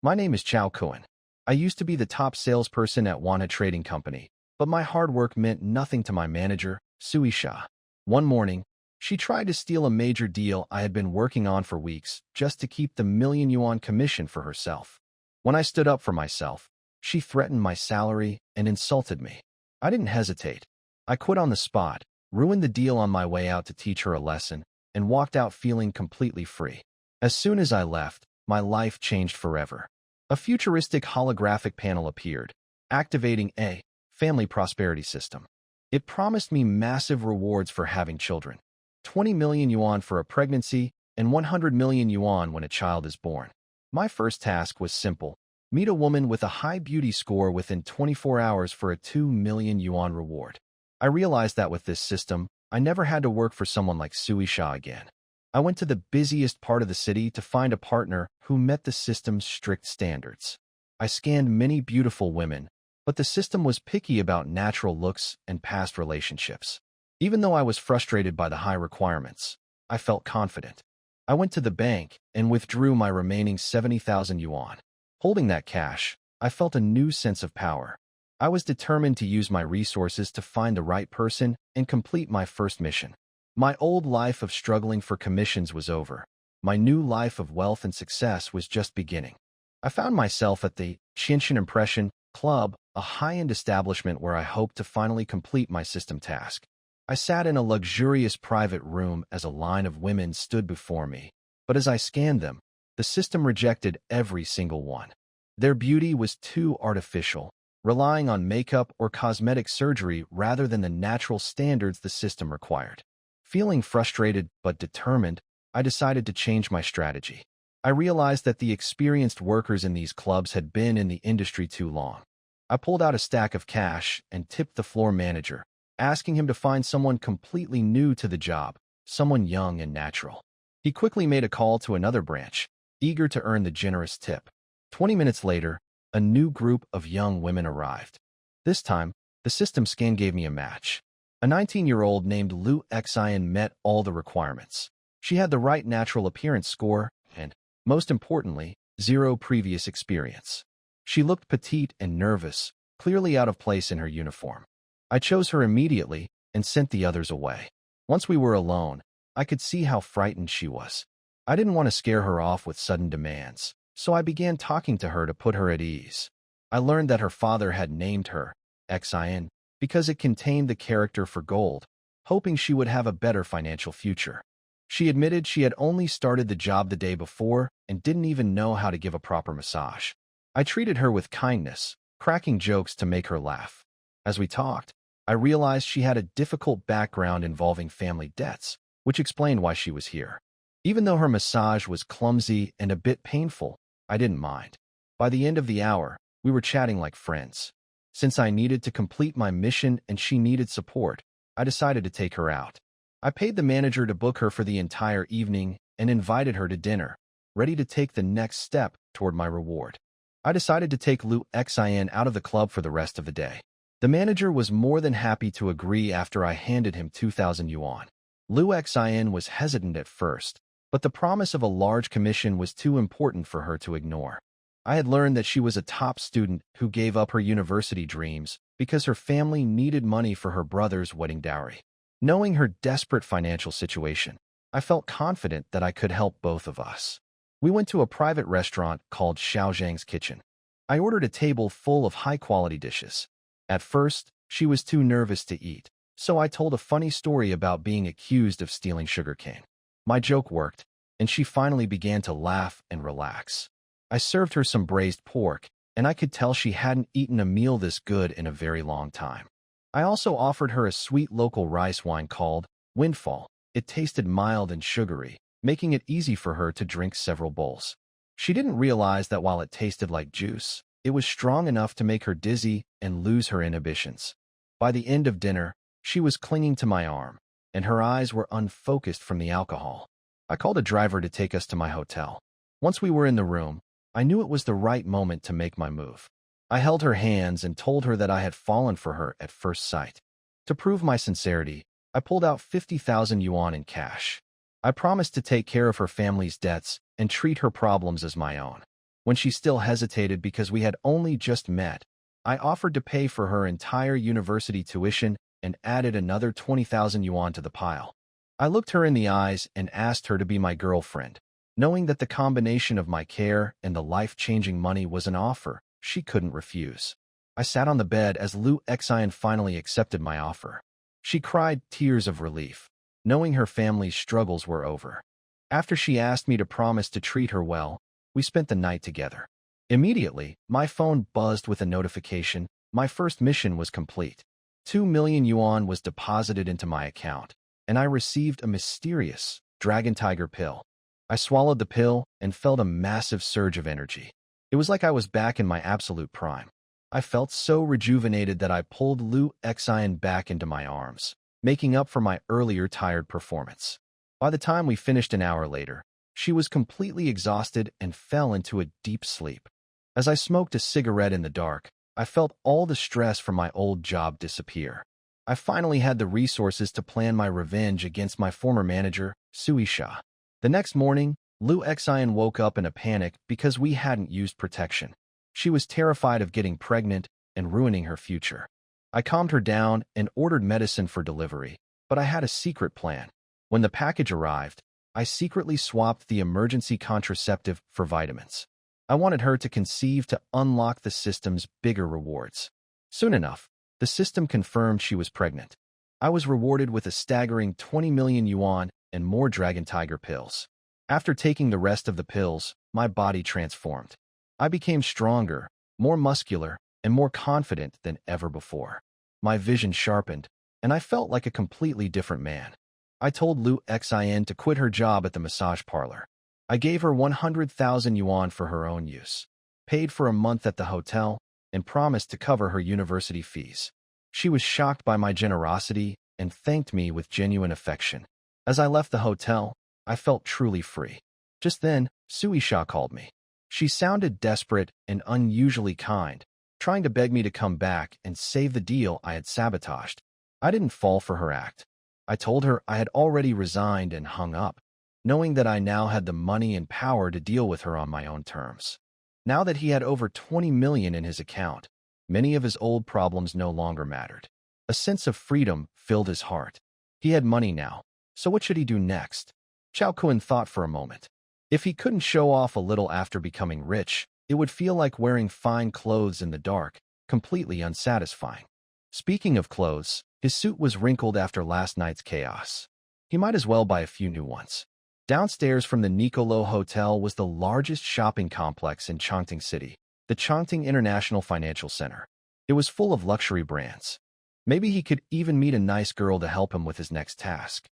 My name is Chao Cohen. I used to be the top salesperson at Wanha Trading Company, but my hard work meant nothing to my manager, Sui Shah. One morning, she tried to steal a major deal I had been working on for weeks just to keep the million-yuan commission for herself. When I stood up for myself, she threatened my salary and insulted me. I didn't hesitate. I quit on the spot, ruined the deal on my way out to teach her a lesson, and walked out feeling completely free. As soon as I left, my life changed forever. A futuristic holographic panel appeared, activating a family prosperity system. It promised me massive rewards for having children, 20 million yuan for a pregnancy and 100 million yuan when a child is born. My first task was simple: meet a woman with a high beauty score within 24 hours for a 2 million yuan reward. I realized that with this system, I never had to work for someone like Sui Shah again. I went to the busiest part of the city to find a partner who met the system's strict standards. I scanned many beautiful women, but the system was picky about natural looks and past relationships. Even though I was frustrated by the high requirements, I felt confident. I went to the bank and withdrew my remaining 70,000 yuan. Holding that cash, I felt a new sense of power. I was determined to use my resources to find the right person and complete my first mission. My old life of struggling for commissions was over. My new life of wealth and success was just beginning. I found myself at the Qinshan Impression Club, a high-end establishment where I hoped to finally complete my system task. I sat in a luxurious private room as a line of women stood before me, but as I scanned them, the system rejected every single one. Their beauty was too artificial, relying on makeup or cosmetic surgery rather than the natural standards the system required. Feeling frustrated but determined, I decided to change my strategy. I realized that the experienced workers in these clubs had been in the industry too long. I pulled out a stack of cash and tipped the floor manager, asking him to find someone completely new to the job, someone young and natural. He quickly made a call to another branch, eager to earn the generous tip. 20 minutes later, a new group of young women arrived. This time, the system scan gave me a match. A 19-year-old named Lu Xian met all the requirements. She had the right natural appearance score and, most importantly, zero previous experience. She looked petite and nervous, clearly out of place in her uniform. I chose her immediately and sent the others away. Once we were alone, I could see how frightened she was. I didn't want to scare her off with sudden demands, so I began talking to her to put her at ease. I learned that her father had named her Xian because it contained the character for gold, hoping she would have a better financial future. She admitted she had only started the job the day before and didn't even know how to give a proper massage. I treated her with kindness, cracking jokes to make her laugh. As we talked, I realized she had a difficult background involving family debts, which explained why she was here. Even though her massage was clumsy and a bit painful, I didn't mind. By the end of the hour, we were chatting like friends. Since I needed to complete my mission and she needed support, I decided to take her out. I paid the manager to book her for the entire evening and invited her to dinner, ready to take the next step toward my reward. I decided to take Lu Xian out of the club for the rest of the day. The manager was more than happy to agree after I handed him 2,000 yuan. Lu Xian was hesitant at first, but the promise of a large commission was too important for her to ignore. I had learned that she was a top student who gave up her university dreams because her family needed money for her brother's wedding dowry. Knowing her desperate financial situation, I felt confident that I could help both of us. We went to a private restaurant called Xiaozhang's Kitchen. I ordered a table full of high-quality dishes. At first, she was too nervous to eat, so I told a funny story about being accused of stealing sugarcane. My joke worked, and she finally began to laugh and relax. I served her some braised pork, and I could tell she hadn't eaten a meal this good in a very long time. I also offered her a sweet local rice wine called Windfall. It tasted mild and sugary, making it easy for her to drink several bowls. She didn't realize that while it tasted like juice, it was strong enough to make her dizzy and lose her inhibitions. By the end of dinner, she was clinging to my arm, and her eyes were unfocused from the alcohol. I called a driver to take us to my hotel. Once we were in the room, I knew it was the right moment to make my move. I held her hands and told her that I had fallen for her at first sight. To prove my sincerity, I pulled out 50,000 yuan in cash. I promised to take care of her family's debts and treat her problems as my own. When she still hesitated because we had only just met, I offered to pay for her entire university tuition and added another 20,000 yuan to the pile. I looked her in the eyes and asked her to be my girlfriend. Knowing that the combination of my care and the life-changing money was an offer she couldn't refuse. I sat on the bed as Lu Xian finally accepted my offer. She cried tears of relief, knowing her family's struggles were over. After she asked me to promise to treat her well, we spent the night together. Immediately, my phone buzzed with a notification. My first mission was complete. 2 million yuan was deposited into my account, and I received a mysterious Dragon Tiger pill. I swallowed the pill and felt a massive surge of energy. It was like I was back in my absolute prime. I felt so rejuvenated that I pulled Lu Xian back into my arms, making up for my earlier tired performance. By the time we finished an hour later, she was completely exhausted and fell into a deep sleep. As I smoked a cigarette in the dark, I felt all the stress from my old job disappear. I finally had the resources to plan my revenge against my former manager, Sui Sha. The next morning, Lu Xian woke up in a panic because we hadn't used protection. She was terrified of getting pregnant and ruining her future. I calmed her down and ordered medicine for delivery, but I had a secret plan. When the package arrived, I secretly swapped the emergency contraceptive for vitamins. I wanted her to conceive to unlock the system's bigger rewards. Soon enough, the system confirmed she was pregnant. I was rewarded with a staggering 20 million yuan and more Dragon Tiger pills. After taking the rest of the pills, my body transformed. I became stronger, more muscular, and more confident than ever before. My vision sharpened, and I felt like a completely different man. I told Lu Xian to quit her job at the massage parlor. I gave her 100,000 yuan for her own use, paid for a month at the hotel, and promised to cover her university fees. She was shocked by my generosity and thanked me with genuine affection. As I left the hotel, I felt truly free. Just then, Sui Sha called me. She sounded desperate and unusually kind, trying to beg me to come back and save the deal I had sabotaged. I didn't fall for her act. I told her I had already resigned and hung up, knowing that I now had the money and power to deal with her on my own terms. Now that he had over 20 million in his account, many of his old problems no longer mattered. A sense of freedom filled his heart. He had money now, so what should he do next? Chao Kun thought for a moment. If he couldn't show off a little after becoming rich, it would feel like wearing fine clothes in the dark, completely unsatisfying. Speaking of clothes, his suit was wrinkled after last night's chaos. He might as well buy a few new ones. Downstairs from the Nicolo Hotel was the largest shopping complex in Chongqing City, the Chongqing International Financial Center. It was full of luxury brands. Maybe he could even meet a nice girl to help him with his next task.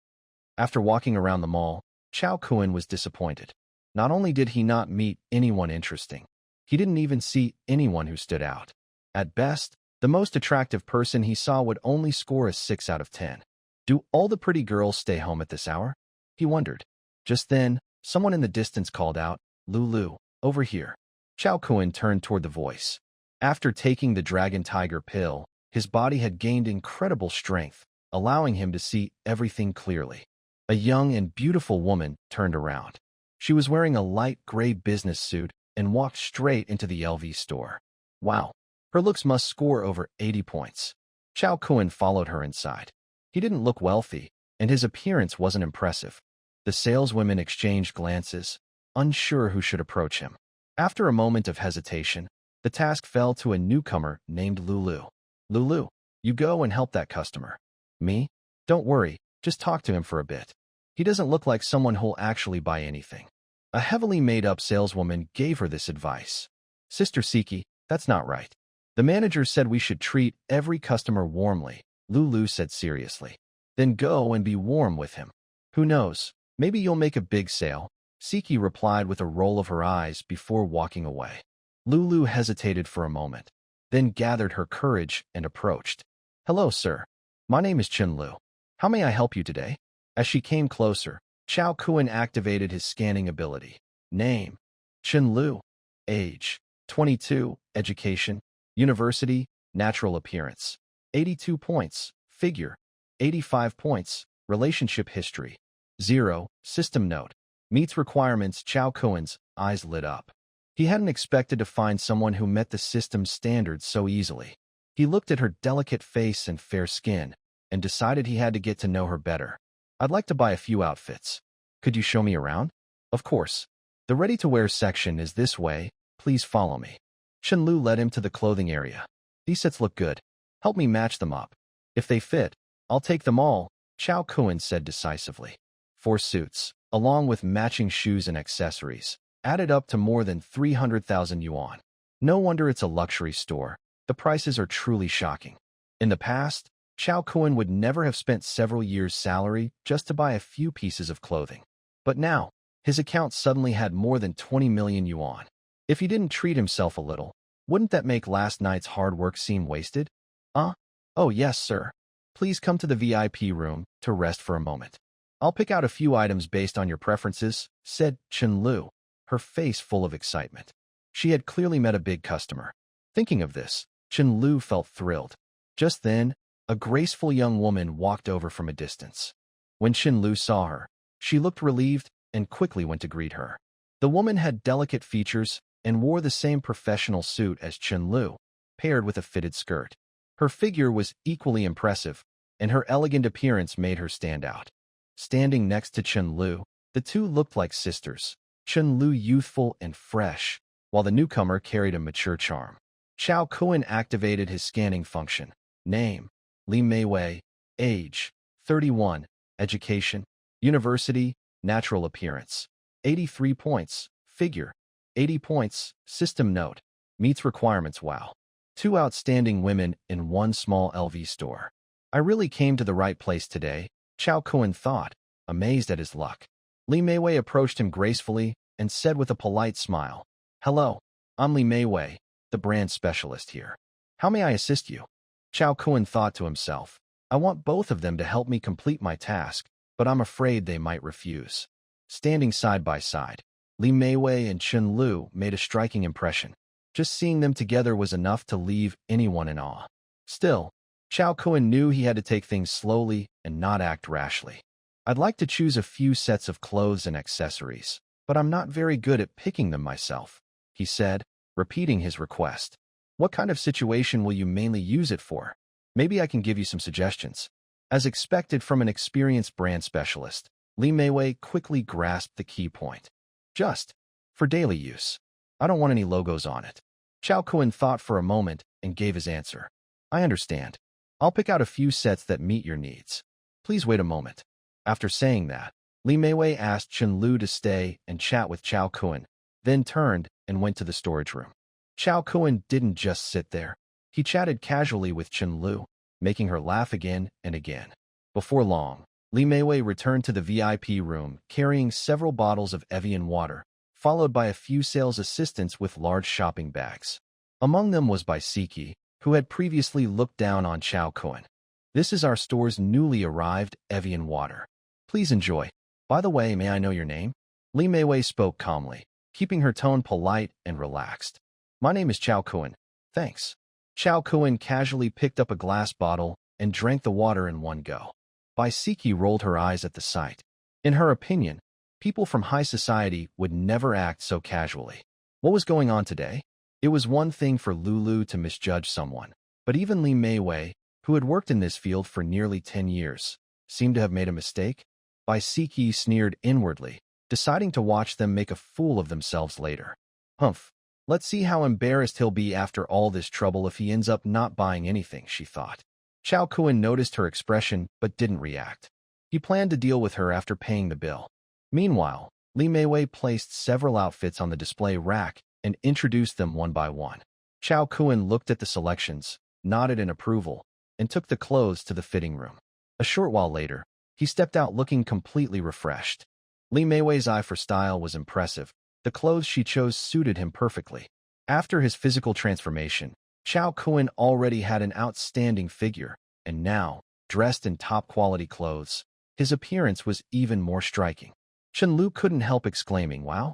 After walking around the mall, Chao Kun was disappointed. Not only did he not meet anyone interesting, he didn't even see anyone who stood out. At best, the most attractive person he saw would only score a 6 out of 10. Do all the pretty girls stay home at this hour? He wondered. Just then, someone in the distance called out, "Lulu, over here." Chao Kun turned toward the voice. After taking the Dragon Tiger pill, his body had gained incredible strength, allowing him to see everything clearly. A young and beautiful woman turned around. She was wearing a light gray business suit and walked straight into the LV store. Wow, her looks must score over 80 points. Chao Kun followed her inside. He didn't look wealthy, and his appearance wasn't impressive. The saleswomen exchanged glances, unsure who should approach him. After a moment of hesitation, the task fell to a newcomer named Lulu. "Lulu, you go and help that customer." "Me? Don't worry, just talk to him for a bit. He doesn't look like someone who'll actually buy anything." A heavily made-up saleswoman gave her this advice. "Sister Siki, that's not right. The manager said we should treat every customer warmly," Lulu said seriously. "Then go and be warm with him. Who knows, maybe you'll make a big sale," Siki replied with a roll of her eyes before walking away. Lulu hesitated for a moment, then gathered her courage and approached. "Hello, sir. My name is Chen Lu. How may I help you today?" As she came closer, Chao Kun activated his scanning ability. Name: Chen Lu. Age: 22. Education: University. Natural appearance: 82 points. Figure: 85 points. Relationship history: 0. System note: meets requirements. Chao Kun's eyes lit up. He hadn't expected to find someone who met the system's standards so easily. He looked at her delicate face and fair skin and decided he had to get to know her better. I'd like to buy a few outfits. Could you show me around? Of course. The ready-to-wear section is this way. Please follow me. Chenlu led him to the clothing area. These sets look good. Help me match them up. If they fit, I'll take them all, Chao Kuan said decisively. 4 suits, along with matching shoes and accessories, added up to more than 300,000 yuan. No wonder it's a luxury store. The prices are truly shocking. In the past, Chao Kuan would never have spent several years' salary just to buy a few pieces of clothing. But now, his account suddenly had more than 20 million yuan. If he didn't treat himself a little, wouldn't that make last night's hard work seem wasted? Oh yes, sir. Please come to the VIP room to rest for a moment. I'll pick out a few items based on your preferences, said Chenlu, her face full of excitement. She had clearly met a big customer. Thinking of this, Chenlu felt thrilled. Just then, a graceful young woman walked over from a distance. When Chenlu saw her, she looked relieved and quickly went to greet her. The woman had delicate features and wore the same professional suit as Chenlu, paired with a fitted skirt. Her figure was equally impressive, and her elegant appearance made her stand out. Standing next to Chenlu, the two looked like sisters, Chenlu youthful and fresh, while the newcomer carried a mature charm. Chao Kuan activated his scanning function. Name: Li Meiwei. Age: 31. Education: University. Natural appearance: 83 points. Figure: 80 points. System note: meets requirements. Wow. 2 outstanding women in 1 small LV store. I really came to the right place today, Chao Kuan thought, amazed at his luck. Li Meiwei approached him gracefully and said with a polite smile, "Hello, I'm Li Meiwei, the brand specialist here. How may I assist you?" Chao Kuan thought to himself, I want both of them to help me complete my task, but I'm afraid they might refuse. Standing side by side, Li Meiwei and Chenlu made a striking impression. Just seeing them together was enough to leave anyone in awe. Still, Chao Kuan knew he had to take things slowly and not act rashly. I'd like to choose a few sets of clothes and accessories, but I'm not very good at picking them myself, he said, repeating his request. What kind of situation will you mainly use it for? Maybe I can give you some suggestions. As expected from an experienced brand specialist, Li Meiwei quickly grasped the key point. Just for daily use. I don't want any logos on it. Chao Kuan thought for a moment and gave his answer. I understand. I'll pick out a few sets that meet your needs. Please wait a moment. After saying that, Li Meiwei asked Chenlu to stay and chat with Chao Kuan, then turned and went to the storage room. Chao Kuan didn't just sit there. He chatted casually with Chenlu, making her laugh again and again. Before long, Li Meiwei returned to the VIP room carrying several bottles of Evian water, followed by a few sales assistants with large shopping bags. Among them was Baisiki, who had previously looked down on Chao Kuan. This is our store's newly arrived Evian water. Please enjoy. By the way, may I know your name? Li Meiwei spoke calmly, keeping her tone polite and relaxed. My name is Chao Kuan. Thanks. Chao Kuan casually picked up a glass bottle and drank the water in one go. Baisiki rolled her eyes at the sight. In her opinion, people from high society would never act so casually. What was going on today? It was one thing for Lulu to misjudge someone, but even Li Meiwei, who had worked in this field for nearly 10 years, seemed to have made a mistake. Baisiki sneered inwardly, deciding to watch them make a fool of themselves later. Humph. Let's see how embarrassed he'll be after all this trouble if he ends up not buying anything, she thought. Chao Kuan noticed her expression but didn't react. He planned to deal with her after paying the bill. Meanwhile, Li Meiwei placed several outfits on the display rack and introduced them one by one. Chao Kuan looked at the selections, nodded in approval, and took the clothes to the fitting room. A short while later, he stepped out looking completely refreshed. Li Meiwei's eye for style was impressive. The clothes she chose suited him perfectly. After his physical transformation, Chao Kuan already had an outstanding figure, and now, dressed in top-quality clothes, his appearance was even more striking. Chenlu couldn't help exclaiming, "Wow!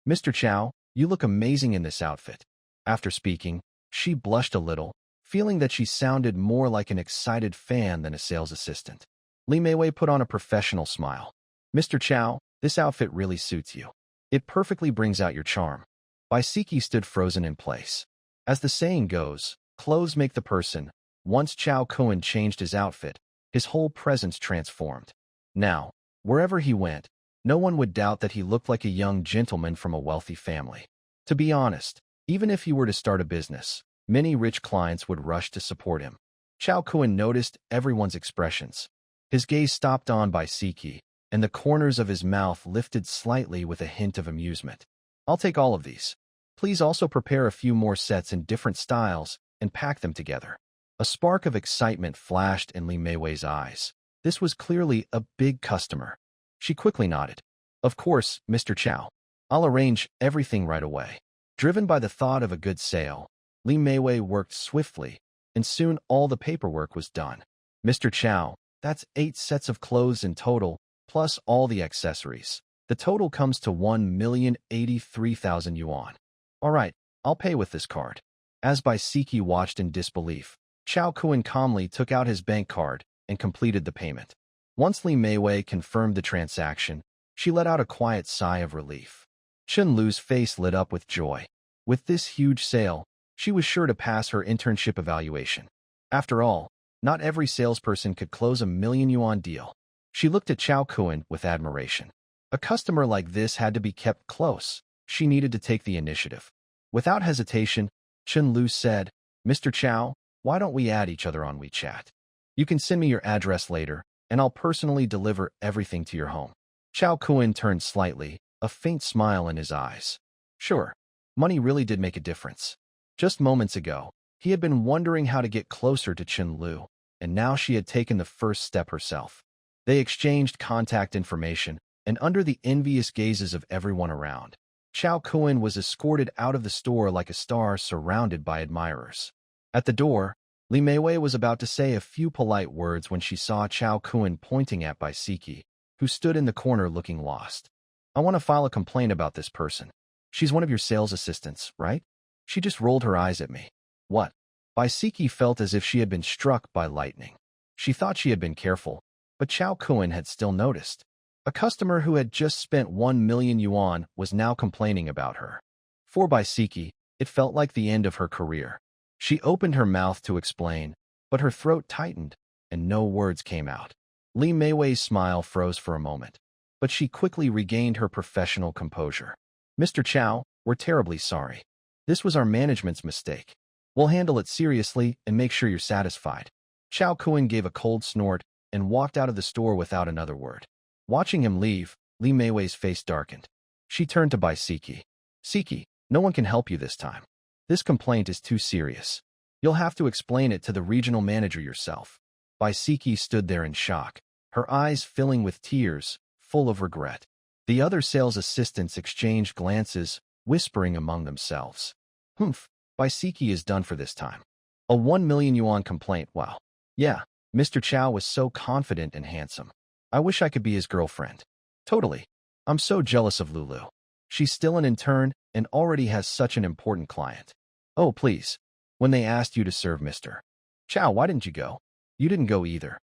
Mr. Chao, you look amazing in this outfit." After speaking, she blushed a little, feeling that she sounded more like an excited fan than a sales assistant. Li Meiwei put on a professional smile. "Mr. Chao, this outfit really suits you. It perfectly brings out your charm." Baisiki stood frozen in place. As the saying goes, clothes make the person. Once Chao Kun changed his outfit, his whole presence transformed. Now, wherever he went, no one would doubt that he looked like a young gentleman from a wealthy family. To be honest, even if he were to start a business, many rich clients would rush to support him. Chao Kun noticed everyone's expressions. His gaze stopped on Baisiki, and the corners of his mouth lifted slightly with a hint of amusement. I'll take all of these. Please also prepare a few more sets in different styles and pack them together. A spark of excitement flashed in Li Meiwei's eyes. This was clearly a big customer. She quickly nodded. Of course, Mr. Chao. I'll arrange everything right away. Driven by the thought of a good sale, Li Meiwei worked swiftly, and soon all the paperwork was done. Mr. Chao, that's 8 sets of clothes in total, plus all the accessories. The total comes to 1,083,000 yuan. All right, I'll pay with this card. As Baisiki watched in disbelief, Chao Kun calmly took out his bank card and completed the payment. Once Li Meiwei confirmed the transaction, she let out a quiet sigh of relief. Chen Lu's face lit up with joy. With this huge sale, she was sure to pass her internship evaluation. After all, not every salesperson could close a million-yuan deal. She looked at Chao Kun with admiration. A customer like this had to be kept close. She needed to take the initiative. Without hesitation, Chen Lu said, Mr. Chao, why don't we add each other on WeChat? You can send me your address later, and I'll personally deliver everything to your home. Chao Kun turned slightly, a faint smile in his eyes. Sure, money really did make a difference. Just moments ago, he had been wondering how to get closer to Chen Lu, and now she had taken the first step herself. They exchanged contact information, and under the envious gazes of everyone around, Chao Kun was escorted out of the store like a star surrounded by admirers. At the door, Li Meiwei was about to say a few polite words when she saw Chao Kun pointing at Baisiki, who stood in the corner looking lost. I want to file a complaint about this person. She's one of your sales assistants, right? She just rolled her eyes at me. What? Baisiki felt as if she had been struck by lightning. She thought she had been careful, but Chao Kun had still noticed. A customer who had just spent 1 million yuan was now complaining about her. For Baisiki, it felt like the end of her career. She opened her mouth to explain, but her throat tightened, and no words came out. Li Meiwei's smile froze for a moment, but she quickly regained her professional composure. Mr. Chao, we're terribly sorry. This was our management's mistake. We'll handle it seriously and make sure you're satisfied. Chao Kun gave a cold snort and walked out of the store without another word. Watching him leave, Li Meiwei's face darkened. She turned to Baisiki. Siki, no one can help you this time. This complaint is too serious. You'll have to explain it to the regional manager yourself. Baisiki stood there in shock, her eyes filling with tears, full of regret. The other sales assistants exchanged glances, whispering among themselves. Humph, Baisiki is done for this time. A 1 million yuan complaint, wow. Yeah, Mr. Chao was so confident and handsome. I wish I could be his girlfriend. Totally. I'm so jealous of Lulu. She's still an intern and already has such an important client. Oh, please. When they asked you to serve Mr. Chao, why didn't you go? You didn't go either.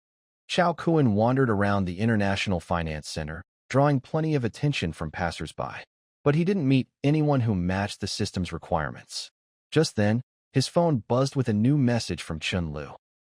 Chao Kun wandered around the International Finance Center, drawing plenty of attention from passers-by. But he didn't meet anyone who matched the system's requirements. Just then, his phone buzzed with a new message from Chen Lu.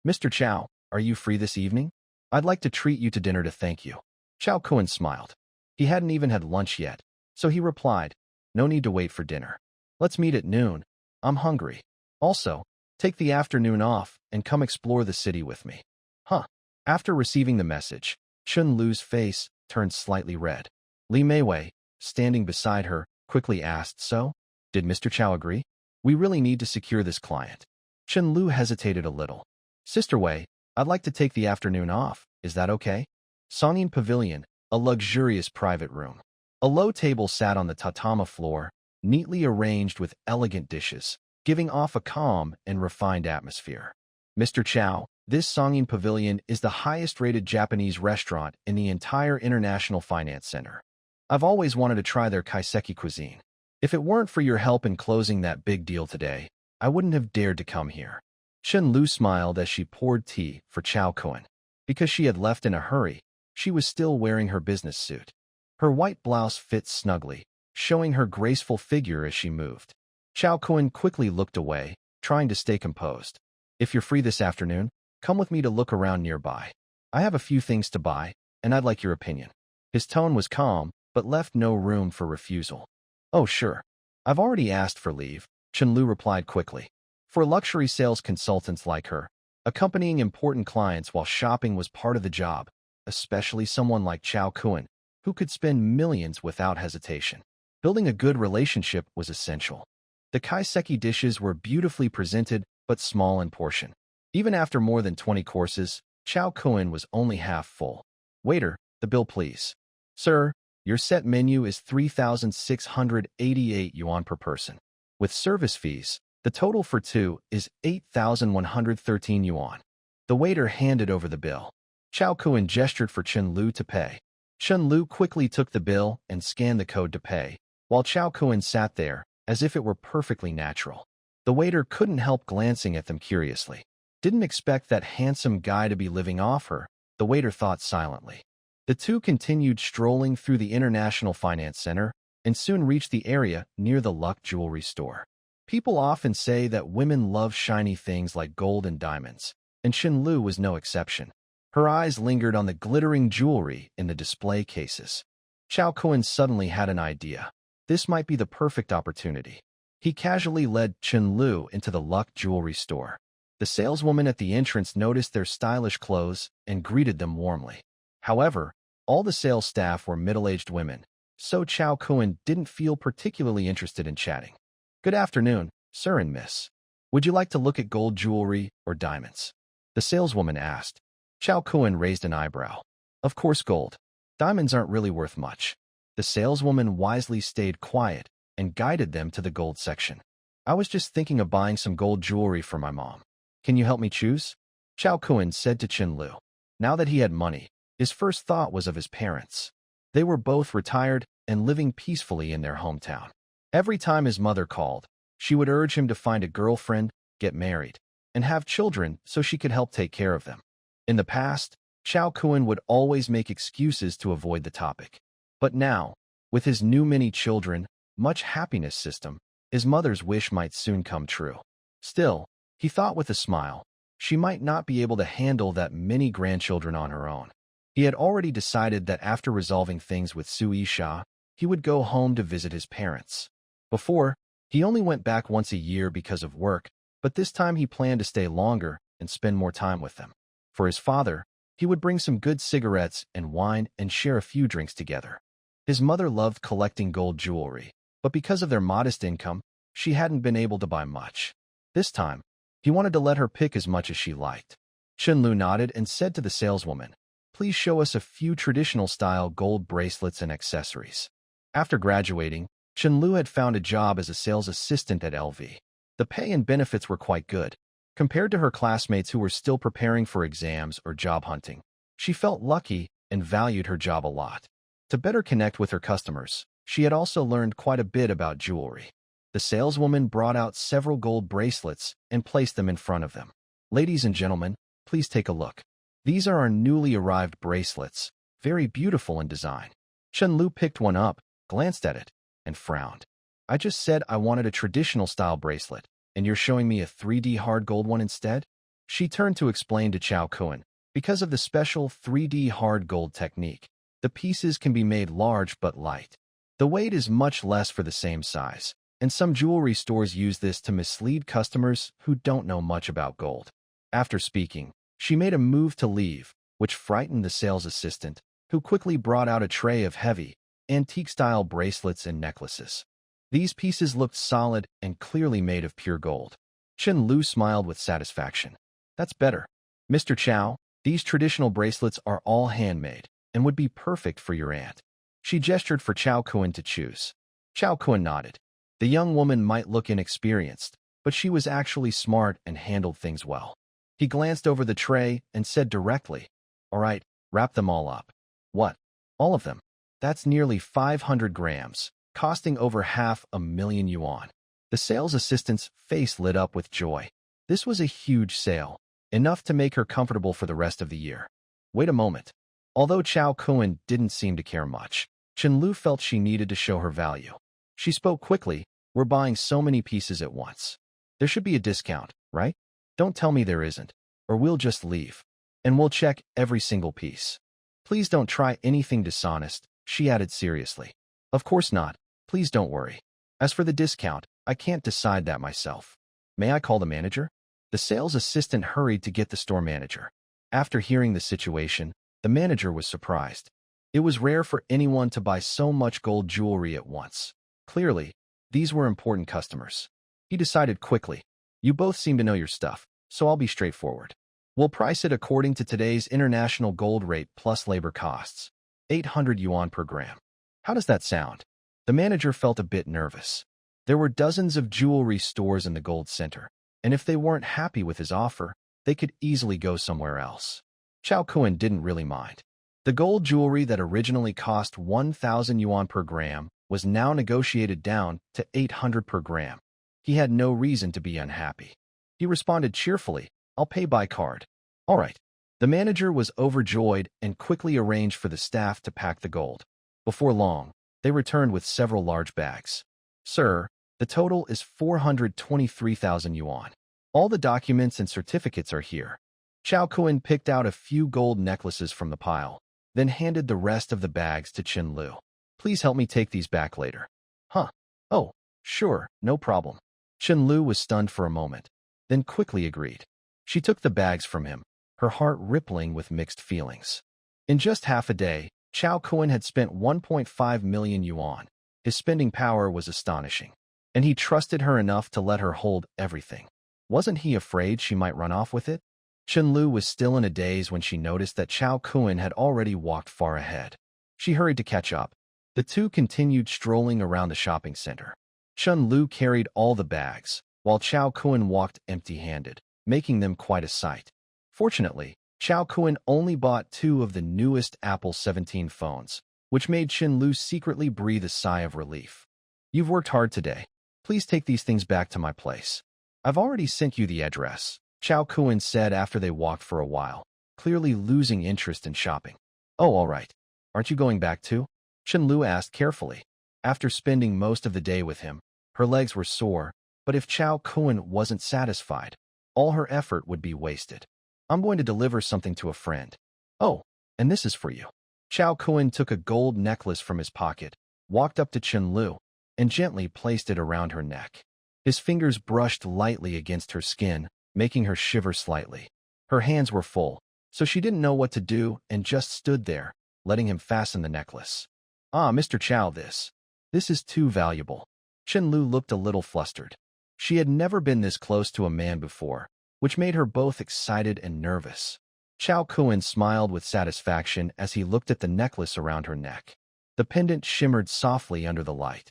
Mr. Chao, are you free this evening? I'd like to treat you to dinner to thank you. Chao Kun smiled. He hadn't even had lunch yet, so he replied, no need to wait for dinner. Let's meet at noon. I'm hungry. Also, take the afternoon off and come explore the city with me. Huh. After receiving the message, Chen Lu's face turned slightly red. Li Meiwei, standing beside her, quickly asked, so? Did Mr. Chao agree? We really need to secure this client. Chen Lu hesitated a little. Sister Wei, I'd like to take the afternoon off. Is that okay? Songyin Pavilion, a luxurious private room. A low table sat on the tatama floor, neatly arranged with elegant dishes, giving off a calm and refined atmosphere. Mr. Chao, this Songyin Pavilion is the highest-rated Japanese restaurant in the entire International Finance Center. I've always wanted to try their kaiseki cuisine. If it weren't for your help in closing that big deal today, I wouldn't have dared to come here. Chen Lu smiled as she poured tea for Chao Kun. Because she had left in a hurry, she was still wearing her business suit. Her white blouse fit snugly, showing her graceful figure as she moved. Chao Kun quickly looked away, trying to stay composed. If you're free this afternoon, come with me to look around nearby. I have a few things to buy, and I'd like your opinion. His tone was calm, but left no room for refusal. Oh, sure. I've already asked for leave, Chenlu replied quickly. For luxury sales consultants like her, accompanying important clients while shopping was part of the job, especially someone like Chao Kun, who could spend millions without hesitation. Building a good relationship was essential. The kaiseki dishes were beautifully presented, but small in portion. Even after more than 20 courses, Chao Kun was only half full. Waiter, the bill please. Sir, your set menu is 3,688 yuan per person. With service fees, the total for two is 8,113 yuan. The waiter handed over the bill. Chao Kun gestured for Chen Lu to pay. Chen Lu quickly took the bill and scanned the code to pay, while Chao Kun sat there, as if it were perfectly natural. The waiter couldn't help glancing at them curiously. Didn't expect that handsome guy to be living off her, the waiter thought silently. The two continued strolling through the International Finance Center and soon reached the area near the Luck Jewelry Store. People often say that women love shiny things like gold and diamonds, and Xin Lu was no exception. Her eyes lingered on the glittering jewelry in the display cases. Chao Kun suddenly had an idea. This might be the perfect opportunity. He casually led Chen Lu into the Luck Jewelry Store. The saleswoman at the entrance noticed their stylish clothes and greeted them warmly. However, all the sales staff were middle-aged women, so Chao Kun didn't feel particularly interested in chatting. Good afternoon, sir and miss. Would you like to look at gold jewelry or diamonds? The saleswoman asked. Chao Kun raised an eyebrow. Of course gold. Diamonds aren't really worth much. The saleswoman wisely stayed quiet and guided them to the gold section. I was just thinking of buying some gold jewelry for my mom. Can you help me choose? Chao Kun said to Chen Lu. Now that he had money, his first thought was of his parents. They were both retired and living peacefully in their hometown. Every time his mother called, she would urge him to find a girlfriend, get married, and have children so she could help take care of them. In the past, Chao Kun would always make excuses to avoid the topic. But now, with his new many children, much happiness system, his mother's wish might soon come true. Still, he thought with a smile, she might not be able to handle that many grandchildren on her own. He had already decided that after resolving things with Su Yisha, he would go home to visit his parents. Before, he only went back once a year because of work, but this time he planned to stay longer and spend more time with them. For his father, he would bring some good cigarettes and wine and share a few drinks together. His mother loved collecting gold jewelry, but because of their modest income, she hadn't been able to buy much. This time, he wanted to let her pick as much as she liked. Chen Lu nodded and said to the saleswoman, "Please show us a few traditional-style gold bracelets and accessories." After graduating, Chen Lu had found a job as a sales assistant at LV. The pay and benefits were quite good. Compared to her classmates who were still preparing for exams or job hunting, she felt lucky and valued her job a lot. To better connect with her customers, she had also learned quite a bit about jewelry. The saleswoman brought out several gold bracelets and placed them in front of them. Ladies and gentlemen, please take a look. These are our newly arrived bracelets, very beautiful in design. Chen Lu picked one up, glanced at it, and frowned. I just said I wanted a traditional-style bracelet, and you're showing me a 3D hard gold one instead? She turned to explain to Chao Kun. Because of the special 3D hard gold technique, the pieces can be made large but light. The weight is much less for the same size, and some jewelry stores use this to mislead customers who don't know much about gold. After speaking, she made a move to leave, which frightened the sales assistant, who quickly brought out a tray of heavy, antique-style bracelets and necklaces. These pieces looked solid and clearly made of pure gold. Chen Lu smiled with satisfaction. That's better. Mr. Chao, these traditional bracelets are all handmade and would be perfect for your aunt. She gestured for Chao Kun to choose. Chao Kun nodded. The young woman might look inexperienced, but she was actually smart and handled things well. He glanced over the tray and said directly, "All right, wrap them all up." What? All of them? That's nearly 500 grams, costing over 500,000 yuan. The sales assistant's face lit up with joy. This was a huge sale, enough to make her comfortable for the rest of the year. Wait a moment. Although Chao Kun didn't seem to care much, Chen Lu felt she needed to show her value. She spoke quickly. We're buying so many pieces at once. There should be a discount, right? Don't tell me there isn't, or we'll just leave. And we'll check every single piece. Please don't try anything dishonest, she added seriously. Of course not. Please don't worry. As for the discount, I can't decide that myself. May I call the manager? The sales assistant hurried to get the store manager. After hearing the situation, the manager was surprised. It was rare for anyone to buy so much gold jewelry at once. Clearly, these were important customers. He decided quickly. You both seem to know your stuff, so I'll be straightforward. We'll price it according to today's international gold rate plus labor costs. 800 yuan per gram. How does that sound? The manager felt a bit nervous. There were dozens of jewelry stores in the gold center, and if they weren't happy with his offer, they could easily go somewhere else. Chao Kun didn't really mind. The gold jewelry that originally cost 1,000 yuan per gram was now negotiated down to 800 per gram. He had no reason to be unhappy. He responded cheerfully, I'll pay by card. All right. The manager was overjoyed and quickly arranged for the staff to pack the gold. Before long, they returned with several large bags. Sir, the total is 423,000 yuan. All the documents and certificates are here. Chao Kun picked out a few gold necklaces from the pile, then handed the rest of the bags to Chen Lu. Please help me take these back later. Huh? Oh, sure, no problem. Chen Lu was stunned for a moment, then quickly agreed. She took the bags from him, her heart rippling with mixed feelings. In just half a day, Chao Kun had spent 1.5 million yuan. His spending power was astonishing, and he trusted her enough to let her hold everything. Wasn't he afraid she might run off with it? Chen Lu was still in a daze when she noticed that Chao Kun had already walked far ahead. She hurried to catch up. The two continued strolling around the shopping center. Chen Lu carried all the bags, while Chao Kun walked empty-handed, making them quite a sight. Fortunately, Chao Kun only bought 2 of the newest Apple 17 phones, which made Chen Lu secretly breathe a sigh of relief. You've worked hard today. Please take these things back to my place. I've already sent you the address, Chao Kun said after they walked for a while, clearly losing interest in shopping. Oh, all right. Aren't you going back too? Chen Lu asked carefully. After spending most of the day with him, her legs were sore, but if Chao Kun wasn't satisfied, all her effort would be wasted. I'm going to deliver something to a friend. Oh, and this is for you. Chao Kun took a gold necklace from his pocket, walked up to Chen Lu, and gently placed it around her neck. His fingers brushed lightly against her skin, making her shiver slightly. Her hands were full, so she didn't know what to do and just stood there, letting him fasten the necklace. Ah, Mr. Chao, this is too valuable. Chen Lu looked a little flustered. She had never been this close to a man before, which made her both excited and nervous. Chao Kun smiled with satisfaction as he looked at the necklace around her neck. The pendant shimmered softly under the light.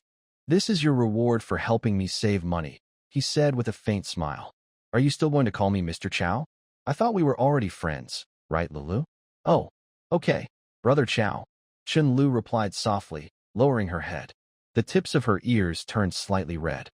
This is your reward for helping me save money, he said with a faint smile. Are you still going to call me Mr. Chao? I thought we were already friends, right, Lulu? Oh, okay, Brother Chao. Chen Lu replied softly, lowering her head. The tips of her ears turned slightly red.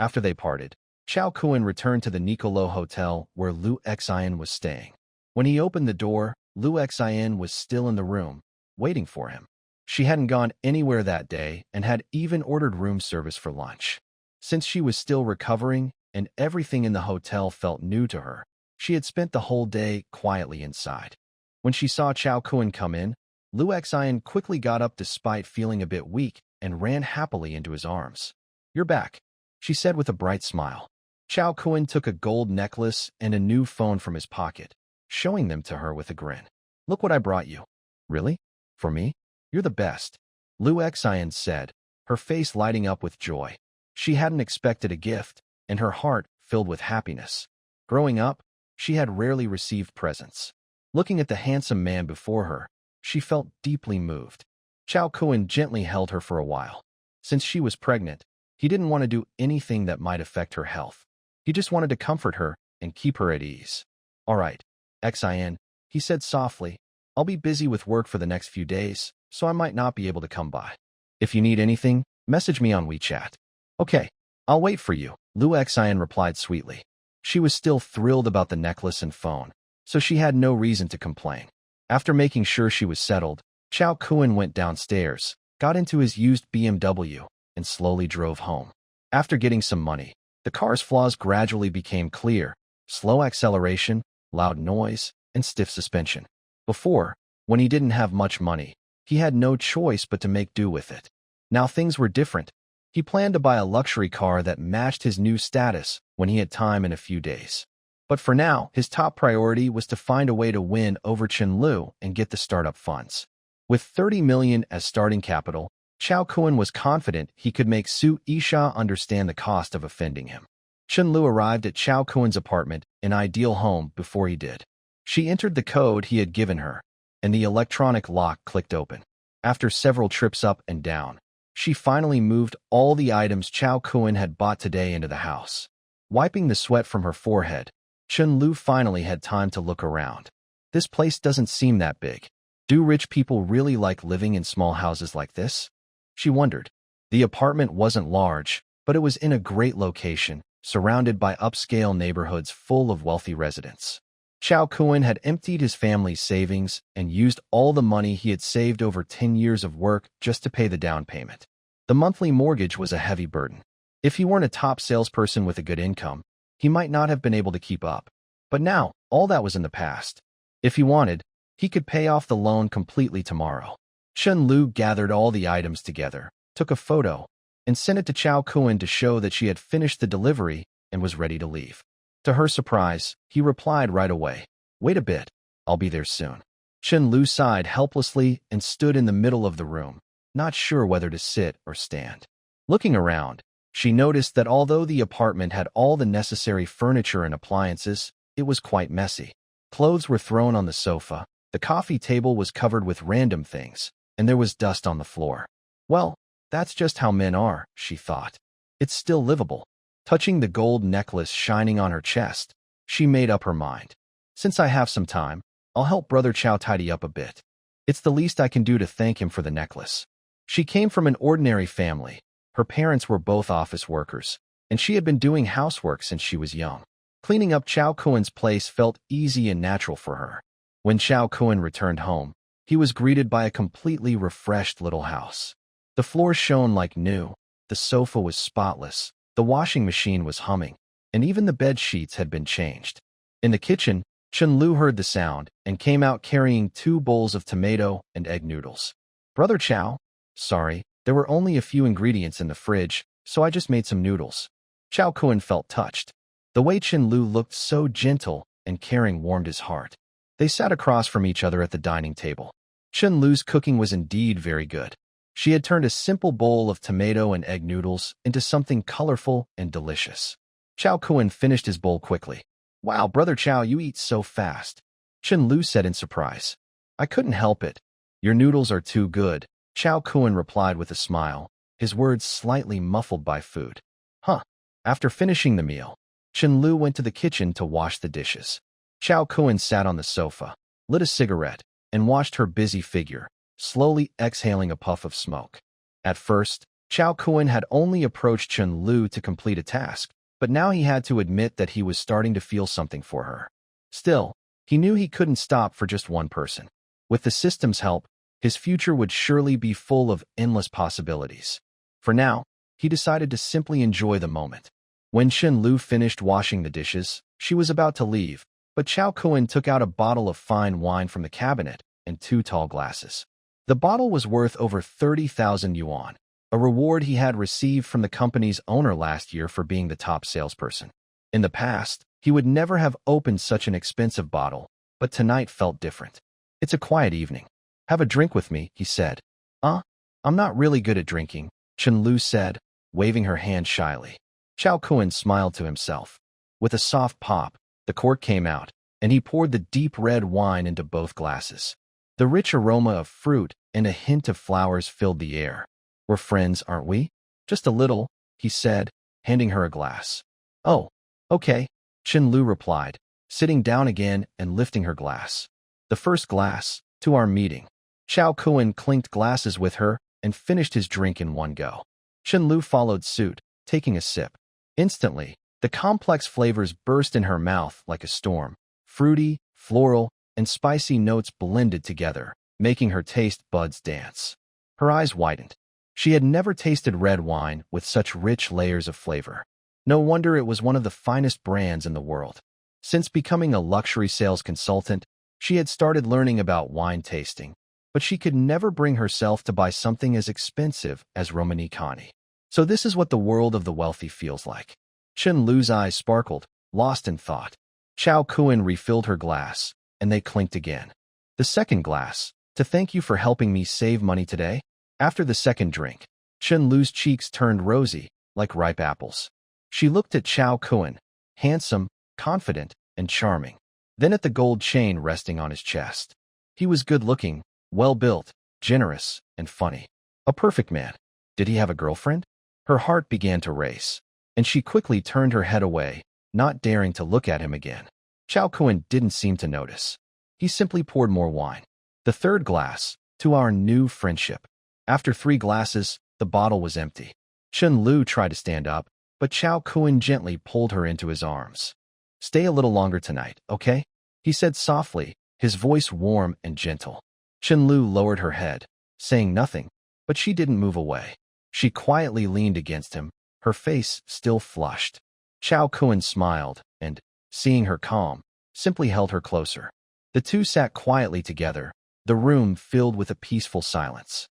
After they parted, Chao Kun returned to the Nicolo Hotel where Lu Xian was staying. When he opened the door, Lu Xian was still in the room, waiting for him. She hadn't gone anywhere that day and had even ordered room service for lunch. Since she was still recovering and everything in the hotel felt new to her, she had spent the whole day quietly inside. When she saw Chao Kun come in, Lu Xian quickly got up despite feeling a bit weak and ran happily into his arms. You're back, she said with a bright smile. Chao Kun took a gold necklace and a new phone from his pocket, showing them to her with a grin. Look what I brought you. Really? For me? You're the best, Lu Xian said, her face lighting up with joy. She hadn't expected a gift, and her heart filled with happiness. Growing up, she had rarely received presents. Looking at the handsome man before her, she felt deeply moved. Chao Kun gently held her for a while. Since she was pregnant, he didn't want to do anything that might affect her health. He just wanted to comfort her and keep her at ease. All right, Xian, he said softly, I'll be busy with work for the next few days, so I might not be able to come by. If you need anything, message me on WeChat. Okay, I'll wait for you, Lu Xian replied sweetly. She was still thrilled about the necklace and phone, so she had no reason to complain. After making sure she was settled, Chao Kun went downstairs, got into his used BMW, and slowly drove home. After getting some money, the car's flaws gradually became clear: slow acceleration, loud noise, and stiff suspension. Before, when he didn't have much money, he had no choice but to make do with it. Now things were different. He planned to buy a luxury car that matched his new status when he had time in a few days. But for now, his top priority was to find a way to win over Chen Lu and get the startup funds. With 30 million as starting capital, Chao Kun was confident he could make Su Isha understand the cost of offending him. Chen Lu arrived at Chao Kun's apartment, an ideal home, before he did. She entered the code he had given her, and the electronic lock clicked open. After several trips up and down, she finally moved all the items Chao Kun had bought today into the house. Wiping the sweat from her forehead, Chen Lu finally had time to look around. This place doesn't seem that big. Do rich people really like living in small houses like this? She wondered. The apartment wasn't large, but it was in a great location, surrounded by upscale neighborhoods full of wealthy residents. Chao Kun had emptied his family's savings and used all the money he had saved over 10 years of work just to pay the down payment. The monthly mortgage was a heavy burden. If he weren't a top salesperson with a good income, he might not have been able to keep up. But now, all that was in the past. If he wanted, he could pay off the loan completely tomorrow. Chen Lu gathered all the items together, took a photo, and sent it to Chao Kun to show that she had finished the delivery and was ready to leave. To her surprise, he replied right away, "Wait a bit, I'll be there soon." Chen Lu sighed helplessly and stood in the middle of the room, not sure whether to sit or stand. Looking around, she noticed that although the apartment had all the necessary furniture and appliances, it was quite messy. Clothes were thrown on the sofa, the coffee table was covered with random things, and there was dust on the floor. Well, that's just how men are, she thought. It's still livable. Touching the gold necklace shining on her chest, she made up her mind. Since I have some time, I'll help Brother Chao tidy up a bit. It's the least I can do to thank him for the necklace. She came from an ordinary family. Her parents were both office workers, and she had been doing housework since she was young. Cleaning up Chao Kun's place felt easy and natural for her. When Chao Kun returned home, he was greeted by a completely refreshed little house. The floor shone like new, the sofa was spotless, the washing machine was humming, and even the bed sheets had been changed. In the kitchen, Chen Lu heard the sound and came out carrying 2 bowls of tomato and egg noodles. "Brother Chao, sorry, there were only a few ingredients in the fridge, so I just made some noodles." Chao Kun felt touched. The way Chen Lu looked so gentle and caring warmed his heart. They sat across from each other at the dining table. Chen Lu's cooking was indeed very good. She had turned a simple bowl of tomato and egg noodles into something colorful and delicious. Chao Kun finished his bowl quickly. "Wow, Brother Chao, you eat so fast," Chen Lu said in surprise. "I couldn't help it. Your noodles are too good," Chao Kun replied with a smile, his words slightly muffled by food. "Huh." After finishing the meal, Chen Lu went to the kitchen to wash the dishes. Chao Kun sat on the sofa, lit a cigarette, and watched her busy figure, slowly exhaling a puff of smoke. At first, Chao Kun had only approached Chen Lu to complete a task, but now he had to admit that he was starting to feel something for her. Still, he knew he couldn't stop for just one person. With the system's help, his future would surely be full of endless possibilities. For now, he decided to simply enjoy the moment. When Chen Lu finished washing the dishes, she was about to leave, but Chao Kun took out a bottle of fine wine from the cabinet and 2 tall glasses. The bottle was worth over 30,000 yuan, a reward he had received from the company's owner last year for being the top salesperson. In the past, he would never have opened such an expensive bottle, but tonight felt different. "It's a quiet evening. Have a drink with me," he said. I'm not really good at drinking," Chen Lu said, waving her hand shyly. Chao Kun smiled to himself. With a soft pop, the cork came out, and he poured the deep red wine into both glasses. The rich aroma of fruit and a hint of flowers filled the air. "We're friends, aren't we?" "Just a little," he said, handing her a glass. "Oh, okay," Chen Lu replied, sitting down again and lifting her glass. "The first glass, to our meeting." Chao Kun clinked glasses with her and finished his drink in one go. Chen Lu followed suit, taking a sip. Instantly, the complex flavors burst in her mouth like a storm. Fruity, floral, and spicy notes blended together, making her taste buds dance. Her eyes widened. She had never tasted red wine with such rich layers of flavor. No wonder it was one of the finest brands in the world. Since becoming a luxury sales consultant, she had started learning about wine tasting, but she could never bring herself to buy something as expensive as Romanée-Conti. So this is what the world of the wealthy feels like. Chen Lu's eyes sparkled, lost in thought. Chao Kuan refilled her glass, and they clinked again. The second glass, to thank you for helping me save money today. After the second drink, Chen Lu's cheeks turned rosy, like ripe apples. She looked at Chao Kuan, handsome, confident, and charming. Then at the gold chain resting on his chest. He was good-looking, well-built, generous, and funny. A perfect man. Did he have a girlfriend? Her heart began to race, and she quickly turned her head away, not daring to look at him again. Chao Kuan didn't seem to notice. He simply poured more wine. The third glass, to our new friendship. After 3 glasses, the bottle was empty. Chen Lu tried to stand up, but Chao Kuan gently pulled her into his arms. Stay a little longer tonight, okay? He said softly, his voice warm and gentle. Chen Lu lowered her head, saying nothing, but she didn't move away. She quietly leaned against him, her face still flushed. Chao Kuan smiled and, seeing her calm, simply held her closer. The two sat quietly together, the room filled with a peaceful silence.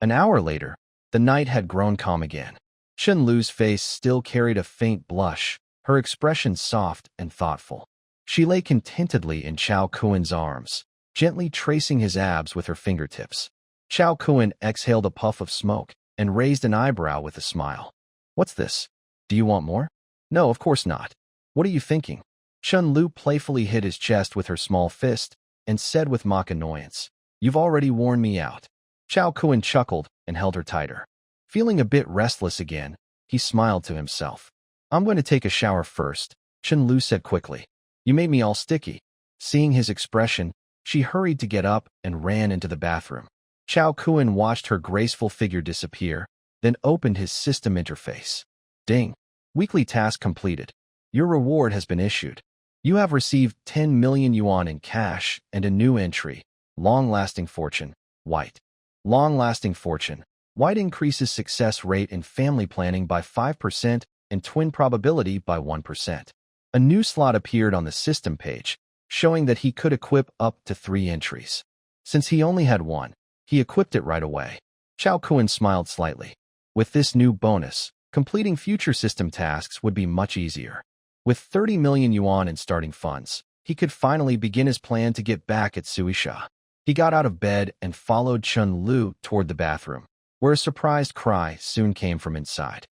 An hour later, the night had grown calm again. Chen Lu's face still carried a faint blush, her expression soft and thoughtful. She lay contentedly in Chao Kuan's arms, gently tracing his abs with her fingertips. Chao Kuan exhaled a puff of smoke and raised an eyebrow with a smile. What's this? Do you want more? No, of course not. What are you thinking? Chen Lu playfully hit his chest with her small fist and said with mock annoyance, You've already worn me out. Chao Kuan chuckled and held her tighter. Feeling a bit restless again, he smiled to himself. I'm going to take a shower first, Chen Lu said quickly. You made me all sticky. Seeing his expression, she hurried to get up and ran into the bathroom. Chao Kuan watched her graceful figure disappear, then opened his system interface. Ding. Weekly task completed. Your reward has been issued. You have received 10 million yuan in cash and a new entry. Long-lasting fortune, white. Long-lasting fortune. White increases success rate in family planning by 5% and twin probability by 1%. A new slot appeared on the system page, showing that he could equip up to 3 entries. Since he only had 1, he equipped it right away. Chao Kuan smiled slightly. With this new bonus, completing future system tasks would be much easier. With 30 million yuan in starting funds, he could finally begin his plan to get back at Suisha. He got out of bed and followed Chen Lu toward the bathroom, where a surprised cry soon came from inside.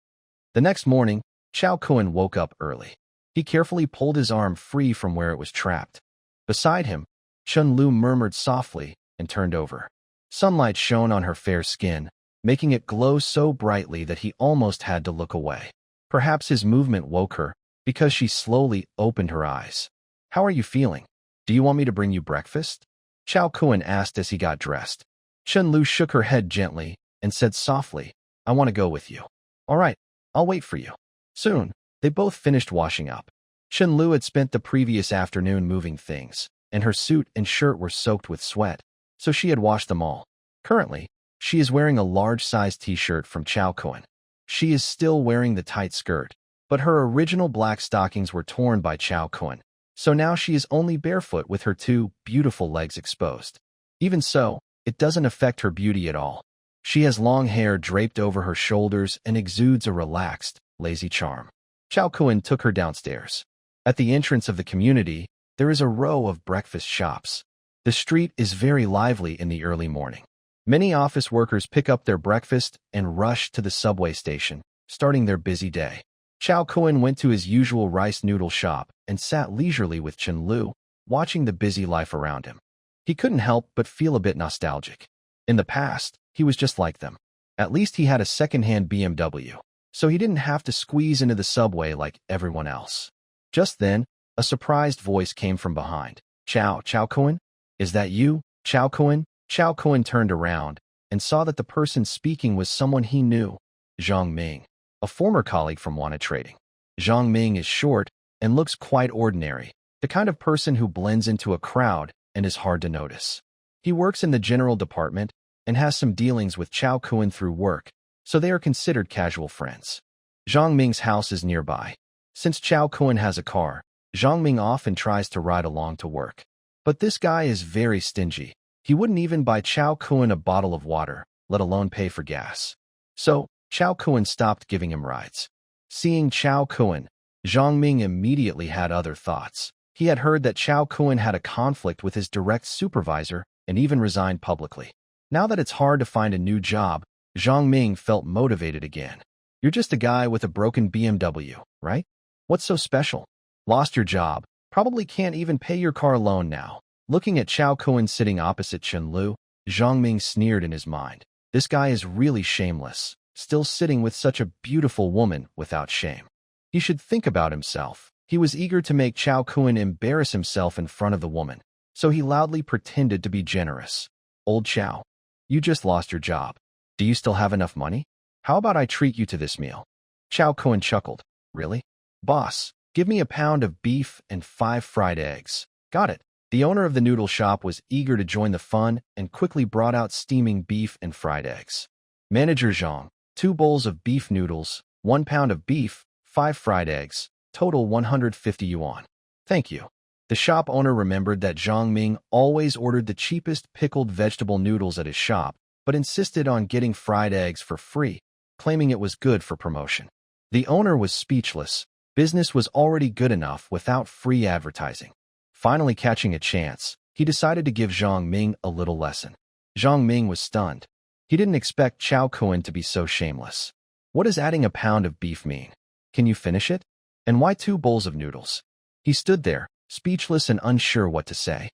The next morning, Chao Kuan woke up early. He carefully pulled his arm free from where it was trapped. Beside him, Chen Lu murmured softly and turned over. Sunlight shone on her fair skin, making it glow so brightly that he almost had to look away. Perhaps his movement woke her, because she slowly opened her eyes. How are you feeling? Do you want me to bring you breakfast? Chao Kuan asked as he got dressed. Chen Lu shook her head gently and said softly, I want to go with you. All right, I'll wait for you. Soon, they both finished washing up. Chen Lu had spent the previous afternoon moving things, and her suit and shirt were soaked with sweat, so she had washed them all. Currently, she is wearing a large-sized t-shirt from Chao Kuan. She is still wearing the tight skirt, but her original black stockings were torn by Chao Kuan, so now she is only barefoot with her 2 beautiful legs exposed. Even so, it doesn't affect her beauty at all. She has long hair draped over her shoulders and exudes a relaxed, lazy charm. Chao Kuan took her downstairs. At the entrance of the community, there is a row of breakfast shops. The street is very lively in the early morning. Many office workers pick up their breakfast and rush to the subway station, starting their busy day. Chao Kuan went to his usual rice noodle shop and sat leisurely with Chen Lu, watching the busy life around him. He couldn't help but feel a bit nostalgic. In the past, he was just like them. At least he had a second-hand BMW, so he didn't have to squeeze into the subway like everyone else. Just then, a surprised voice came from behind. Chao Kuan? Is that you, Chao Kuan? Chao Kuan turned around and saw that the person speaking was someone he knew, Zhang Ming, a former colleague from Wana Trading. Zhang Ming is short and looks quite ordinary, the kind of person who blends into a crowd and is hard to notice. He works in the general department and has some dealings with Chao Kuan through work, so they are considered casual friends. Zhang Ming's house is nearby. Since Chao Kun has a car, Zhang Ming often tries to ride along to work. But this guy is very stingy. He wouldn't even buy Chao Kun a bottle of water, let alone pay for gas. So, Chao Kun stopped giving him rides. Seeing Chao Kun, Zhang Ming immediately had other thoughts. He had heard that Chao Kun had a conflict with his direct supervisor and even resigned publicly. Now that it's hard to find a new job, Zhang Ming felt motivated again. You're just a guy with a broken BMW, right? What's so special? Lost your job, probably can't even pay your car loan now. Looking at Chao Kun sitting opposite Chen Lu, Zhang Ming sneered in his mind. This guy is really shameless, still sitting with such a beautiful woman without shame. He should think about himself. He was eager to make Chao Kun embarrass himself in front of the woman, so he loudly pretended to be generous. Old Chao, you just lost your job. Do you still have enough money? How about I treat you to this meal? Chao Kun chuckled. Really? Boss, give me a pound of beef and 5 fried eggs. Got it. The owner of the noodle shop was eager to join the fun and quickly brought out steaming beef and fried eggs. Manager Zhang, 2 bowls of beef noodles, 1 pound of beef, 5 fried eggs, total 150 yuan. Thank you. The shop owner remembered that Zhang Ming always ordered the cheapest pickled vegetable noodles at his shop, but insisted on getting fried eggs for free, claiming it was good for promotion. The owner was speechless. Business was already good enough without free advertising. Finally catching a chance, he decided to give Zhang Ming a little lesson. Zhang Ming was stunned. He didn't expect Chao Kun to be so shameless. What does adding a pound of beef mean? Can you finish it? And why 2 bowls of noodles? He stood there, speechless and unsure what to say.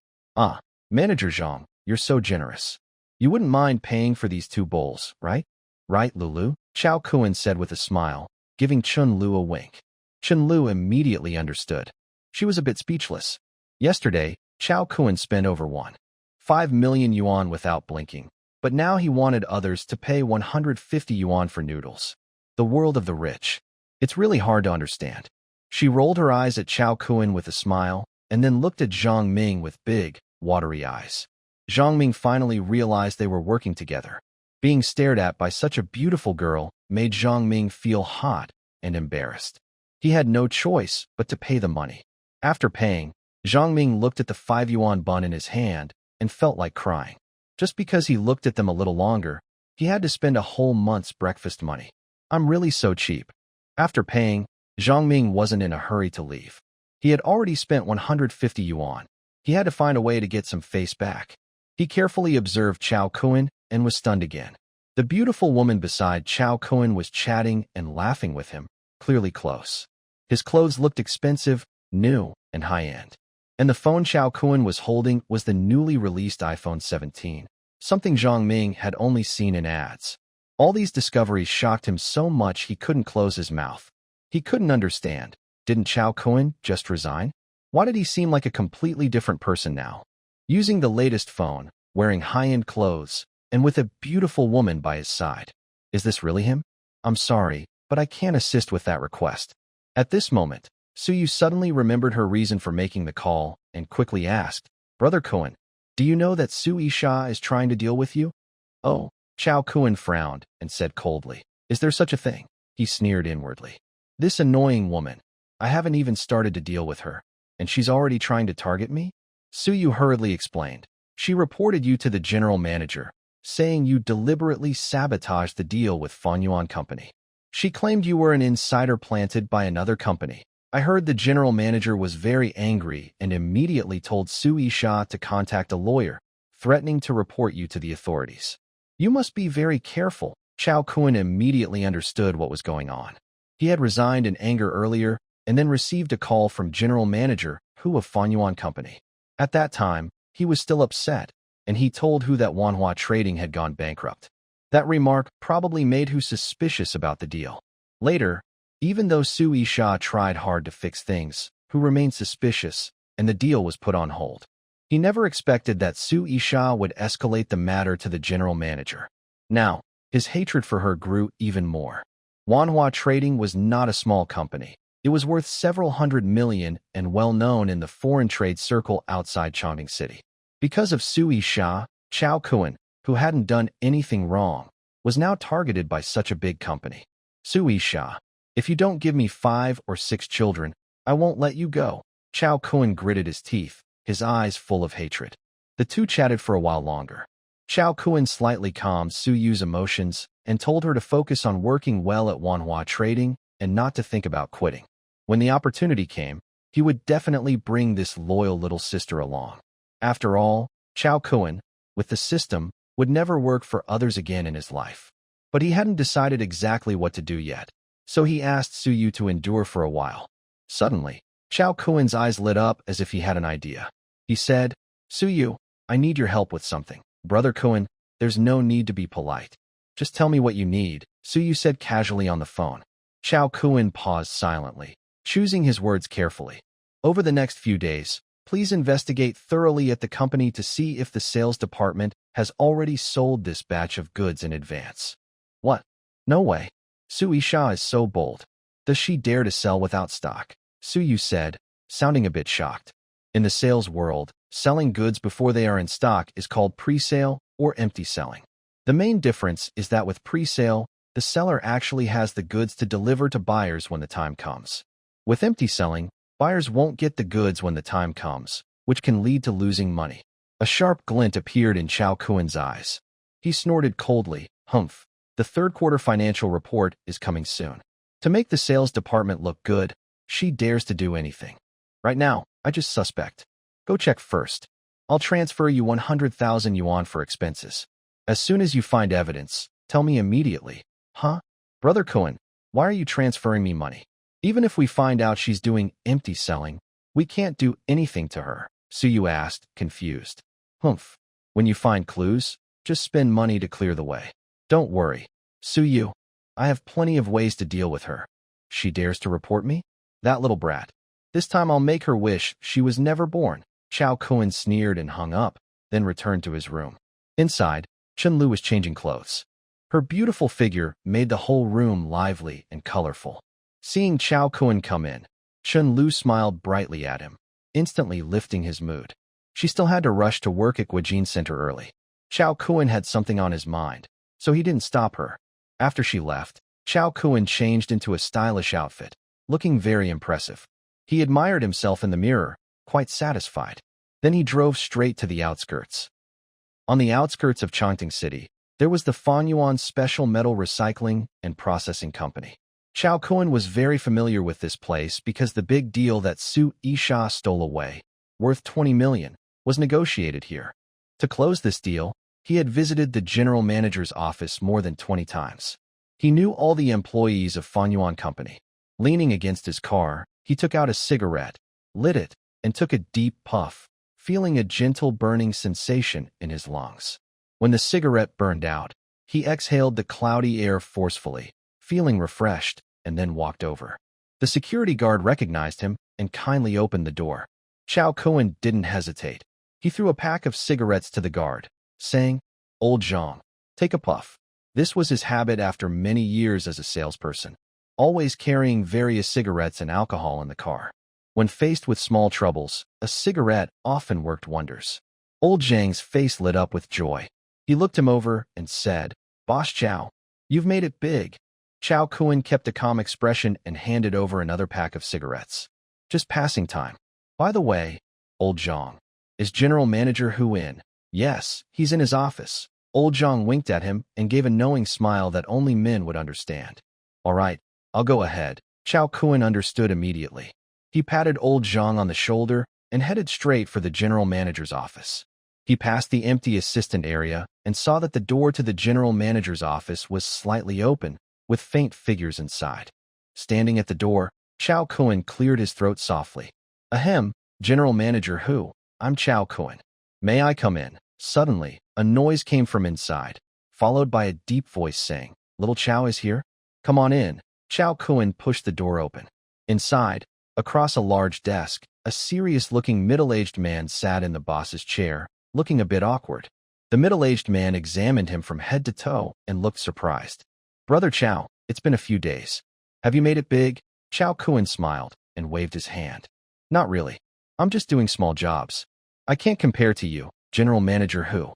Manager Zhang, you're so generous. You wouldn't mind paying for these 2 bowls, right? Right, Lulu? Chao Kun said with a smile, giving Chen Lu a wink. Chen Lu immediately understood. She was a bit speechless. Yesterday, Chao Kun spent over 1.5 million yuan without blinking, but now he wanted others to pay 150 yuan for noodles. The world of the rich. It's really hard to understand. She rolled her eyes at Chao Kun with a smile, and then looked at Zhang Ming with big, watery eyes. Zhang Ming finally realized they were working together. Being stared at by such a beautiful girl made Zhang Ming feel hot and embarrassed. He had no choice but to pay the money. After paying, Zhang Ming looked at the 5 yuan bun in his hand and felt like crying. Just because he looked at them a little longer, he had to spend a whole month's breakfast money. I'm really so cheap. After paying, Zhang Ming wasn't in a hurry to leave. He had already spent 150 yuan. He had to find a way to get some face back. He carefully observed Chao Kun and was stunned again. The beautiful woman beside Chao Kun was chatting and laughing with him, clearly close. His clothes looked expensive, new, and high-end. And the phone Chao Kun was holding was the newly released iPhone 17, something Zhang Ming had only seen in ads. All these discoveries shocked him so much he couldn't close his mouth. He couldn't understand. Didn't Chao Kun just resign? Why did he seem like a completely different person now? Using the latest phone, wearing high-end clothes, and with a beautiful woman by his side. Is this really him? I'm sorry, but I can't assist with that request. At this moment, Suyu suddenly remembered her reason for making the call and quickly asked, Brother Kun, do you know that Su Yisha is trying to deal with you? Oh, Chao Kun frowned and said coldly, Is there such a thing? He sneered inwardly. This annoying woman. I haven't even started to deal with her, and she's already trying to target me? Suyu hurriedly explained. She reported you to the general manager, saying you deliberately sabotaged the deal with Fanyuan Company. She claimed you were an insider planted by another company. I heard the general manager was very angry and immediately told Su Yisha to contact a lawyer, threatening to report you to the authorities. You must be very careful. Chao Kun immediately understood what was going on. He had resigned in anger earlier and then received a call from General Manager Hu of Fanyuan Company. At that time, he was still upset, and he told Hu that Wanhua Trading had gone bankrupt. That remark probably made Hu suspicious about the deal. Later, even though Su Yisha tried hard to fix things, Hu remained suspicious, and the deal was put on hold. He never expected that Su Yisha would escalate the matter to the general manager. Now, his hatred for her grew even more. Wanhua Trading was not a small company. It was worth several hundred million and well known in the foreign trade circle outside Chongqing City. Because of Su Yisha, Chao Kun, who hadn't done anything wrong, was now targeted by such a big company. Sui Sha, if you don't give me 5 or 6 children, I won't let you go. Chao Kun gritted his teeth, his eyes full of hatred. The two chatted for a while longer. Chao Kun slightly calmed Su Yu's emotions and told her to focus on working well at Wanhua Trading and not to think about quitting. When the opportunity came, he would definitely bring this loyal little sister along. After all, Chao Kun, with the system, would never work for others again in his life. But he hadn't decided exactly what to do yet, so he asked Su Yu to endure for a while. Suddenly, Chao Kun's eyes lit up as if he had an idea. He said, Su Yu, I need your help with something. Brother Kun, there's no need to be polite. Just tell me what you need, Su Yu said casually on the phone. Chao Kun paused silently, choosing his words carefully. Over the next few days, please investigate thoroughly at the company to see if the sales department has already sold this batch of goods in advance. What? No way. Sui Sha is so bold. Does she dare to sell without stock? Su Yu said, sounding a bit shocked. In the sales world, selling goods before they are in stock is called pre-sale or empty selling. The main difference is that with pre-sale, the seller actually has the goods to deliver to buyers when the time comes. With empty selling, buyers won't get the goods when the time comes, which can lead to losing money. A sharp glint appeared in Chao Kun's eyes. He snorted coldly, humph. The third quarter financial report is coming soon. To make the sales department look good, she dares to do anything. Right now, I just suspect. Go check first. I'll transfer you 100,000 yuan for expenses. As soon as you find evidence, tell me immediately. Huh? Brother Kun, why are you transferring me money? Even if we find out she's doing empty selling, we can't do anything to her, Su Yu asked, confused. Humph. When you find clues, just spend money to clear the way. Don't worry, Su Yu. I have plenty of ways to deal with her. She dares to report me? That little brat. This time I'll make her wish she was never born. Chao Kun sneered and hung up, then returned to his room. Inside, Chen Lu was changing clothes. Her beautiful figure made the whole room lively and colorful. Seeing Chao Kun come in, Chen Lu smiled brightly at him, instantly lifting his mood. She still had to rush to work at Guijin Center early. Chao Kun had something on his mind, so he didn't stop her. After she left, Chao Kun changed into a stylish outfit, looking very impressive. He admired himself in the mirror, quite satisfied. Then he drove straight to the outskirts. On the outskirts of Chongqing City, there was the Fanyuan Special Metal Recycling and Processing Company. Chao Kun was very familiar with this place because the big deal that Su Isha stole away, worth 20 million, was negotiated here. To close this deal, he had visited the general manager's office more than 20 times. He knew all the employees of Fanyuan Company. Leaning against his car, he took out a cigarette, lit it, and took a deep puff, feeling a gentle burning sensation in his lungs. When the cigarette burned out, he exhaled the cloudy air forcefully, feeling refreshed, and then walked over. The security guard recognized him and kindly opened the door. Chao Kun didn't hesitate. He threw a pack of cigarettes to the guard, saying, Old Zhang, take a puff. This was his habit after many years as a salesperson, always carrying various cigarettes and alcohol in the car. When faced with small troubles, a cigarette often worked wonders. Old Zhang's face lit up with joy. He looked him over and said, Boss Chao, you've made it big. Chao Kun kept a calm expression and handed over another pack of cigarettes. Just passing time. By the way, Old Zhang, is General Manager Hu in? Yes, he's in his office. Old Zhang winked at him and gave a knowing smile that only men would understand. All right, I'll go ahead. Chao Kun understood immediately. He patted Old Zhang on the shoulder and headed straight for the general manager's office. He passed the empty assistant area and saw that the door to the general manager's office was slightly open, with faint figures inside. Standing at the door, Chao Kun cleared his throat softly. Ahem, General Manager Hu, I'm Chao Kun. May I come in? Suddenly, a noise came from inside, followed by a deep voice saying, Little Chao is here? Come on in. Chao Kun pushed the door open. Inside, across a large desk, a serious-looking middle-aged man sat in the boss's chair, looking a bit awkward. The middle-aged man examined him from head to toe and looked surprised. Brother Chao, it's been a few days. Have you made it big? Chao Kun smiled and waved his hand. Not really. I'm just doing small jobs. I can't compare to you, General Manager Hu.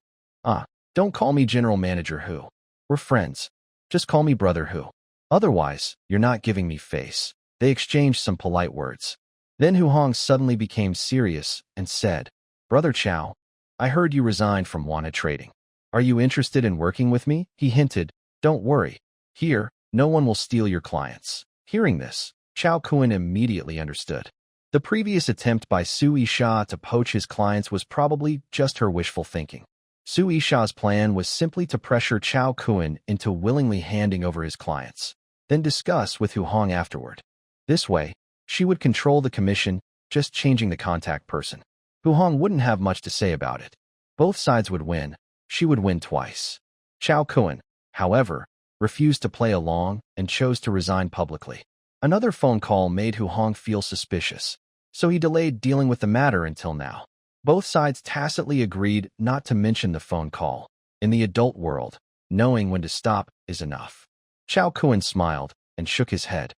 Don't call me General Manager Hu. We're friends. Just call me Brother Hu. Otherwise, you're not giving me face. They exchanged some polite words. Then Hu Hong suddenly became serious and said, Brother Chow, I heard you resigned from Wana Trading. Are you interested in working with me? He hinted, Don't worry. Here, no one will steal your clients. Hearing this, Chow Kun immediately understood. The previous attempt by Su Yisha to poach his clients was probably just her wishful thinking. Su Yisha's plan was simply to pressure Chow Kun into willingly handing over his clients, then discuss with Hu Hong afterward. This way, she would control the commission, just changing the contact person. Hu Hong wouldn't have much to say about it. Both sides would win. She would win twice. Chow Kun, however, refused to play along and chose to resign publicly. Another phone call made Hu Hong feel suspicious, so he delayed dealing with the matter until now. Both sides tacitly agreed not to mention the phone call. In the adult world, knowing when to stop is enough. Chow Kun smiled and shook his head.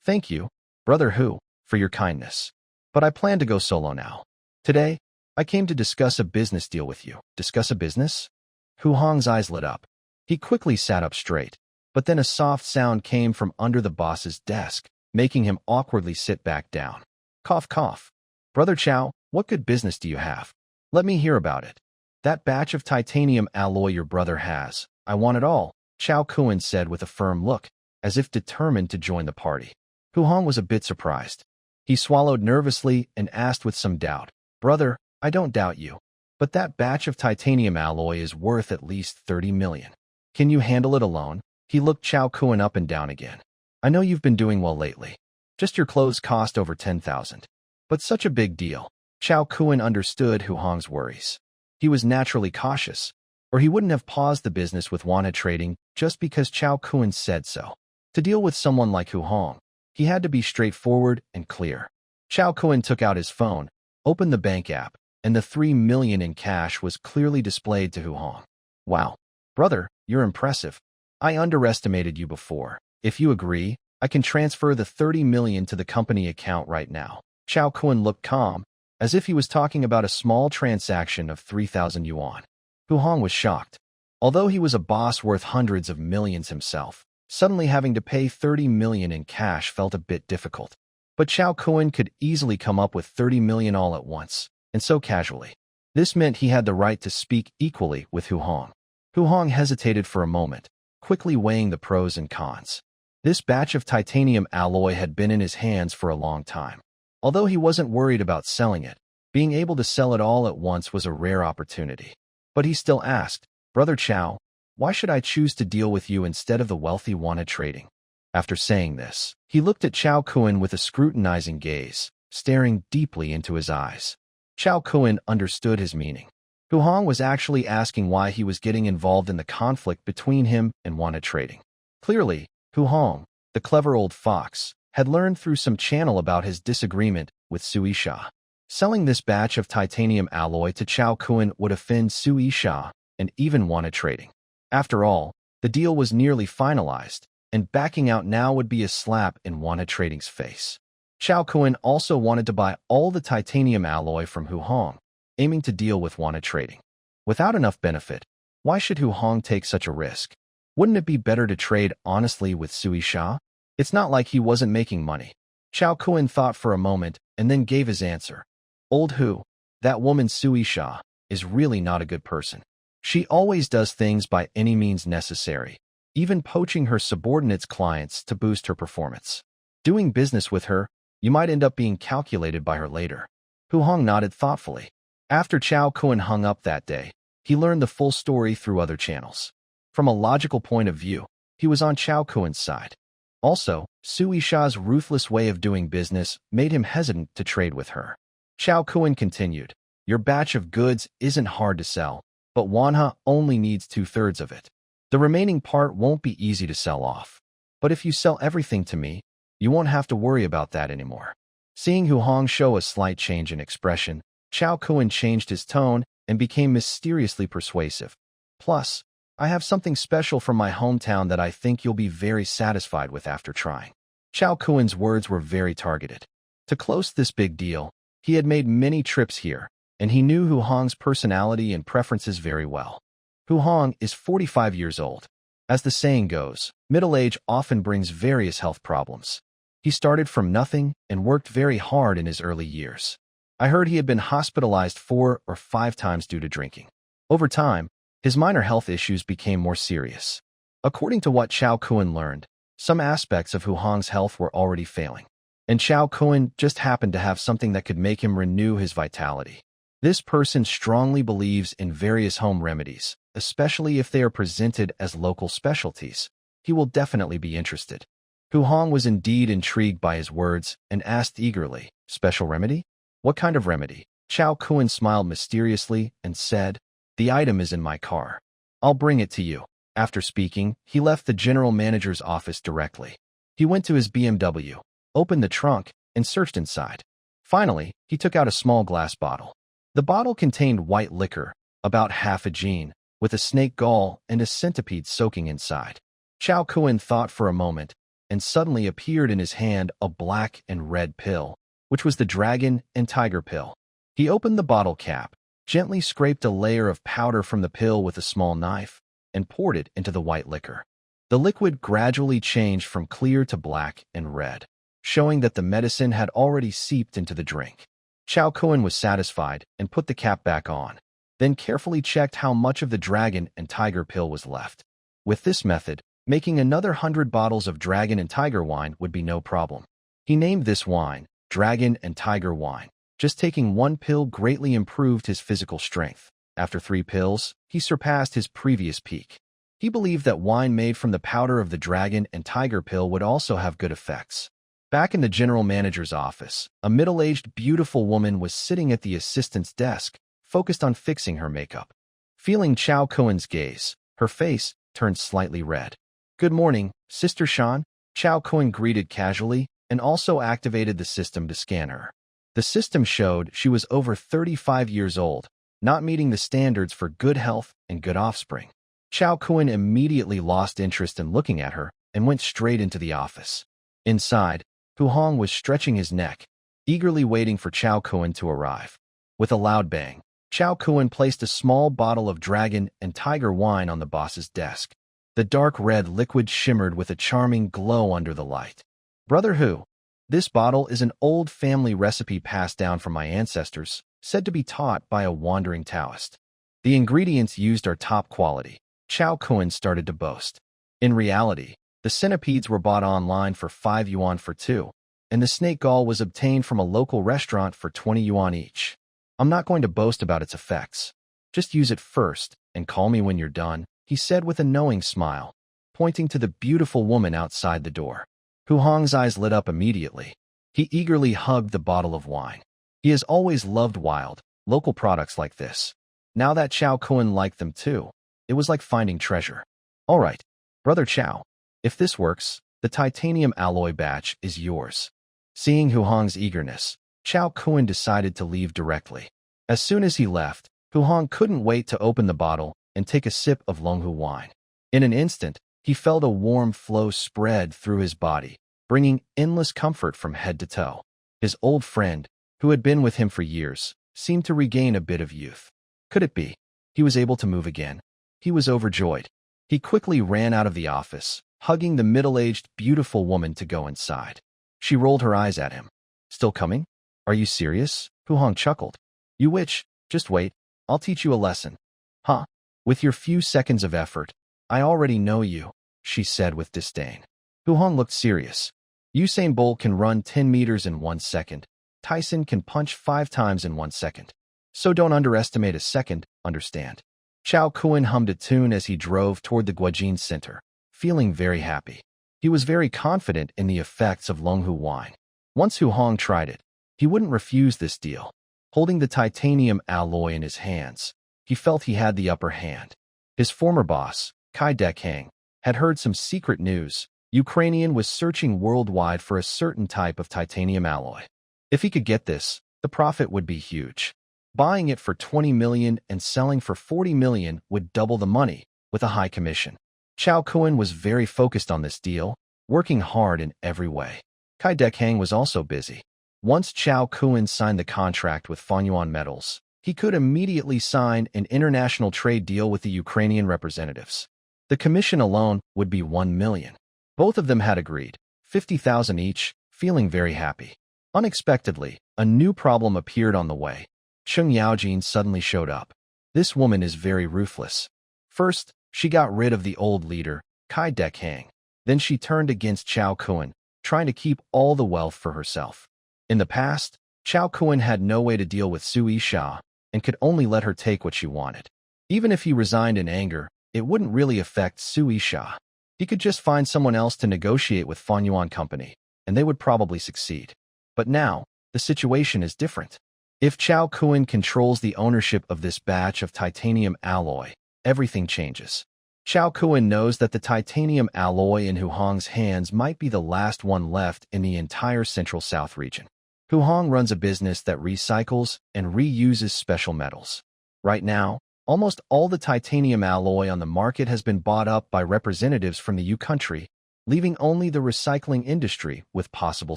Thank you, Brother Hu, for your kindness. But I plan to go solo now. Today, I came to discuss a business deal with you. Discuss a business? Hu Hong's eyes lit up. He quickly sat up straight, but then a soft sound came from under the boss's desk, making him awkwardly sit back down. Cough, cough. Brother Chow, what good business do you have? Let me hear about it. That batch of titanium alloy your brother has. I want it all, Chow Kun said with a firm look, as if determined to join the party. Hu Hong was a bit surprised. He swallowed nervously and asked with some doubt, Brother, I don't doubt you, but that batch of titanium alloy is worth at least 30 million. Can you handle it alone? He looked Chow Kun up and down again. I know you've been doing well lately. Just your clothes cost over 10,000. But such a big deal. Chow Kun understood Hu Hong's worries. He was naturally cautious, or he wouldn't have paused the business with Wana Trading just because Chow Kun said so. To deal with someone like Hu Hong, he had to be straightforward and clear. Chow Kun took out his phone, opened the bank app, and the 3 million in cash was clearly displayed to Hu Hong. Wow. Brother, you're impressive. I underestimated you before. If you agree, I can transfer the 30 million to the company account right now. Chow Kun looked calm, as if he was talking about a small transaction of 3,000 yuan. Hu Hong was shocked. Although he was a boss worth hundreds of millions himself, suddenly having to pay 30 million in cash felt a bit difficult. But Chow Kun could easily come up with 30 million all at once, and so casually. This meant he had the right to speak equally with Hu Hong. Hu Hong hesitated for a moment, quickly weighing the pros and cons. This batch of titanium alloy had been in his hands for a long time. Although he wasn't worried about selling it, being able to sell it all at once was a rare opportunity. But he still asked, Brother Chow, why should I choose to deal with you instead of the wealthy Wana Trading? After saying this, he looked at Chow Kun with a scrutinizing gaze, staring deeply into his eyes. Chow Kun understood his meaning. Hu Hong was actually asking why he was getting involved in the conflict between him and Wana Trading. Clearly, Hu Hong, the clever old fox, had learned through some channel about his disagreement with Su Yisha. Selling this batch of titanium alloy to Chow Kun would offend Su Yisha and even Wana Trading. After all, the deal was nearly finalized, and backing out now would be a slap in Wana Trading's face. Chow Kun also wanted to buy all the titanium alloy from Hu Hong, aiming to deal with Wana Trading. Without enough benefit, why should Hu Hong take such a risk? Wouldn't it be better to trade honestly with Su Yisha? It's not like he wasn't making money. Chow Kun thought for a moment and then gave his answer. Old Hu, that woman Su Yisha, is really not a good person. She always does things by any means necessary, even poaching her subordinates' clients to boost her performance. Doing business with her, you might end up being calculated by her later. Hu Hong nodded thoughtfully. After Chow Kun hung up that day, he learned the full story through other channels. From a logical point of view, he was on Chow Kun's side. Also, Su Yisha's ruthless way of doing business made him hesitant to trade with her. Chow Kun continued, Your batch of goods isn't hard to sell, but Wanha only needs 2/3 of it. The remaining part won't be easy to sell off. But if you sell everything to me, you won't have to worry about that anymore. Seeing Hu Hong show a slight change in expression, Chow Kun changed his tone and became mysteriously persuasive. Plus, I have something special from my hometown that I think you'll be very satisfied with after trying. Chow Kun's words were very targeted. To close this big deal, he had made many trips here, and he knew Hu Hong's personality and preferences very well. Hu Hong is 45 years old. As the saying goes, middle age often brings various health problems. He started from nothing and worked very hard in his early years. I heard he had been hospitalized 4 or 5 times due to drinking. Over time, his minor health issues became more serious. According to what Chao Kun learned, some aspects of Hu Hong's health were already failing, and Chao Kun just happened to have something that could make him renew his vitality. This person strongly believes in various home remedies, especially if they are presented as local specialties. He will definitely be interested. Hu Hong was indeed intrigued by his words and asked eagerly, "Special remedy? What kind of remedy?" Chao Kun smiled mysteriously and said, "The item is in my car. I'll bring it to you." After speaking, he left the general manager's office directly. He went to his BMW, opened the trunk, and searched inside. Finally, he took out a small glass bottle. The bottle contained white liquor, about half a gin, with a snake gall and a centipede soaking inside. Chao Kun thought for a moment, and suddenly appeared in his hand a black and red pill, which was the dragon and tiger pill. He opened the bottle cap, gently scraped a layer of powder from the pill with a small knife, and poured it into the white liquor. The liquid gradually changed from clear to black and red, showing that the medicine had already seeped into the drink. Chao Kun was satisfied and put the cap back on, then carefully checked how much of the dragon and tiger pill was left. With this method, making another 100 bottles of dragon and tiger wine would be no problem. He named this wine Dragon and Tiger Wine. Just taking one pill greatly improved his physical strength. After 3 pills, he surpassed his previous peak. He believed that wine made from the powder of the dragon and tiger pill would also have good effects. Back in the general manager's office, a middle-aged, beautiful woman was sitting at the assistant's desk, focused on fixing her makeup. Feeling Chao Kun's gaze, her face turned slightly red. "Good morning, Sister Shan," Chao Kun greeted casually and also activated the system to scan her. The system showed she was over 35 years old, not meeting the standards for good health and good offspring. Chao Kun immediately lost interest in looking at her and went straight into the office. Inside, Hu Hong was stretching his neck, eagerly waiting for Chao Kun to arrive. With a loud bang, Chao Kun placed a small bottle of dragon and tiger wine on the boss's desk. The dark red liquid shimmered with a charming glow under the light. "Brother Hu, this bottle is an old family recipe passed down from my ancestors, said to be taught by a wandering Taoist. The ingredients used are top quality," Chao Kun started to boast. In reality, the centipedes were bought online for 5 yuan for 2, and the snake gall was obtained from a local restaurant for 20 yuan each. "I'm not going to boast about its effects. Just use it first, and call me when you're done," he said with a knowing smile, pointing to the beautiful woman outside the door. Hu Hong's eyes lit up immediately. He eagerly hugged the bottle of wine. He has always loved wild, local products like this. Now that Chao Kun liked them too, it was like finding treasure. "All right, Brother Chao, if this works, the titanium alloy batch is yours." Seeing Hu Hong's eagerness, Chao Kun decided to leave directly. As soon as he left, Hu Hong couldn't wait to open the bottle and take a sip of Longhu wine. In an instant, he felt a warm flow spread through his body, bringing endless comfort from head to toe. His old friend, who had been with him for years, seemed to regain a bit of youth. Could it be? He was able to move again. He was overjoyed. He quickly ran out of the office, hugging the middle-aged, beautiful woman to go inside. She rolled her eyes at him. "Still coming? Are you serious?" Hu Hong chuckled. "You witch, just wait. I'll teach you a lesson." "Huh? With your few seconds of effort, I already know you," she said with disdain. Hu Hong looked serious. "Usain Bolt can run 10 meters in 1 second. Tyson can punch 5 times in 1 second. So don't underestimate a second, understand?" Chao Kun hummed a tune as he drove toward the Guojin Center, feeling very happy. He was very confident in the effects of Longhu wine. Once Hu Hong tried it, he wouldn't refuse this deal. Holding the titanium alloy in his hands, he felt he had the upper hand. His former boss, Kai Dekhang, had heard some secret news. Ukrainian was searching worldwide for a certain type of titanium alloy. If he could get this, the profit would be huge. Buying it for 20 million and selling for 40 million would double the money, with a high commission. Chao Kun was very focused on this deal, working hard in every way. Kai Dekhang was also busy. Once Chao Kun signed the contract with Fanyuan Metals, he could immediately sign an international trade deal with the Ukrainian representatives. The commission alone would be 1 million. Both of them had agreed, 50,000 each, feeling very happy. Unexpectedly, a new problem appeared on the way. Cheng Yaojin suddenly showed up. This woman is very ruthless. First, she got rid of the old leader, Kai Dekhang. Then she turned against Chao Kuan, trying to keep all the wealth for herself. In the past, Chao Kuan had no way to deal with Su Yisha and could only let her take what she wanted. Even if he resigned in anger, it wouldn't really affect Su Yisha. He could just find someone else to negotiate with Fanyuan Company, and they would probably succeed. But now, the situation is different. If Chao Kuan controls the ownership of this batch of titanium alloy, everything changes. Chao Kuan knows that the titanium alloy in Hu Hong's hands might be the last one left in the entire Central South region. Hu Hong runs a business that recycles and reuses special metals. Right now, almost all the titanium alloy on the market has been bought up by representatives from the Yu country, leaving only the recycling industry with possible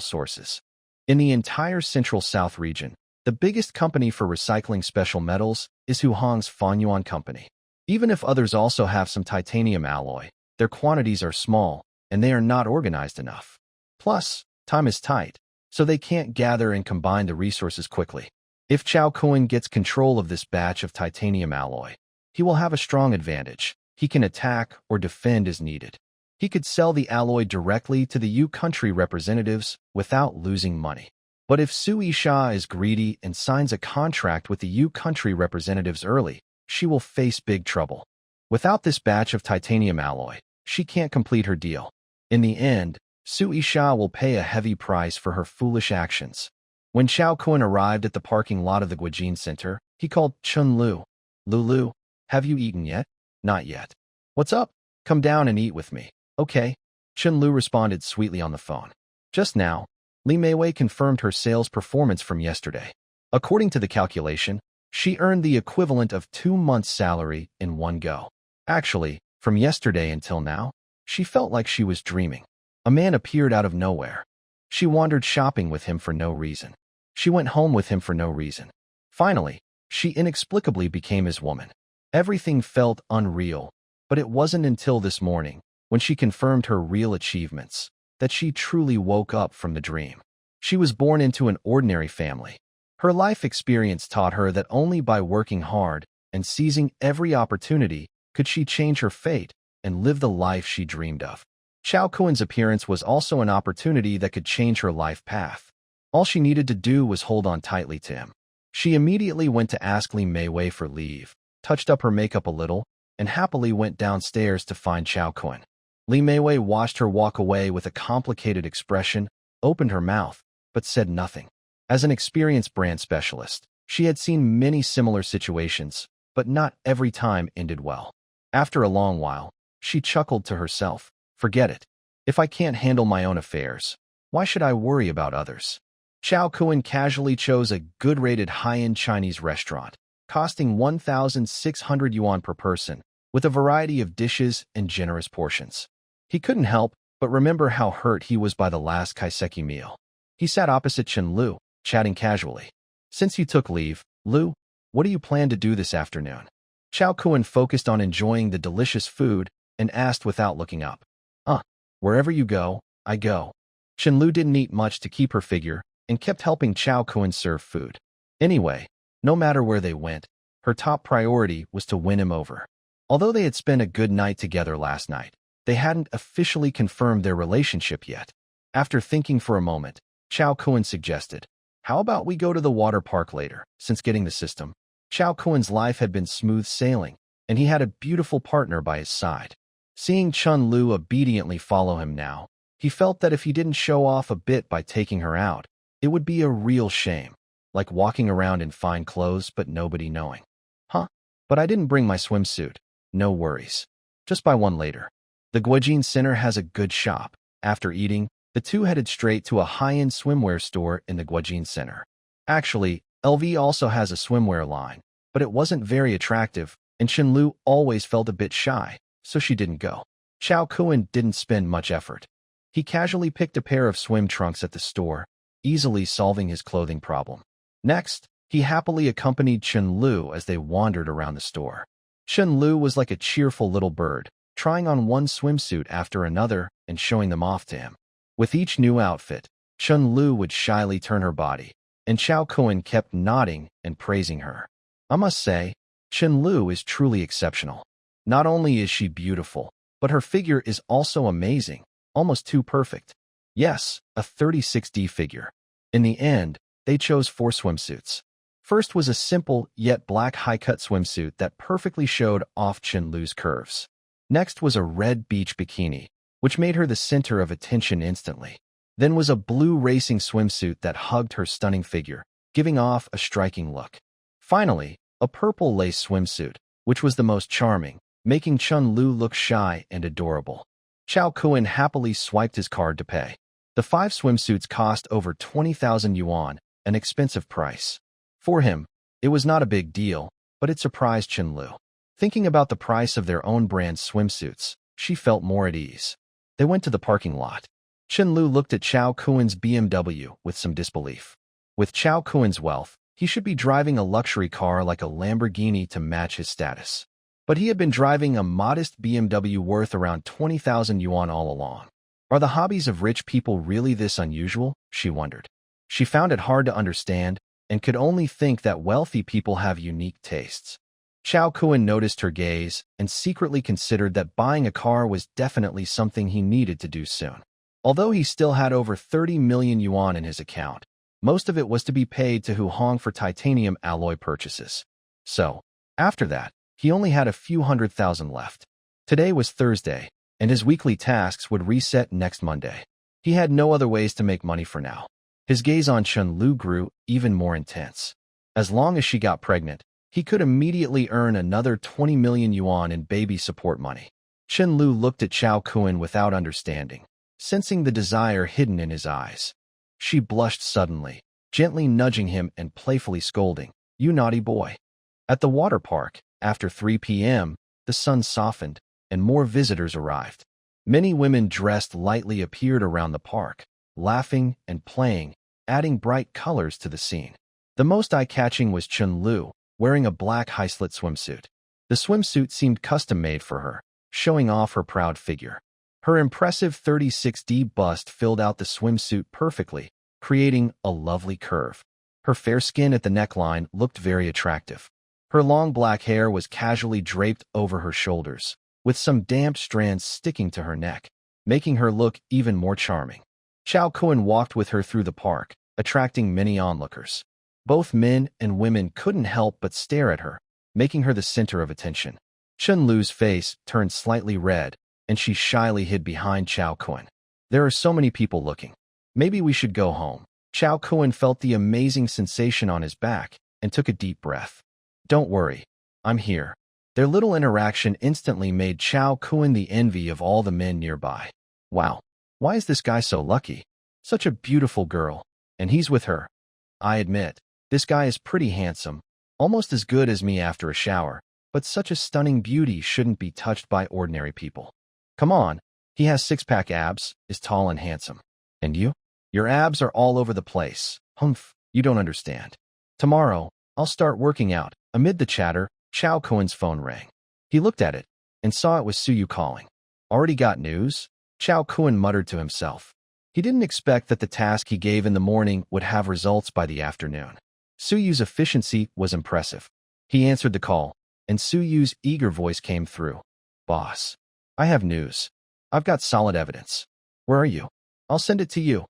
sources. In the entire Central South region, the biggest company for recycling special metals is Hu Hong's Fanyuan Company. Even if others also have some titanium alloy, their quantities are small and they are not organized enough. Plus, time is tight, so they can't gather and combine the resources quickly. If Chao Kuan gets control of this batch of titanium alloy, he will have a strong advantage. He can attack or defend as needed. He could sell the alloy directly to the Yu country representatives without losing money. But if Su Yisha is greedy and signs a contract with the Yu country representatives early, she will face big trouble. Without this batch of titanium alloy, she can't complete her deal. In the end, Su Yisha will pay a heavy price for her foolish actions. When Chao Kuan arrived at the parking lot of the Guojin Center, he called Chun Lu. Lulu, have you eaten yet? Not yet. What's up? Come down and eat with me. Okay. Chun Lu responded sweetly on the phone. Just now, Li Meiwei confirmed her sales performance from yesterday. According to the calculation, she earned the equivalent of 2 months' salary in one go. Actually, from yesterday until now, she felt like she was dreaming. A man appeared out of nowhere. She wandered shopping with him for no reason. She went home with him for no reason. Finally, she inexplicably became his woman. Everything felt unreal, but it wasn't until this morning, when she confirmed her real achievements, that she truly woke up from the dream. She was born into an ordinary family. Her life experience taught her that only by working hard and seizing every opportunity could she change her fate and live the life she dreamed of. Chao Kuan's appearance was also an opportunity that could change her life path. All she needed to do was hold on tightly to him. She immediately went to ask Li Meiwei for leave, touched up her makeup a little, and happily went downstairs to find Chao Kuan. Li Meiwei watched her walk away with a complicated expression, opened her mouth, but said nothing. As an experienced brand specialist, she had seen many similar situations, but not every time ended well. After a long while, she chuckled to herself. Forget it. If I can't handle my own affairs, why should I worry about others? Chao Kuan casually chose a good-rated high-end Chinese restaurant, costing 1,600 yuan per person, with a variety of dishes and generous portions. He couldn't help but remember how hurt he was by the last kaiseki meal. He sat opposite Chen Lu, chatting casually. Since you took leave, Lu, what do you plan to do this afternoon? Chao Kuan focused on enjoying the delicious food and asked without looking up. Wherever you go, I go. Chen Lu didn't eat much to keep her figure and kept helping Chao Kuan serve food. Anyway, no matter where they went, her top priority was to win him over. Although they had spent a good night together last night, they hadn't officially confirmed their relationship yet. After thinking for a moment, Chao Kuan suggested, how about we go to the water park later, since getting the system? Chao Kuan's life had been smooth sailing, and he had a beautiful partner by his side. Seeing Chun Lu obediently follow him now, he felt that if he didn't show off a bit by taking her out, it would be a real shame, like walking around in fine clothes but nobody knowing. But I didn't bring my swimsuit. No worries. Just buy one later. The Guojin Center has a good shop. After eating, the two headed straight to a high-end swimwear store in the Guojin Center. Actually, LV also has a swimwear line, but it wasn't very attractive, and Chen Lu always felt a bit shy, so she didn't go. Chao Kuan didn't spend much effort. He casually picked a pair of swim trunks at the store, easily solving his clothing problem. Next, he happily accompanied Chen Lu as they wandered around the store. Chen Lu was like a cheerful little bird, trying on one swimsuit after another and showing them off to him. With each new outfit, Chun-Lu would shyly turn her body, and Chao Kun kept nodding and praising her. I must say, Chun-Lu is truly exceptional. Not only is she beautiful, but her figure is also amazing, almost too perfect. Yes, a 36D figure. In the end, they chose 4 swimsuits. First was a simple yet black high-cut swimsuit that perfectly showed off Chun-Lu's curves. Next was a red beach bikini, which made her the center of attention instantly. Then was a blue racing swimsuit that hugged her stunning figure, giving off a striking look. Finally, a purple lace swimsuit, which was the most charming, making Chun-Lu look shy and adorable. Chao Kun happily swiped his card to pay. The 5 swimsuits cost over 20,000 yuan, an expensive price. For him, it was not a big deal, but it surprised Chun-Lu. Thinking about the price of their own brand swimsuits, she felt more at ease. They went to the parking lot. Chun-Lu looked at Chao Kun's BMW with some disbelief. With Chao Kun's wealth, he should be driving a luxury car like a Lamborghini to match his status. But he had been driving a modest BMW worth around 20,000 yuan all along. Are the hobbies of rich people really this unusual? She wondered. She found it hard to understand and could only think that wealthy people have unique tastes. Chao Kun noticed her gaze and secretly considered that buying a car was definitely something he needed to do soon. Although he still had over 30 million yuan in his account, most of it was to be paid to Hu Hong for titanium alloy purchases. So, after that, he only had a few 100,000 left. Today was Thursday, and his weekly tasks would reset next Monday. He had no other ways to make money for now. His gaze on Chun-Lu grew even more intense. As long as she got pregnant, he could immediately earn another 20 million yuan in baby support money. Chun-Lu looked at Chao Kun without understanding, sensing the desire hidden in his eyes. She blushed suddenly, gently nudging him and playfully scolding, "You naughty boy." At the water park, after 3 p.m., the sun softened, and more visitors arrived. Many women dressed lightly appeared around the park, laughing and playing, adding bright colors to the scene. The most eye-catching was Chun-Lu, wearing a black high-slit swimsuit. The swimsuit seemed custom-made for her, showing off her proud figure. Her impressive 36D bust filled out the swimsuit perfectly, creating a lovely curve. Her fair skin at the neckline looked very attractive. Her long black hair was casually draped over her shoulders, with some damp strands sticking to her neck, making her look even more charming. Chao Kun walked with her through the park, attracting many onlookers. Both men and women couldn't help but stare at her, making her the center of attention. Chun-Lu's face turned slightly red, and she shyly hid behind Chao Kun. "There are so many people looking. Maybe we should go home." Chao Kun felt the amazing sensation on his back and took a deep breath. "Don't worry, I'm here." Their little interaction instantly made Chao Kun the envy of all the men nearby. Wow, why is this guy so lucky? Such a beautiful girl, and he's with her. I admit, this guy is pretty handsome, almost as good as me after a shower, but such a stunning beauty shouldn't be touched by ordinary people. Come on, he has six-pack abs, is tall and handsome. And you? Your abs are all over the place. Humph, you don't understand. Tomorrow, I'll start working out. Amid the chatter, Chao Kun's phone rang. He looked at it and saw it was Suyu calling. Already got news? Chao Kun muttered to himself. He didn't expect that the task he gave in the morning would have results by the afternoon. Suyu's efficiency was impressive. He answered the call, and Suyu's eager voice came through. "Boss, I have news. I've got solid evidence. Where are you? I'll send it to you."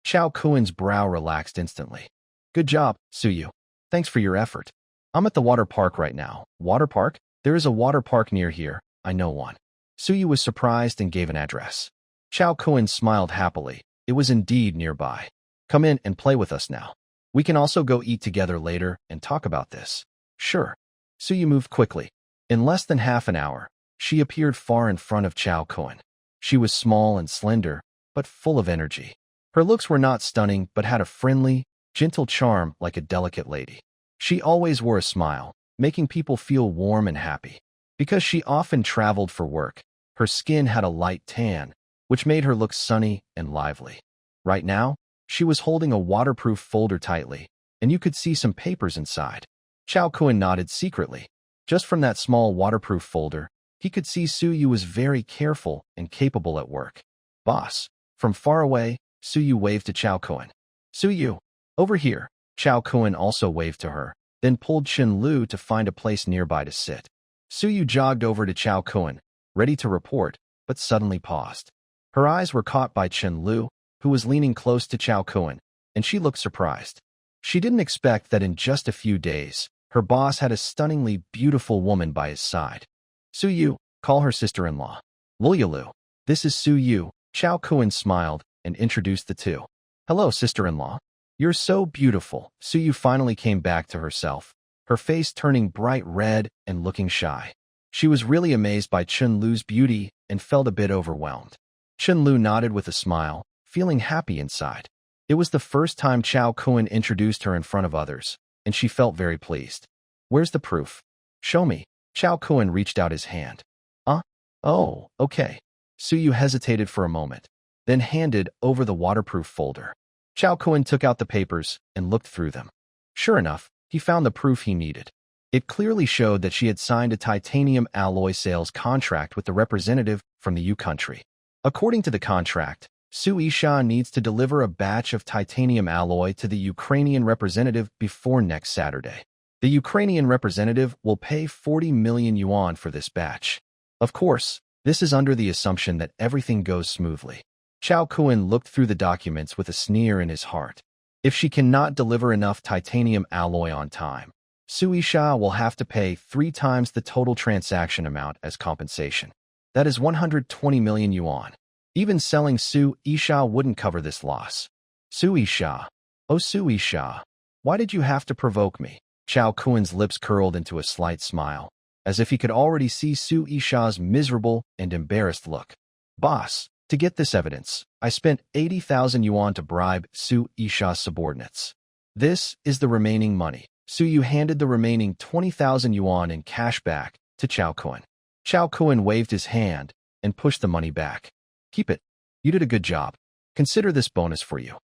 Chao Kun's brow relaxed instantly. "Good job, Suyu. Thanks for your effort. I'm at the water park right now." "Water park? There is a water park near here. I know one." Suyu was surprised and gave an address. Chao Kun smiled happily. It was indeed nearby. "Come in and play with us now. We can also go eat together later and talk about this." "Sure." Suyu moved quickly. In less than half an hour, she appeared far in front of Chao Kun. She was small and slender, but full of energy. Her looks were not stunning, but had a friendly, gentle charm like a delicate lady. She always wore a smile, making people feel warm and happy. Because she often traveled for work, her skin had a light tan, which made her look sunny and lively. Right now, she was holding a waterproof folder tightly, and you could see some papers inside. Chao Kun nodded secretly. Just from that small waterproof folder, He could see Su Yu was very careful and capable at work. Boss. From far away, Su Yu waved to Chao Kuan. Su Yu, over here. Chao Kuan also waved to her, then pulled Chen Lu to find a place nearby to sit. Su Yu jogged over to Chao Kuan, ready to report, but suddenly paused. Her eyes were caught by Chen Lu, who was leaning close to Chao Kuan, and she looked surprised. She didn't expect that in just a few days, her boss had a stunningly beautiful woman by his side. Su Yu, call her sister-in-law. Lu, this is Su Yu. Chao Kuan smiled and introduced the two. Hello, sister-in-law. You're so beautiful. Su Yu finally came back to herself, her face turning bright red and looking shy. She was really amazed by Chen Lu's beauty and felt a bit overwhelmed. Chen Lu nodded with a smile, feeling happy inside. It was the first time Chao Kuan introduced her in front of others, and she felt very pleased. Where's the proof? Show me. Chao Kuan reached out his hand. Oh, okay. Su Yu hesitated for a moment, then handed over the waterproof folder. Chao Kuan took out the papers and looked through them. Sure enough, he found the proof he needed. It clearly showed that she had signed a titanium alloy sales contract with the representative from the Yu country. According to the contract, Su Yisha needs to deliver a batch of titanium alloy to the Ukrainian representative before next Saturday. The Ukrainian representative will pay 40 million yuan for this batch. Of course, this is under the assumption that everything goes smoothly. Chao Kuan looked through the documents with a sneer in his heart. If she cannot deliver enough titanium alloy on time, Su Yisha will have to pay 3 times the total transaction amount as compensation. That is 120 million yuan. Even selling Su Yisha wouldn't cover this loss. Su Yisha. Oh, Su Yisha. Why did you have to provoke me? Chao Kuan's lips curled into a slight smile, as if he could already see Su Yisha's miserable and embarrassed look. Boss, to get this evidence, I spent 80,000 yuan to bribe Su Yisha's subordinates. This is the remaining money. Su Yu handed the remaining 20,000 yuan in cash back to Chao Kuan. Chao Kuan waved his hand and pushed the money back. Keep it. You did a good job. Consider this bonus for you.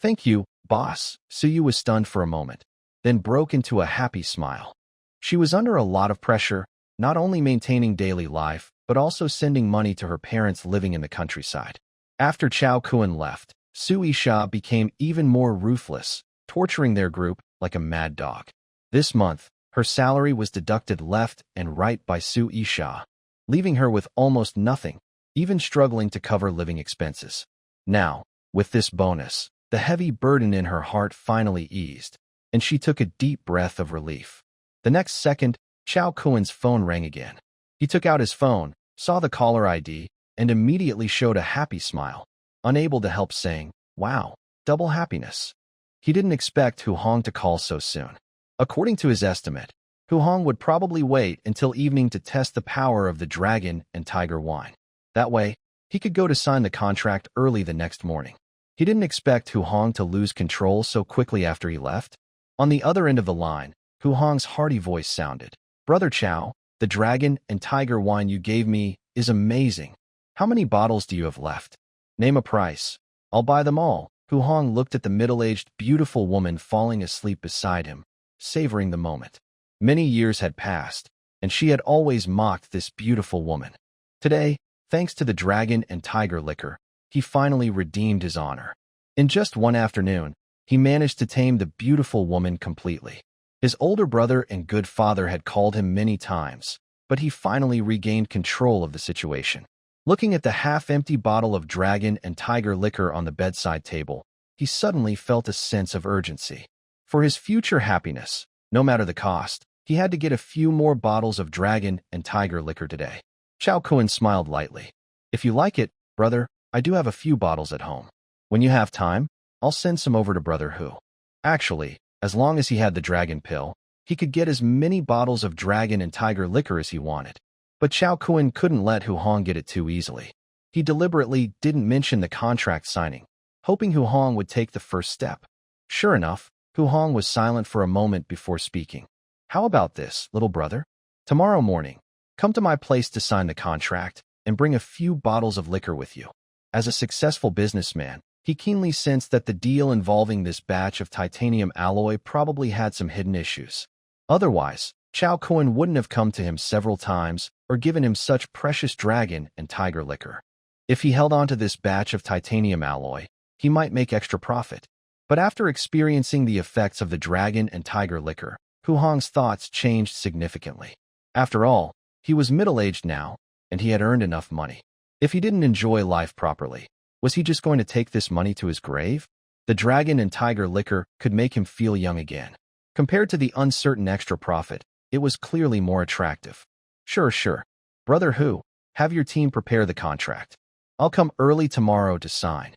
Thank you, boss. Su Yu was stunned for a moment, then broke into a happy smile. She was under a lot of pressure, not only maintaining daily life, but also sending money to her parents living in the countryside. After Chao Kuan left, Su Yisha became even more ruthless, torturing their group like a mad dog. This month, her salary was deducted left and right by Su Yisha, leaving her with almost nothing, even struggling to cover living expenses. Now, with this bonus, the heavy burden in her heart finally eased, and she took a deep breath of relief. The next second, Chao Kuan's phone rang again. He took out his phone, saw the caller ID, and immediately showed a happy smile, unable to help saying, "Wow, double happiness." He didn't expect Hu Hong to call so soon. According to his estimate, Hu Hong would probably wait until evening to test the power of the dragon and tiger wine. That way, he could go to sign the contract early the next morning. He didn't expect Hu Hong to lose control so quickly after he left. On the other end of the line, Hu Hong's hearty voice sounded. Brother Chao, the dragon and tiger wine you gave me is amazing. How many bottles do you have left? Name a price. I'll buy them all. Hu Hong looked at the middle-aged, beautiful woman falling asleep beside him, savoring the moment. Many years had passed, and she had always mocked this beautiful woman. Today, thanks to the dragon and tiger liquor, he finally redeemed his honor. In just one afternoon, he managed to tame the beautiful woman completely. His older brother and good father had called him many times, but he finally regained control of the situation. Looking at the half-empty bottle of dragon and tiger liquor on the bedside table, he suddenly felt a sense of urgency. For his future happiness, no matter the cost, he had to get a few more bottles of dragon and tiger liquor today. Chao Kuan smiled lightly. If you like it, brother, I do have a few bottles at home. When you have time, I'll send some over to Brother Hu. Actually, as long as he had the dragon pill, he could get as many bottles of dragon and tiger liquor as he wanted. But Chao Kuan couldn't let Hu Hong get it too easily. He deliberately didn't mention the contract signing, hoping Hu Hong would take the first step. Sure enough, Hu Hong was silent for a moment before speaking. How about this, little brother? Tomorrow morning, come to my place to sign the contract and bring a few bottles of liquor with you. As a successful businessman, he keenly sensed that the deal involving this batch of titanium alloy probably had some hidden issues. Otherwise, Chao Kuan wouldn't have come to him several times or given him such precious dragon and tiger liquor. If he held on to this batch of titanium alloy, he might make extra profit. But after experiencing the effects of the dragon and tiger liquor, Hu Hong's thoughts changed significantly. After all, he was middle-aged now, and he had earned enough money. If he didn't enjoy life properly, was he just going to take this money to his grave? The dragon and tiger liquor could make him feel young again. Compared to the uncertain extra profit, it was clearly more attractive. Sure. Brother Hu, have your team prepare the contract. I'll come early tomorrow to sign.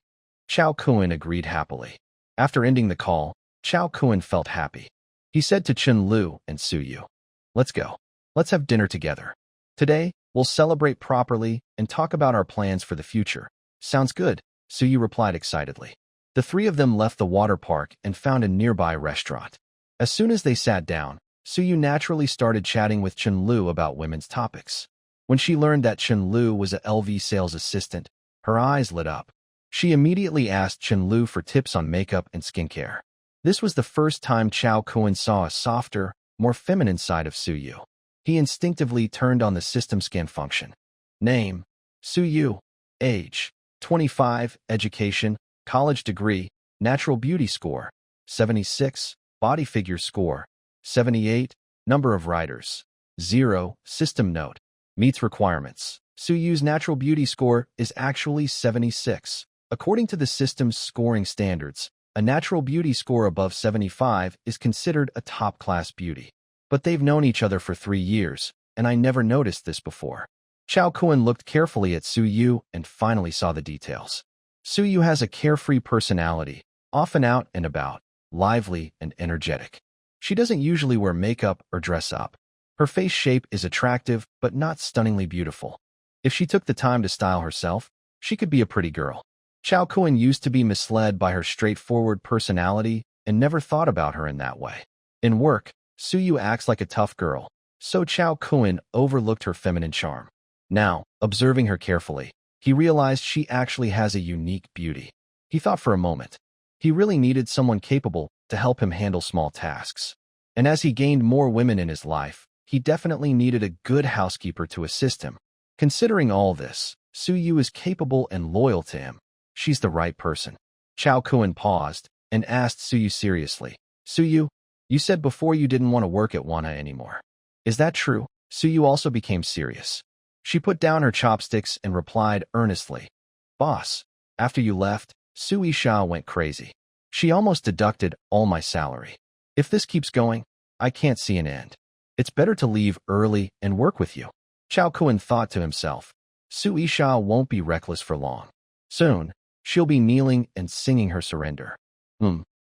Chao Kuan agreed happily. After ending the call, Chao Kuan felt happy. He said to Chen Lu and Su Yu, "Let's go. Let's have dinner together. Today, we'll celebrate properly and talk about our plans for the future." "Sounds good," Su Yu replied excitedly. The three of them left the water park and found a nearby restaurant. As soon as they sat down, Su Yu naturally started chatting with Chen Lu about women's topics. When she learned that Chen Lu was a LV sales assistant, her eyes lit up. She immediately asked Chen Lu for tips on makeup and skincare. This was the first time Chao Kuan saw a softer, more feminine side of Su Yu. He instinctively turned on the system scan function. Name: Su Yu. Age: 25. Education: college degree. Natural beauty score: 76. Body figure score: 78. Number of writers: 0. System note: meets requirements. Su Yu's natural beauty score is actually 76. According to the system's scoring standards, a natural beauty score above 75 is considered a top-class beauty. But they've known each other for 3 years, and I never noticed this before. Chao Kuan looked carefully at Su Yu and finally saw the details. Su Yu has a carefree personality, often out and about, lively and energetic. She doesn't usually wear makeup or dress up. Her face shape is attractive but not stunningly beautiful. If she took the time to style herself, she could be a pretty girl. Chao Kuan used to be misled by her straightforward personality and never thought about her in that way. In work, Su Yu acts like a tough girl, so Chao Kuan overlooked her feminine charm. Now, observing her carefully, he realized she actually has a unique beauty. He thought for a moment. He really needed someone capable to help him handle small tasks. And as he gained more women in his life, he definitely needed a good housekeeper to assist him. Considering all this, Su Yu is capable and loyal to him. She's the right person. Chao Kuan paused and asked Su Yu seriously, "Su Yu, you said before you didn't want to work at Wanha anymore. Is that true?" Su Yu also became serious. She put down her chopsticks and replied earnestly, "Boss, after you left, Su Yisha went crazy. She almost deducted all my salary. If this keeps going, I can't see an end. It's better to leave early and work with you." Chao Kuan thought to himself, Su Yisha won't be reckless for long. Soon, she'll be kneeling and singing her surrender.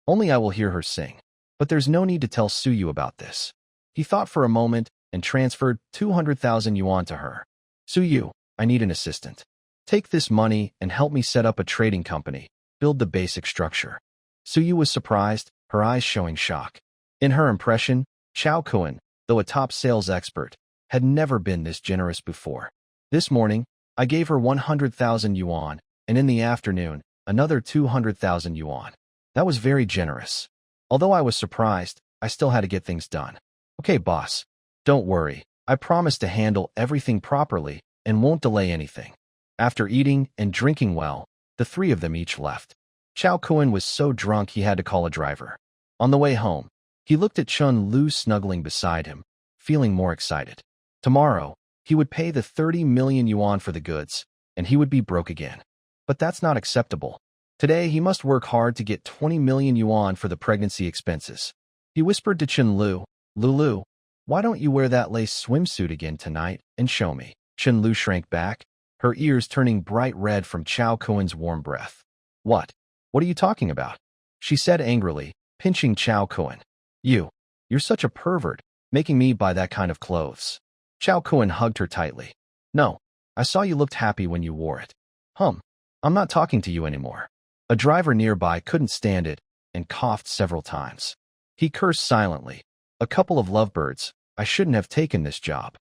Only I will hear her sing. But there's no need to tell Su Yu about this. He thought for a moment and transferred 200,000 yuan to her. "Su Yu, I need an assistant. Take this money and help me set up a trading company, build the basic structure." Su Yu was surprised, her eyes showing shock. In her impression, Chao Kuan, though a top sales expert, had never been this generous before. "This morning, I gave her 100,000 yuan, and in the afternoon, another 200,000 yuan. That was very generous. Although I was surprised, I still had to get things done." "Okay, boss. Don't worry. I promise to handle everything properly and won't delay anything." After eating and drinking well, the three of them each left. Chao Kuan was so drunk he had to call a driver. On the way home, he looked at Chen Lu snuggling beside him, feeling more excited. Tomorrow, he would pay the 30 million yuan for the goods, and he would be broke again. But that's not acceptable. Today, he must work hard to get 20 million yuan for the pregnancy expenses. He whispered to Chen Lu, "Lulu, why don't you wear that lace swimsuit again tonight and show me?" Chen Lu shrank back, her ears turning bright red from Chao Kuan's warm breath. What are you talking about?" she said angrily, pinching Chao Kuan. You're such a pervert, making me buy that kind of clothes." Chao Kuan hugged her tightly. "No, I saw you looked happy when you wore it." I'm not talking to you anymore." A driver nearby couldn't stand it and coughed several times. He cursed silently. "A couple of lovebirds, I shouldn't have taken this job."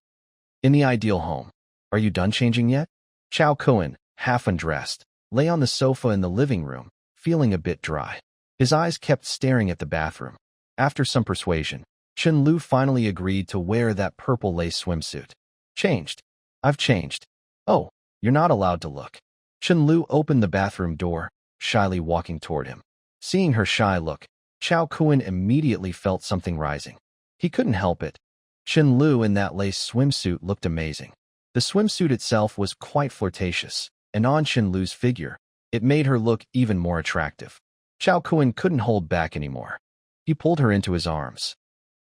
In the ideal home. "Are you done changing yet?" Chao Kuan, half undressed, lay on the sofa in the living room, feeling a bit dry. His eyes kept staring at the bathroom. After some persuasion, Chen Lu finally agreed to wear that purple lace swimsuit. Changed. I've changed. Oh, you're not allowed to look. Chen Lu opened the bathroom door, shyly walking toward him. Seeing her shy look, Chao Kuan immediately felt something rising. He couldn't help it. Chen Lu in that lace swimsuit looked amazing. The swimsuit itself was quite flirtatious, and on Chen Lu's figure, it made her look even more attractive. Chao Kuan couldn't hold back anymore. He pulled her into his arms.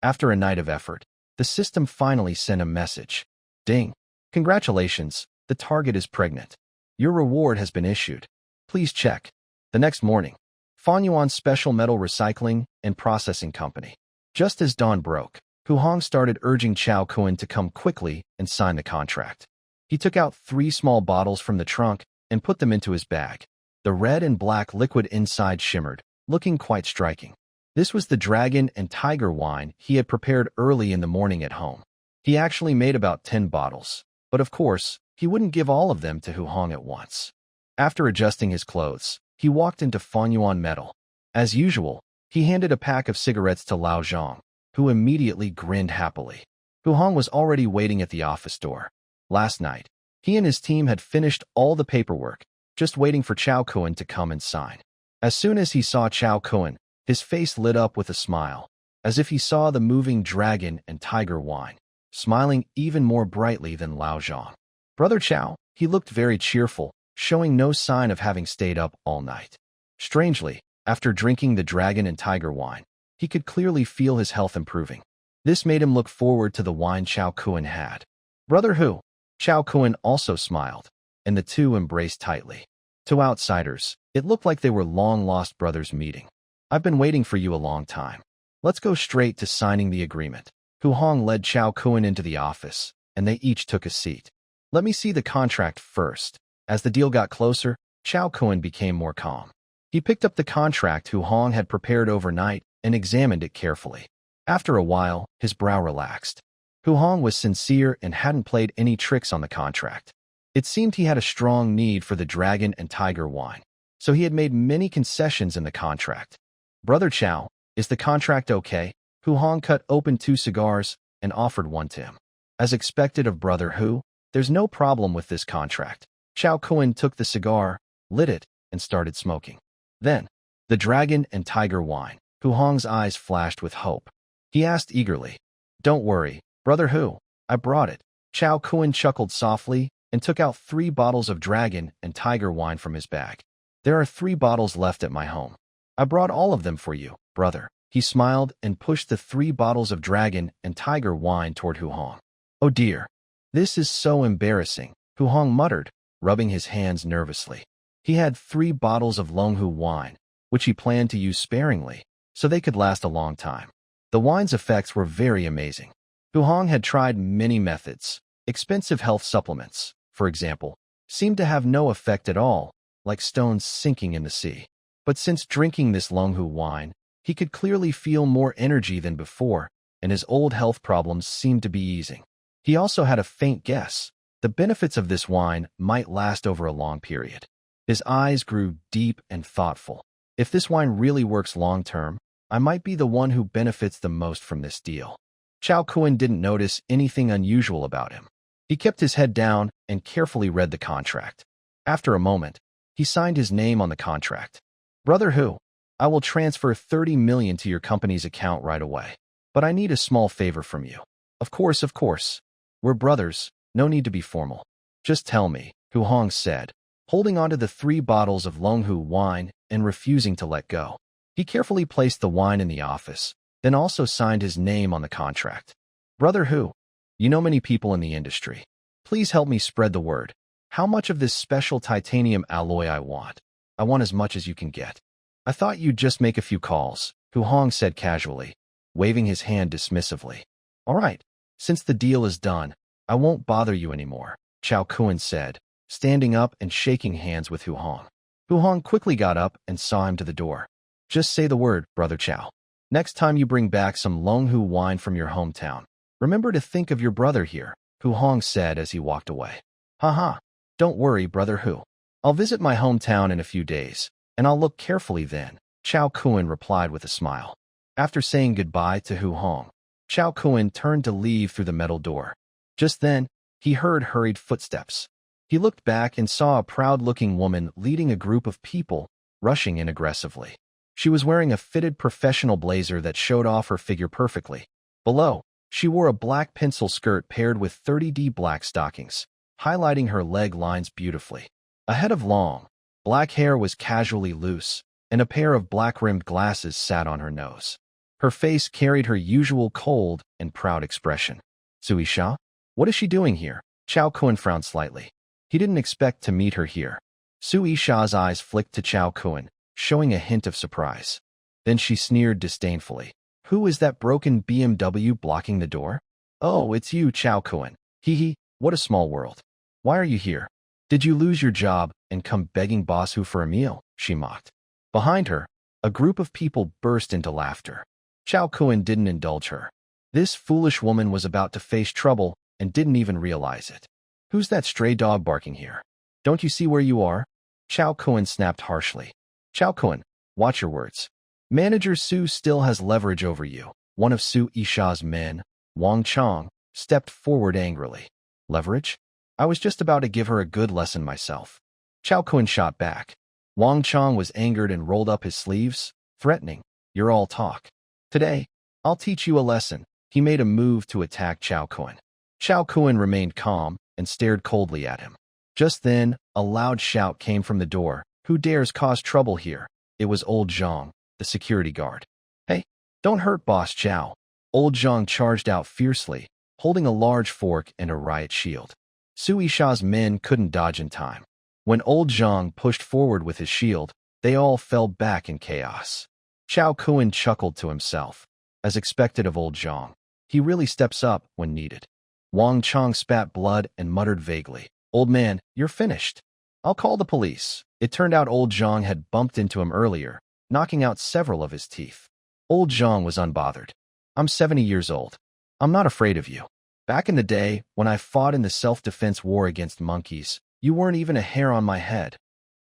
After a night of effort, the system finally sent a message. Ding! Congratulations, the target is pregnant. Your reward has been issued. Please check. The next morning, Fanyuan Special Metal Recycling and Processing Company. Just as dawn broke, Hu Hong started urging Chao Kuan to come quickly and sign the contract. He took out 3 small bottles from the trunk and put them into his bag. The red and black liquid inside shimmered, looking quite striking. This was the dragon and tiger wine he had prepared early in the morning at home. He actually made about 10 bottles, but of course, he wouldn't give all of them to Hu Hong at once. After adjusting his clothes, he walked into Fanyuan Metal. As usual, he handed a pack of cigarettes to Lao Zhang, who immediately grinned happily. Hu Hong was already waiting at the office door. Last night, he and his team had finished all the paperwork, just waiting for Chao Kuan to come and sign. As soon as he saw Chao Kuan, his face lit up with a smile, as if he saw the moving dragon and tiger wine, smiling even more brightly than Lao Zhang. Brother Chao, he looked very cheerful, showing no sign of having stayed up all night. Strangely, after drinking the dragon and tiger wine, he could clearly feel his health improving. This made him look forward to the wine Chao Kuan had. Brother Hu, Chao Kuan also smiled, and the two embraced tightly. To outsiders, it looked like they were long-lost brothers meeting. I've been waiting for you a long time. Let's go straight to signing the agreement. Hu Hong led Chao Kuan into the office, and they each took a seat. Let me see the contract first. As the deal got closer, Chao Kuan became more calm. He picked up the contract Hu Hong had prepared overnight and examined it carefully. After a while, his brow relaxed. Hu Hong was sincere and hadn't played any tricks on the contract. It seemed he had a strong need for the dragon and tiger wine, so he had made many concessions in the contract. Brother Chao, is the contract okay? Hu Hong cut open 2 cigars and offered one to him. As expected of Brother Hu, there's no problem with this contract. Chao Kuan took the cigar, lit it, and started smoking. Then, the dragon and tiger wine. Hu Hong's eyes flashed with hope. He asked eagerly, Don't worry, Brother Hu, I brought it. Chao Kuan chuckled softly and took out 3 bottles of dragon and tiger wine from his bag. There are 3 bottles left at my home. I brought all of them for you, brother. He smiled and pushed the 3 bottles of dragon and tiger wine toward Hu Hong. Oh dear. This is so embarrassing, Hu Hong muttered, rubbing his hands nervously. He had 3 bottles of Longhu wine, which he planned to use sparingly, so they could last a long time. The wine's effects were very amazing. Hu Hong had tried many methods. Expensive health supplements, for example, seemed to have no effect at all, like stones sinking in the sea. But since drinking this Longhu wine, he could clearly feel more energy than before, and his old health problems seemed to be easing. He also had a faint guess. The benefits of this wine might last over a long period. His eyes grew deep and thoughtful. If this wine really works long-term, I might be the one who benefits the most from this deal. Chao Kuan didn't notice anything unusual about him. He kept his head down and carefully read the contract. After a moment, he signed his name on the contract. Brother Hu, I will transfer 30 million to your company's account right away. But I need a small favor from you. Of course. We're brothers, no need to be formal. Just tell me, Hu Hong said, holding onto the 3 bottles of Longhu wine and refusing to let go. He carefully placed the wine in the office, then also signed his name on the contract. Brother Hu, you know many people in the industry. Please help me spread the word. How much of this special titanium alloy I want? I want as much as you can get. I thought you'd just make a few calls, Hu Hong said casually, waving his hand dismissively. All right, since the deal is done, I won't bother you anymore, Chao Kuan said, standing up and shaking hands with Hu Hong. Hu Hong quickly got up and saw him to the door. Just say the word, Brother Chao. Next time you bring back some Longhu wine from your hometown, remember to think of your brother here, Hu Hong said as he walked away. Haha, don't worry, Brother Hu. I'll visit my hometown in a few days, and I'll look carefully then, Chao Kuan replied with a smile. After saying goodbye to Hu Hong, Chao Kuan turned to leave through the metal door. Just then, he heard hurried footsteps. He looked back and saw a proud-looking woman leading a group of people, rushing in aggressively. She was wearing a fitted professional blazer that showed off her figure perfectly. Below, she wore a black pencil skirt paired with 30D black stockings, highlighting her leg lines beautifully. A head of long, black hair was casually loose, and a pair of black-rimmed glasses sat on her nose. Her face carried her usual cold and proud expression. Sui Sha? What is she doing here? Chao Kun frowned slightly. He didn't expect to meet her here. Sui Sha's eyes flicked to Chao Kun, showing a hint of surprise. Then she sneered disdainfully. Who is that broken BMW blocking the door? Oh, it's you, Chao Kun. Hee hee, what a small world. Why are you here? Did you lose your job and come begging Boss Hu for a meal? She mocked. Behind her, a group of people burst into laughter. Chao Kun didn't indulge her. This foolish woman was about to face trouble and didn't even realize it. Who's that stray dog barking here? Don't you see where you are? Chao Kun snapped harshly. Chao Kun, watch your words. Manager Su still has leverage over you. One of Su Isha's men, Wang Chong, stepped forward angrily. Leverage? I was just about to give her a good lesson myself. Chao Kun shot back. Wang Chong was angered and rolled up his sleeves, threatening, You're all talk. Today, I'll teach you a lesson. He made a move to attack Chao Kun. Chao Kun remained calm and stared coldly at him. Just then, a loud shout came from the door. Who dares cause trouble here? It was Old Zhang, the security guard. Hey, don't hurt Boss Chao. Old Zhang charged out fiercely, holding a large fork and a riot shield. Sui Sha's men couldn't dodge in time. When Old Zhang pushed forward with his shield, they all fell back in chaos. Chao Kun chuckled to himself. As expected of Old Zhang, he really steps up when needed. Wang Chong spat blood and muttered vaguely, Old man, you're finished. I'll call the police. It turned out Old Zhang had bumped into him earlier, knocking out several of his teeth. Old Zhang was unbothered. I'm 70 years old. I'm not afraid of you. Back in the day, when I fought in the self-defense war against monkeys, you weren't even a hair on my head.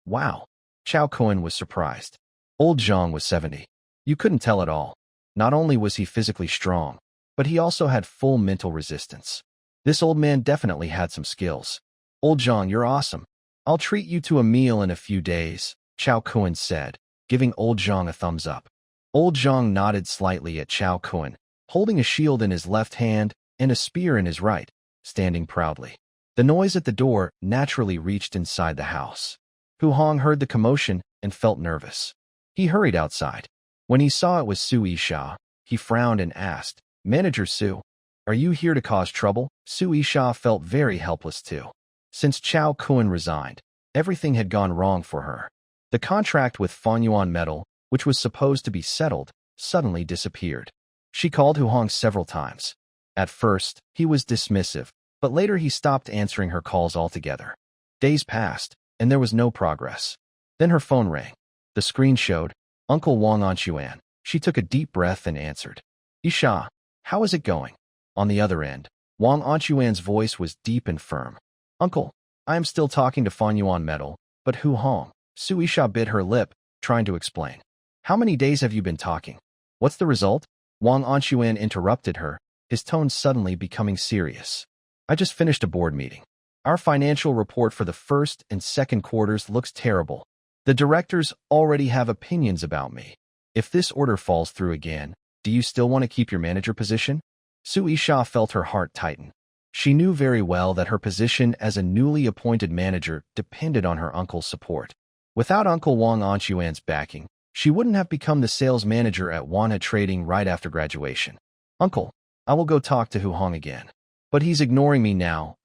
Wow. Chao Kun was surprised. Old Zhang was 70. You couldn't tell at all. Not only was he physically strong, but he also had full mental resistance. This old man definitely had some skills. Old Zhang, you're awesome. I'll treat you to a meal in a few days, Chao Kun said, giving Old Zhang a thumbs up. Old Zhang nodded slightly at Chao Kun, holding a shield in his left hand and a spear in his right, standing proudly. The noise at the door naturally reached inside the house. Hu Hong heard the commotion and felt nervous. He hurried outside. When he saw it was Sui Sha, he frowned and asked, Manager Su, are you here to cause trouble? Sui Sha felt very helpless too. Since Chao Kun resigned, everything had gone wrong for her. The contract with Fanyuan Metal, which was supposed to be settled, suddenly disappeared. She called Hu Hong several times. At first, he was dismissive, but later he stopped answering her calls altogether. Days passed, and there was no progress. Then her phone rang. The screen showed Uncle Wang Anchuan. She took a deep breath and answered. Isha, how is it going? On the other end, Wang Anchuan's voice was deep and firm. Uncle, I am still talking to Fanyuan Metal, but Hu Hong. Sui Sha bit her lip, trying to explain. How many days have you been talking? What's the result? Wang Anchuan interrupted her, his tone suddenly becoming serious. I just finished a board meeting. Our financial report for the first and second quarters looks terrible. The directors already have opinions about me. If this order falls through again, do you still want to keep your manager position? Sui Sha felt her heart tighten. She knew very well that her position as a newly appointed manager depended on her uncle's support. Without Uncle Wang Anchuan's backing, she wouldn't have become the sales manager at Wanha Trading right after graduation. Uncle, I will go talk to Hu Hong again. But he's ignoring me now.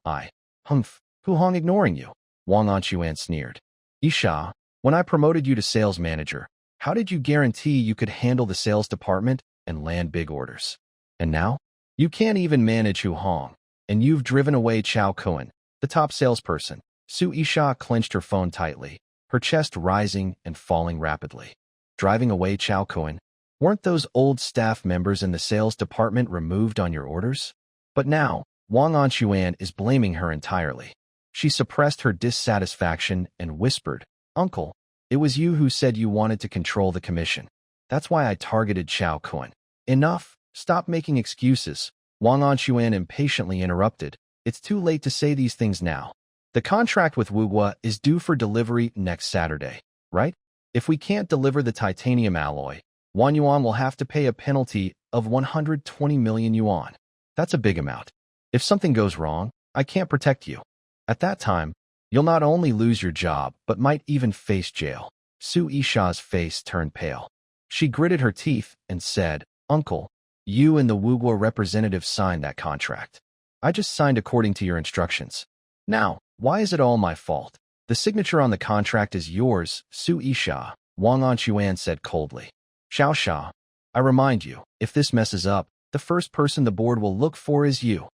Humph, Hu Hong ignoring you? Wang Anchuan sneered. Isha, when I promoted you to sales manager, how did you guarantee you could handle the sales department and land big orders? And now? You can't even manage Hu Hong, and you've driven away Chao Kun, the top salesperson. Sui Sha clenched her phone tightly, her chest rising and falling rapidly. Driving away Chao Kun? Weren't those old staff members in the sales department removed on your orders? But now, Wang Anchuan is blaming her entirely. She suppressed her dissatisfaction and whispered, Uncle, it was you who said you wanted to control the commission. That's why I targeted Chao Kun. Enough. Stop making excuses, Wang Anchuan impatiently interrupted, It's too late to say these things now. The contract with Wugwa is due for delivery next Saturday, right? If we can't deliver the titanium alloy, Wang Yuan will have to pay a penalty of 120 million yuan. That's a big amount. If something goes wrong, I can't protect you. At that time, you'll not only lose your job, but might even face jail. Su Yisha's face turned pale. She gritted her teeth and said, Uncle, you and the Wugwa representative signed that contract. I just signed according to your instructions. Now, why is it all my fault? The signature on the contract is yours, Su Yisha, Wang Anquan said coldly. Xiao Sha, I remind you, if this messes up, the first person the board will look for is you.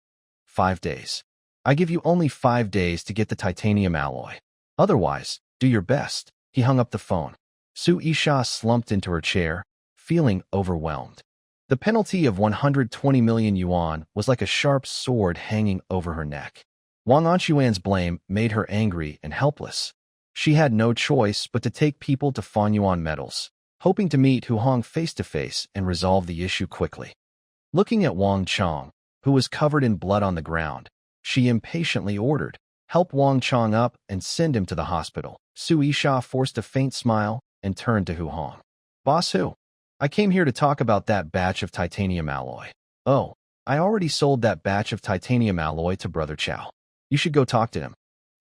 5 days. I give you only 5 days to get the titanium alloy. Otherwise, do your best. He hung up the phone. Su Yisha slumped into her chair, feeling overwhelmed. The penalty of 120 million yuan was like a sharp sword hanging over her neck. Wang Anquan's blame made her angry and helpless. She had no choice but to take people to Fanyuan Metals, hoping to meet Hu Hong face-to-face and resolve the issue quickly. Looking at Wang Chong, who was covered in blood on the ground, she impatiently ordered, help Wang Chong up and send him to the hospital. Su Yisha forced a faint smile and turned to Hu Hong. Boss Hu, I came here to talk about that batch of titanium alloy. Oh, I already sold that batch of titanium alloy to Brother Chow. You should go talk to him.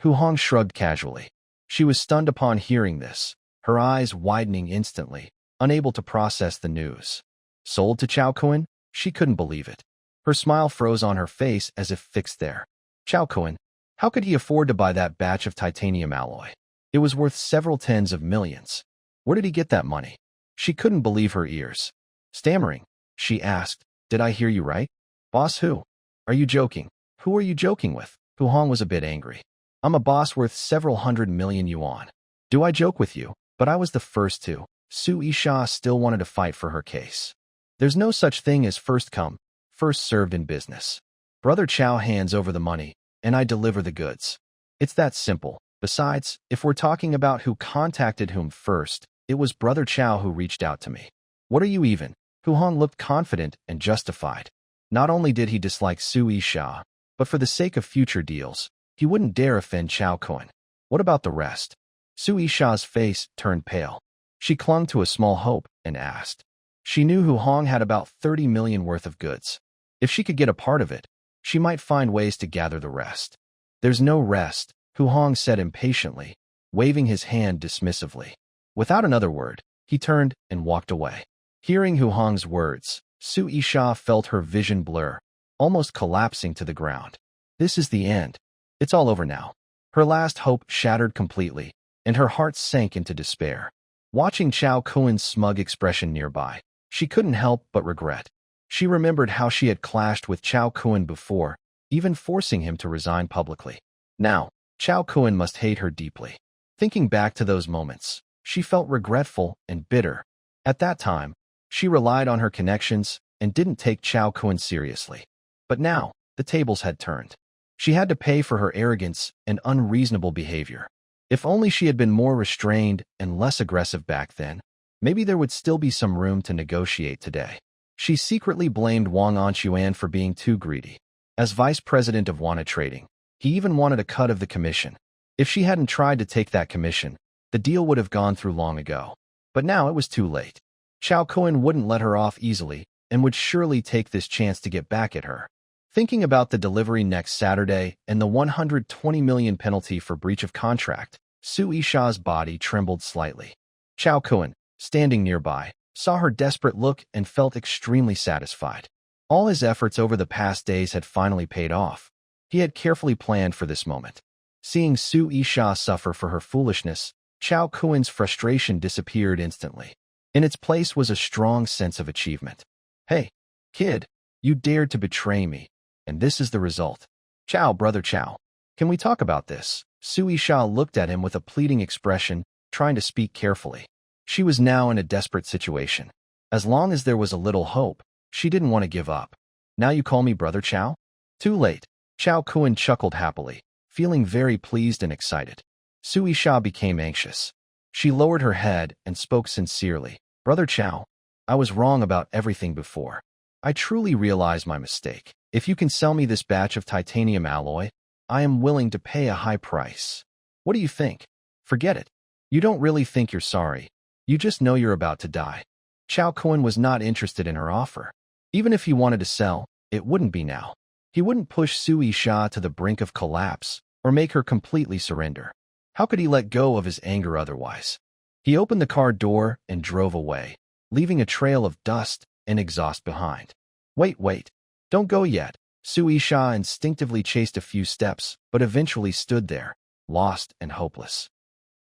Hu Hong shrugged casually. She was stunned upon hearing this, her eyes widening instantly, unable to process the news. Sold to Chao Kun? She couldn't believe it. Her smile froze on her face as if fixed there. Chao Kun, how could he afford to buy that batch of titanium alloy? It was worth several tens of millions. Where did he get that money? She couldn't believe her ears. Stammering, she asked, Did I hear you right? Boss who? Are you joking? Who are you joking with? Hu Hong was a bit angry. I'm a boss worth several 100 million yuan. Do I joke with you? But I was the first to. Su Yisha still wanted to fight for her case. There's no such thing as first come, first served in business. Brother Chow hands over the money, and I deliver the goods. It's that simple. Besides, if we're talking about who contacted whom first, it was Brother Chow who reached out to me. What are you even? Hu Hong looked confident and justified. Not only did he dislike Su Yisha, but for the sake of future deals, he wouldn't dare offend Chao Kun. What about the rest? Su Yisha's face turned pale. She clung to a small hope and asked. She knew Hu Hong had about 30 million worth of goods. If she could get a part of it, she might find ways to gather the rest. There's no rest, Hu Hong said impatiently, waving his hand dismissively. Without another word, he turned and walked away. Hearing Hu Hong's words, Su Yisha felt her vision blur, almost collapsing to the ground. This is the end. It's all over now. Her last hope shattered completely, and her heart sank into despair. Watching Chao Kun's smug expression nearby, she couldn't help but regret. She remembered how she had clashed with Chao Kun before, even forcing him to resign publicly. Now, Chao Kun must hate her deeply. Thinking back to those moments, she felt regretful and bitter. At that time, she relied on her connections and didn't take Chao Kun seriously. But now, the tables had turned. She had to pay for her arrogance and unreasonable behavior. If only she had been more restrained and less aggressive back then, maybe there would still be some room to negotiate today. She secretly blamed Wang Anquan for being too greedy. As vice president of Wana Trading, he even wanted a cut of the commission. If she hadn't tried to take that commission, the deal would have gone through long ago. But now it was too late. Chao Kun wouldn't let her off easily and would surely take this chance to get back at her. Thinking about the delivery next Saturday and the 120 million penalty for breach of contract, Su Yisha's body trembled slightly. Chao Kun, standing nearby, saw her desperate look and felt extremely satisfied. All his efforts over the past days had finally paid off. He had carefully planned for this moment. Seeing Su Yisha suffer for her foolishness, Chao Kun's frustration disappeared instantly. In its place was a strong sense of achievement. Hey, kid, you dared to betray me, and this is the result. Chow, Brother Chow, can we talk about this? Su Yisha looked at him with a pleading expression, trying to speak carefully. She was now in a desperate situation. As long as there was a little hope, she didn't want to give up. Now you call me Brother Chow? Too late. Chao Kun chuckled happily, feeling very pleased and excited. Su Yisha became anxious. She lowered her head and spoke sincerely. Brother Chow, I was wrong about everything before. I truly realize my mistake. If you can sell me this batch of titanium alloy, I am willing to pay a high price. What do you think? Forget it. You don't really think you're sorry. You just know you're about to die. Chao Kun was not interested in her offer. Even if he wanted to sell, it wouldn't be now. He wouldn't push Su Yisha to the brink of collapse or make her completely surrender. How could he let go of his anger otherwise? He opened the car door and drove away, leaving a trail of dust and exhaust behind. Wait. Don't go yet. Su Yisha instinctively chased a few steps, but eventually stood there, lost and hopeless.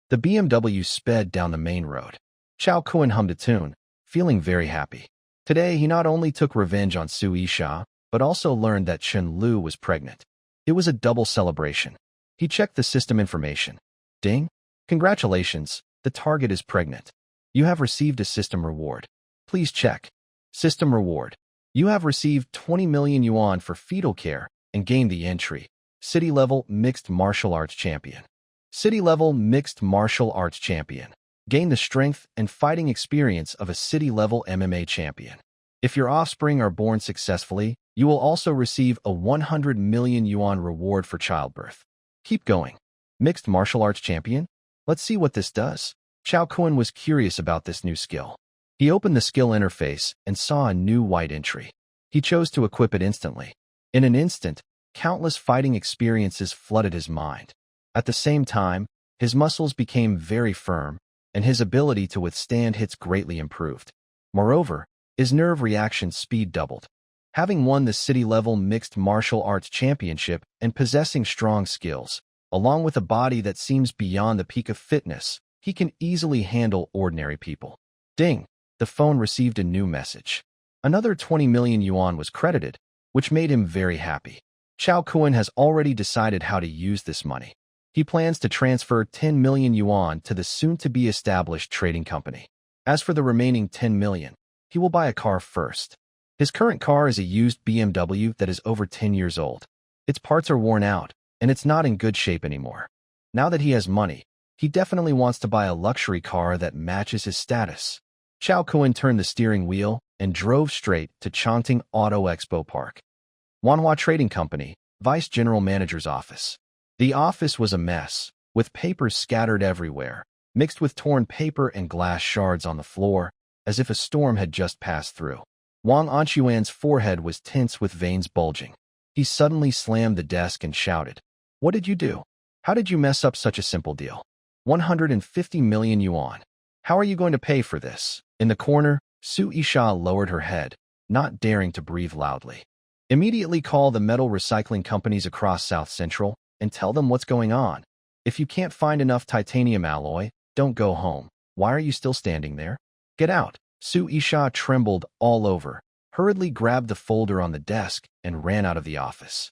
The BMW sped down the main road. Chao Kun hummed a tune, feeling very happy. Today, he not only took revenge on Su Yisha, but also learned that Chen Lu was pregnant. It was a double celebration. He checked the system information. Ding! Congratulations, the target is pregnant. You have received a system reward. Please check. System reward. You have received 20 million yuan for fetal care and gained the entry. City-level mixed martial arts champion. City-level mixed martial arts champion. Gain the strength and fighting experience of a city-level MMA champion. If your offspring are born successfully, you will also receive a 100 million yuan reward for childbirth. Keep going. Mixed martial arts champion? Let's see what this does. Chao Kun was curious about this new skill. He opened the skill interface and saw a new white entry. He chose to equip it instantly. In an instant, countless fighting experiences flooded his mind. At the same time, his muscles became very firm, and his ability to withstand hits greatly improved. Moreover, his nerve reaction speed doubled. Having won the city-level mixed martial arts championship and possessing strong skills, along with a body that seems beyond the peak of fitness, he can easily handle ordinary people. Ding! The phone received a new message. Another 20 million yuan was credited, which made him very happy. Chao Kun has already decided how to use this money. He plans to transfer 10 million yuan to the soon-to-be-established trading company. As for the remaining 10 million, he will buy a car first. His current car is a used BMW that is over 10 years old. Its parts are worn out, and it's not in good shape anymore. Now that he has money, he definitely wants to buy a luxury car that matches his status. Chao Kun turned the steering wheel and drove straight to Chongqing Auto Expo Park. Wanhua Trading Company, Vice General Manager's office. The office was a mess, with papers scattered everywhere, mixed with torn paper and glass shards on the floor, as if a storm had just passed through. Wang Anquan's forehead was tense with veins bulging. He suddenly slammed the desk and shouted, "What did you do? How did you mess up such a simple deal? 150 million yuan. How are you going to pay for this?" In the corner, Su Yisha lowered her head, not daring to breathe loudly. "Immediately call the metal recycling companies across South Central and tell them what's going on. If you can't find enough titanium alloy, don't go home. Why are you still standing there? Get out." Su Yisha trembled all over, hurriedly grabbed the folder on the desk, and ran out of the office.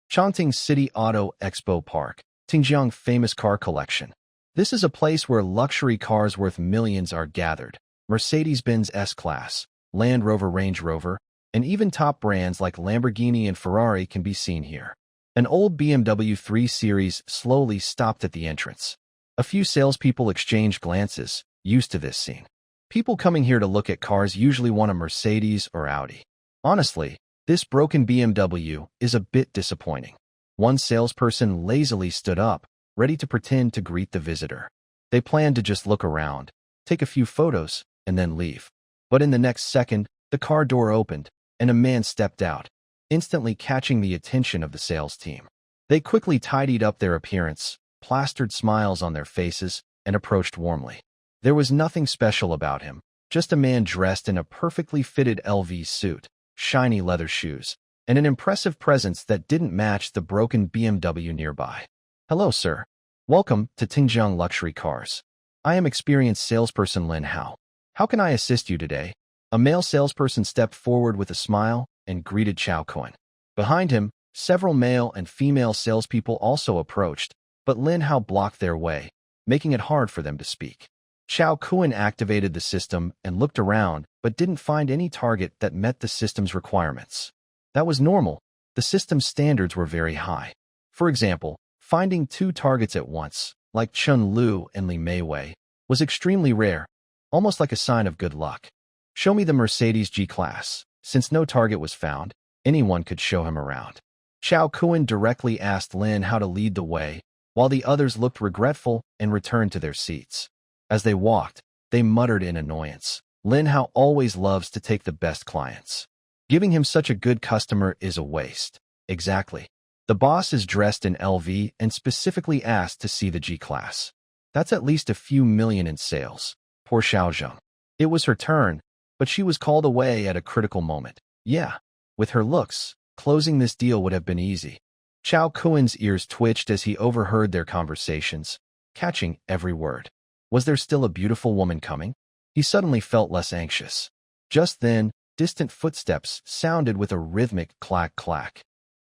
Chongqing City Auto Expo Park, Xinjiang famous car collection. This is a place where luxury cars worth millions are gathered. Mercedes-Benz S-Class, Land Rover Range Rover, and even top brands like Lamborghini and Ferrari can be seen here. An old BMW 3 Series slowly stopped at the entrance. A few salespeople exchanged glances, used to this scene. People coming here to look at cars usually want a Mercedes or Audi. Honestly, this broken BMW is a bit disappointing. One salesperson lazily stood up, ready to pretend to greet the visitor. They planned to just look around, take a few photos, and then leave. But in the next second, the car door opened, and a man stepped out, instantly catching the attention of the sales team. They quickly tidied up their appearance, plastered smiles on their faces, and approached warmly. There was nothing special about him, just a man dressed in a perfectly fitted LV suit, shiny leather shoes, and an impressive presence that didn't match the broken BMW nearby. "Hello, sir. Welcome to Xinjiang Luxury Cars. I am experienced salesperson Lin Hao. How can I assist you today?" A male salesperson stepped forward with a smile and greeted Chao Kun. Behind him, several male and female salespeople also approached, but Lin Hao blocked their way, making it hard for them to speak. Chao Kun activated the system and looked around, but didn't find any target that met the system's requirements. That was normal. The system's standards were very high. For example, finding 2 targets at once, like Chen Lu and Li Meiwei, was extremely rare, almost like a sign of good luck. "Show me the Mercedes G-Class." Since no target was found, anyone could show him around. Chao Kuan directly asked Lin Hao to lead the way, while the others looked regretful and returned to their seats. As they walked, they muttered in annoyance. Lin Hao always loves to take the best clients. Giving him such a good customer is a waste. Exactly. The boss is dressed in LV and specifically asked to see the G-Class. That's at least a few million in sales. Poor Xiaozheng. It was her turn, but she was called away at a critical moment. Yeah, with her looks, closing this deal would have been easy. Chao Kuan's ears twitched as he overheard their conversations, catching every word. Was there still a beautiful woman coming? He suddenly felt less anxious. Just then, distant footsteps sounded with a rhythmic clack-clack.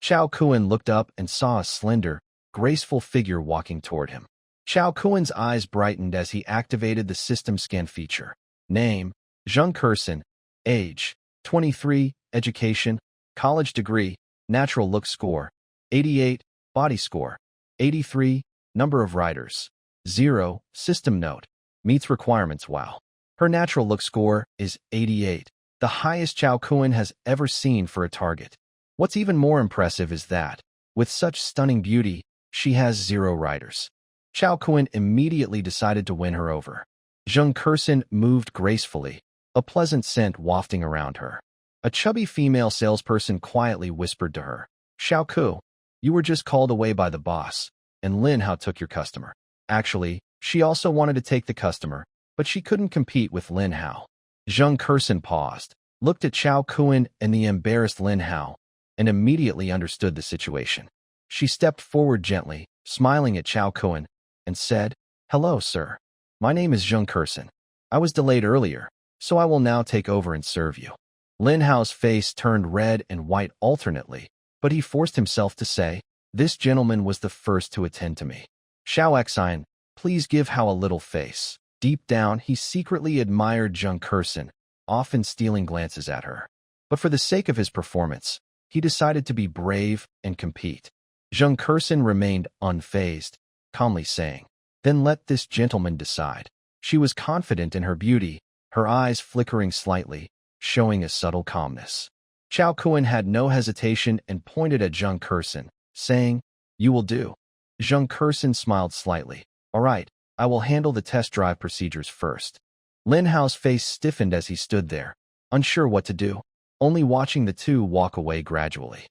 Chao Kuan looked up and saw a slender, graceful figure walking toward him. Chao Kuan's eyes brightened as he activated the system scan feature. Name, Zheng Kurson. Age, 23. Education, college degree. Natural look score, 88. Body score, 83. Number of riders, 0. System note, meets requirements. Wow. Her natural look score is 88, the highest Chao Kuan has ever seen for a target. What's even more impressive is that, with such stunning beauty, she has 0 riders. Chao Kuan immediately decided to win her over. Zheng Kurson moved gracefully, a pleasant scent wafting around her. A chubby female salesperson quietly whispered to her, "Xiao Ku, you were just called away by the boss, and Lin Hao took your customer." Actually, she also wanted to take the customer, but she couldn't compete with Lin Hao. Zheng Kurson paused, looked at Chao Kuan and the embarrassed Lin Hao, and immediately understood the situation. She stepped forward gently, smiling at Chao Kuan, and said, "Hello, sir. My name is Zheng Kurson. I was delayed earlier, so I will now take over and serve you." Lin Hao's face turned red and white alternately, but he forced himself to say, "This gentleman was the first to attend to me. Xiao Xian, please give Hao a little face." Deep down, he secretly admired Zheng Kurson, often stealing glances at her. But for the sake of his performance, he decided to be brave and compete. Zheng Kurson remained unfazed, calmly saying, "Then let this gentleman decide." She was confident in her beauty, her eyes flickering slightly, showing a subtle calmness. Chao Kuan had no hesitation and pointed at Zheng Kurson, saying, "You will do." Zheng Kurson smiled slightly. "All right, I will handle the test drive procedures first." Lin Hao's face stiffened as he stood there, unsure what to do, only watching the two walk away gradually.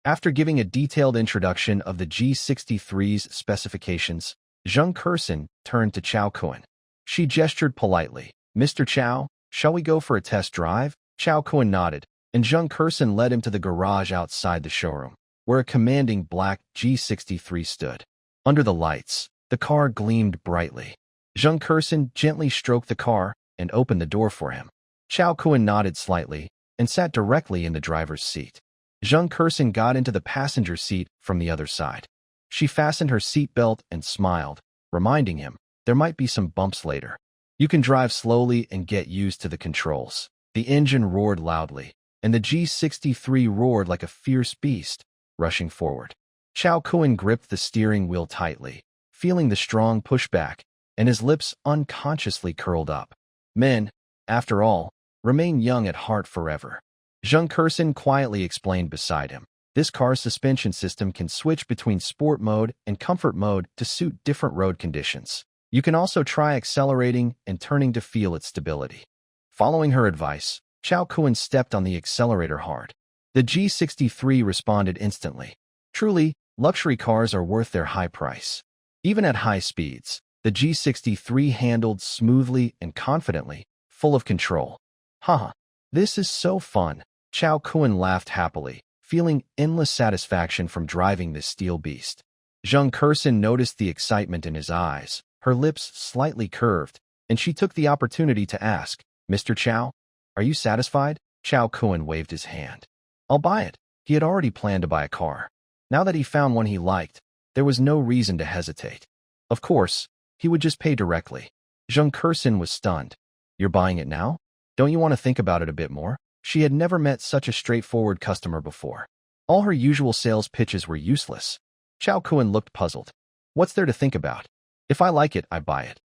After giving a detailed introduction of the G63's specifications, Zheng Kurson turned to Chao Kuan. She gestured politely. "Mr. Chao, shall we go for a test drive?" Chao Kuan nodded, and Zheng Kurson led him to the garage outside the showroom, where a commanding black G63 stood. Under the lights, the car gleamed brightly. Zheng Kurson gently stroked the car and opened the door for him. Chao Kuan nodded slightly and sat directly in the driver's seat. Zheng Kurson got into the passenger seat from the other side. She fastened her seatbelt and smiled, reminding him, "There might be some bumps later. You can drive slowly and get used to the controls." The engine roared loudly, and the G63 roared like a fierce beast, rushing forward. Chao Kuan gripped the steering wheel tightly, feeling the strong pushback, and his lips unconsciously curled up. Men, after all, remain young at heart forever. Zheng Kurson quietly explained beside him. This car's suspension system can switch between sport mode and comfort mode to suit different road conditions. You can also try accelerating and turning to feel its stability. Following her advice, Chao Kuan stepped on the accelerator hard. The G63 responded instantly. Truly, luxury cars are worth their high price. Even at high speeds, the G63 handled smoothly and confidently, full of control. Haha, this is so fun. Chao Kuan laughed happily, feeling endless satisfaction from driving this steel beast. Zheng Kurson noticed the excitement in his eyes, her lips slightly curved, and she took the opportunity to ask, "Mr. Chao, are you satisfied?" Chao Kuan waved his hand. "I'll buy it." He had already planned to buy a car. Now that he found one he liked, there was no reason to hesitate. Of course, he would just pay directly. Zheng Kurson was stunned. "You're buying it now? Don't you want to think about it a bit more?" She had never met such a straightforward customer before. All her usual sales pitches were useless. Chao Kuan looked puzzled. "What's there to think about? If I like it, I buy it."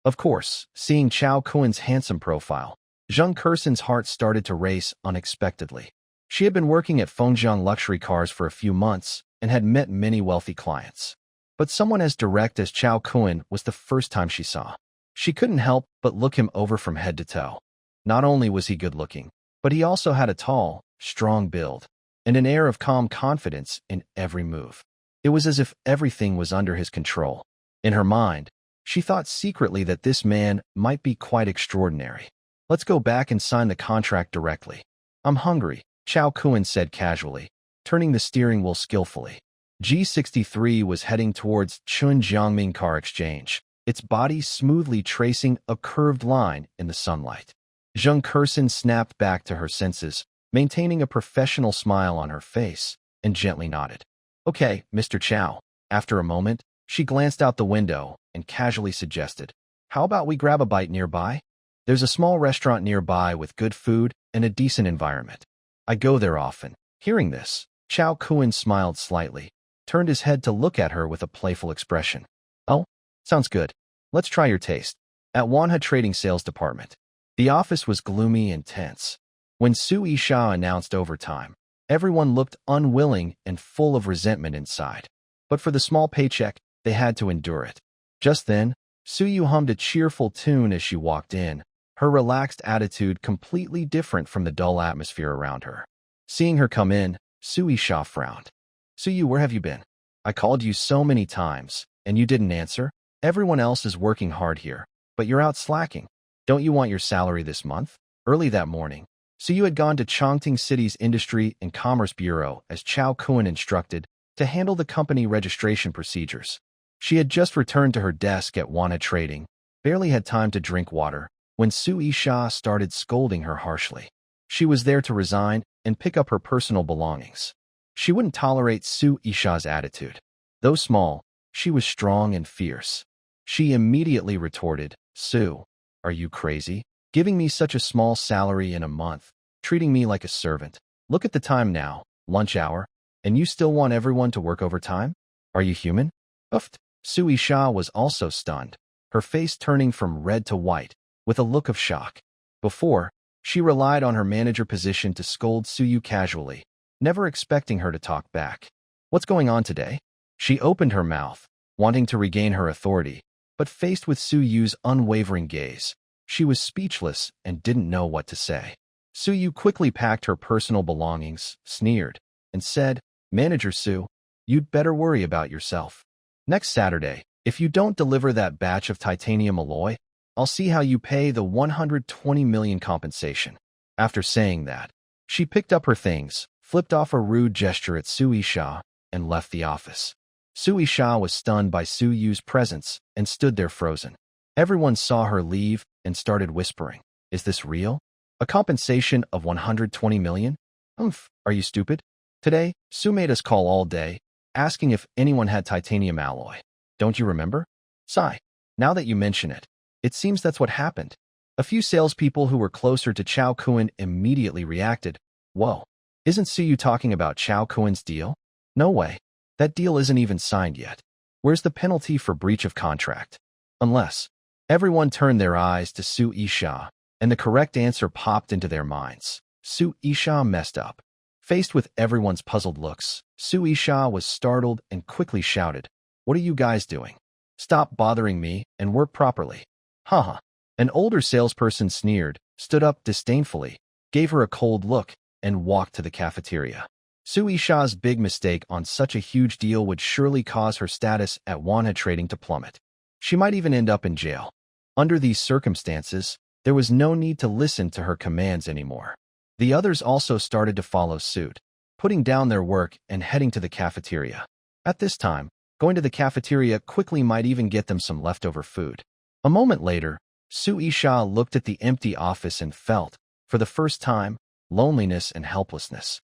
Of course, seeing Chao Kuan's handsome profile, Zheng Kurson's heart started to race unexpectedly. She had been working at Fengjiang Luxury Cars for a few months and had met many wealthy clients. But someone as direct as Chao Kun was the first time she saw. She couldn't help but look him over from head to toe. Not only was he good-looking, but he also had a tall, strong build and an air of calm confidence in every move. It was as if everything was under his control. In her mind, she thought secretly that this man might be quite extraordinary. Let's go back and sign the contract directly. I'm hungry, Chao Kun said casually, turning the steering wheel skillfully. G63 was heading towards Chun Jiangming Car Exchange, its body smoothly tracing a curved line in the sunlight. Zheng Kursin snapped back to her senses, maintaining a professional smile on her face, and gently nodded. Okay, Mr. Chao. After a moment, she glanced out the window and casually suggested, how about we grab a bite nearby? There's a small restaurant nearby with good food and a decent environment. I go there often. Hearing this, Chao Kun smiled slightly, turned his head to look at her with a playful expression. Oh, sounds good. Let's try your taste. At Wanha Trading Sales Department. The office was gloomy and tense. When Su Yisha announced overtime, everyone looked unwilling and full of resentment inside. But for the small paycheck, they had to endure it. Just then, Su Yu hummed a cheerful tune as she walked in, her relaxed attitude completely different from the dull atmosphere around her. Seeing her come in, Su Yisha frowned. Su Yu, where have you been? I called you so many times, and you didn't answer. Everyone else is working hard here, but you're out slacking. Don't you want your salary this month? Early that morning, Su Yu had gone to Chongqing City's Industry and Commerce Bureau as Chao Kun instructed to handle the company registration procedures. She had just returned to her desk at Wanha Trading, barely had time to drink water, when Su Yisha started scolding her harshly. She was there to resign and pick up her personal belongings. She wouldn't tolerate Su Yisha's attitude. Though small, she was strong and fierce. She immediately retorted, Su, are you crazy? Giving me such a small salary in a month, treating me like a servant. Look at the time now, lunch hour, and you still want everyone to work overtime? Are you human? Uffed. Su Yisha was also stunned, her face turning from red to white, with a look of shock. Before, she relied on her manager position to scold Su Yu casually, never expecting her to talk back. What's going on today? She opened her mouth, wanting to regain her authority, but faced with Su Yu's unwavering gaze, she was speechless and didn't know what to say. Su Yu quickly packed her personal belongings, sneered, and said, Manager Su, you'd better worry about yourself. Next Saturday, if you don't deliver that batch of titanium alloy, I'll see how you pay the 120 million compensation. After saying that, she picked up her things, flipped off a rude gesture at Su Yisha, and left the office. Su Yisha was stunned by Su Yu's presence and stood there frozen. Everyone saw her leave and started whispering, is this real? A compensation of 120 million? Are you stupid? Today, Su made us call all day, asking if anyone had titanium alloy. Don't you remember? Sigh. Now that you mention it, it seems that's what happened. A few salespeople who were closer to Chao Kun immediately reacted, whoa, isn't Su Yu talking about Chao Kun's deal? No way. That deal isn't even signed yet. Where's the penalty for breach of contract? Unless. Everyone turned their eyes to Su Yisha, and the correct answer popped into their minds. Su Yisha messed up. Faced with everyone's puzzled looks, Su Yisha was startled and quickly shouted, what are you guys doing? Stop bothering me and work properly. Haha. An older salesperson sneered, stood up disdainfully, gave her a cold look, and walked to the cafeteria. Su Yisha's big mistake on such a huge deal would surely cause her status at Wanha Trading to plummet. She might even end up in jail. Under these circumstances, there was no need to listen to her commands anymore. The others also started to follow suit, putting down their work and heading to the cafeteria. At this time, going to the cafeteria quickly might even get them some leftover food. A moment later, Su Yisha looked at the empty office and felt, for the first time, loneliness and helplessness.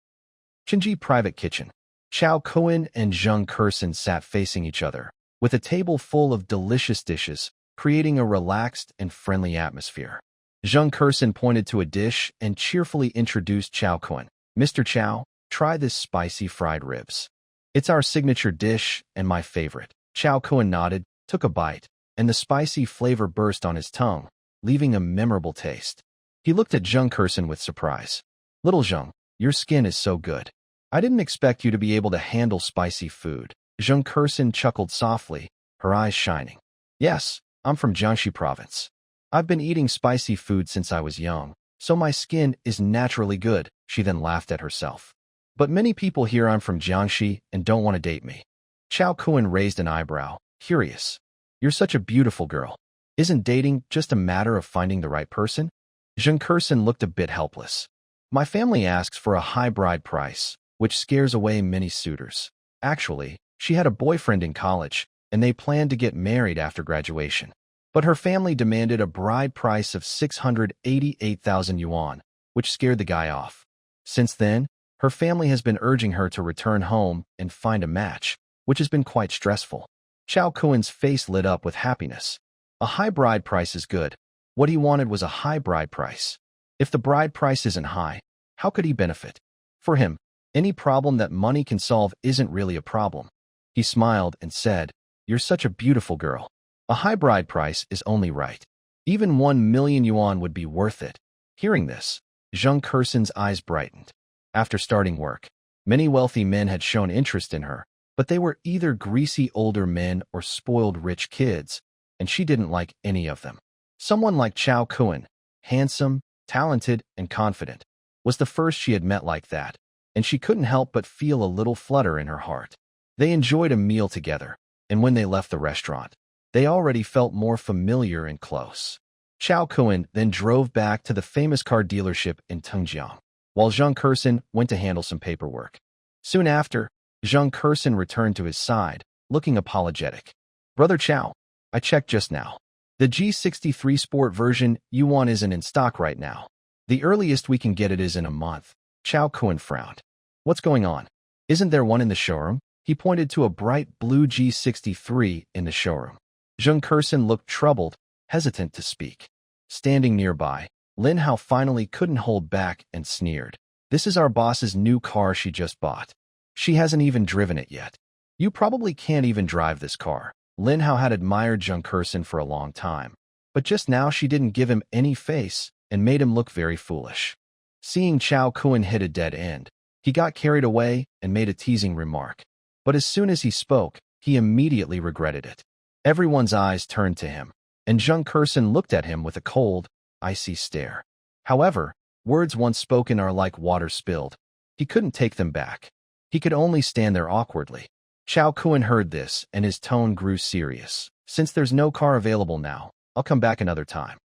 Qingji Private Kitchen. Chao Kun and Zheng Kursin sat facing each other, with a table full of delicious dishes, creating a relaxed and friendly atmosphere. Zheng Kursin pointed to a dish and cheerfully introduced Chao Kun. Mr. Chao, try this spicy fried ribs. It's our signature dish and my favorite. Chao Kun nodded, took a bite, and the spicy flavor burst on his tongue, leaving a memorable taste. He looked at Zheng Kursin with surprise. Little Zheng, Your skin is so good. I didn't expect you to be able to handle spicy food. Zheng Kursin chuckled softly, her eyes shining. Yes, I'm from Jiangxi province. I've been eating spicy food since I was young, so my skin is naturally good, she then laughed at herself. But many people hear I'm from Jiangxi and don't want to date me. Chao Kuan raised an eyebrow, curious. You're such a beautiful girl. Isn't dating just a matter of finding the right person? Zheng Kursin looked a bit helpless. My family asks for a high bride price, which scares away many suitors. Actually, she had a boyfriend in college, and they planned to get married after graduation. But her family demanded a bride price of 688,000 yuan, which scared the guy off. Since then, her family has been urging her to return home and find a match, which has been quite stressful. Chao Kuan's face lit up with happiness. A high bride price is good. What he wanted was a high bride price. If the bride price isn't high, how could he benefit? For him, any problem that money can solve isn't really a problem. He smiled and said, You're such a beautiful girl. A high bride price is only right. Even 1 million yuan would be worth it. Hearing this, Zheng Kursin's eyes brightened. After starting work, many wealthy men had shown interest in her, but they were either greasy older men or spoiled rich kids, and she didn't like any of them. Someone like Chao Kuan, handsome, talented, and confident, was the first she had met like that, and she couldn't help but feel a little flutter in her heart. They enjoyed a meal together, and when they left the restaurant, they already felt more familiar and close. Chao Kuan then drove back to the famous car dealership in Tengjiang, while Zheng Kursin went to handle some paperwork. Soon after, Zheng Kursin returned to his side, looking apologetic. Brother Chao, I checked just now. The G63 Sport version you want isn't in stock right now. The earliest we can get it is in a month. Chao Kuan frowned. What's going on? Isn't there one in the showroom? He pointed to a bright blue G63 in the showroom. Zheng Kursin looked troubled, hesitant to speak. Standing nearby, Lin Hao finally couldn't hold back and sneered. This is our boss's new car she just bought. She hasn't even driven it yet. You probably can't even drive this car. Lin Hao had admired Zheng Kursin for a long time, but just now she didn't give him any face and made him look very foolish. Seeing Chao Kuan hit a dead end, he got carried away and made a teasing remark. But as soon as he spoke, he immediately regretted it. Everyone's eyes turned to him, and Zheng Kursin looked at him with a cold, icy stare. However, words once spoken are like water spilled. He couldn't take them back. He could only stand there awkwardly. Chao Kuan heard this, and his tone grew serious. Since there's no car available now, I'll come back another time.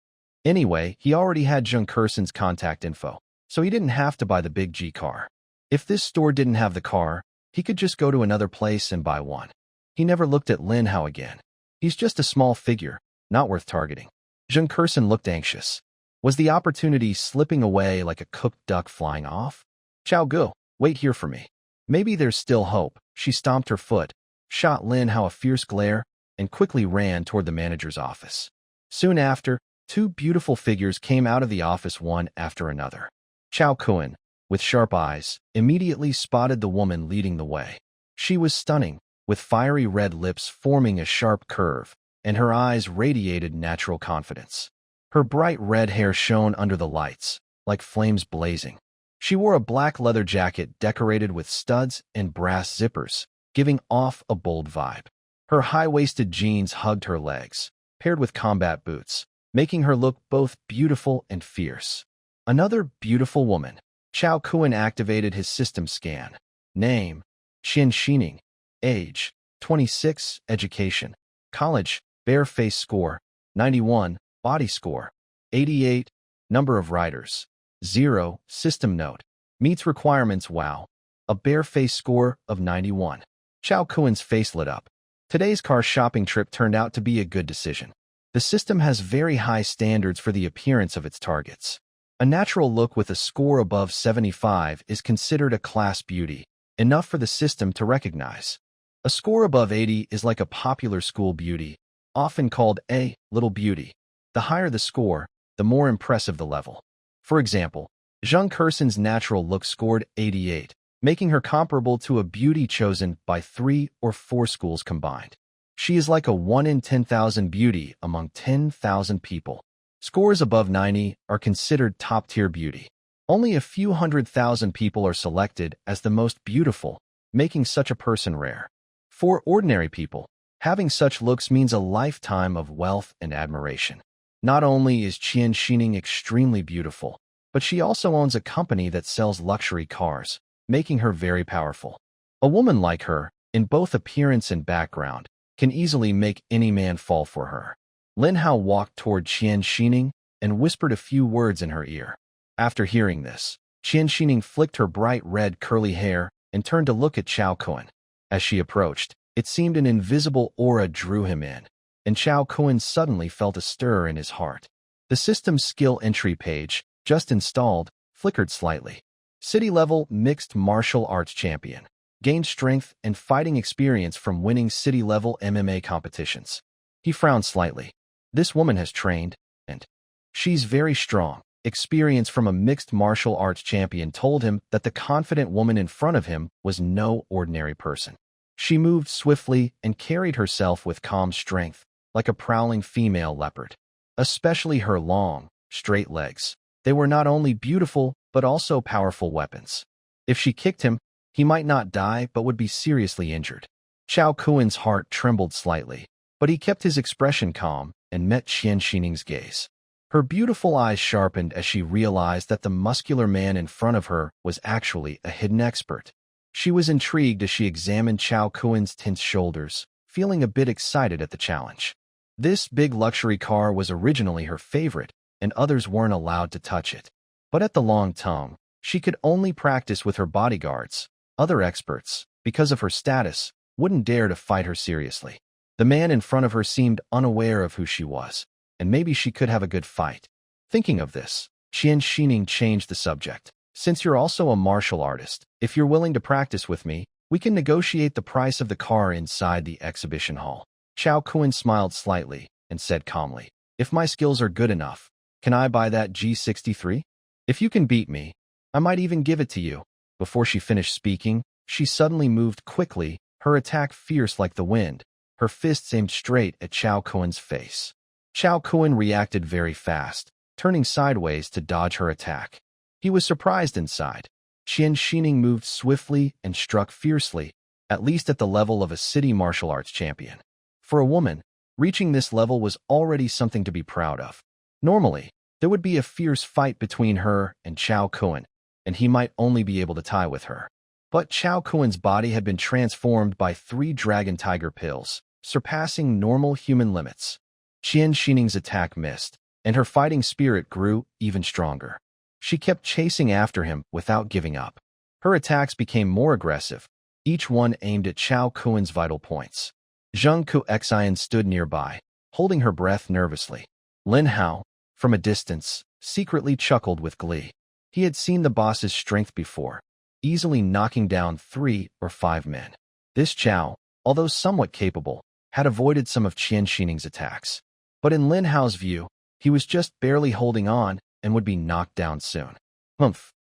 Anyway, he already had Zheng Kursin's contact info, so he didn't have to buy the big G car. If this store didn't have the car, he could just go to another place and buy one. He never looked at Lin Hao again. He's just a small figure, not worth targeting. Zheng Kursin looked anxious. Was the opportunity slipping away like a cooked duck flying off? Chao Gu, wait here for me. Maybe there's still hope. She stomped her foot, shot Lin Hao a fierce glare, and quickly ran toward the manager's office. Soon after, two beautiful figures came out of the office one after another. Chao Kuan, with sharp eyes, immediately spotted the woman leading the way. She was stunning, with fiery red lips forming a sharp curve, and her eyes radiated natural confidence. Her bright red hair shone under the lights, like flames blazing. She wore a black leather jacket decorated with studs and brass zippers, giving off a bold vibe. Her high-waisted jeans hugged her legs, paired with combat boots, making her look both beautiful and fierce. Another beautiful woman. Chao Kuan activated his system scan. Name, Qian Xining. Age, 26. Education, college. Bare face score, 91. Body score, 88. Number of riders, 0. System note, meets requirements. Wow. A bare face score of 91. Chao Kuan's face lit up. Today's car shopping trip turned out to be a good decision. The system has very high standards for the appearance of its targets. A natural look with a score above 75 is considered a class beauty, enough for the system to recognize. A score above 80 is like a popular school beauty, often called a little beauty. The higher the score, the more impressive the level. For example, Zheng Kursin's natural look scored 88, making her comparable to a beauty chosen by 3 or 4 schools combined. She is like a 1 in 10,000 beauty among 10,000 people. Scores above 90 are considered top-tier beauty. Only a few 100,000 people are selected as the most beautiful, making such a person rare. For ordinary people, having such looks means a lifetime of wealth and admiration. Not only is Qian Xining extremely beautiful, but she also owns a company that sells luxury cars, making her very powerful. A woman like her, in both appearance and background, can easily make any man fall for her. Lin Hao walked toward Qian Xining and whispered a few words in her ear. After hearing this, Qian Xining flicked her bright red curly hair and turned to look at Chao Kuan. As she approached, it seemed an invisible aura drew him in, and Chao Kuan suddenly felt a stir in his heart. The system's skill entry page, just installed, flickered slightly. City-level mixed martial arts champion. Gained strength and fighting experience from winning city-level MMA competitions. He frowned slightly. This woman has trained, and she's very strong. Experience from a mixed martial arts champion told him that the confident woman in front of him was no ordinary person. She moved swiftly and carried herself with calm strength, like a prowling female leopard. Especially her long, straight legs. They were not only beautiful, but also powerful weapons. If she kicked him, he might not die but would be seriously injured. Chao Kuan's heart trembled slightly, but he kept his expression calm and met Qian Xining's gaze. Her beautiful eyes sharpened as she realized that the muscular man in front of her was actually a hidden expert. She was intrigued as she examined Chao Kuan's tense shoulders, feeling a bit excited at the challenge. This big luxury car was originally her favorite, and others weren't allowed to touch it. But at the Long Tongue, she could only practice with her bodyguards. Other experts, because of her status, wouldn't dare to fight her seriously. The man in front of her seemed unaware of who she was, and maybe she could have a good fight. Thinking of this, Qian Xining changed the subject. Since you're also a martial artist, if you're willing to practice with me, we can negotiate the price of the car inside the exhibition hall. Chao Kuan smiled slightly and said calmly, if my skills are good enough, can I buy that G63? If you can beat me, I might even give it to you. Before she finished speaking, she suddenly moved quickly, her attack fierce like the wind, her fists aimed straight at Chao Kuan's face. Chao Kuan reacted very fast, turning sideways to dodge her attack. He was surprised inside. Qian Xining moved swiftly and struck fiercely, at least at the level of a city martial arts champion. For a woman, reaching this level was already something to be proud of. Normally, there would be a fierce fight between her and Chao Kuan, and he might only be able to tie with her. But Chao Kuan's body had been transformed by 3 dragon tiger pills, surpassing normal human limits. Qian Xining's attack missed, and her fighting spirit grew even stronger. She kept chasing after him without giving up. Her attacks became more aggressive, each one aimed at Chao Kuan's vital points. Zheng Kuxian stood nearby, holding her breath nervously. Lin Hao, from a distance, secretly chuckled with glee. He had seen the boss's strength before, easily knocking down 3 or 5 men. This Chao, although somewhat capable, had avoided some of Qian Xining's attacks. But in Lin Hao's view, he was just barely holding on and would be knocked down soon.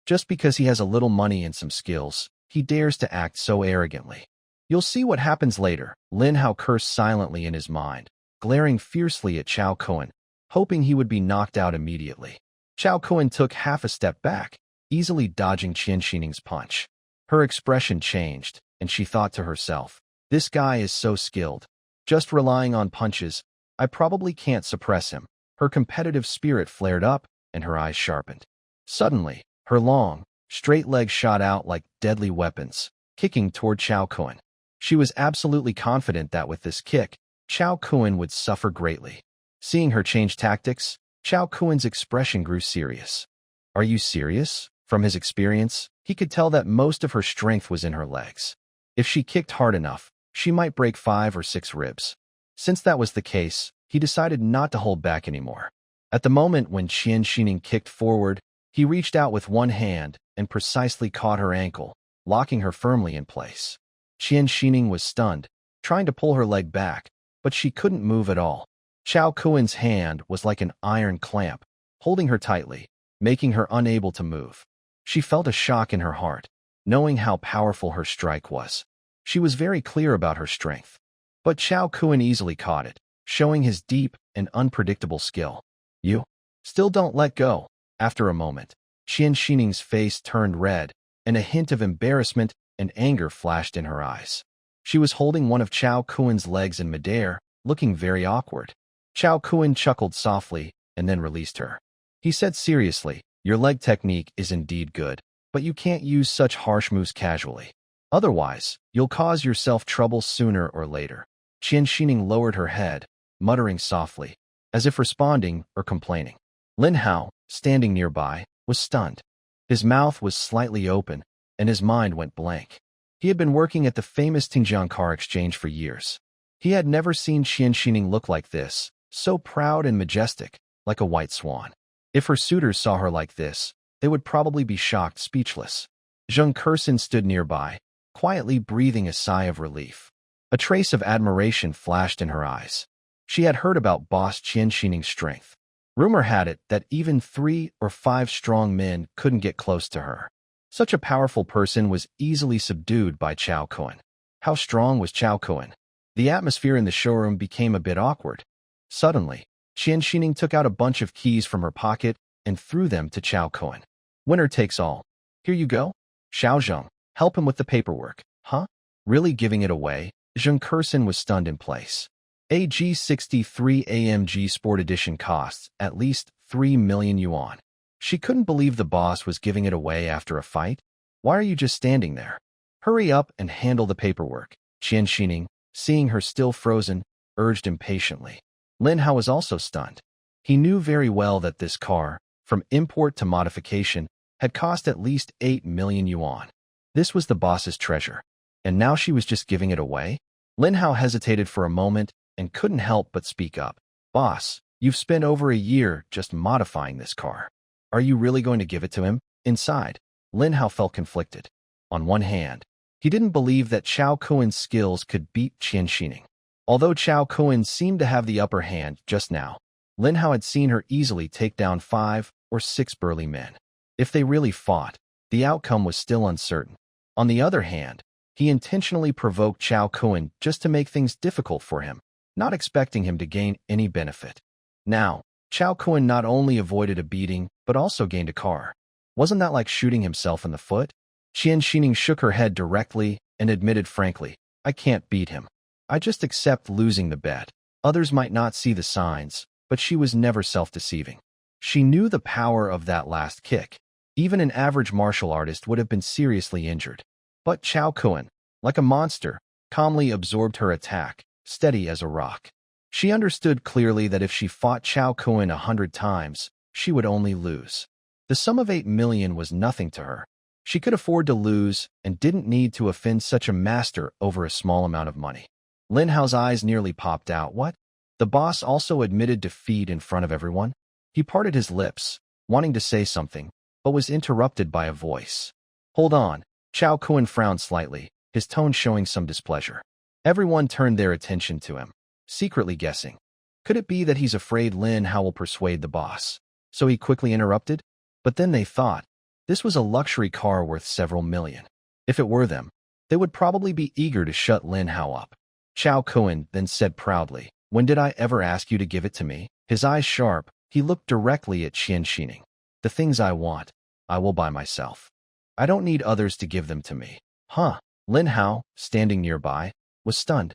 Just because he has a little money and some skills, he dares to act so arrogantly. You'll see what happens later. Lin Hao cursed silently in his mind, glaring fiercely at Chao Kuan, hoping he would be knocked out immediately. Chao Kuan took half a step back, easily dodging Qian Xining's punch. Her expression changed, and she thought to herself, this guy is so skilled. Just relying on punches, I probably can't suppress him. Her competitive spirit flared up, and her eyes sharpened. Suddenly, her long, straight legs shot out like deadly weapons, kicking toward Chao Kuan. She was absolutely confident that with this kick, Chao Kuan would suffer greatly. Seeing her change tactics, Chao Kuan's expression grew serious. Are you serious? From his experience, he could tell that most of her strength was in her legs. If she kicked hard enough, she might break 5 or 6 ribs. Since that was the case, he decided not to hold back anymore. At the moment when Qian Xining kicked forward, he reached out with one hand and precisely caught her ankle, locking her firmly in place. Qian Xining was stunned, trying to pull her leg back, but she couldn't move at all. Chao Kuan's hand was like an iron clamp, holding her tightly, making her unable to move. She felt a shock in her heart, knowing how powerful her strike was. She was very clear about her strength. But Chao Kuan easily caught it, showing his deep and unpredictable skill. You still don't let go. After a moment, Qian Xining's face turned red, and a hint of embarrassment and anger flashed in her eyes. She was holding one of Chao Kuen's legs in midair, looking very awkward. Chao Kuen chuckled softly and then released her. He said seriously, "Your leg technique is indeed good, but you can't use such harsh moves casually. Otherwise, you'll cause yourself trouble sooner or later." Qian Xining lowered her head, muttering softly, as if responding or complaining. Lin Hao, standing nearby, was stunned. His mouth was slightly open, and his mind went blank. He had been working at the famous Tianjiang Car Exchange for years. He had never seen Qian Xining look like this, so proud and majestic, like a white swan. If her suitors saw her like this, they would probably be shocked speechless. Zheng Kershen stood nearby, quietly breathing a sigh of relief. A trace of admiration flashed in her eyes. She had heard about boss Qian Xining's strength. Rumor had it that even 3 or 5 strong men couldn't get close to her. Such a powerful person was easily subdued by Chao Kuen. How strong was Chao Kuen? The atmosphere in the showroom became a bit awkward. Suddenly, Qian Xining took out a bunch of keys from her pocket and threw them to Chao Kuen. "Winner takes all. Here you go. Xiaozheng, help him with the paperwork." "Huh? Really giving it away?" Zheng Kershen was stunned in place. A G63 AMG Sport Edition costs at least 3 million yuan. She couldn't believe the boss was giving it away after a fight. "Why are you just standing there? Hurry up and handle the paperwork." Qian Xining, seeing her still frozen, urged impatiently. Lin Hao was also stunned. He knew very well that this car, from import to modification, had cost at least 8 million yuan. This was the boss's treasure, and now she was just giving it away? Lin Hao hesitated for a moment and couldn't help but speak up. "Boss, you've spent over a year just modifying this car. Are you really going to give it to him?" Inside, Lin Hao felt conflicted. On one hand, he didn't believe that Chao Kuen's skills could beat Qian Xining. Although Chao Kuen seemed to have the upper hand just now, Lin Hao had seen her easily take down 5 or 6 burly men. If they really fought, the outcome was still uncertain. On the other hand, he intentionally provoked Chao Kuen just to make things difficult for him, not expecting him to gain any benefit. Now, Chao Kuen not only avoided a beating, but also gained a car. Wasn't that like shooting himself in the foot? Qian Xining shook her head directly and admitted frankly, "I can't beat him. I just accept losing the bet." Others might not see the signs, but she was never self-deceiving. She knew the power of that last kick. Even an average martial artist would have been seriously injured. But Chao Kuen, like a monster, calmly absorbed her attack, steady as a rock. She understood clearly that if she fought Chao Kuen 100 times, she would only lose. The sum of 8 million was nothing to her. She could afford to lose and didn't need to offend such a master over a small amount of money. Lin Hao's eyes nearly popped out. What? The boss also admitted defeat in front of everyone? He parted his lips, wanting to say something, but was interrupted by a voice. "Hold on." Chao Kuen frowned slightly, his tone showing some displeasure. Everyone turned their attention to him, secretly guessing. Could it be that he's afraid Lin Hao will persuade the boss? So he quickly interrupted? But then they thought, this was a luxury car worth several million. If it were them, they would probably be eager to shut Lin Hao up. Chao Kuen then said proudly, "When did I ever ask you to give it to me?" His eyes sharp, he looked directly at Qian Xining. "The things I want, I will buy myself. I don't need others to give them to me." Huh? Lin Hao, standing nearby, was stunned.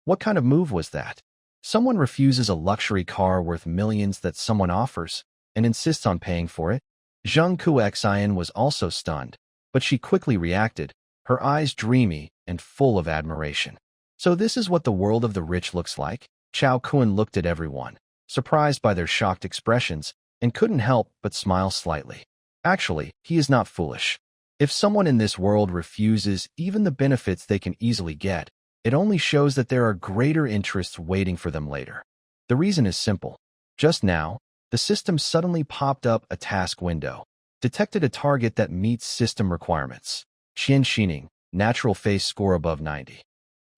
What kind of move was that? Someone refuses a luxury car worth millions that someone offers and insists on paying for it? Zheng Kuxian was also stunned, but she quickly reacted, her eyes dreamy and full of admiration. So this is what the world of the rich looks like? Chao Kuen looked at everyone, surprised by their shocked expressions, and couldn't help but smile slightly. Actually, he is not foolish. If someone in this world refuses even the benefits they can easily get, it only shows that there are greater interests waiting for them later. The reason is simple. Just now, the system suddenly popped up a task window, detected a target that meets system requirements. Qian Xining, natural face score above 90.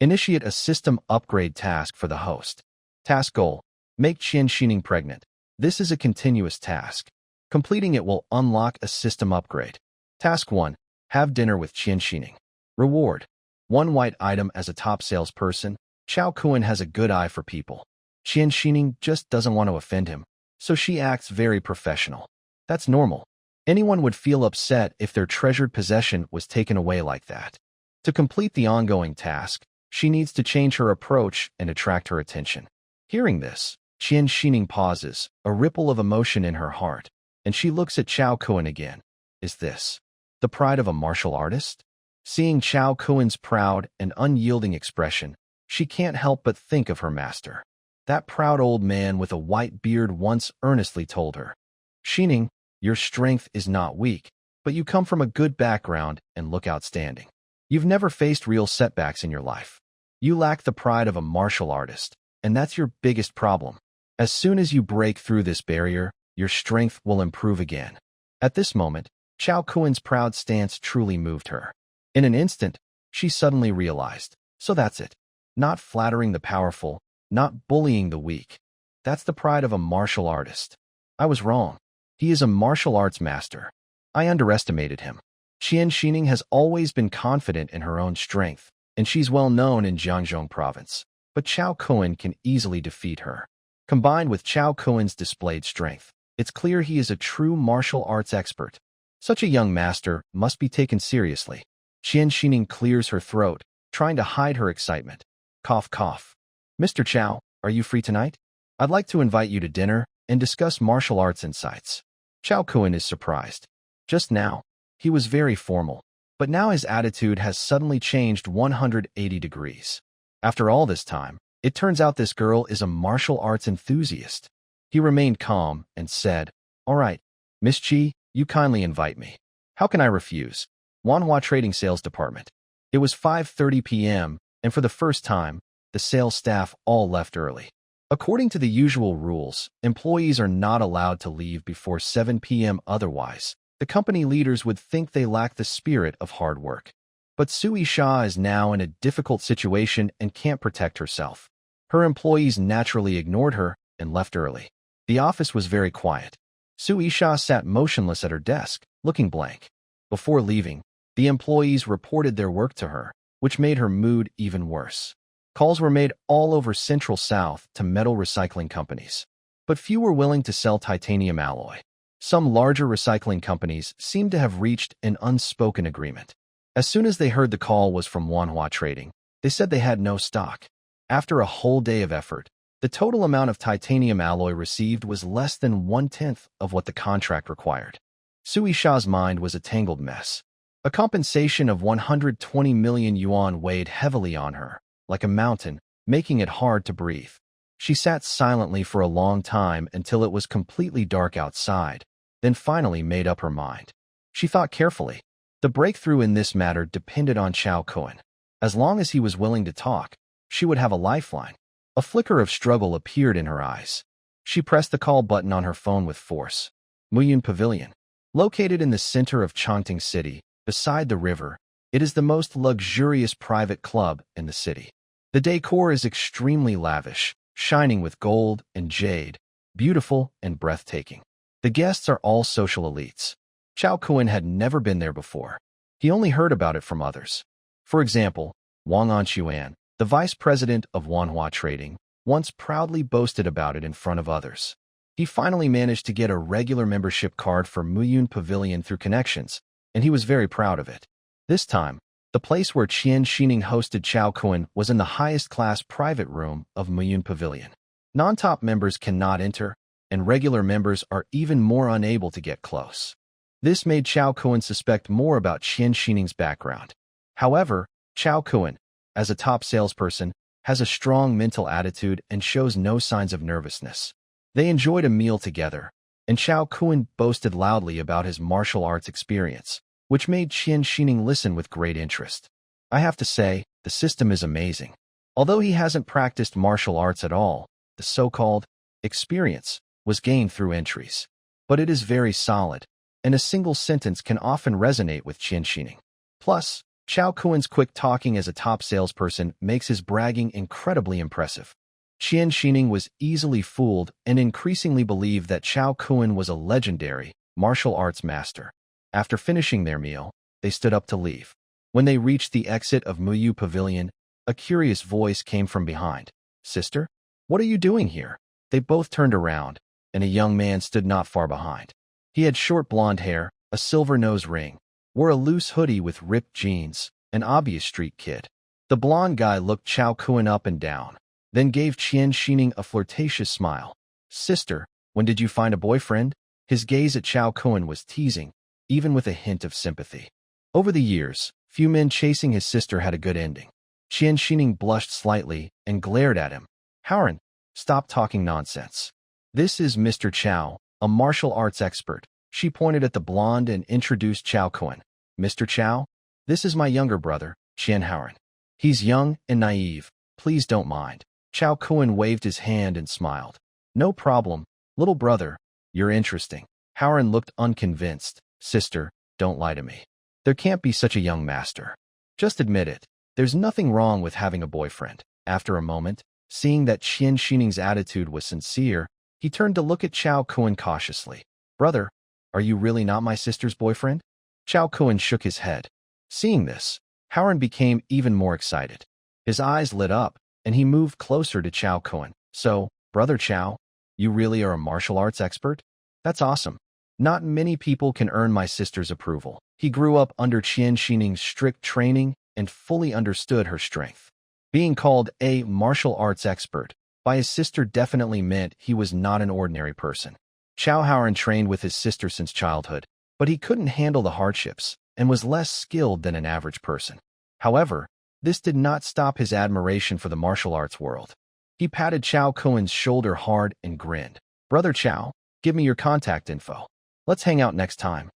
Initiate a system upgrade task for the host. Task goal, make Qian Xining pregnant. This is a continuous task. Completing it will unlock a system upgrade. Task 1, have dinner with Qian Xining. Reward, 1 white item as a top salesperson. Chao Kuen has a good eye for people. Qian Xining just doesn't want to offend him, so she acts very professional. That's normal. Anyone would feel upset if their treasured possession was taken away like that. To complete the ongoing task, she needs to change her approach and attract her attention. Hearing this, Qian Xining pauses, a ripple of emotion in her heart, and she looks at Chao Kuan again. Is this the pride of a martial artist? Seeing Chao Kuan's proud and unyielding expression, she can't help but think of her master. That proud old man with a white beard once earnestly told her, "Xining, your strength is not weak, but you come from a good background and look outstanding. You've never faced real setbacks in your life. You lack the pride of a martial artist, and that's your biggest problem. As soon as you break through this barrier, your strength will improve again." At this moment, Chao Kuan's proud stance truly moved her. In an instant, she suddenly realized, so that's it. Not flattering the powerful, not bullying the weak. That's the pride of a martial artist. I was wrong. He is a martial arts master. I underestimated him. Qian Xining has always been confident in her own strength, and she's well known in Jiangzhou province. But Chao Kuan can easily defeat her. Combined with Chao Kuan's displayed strength, it's clear he is a true martial arts expert. Such a young master must be taken seriously. Qian Xining clears her throat, trying to hide her excitement. Cough, cough. Mr. Chao, are you free tonight? I'd like to invite you to dinner and discuss martial arts insights. Chao Kuan is surprised. Just now, he was very formal, but now his attitude has suddenly changed 180 degrees. After all this time, it turns out this girl is a martial arts enthusiast. He remained calm and said, "All right, Miss Qi, you kindly invite me. How can I refuse?" Wanhua Trading Sales Department. It was 5:30 p.m., and for the first time, the sales staff all left early. According to the usual rules, employees are not allowed to leave before 7 p.m. Otherwise, the company leaders would think they lack the spirit of hard work. But Sui Sha is now in a difficult situation and can't protect herself. Her employees naturally ignored her and left early. The office was very quiet. Sui Sha sat motionless at her desk, looking blank. Before leaving, the employees reported their work to her, which made her mood even worse. Calls were made all over Central South to metal recycling companies. But few were willing to sell titanium alloy. Some larger recycling companies seemed to have reached an unspoken agreement. As soon as they heard the call was from Wanhua Trading, they said they had no stock. After a whole day of effort, the total amount of titanium alloy received was less than 1/10 of what the contract required. Sui Sha's mind was a tangled mess. A compensation of 120 million yuan weighed heavily on her, like a mountain, making it hard to breathe. She sat silently for a long time until it was completely dark outside, then finally made up her mind. She thought carefully. The breakthrough in this matter depended on Chao Kuan. As long as he was willing to talk, she would have a lifeline. A flicker of struggle appeared in her eyes. She pressed the call button on her phone with force. Muyun Pavilion. Located in the center of Chongqing City, beside the river, it is the most luxurious private club in the city. The decor is extremely lavish, shining with gold and jade, beautiful and breathtaking. The guests are all social elites. Chao Kuan had never been there before. He only heard about it from others. For example, Wang Anquan, the vice president of Wanhua Trading, once proudly boasted about it in front of others. He finally managed to get a regular membership card for Muyun Pavilion through connections, and he was very proud of it. This time, the place where Qian Xining hosted Chao Kuan was in the highest-class private room of Muyun Pavilion. Non-top members cannot enter, and regular members are even more unable to get close. This made Chao Kuan suspect more about Qian Xining's background. However, Chao Kuan, as a top salesperson, has a strong mental attitude and shows no signs of nervousness. They enjoyed a meal together, and Chao Kuan boasted loudly about his martial arts experience, which made Qian Xining listen with great interest. I have to say, the system is amazing. Although he hasn't practiced martial arts at all, the so-called experience was gained through entries. But it is very solid, and a single sentence can often resonate with Qian Xining. Plus, Chao Kuan's quick talking as a top salesperson makes his bragging incredibly impressive. Qian Xining was easily fooled and increasingly believed that Chao Kuan was a legendary martial arts master. After finishing their meal, they stood up to leave. When they reached the exit of Muyun Pavilion, a curious voice came from behind. "Sister, what are you doing here?" They both turned around, and a young man stood not far behind. He had short blonde hair, a silver nose ring, wore a loose hoodie with ripped jeans, an obvious street kid. The blonde guy looked Chao Kun up and down, then gave Qian Xining a flirtatious smile. Sister, when did you find a boyfriend? His gaze at Chao Kun was teasing, even with a hint of sympathy. Over the years, few men chasing his sister had a good ending. Qian Xining blushed slightly and glared at him. Howren, stop talking nonsense. This is Mr. Chao, a martial arts expert. She pointed at the blonde and introduced Chao Kun. Mr. Chao, this is my younger brother, Qian Howren. He's young and naive. Please don't mind. Chao Kun waved his hand and smiled. No problem, little brother. You're interesting. Howren looked unconvinced. Sister, don't lie to me. There can't be such a young master. Just admit it. There's nothing wrong with having a boyfriend. After a moment, seeing that Qian Xining's attitude was sincere, he turned to look at Chao Kun cautiously. Brother, are you really not my sister's boyfriend? Chao Kun shook his head. Seeing this, Howren became even more excited. His eyes lit up, and he moved closer to Chao Kun. So, Brother Chao, you really are a martial arts expert? That's awesome. Not many people can earn my sister's approval. He grew up under Qian Xining's strict training and fully understood her strength. Being called a martial arts expert by his sister definitely meant he was not an ordinary person. Chao Howren trained with his sister since childhood, but he couldn't handle the hardships and was less skilled than an average person. However, this did not stop his admiration for the martial arts world. He patted Chao Kun's shoulder hard and grinned. Brother Chao, give me your contact info. Let's hang out next time.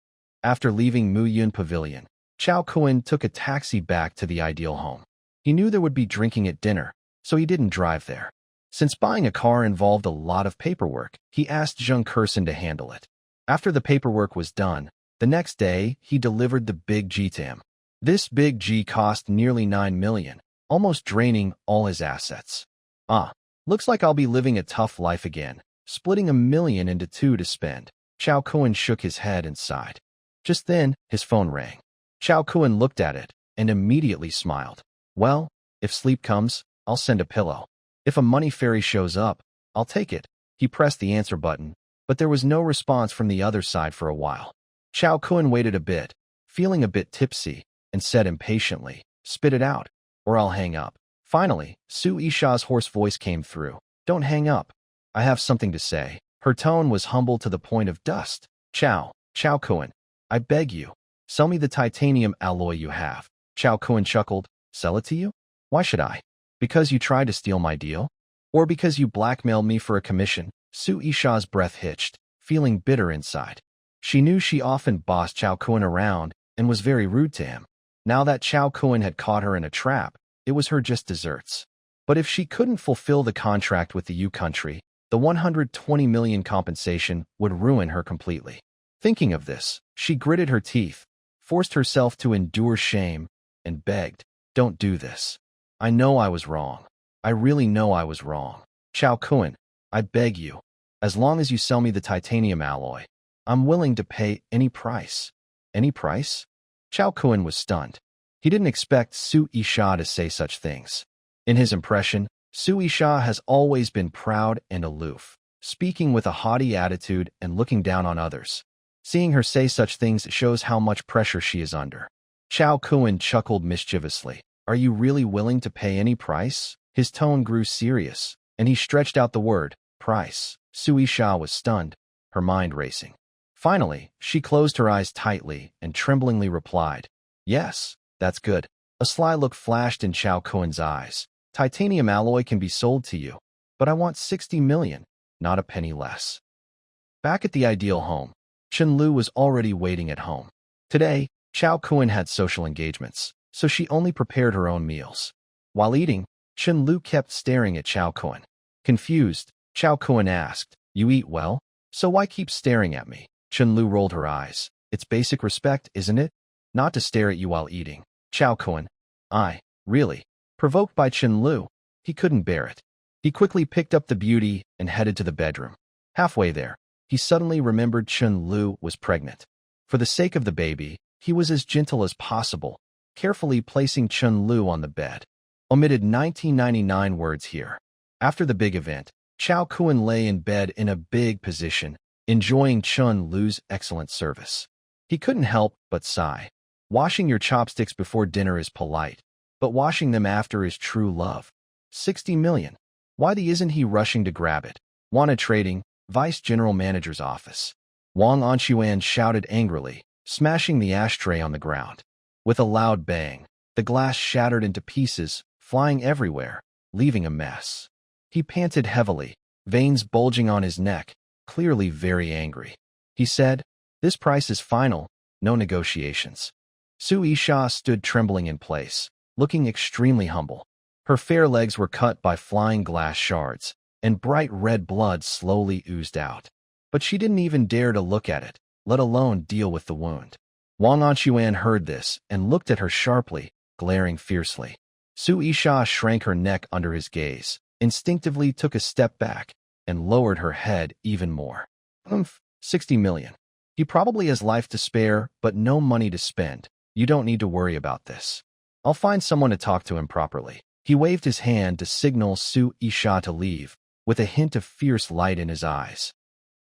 After leaving Mu Yun Pavilion, Chao Kun took a taxi back to the ideal home. He knew there would be drinking at dinner, so he didn't drive there. Since buying a car involved a lot of paperwork, he asked Zheng Kersen to handle it. After the paperwork was done, the next day, he delivered the Big G to him. This Big G cost nearly 9 million, almost draining all his assets. Looks like I'll be living a tough life again, splitting $1 million into 2 to spend. Chao Kun shook his head and sighed. Just then, his phone rang. Chao Kun looked at it and immediately smiled. Well, if sleep comes, I'll send a pillow. If a money fairy shows up, I'll take it. He pressed the answer button, but there was no response from the other side for a while. Chao Kun waited a bit, feeling a bit tipsy, and said impatiently, spit it out, or I'll hang up. Finally, Su Isha's hoarse voice came through. Don't hang up. I have something to say. Her tone was humble to the point of dust. Chao Kun, I beg you, sell me the titanium alloy you have. Chao Kun chuckled. Sell it to you? Why should I? Because you tried to steal my deal? Or because you blackmailed me for a commission? Su Isha's breath hitched, feeling bitter inside. She knew she often bossed Chao Kun around and was very rude to him. Now that Chao Kun had caught her in a trap, it was her just desserts. But if she couldn't fulfill the contract with the U country, the 120 million compensation would ruin her completely. Thinking of this, she gritted her teeth, forced herself to endure shame, and begged, don't do this. I know I was wrong. I really know I was wrong. Chao Kun, I beg you, as long as you sell me the titanium alloy, I'm willing to pay any price. Any price? Chao Kun was stunned. He didn't expect Su Isha to say such things. In his impression, Su Isha has always been proud and aloof, speaking with a haughty attitude and looking down on others. Seeing her say such things shows how much pressure she is under. Chao Kun chuckled mischievously. Are you really willing to pay any price? His tone grew serious, and he stretched out the word, price. Su Isha was stunned, her mind racing. Finally, she closed her eyes tightly and tremblingly replied, yes, that's good. A sly look flashed in Chao Kun's eyes. Titanium alloy can be sold to you, but I want 60 million, not a penny less. Back at the ideal home, Chen Lu was already waiting at home. Today, Chao Kun had social engagements, so she only prepared her own meals. While eating, Chen Lu kept staring at Chao Kun. Confused, Chao Kun asked, you eat well? So why keep staring at me? Chen Lu rolled her eyes. It's basic respect, isn't it? Not to stare at you while eating. Chao Kun, really? Provoked by Chen Lu, he couldn't bear it. He quickly picked up the beauty and headed to the bedroom. Halfway there, he suddenly remembered Chen Lu was pregnant. For the sake of the baby, he was as gentle as possible, carefully placing Chen Lu on the bed. Omitted 1999 words here. After the big event, Chao Kun lay in bed in a big position, enjoying Chen Lu's excellent service. He couldn't help but sigh. Washing your chopsticks before dinner is polite, but washing them after is true love. 60 million. Why isn't he rushing to grab it? Wana Trading, Vice General Manager's office. Wang Anquan shouted angrily, smashing the ashtray on the ground. With a loud bang, the glass shattered into pieces, flying everywhere, leaving a mess. He panted heavily, veins bulging on his neck, clearly very angry. He said, "This price is final, no negotiations." Su Yisha stood trembling in place, looking extremely humble. Her fair legs were cut by flying glass shards, and bright red blood slowly oozed out. But she didn't even dare to look at it, let alone deal with the wound. Wang Anquan heard this and looked at her sharply, glaring fiercely. Su Yisha shrank her neck under his gaze, instinctively took a step back, and lowered her head even more. 60 million. He probably has life to spare, but no money to spend. You don't need to worry about this. I'll find someone to talk to him properly. He waved his hand to signal Su Yisha to leave, with a hint of fierce light in his eyes.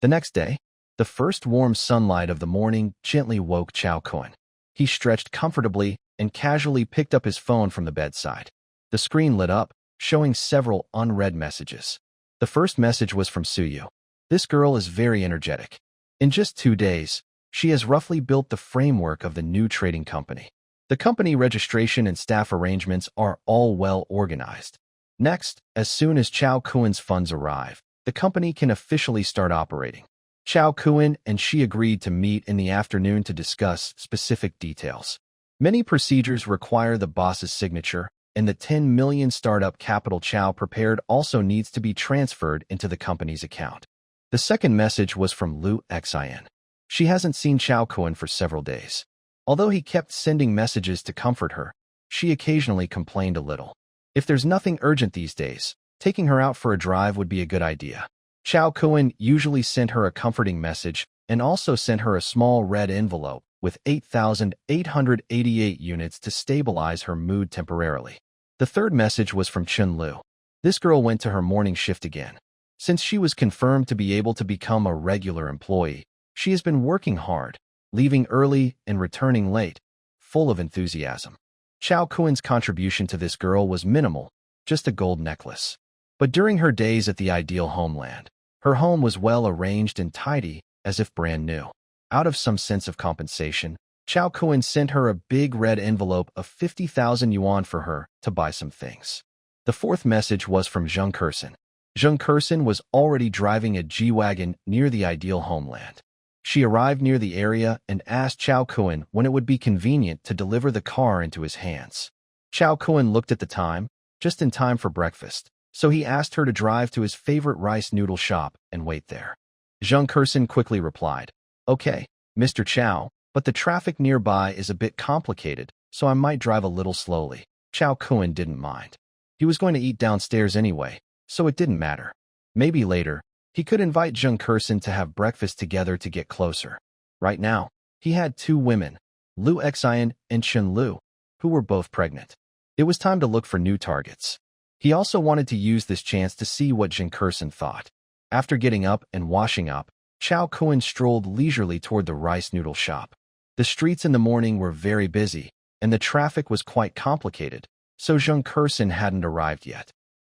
The next day, the first warm sunlight of the morning gently woke Chao Kun. He stretched comfortably and casually picked up his phone from the bedside. The screen lit up, showing several unread messages. The first message was from Suyu. This girl is very energetic. In just 2 days, she has roughly built the framework of the new trading company. The company registration and staff arrangements are all well organized. Next, as soon as Chao Kun's funds arrive, the company can officially start operating. Chao Kun and she agreed to meet in the afternoon to discuss specific details. Many procedures require the boss's signature, and the 10 million startup capital Chao prepared also needs to be transferred into the company's account. The second message was from Lu Xin. She hasn't seen Chao Kun for several days. Although he kept sending messages to comfort her, she occasionally complained a little. If there's nothing urgent these days, taking her out for a drive would be a good idea. Chao Kun usually sent her a comforting message and also sent her a small red envelope with 8,888 units to stabilize her mood temporarily. The third message was from Chun Lu. This girl went to her morning shift again. Since she was confirmed to be able to become a regular employee, she has been working hard, leaving early and returning late, full of enthusiasm. Chao Kun's contribution to this girl was minimal, just a gold necklace. But during her days at the ideal homeland, her home was well arranged and tidy, as if brand new. Out of some sense of compensation, Chao Kun sent her a big red envelope of 50,000 yuan for her to buy some things. The fourth message was from Zheng Kersen. Zheng Kersen was already driving a G-Wagon near the ideal homeland. She arrived near the area and asked Chao Kun when it would be convenient to deliver the car into his hands. Chao Kun looked at the time, just in time for breakfast, so he asked her to drive to his favorite rice noodle shop and wait there. Zheng Kersen quickly replied, "Okay, Mr. Chao, but the traffic nearby is a bit complicated, so I might drive a little slowly." Chao Kun didn't mind. He was going to eat downstairs anyway, so it didn't matter. Maybe later, he could invite Zheng Kersen to have breakfast together to get closer. Right now, he had 2 women, Lu Xin and Chun Lu, who were both pregnant. It was time to look for new targets. He also wanted to use this chance to see what Zheng Kersen thought. After getting up and washing up, Chao Kun strolled leisurely toward the rice noodle shop. The streets in the morning were very busy, and the traffic was quite complicated, so Zheng Kersen hadn't arrived yet.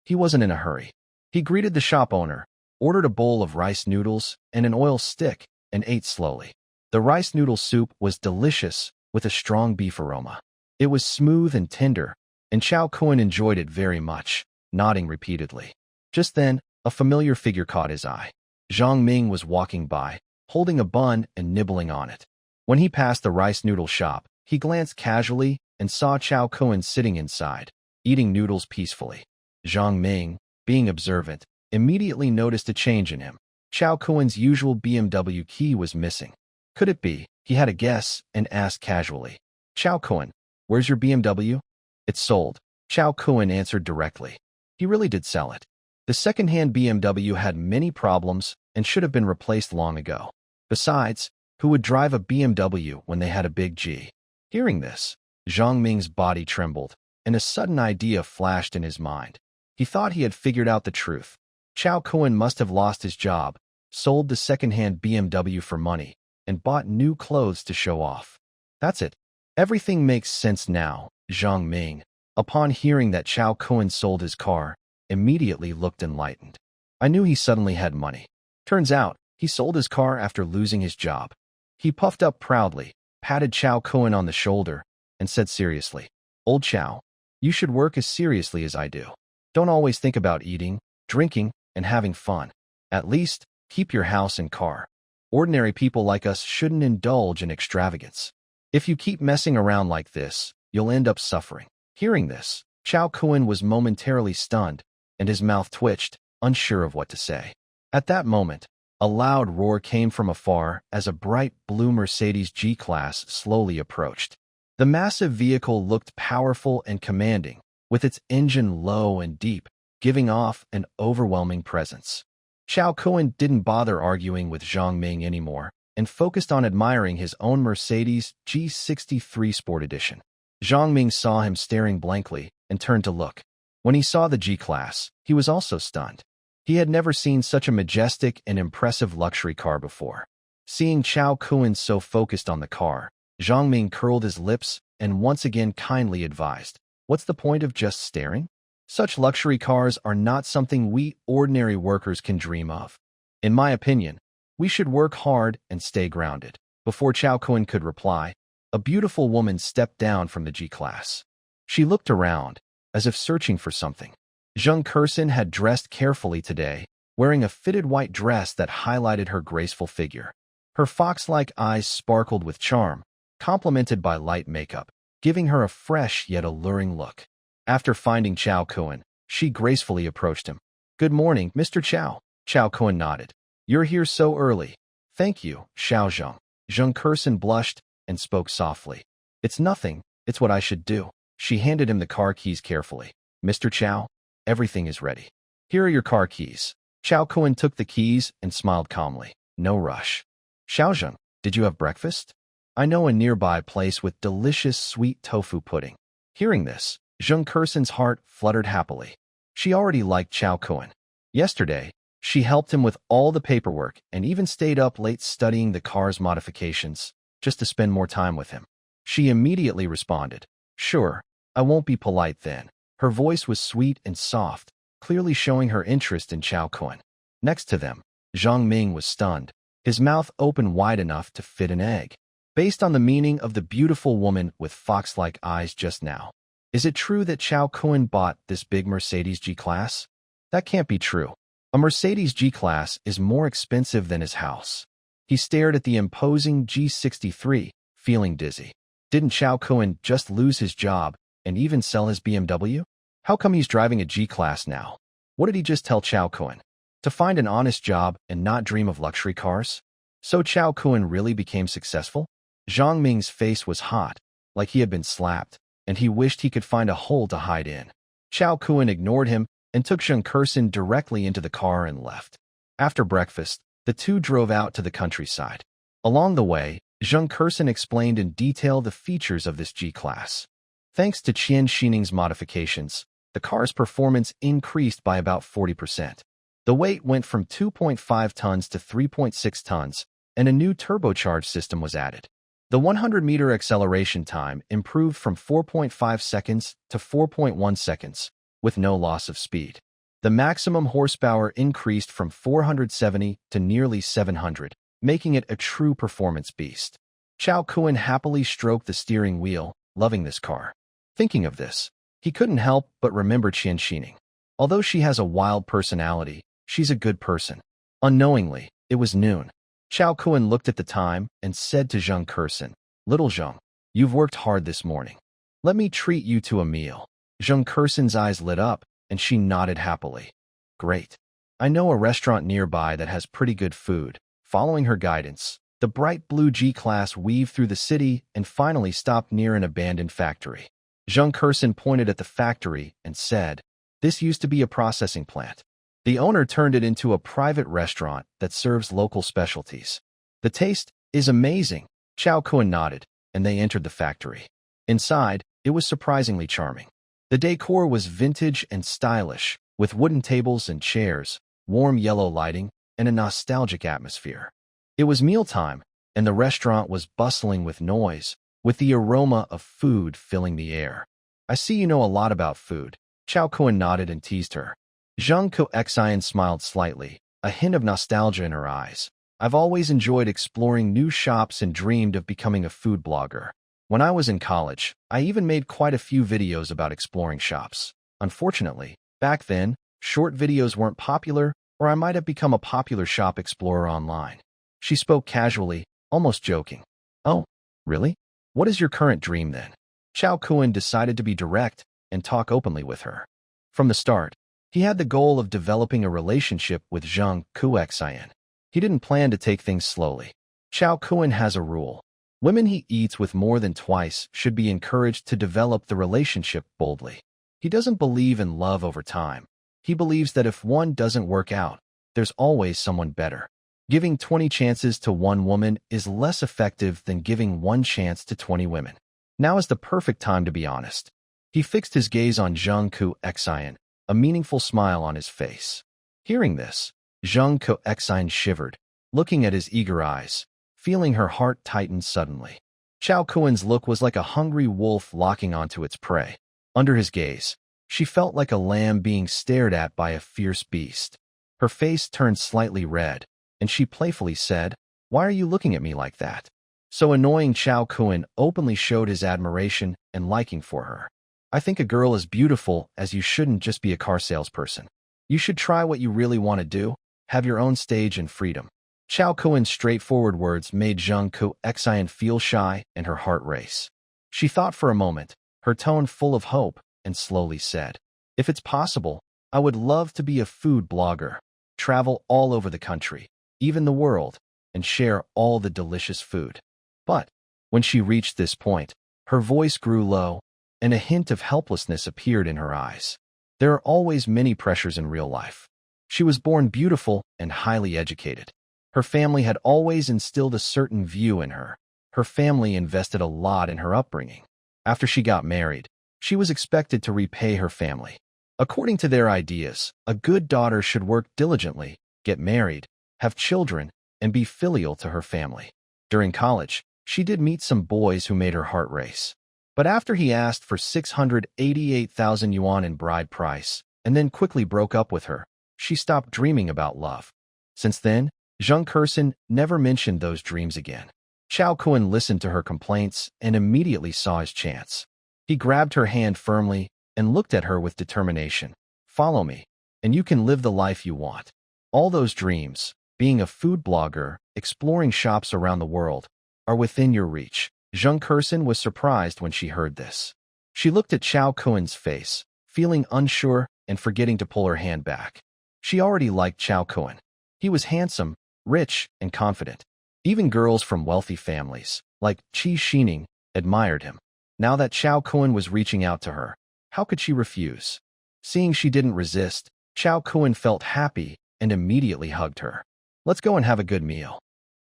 He wasn't in a hurry. He greeted the shop owner, ordered a bowl of rice noodles and an oil stick, and ate slowly. The rice noodle soup was delicious, with a strong beef aroma. It was smooth and tender, and Chao Kun enjoyed it very much, nodding repeatedly. Just then, a familiar figure caught his eye. Zhang Ming was walking by, holding a bun and nibbling on it. When he passed the rice noodle shop, he glanced casually and saw Chao Kun sitting inside, eating noodles peacefully. Zhang Ming, being observant, immediately noticed a change in him. Chao Kun's usual BMW key was missing. Could it be? He had a guess and asked casually, "Chao Kun, where's your BMW?" "It's sold," Chao Kun answered directly. He really did sell it. The second-hand BMW had many problems and should have been replaced long ago. Besides, who would drive a BMW when they had a big G? Hearing this, Zhang Ming's body trembled, and a sudden idea flashed in his mind. He thought he had figured out the truth. Chao Kun must have lost his job, sold the second-hand BMW for money, and bought new clothes to show off. That's it. Everything makes sense now. Zhang Ming, upon hearing that Chao Kun sold his car, immediately looked enlightened. I knew he suddenly had money. Turns out, he sold his car after losing his job. He puffed up proudly, patted Chao Kun on the shoulder, and said seriously, "Old Chao, you should work as seriously as I do. Don't always think about eating, drinking, and having fun. At least, keep your house and car. Ordinary people like us shouldn't indulge in extravagance. If you keep messing around like this, you'll end up suffering." Hearing this, Chao Kun was momentarily stunned, and his mouth twitched, unsure of what to say. At that moment, a loud roar came from afar as a bright blue Mercedes G-Class slowly approached. The massive vehicle looked powerful and commanding, with its engine low and deep, giving off an overwhelming presence. Chao Kun didn't bother arguing with Zhang Ming anymore and focused on admiring his own Mercedes G63 Sport Edition. Zhang Ming saw him staring blankly and turned to look. When he saw the G-Class, he was also stunned. He had never seen such a majestic and impressive luxury car before. Seeing Chao Kun so focused on the car, Zhang Ming curled his lips and once again kindly advised, "What's the point of just staring? Such luxury cars are not something we ordinary workers can dream of. In my opinion, we should work hard and stay grounded." Before Chao Kun could reply, a beautiful woman stepped down from the G-Class. She looked around, as if searching for something. Zheng Kersen had dressed carefully today, wearing a fitted white dress that highlighted her graceful figure. Her fox-like eyes sparkled with charm, complemented by light makeup, giving her a fresh yet alluring look. After finding Chao Kun, she gracefully approached him. "Good morning, Mr. Chao." Chao Kun nodded. "You're here so early." "Thank you, Xiao Zheng." Zheng Kersen blushed and spoke softly. "It's nothing, it's what I should do." She handed him the car keys carefully. "Mr. Chao, everything is ready. Here are your car keys." Chao Kun took the keys and smiled calmly. "No rush." "Xiao Zheng, did you have breakfast? I know a nearby place with delicious sweet tofu pudding." Hearing this, Zheng Kersen's heart fluttered happily. She already liked Chao Kun. Yesterday, she helped him with all the paperwork and even stayed up late studying the car's modifications, just to spend more time with him. She immediately responded, "Sure, I won't be polite then." Her voice was sweet and soft, clearly showing her interest in Chao Kun. Next to them, Zhang Ming was stunned, his mouth open wide enough to fit an egg. Based on the meaning of the beautiful woman with fox-like eyes just now, is it true that Chao Kun bought this big Mercedes G-Class? That can't be true. A Mercedes G-Class is more expensive than his house. He stared at the imposing G63, feeling dizzy. Didn't Chao Kun just lose his job and even sell his BMW? How come he's driving a G-Class now? What did he just tell Chao Kun? To find an honest job and not dream of luxury cars? So Chao Kun really became successful? Zhang Ming's face was hot, like he had been slapped, and he wished he could find a hole to hide in. Chao Kun ignored him and took Zheng Kersen directly into the car and left. After breakfast, the two drove out to the countryside. Along the way, Zheng Kersen explained in detail the features of this G-Class. Thanks to Qian Xining's modifications, the car's performance increased by about 40%. The weight went from 2.5 tons to 3.6 tons, and a new turbocharged system was added. The 100-meter acceleration time improved from 4.5 seconds to 4.1 seconds, with no loss of speed. The maximum horsepower increased from 470 to nearly 700, making it a true performance beast. Chao Kun happily stroked the steering wheel, loving this car. Thinking of this, he couldn't help but remember Qian Xining. Although she has a wild personality, she's a good person. Unknowingly, it was noon. Chao Kun looked at the time and said to Zheng Kersen, "Little Zheng, you've worked hard this morning. Let me treat you to a meal." Zheng Kersen's eyes lit up, and she nodded happily. "Great. I know a restaurant nearby that has pretty good food." Following her guidance, the bright blue G-Class weaved through the city and finally stopped near an abandoned factory. Zheng Kersen pointed at the factory and said, "This used to be a processing plant. The owner turned it into a private restaurant that serves local specialties. The taste is amazing." Chao Kun nodded, and they entered the factory. Inside, it was surprisingly charming. The decor was vintage and stylish, with wooden tables and chairs, warm yellow lighting, and a nostalgic atmosphere. It was mealtime, and the restaurant was bustling with noise, with the aroma of food filling the air. I see you know a lot about food. Chao Kun nodded and teased her. Zhang Xian smiled slightly, a hint of nostalgia in her eyes. I've always enjoyed exploring new shops and dreamed of becoming a food blogger. When I was in college, I even made quite a few videos about exploring shops. Unfortunately, back then, short videos weren't popular, or I might have become a popular shop explorer online. She spoke casually, almost joking. Oh, really? What is your current dream then? Chao Kun decided to be direct and talk openly with her. From the start, he had the goal of developing a relationship with Zhang Xian. He didn't plan to take things slowly. Chao Kun has a rule. Women he eats with more than twice should be encouraged to develop the relationship boldly. He doesn't believe in love over time. He believes that if one doesn't work out, there's always someone better. Giving 20 chances to one woman is less effective than giving one chance to 20 women. Now is the perfect time to be honest. He fixed his gaze on Zhang Xian, a meaningful smile on his face. Hearing this, Zhang Xian shivered, looking at his eager eyes, feeling her heart tighten suddenly. Chao Kun's look was like a hungry wolf locking onto its prey. Under his gaze, she felt like a lamb being stared at by a fierce beast. Her face turned slightly red, and she playfully said, "Why are you looking at me like that?" So annoying, Chao Kun openly showed his admiration and liking for her. I think a girl is beautiful as you shouldn't just be a car salesperson. You should try what you really want to do, have your own stage and freedom. Chao Kun's straightforward words made Zhang Xian feel shy and her heart race. She thought for a moment, her tone full of hope, and slowly said, "If it's possible, I would love to be a food blogger, travel all over the country, even the world, and share all the delicious food." But when she reached this point, her voice grew low, and a hint of helplessness appeared in her eyes. There are always many pressures in real life. She was born beautiful and highly educated. Her family had always instilled a certain view in her. Her family invested a lot in her upbringing. After she got married, she was expected to repay her family. According to their ideas, a good daughter should work diligently, get married, have children, and be filial to her family. During college, she did meet some boys who made her heart race. But after he asked for 688,000 yuan in bride price, and then quickly broke up with her, she stopped dreaming about love. Since then, Zhang Xian never mentioned those dreams again. Chao Kun listened to her complaints and immediately saw his chance. He grabbed her hand firmly and looked at her with determination. "Follow me, and you can live the life you want. All those dreams, being a food blogger, exploring shops around the world, are within your reach." Zhang Xian was surprised when she heard this. She looked at Chao Kun's face, feeling unsure and forgetting to pull her hand back. She already liked Chao Kun. He was handsome, rich, and confident. Even girls from wealthy families, like Qi Xining, admired him. Now that Chao Kun was reaching out to her, how could she refuse? Seeing she didn't resist, Chao Kun felt happy and immediately hugged her. "Let's go and have a good meal."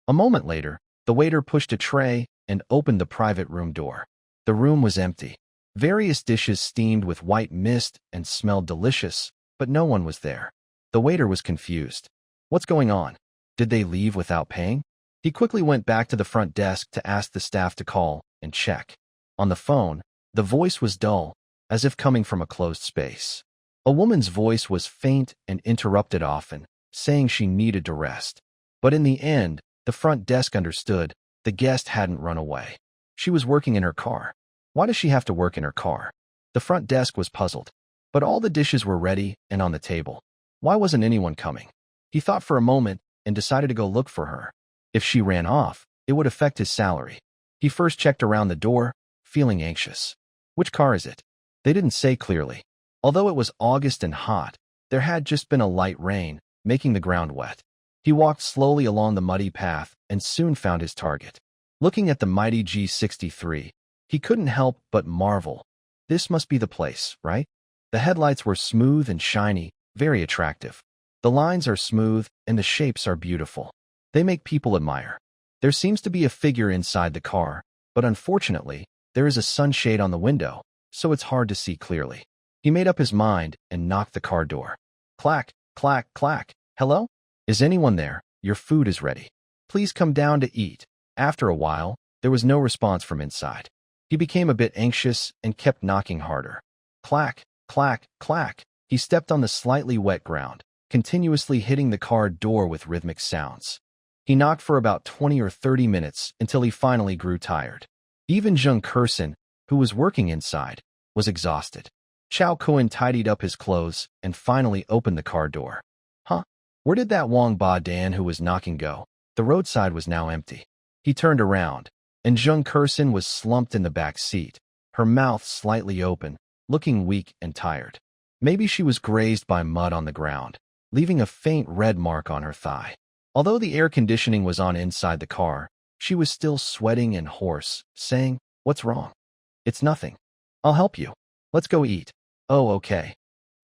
A moment later, the waiter pushed a tray and opened the private room door. The room was empty. Various dishes steamed with white mist and smelled delicious, but no one was there. The waiter was confused. What's going on? Did they leave without paying? He quickly went back to the front desk to ask the staff to call and check. On the phone, the voice was dull, as if coming from a closed space. A woman's voice was faint and interrupted often, saying she needed to rest. But in the end, the front desk understood. The guest hadn't run away. She was working in her car. Why does she have to work in her car? The front desk was puzzled. But all the dishes were ready and on the table. Why wasn't anyone coming? He thought for a moment and decided to go look for her. If she ran off, it would affect his salary. He first checked around the door, feeling anxious. Which car is it? They didn't say clearly. Although it was August and hot, there had just been a light rain, making the ground wet. He walked slowly along the muddy path and soon found his target. Looking at the mighty G63, he couldn't help but marvel. This must be the place, right? The headlights were smooth and shiny, very attractive. The lines are smooth and the shapes are beautiful. They make people admire. There seems to be a figure inside the car, but unfortunately, there is a sunshade on the window, so it's hard to see clearly. He made up his mind and knocked the car door. Clack, clack, clack. "Hello? Is anyone there? Your food is ready. Please come down to eat." After a while, there was no response from inside. He became a bit anxious and kept knocking harder. Clack, clack, clack. He stepped on the slightly wet ground, continuously hitting the car door with rhythmic sounds. He knocked for about 20 or 30 minutes until he finally grew tired. Even Zheng Kersen, who was working inside, was exhausted. Chao Kun tidied up his clothes and finally opened the car door. Huh? Where did that Wang Ba Dan who was knocking go? The roadside was now empty. He turned around, and Zheng Kersen was slumped in the back seat, her mouth slightly open, looking weak and tired. Maybe she was grazed by mud on the ground, leaving a faint red mark on her thigh. Although the air conditioning was on inside the car, she was still sweating and hoarse, saying, "What's wrong?" "It's nothing. I'll help you. Let's go eat." "Oh, okay."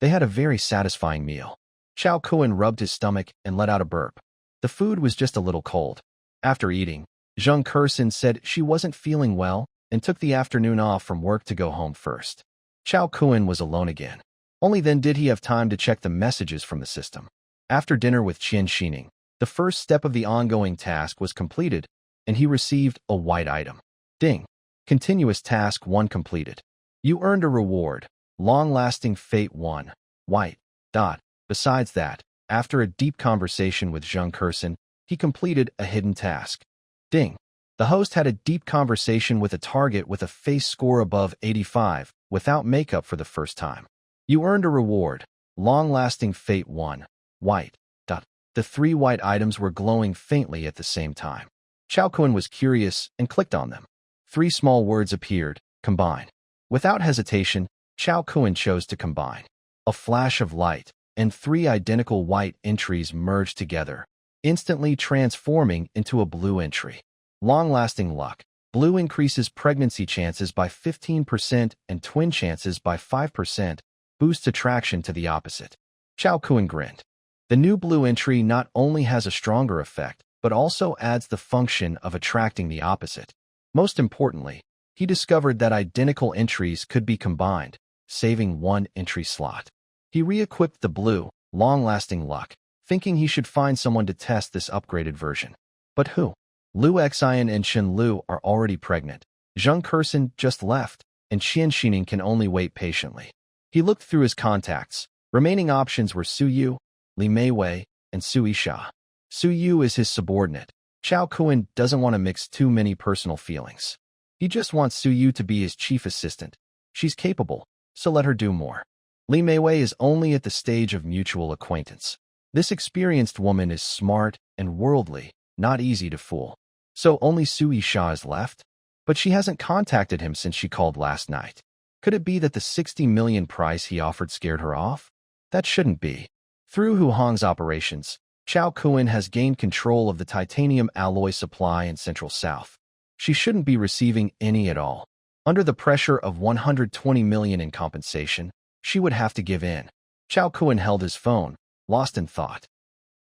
They had a very satisfying meal. Chao Kun rubbed his stomach and let out a burp. The food was just a little cold. After eating, Zheng Kersen said she wasn't feeling well and took the afternoon off from work to go home first. Chao Kun was alone again. Only then did he have time to check the messages from the system. After dinner with Qian Xining, the first step of the ongoing task was completed, and he received a white item. Ding. Continuous task 1 completed. You earned a reward. Long-lasting fate 1. White. Dot. Besides that, after a deep conversation with Zheng Kersen, he completed a hidden task. Ding. The host had a deep conversation with a target with a face score above 85, without makeup for the first time. You earned a reward. Long-lasting fate 1. White. Dot. The 3 white items were glowing faintly at the same time. Chao Kun was curious and clicked on them. 3 small words appeared. Combine. Without hesitation, Chao Kun chose to combine. A flash of light, and 3 identical white entries merged together, instantly transforming into a blue entry. Long-lasting luck. Blue increases pregnancy chances by 15% and twin chances by 5%, boosts attraction to the opposite. Chao Kun grinned. The new blue entry not only has a stronger effect, but also adds the function of attracting the opposite. Most importantly, he discovered that identical entries could be combined, saving 1 entry slot. He re-equipped the blue, long-lasting luck, thinking he should find someone to test this upgraded version. But who? Liu Xian and Shen Lu are already pregnant. Zheng Kersen just left, and Qian Xining can only wait patiently. He looked through his contacts. Remaining options were Su Yu, Li Meiwei, and Su Yisha. Su Yu is his subordinate. Chao Kun doesn't want to mix too many personal feelings. He just wants Su Yu to be his chief assistant. She's capable, so let her do more. Li Meiwei is only at the stage of mutual acquaintance. This experienced woman is smart and worldly, not easy to fool. So only Su Yisha is left? But she hasn't contacted him since she called last night. Could it be that the 60 million price he offered scared her off? That shouldn't be. Through Hu Hong's operations, Chao Kun has gained control of the titanium alloy supply in Central South. She shouldn't be receiving any at all. Under the pressure of 120 million in compensation, she would have to give in. Chao Kun held his phone, lost in thought.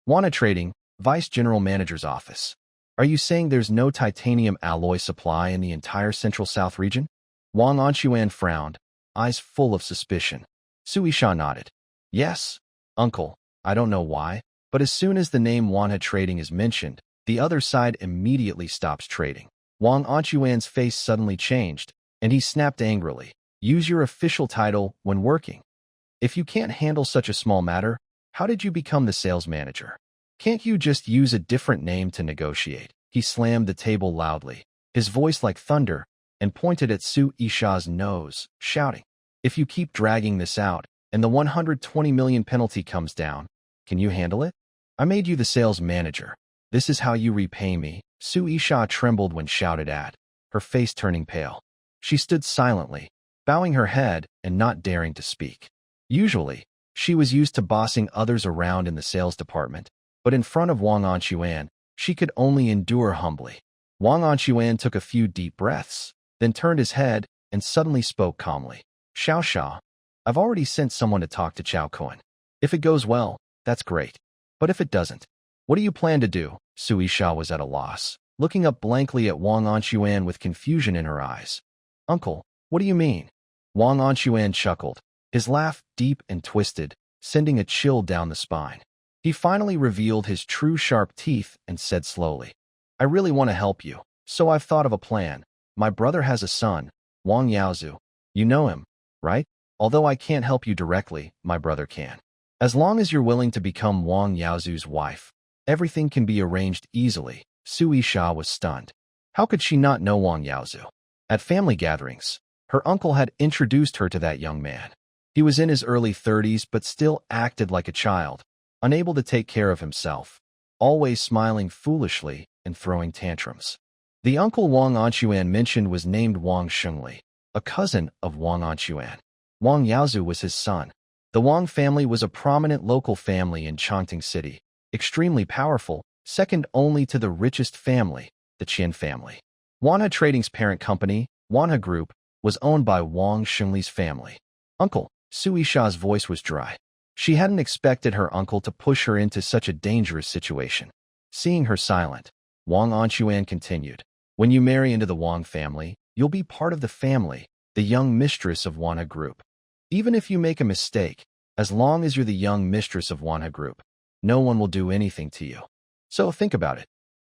Wana Trading, Vice General Manager's office. Are you saying there's no titanium alloy supply in the entire Central South region? Wang Anquan frowned, eyes full of suspicion. Su Yisha nodded. Yes, uncle. I don't know why, but as soon as the name Wana Trading is mentioned, the other side immediately stops trading. Wang Anquan's face suddenly changed, and he snapped angrily. Use your official title when working. If you can't handle such a small matter, how did you become the sales manager? Can't you just use a different name to negotiate? He slammed the table loudly, his voice like thunder, and pointed at Su Yisha's nose, shouting, "If you keep dragging this out, and the 120 million penalty comes down, can you handle it? I made you the sales manager. This is how you repay me." Su Yisha trembled when shouted at, her face turning pale. She stood silently, bowing her head and not daring to speak. Usually, she was used to bossing others around in the sales department, but in front of Wang Anquan, she could only endure humbly. Wang Anquan took a few deep breaths, then turned his head and suddenly spoke calmly. "Xiao Xia, I've already sent someone to talk to Chao Kun. If it goes well, that's great. But if it doesn't, what do you plan to do?" Su Yisha was at a loss, looking up blankly at Wang Anquan with confusion in her eyes. "Uncle, what do you mean?" Wang Anquan chuckled, his laugh deep and twisted, sending a chill down the spine. He finally revealed his true sharp teeth and said slowly, "I really want to help you, So I've thought of a plan. My brother has a son, Wang Yaozu. You know him, right? Although I can't help you directly, my brother can. As long as you're willing to become Wang Yaozu's wife, everything can be arranged easily. Su Yisha was stunned. How could she not know Wang Yaozu? At family gatherings, her uncle had introduced her to that young man. He was in his early 30s but still acted like a child, unable to take care of himself, always smiling foolishly and throwing tantrums. The uncle Wang Anquan mentioned was named Wang Shengli, a cousin of Wang Anquan. Wang Yaozu was his son. The Wang family was a prominent local family in Chongqing City, extremely powerful, second only to the richest family, the Qin family. Wanha Trading's parent company, Wanha Group, was owned by Wang Shengli's family. Uncle, Su Yisha's voice was dry. She hadn't expected her uncle to push her into such a dangerous situation. Seeing her silent, Wang Anquan continued, when you marry into the Wang family, you'll be part of the family, the young mistress of Wanha Group. Even if you make a mistake, as long as you're the young mistress of Wanha Group, no one will do anything to you. So think about it.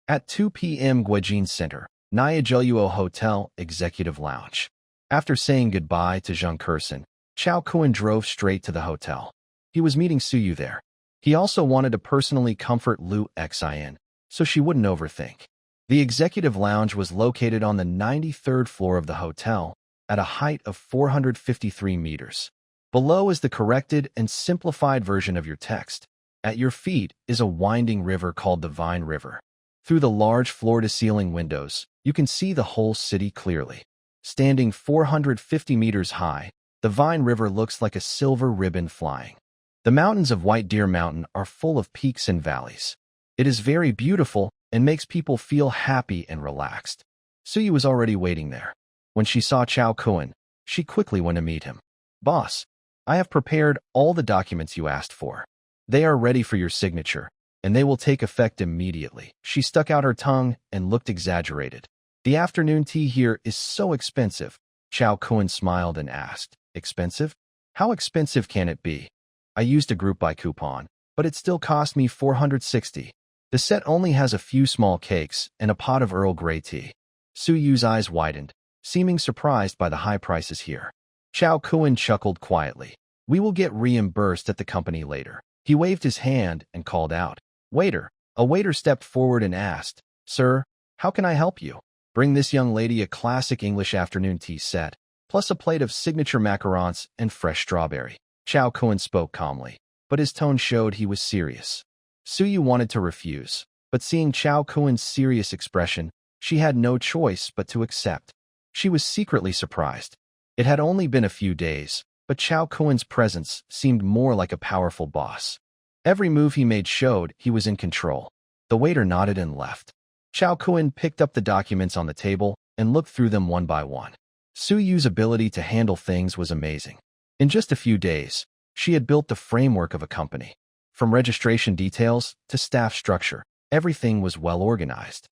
At 2 p.m. Guijin Center, Niajiuo Hotel Executive Lounge. After saying goodbye to Zheng Kersen, Chao Kuan drove straight to the hotel. He was meeting Suyu there. He also wanted to personally comfort Lu Xin, so she wouldn't overthink. The executive lounge was located on the 93rd floor of the hotel, at a height of 453 meters. Below is the corrected and simplified version of your text. At your feet is a winding river called the Vine River. Through the large floor-to-ceiling windows, you can see the whole city clearly. Standing 450 meters high, the Vine River looks like a silver ribbon flying. The mountains of White Deer Mountain are full of peaks and valleys. It is very beautiful and makes people feel happy and relaxed. Suyu was already waiting there. When she saw Chao Kuan, she quickly went to meet him. Boss, I have prepared all the documents you asked for. They are ready for your signature, and they will take effect immediately. She stuck out her tongue and looked exaggerated. The afternoon tea here is so expensive. Chao Kuan smiled and asked, expensive? How expensive can it be? I used a group buy coupon, but it still cost me 460. The set only has a few small cakes and a pot of Earl Grey tea. Su Yu's eyes widened, seeming surprised by the high prices here. Chao Kuan chuckled quietly. We will get reimbursed at the company later. He waved his hand and called out, waiter. A waiter stepped forward and asked, Sir, how can I help you? Bring this young lady a classic English afternoon tea set, plus a plate of signature macarons and fresh strawberry. Chao Kuan spoke calmly, but his tone showed he was serious. Suyu wanted to refuse, but seeing Chao Kuan's serious expression, she had no choice but to accept. She was secretly surprised. It had only been a few days, but Chao Kuan's presence seemed more like a powerful boss. Every move he made showed he was in control. The waiter nodded and left. Chao Kuan picked up the documents on the table and looked through them one by one. Suyu's ability to handle things was amazing. In just a few days, she had built the framework of a company. From registration details to staff structure, everything was well organized.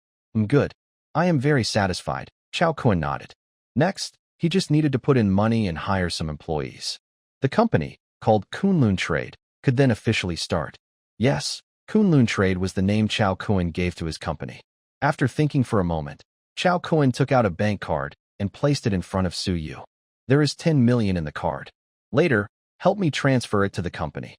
Good. I am very satisfied, Chao Kuan nodded. Next, he just needed to put in money and hire some employees. The company, called Kunlun Trade, could then officially start. Yes, Kunlun Trade was the name Chao Kuan gave to his company. After thinking for a moment, Chao Kuan took out a bank card and placed it in front of Suyu. There is 10 million in the card. Later, help me transfer it to the company.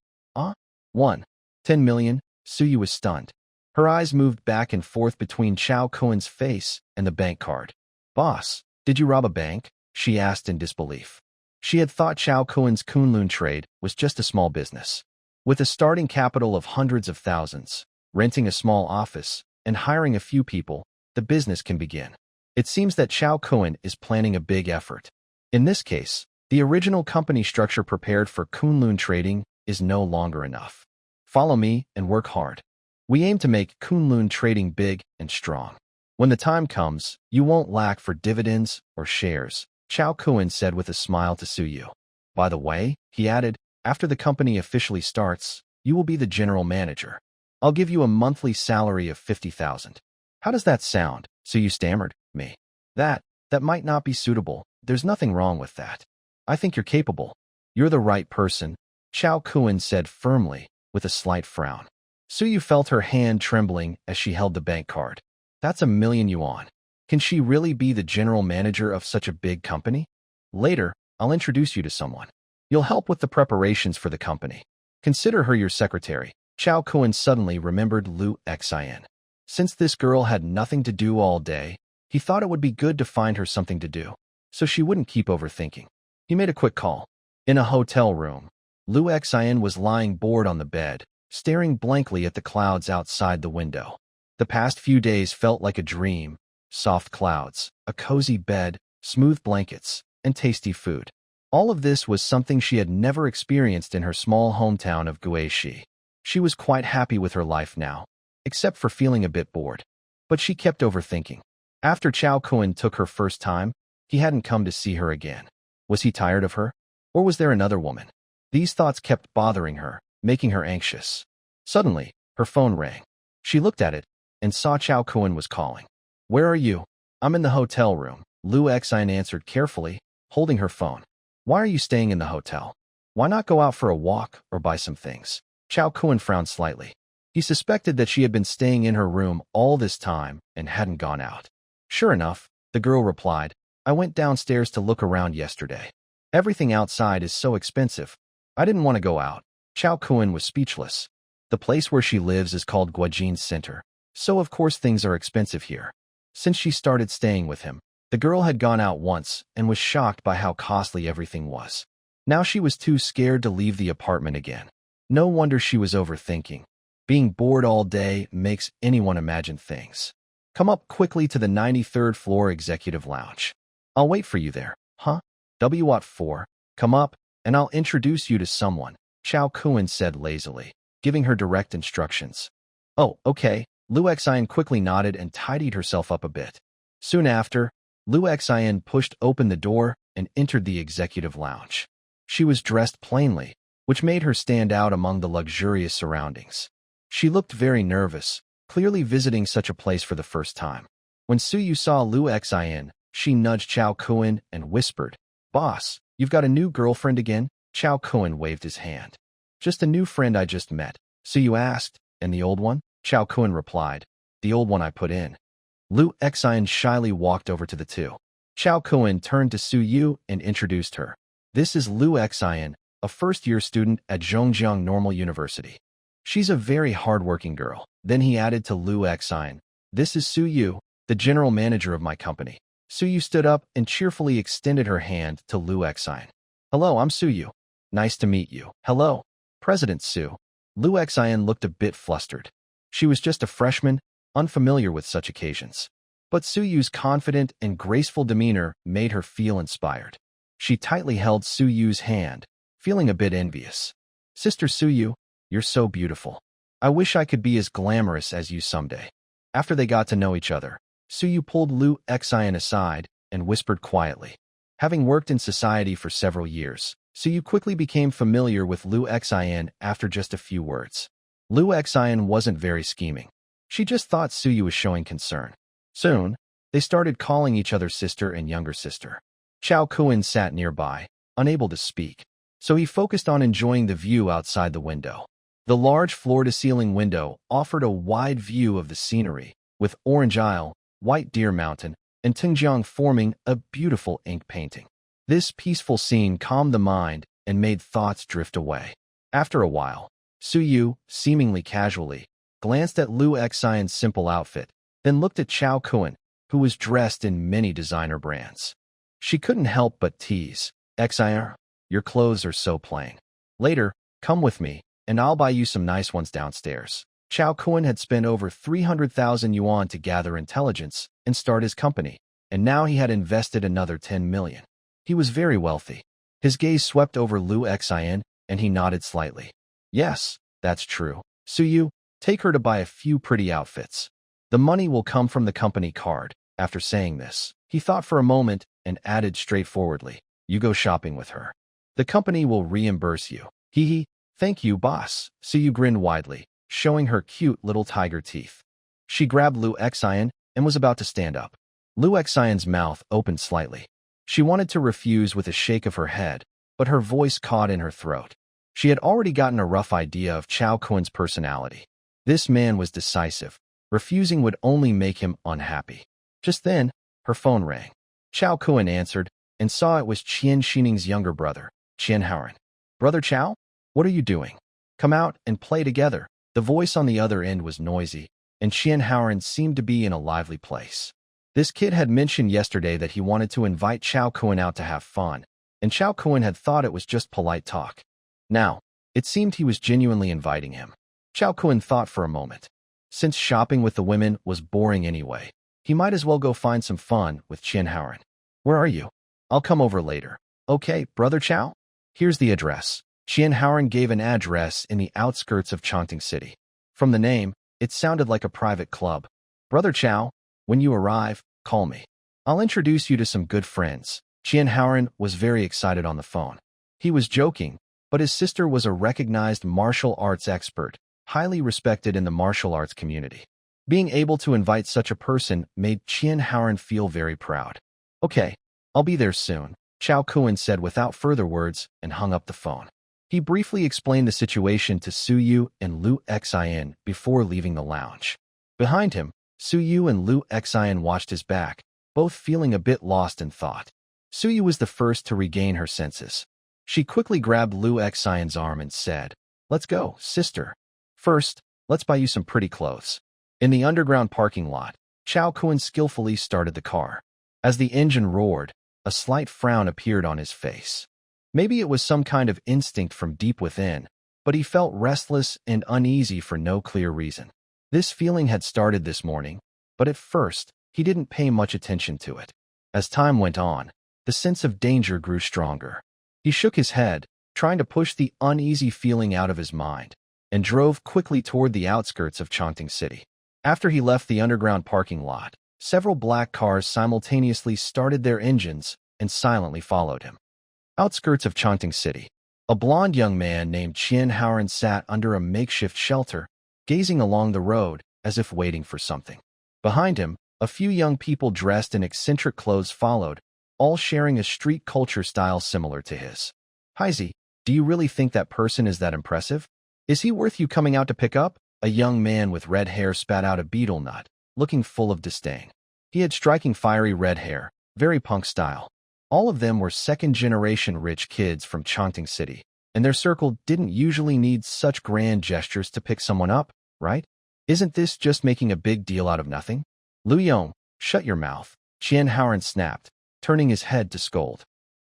10 million? Suyu was stunned. Her eyes moved back and forth between Chao Kuan's face and the bank card. Boss, did you rob a bank? She asked in disbelief. She had thought Chao Kuan's Kunlun Trade was just a small business. With a starting capital of hundreds of thousands, renting a small office, and hiring a few people, the business can begin. It seems that Chao Kuan is planning a big effort. In this case, the original company structure prepared for Kunlun Trading is no longer enough. Follow me and work hard. We aim to make Kunlun Trading big and strong. When the time comes, you won't lack for dividends or shares, Chao Kuan said with a smile to Suyu. By the way, he added, after the company officially starts, you will be the general manager. I'll give you a monthly salary of 50,000. How does that sound? Suyu stammered. Me. That might not be suitable. There's nothing wrong with that. I think you're capable. You're the right person, Chao Kuan said firmly, with a slight frown. Suyu felt her hand trembling as she held the bank card. That's 1 million yuan. Can she really be the general manager of such a big company? Later, I'll introduce you to someone. You'll help with the preparations for the company. Consider her your secretary. Chao Kun suddenly remembered Lu Xian. Since this girl had nothing to do all day, he thought it would be good to find her something to do, so she wouldn't keep overthinking. He made a quick call. In a hotel room, Lu Xian was lying bored on the bed, staring blankly at the clouds outside the window. The past few days felt like a dream. Soft clouds, a cozy bed, smooth blankets, and tasty food. All of this was something she had never experienced in her small hometown of Guishi. She was quite happy with her life now, except for feeling a bit bored. But she kept overthinking. After Chao Kun took her first time, he hadn't come to see her again. Was he tired of her? Or was there another woman? These thoughts kept bothering her, making her anxious. Suddenly, her phone rang. She looked at it and saw Chao Kun was calling. Where are you? I'm in the hotel room, Lu Xian answered carefully, holding her phone. Why are you staying in the hotel? Why not go out for a walk or buy some things? Chao Kun frowned slightly. He suspected that she had been staying in her room all this time and hadn't gone out. Sure enough, the girl replied, I went downstairs to look around yesterday. Everything outside is so expensive. I didn't want to go out. Chao Kun was speechless. The place where she lives is called Guajin Center, so of course things are expensive here. Since she started staying with him, the girl had gone out once and was shocked by how costly everything was. Now she was too scared to leave the apartment again. No wonder she was overthinking. Being bored all day makes anyone imagine things. Come up quickly to the 93rd floor executive lounge. I'll wait for you there. Huh? W4, come up, and I'll introduce you to someone, Chao Kun said lazily, giving her direct instructions. Oh, okay. Lu Xian quickly nodded and tidied herself up a bit. Soon after, Lu Xian pushed open the door and entered the executive lounge. She was dressed plainly, which made her stand out among the luxurious surroundings. She looked very nervous, clearly visiting such a place for the first time. When Suyu saw Lu Xian, she nudged Chao Kun and whispered, Boss, you've got a new girlfriend again? Chao Kun waved his hand. Just a new friend I just met. Suyu asked, and the old one? Chao Kun replied, the old one I put in. Lu Xian shyly walked over to the two. Chao Kun turned to Suyu and introduced her. This is Lu Xian, a first-year student at Zhongjiang Normal University. She's a very hard-working girl. Then he added to Lu Xian, this is Suyu, the general manager of my company. Suyu stood up and cheerfully extended her hand to Lu Xian. Hello, I'm Suyu. Nice to meet you. Hello, President Su. Lu Xian looked a bit flustered. She was just a freshman, unfamiliar with such occasions. But Suyu's confident and graceful demeanor made her feel inspired. She tightly held Suyu's hand, feeling a bit envious. Sister Suyu, you're so beautiful. I wish I could be as glamorous as you someday. After they got to know each other, Suyu pulled Lu Xian aside and whispered quietly. Having worked in society for several years, Suyu quickly became familiar with Lu Xian after just a few words. Lu Xian wasn't very scheming. She just thought Suyu was showing concern. Soon, they started calling each other sister and younger sister. Chao Kun sat nearby, unable to speak, so he focused on enjoying the view outside the window. The large floor-to-ceiling window offered a wide view of the scenery, with Orange Isle, White Deer Mountain, and Tengjiang forming a beautiful ink painting. This peaceful scene calmed the mind and made thoughts drift away. After a while, Suyu, seemingly casually, glanced at Lu Xian's simple outfit, then looked at Chao Kun, who was dressed in many designer brands. She couldn't help but tease, Xian, your clothes are so plain. Later, come with me, and I'll buy you some nice ones downstairs. Chao Kun had spent over 300,000 yuan to gather intelligence and start his company, and now he had invested another 10 million. He was very wealthy. His gaze swept over Lu Xian, and he nodded slightly. Yes, that's true. Suyu, take her to buy a few pretty outfits. The money will come from the company card. After saying this, he thought for a moment and added straightforwardly, you go shopping with her. The company will reimburse you. Hee hee, thank you, boss. Suyu grinned widely, showing her cute little tiger teeth. She grabbed Lu Xian and was about to stand up. Lu Xian's mouth opened slightly. She wanted to refuse with a shake of her head, but her voice caught in her throat. She had already gotten a rough idea of Chao Kun's personality. This man was decisive. Refusing would only make him unhappy. Just then, Her phone rang. Chao Kuan answered and saw it was Qian Xining's younger brother, Qian Haoran. Brother Chao? What are you doing? Come out and play together. The voice on the other end was noisy, and Qian Haoran seemed to be in a lively place. This kid had mentioned yesterday that he wanted to invite Chao Kuan out to have fun, and Chao Kuan had thought it was just polite talk. Now, it seemed he was genuinely inviting him. Chao Kuan thought for a moment. Since shopping with the women was boring anyway, he might as well go find some fun with Qian Haoran. Where are you? I'll come over later. Okay, Brother Chao? Here's the address. Qian Haoran gave an address in the outskirts of Chongqing City. From the name, it sounded like a private club. Brother Chao, when you arrive, call me. I'll introduce you to some good friends. Qian Haoran was very excited on the phone. He was joking, but his sister was a recognized martial arts expert, highly respected in the martial arts community. Being able to invite such a person made Qian Haoran feel very proud. Okay, I'll be there soon, Chao Kuan said without further words and hung up the phone. He briefly explained the situation to Su Yu and Lu Xian before leaving the lounge. Behind him, Su Yu and Lu Xian watched his back, both feeling a bit lost in thought. Su Yu was the first to regain her senses. She quickly grabbed Lu Xian's arm and said, "Let's go, sister. First, let's buy you some pretty clothes." In the underground parking lot, Chao Kuan skillfully started the car. As the engine roared, a slight frown appeared on his face. Maybe it was some kind of instinct from deep within, but he felt restless and uneasy for no clear reason. This feeling had started this morning, but at first, he didn't pay much attention to it. As time went on, the sense of danger grew stronger. He shook his head, trying to push the uneasy feeling out of his mind, and drove quickly toward the outskirts of Chongqing City. After he left the underground parking lot, several black cars simultaneously started their engines and silently followed him. Outskirts of Chongqing City, a blond young man named Qian Haoran sat under a makeshift shelter, gazing along the road as if waiting for something. Behind him, a few young people dressed in eccentric clothes followed, all sharing a street culture style similar to his. Heizi, do you really think that person is that impressive? Is he worth you coming out to pick up? A young man with red hair spat out a betel nut, looking full of disdain. He had striking fiery red hair, very punk style. All of them were second-generation rich kids from Chongqing City, and their circle didn't usually need such grand gestures to pick someone up, right? Isn't this just making a big deal out of nothing? Lu Yong, shut your mouth, Qian Haoran snapped, turning his head to scold.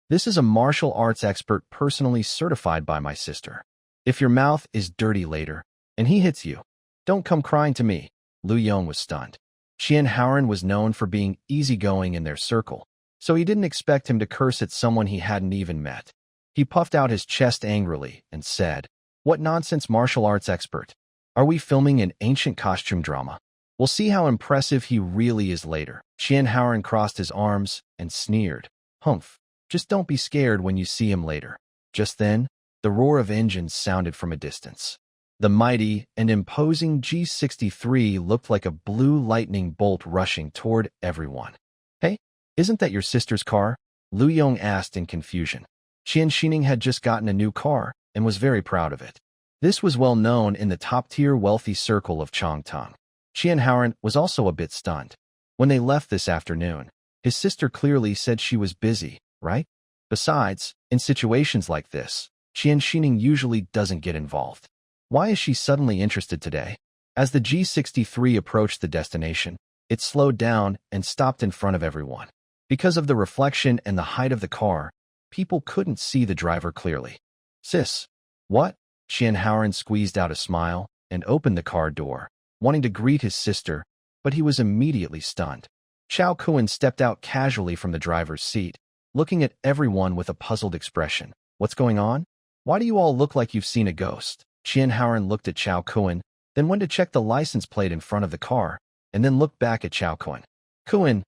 This is a martial arts expert personally certified by my sister. If your mouth is dirty later, and he hits you, don't come crying to me. Lu Yong was stunned. Qian Haoran was known for being easygoing in their circle, so he didn't expect him to curse at someone he hadn't even met. He puffed out his chest angrily and said, "What nonsense martial arts expert? Are we filming an ancient costume drama? We'll see how impressive he really is later." Qian Haoran crossed his arms and sneered, "Humph, just don't be scared when you see him later." Just then, the roar of engines sounded from a distance. The mighty and imposing G63 looked like a blue lightning bolt rushing toward everyone. "Hey, isn't that your sister's car?" Lu Yong asked in confusion. Qian Xining had just gotten a new car and was very proud of it. This was well known in the top-tier wealthy circle of Chongtong. Qian Haoran was also a bit stunned. When they left this afternoon, his sister clearly said she was busy, right? Besides, in situations like this, Qian Xining usually doesn't get involved. Why is she suddenly interested today? As the G63 approached the destination, it slowed down and stopped in front of everyone. Because of the reflection and the height of the car, people couldn't see the driver clearly. "Sis, what?" Qian Haoran squeezed out a smile and opened the car door, wanting to greet his sister, but he was immediately stunned. Chao Kuan stepped out casually from the driver's seat, looking at everyone with a puzzled expression. "What's going on? Why do you all look like you've seen a ghost?" Qian Haoran looked at Chao Kuan, then went to check the license plate in front of the car, and then looked back at Chao Kuan. Kuan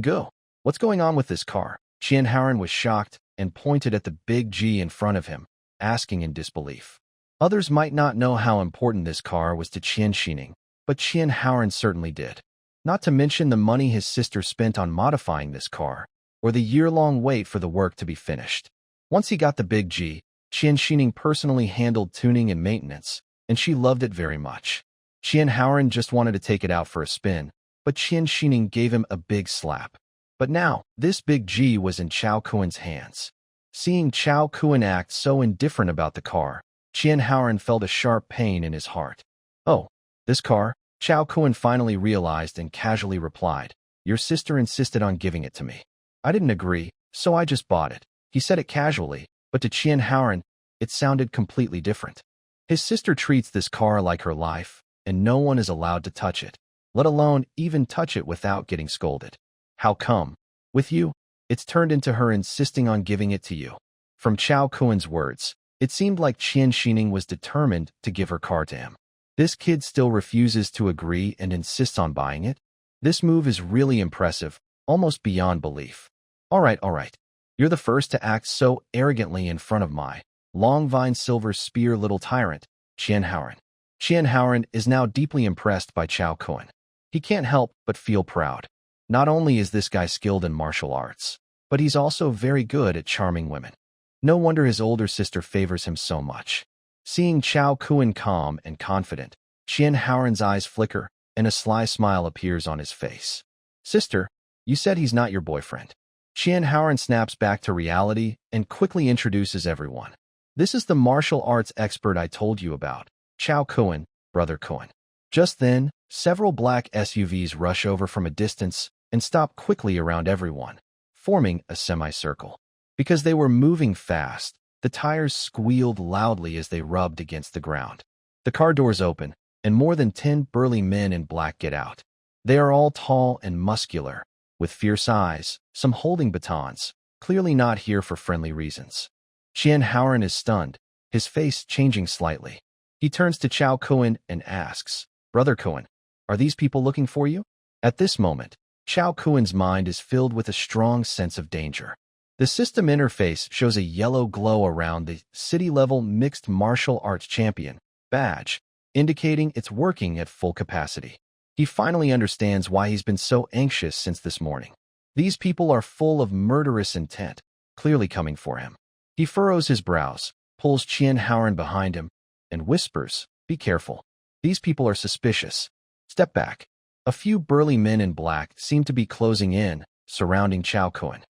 go. What's going on with this car?" Qian Haoran was shocked and pointed at the big G in front of him, asking in disbelief. Others might not know how important this car was to Qian Xining, but Qian Haoran certainly did. Not to mention the money his sister spent on modifying this car, or the year-long wait for the work to be finished. Once he got the big G, Qian Xining personally handled tuning and maintenance, and she loved it very much. Qian Haoran just wanted to take it out for a spin, but Qian Xining gave him a big slap. But now, this big G was in Chao Kuen's hands. Seeing Chao Kuen act so indifferent about the car, Qian Haoran felt a sharp pain in his heart. Oh, this car? Chao Kuen finally realized and casually replied, your sister insisted on giving it to me. I didn't agree, so I just bought it. He said it casually, but to Qian Haoran, it sounded completely different. His sister treats this car like her life, and no one is allowed to touch it, let alone even touch it without getting scolded. How come? With you, it's turned into her insisting on giving it to you. From Chao Kuen's words, it seemed like Qian Xining was determined to give her car to him. This kid still refuses to agree and insists on buying it? This move is really impressive, almost beyond belief. All right. You're the first to act so arrogantly in front of my long vine silver spear little tyrant, Qian Haoran. Qian Haoran is now deeply impressed by Chao Kuen. He can't help but feel proud. Not only is this guy skilled in martial arts, but he's also very good at charming women. No wonder his older sister favors him so much. Seeing Chao Kuen calm and confident, Qian Haoran's eyes flicker, and a sly smile appears on his face. Sister, you said he's not your boyfriend. Qian Haoran snaps back to reality and quickly introduces everyone. This is the martial arts expert I told you about, Chao Kuen, Brother Kuen. Just then, several black SUVs rush over from a distance and stop quickly around everyone, forming a semicircle. Because they were moving fast, the tires squealed loudly as they rubbed against the ground. The car doors open, and more than 10 burly men in black get out. They are all tall and muscular, with fierce eyes, some holding batons, clearly not here for friendly reasons. Qian Haoran is stunned, his face changing slightly. He turns to Chao Kuen and asks, Brother Kuen, are these people looking for you? At this moment, Chao Kuen's mind is filled with a strong sense of danger. The system interface shows a yellow glow around the city-level mixed martial arts champion badge, indicating it's working at full capacity. He finally understands why he's been so anxious since this morning. These people are full of murderous intent, clearly coming for him. He furrows his brows, pulls Qian Haoran behind him, and whispers, be careful. These people are suspicious. Step back. A few burly men in black seem to be closing in, surrounding Chao Kuen.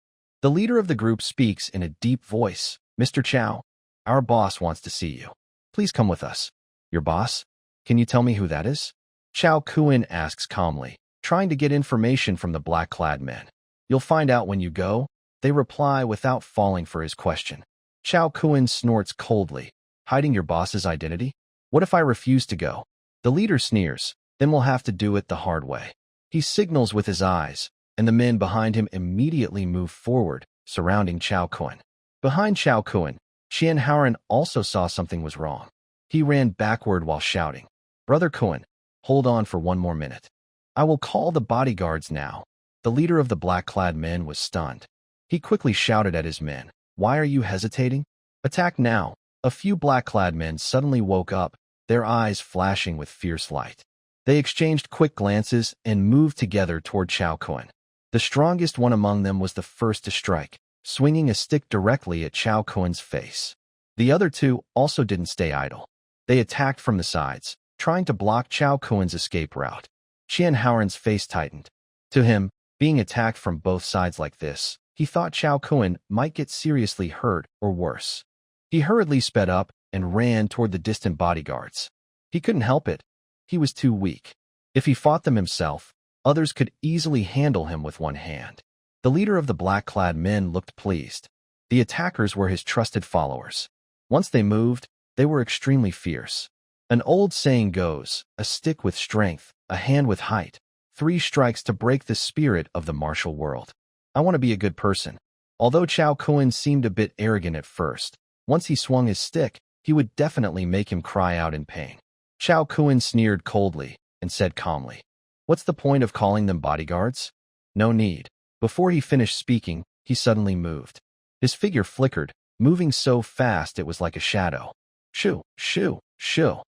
The leader of the group speaks in a deep voice. Mr. Chao, our boss wants to see you. Please come with us. Your boss? Can you tell me who that is? Chao Kuen asks calmly, trying to get information from the black-clad men. You'll find out when you go, they reply without falling for his question. Chao Kuen snorts coldly, hiding your boss's identity? What if I refuse to go? The leader sneers, then we'll have to do it the hard way. He signals with his eyes, and the men behind him immediately move forward, surrounding Chao Kuen. Behind Chao Kuen, Qian Haoran also saw something was wrong. He ran backward while shouting, Brother Kuen, hold on for one more minute. I will call the bodyguards now. The leader of the black-clad men was stunned. He quickly shouted at his men, why are you hesitating? Attack now. A few black-clad men suddenly woke up, their eyes flashing with fierce light. They exchanged quick glances and moved together toward Chao Kuen. The strongest one among them was the first to strike, swinging a stick directly at Chao Kuen's face. The other two also didn't stay idle. They attacked from the sides, trying to block Chao Kuen's escape route. Qian Haoran's face tightened. To him, being attacked from both sides like this, he thought Chao Kuen might get seriously hurt or worse. He hurriedly sped up and ran toward the distant bodyguards. He couldn't help it. He was too weak. If he fought them himself, others could easily handle him with one hand. The leader of the black-clad men looked pleased. The attackers were his trusted followers. Once they moved, they were extremely fierce. An old saying goes, a stick with strength, a hand with height, 3 strikes to break the spirit of the martial world. I want to be a good person. Although Chao Kuen seemed a bit arrogant at first, once he swung his stick, he would definitely make him cry out in pain. Chao Kuen sneered coldly and said calmly, what's the point of calling them bodyguards? No need. Before he finished speaking, he suddenly moved. His figure flickered, moving so fast it was like a shadow. Shoo, shoo, shoo.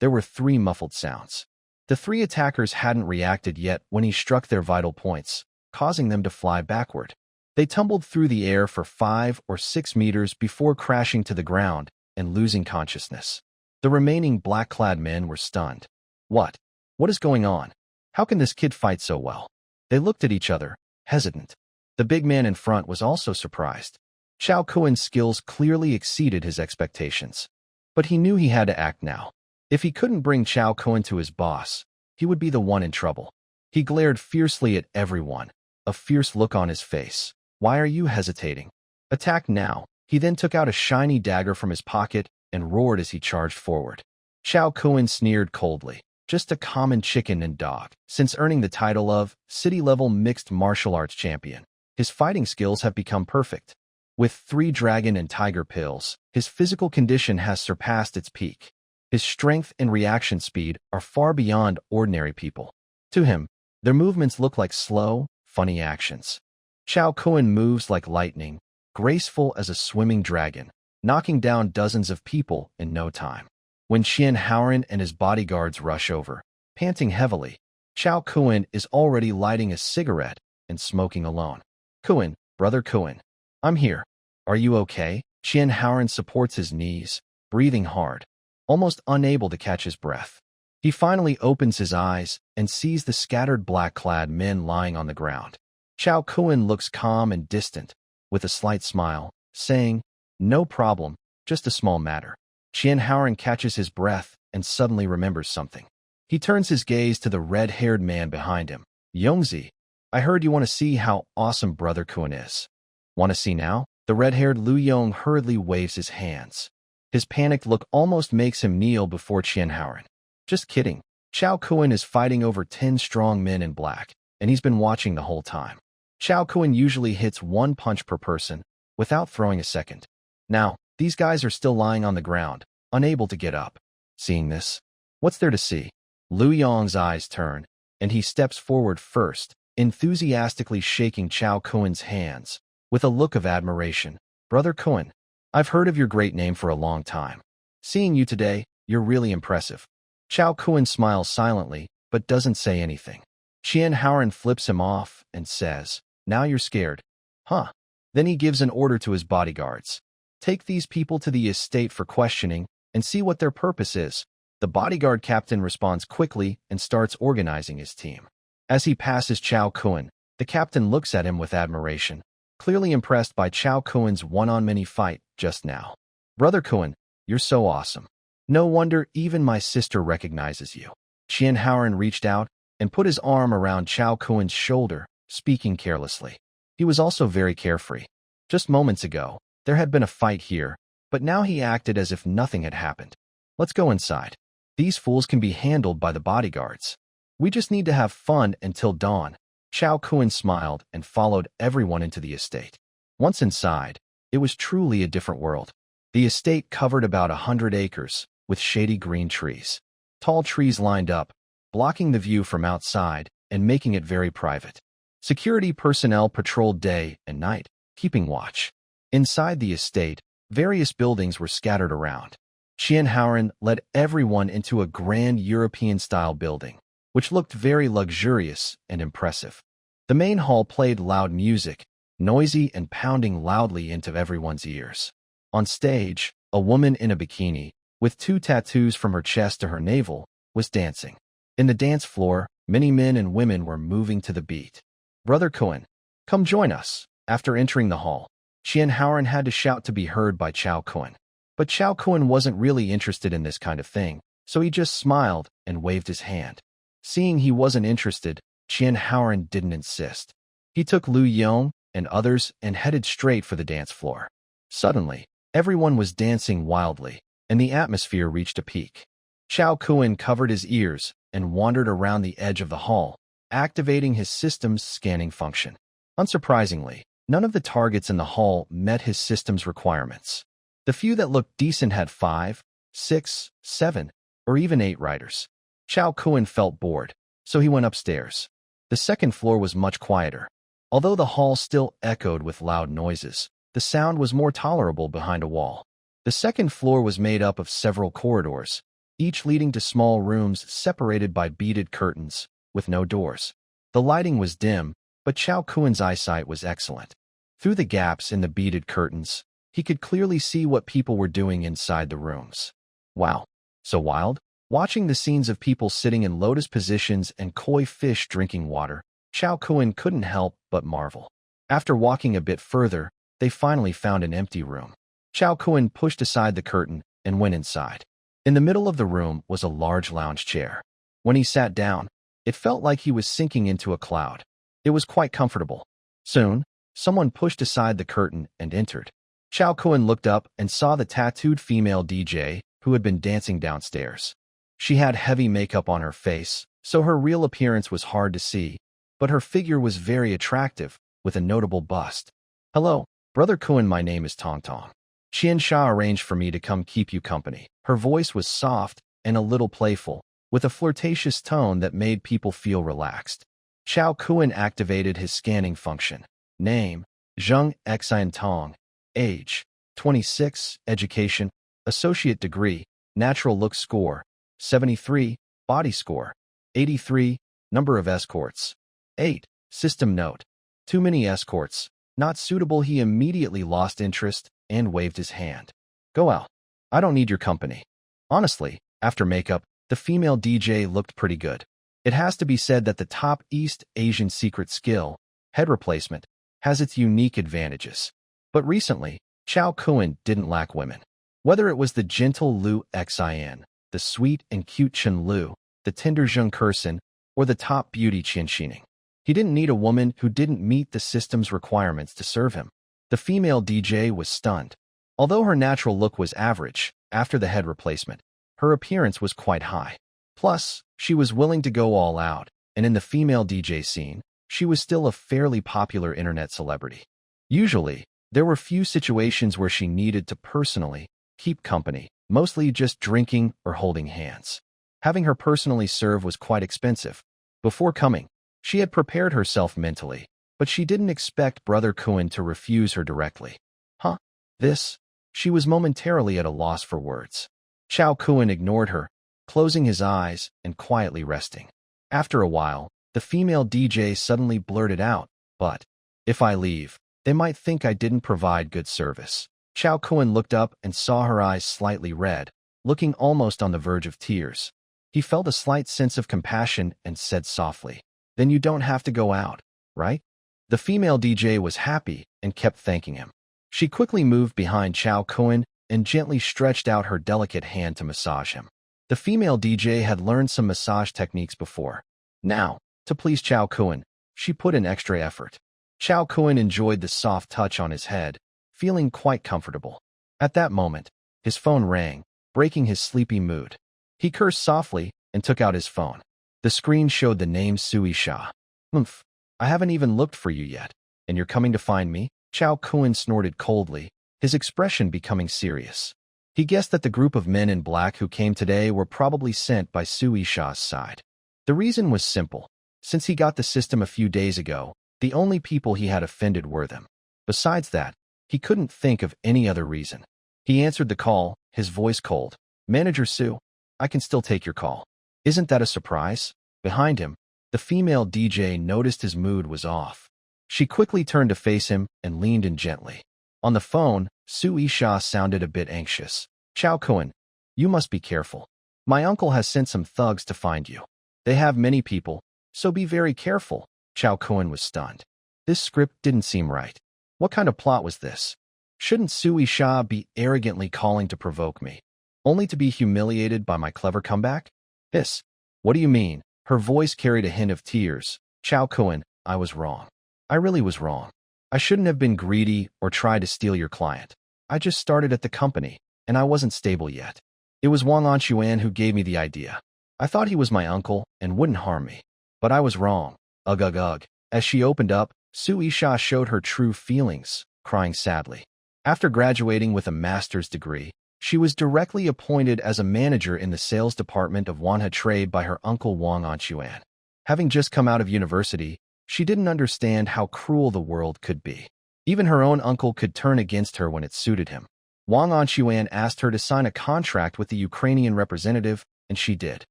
There were 3 muffled sounds. The 3 attackers hadn't reacted yet when he struck their vital points, causing them to fly backward. They tumbled through the air for 5 or 6 meters before crashing to the ground and losing consciousness. The remaining black-clad men were stunned. What? What is going on? How can this kid fight so well? They looked at each other, hesitant. The big man in front was also surprised. Chao Kuen's skills clearly exceeded his expectations. But he knew he had to act now. If he couldn't bring Chao Kuen to his boss, he would be the one in trouble. He glared fiercely at everyone, a fierce look on his face. Why are you hesitating? Attack now. He then took out a shiny dagger from his pocket and roared as he charged forward. Chao Kuen sneered coldly. Just a common chicken and dog. Since earning the title of city-level mixed martial arts champion, his fighting skills have become perfect. With 3 dragon and tiger pills, his physical condition has surpassed its peak. His strength and reaction speed are far beyond ordinary people. To him, their movements look like slow, funny actions. Chao Kuen moves like lightning, graceful as a swimming dragon, knocking down dozens of people in no time. When Qian Haoran and his bodyguards rush over, panting heavily, Chao Kuen is already lighting a cigarette and smoking alone. Kuen, brother Kuen, I'm here. Are you okay? Qian Haoran supports his knees, breathing hard, almost unable to catch his breath. He finally opens his eyes and sees the scattered black-clad men lying on the ground. Chao Kuen looks calm and distant, with a slight smile, saying, "No problem, just a small matter." Qian Haoran catches his breath and suddenly remembers something. He turns his gaze to the red-haired man behind him. "Yongzi, I heard you want to see how awesome Brother Kuen is. Want to see now?" The red-haired Lu Yong hurriedly waves his hands. His panicked look almost makes him kneel before Qian Haoran. Just kidding. Chao Kuen is fighting over 10 strong men in black, and he's been watching the whole time. Chao Kuen usually hits 1 punch per person, without throwing a second. Now, these guys are still lying on the ground, unable to get up. Seeing this, what's there to see? Lu Yong's eyes turn, and he steps forward first, enthusiastically shaking Chao Kuen's hands, with a look of admiration. "Brother Kuen, I've heard of your great name for a long time. Seeing you today, you're really impressive." Chao Kuen smiles silently, but doesn't say anything. Qian Haoran flips him off and says, "Now you're scared, huh?" Then he gives an order to his bodyguards. "Take these people to the estate for questioning and see what their purpose is." The bodyguard captain responds quickly and starts organizing his team. As he passes Chao Kuen, the captain looks at him with admiration, clearly impressed by Chao Kuen's one-on-many fight just now. "Brother Kuen, you're so awesome. No wonder even my sister recognizes you." Qian Haoran reached out and put his arm around Chao Kuen's shoulder, speaking carelessly. He was also very carefree. Just moments ago, there had been a fight here, but now he acted as if nothing had happened. "Let's go inside. These fools can be handled by the bodyguards. We just need to have fun until dawn." Chao Kuen smiled and followed everyone into the estate. Once inside, it was truly a different world. The estate covered about 100 acres, with shady green trees. Tall trees lined up, blocking the view from outside and making it very private. Security personnel patrolled day and night, keeping watch. Inside the estate, various buildings were scattered around. Qian Haoran led everyone into a grand European-style building, which looked very luxurious and impressive. The main hall played loud music, noisy and pounding loudly into everyone's ears. On stage, a woman in a bikini, with 2 tattoos from her chest to her navel, was dancing. In the dance floor, many men and women were moving to the beat. "Brother Kuen, come join us." After entering the hall, Qian Haoran had to shout to be heard by Chao Kuen. But Chao Kuen wasn't really interested in this kind of thing, so he just smiled and waved his hand. Seeing he wasn't interested, Qian Haoran didn't insist. He took Lu Yong and others and headed straight for the dance floor. Suddenly, everyone was dancing wildly, and the atmosphere reached a peak. Chao Kuen covered his ears and wandered around the edge of the hall, activating his system's scanning function. Unsurprisingly, none of the targets in the hall met his system's requirements. The few that looked decent had 5, 6, 7, or even 8 riders. Chao Kuen felt bored, so he went upstairs. The second floor was much quieter. Although the hall still echoed with loud noises, the sound was more tolerable behind a wall. The second floor was made up of several corridors, each leading to small rooms separated by beaded curtains, with no doors. The lighting was dim, but Chao Kuen's eyesight was excellent. Through the gaps in the beaded curtains, he could clearly see what people were doing inside the rooms. Wow, so wild? Watching the scenes of people sitting in lotus positions and koi fish drinking water, Chao Kuen couldn't help but marvel. After walking a bit further, they finally found an empty room. Chao Kun pushed aside the curtain and went inside. In the middle of the room was a large lounge chair. When he sat down, it felt like he was sinking into a cloud. It was quite comfortable. Soon, someone pushed aside the curtain and entered. Chao Kun looked up and saw the tattooed female DJ who had been dancing downstairs. She had heavy makeup on her face, so her real appearance was hard to see, but her figure was very attractive, with a notable bust. "Hello, Brother Kun, my name is Tong Tong. Qian Sha arranged for me to come keep you company." Her voice was soft and a little playful, with a flirtatious tone that made people feel relaxed. Chao Kun activated his scanning function. Name, Zheng Xian Tong. Age, 26. Education, associate degree. Natural look score, 73. Body score, 83. Number of escorts, 8. System note, too many escorts, not suitable. He immediately lost interest and waved his hand. "Go out. I don't need your company." Honestly, after makeup, the female DJ looked pretty good. It has to be said that the top East Asian secret skill, head replacement, has its unique advantages. But recently, Chao Kun didn't lack women. Whether it was the gentle Liu Xian, the sweet and cute Chen Lu, the tender Zheng Kursin, or the top beauty Qian Xining, he didn't need a woman who didn't meet the system's requirements to serve him. The female DJ was stunned. Although her natural look was average, after the head replacement, her appearance was quite high. Plus, she was willing to go all out, and in the female DJ scene, she was still a fairly popular internet celebrity. Usually, there were few situations where she needed to personally keep company, mostly just drinking or holding hands. Having her personally serve was quite expensive. Before coming, she had prepared herself mentally, but she didn't expect Brother Kun to refuse her directly. "Huh? This?" She was momentarily at a loss for words. Chao Kun ignored her, closing his eyes and quietly resting. After a while, the female DJ suddenly blurted out, "But if I leave, they might think I didn't provide good service." Chao Kun looked up and saw her eyes slightly red, looking almost on the verge of tears. He felt a slight sense of compassion and said softly, "Then you don't have to go out, right?" The female DJ was happy and kept thanking him. She quickly moved behind Chao Kun and gently stretched out her delicate hand to massage him. The female DJ had learned some massage techniques before. Now, to please Chao Kun, she put in extra effort. Chao Kun enjoyed the soft touch on his head, feeling quite comfortable. At that moment, his phone rang, breaking his sleepy mood. He cursed softly and took out his phone. The screen showed the name Sui Sha. "Humph, I haven't even looked for you yet, and you're coming to find me?" Chao Kun snorted coldly, his expression becoming serious. He guessed that the group of men in black who came today were probably sent by Sui Sha's side. The reason was simple. Since he got the system a few days ago, the only people he had offended were them. Besides that, he couldn't think of any other reason. He answered the call, his voice cold. "Manager Su, I can still take your call." Isn't that a surprise? Behind him, the female DJ noticed his mood was off. She quickly turned to face him and leaned in gently. On the phone, Sui Sha sounded a bit anxious. "Chao Kun, you must be careful. My uncle has sent some thugs to find you. They have many people, so be very careful." Chao Kun was stunned. This script didn't seem right. What kind of plot was this? Shouldn't Sui Sha be arrogantly calling to provoke me, only to be humiliated by my clever comeback? "This? What do you mean?" Her voice carried a hint of tears. "Chao Kun, I was wrong. I really was wrong. I shouldn't have been greedy or tried to steal your client. I just started at the company, and I wasn't stable yet. It was Wang Anquan who gave me the idea. I thought he was my uncle and wouldn't harm me. But I was wrong. Ugh ugh ugh." As she opened up, Sui Sha showed her true feelings, crying sadly. After graduating with a master's degree, she was directly appointed as a manager in the sales department of Wanha Trade by her uncle Wang Anquan. Having just come out of university, she didn't understand how cruel the world could be. Even her own uncle could turn against her when it suited him. Wang Anquan asked her to sign a contract with the Ukrainian representative, and she did.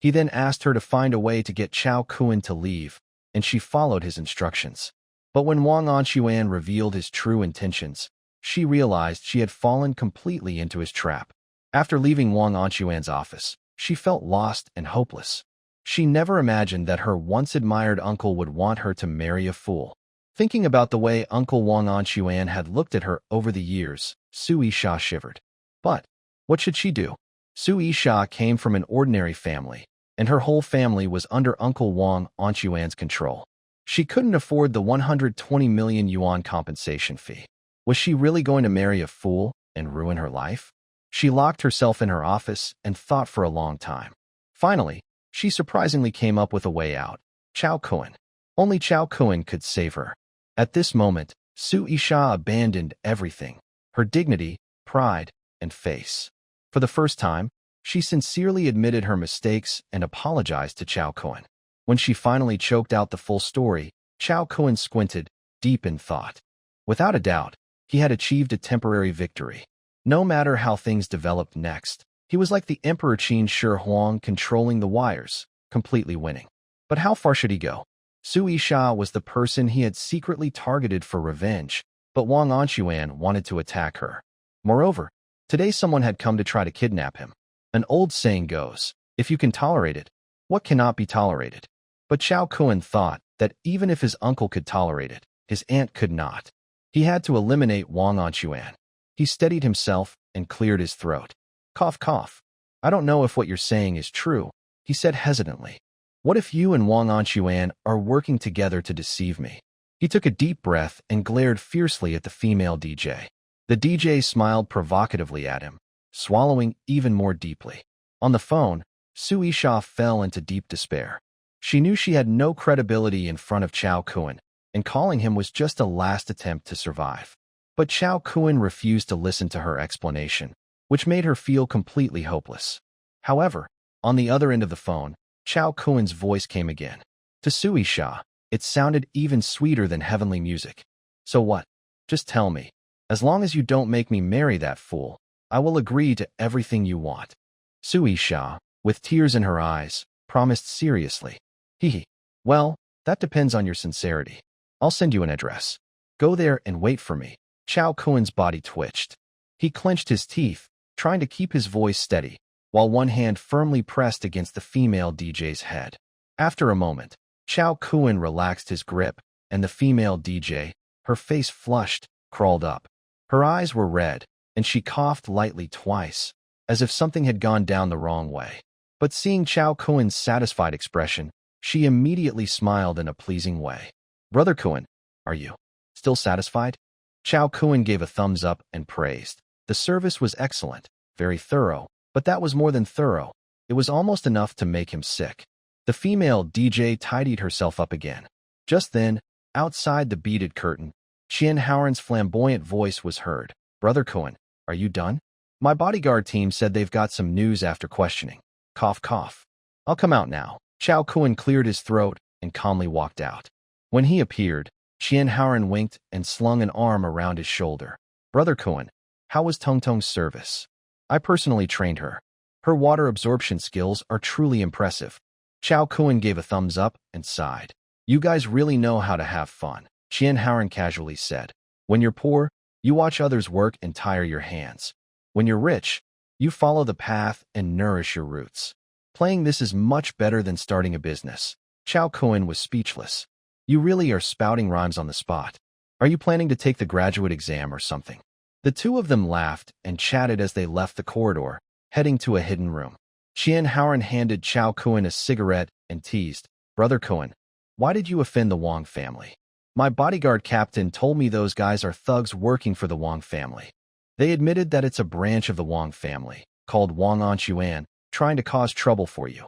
He then asked her to find a way to get Chao Kun to leave, and she followed his instructions. But when Wang Anquan revealed his true intentions, she realized she had fallen completely into his trap. After leaving Wang Anquan's office, she felt lost and hopeless. She never imagined that her once-admired uncle would want her to marry a fool. Thinking about the way Uncle Wang Anquan had looked at her over the years, Su Yisha shivered. But what should she do? Su Yisha came from an ordinary family, and her whole family was under Uncle Wang Anquan's control. She couldn't afford the 120 million yuan compensation fee. Was she really going to marry a fool and ruin her life? She locked herself in her office and thought for a long time. Finally, she surprisingly came up with a way out. Chao Kuan. Only Chao Kuan could save her. At this moment, Su Yisha abandoned everything, her dignity, pride, and face. For the first time, she sincerely admitted her mistakes and apologized to Chao Kuan. When she finally choked out the full story, Chao Kuan squinted, deep in thought. Without a doubt, he had achieved a temporary victory. No matter how things developed next, he was like the Emperor Qin Shi Huang controlling the wires, completely winning. But how far should he go? Su Yisha was the person he had secretly targeted for revenge, but Wang Anquan wanted to attack her. Moreover, today someone had come to try to kidnap him. An old saying goes, if you can tolerate it, what cannot be tolerated? But Chao Kuan thought that even if his uncle could tolerate it, his aunt could not. He had to eliminate Wang Anquan. He steadied himself and cleared his throat. Cough, cough. I don't know if what you're saying is true, he said hesitantly. What if you and Wang Anquan are working together to deceive me? He took a deep breath and glared fiercely at the female DJ. The DJ smiled provocatively at him, swallowing even more deeply. On the phone, Su Yisha fell into deep despair. She knew she had no credibility in front of Chao Kuan, and calling him was just a last attempt to survive. But Chao Kuan refused to listen to her explanation, which made her feel completely hopeless. However, on the other end of the phone, Chao Kuan's voice came again. To Su Yisha, it sounded even sweeter than heavenly music. So what? Just tell me. As long as you don't make me marry that fool, I will agree to everything you want. Su Yisha, with tears in her eyes, promised seriously. Hee. Well, that depends on your sincerity. I'll send you an address. Go there and wait for me. Chao Kuan's body twitched. He clenched his teeth, trying to keep his voice steady, while one hand firmly pressed against the female DJ's head. After a moment, Chao Kuan relaxed his grip, and the female DJ, her face flushed, crawled up. Her eyes were red, and she coughed lightly twice, as if something had gone down the wrong way. But seeing Chao Kuan's satisfied expression, she immediately smiled in a pleasing way. Brother Kuan, are you still satisfied? Chao Kuan gave a thumbs up and praised. The service was excellent, very thorough, but that was more than thorough. It was almost enough to make him sick. The female DJ tidied herself up again. Just then, outside the beaded curtain, Qian Haoran's flamboyant voice was heard. Brother Kuan, are you done? My bodyguard team said they've got some news after questioning. Cough, cough. I'll come out now. Chao Kuan cleared his throat and calmly walked out. When he appeared, Qian Haoran winked and slung an arm around his shoulder. Brother Kuan, how was Tongtong's service? I personally trained her. Her water absorption skills are truly impressive. Chao Kuan gave a thumbs up and sighed. You guys really know how to have fun, Qian Haoran casually said. When you're poor, you watch others work and tire your hands. When you're rich, you follow the path and nourish your roots. Playing this is much better than starting a business. Chao Kuan was speechless. You really are spouting rhymes on the spot. Are you planning to take the graduate exam or something? The two of them laughed and chatted as they left the corridor, heading to a hidden room. Qian Haoran handed Chao Kuan a cigarette and teased, Brother Kuan, why did you offend the Wang family? My bodyguard captain told me those guys are thugs working for the Wang family. They admitted that it's a branch of the Wang family, called Wang Anquan, trying to cause trouble for you.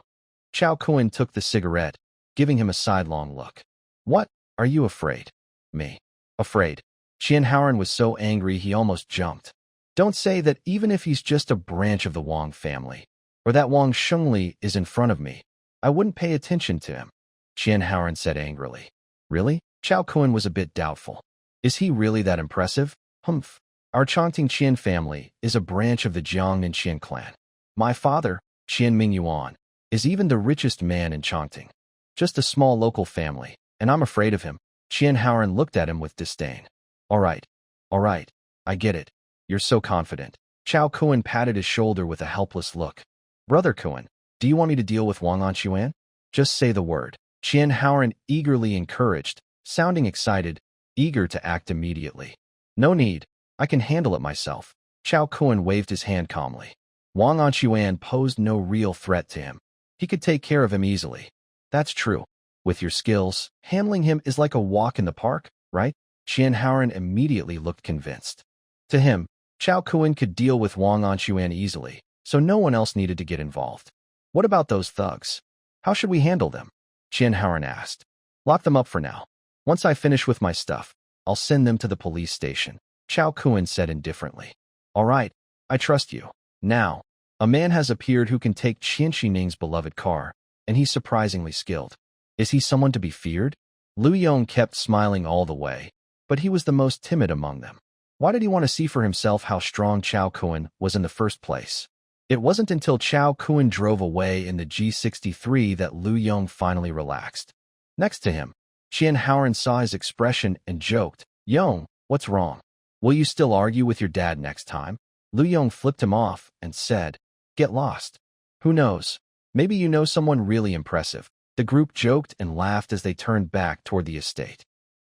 Chao Kuan took the cigarette, giving him a sidelong look. What? Are you afraid? Me? Afraid? Qian Haoran was so angry he almost jumped. Don't say that even if he's just a branch of the Wang family, or that Wang Shengli is in front of me, I wouldn't pay attention to him, Qian Haoran said angrily. Really? Chao Kuan was a bit doubtful. Is he really that impressive? Humph. Our Chongting Qian family is a branch of the Jiang and Qian clan. My father, Qian Mingyuan, is even the richest man in Chongting. Just a small local family, and I'm afraid of him. Qian Haoran looked at him with disdain. All right, I get it. You're so confident. Chao Kuan patted his shoulder with a helpless look. Brother Kuan, do you want me to deal with Wang Anquan? Just say the word. Qian Haoran eagerly encouraged, sounding excited, eager to act immediately. No need. I can handle it myself. Chao Kun waved his hand calmly. Wang Anquan posed no real threat to him. He could take care of him easily. That's true. With your skills, handling him is like a walk in the park, right? Qian Haoran immediately looked convinced. To him, Chao Kun could deal with Wang Anquan easily, so no one else needed to get involved. What about those thugs? How should we handle them? Qian Haoran asked. Lock them up for now. Once I finish with my stuff, I'll send them to the police station, Chao Kun said indifferently. All right, I trust you. Now, a man has appeared who can take Qian Xining's beloved car, and he's surprisingly skilled. Is he someone to be feared? Lu Yong kept smiling all the way, but he was the most timid among them. Why did he want to see for himself how strong Chao Kun was in the first place? It wasn't until Chao Kun drove away in the G63 that Lu Yong finally relaxed. Next to him, Qian Haoran saw his expression and joked, Yong, what's wrong? Will you still argue with your dad next time? Lu Yong flipped him off and said, Get lost. Who knows? Maybe you know someone really impressive. The group joked and laughed as they turned back toward the estate.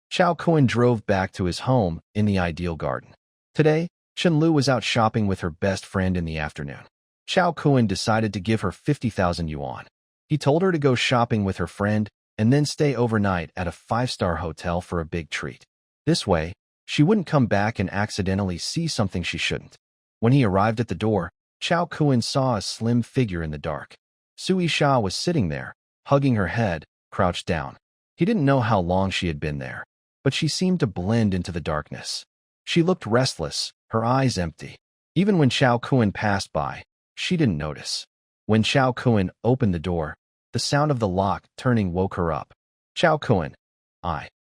Chao Kun drove back to his home in the Ideal Garden. Today, Chen Lu was out shopping with her best friend in the afternoon. Chao Kun decided to give her 50,000 yuan. He told her to go shopping with her friend and then stay overnight at a 5-star hotel for a big treat. This way, she wouldn't come back and accidentally see something she shouldn't. When he arrived at the door, Chao Kun saw a slim figure in the dark. Sui Sha was sitting there, hugging her head, crouched down. He didn't know how long she had been there, but she seemed to blend into the darkness. She looked restless, her eyes empty. Even when Chao Kun passed by, she didn't notice. When Chao Kun opened the door, the sound of the lock turning woke her up. Chao Kun.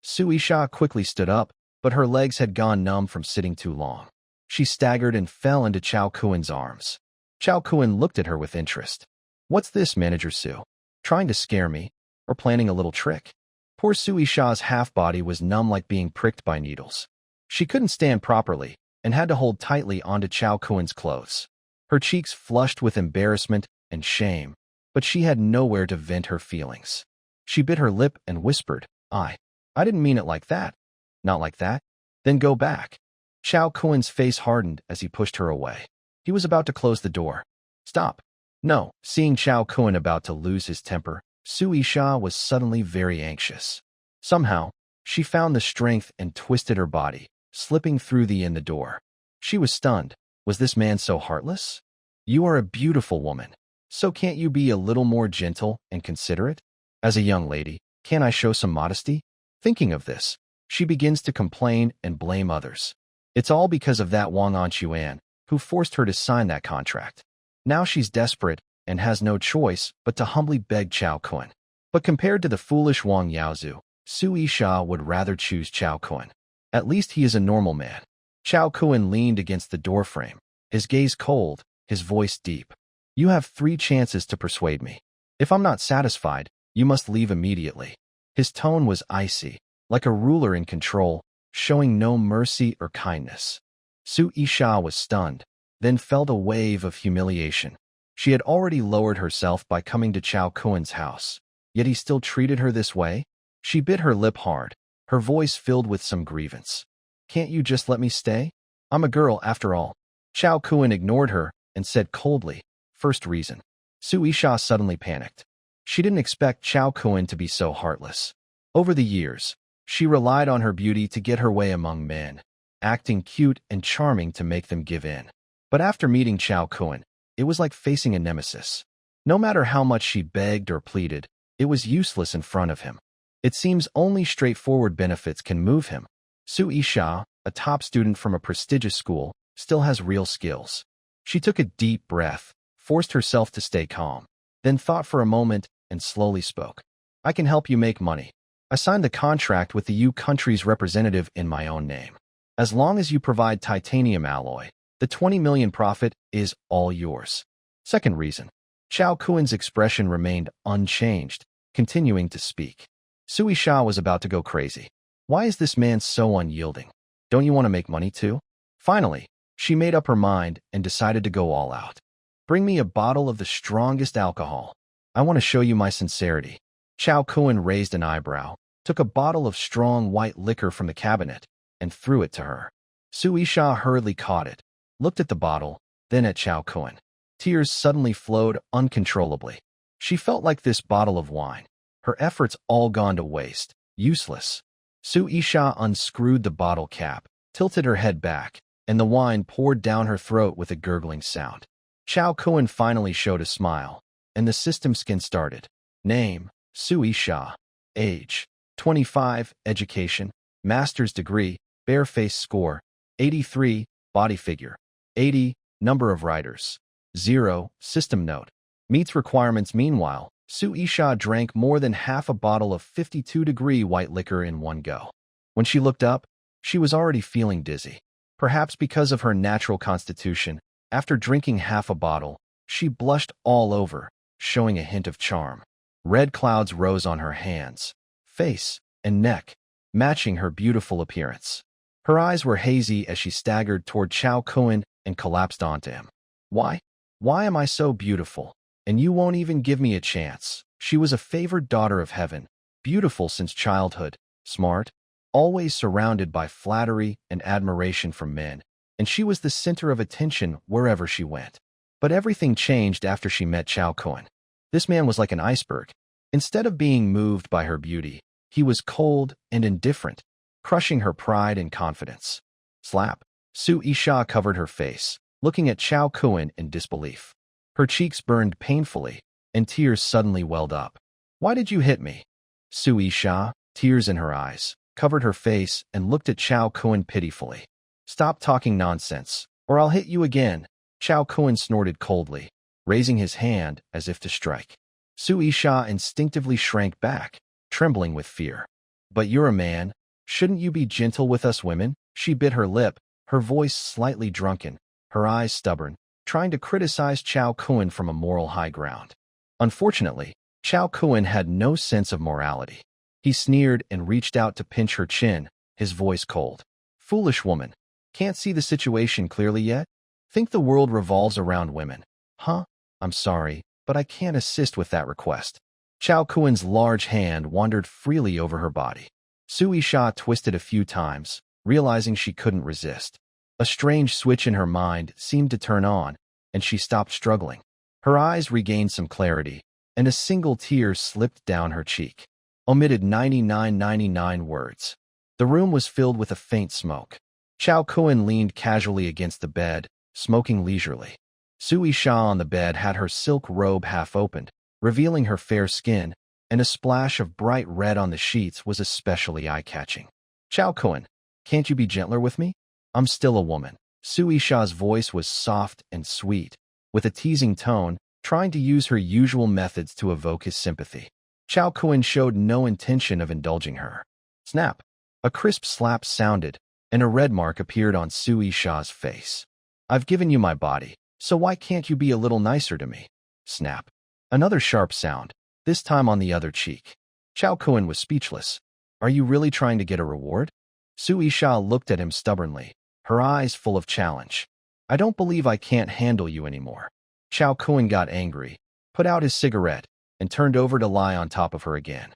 Sui Sha quickly stood up, but her legs had gone numb from sitting too long. She staggered and fell into Chao Kun's arms. Chao Kun looked at her with interest. What's this, Manager Su? Trying to scare me? Or planning a little trick? Poor Sui Sha's half-body was numb like being pricked by needles. She couldn't stand properly and had to hold tightly onto Chao Kun's clothes. Her cheeks flushed with embarrassment and shame, but she had nowhere to vent her feelings. She bit her lip and whispered, I didn't mean it like that. Not like that? Then go back. Chao Kun's face hardened as he pushed her away. He was about to close the door. Stop. No. Seeing Chao Kun about to lose his temper, Sui Sha was suddenly very anxious. Somehow, she found the strength and twisted her body, slipping through in the door. She was stunned. Was this man so heartless? You are a beautiful woman. So can't you be a little more gentle and considerate? As a young lady, can't I show some modesty? Thinking of this, she begins to complain and blame others. It's all because of that Wang Anquan, who forced her to sign that contract. Now she's desperate and has no choice but to humbly beg Chao Kun. But compared to the foolish Wang Yaozu, Sui Sha would rather choose Chao Kun. At least he is a normal man. Chao Kun leaned against the doorframe, his gaze cold, his voice deep. You have 3 chances to persuade me. If I'm not satisfied, you must leave immediately. His tone was icy, like a ruler in control, showing no mercy or kindness. Sui Sha was stunned, then felt a wave of humiliation. She had already lowered herself by coming to Chao Kun's house, yet he still treated her this way? She bit her lip hard, her voice filled with some grievance. Can't you just let me stay? I'm a girl after all. Chao Kun ignored her and said coldly, First reason. Sui Sha suddenly panicked. She didn't expect Chao Kun to be so heartless. Over the years, she relied on her beauty to get her way among men, acting cute and charming to make them give in. But after meeting Chao Kun, it was like facing a nemesis. No matter how much she begged or pleaded, it was useless in front of him. It seems only straightforward benefits can move him. Sui Sha, a top student from a prestigious school, still has real skills. She took a deep breath, forced herself to stay calm, then thought for a moment and slowly spoke. I can help you make money. I signed the contract with the U country's representative in my own name. As long as you provide titanium alloy, the 20 million profit is all yours. Second reason. Chao Kun's expression remained unchanged, continuing to speak. Sui Sha was about to go crazy. Why is this man so unyielding? Don't you want to make money too? Finally, she made up her mind and decided to go all out. Bring me a bottle of the strongest alcohol. I want to show you my sincerity. Chao Kun raised an eyebrow, took a bottle of strong white liquor from the cabinet and threw it to her. Su Isha hurriedly caught it, looked at the bottle, then at Chao Kun. Tears suddenly flowed uncontrollably. She felt like this bottle of wine. Her efforts all gone to waste, useless. Su Isha unscrewed the bottle cap, tilted her head back, and the wine poured down her throat with a gurgling sound. Chao Kun finally showed a smile, and the system skin started. Name, Su Isha. Age, 25. Education, master's degree. Bare-face score, 83. Body figure, 80. Number of writers, 0. System note, meets requirements. Meanwhile, Su Isha drank more than half a bottle of 52-degree white liquor in one go. When she looked up, she was already feeling dizzy. Perhaps because of her natural constitution, after drinking half a bottle, she blushed all over, showing a hint of charm. Red clouds rose on her hands, face, and neck, matching her beautiful appearance. Her eyes were hazy as she staggered toward Chao Kun and collapsed onto him. Why? Why am I so beautiful? And you won't even give me a chance. She was a favored daughter of heaven, beautiful since childhood, smart, always surrounded by flattery and admiration from men, and she was the center of attention wherever she went. But everything changed after she met Chao Kun. This man was like an iceberg. Instead of being moved by her beauty, he was cold and indifferent, crushing her pride and confidence. Slap. Su Isha covered her face, looking at Chao Kun in disbelief. Her cheeks burned painfully, and tears suddenly welled up. Why did you hit me? Su Isha, tears in her eyes, covered her face and looked at Chao Kun pitifully. Stop talking nonsense, or I'll hit you again. Chao Kun snorted coldly, raising his hand as if to strike. Su Isha instinctively shrank back, trembling with fear. But you're a man. Shouldn't you be gentle with us women? She bit her lip, her voice slightly drunken, her eyes stubborn, trying to criticize Chao Kun from a moral high ground. Unfortunately, Chao Kun had no sense of morality. He sneered and reached out to pinch her chin, his voice cold. Foolish woman. Can't see the situation clearly yet? Think the world revolves around women. Huh? I'm sorry, but I can't assist with that request. Chao Kun's large hand wandered freely over her body. Su Isha twisted a few times, realizing she couldn't resist. A strange switch in her mind seemed to turn on, and she stopped struggling. Her eyes regained some clarity, and a single tear slipped down her cheek. Omitted 9999 words. The room was filled with a faint smoke. Chao Kun leaned casually against the bed, smoking leisurely. Su Isha on the bed had her silk robe half opened, revealing her fair skin, and a splash of bright red on the sheets was especially eye-catching. Chao Kun, can't you be gentler with me? I'm still a woman. Su Isha's voice was soft and sweet, with a teasing tone, trying to use her usual methods to evoke his sympathy. Chao Kun showed no intention of indulging her. Snap! A crisp slap sounded, and a red mark appeared on Su Isha's face. I've given you my body, so why can't you be a little nicer to me? Snap! Another sharp sound, this time on the other cheek. Chao Kun was speechless. Are you really trying to get a reward? Su Isha looked at him stubbornly, her eyes full of challenge. I don't believe I can't handle you anymore. Chao Kun got angry, put out his cigarette, and turned over to lie on top of her again.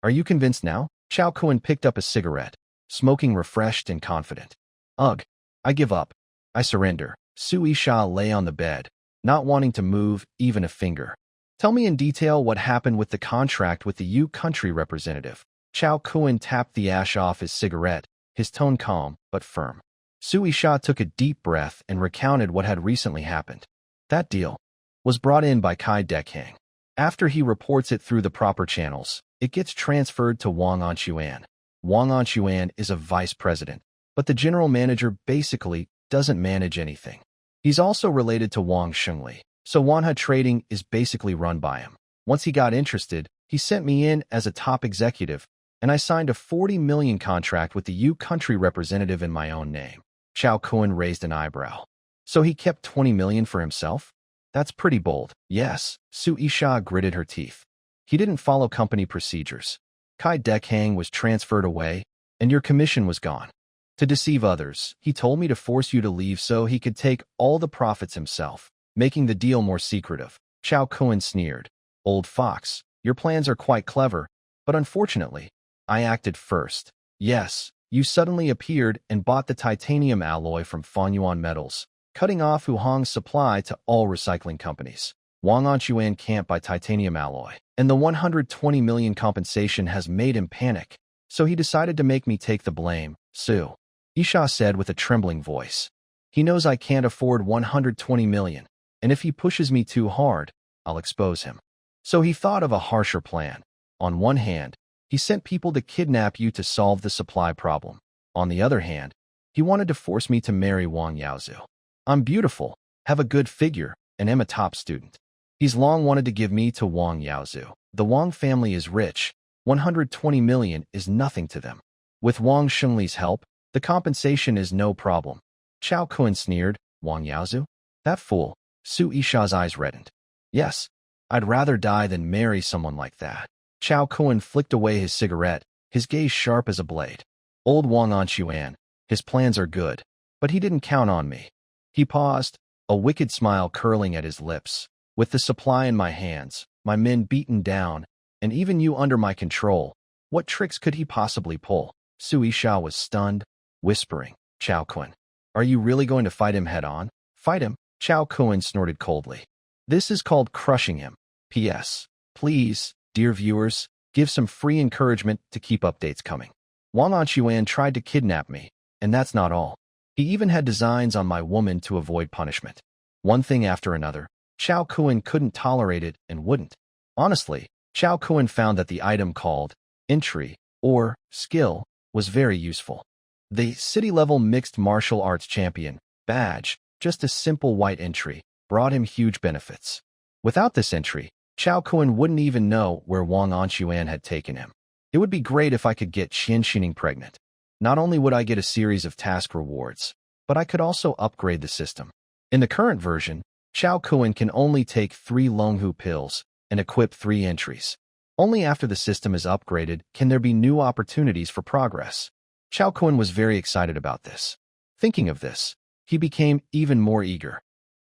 Are you convinced now? Chao Kun picked up a cigarette, smoking refreshed and confident. Ugh, I give up. I surrender. Su Isha lay on the bed, not wanting to move even a finger. Tell me in detail what happened with the contract with the U country representative. Chao Kun tapped the ash off his cigarette, his tone calm but firm. Su Isha took a deep breath and recounted what had recently happened. That deal was brought in by Kai Dekhang. After he reports it through the proper channels, it gets transferred to Wang Anchuan. Wang Anchuan is a vice president, but the general manager basically doesn't manage anything. He's also related to Wang Shengli, so Wanha Trading is basically run by him. Once he got interested, he sent me in as a top executive, and I signed a 40 million contract with the U country representative in my own name. Chao Kun raised an eyebrow. So he kept 20 million for himself? That's pretty bold. Yes, Su Isha gritted her teeth. He didn't follow company procedures. Kai Dekhang was transferred away, and your commission was gone. To deceive others, he told me to force you to leave so he could take all the profits himself, making the deal more secretive. Chao Kun sneered. Old fox, your plans are quite clever, but unfortunately, I acted first. Yes, you suddenly appeared and bought the titanium alloy from Fanyuan Metals, cutting off Huhong's supply to all recycling companies. Wang Anquan can't buy titanium alloy, and the 120 million compensation has made him panic, so he decided to make me take the blame, Su. Isha said with a trembling voice. He knows I can't afford 120 million, and if he pushes me too hard, I'll expose him. So he thought of a harsher plan. On one hand, he sent people to kidnap you to solve the supply problem. On the other hand, he wanted to force me to marry Wang Yaozu. I'm beautiful, have a good figure, and am a top student. He's long wanted to give me to Wang Yaozu. The Wang family is rich. 120 million is nothing to them. With Wang Shengli's help, the compensation is no problem. Chao Kun sneered. Wang Yaozu? That fool. Su Isha's eyes reddened. Yes, I'd rather die than marry someone like that. Chao Kun flicked away his cigarette, his gaze sharp as a blade. Old Wang Anquan, his plans are good, but he didn't count on me. He paused, a wicked smile curling at his lips. With the supply in my hands, my men beaten down, and even you under my control, what tricks could he possibly pull? Su Isha was stunned, whispering, Chao Kun, are you really going to fight him head-on? Fight him? Chao Kun snorted coldly. This is called crushing him. P.S. Please, dear viewers, give some free encouragement to keep updates coming. Wang Anquan tried to kidnap me, and that's not all. He even had designs on my woman to avoid punishment. One thing after another, Chao Kun couldn't tolerate it and wouldn't. Honestly, Chao Kun found that the item called entry or skill was very useful. The city-level mixed martial arts champion badge, just a simple white entry, brought him huge benefits. Without this entry, Chao Kun wouldn't even know where Wang Anquan had taken him. It would be great if I could get Qian Xining pregnant. Not only would I get a series of task rewards, but I could also upgrade the system. In the current version, Chao Kun can only take 3 Longhu pills and equip 3 entries. Only after the system is upgraded can there be new opportunities for progress. Chao Kun was very excited about this. Thinking of this, he became even more eager.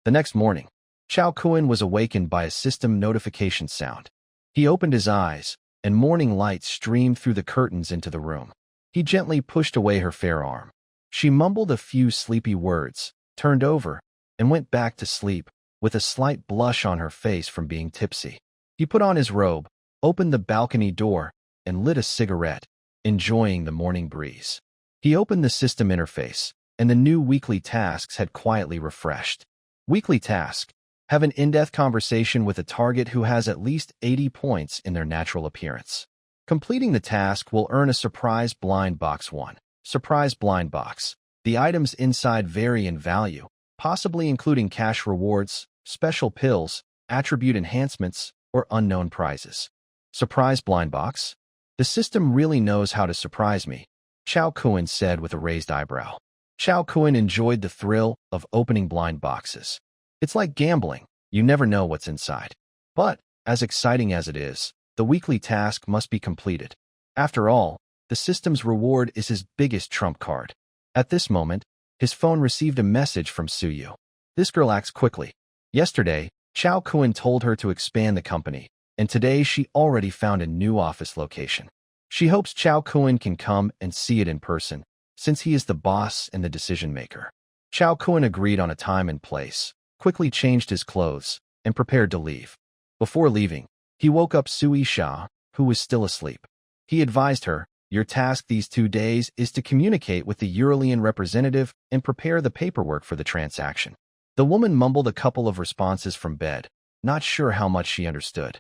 The next morning, Chao Kun was awakened by a system notification sound. He opened his eyes, and morning light streamed through the curtains into the room. He gently pushed away her fair arm. She mumbled a few sleepy words, turned over, and went back to sleep, with a slight blush on her face from being tipsy. He put on his robe, opened the balcony door, and lit a cigarette, enjoying the morning breeze. He opened the system interface, and the new weekly tasks had quietly refreshed. Weekly task: have an in-depth conversation with a target who has at least 80 points in their natural appearance. Completing the task will earn a surprise blind box 1. Surprise blind box. The items inside vary in value, possibly including cash rewards, special pills, attribute enhancements, or unknown prizes. Surprise blind box? The system really knows how to surprise me, Chao Kun said with a raised eyebrow. Chao Kun enjoyed the thrill of opening blind boxes. It's like gambling, you never know what's inside. But, as exciting as it is, the weekly task must be completed. After all, the system's reward is his biggest trump card. At this moment, his phone received a message from Suyu. This girl acts quickly. Yesterday, Chao Kun told her to expand the company, and today she already found a new office location. She hopes Chao Kun can come and see it in person, since he is the boss and the decision-maker. Chao Kun agreed on a time and place, quickly changed his clothes, and prepared to leave. Before leaving, he woke up Su Isha, who was still asleep. He advised her, your task these 2 days is to communicate with the Euralian representative and prepare the paperwork for the transaction. The woman mumbled a couple of responses from bed, not sure how much she understood.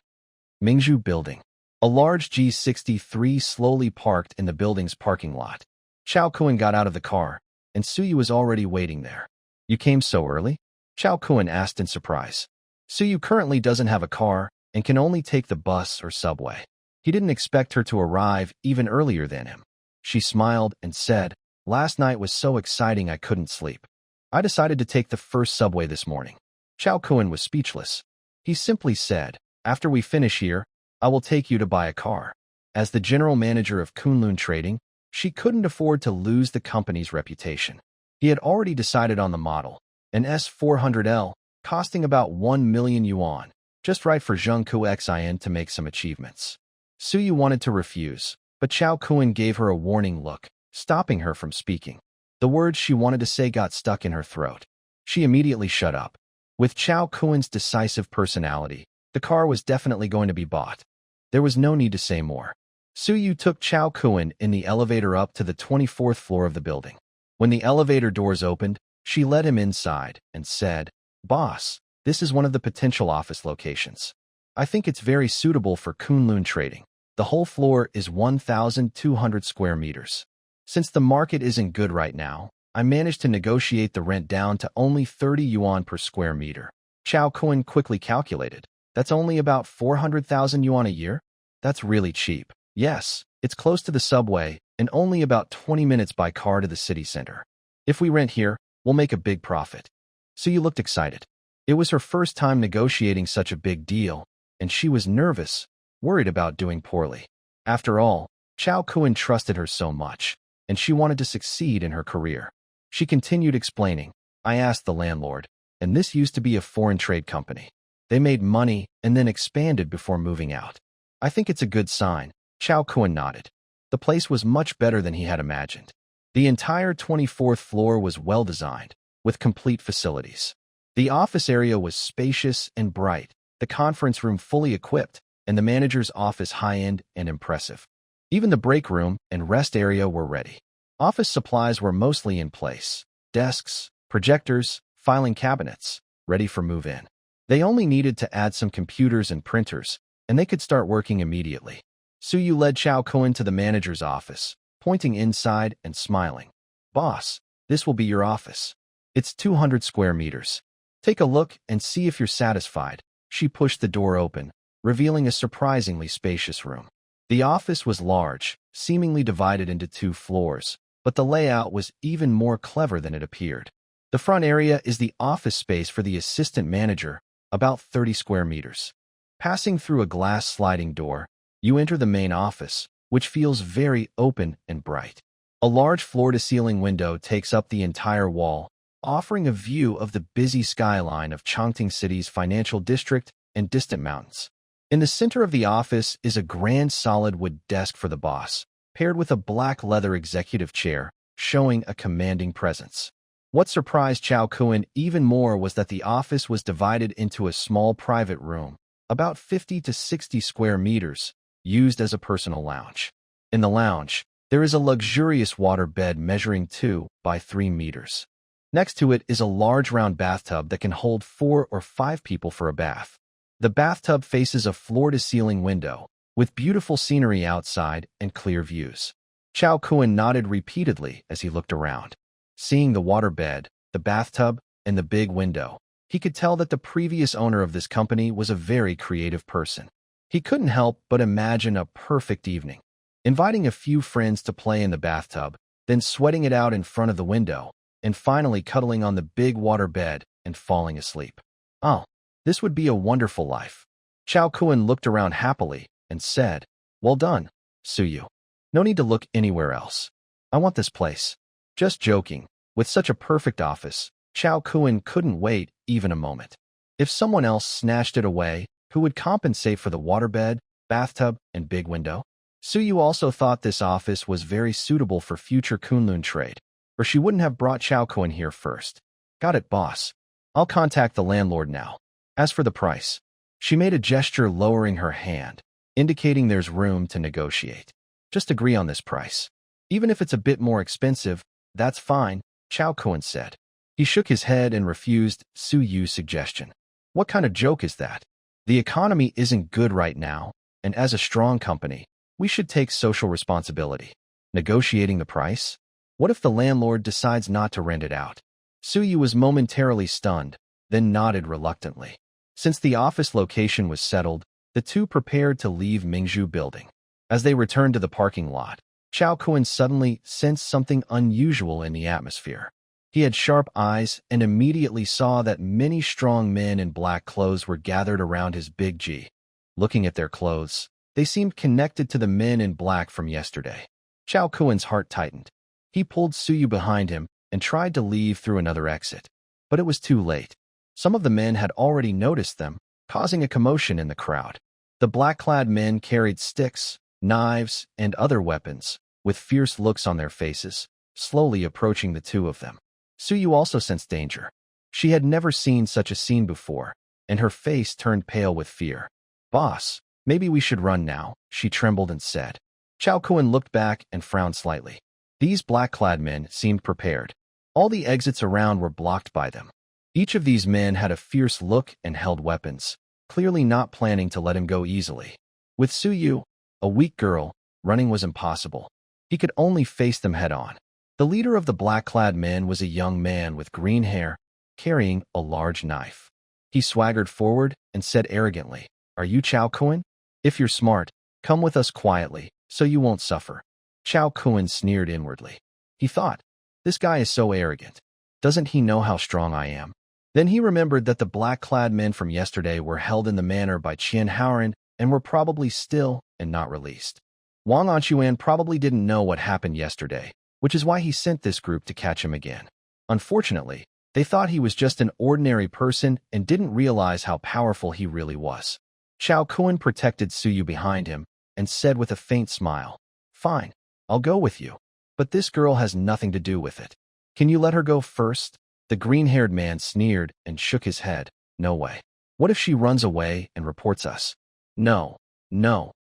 Mingzhu Building. A large G63 slowly parked in the building's parking lot. Chao Kun got out of the car, and Suyu was already waiting there. You came so early? Chao Kun asked in surprise. Suyu currently doesn't have a car and can only take the bus or subway. He didn't expect her to arrive even earlier than him. She smiled and said, last night was so exciting I couldn't sleep. I decided to take the first subway this morning. Chao Kun was speechless. He simply said, after we finish here, I will take you to buy a car. As the general manager of Kunlun Trading, she couldn't afford to lose the company's reputation. He had already decided on the model, an S400L, costing about 1 million yuan, just right for Zhengku Xin to make some achievements. Suyu wanted to refuse, but Chao Kun gave her a warning look, stopping her from speaking. The words she wanted to say got stuck in her throat. She immediately shut up. With Chao Kun's decisive personality, the car was definitely going to be bought. There was no need to say more. Su Yu took Chao Kun in the elevator up to the 24th floor of the building. When the elevator doors opened, she led him inside and said, "Boss, this is one of the potential office locations. I think it's very suitable for Kunlun trading. The whole floor is 1,200 square meters. Since the market isn't good right now, I managed to negotiate the rent down to only 30 yuan per square meter." Chao Kun quickly calculated. That's only about 400,000 yuan a year? That's really cheap. Yes, it's close to the subway and only about 20 minutes by car to the city center. If we rent here, we'll make a big profit. Su Yu looked excited. It was her first time negotiating such a big deal, and she was nervous, worried about doing poorly. After all, Chao Kun trusted her so much, and she wanted to succeed in her career. She continued explaining, "I asked the landlord, and this used to be a foreign trade company. They made money and then expanded before moving out. I think it's a good sign." Chao Kun nodded. The place was much better than he had imagined. The entire 24th floor was well-designed, with complete facilities. The office area was spacious and bright, the conference room fully equipped, and the manager's office high-end and impressive. Even the break room and rest area were ready. Office supplies were mostly in place: desks, projectors, filing cabinets, ready for move-in. They only needed to add some computers and printers, and they could start working immediately. Su Yu led Chao Kun to the manager's office, pointing inside and smiling. "Boss, this will be your office. It's 200 square meters. Take a look and see if you're satisfied." She pushed the door open, revealing a surprisingly spacious room. The office was large, seemingly divided into 2 floors, but the layout was even more clever than it appeared. The front area is the office space for the assistant manager, about 30 square meters. Passing through a glass sliding door, you enter the main office, which feels very open and bright. A large floor-to-ceiling window takes up the entire wall, offering a view of the busy skyline of Chongqing City's financial district and distant mountains. In the center of the office is a grand solid wood desk for the boss, paired with a black leather executive chair, showing a commanding presence. What surprised Chao Kun even more was that the office was divided into a small private room, about 50 to 60 square meters, used as a personal lounge. In the lounge, there is a luxurious water bed measuring 2 by 3 meters. Next to it is a large round bathtub that can hold 4 or 5 people for a bath. The bathtub faces a floor-to-ceiling window, with beautiful scenery outside and clear views. Chao Kun nodded repeatedly as he looked around. Seeing the water bed, the bathtub, and the big window, he could tell that the previous owner of this company was a very creative person. He couldn't help but imagine a perfect evening, inviting a few friends to play in the bathtub, then sweating it out in front of the window, and finally cuddling on the big water bed and falling asleep. Oh, this would be a wonderful life. Chao Kun looked around happily and said, "Well done, Su Yu. No need to look anywhere else. I want this place." Just joking. With such a perfect office, Chao Kun couldn't wait even a moment. If someone else snatched it away, who would compensate for the waterbed, bathtub, and big window? Su Yu also thought this office was very suitable for future Kunlun trade, or she wouldn't have brought Chao Kun here first. "Got it, boss. I'll contact the landlord now. As for the price," she made a gesture lowering her hand, indicating there's room to negotiate. "Just agree on this price. Even if it's a bit more expensive, that's fine," Chao Kun said. He shook his head and refused Su Yu's suggestion. What kind of joke is that? The economy isn't good right now, and as a strong company, we should take social responsibility. Negotiating the price? What if the landlord decides not to rent it out? Su Yu was momentarily stunned, then nodded reluctantly. Since the office location was settled, the two prepared to leave Mingzhu Building. As they returned to the parking lot, Chao Kun suddenly sensed something unusual in the atmosphere. He had sharp eyes and immediately saw that many strong men in black clothes were gathered around his big G. Looking at their clothes, they seemed connected to the men in black from yesterday. Chao Kun's heart tightened. He pulled Su Yu behind him and tried to leave through another exit. But it was too late. Some of the men had already noticed them, causing a commotion in the crowd. The black-clad men carried sticks, knives, and other weapons, with fierce looks on their faces, slowly approaching the two of them. Suyu also sensed danger. She had never seen such a scene before, and her face turned pale with fear. "Boss, maybe we should run now," she trembled and said. Chao Kun looked back and frowned slightly. These black-clad men seemed prepared. All the exits around were blocked by them. Each of these men had a fierce look and held weapons, clearly not planning to let him go easily. With Suyu, a weak girl, running was impossible. He could only face them head-on. The leader of the black-clad men was a young man with green hair, carrying a large knife. He swaggered forward and said arrogantly, "Are you Chao Kun? If you're smart, come with us quietly, so you won't suffer." Chao Kun sneered inwardly. He thought, "This guy is so arrogant. Doesn't he know how strong I am?" Then he remembered that the black-clad men from yesterday were held in the manor by Qian Haoran and were probably still and not released. Wang Anquan probably didn't know what happened yesterday, which is why he sent this group to catch him again. Unfortunately, they thought he was just an ordinary person and didn't realize how powerful he really was. Chao Kun protected Suyu behind him and said with a faint smile, "Fine, I'll go with you. But this girl has nothing to do with it. Can you let her go first?" The green-haired man sneered and shook his head. "No way. What if she runs away and reports us?" No.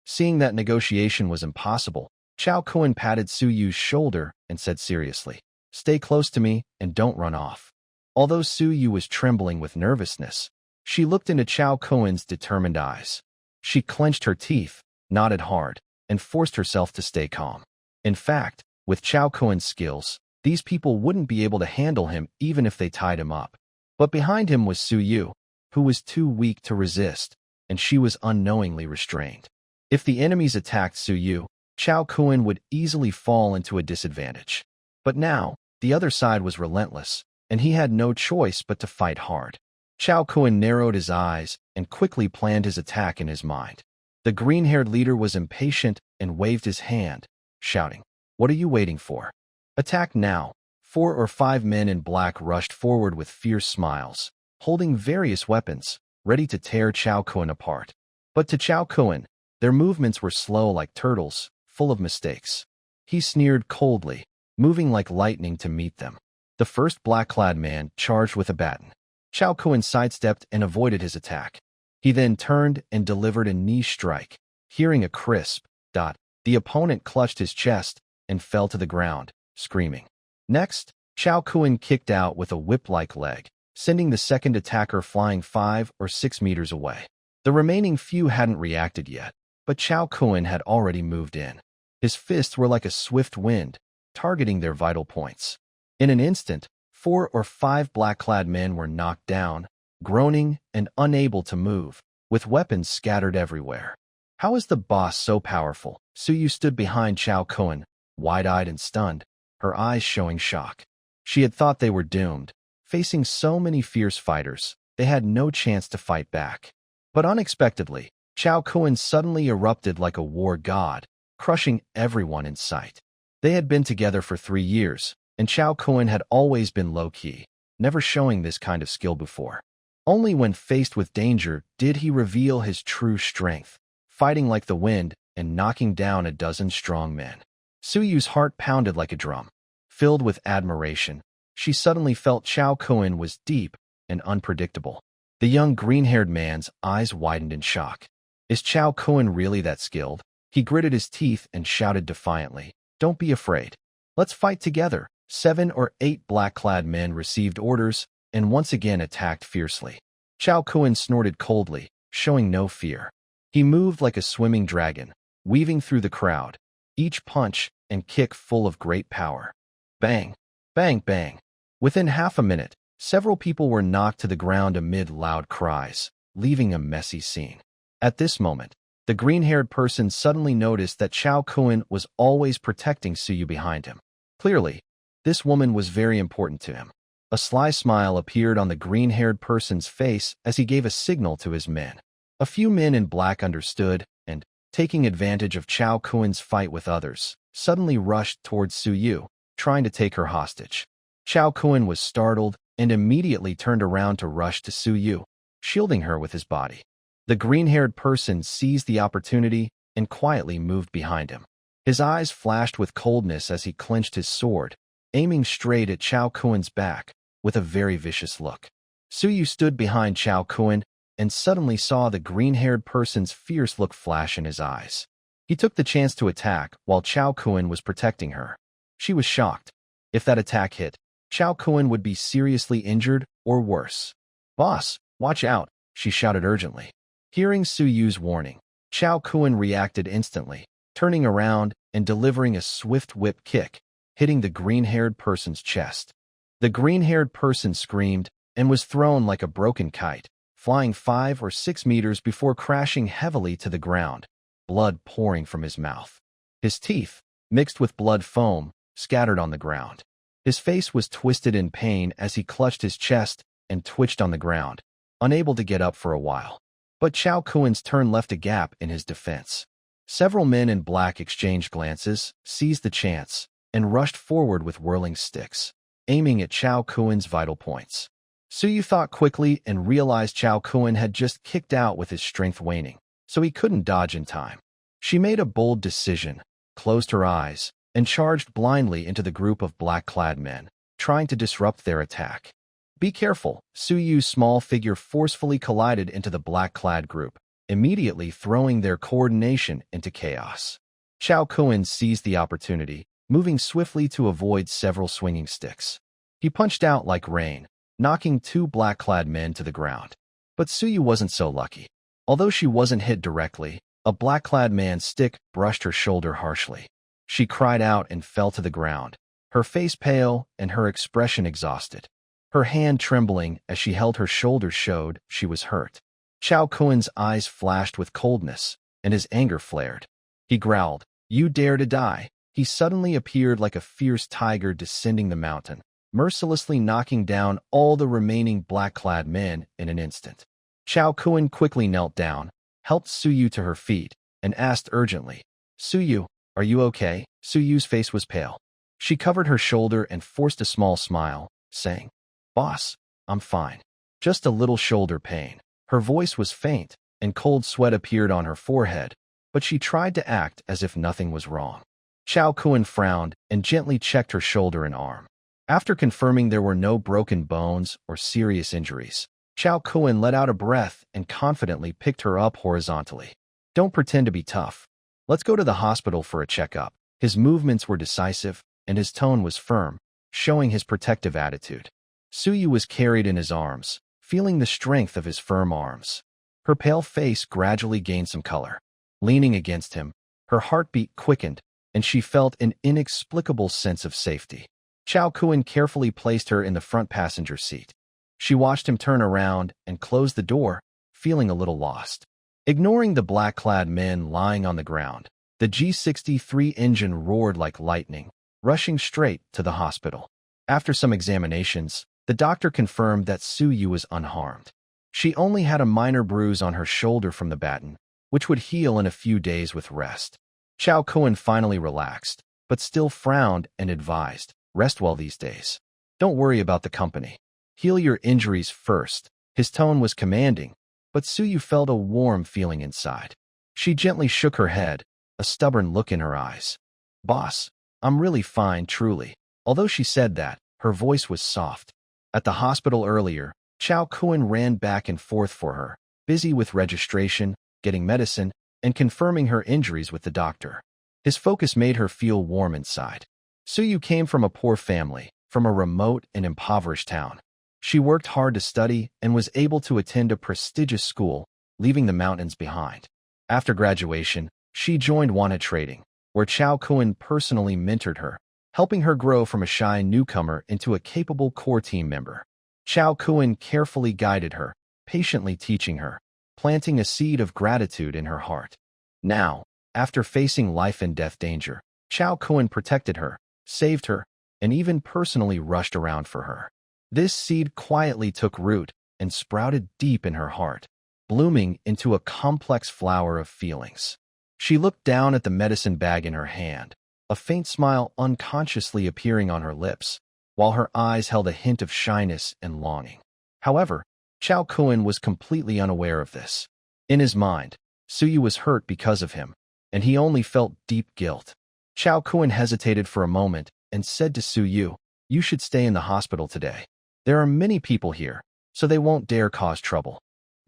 Seeing that negotiation was impossible, Chao Kun patted Suyu's shoulder and said seriously, "Stay close to me and don't run off." Although Suyu was trembling with nervousness, she looked into Chao Kun's determined eyes. She clenched her teeth, nodded hard, and forced herself to stay calm. In fact, with Chao Kun's skills, these people wouldn't be able to handle him even if they tied him up. But behind him was Suyu, who was too weak to resist, and she was unknowingly restrained. If the enemies attacked Suyu, Chao Kun would easily fall into a disadvantage. But now, the other side was relentless, and he had no choice but to fight hard. Chao Kun narrowed his eyes and quickly planned his attack in his mind. The green-haired leader was impatient and waved his hand, shouting, "What are you waiting for? Attack now." 4 or 5 men in black rushed forward with fierce smiles, holding various weapons, ready to tear Chao Kun apart. But to Chao Kun, their movements were slow like turtles, full of mistakes. He sneered coldly, moving like lightning to meet them. The first black-clad man charged with a baton. Chao Kun sidestepped and avoided his attack. He then turned and delivered a knee strike. Hearing a crisp dot, the opponent clutched his chest and fell to the ground, screaming. Next, Chao Kun kicked out with a whip-like leg, sending the second attacker flying 5 or 6 meters away. The remaining few hadn't reacted yet, but Chao Kun had already moved in. His fists were like a swift wind, targeting their vital points. In an instant, 4 or 5 black-clad men were knocked down, groaning and unable to move, with weapons scattered everywhere. How is the boss so powerful? Suyu stood behind Chao Kun, wide-eyed and stunned, her eyes showing shock. She had thought they were doomed. Facing so many fierce fighters, they had no chance to fight back. But unexpectedly, Chao Kun suddenly erupted like a war god, crushing everyone in sight. They had been together for 3 years, and Chao Kun had always been low-key, never showing this kind of skill before. Only when faced with danger did he reveal his true strength, fighting like the wind and knocking down a dozen strong men. Suyu's heart pounded like a drum. Filled with admiration, she suddenly felt Chao Kun was deep and unpredictable. The young green-haired man's eyes widened in shock. Is Chao Kun really that skilled? He gritted his teeth and shouted defiantly, "Don't be afraid. Let's fight together." 7 or 8 black-clad men received orders and once again attacked fiercely. Chao Kun snorted coldly, showing no fear. He moved like a swimming dragon, weaving through the crowd, each punch and kick full of great power. Bang! Bang! Bang! Within half a minute, several people were knocked to the ground amid loud cries, leaving a messy scene. At this moment, the green-haired person suddenly noticed that Chao Kun was always protecting Suyu behind him. Clearly, this woman was very important to him. A sly smile appeared on the green-haired person's face as he gave a signal to his men. A few men in black understood and, taking advantage of Chao Kun's fight with others, suddenly rushed towards Suyu, trying to take her hostage. Chao Kun was startled and immediately turned around to rush to Suyu, shielding her with his body. The green-haired person seized the opportunity and quietly moved behind him. His eyes flashed with coldness as he clenched his sword, aiming straight at Chao Kuen's back with a very vicious look. Suyu stood behind Chao Kuen and suddenly saw the green-haired person's fierce look flash in his eyes. He took the chance to attack while Chao Kuen was protecting her. She was shocked. If that attack hit, Chao Kuen would be seriously injured or worse. "Boss, watch out," she shouted urgently. Hearing Suyu's warning, Chao Kuen reacted instantly, turning around and delivering a swift whip kick, hitting the green-haired person's chest. The green-haired person screamed and was thrown like a broken kite, flying 5 or 6 meters before crashing heavily to the ground, blood pouring from his mouth. His teeth, mixed with blood foam, scattered on the ground. His face was twisted in pain as he clutched his chest and twitched on the ground, unable to get up for a while. But Chao Kuen's turn left a gap in his defense. Several men in black exchanged glances, seized the chance, and rushed forward with whirling sticks, aiming at Chao Kuen's vital points. Suyu thought quickly and realized Chao Kuen had just kicked out with his strength waning, so he couldn't dodge in time. She made a bold decision, closed her eyes, and charged blindly into the group of black-clad men, trying to disrupt their attack. "Be careful," Suyu's small figure forcefully collided into the black-clad group, immediately throwing their coordination into chaos. Chao Kuen seized the opportunity, moving swiftly to avoid several swinging sticks. He punched out like rain, knocking 2 black-clad men to the ground. But Suyu wasn't so lucky. Although she wasn't hit directly, a black-clad man's stick brushed her shoulder harshly. She cried out and fell to the ground, her face pale and her expression exhausted. Her hand trembling as she held her shoulder showed she was hurt. Chao Kuen's eyes flashed with coldness, and his anger flared. He growled, "You dare to die?" He suddenly appeared like a fierce tiger descending the mountain, mercilessly knocking down all the remaining black-clad men in an instant. Chao Kuen quickly knelt down, helped Suyu to her feet, and asked urgently, "Suyu, are you okay?" Suyu's face was pale. She covered her shoulder and forced a small smile, saying, "Boss, I'm fine. Just a little shoulder pain." Her voice was faint, and cold sweat appeared on her forehead, but she tried to act as if nothing was wrong. Chao Kuen frowned and gently checked her shoulder and arm. After confirming there were no broken bones or serious injuries, Chao Kuen let out a breath and confidently picked her up horizontally. "Don't pretend to be tough. Let's go to the hospital for a checkup." His movements were decisive, and his tone was firm, showing his protective attitude. Suyu was carried in his arms, feeling the strength of his firm arms. Her pale face gradually gained some color. Leaning against him, her heartbeat quickened, and she felt an inexplicable sense of safety. Chao Kuen carefully placed her in the front passenger seat. She watched him turn around and close the door, feeling a little lost. Ignoring the black-clad men lying on the ground, the G63 engine roared like lightning, rushing straight to the hospital. After some examinations, the doctor confirmed that Suyu was unharmed. She only had a minor bruise on her shoulder from the baton, which would heal in a few days with rest. Chao Kuen finally relaxed, but still frowned and advised, "Rest well these days. Don't worry about the company. Heal your injuries first." His tone was commanding, but Suyu felt a warm feeling inside. She gently shook her head, a stubborn look in her eyes. "Boss, I'm really fine, truly." Although she said that, her voice was soft. At the hospital earlier, Chao Kuen ran back and forth for her, busy with registration, getting medicine, and confirming her injuries with the doctor. His focus made her feel warm inside. Suyu came from a poor family, from a remote and impoverished town. She worked hard to study and was able to attend a prestigious school, leaving the mountains behind. After graduation, she joined Wana Trading, where Chao Kuen personally mentored her, helping her grow from a shy newcomer into a capable core team member. Chao Kuen carefully guided her, patiently teaching her, planting a seed of gratitude in her heart. Now, after facing life and death danger, Chao Kuen protected her, saved her, and even personally rushed around for her. This seed quietly took root and sprouted deep in her heart, blooming into a complex flower of feelings. She looked down at the medicine bag in her hand, a faint smile unconsciously appearing on her lips, while her eyes held a hint of shyness and longing. However, Chao Kuen was completely unaware of this. In his mind, Suyu was hurt because of him, and he only felt deep guilt. Chao Kun hesitated for a moment and said to Su Yu, "You should stay in the hospital today. There are many people here, so they won't dare cause trouble."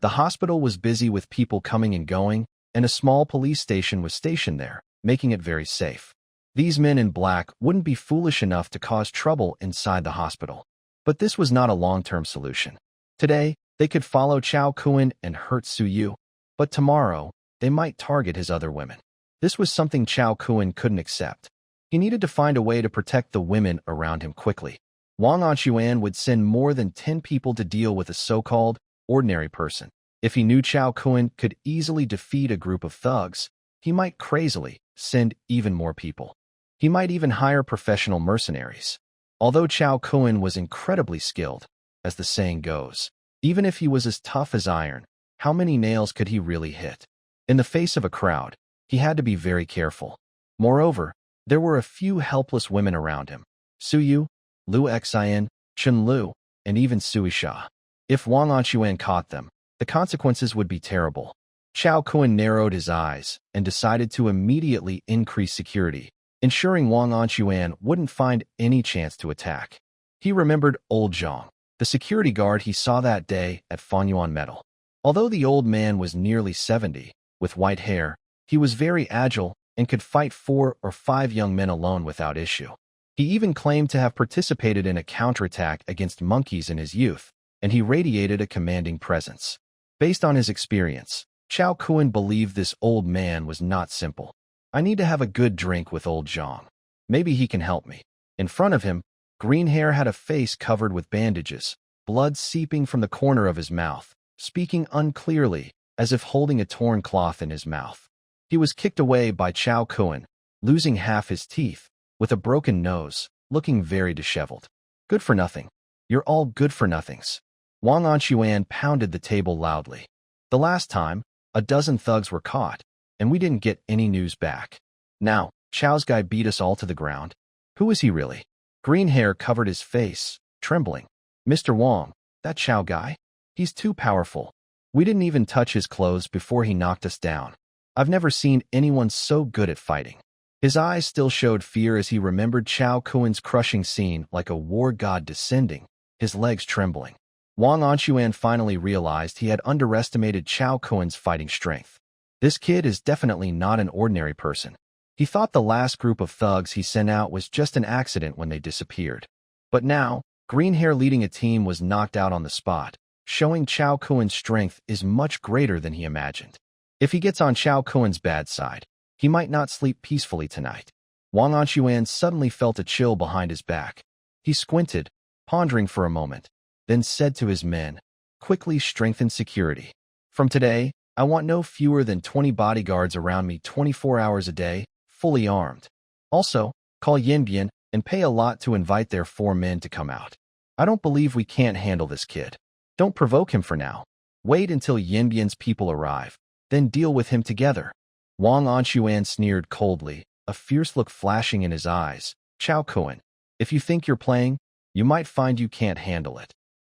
The hospital was busy with people coming and going, and a small police station was stationed there, making it very safe. These men in black wouldn't be foolish enough to cause trouble inside the hospital. But this was not a long-term solution. Today, they could follow Chao Kun and hurt Su Yu, but tomorrow, they might target his other women. This was something Chao Kun couldn't accept. He needed to find a way to protect the women around him quickly. Wang Anquan would send more than 10 people to deal with a so-called ordinary person. If he knew Chao Kun could easily defeat a group of thugs, he might crazily send even more people. He might even hire professional mercenaries. Although Chao Kun was incredibly skilled, as the saying goes, even if he was as tough as iron, how many nails could he really hit? In the face of a crowd, he had to be very careful. Moreover, there were a few helpless women around him: Su Yu, Lu Xian, Chen Lu, and even Sui Sha. If Wang Anquan caught them, the consequences would be terrible. Chao Kun narrowed his eyes and decided to immediately increase security, ensuring Wang Anquan wouldn't find any chance to attack. He remembered Old Zhang, the security guard he saw that day at Fanyuan Metal. Although the old man was nearly 70, with white hair, he was very agile and could fight 4 or 5 young men alone without issue. He even claimed to have participated in a counterattack against monkeys in his youth, and he radiated a commanding presence. Based on his experience, Chao Kun believed this old man was not simple. "I need to have a good drink with Old Zhang. Maybe he can help me." In front of him, Green Hair had a face covered with bandages, blood seeping from the corner of his mouth, speaking unclearly, as if holding a torn cloth in his mouth. He was kicked away by Chao Kun, losing half his teeth, with a broken nose, looking very disheveled. "Good for nothing. You're all good for nothings." Wang Anquan pounded the table loudly. "The last time, a dozen thugs were caught, and we didn't get any news back. Now, Chao's guy beat us all to the ground. Who is he really?" Green Hair covered his face, trembling. "Mr. Wang, that Chao guy? He's too powerful. We didn't even touch his clothes before he knocked us down. I've never seen anyone so good at fighting." His eyes still showed fear as he remembered Chao Kun's crushing scene like a war god descending, his legs trembling. Wang Anquan finally realized he had underestimated Chao Kun's fighting strength. This kid is definitely not an ordinary person. He thought the last group of thugs he sent out was just an accident when they disappeared. But now, Green Hair leading a team was knocked out on the spot, showing Chao Kun's strength is much greater than he imagined. If he gets on Chao Kun's bad side, he might not sleep peacefully tonight. Wang Anquan suddenly felt a chill behind his back. He squinted, pondering for a moment, then said to his men, "Quickly strengthen security. From today, I want no fewer than 20 bodyguards around me 24 hours a day, fully armed. Also, call Yanbian and pay a lot to invite their 4 men to come out. I don't believe we can't handle this kid. Don't provoke him for now. Wait until Yanbian's people arrive, then deal with him together." Wang Anquan sneered coldly, a fierce look flashing in his eyes. "Chao Kun, if you think you're playing, you might find you can't handle it."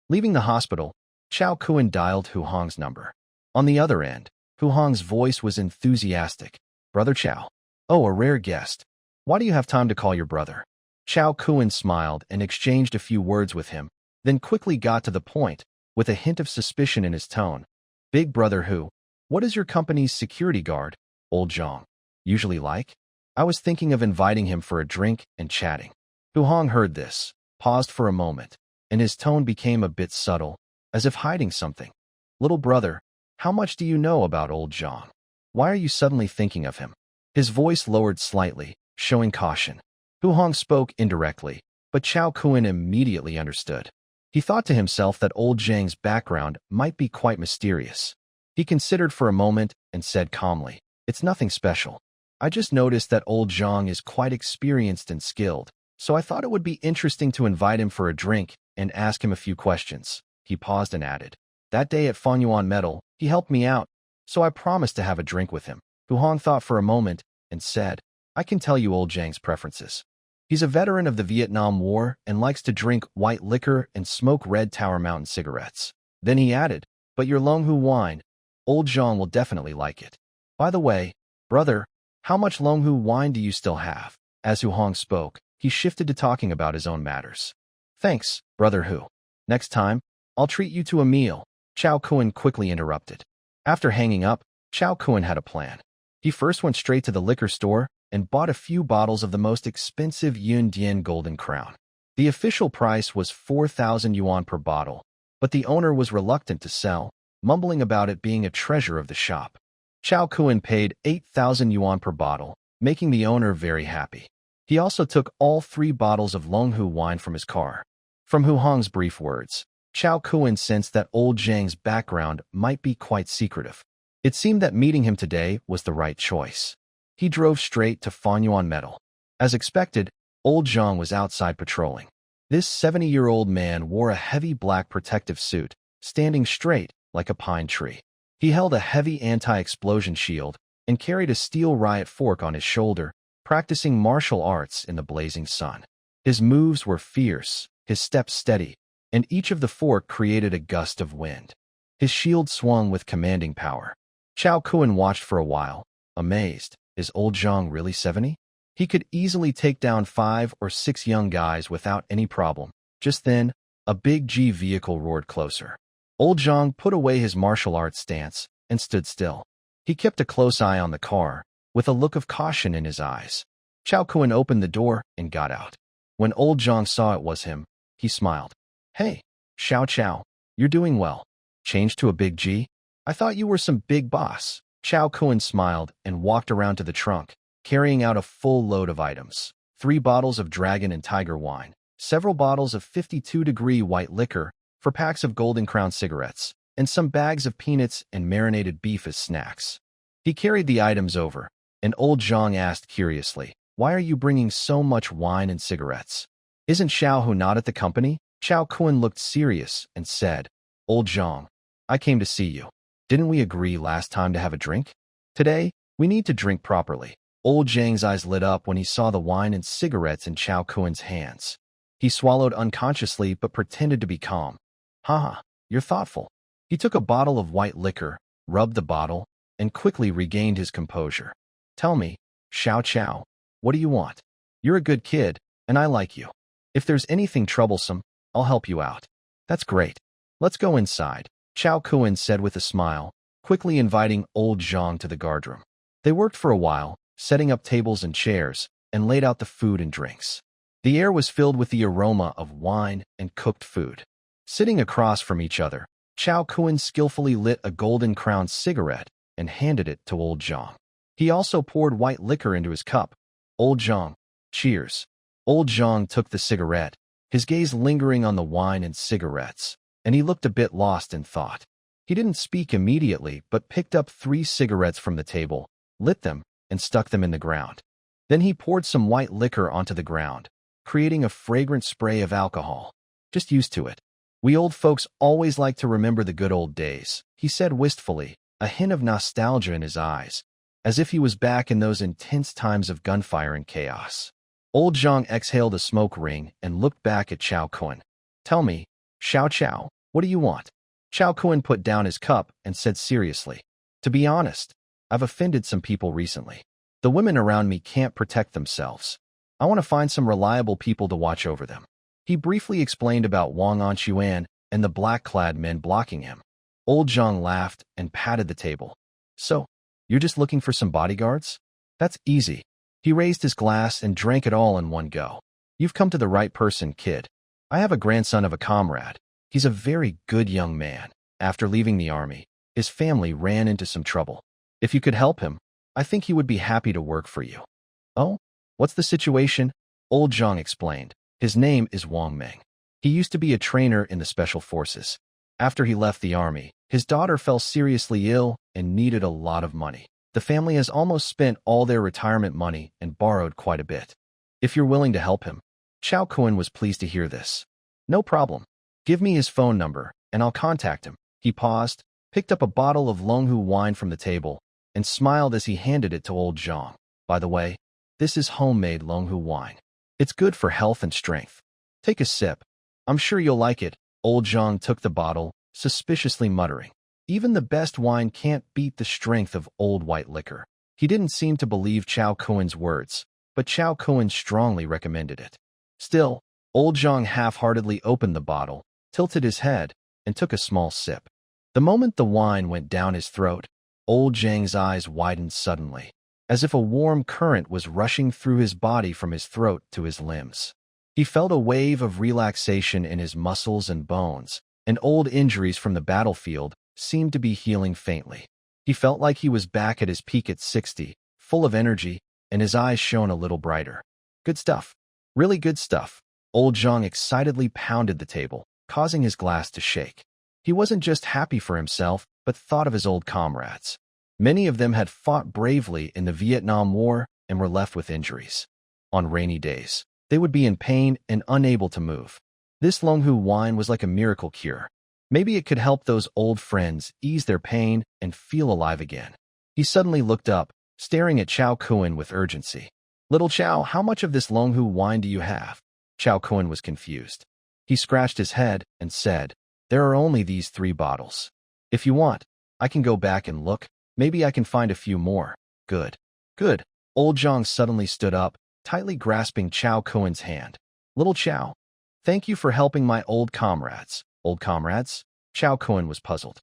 Leaving the hospital, Chao Kun dialed Hu Hong's number. On the other end, Hu Hong's voice was enthusiastic. "Brother Chao. Oh, a rare guest. Why do you have time to call your brother?" Chao Kun smiled and exchanged a few words with him, then quickly got to the point, with a hint of suspicion in his tone. "Big brother Hu, what is your company's security guard, Old Zhang, usually like? I was thinking of inviting him for a drink and chatting." Hu Hong heard this, paused for a moment, and his tone became a bit subtle, as if hiding something. "Little brother, how much do you know about Old Zhang? Why are you suddenly thinking of him?" His voice lowered slightly, showing caution. Hu Hong spoke indirectly, but Chao Kun immediately understood. He thought to himself that Old Zhang's background might be quite mysterious. He considered for a moment and said calmly, "It's nothing special. I just noticed that Old Zhang is quite experienced and skilled, so I thought it would be interesting to invite him for a drink and ask him a few questions." He paused and added, "That day at Fanyuan Metal, he helped me out, so I promised to have a drink with him." Hu Hong thought for a moment and said, "I can tell you Old Zhang's preferences. He's a veteran of the Vietnam War and likes to drink white liquor and smoke Red Tower Mountain cigarettes." Then he added, "But your Longhu wine, Old Zhang will definitely like it. By the way, brother, How much Longhu wine do you still have? As Hu Hong spoke, he shifted to talking about his own matters. Thanks, Brother Hu. Next time, I'll treat you to a meal, Chao Kun quickly interrupted. After hanging up, Chao Kun had a plan. He first went straight to the liquor store and bought a few bottles of the most expensive Yun Dian Golden Crown. The official price was 4,000 yuan per bottle, but the owner was reluctant to sell, mumbling about it being a treasure of the shop. Chao Kun paid 8,000 yuan per bottle, making the owner very happy. He also took all 3 bottles of Longhu wine from his car. From Hu Hong's brief words, Chao Kun sensed that old Zhang's background might be quite secretive. It seemed that meeting him today was the right choice. He drove straight to Fanyuan Metal. As expected, old Zhang was outside patrolling. This 70-year-old man wore a heavy black protective suit, standing straight like a pine tree. He held a heavy anti-explosion shield and carried a steel riot fork on his shoulder, practicing martial arts in the blazing sun. His moves were fierce, his steps steady, and each of the fork created a gust of wind. His shield swung with commanding power. Chao Kun watched for a while, amazed. Is old Zhang really 70? He could easily take down 5 or 6 young guys without any problem. Just then, a big G vehicle roared closer. Old Zhang put away his martial arts stance and stood still. He kept a close eye on the car, with a look of caution in his eyes. Chao Kun opened the door and got out. When old Zhang saw it was him, he smiled. Hey, Xiao Chao, you're doing well. Changed to a big G? I thought you were some big boss. Chao Kun smiled and walked around to the trunk, carrying out a full load of items. 3 bottles of dragon and tiger wine, several bottles of 52-degree white liquor, 4 packs of Golden Crown cigarettes, and some bags of peanuts and marinated beef as snacks. He carried the items over, and old Zhang asked curiously, "Why are you bringing so much wine and cigarettes? Isn't Xiao Hu not at the company?" Chao Kun looked serious and said, "Old Zhang, I came to see you. Didn't we agree last time to have a drink? Today, we need to drink properly." Old Zhang's eyes lit up when he saw the wine and cigarettes in Chao Kun's hands. He swallowed unconsciously but pretended to be calm. Haha, you're thoughtful. He took a bottle of white liquor, rubbed the bottle, and quickly regained his composure. Tell me, Xiao Chao, what do you want? You're a good kid, and I like you. If there's anything troublesome, I'll help you out. That's great. Let's go inside, Chao Kun said with a smile, quickly inviting old Zhang to the guardroom. They worked for a while, setting up tables and chairs, and laid out the food and drinks. The air was filled with the aroma of wine and cooked food. Sitting across from each other, Chao Kun skillfully lit a Golden Crown cigarette and handed it to old Zhang. He also poured white liquor into his cup. Old Zhang, cheers. Old Zhang took the cigarette, his gaze lingering on the wine and cigarettes, and he looked a bit lost in thought. He didn't speak immediately, but picked up 3 cigarettes from the table, lit them, and stuck them in the ground. Then he poured some white liquor onto the ground, creating a fragrant spray of alcohol. Just used to it. We old folks always like to remember the good old days, he said wistfully, a hint of nostalgia in his eyes, as if he was back in those intense times of gunfire and chaos. Old Zhang exhaled a smoke ring and looked back at Chao Kun. Tell me, Xiao Chao, what do you want? Chao Kun put down his cup and said seriously, To be honest, I've offended some people recently. The women around me can't protect themselves. I want to find some reliable people to watch over them. He briefly explained about Wang Anquan and the black-clad men blocking him. Old Zhang laughed and patted the table. So, you're just looking for some bodyguards? That's easy. He raised his glass and drank it all in one go. You've come to the right person, kid. I have a grandson of a comrade. He's a very good young man. After leaving the army, his family ran into some trouble. If you could help him, I think he would be happy to work for you. Oh? What's the situation? Old Zhang explained. His name is Wang Meng. He used to be a trainer in the special forces. After he left the army, his daughter fell seriously ill and needed a lot of money. The family has almost spent all their retirement money and borrowed quite a bit. If you're willing to help him. Chao Kun was pleased to hear this. No problem. Give me his phone number, and I'll contact him. He paused, picked up a bottle of Longhu wine from the table, and smiled as he handed it to old Zhang. By the way, this is homemade Longhu wine. It's good for health and strength. Take a sip. I'm sure you'll like it. Old Zhang took the bottle, suspiciously muttering. Even the best wine can't beat the strength of old white liquor. He didn't seem to believe Chao Kuen's words, but Chao Kuen strongly recommended it. Still, old Zhang half-heartedly opened the bottle, tilted his head, and took a small sip. The moment the wine went down his throat, old Zhang's eyes widened suddenly, as if a warm current was rushing through his body from his throat to his limbs. He felt a wave of relaxation in his muscles and bones, and old injuries from the battlefield seemed to be healing faintly. He felt like he was back at his peak at 60, full of energy, and his eyes shone a little brighter. Good stuff. Really good stuff. Old Zhang excitedly pounded the table, causing his glass to shake. He wasn't just happy for himself, but thought of his old comrades. Many of them had fought bravely in the Vietnam War and were left with injuries. On rainy days, they would be in pain and unable to move. This Longhu wine was like a miracle cure. Maybe it could help those old friends ease their pain and feel alive again. He suddenly looked up, staring at Chao Kuen with urgency. Little Chao, how much of this Longhu wine do you have? Chao Kuen was confused. He scratched his head and said, there are only these 3 bottles. If you want, I can go back and look. Maybe I can find a few more. Good. Good. Old Zhang suddenly stood up, tightly grasping Chao Kuen's hand. Little Chao, thank you for helping my old comrades. Old comrades? Chao Kuen was puzzled.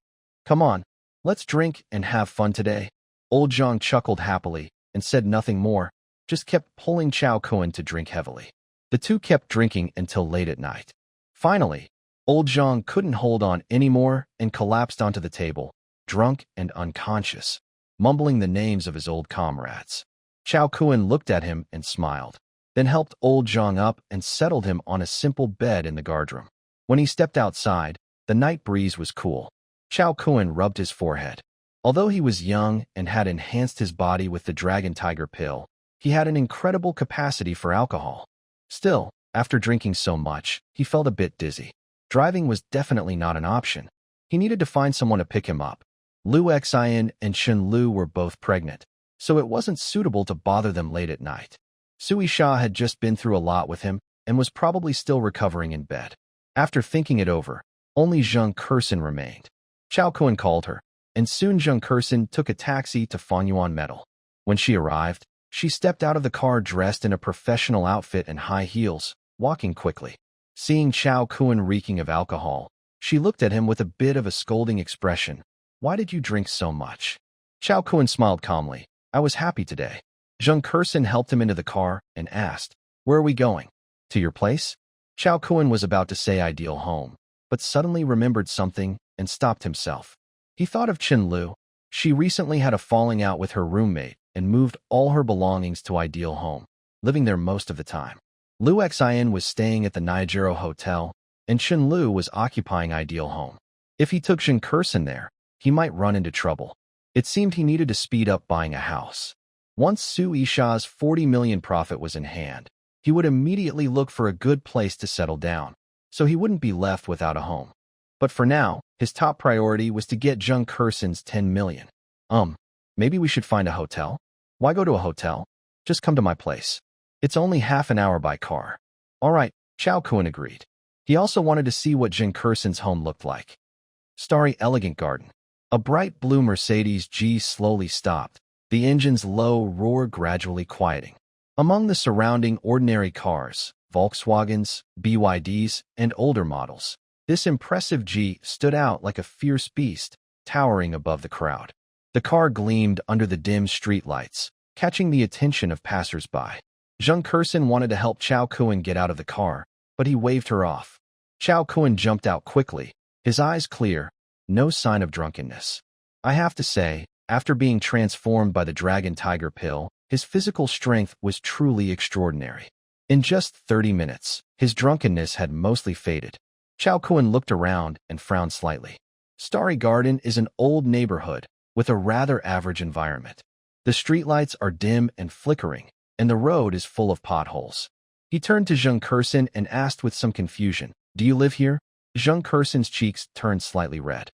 Come on, let's drink and have fun today. Old Zhang chuckled happily and said nothing more, just kept pulling Chao Kuen to drink heavily. The two kept drinking until late at night. Finally, old Zhang couldn't hold on anymore and collapsed onto the table, drunk and unconscious, mumbling the names of his old comrades. Chao Kuen looked at him and smiled, then helped old Zhang up and settled him on a simple bed in the guardroom. When he stepped outside, the night breeze was cool. Chao Kuen rubbed his forehead. Although he was young and had enhanced his body with the Dragon Tiger pill, he had an incredible capacity for alcohol. Still, after drinking so much, he felt a bit dizzy. Driving was definitely not an option. He needed to find someone to pick him up. Liu Xian and Chen Lu were both pregnant, so it wasn't suitable to bother them late at night. Sui Sha had just been through a lot with him and was probably still recovering in bed. After thinking it over, only Zheng Kersen remained. Chao Kuen called her, and soon Zheng Kersen took a taxi to Fengyuan Metal. When she arrived, she stepped out of the car dressed in a professional outfit and high heels, walking quickly. Seeing Chao Kuen reeking of alcohol, she looked at him with a bit of a scolding expression. Why did you drink so much? Chao Kuen smiled calmly. I was happy today. Zheng Kersen helped him into the car and asked, where are we going? To your place? Chao Kuen was about to say ideal home, but suddenly remembered something and stopped himself. He thought of Chen Lu. She recently had a falling out with her roommate and moved all her belongings to Ideal Home, living there most of the time. Liu Xian was staying at the Niagara Hotel, and Chen Lu was occupying Ideal Home. If he took Zheng Kersen there, he might run into trouble. It seemed he needed to speed up buying a house. Once Su Yisha's 40 million profit was in hand, he would immediately look for a good place to settle down, so he wouldn't be left without a home. But for now, his top priority was to get Zheng Kersen's 10 million. Maybe we should find a hotel? Why go to a hotel? Just come to my place. It's only half an hour by car. All right, Chao Kuen agreed. He also wanted to see what Zheng Kersen's home looked like. Starry Elegant Garden. A bright blue Mercedes G slowly stopped, the engine's low roar gradually quieting. Among the surrounding ordinary cars, Volkswagens, BYDs, and older models, this impressive G stood out like a fierce beast, towering above the crowd. The car gleamed under the dim streetlights, catching the attention of passers-by. Zheng Kersen wanted to help Chao Kuen get out of the car, but he waved her off. Chao Kuen jumped out quickly, his eyes clear, no sign of drunkenness. I have to say, after being transformed by the Dragon Tiger pill, his physical strength was truly extraordinary. In just 30 minutes, his drunkenness had mostly faded. Chao Kuen looked around and frowned slightly. Starry Garden is an old neighborhood with a rather average environment. The streetlights are dim and flickering, and the road is full of potholes. He turned to Zheng Kersen and asked with some confusion, do you live here? Zheng Kersen's cheeks turned slightly red.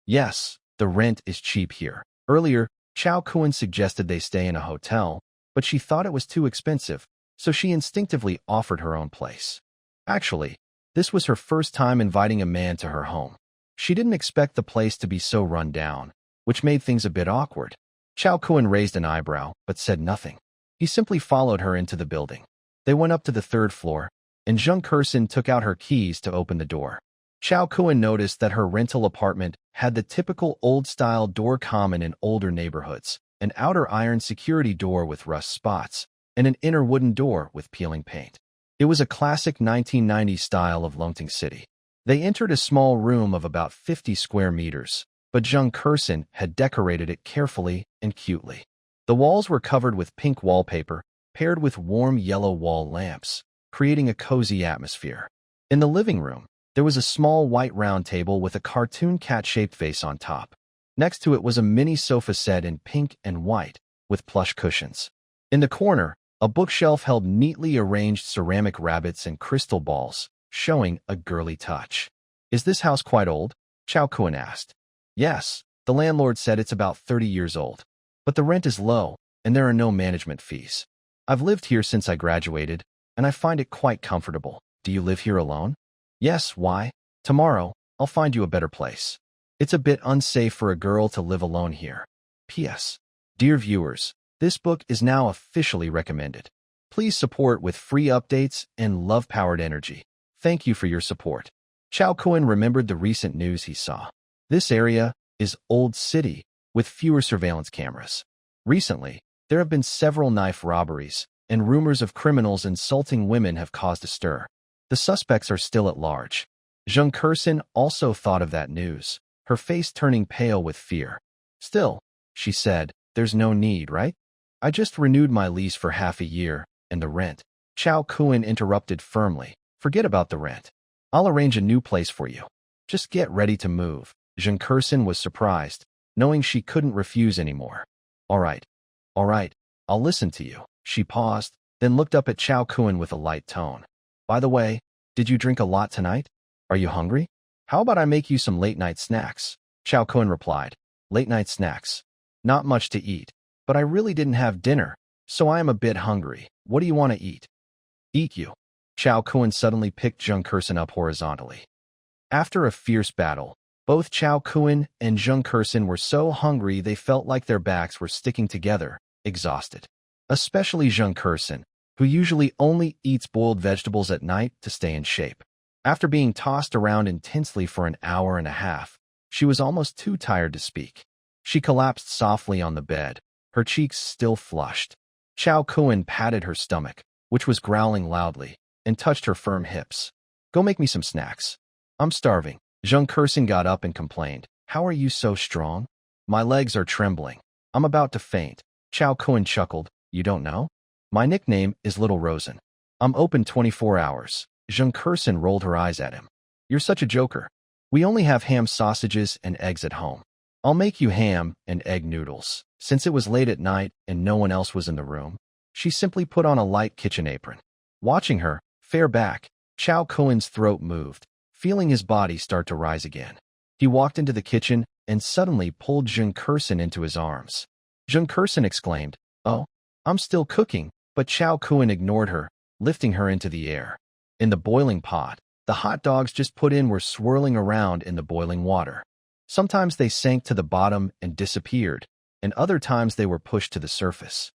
Yes, the rent is cheap here. Earlier, Chao Kuen suggested they stay in a hotel, but she thought it was too expensive, so she instinctively offered her own place. Actually, this was her first time inviting a man to her home. She didn't expect the place to be so run down, which made things a bit awkward. Chao Kun raised an eyebrow, but said nothing. He simply followed her into the building. They went up to the third floor, and Zheng Kersen took out her keys to open the door. Chao Kun noticed that her rental apartment had the typical old-style door common in older neighborhoods, an outer iron security door with rust spots, and an inner wooden door with peeling paint. It was a classic 1990s style of Longting City. They entered a small room of about 50 square meters, but Zheng Kersen had decorated it carefully and cutely. The walls were covered with pink wallpaper, paired with warm yellow wall lamps, creating a cozy atmosphere. In the living room, there was a small white round table with a cartoon cat-shaped face on top. Next to it was a mini sofa set in pink and white, with plush cushions. In the corner, a bookshelf held neatly arranged ceramic rabbits and crystal balls, showing a girly touch. "Is this house quite old?" Chao Kun asked. "Yes," the landlord said, "it's about 30 years old. But the rent is low, and there are no management fees. I've lived here since I graduated, and I find it quite comfortable. Do you live here alone?" "Yes, why? Tomorrow, I'll find you a better place. It's a bit unsafe for a girl to live alone here. P.S. Dear viewers, this book is now officially recommended. Please support with free updates and love-powered energy. Thank you for your support." Chao Kun remembered the recent news he saw. This area is Old City, with fewer surveillance cameras. Recently, there have been several knife robberies, and rumors of criminals insulting women have caused a stir. The suspects are still at large. Zheng Kersen also thought of that news, her face turning pale with fear. "Still," she said, "there's no need, right? I just renewed my lease for half a year, and the rent." Chao Kun interrupted firmly. "Forget about the rent. I'll arrange a new place for you. Just get ready to move." Zheng Kersen was surprised, knowing she couldn't refuse anymore. All right, I'll listen to you." She paused, then looked up at Chao Kun with a light tone. "By the way, did you drink a lot tonight? Are you hungry? How about I make you some late-night snacks?" Chao Kun replied. "Late-night snacks? Not much to eat, but I really didn't have dinner, so I am a bit hungry. What do you want to eat?" "Eat you." Chao Kun suddenly picked Zheng Kersen up horizontally. After a fierce battle, both Chao Kun and Zheng Kersen were so hungry they felt like their backs were sticking together, exhausted. Especially Zheng Kersen, who usually only eats boiled vegetables at night to stay in shape. After being tossed around intensely for an hour and a half, she was almost too tired to speak. She collapsed softly on the bed, her cheeks still flushed. Chao Kun patted her stomach, which was growling loudly, and touched her firm hips. "Go make me some snacks. I'm starving." Zheng Kersen got up and complained. "How are you so strong? My legs are trembling. I'm about to faint." Chao Kun chuckled. "You don't know? My nickname is Little Rosen. I'm open 24 hours. Zheng Kersen rolled her eyes at him. "You're such a joker. We only have ham sausages and eggs at home. I'll make you ham and egg noodles." Since it was late at night and no one else was in the room, she simply put on a light kitchen apron. Watching her fare back, Chao Kun's throat moved, feeling his body start to rise again. He walked into the kitchen and suddenly pulled Zheng Kersen into his arms. Zheng Kersen exclaimed, "Oh, I'm still cooking," but Chao Kun ignored her, lifting her into the air. In the boiling pot, the hot dogs just put in were swirling around in the boiling water. Sometimes they sank to the bottom and disappeared, and other times they were pushed to the surface.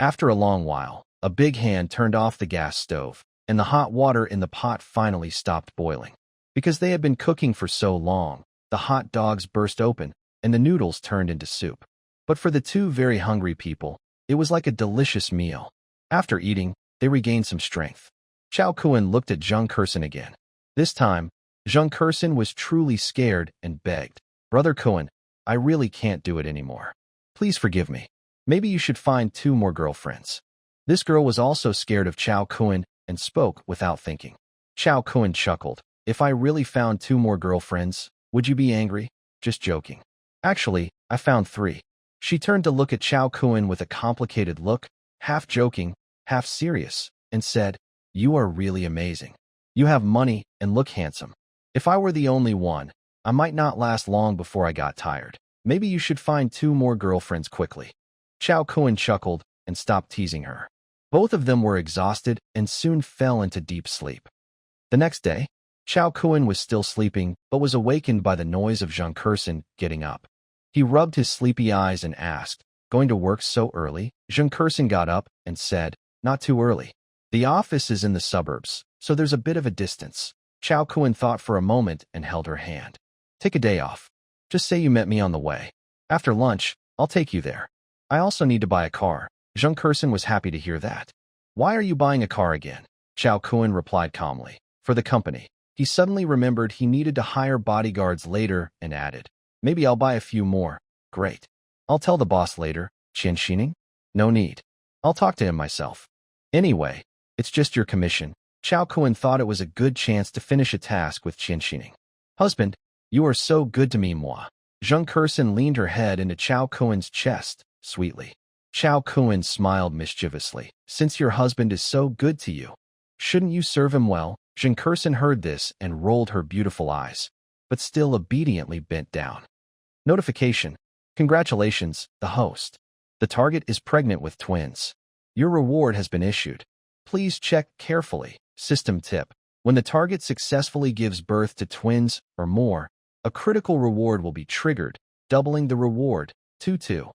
After a long while, a big hand turned off the gas stove, and the hot water in the pot finally stopped boiling. Because they had been cooking for so long, the hot dogs burst open, and the noodles turned into soup. But for the two very hungry people, it was like a delicious meal. After eating, they regained some strength. Chao Kun looked at Zheng Kersen again. This time, Zheng Kersen was truly scared and begged, "Brother Kun, I really can't do it anymore. Please forgive me. Maybe you should find 2 more girlfriends." This girl was also scared of Chao Kun and spoke without thinking. Chao Kun chuckled. "If I really found 2 more girlfriends, would you be angry?" "Just joking. Actually, I found 3. She turned to look at Chao Kun with a complicated look, half joking, half serious, and said, "You are really amazing. You have money and look handsome. If I were the only one, I might not last long before I got tired. Maybe you should find 2 more girlfriends quickly." Chao Kun chuckled and stopped teasing her. Both of them were exhausted and soon fell into deep sleep. The next day, Chao Kun was still sleeping but was awakened by the noise of Zheng Kersen getting up. He rubbed his sleepy eyes and asked, Going to work so early? Zheng Kersen got up and said, not too early. The office is in the suburbs, so there's a bit of a distance. Chao Kun thought for a moment and held her hand. Take a day off. Just say you met me on the way. After lunch, I'll take you there. I also need to buy a car. Zheng Kersen was happy to hear that. Why are you buying a car again? Chao Kun replied calmly. For the company. He suddenly remembered he needed to hire bodyguards later and added, maybe I'll buy a few more. Great. I'll tell the boss later. Qian Xining? No need. I'll talk to him myself. Anyway, it's just your commission. Chao Kun thought it was a good chance to finish a task with Qian Xining. Husband, you are so good to me, moi. Zheng Kersen leaned her head into Chao Kun's chest, sweetly. Chao Kun smiled mischievously. Since your husband is so good to you, shouldn't you serve him well? Zheng Kersen heard this and rolled her beautiful eyes, but still obediently bent down. Notification. Congratulations, the host. The target is pregnant with twins. Your reward has been issued. Please check carefully. System tip. When the target successfully gives birth to twins or more, a critical reward will be triggered, doubling the reward. 2-2.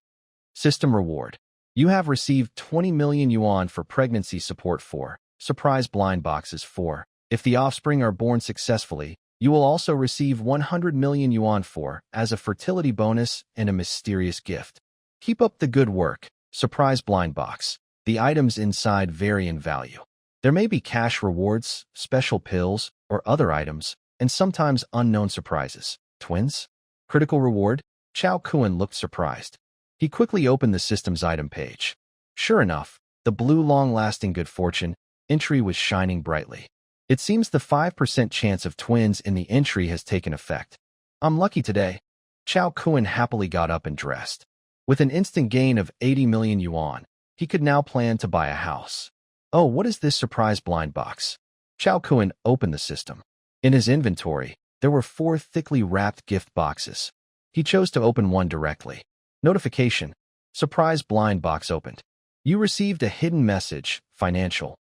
System reward. You have received 20 million yuan for pregnancy support 4. Surprise blind boxes 4. If the offspring are born successfully, you will also receive 100 million yuan for as a fertility bonus and a mysterious gift. Keep up the good work. Surprise blind box. The items inside vary in value. There may be cash rewards, special pills, or other items, and sometimes unknown surprises. Twins? Critical reward? Chao Kun looked surprised. He quickly opened the system's item page. Sure enough, the blue long-lasting good fortune entry was shining brightly. It seems the 5% chance of twins in the entry has taken effect. I'm lucky today. Chao Kun happily got up and dressed. With an instant gain of 80 million yuan, he could now plan to buy a house. Oh, what is this surprise blind box? Chao Kun opened the system. In his inventory, there were 4 thickly wrapped gift boxes. He chose to open one directly. Notification. Surprise blind box opened. You received a hidden message, financial.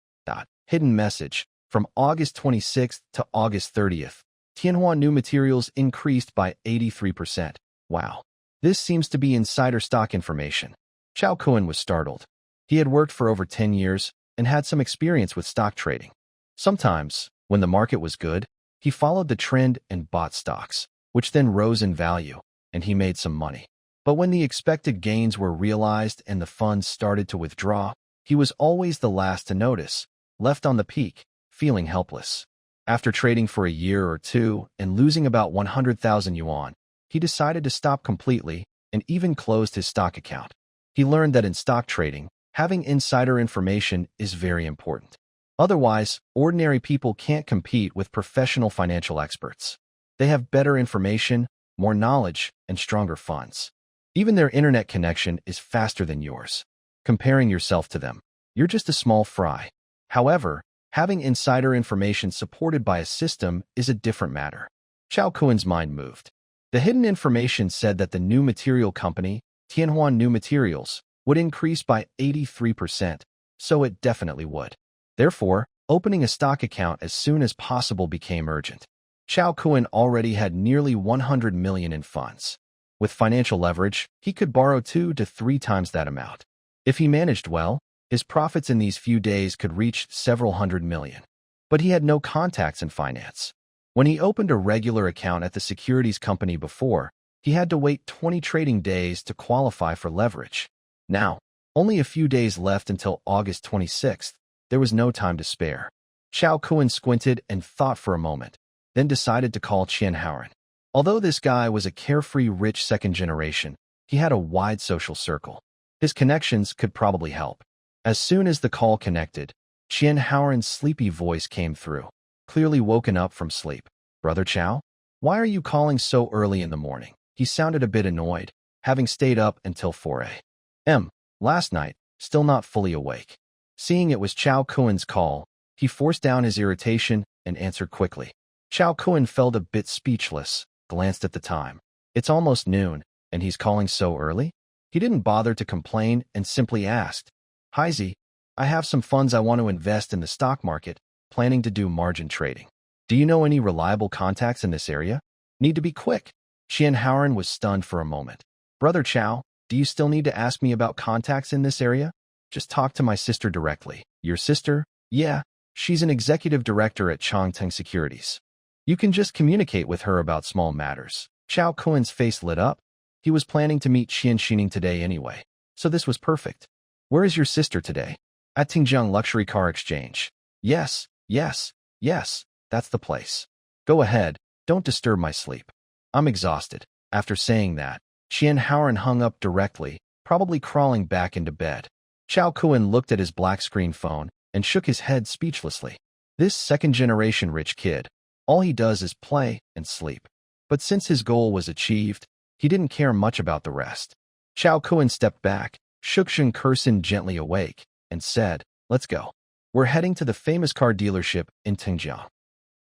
Hidden message. From August 26th to August 30th, Tianhua new materials increased by 83%. Wow. This seems to be insider stock information. Chao Kun was startled. He had worked for over 10 years and had some experience with stock trading. Sometimes, when the market was good, he followed the trend and bought stocks, which then rose in value, and he made some money. But when the expected gains were realized and the funds started to withdraw, he was always the last to notice, left on the peak, feeling helpless. After trading for a year or two and losing about 100,000 yuan, he decided to stop completely and even closed his stock account. He learned that in stock trading, having insider information is very important. Otherwise, ordinary people can't compete with professional financial experts. They have better information, more knowledge, and stronger funds. Even their internet connection is faster than yours. Comparing yourself to them, you're just a small fry. However, having insider information supported by a system is a different matter. Chao Kun's mind moved. The hidden information said that the new material company, Tianhua New Materials, would increase by 83%, so it definitely would. Therefore, opening a stock account as soon as possible became urgent. Chao Kun already had nearly 100 million in funds. With financial leverage, he could borrow 2 to 3 times that amount. If he managed well, his profits in these few days could reach several hundred million. But he had no contacts in finance. When he opened a regular account at the securities company before, he had to wait 20 trading days to qualify for leverage. Now, only a few days left until August 26th, there was no time to spare. Chao Kun squinted and thought for a moment, then decided to call Qian Haoran. Although this guy was a carefree rich second generation, he had a wide social circle. His connections could probably help. As soon as the call connected, Qian Haoran's sleepy voice came through, clearly woken up from sleep. Brother Chao? Why are you calling so early in the morning? He sounded a bit annoyed, having stayed up until 4 a.m. last night, still not fully awake. Seeing it was Chao Kun's call, he forced down his irritation and answered quickly. Chao Kun felt a bit speechless, glanced at the time. It's almost noon, and he's calling so early? He didn't bother to complain and simply asked, Hi Z, I have some funds I want to invest in the stock market, planning to do margin trading. Do you know any reliable contacts in this area? Need to be quick. Qian Haoran was stunned for a moment. Brother Chao, Do you still need to ask me about contacts in this area? Just talk to my sister directly. Your sister? Yeah, she's an executive director at Changteng Securities. You can just communicate with her about small matters. Chao Kuen's face lit up. He was planning to meet Qian Xining today anyway, so this was perfect. Where is your sister today? At Tingjiang Luxury Car Exchange. Yes, that's the place. Go ahead, don't disturb my sleep. I'm exhausted. After saying that, Qian Haoran hung up directly, probably crawling back into bed. Chao Kuen looked at his black screen phone and shook his head speechlessly. This second-generation rich kid, all he does is play and sleep. But since his goal was achieved, he didn't care much about the rest. Chao Kuen stepped back, shook Zheng Kersen gently awake, and said, "Let's go. We're heading to the famous car dealership in Tingjiang."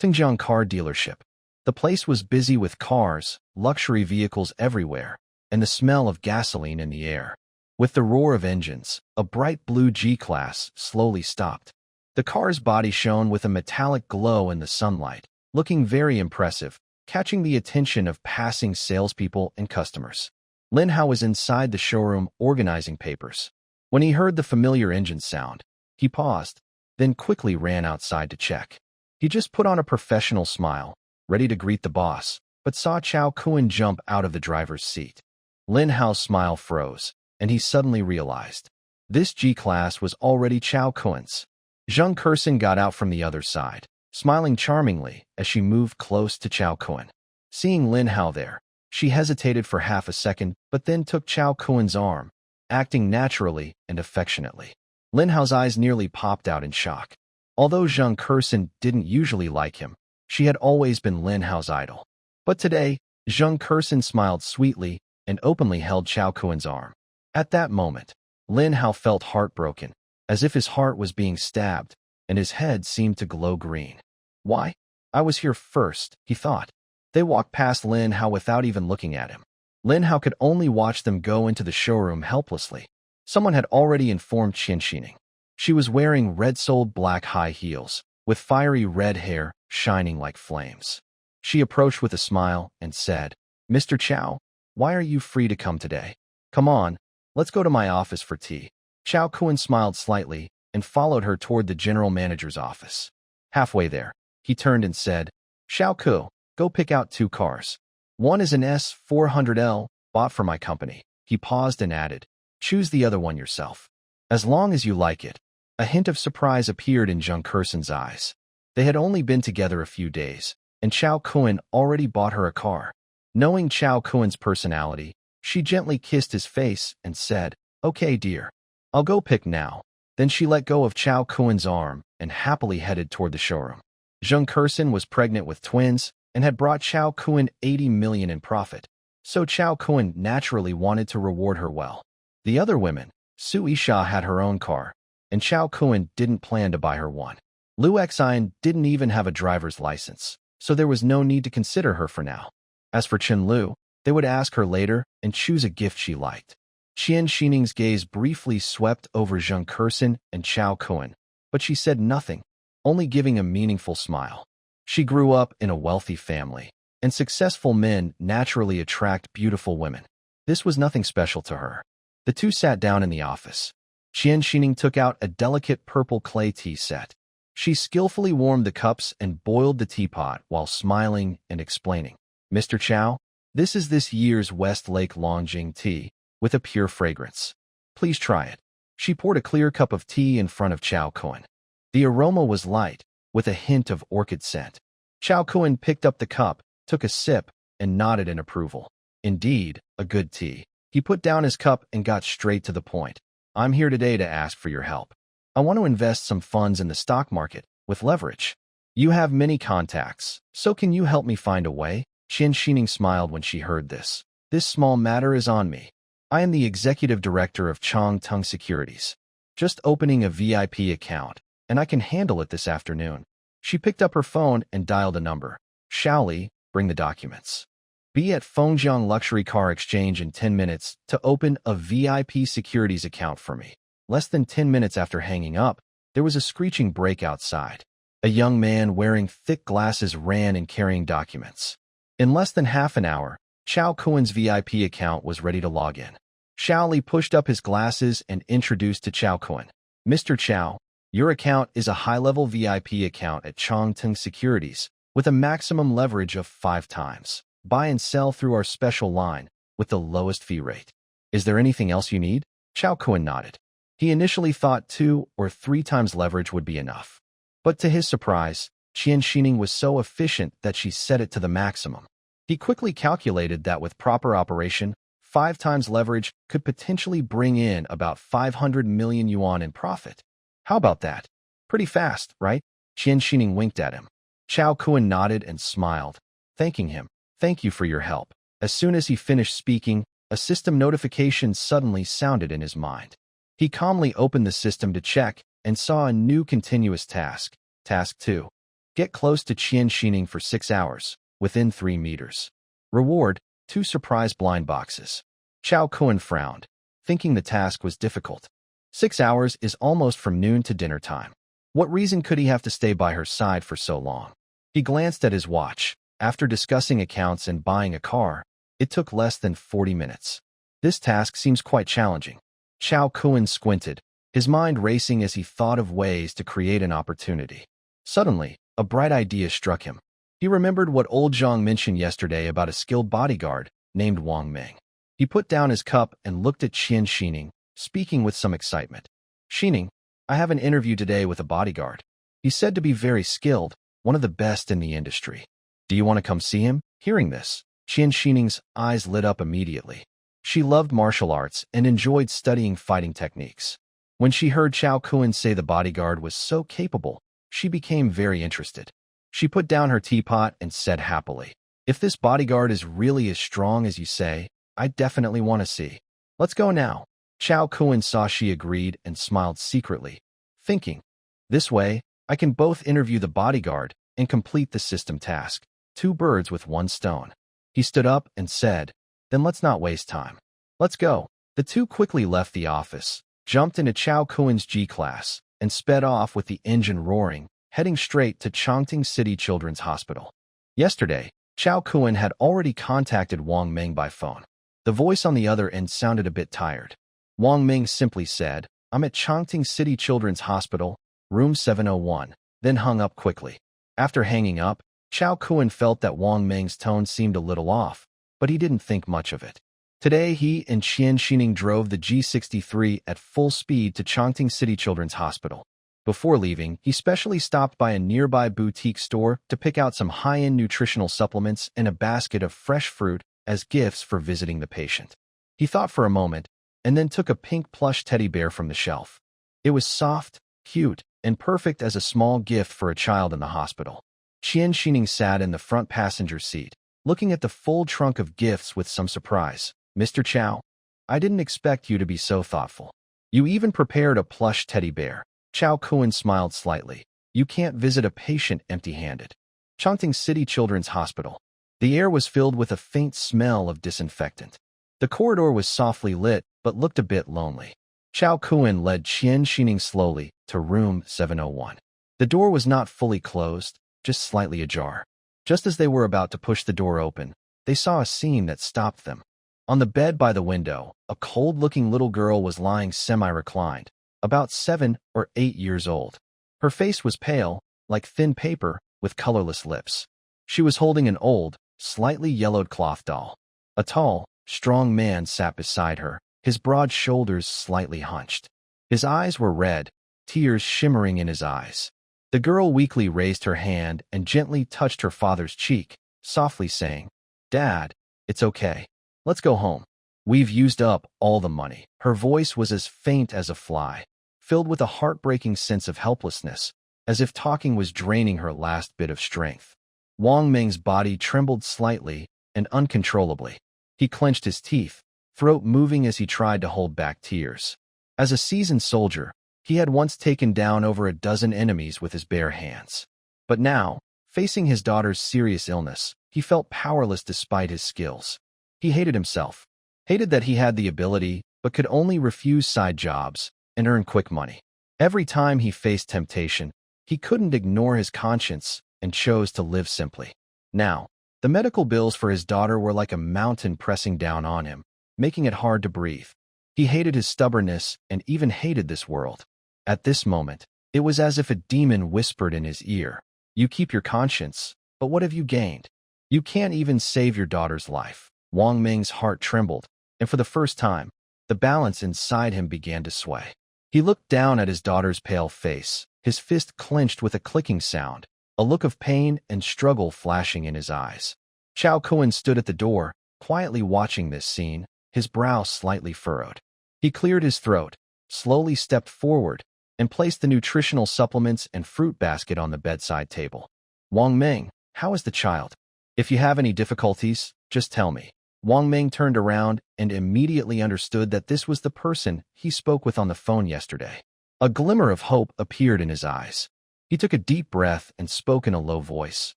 Tingjiang Car Dealership. The place was busy with cars, luxury vehicles everywhere, and the smell of gasoline in the air. With the roar of engines, a bright blue G-Class slowly stopped. The car's body shone with a metallic glow in the sunlight, looking very impressive, catching the attention of passing salespeople and customers. Lin Hao was inside the showroom organizing papers. When he heard the familiar engine sound, he paused, then quickly ran outside to check. He just put on a professional smile, ready to greet the boss, but saw Chao Kuen jump out of the driver's seat. Lin Hao's smile froze, and he suddenly realized. This G-Class was already Chao Kuen's. Zheng Kersen got out from the other side, smiling charmingly as she moved close to Chao Kuen. Seeing Lin Hao there, she hesitated for half a second but then took Chao Kuen's arm, acting naturally and affectionately. Lin Hao's eyes nearly popped out in shock. Although Zheng Kersen didn't usually like him, she had always been Lin Hao's idol. But today, Zheng Kersen smiled sweetly and openly held Chao Kuen's arm. At that moment, Lin Hao felt heartbroken, as if his heart was being stabbed, and his head seemed to glow green. Why? I was here first, he thought. They walked past Lin Hao without even looking at him. Lin Hao could only watch them go into the showroom helplessly. Someone had already informed Qian Xining. She was wearing red-soled black high heels, with fiery red hair shining like flames. She approached with a smile and said, "Mr. Chao, why are you free to come today? Come on, let's go to my office for tea." Chao Kuen smiled slightly and followed her toward the general manager's office. Halfway there, he turned and said, "Xiao Ku, go pick out 2 cars. One is an S400L, bought for my company." He paused and added, "Choose the other one yourself. As long as you like it." A hint of surprise appeared in Zheng Kersen's eyes. They had only been together a few days, and Chao Kuen already bought her a car. Knowing Chao Kuen's personality, she gently kissed his face and said, "Okay, dear. I'll go pick now." Then she let go of Chao Kuen's arm and happily headed toward the showroom. Zheng Kersen was pregnant with twins and had brought Chao Kuen 80 million in profit, so Chao Kuen naturally wanted to reward her well. The other women, Su Yisha had her own car, and Chao Kuen didn't plan to buy her one. Lu Xian didn't even have a driver's license, so there was no need to consider her for now. As for Chen Lu, they would ask her later and choose a gift she liked. Qian Xining's gaze briefly swept over Zheng Kersen and Chao Kuen, but she said nothing, only giving a meaningful smile. She grew up in a wealthy family, and successful men naturally attract beautiful women. This was nothing special to her. The two sat down in the office. Qian Xining took out a delicate purple clay tea set. She skillfully warmed the cups and boiled the teapot while smiling and explaining, "Mr. Chao, this is this year's Westlake Longjing tea, with a pure fragrance. Please try it." She poured a clear cup of tea in front of Chao Kuen. The aroma was light, with a hint of orchid scent. Chao Kuen picked up the cup, took a sip, and nodded in approval. Indeed, a good tea. He put down his cup and got straight to the point. "I'm here today to ask for your help. I want to invest some funds in the stock market, with leverage. You have many contacts, so can you help me find a way?" Qian Xining smiled when she heard this. "This small matter is on me. I am the executive director of Changteng Securities. Just opening a VIP account, and I can handle it this afternoon." She picked up her phone and dialed a number. "Shaoli, bring the documents. Be at Fengjiang Luxury Car Exchange in 10 minutes to open a VIP securities account for me." Less than 10 minutes after hanging up, there was a screeching break outside. A young man wearing thick glasses ran and carrying documents. In less than half an hour, Chao Kuen's VIP account was ready to log in. Xiao Li pushed up his glasses and introduced to Chao Kun. Mr. Chao, your account is a high-level VIP account at Chongqing Securities with a maximum leverage of 5 times. Buy and sell through our special line with the lowest fee rate. Is there anything else you need? Chao Kun nodded. He initially thought 2 or 3 times leverage would be enough. But to his surprise, Qian Xining was so efficient that she set it to the maximum. He quickly calculated that with proper operation, 5 times leverage could potentially bring in about 500 million yuan in profit. How about that? Pretty fast, right? Qian Xining winked at him. Chao Kun nodded and smiled, thanking him. Thank you for your help. As soon as he finished speaking, a system notification suddenly sounded in his mind. He calmly opened the system to check and saw a new continuous task. Task 2. Get close to Qian Xining for 6 hours, within 3 meters. Reward, 2 surprise blind boxes. Chao Kun frowned, thinking the task was difficult. 6 hours is almost from noon to dinner time. What reason could he have to stay by her side for so long? He glanced at his watch. After discussing accounts and buying a car, it took less than 40 minutes. This task seems quite challenging. Chao Kun squinted, his mind racing as he thought of ways to create an opportunity. Suddenly, a bright idea struck him. He remembered what old Zhang mentioned yesterday about a skilled bodyguard named Wang Meng. He put down his cup and looked at Qian Xining, speaking with some excitement. Xining, I have an interview today with a bodyguard. He's said to be very skilled, one of the best in the industry. Do you want to come see him? Hearing this, Qian Xining's eyes lit up immediately. She loved martial arts and enjoyed studying fighting techniques. When she heard Chao Kun say the bodyguard was so capable, she became very interested. She put down her teapot and said happily, if this bodyguard is really as strong as you say, I definitely want to see. Let's go now. Chao Kun saw she agreed and smiled secretly, thinking, this way, I can both interview the bodyguard and complete the system task. 2 birds with 1 stone. He stood up and said, then let's not waste time. Let's go. The 2 quickly left the office, jumped into Chao Kun's G-Class, and sped off with the engine roaring, heading straight to Chongqing City Children's Hospital. Yesterday, Chao Kun had already contacted Wang Meng by phone. The voice on the other end sounded a bit tired. Wang Meng simply said, I'm at Chongqing City Children's Hospital, room 701, then hung up quickly. After hanging up, Chao Kun felt that Wang Meng's tone seemed a little off, but he didn't think much of it. Today, he and Qian Xining drove the G63 at full speed to Chongqing City Children's Hospital. Before leaving, he specially stopped by a nearby boutique store to pick out some high-end nutritional supplements and a basket of fresh fruit as gifts for visiting the patient. He thought for a moment, and then took a pink plush teddy bear from the shelf. It was soft, cute, and perfect as a small gift for a child in the hospital. Qian Xining sat in the front passenger seat, looking at the full trunk of gifts with some surprise. Mr. Chao, I didn't expect you to be so thoughtful. You even prepared a plush teddy bear. Chao Kun smiled slightly. You can't visit a patient empty-handed. Chongqing City Children's Hospital. The air was filled with a faint smell of disinfectant. The corridor was softly lit, but looked a bit lonely. Chao Kun led Qian Xining slowly to room 701. The door was not fully closed, just slightly ajar. Just as they were about to push the door open, they saw a scene that stopped them. On the bed by the window, a cold-looking little girl was lying semi-reclined, about 7 or 8 years old. Her face was pale, like thin paper, with colorless lips. She was holding an old, slightly yellowed cloth doll. A tall, strong man sat beside her, his broad shoulders slightly hunched. His eyes were red, tears shimmering in his eyes. The girl weakly raised her hand and gently touched her father's cheek, softly saying, Dad, it's okay. Let's go home. We've used up all the money. Her voice was as faint as a fly, filled with a heartbreaking sense of helplessness, as if talking was draining her last bit of strength. Wang Meng's body trembled slightly and uncontrollably. He clenched his teeth, throat moving as he tried to hold back tears. As a seasoned soldier, he had once taken down over a dozen enemies with his bare hands. But now, facing his daughter's serious illness, he felt powerless despite his skills. He hated himself, hated that he had the ability, but could only refuse side jobs and earn quick money. Every time he faced temptation, he couldn't ignore his conscience and chose to live simply. Now, the medical bills for his daughter were like a mountain pressing down on him, making it hard to breathe. He hated his stubbornness and even hated this world. At this moment, it was as if a demon whispered in his ear, "You keep your conscience, but what have you gained? You can't even save your daughter's life." Wang Ming's heart trembled, and for the first time, the balance inside him began to sway. He looked down at his daughter's pale face, his fist clenched with a clicking sound, a look of pain and struggle flashing in his eyes. Chao Kuan stood at the door, quietly watching this scene, his brow slightly furrowed. He cleared his throat, slowly stepped forward, and placed the nutritional supplements and fruit basket on the bedside table. "Wang Ming, how is the child? If you have any difficulties, just tell me." Wang Ming turned around and immediately understood that this was the person he spoke with on the phone yesterday. A glimmer of hope appeared in his eyes. He took a deep breath and spoke in a low voice.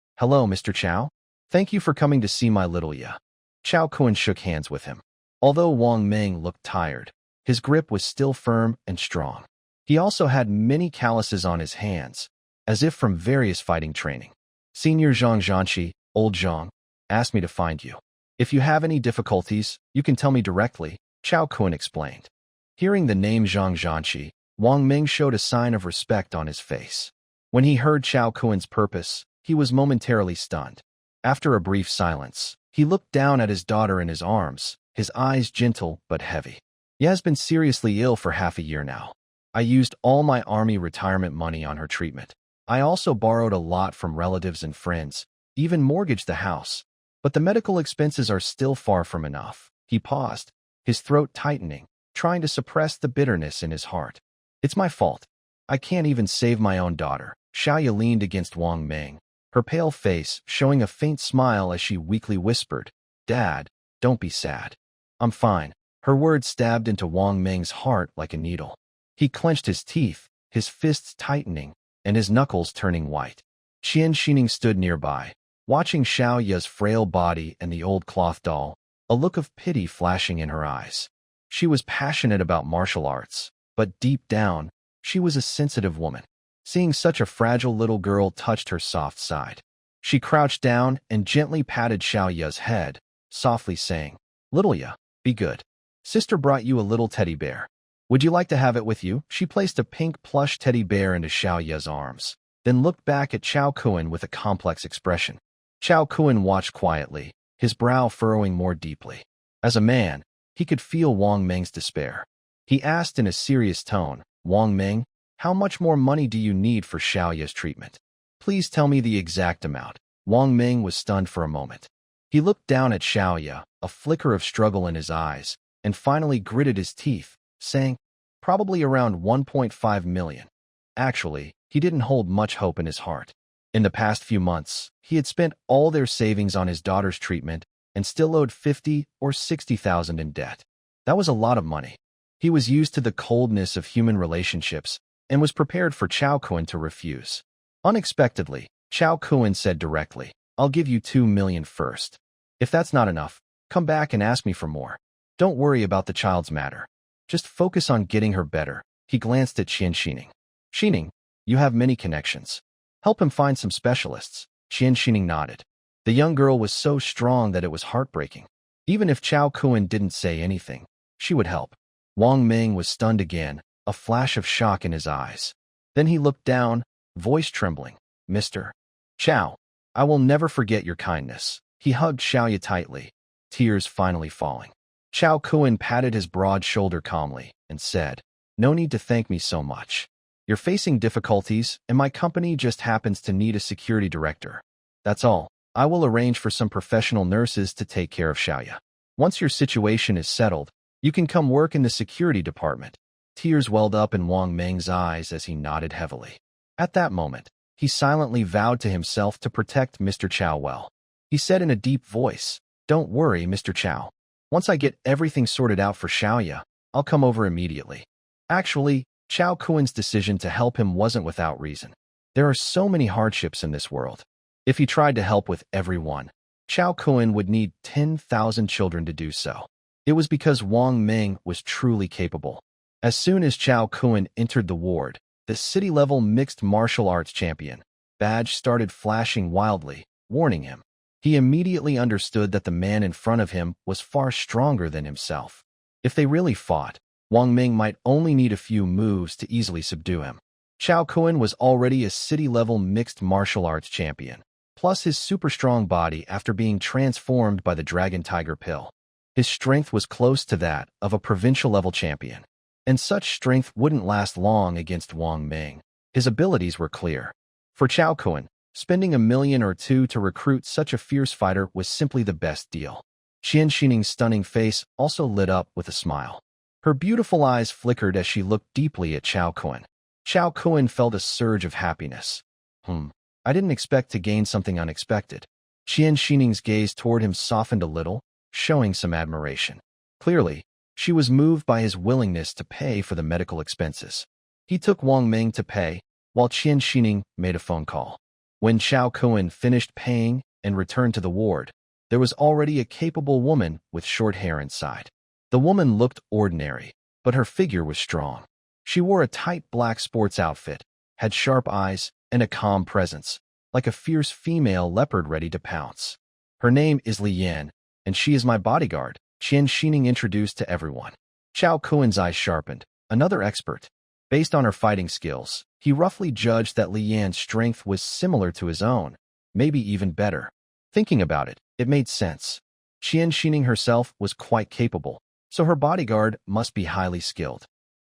"Hello, Mr. Chao. Thank you for coming to see my little ya." Chao Kuan shook hands with him. Although Wang Ming looked tired, his grip was still firm and strong. He also had many calluses on his hands, as if from various fighting training. "Senior Zhang Zhanqi, old Zhang, asked me to find you. If you have any difficulties, you can tell me directly," Chao Kuan explained. Hearing the name Zhang Zhanqi, Wang Ming showed a sign of respect on his face. When he heard Chao Kuan's purpose, he was momentarily stunned. After a brief silence, he looked down at his daughter in his arms, his eyes gentle but heavy. "He has been seriously ill for half a year now. I used all my army retirement money on her treatment. I also borrowed a lot from relatives and friends, even mortgaged the house. But the medical expenses are still far from enough." He paused, his throat tightening, trying to suppress the bitterness in his heart. "It's my fault. I can't even save my own daughter." Xiaoya leaned against Wang Ming, her pale face showing a faint smile as she weakly whispered, "Dad, don't be sad. I'm fine." Her words stabbed into Wang Ming's heart like a needle. He clenched his teeth, his fists tightening, and his knuckles turning white. Qian Xining stood nearby, watching Xiaoya's frail body and the old cloth doll, a look of pity flashing in her eyes. She was passionate about martial arts, but deep down, she was a sensitive woman. Seeing such a fragile little girl touched her soft side. She crouched down and gently patted Xiaoya's head, softly saying, "Little ya, be good. Sister brought you a little teddy bear. Would you like to have it with you?" She placed a pink plush teddy bear into Xiaoya's arms, then looked back at Chao Kuan with a complex expression. Chao Kuan watched quietly, his brow furrowing more deeply. As a man, he could feel Wang Ming's despair. He asked in a serious tone, "Wang Ming, how much more money do you need for Xiaoya's treatment? Please tell me the exact amount." Wang Ming was stunned for a moment. He looked down at Xiaoya, a flicker of struggle in his eyes, and finally gritted his teeth, saying, "Probably around 1.5 million. Actually, he didn't hold much hope in his heart. In the past few months, he had spent all their savings on his daughter's treatment and still owed 50 or 60,000 in debt. That was a lot of money. He was used to the coldness of human relationships and was prepared for Chao Kuan to refuse. Unexpectedly, Chao Kuan said directly, "I'll give you 2 million first. If that's not enough, come back and ask me for more. Don't worry about the child's matter. Just focus on getting her better." He glanced at Qian Xining. "Xining, you have many connections. Help him find some specialists." Qian Xining nodded. The young girl was so strong that it was heartbreaking. Even if Chao Kuan didn't say anything, she would help. Wang Ming was stunned again, a flash of shock in his eyes. Then he looked down, voice trembling. "Mr. Chao, I will never forget your kindness." He hugged Xiaoya tightly, tears finally falling. Chao Kuan patted his broad shoulder calmly and said, "No need to thank me so much. You're facing difficulties, and my company just happens to need a security director. That's all. I will arrange for some professional nurses to take care of Xiaoya. Once your situation is settled, you can come work in the security department." Tears welled up in Wang Ming's eyes as he nodded heavily. At that moment, he silently vowed to himself to protect Mr. Chao well. He said in a deep voice, "Don't worry, Mr. Chao. Once I get everything sorted out for Xiaoya, I'll come over immediately." Actually, Chao Kuan's decision to help him wasn't without reason. There are so many hardships in this world. If he tried to help with everyone, Chao Kuan would need 10,000 children to do so. It was because Wang Ming was truly capable. As soon as Chao Kuan entered the ward, the city-level mixed martial arts champion badge started flashing wildly, warning him. He immediately understood that the man in front of him was far stronger than himself. If they really fought, Wang Ming might only need a few moves to easily subdue him. Chao Kuan was already a city-level mixed martial arts champion, plus his super strong body after being transformed by the Dragon Tiger pill. His strength was close to that of a provincial-level champion, and such strength wouldn't last long against Wang Ming. His abilities were clear. For Chao Kuan, spending $1 million or $2 million to recruit such a fierce fighter was simply the best deal. Qian Xining's stunning face also lit up with a smile. Her beautiful eyes flickered as she looked deeply at Chao Kuan. Chao Kuan felt a surge of happiness. I didn't expect to gain something unexpected. Qian Xining's gaze toward him softened a little, showing some admiration. Clearly, she was moved by his willingness to pay for the medical expenses. He took Wang Ming to pay, while Qian Xining made a phone call. When Chao Kuan finished paying and returned to the ward, there was already a capable woman with short hair inside. The woman looked ordinary, but her figure was strong. She wore a tight black sports outfit, had sharp eyes, and a calm presence, like a fierce female leopard ready to pounce. Her name is Li Yan, and she is my bodyguard, Qian Xining introduced to everyone. Chao Kuan's eyes sharpened. Another expert. Based on her fighting skills, he roughly judged that Li Yan's strength was similar to his own, maybe even better. Thinking about it, it made sense. Qian Xining herself was quite capable, so her bodyguard must be highly skilled.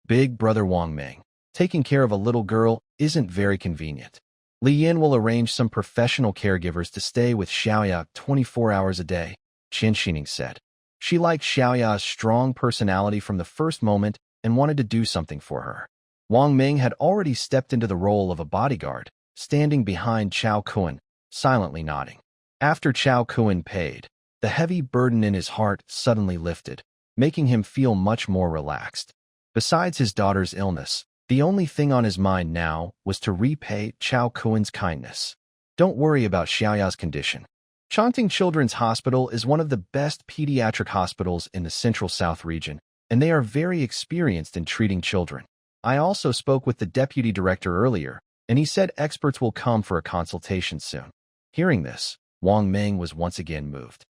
Big brother Wang Ming. Taking care of a little girl isn't very convenient. Li Yan will arrange some professional caregivers to stay with Xiaoya 24 hours a day, Qian Xining said. She liked Xiaoya's strong personality from the first moment and wanted to do something for her. Wang Ming had already stepped into the role of a bodyguard, standing behind Chao Kuan, silently nodding. After Chao Kuan paid, the heavy burden in his heart suddenly lifted, making him feel much more relaxed. Besides his daughter's illness, the only thing on his mind now was to repay Chao Kuan's kindness. Don't worry about Xiaoya's condition. Chongqing Children's Hospital is one of the best pediatric hospitals in the Central South region, and they are very experienced in treating children. I also spoke with the deputy director earlier, and he said experts will come for a consultation soon. Hearing this, Wang Ming was once again moved.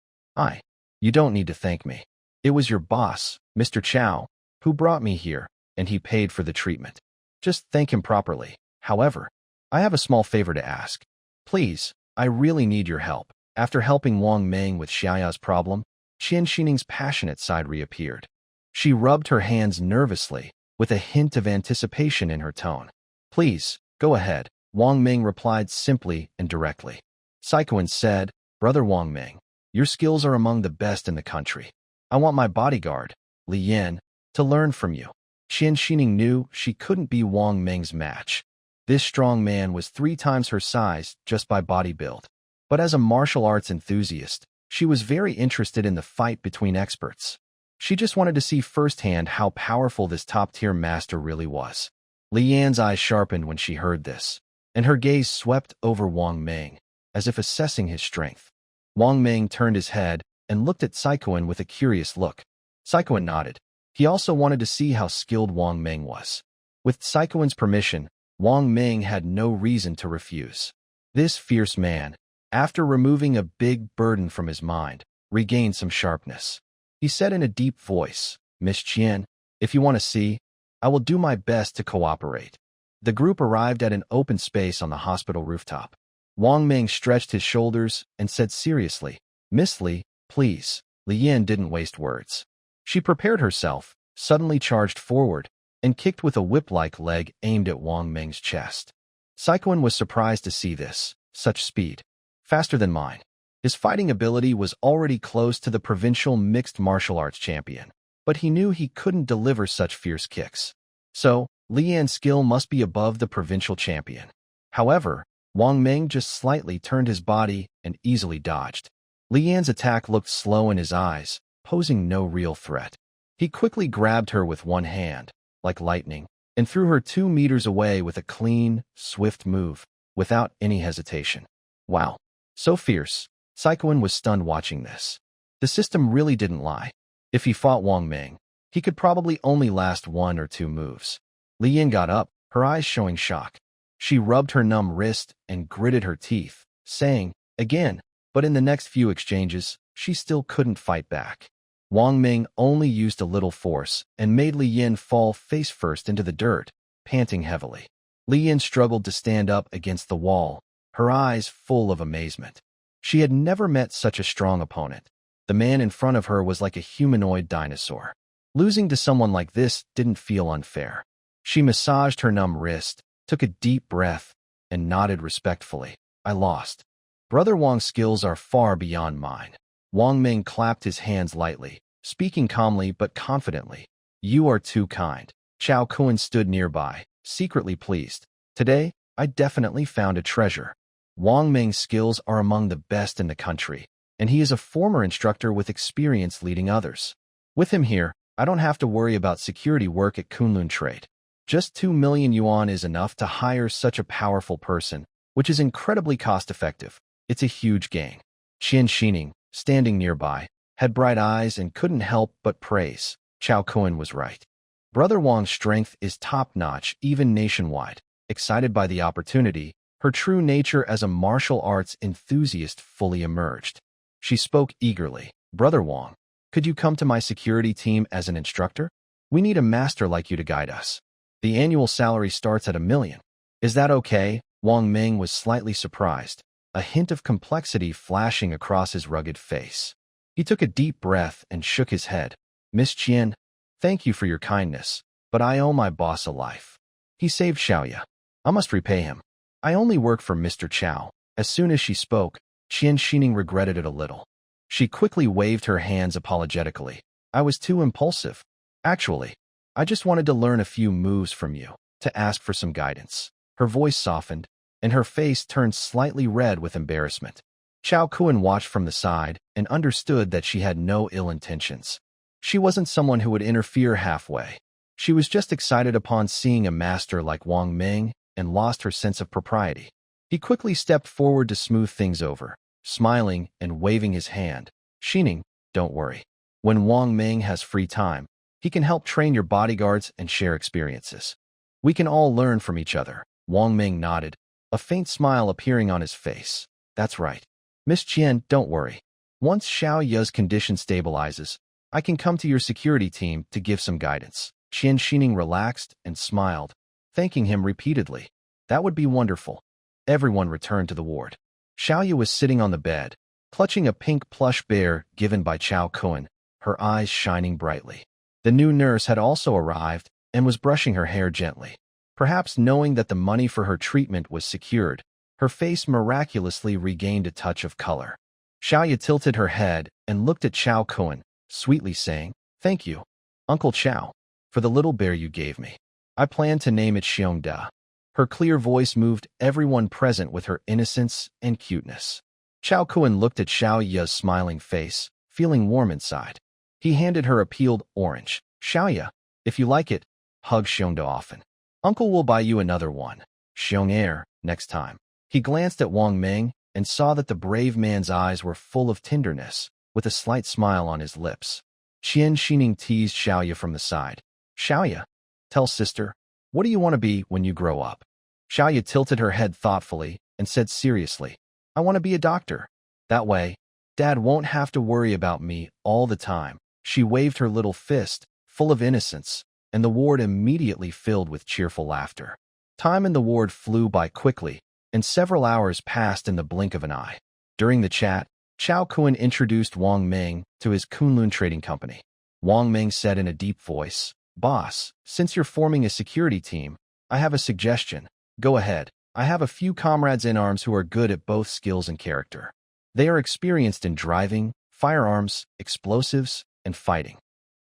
You don't need to thank me. It was your boss, Mr. Chao, who brought me here, and he paid for the treatment. Just thank him properly. However, I have a small favor to ask. Please, I really need your help. After helping Wang Ming with Xiaoya's problem, Qian Xining's passionate side reappeared. She rubbed her hands nervously, with a hint of anticipation in her tone. Please, go ahead, Wang Ming replied simply and directly. Saikuan said, Brother Wang Ming, your skills are among the best in the country. I want my bodyguard, Li Yan, to learn from you. Qian Xining knew she couldn't be Wang Ming's match. This strong man was 3 times her size just by body build. But as a martial arts enthusiast, she was very interested in the fight between experts. She just wanted to see firsthand how powerful this top-tier master really was. Li Yan's eyes sharpened when she heard this, and her gaze swept over Wang Ming, as if assessing his strength. Wang Ming turned his head and looked at Saikuan with a curious look. Saikuan nodded. He also wanted to see how skilled Wang Ming was. With Saikuan's permission, Wang Ming had no reason to refuse. This fierce man, after removing a big burden from his mind, regained some sharpness. He said in a deep voice, Miss Qian, if you want to see, I will do my best to cooperate. The group arrived at an open space on the hospital rooftop. Wang Ming stretched his shoulders and said seriously, Miss Li, please. Li Yan didn't waste words. She prepared herself, suddenly charged forward, and kicked with a whip-like leg aimed at Wang Ming's chest. Saikuan was surprised to see this, such speed. Faster than mine. His fighting ability was already close to the provincial mixed martial arts champion, but he knew he couldn't deliver such fierce kicks. So, Li Yan's skill must be above the provincial champion. However, Wang Ming just slightly turned his body and easily dodged. Li Yan's attack looked slow in his eyes, posing no real threat. He quickly grabbed her with one hand, like lightning, and threw her 2 meters away with a clean, swift move, without any hesitation. Wow. So fierce. Saikuan was stunned watching this. The system really didn't lie. If he fought Wang Ming, he could probably only last 1 or 2 moves. Li Yan got up, her eyes showing shock. She rubbed her numb wrist and gritted her teeth, saying, again, but in the next few exchanges, she still couldn't fight back. Wang Ming only used a little force and made Li Yin fall face first into the dirt, panting heavily. Li Yin struggled to stand up against the wall, her eyes full of amazement. She had never met such a strong opponent. The man in front of her was like a humanoid dinosaur. Losing to someone like this didn't feel unfair. She massaged her numb wrist, took a deep breath, and nodded respectfully. I lost. Brother Wang's skills are far beyond mine. Wang Ming clapped his hands lightly, speaking calmly but confidently. You are too kind. Chao Kun stood nearby, secretly pleased. Today, I definitely found a treasure. Wang Ming's skills are among the best in the country, and he is a former instructor with experience leading others. With him here, I don't have to worry about security work at Kunlun Trade. Just 2 million yuan is enough to hire such a powerful person, which is incredibly cost-effective. It's a huge gain. Qian Xining, standing nearby, had bright eyes and couldn't help but praise. Chao Kun was right. Brother Wang's strength is top-notch, even nationwide. Excited by the opportunity, her true nature as a martial arts enthusiast fully emerged. She spoke eagerly. Brother Wang, could you come to my security team as an instructor? We need a master like you to guide us. The annual salary starts at 1 million. Is that okay? Wang Ming was slightly surprised, a hint of complexity flashing across his rugged face. He took a deep breath and shook his head. Miss Qian, thank you for your kindness, but I owe my boss a life. He saved Xiaoya. I must repay him. I only work for Mr. Chao. As soon as she spoke, Qian Xining regretted it a little. She quickly waved her hands apologetically. I was too impulsive. Actually, I just wanted to learn a few moves from you, to ask for some guidance. Her voice softened, and her face turned slightly red with embarrassment. Chao Kun watched from the side and understood that she had no ill intentions. She wasn't someone who would interfere halfway. She was just excited upon seeing a master like Wang Ming and lost her sense of propriety. He quickly stepped forward to smooth things over, smiling and waving his hand. Xining, don't worry. When Wang Ming has free time, he can help train your bodyguards and share experiences. We can all learn from each other. Wang Ming nodded, a faint smile appearing on his face. That's right. Miss Qian, don't worry. Once Xiao Ya's condition stabilizes, I can come to your security team to give some guidance. Qian Xining relaxed and smiled, thanking him repeatedly. That would be wonderful. Everyone returned to the ward. Xiaoya was sitting on the bed, clutching a pink plush bear given by Chao Kun, her eyes shining brightly. The new nurse had also arrived and was brushing her hair gently. Perhaps knowing that the money for her treatment was secured, her face miraculously regained a touch of color. Xiaoya tilted her head and looked at Chao Kun, sweetly saying, Thank you, Uncle Chao, for the little bear you gave me. I plan to name it Xiongda. Her clear voice moved everyone present with her innocence and cuteness. Chao Kun looked at Xiao Ya's smiling face, feeling warm inside. He handed her a peeled orange. Xiaoya, if you like it, hug Xiongda often. Uncle will buy you another one. Xiong next time. He glanced at Wang Ming and saw that the brave man's eyes were full of tenderness, with a slight smile on his lips. Qian Xining teased Xiaoya from the side. Xiaoya, tell sister, what do you want to be when you grow up? Xiaoya tilted her head thoughtfully and said seriously, I want to be a doctor. That way, Dad won't have to worry about me all the time. She waved her little fist, full of innocence, and the ward immediately filled with cheerful laughter. Time in the ward flew by quickly, and several hours passed in the blink of an eye. During the chat, Chao Kun introduced Wang Ming to his Kunlun Trading Company. Wang Ming said in a deep voice, Boss, since you're forming a security team, I have a suggestion. Go ahead. I have a few comrades in arms who are good at both skills and character. They are experienced in driving, firearms, explosives, and fighting.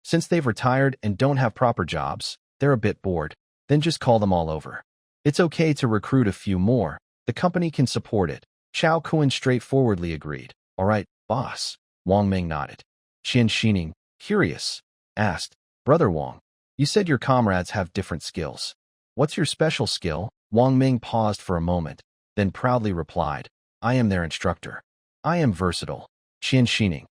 Since they've retired and don't have proper jobs, they're a bit bored. Then just call them all over. It's okay to recruit a few more. The company can support it. Chao Kun straightforwardly agreed. All right, boss. Wang Ming nodded. Qian Xining, curious, asked, Brother Wang, you said your comrades have different skills. What's your special skill? Wang Ming paused for a moment, then proudly replied, I am their instructor. I am versatile. Qian Xining.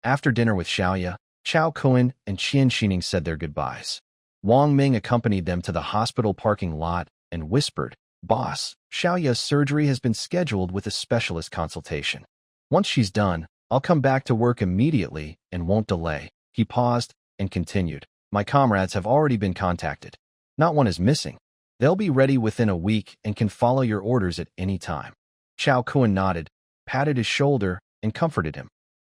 After dinner with Xiaoya, Chao Kun and Qian Xining said their goodbyes. Wang Ming accompanied them to the hospital parking lot and whispered, Boss, Xiaoya's surgery has been scheduled with a specialist consultation. Once she's done, I'll come back to work immediately and and won't delay. He paused and continued. My comrades have already been contacted. Not one is missing. They'll be ready within a week and can follow your orders at any time. Xiao Kun nodded, patted his shoulder, and comforted him.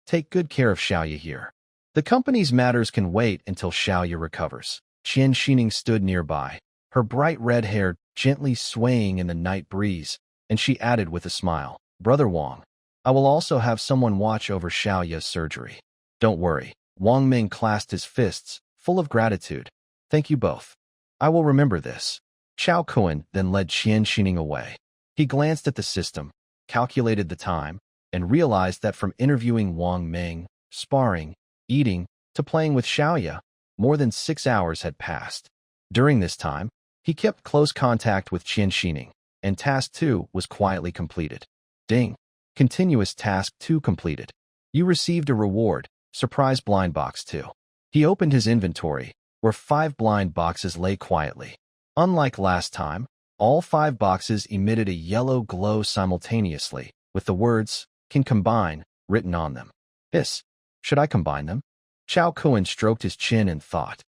Take good care of Xiaoya here. The company's matters can wait until Xiaoya recovers. Qian Xining stood nearby, her bright red hair gently swaying in the night breeze, and she added with a smile, Brother Wang, I will also have someone watch over Xiaoya's surgery. Don't worry. Wang Ming clasped his fists, full of gratitude. Thank you both. I will remember this. Xiao Kun then led Qian Xining away. He glanced at the system, calculated the time, and realized that from interviewing Wang Ming, sparring, eating, to playing with Xiaoya, more than 6 hours had passed. During this time, he kept close contact with Qian Xining, and Task 2 was quietly completed. Ding! Continuous Task 2 completed. You received a reward, Surprise Blind Box 2. He opened his inventory, where 5 blind boxes lay quietly. Unlike last time, all 5 boxes emitted a yellow glow simultaneously, with the words, Can Combine, written on them. Should I combine them? Xiao Kun stroked his chin and thought.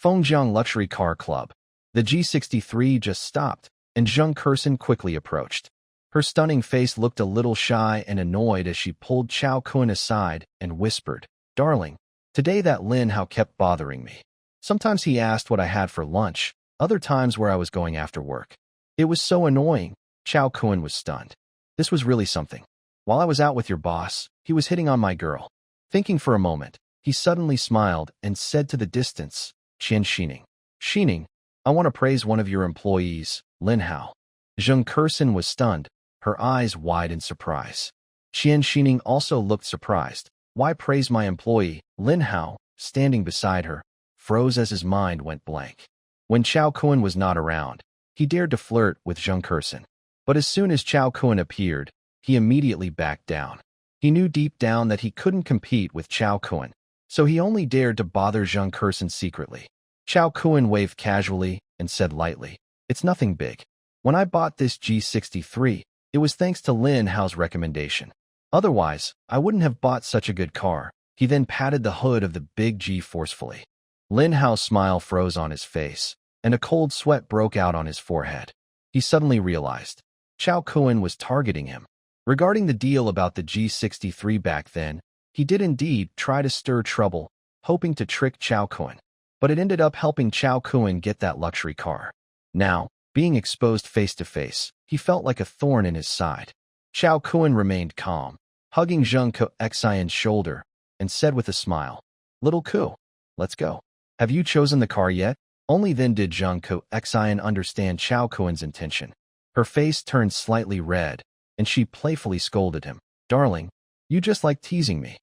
Fengjiang Luxury Car Club. The G63 just stopped, and Zheng Kersen quickly approached. Her stunning face looked a little shy and annoyed as she pulled Xiao Kun aside and whispered, Darling, today that Lin Hao kept bothering me. Sometimes he asked what I had for lunch, other times where I was going after work. It was so annoying. Xiao Kun was stunned. This was really something. While I was out with your boss, he was hitting on my girl. Thinking for a moment, he suddenly smiled and said to the distance, Qian Xining. Xining, I want to praise one of your employees, Lin Hao. Zheng Kersen was stunned, her eyes wide in surprise. Qian Xining also looked surprised. Why praise my employee? Lin Hao, standing beside her, froze as his mind went blank. When Xiao Kun was not around, he dared to flirt with Zheng Kersen. But as soon as Xiao Kun appeared, he immediately backed down. He knew deep down that he couldn't compete with Xiao Kun, so he only dared to bother Zheng Kersen secretly. Xiao Kun waved casually and said lightly, It's nothing big. When I bought this G63, it was thanks to Lin Hao's recommendation. Otherwise, I wouldn't have bought such a good car. He then patted the hood of the big G forcefully. Lin Hao's smile froze on his face, and a cold sweat broke out on his forehead. He suddenly realized Xiao Kun was targeting him. Regarding the deal about the G63 back then, he did indeed try to stir trouble, hoping to trick Xiao Kun. But it ended up helping Xiao Kun get that luxury car. Now, being exposed face to face, he felt like a thorn in his side. Xiao Kun remained calm, hugging Zheng Xian's shoulder, and said with a smile, Little Ku, let's go. Have you chosen the car yet? Only then did Zheng Xian understand Xiao Kun's intention. Her face turned slightly red, and she playfully scolded him. Darling, you just like teasing me.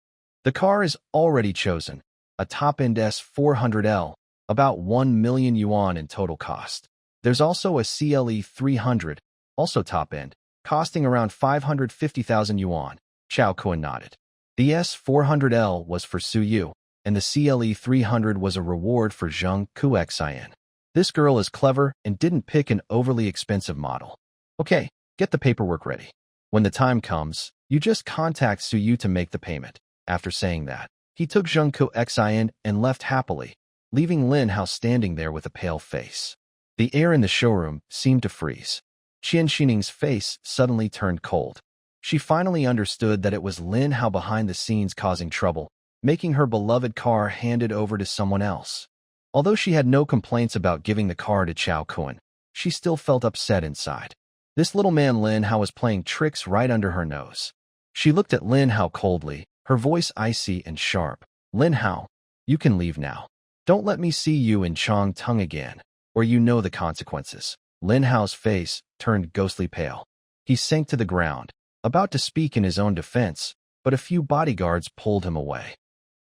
The car is already chosen, a top-end S400L, about 1 million yuan in total cost. There's also a CLE 300, also top-end, costing around 550,000 yuan. Xiao Kun nodded. The S400L was for Su Yu, and the CLE 300 was a reward for Zheng Xian. This girl is clever and didn't pick an overly expensive model. Okay, get the paperwork ready. When the time comes, you just contact Su Yu to make the payment. After saying that, he took Zheng Xian and left happily, leaving Lin Hao standing there with a pale face. The air in the showroom seemed to freeze. Qian Xining's face suddenly turned cold. She finally understood that it was Lin Hao behind the scenes causing trouble, making her beloved car handed over to someone else. Although she had no complaints about giving the car to Xiao Kun, she still felt upset inside. This little man Lin Hao was playing tricks right under her nose. She looked at Lin Hao coldly, her voice icy and sharp. Lin Hao, you can leave now. Don't let me see you in Changtung again, or you know the consequences. Lin Hao's face turned ghostly pale. He sank to the ground, about to speak in his own defense, but a few bodyguards pulled him away.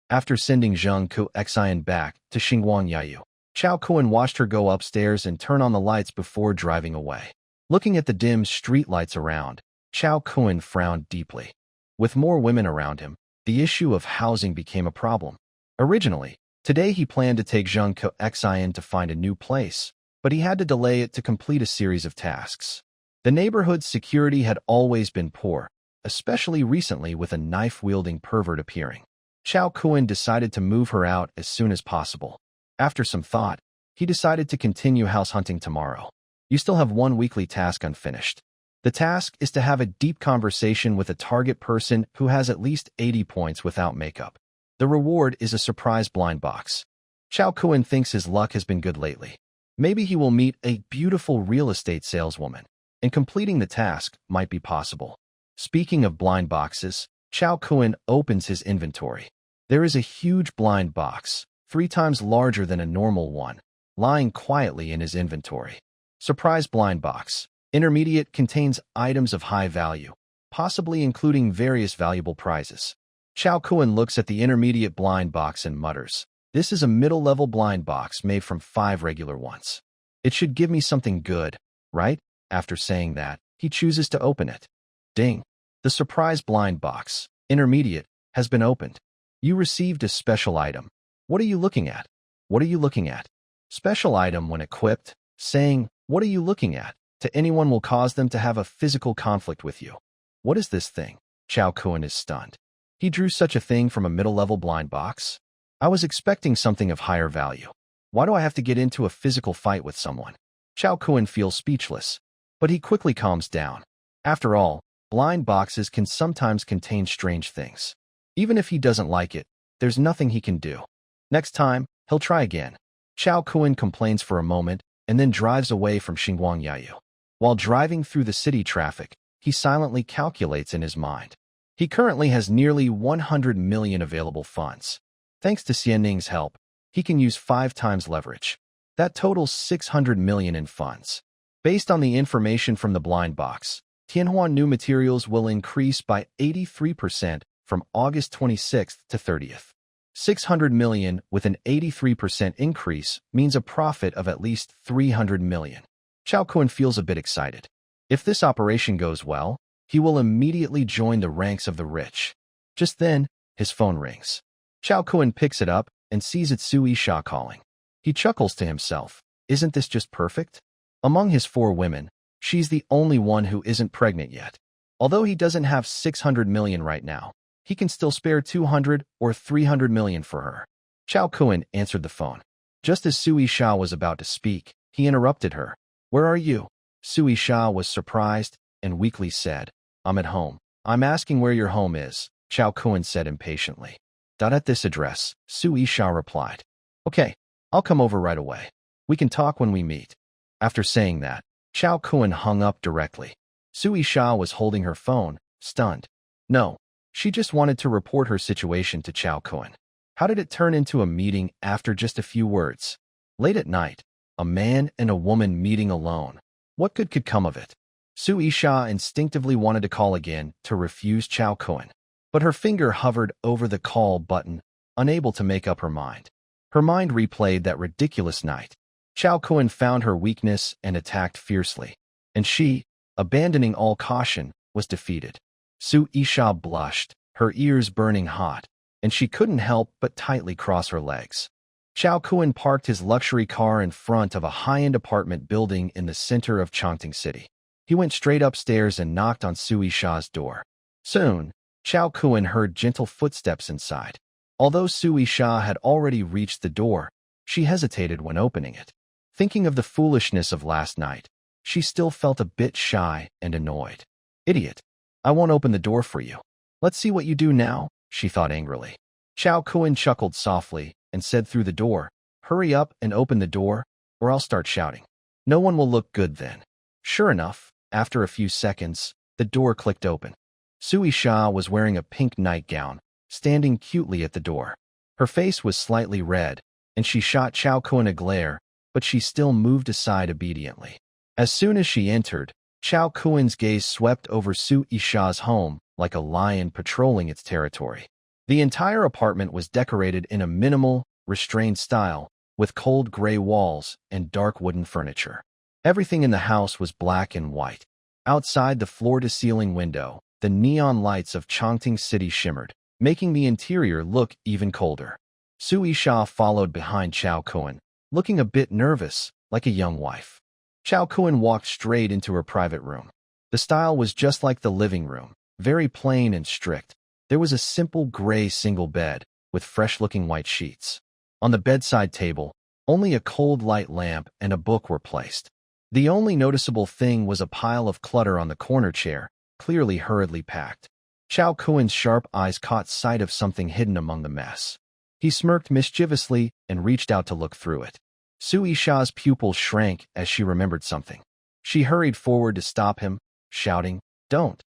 After sending Zheng Xian back to Xingguang Yayu, Xiao Kun watched her go upstairs and turn on the lights before driving away. Looking at the dim streetlights around, Xiao Kun frowned deeply. With more women around him, the issue of housing became a problem. Originally, today he planned to take Zheng Xian to find a new place, but he had to delay it to complete a series of tasks. The neighborhood's security had always been poor, especially recently with a knife-wielding pervert appearing. Chao Kun decided to move her out as soon as possible. After some thought, he decided to continue house hunting tomorrow. You still have one weekly task unfinished. The task is to have a deep conversation with a target person who has at least 80 points without makeup. The reward is a surprise blind box. Chao Kun thinks his luck has been good lately. Maybe he will meet a beautiful real estate saleswoman, and completing the task might be possible. Speaking of blind boxes, Chao Kun opens his inventory. There is a huge blind box, 3 times larger than a normal one, lying quietly in his inventory. Surprise blind box. Intermediate contains items of high value, possibly including various valuable prizes. Chao Kun looks at the intermediate blind box and mutters, "This is a middle-level blind box made from 5 regular ones. It should give me something good, right?" After saying that, he chooses to open it. Ding! The surprise blind box, intermediate, has been opened. You received a special item. What are you looking at? What are you looking at? Special item when equipped, saying, "What are you looking at?" to anyone will cause them to have a physical conflict with you. What is this thing? Chao Kun is stunned. He drew such a thing from a middle-level blind box? I was expecting something of higher value. Why do I have to get into a physical fight with someone? Chao Kun feels speechless, but he quickly calms down. After all, blind boxes can sometimes contain strange things. Even if he doesn't like it, there's nothing he can do. Next time, he'll try again. Chao Kun complains for a moment and then drives away from Xinguang Yayu. While driving through the city traffic, he silently calculates in his mind. He currently has nearly 100 million available funds. Thanks to Xianning's help, he can use 5 times leverage. That totals 600 million in funds. Based on the information from the blind box, Tianhua new materials will increase by 83% from August 26th to 30th. 600 million with an 83% increase means a profit of at least 300 million. Chao Kun feels a bit excited. If this operation goes well, he will immediately join the ranks of the rich. Just then, his phone rings. Chao Kun picks it up and sees it's Su Yisha calling. He chuckles to himself. Isn't this just perfect? Among his 4 women, she's the only one who isn't pregnant yet. Although he doesn't have 600 million right now, he can still spare 200 or 300 million for her. Chao Kun answered the phone. Just as Su Yisha was about to speak, he interrupted her. "Where are you?" Su Yisha was surprised and weakly said, "I'm at home." "I'm asking where your home is," Chao Kun said impatiently. "At this address," Su Yisha replied. "Okay, I'll come over right away. We can talk when we meet." After saying that, Chao Kun hung up directly. Su Yisha was holding her phone, stunned. No, she just wanted to report her situation to Chao Kun. How did it turn into a meeting after just a few words? Late at night, a man and a woman meeting alone. What good could come of it? Su Yisha instinctively wanted to call again to refuse Chao Kun, but her finger hovered over the call button, unable to make up her mind. Her mind replayed that ridiculous night. Chao Kun found her weakness and attacked fiercely, and she, abandoning all caution, was defeated. Su Yisha blushed, her ears burning hot, and she couldn't help but tightly cross her legs. Chao Kun parked his luxury car in front of a high-end apartment building in the center of Chongqing City. He went straight upstairs and knocked on Su Yisha's door. Soon, Chao Kun heard gentle footsteps inside. Although Su Yisha had already reached the door, she hesitated when opening it. Thinking of the foolishness of last night, she still felt a bit shy and annoyed. "Idiot! I won't open the door for you. Let's see what you do now," she thought angrily. Chao Kun chuckled softly and said through the door, "Hurry up and open the door, or I'll start shouting. No one will look good then." Sure enough, after a few seconds, the door clicked open. Su Yisha was wearing a pink nightgown, standing cutely at the door. Her face was slightly red, and she shot Chao Kun a glare, but she still moved aside obediently. As soon as she entered, Chao Kun's gaze swept over Su Yisha's home like a lion patrolling its territory. The entire apartment was decorated in a minimal, restrained style, with cold gray walls and dark wooden furniture. Everything in the house was black and white. Outside the floor-to-ceiling window, the neon lights of Chongqing City shimmered, making the interior look even colder. Su Yisha followed behind Chao Kun, looking a bit nervous, like a young wife. Chao Kun walked straight into her private room. The style was just like the living room, very plain and strict. There was a simple gray single bed, with fresh-looking white sheets. On the bedside table, only a cold light lamp and a book were placed. The only noticeable thing was a pile of clutter on the corner chair, clearly hurriedly packed. Chao Kuen's sharp eyes caught sight of something hidden among the mess. He smirked mischievously and reached out to look through it. Su Yisha's pupils shrank as she remembered something. She hurried forward to stop him, shouting, don't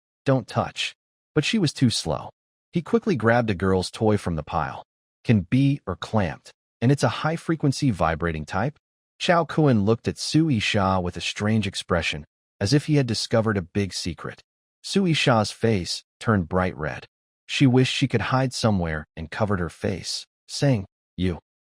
touch. But she was too slow. He quickly grabbed a girl's toy from the pile. Can be or clamped, and it's a high-frequency vibrating type? Chao Kuen looked at Su Yisha with a strange expression, as if he had discovered a big secret. Su Yisha's face turned bright red. She wished she could hide somewhere and covered her face, saying,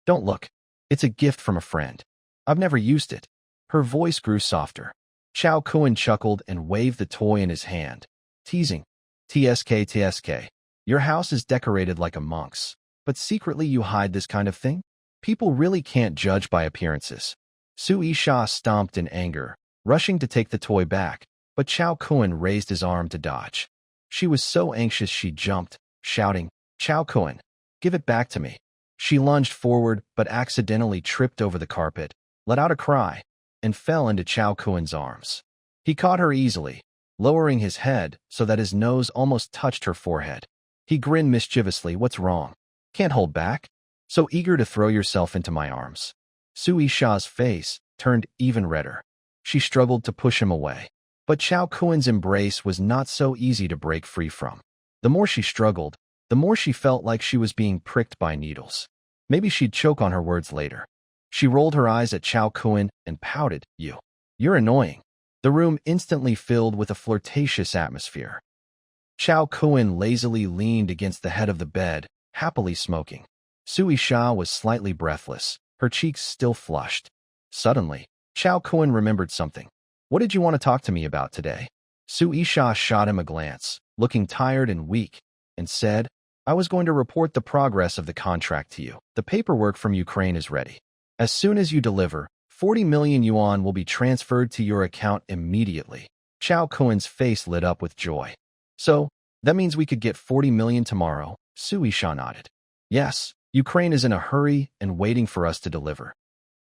don't look. It's a gift from a friend. I've never used it. Her voice grew softer. Chao Kuen chuckled and waved the toy in his hand, teasing, TSK, your house is decorated like a monk's, but secretly you hide this kind of thing? People really can't judge by appearances. Su Yisha stomped in anger, rushing to take the toy back, but Chao Kuen raised his arm to dodge. She was so anxious she jumped, shouting, Chao Kuen, give it back to me. She lunged forward but accidentally tripped over the carpet, let out a cry, and fell into Chao Kuen's arms. He caught her easily, lowering his head so that his nose almost touched her forehead. He grinned mischievously. What's wrong? Can't hold back? So eager to throw yourself into my arms. Su Yisha's face turned even redder. She struggled to push him away. But Chao Kuen's embrace was not so easy to break free from. The more she struggled, the more she felt like she was being pricked by needles. Maybe she'd choke on her words later. She rolled her eyes at Chao Kuen and pouted, You're annoying. The room instantly filled with a flirtatious atmosphere. Chao Kuen lazily leaned against the head of the bed, happily smoking. Su Yisha was slightly breathless, her cheeks still flushed. Suddenly, Chao Kuen remembered something. What did you want to talk to me about today? Su Yisha shot him a glance, looking tired and weak, and said, I was going to report the progress of the contract to you. The paperwork from Ukraine is ready. As soon as you deliver, 40 million yuan will be transferred to your account immediately. Chao Kuen's face lit up with joy. So, that means we could get 40 million tomorrow? Su Yisha nodded. Yes, Ukraine is in a hurry and waiting for us to deliver.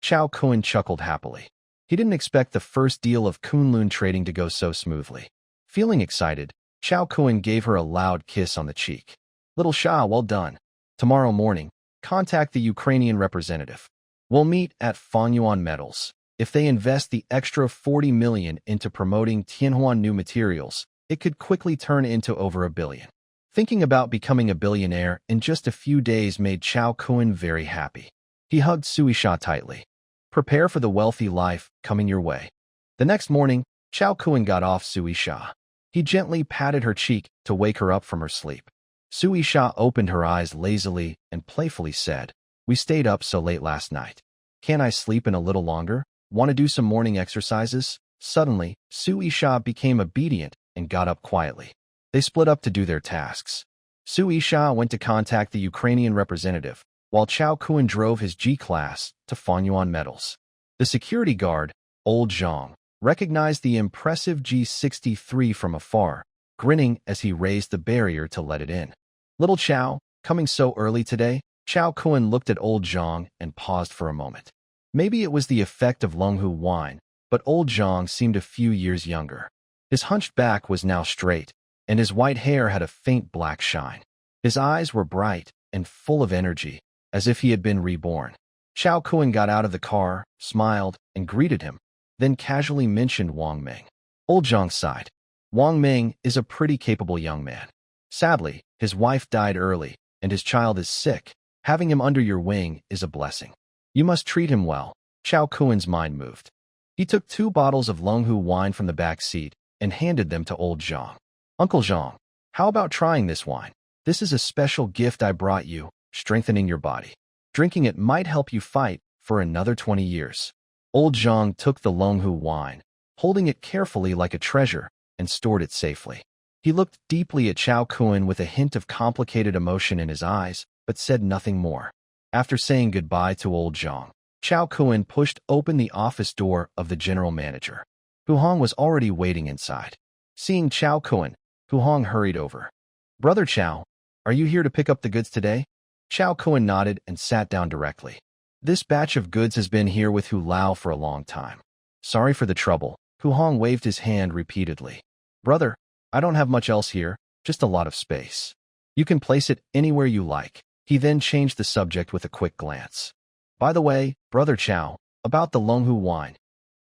Chao Kuen chuckled happily. He didn't expect the first deal of Kunlun trading to go so smoothly. Feeling excited, Chao Kuen gave her a loud kiss on the cheek. Little Sha, well done. Tomorrow morning, contact the Ukrainian representative. We'll meet at Fonyuan Metals. If they invest the extra 40 million into promoting Tianhuan new materials, it could quickly turn into over $1 billion. Thinking about becoming a billionaire in just a few days made Chao Kuen very happy. He hugged Su Yisha tightly. Prepare for the wealthy life coming your way. The next morning, Chao Kuen got off Su Yisha. He gently patted her cheek to wake her up from her sleep. Su Yisha opened her eyes lazily and playfully said, We stayed up so late last night. Can't I sleep in a little longer? Want to do some morning exercises? Suddenly, Su Yisha became obedient and got up quietly. They split up to do their tasks. Su Yisha went to contact the Ukrainian representative, while Chao Kuen drove his G-Class to Fonyuan Metals. The security guard, Old Zhang, recognized the impressive G63 from afar, grinning as he raised the barrier to let it in. Little Chao, coming so early today? Chao Kuen looked at Old Zhang and paused for a moment. Maybe it was the effect of Longhu wine, but Old Zhang seemed a few years younger. His hunched back was now straight, and his white hair had a faint black shine. His eyes were bright and full of energy, as if he had been reborn. Chao Kuen got out of the car, smiled, and greeted him, then casually mentioned Wang Ming. Old Zhang sighed. Wang Ming is a pretty capable young man. Sadly, his wife died early, and his child is sick. Having him under your wing is a blessing. You must treat him well. Chao Kuen's mind moved. He took 2 bottles of Longhu wine from the back seat and handed them to Old Zhang. Uncle Zhang, how about trying this wine? This is a special gift I brought you, strengthening your body. Drinking it might help you fight for another 20 years. Old Zhang took the Longhu wine, holding it carefully like a treasure, and stored it safely. He looked deeply at Chao Kuen with a hint of complicated emotion in his eyes, but said nothing more. After saying goodbye to Old Zhang, Chao Kuen pushed open the office door of the general manager. Hu Hong was already waiting inside. Seeing Chao Kuen, Hu Hong hurried over. Brother Chao, are you here to pick up the goods today? Chao Kuan nodded and sat down directly. This batch of goods has been here with Hu Lao for a long time. Sorry for the trouble. Hu Hong waved his hand repeatedly. Brother, I don't have much else here, just a lot of space. You can place it anywhere you like. He then changed the subject with a quick glance. By the way, Brother Chao, about the Longhu wine.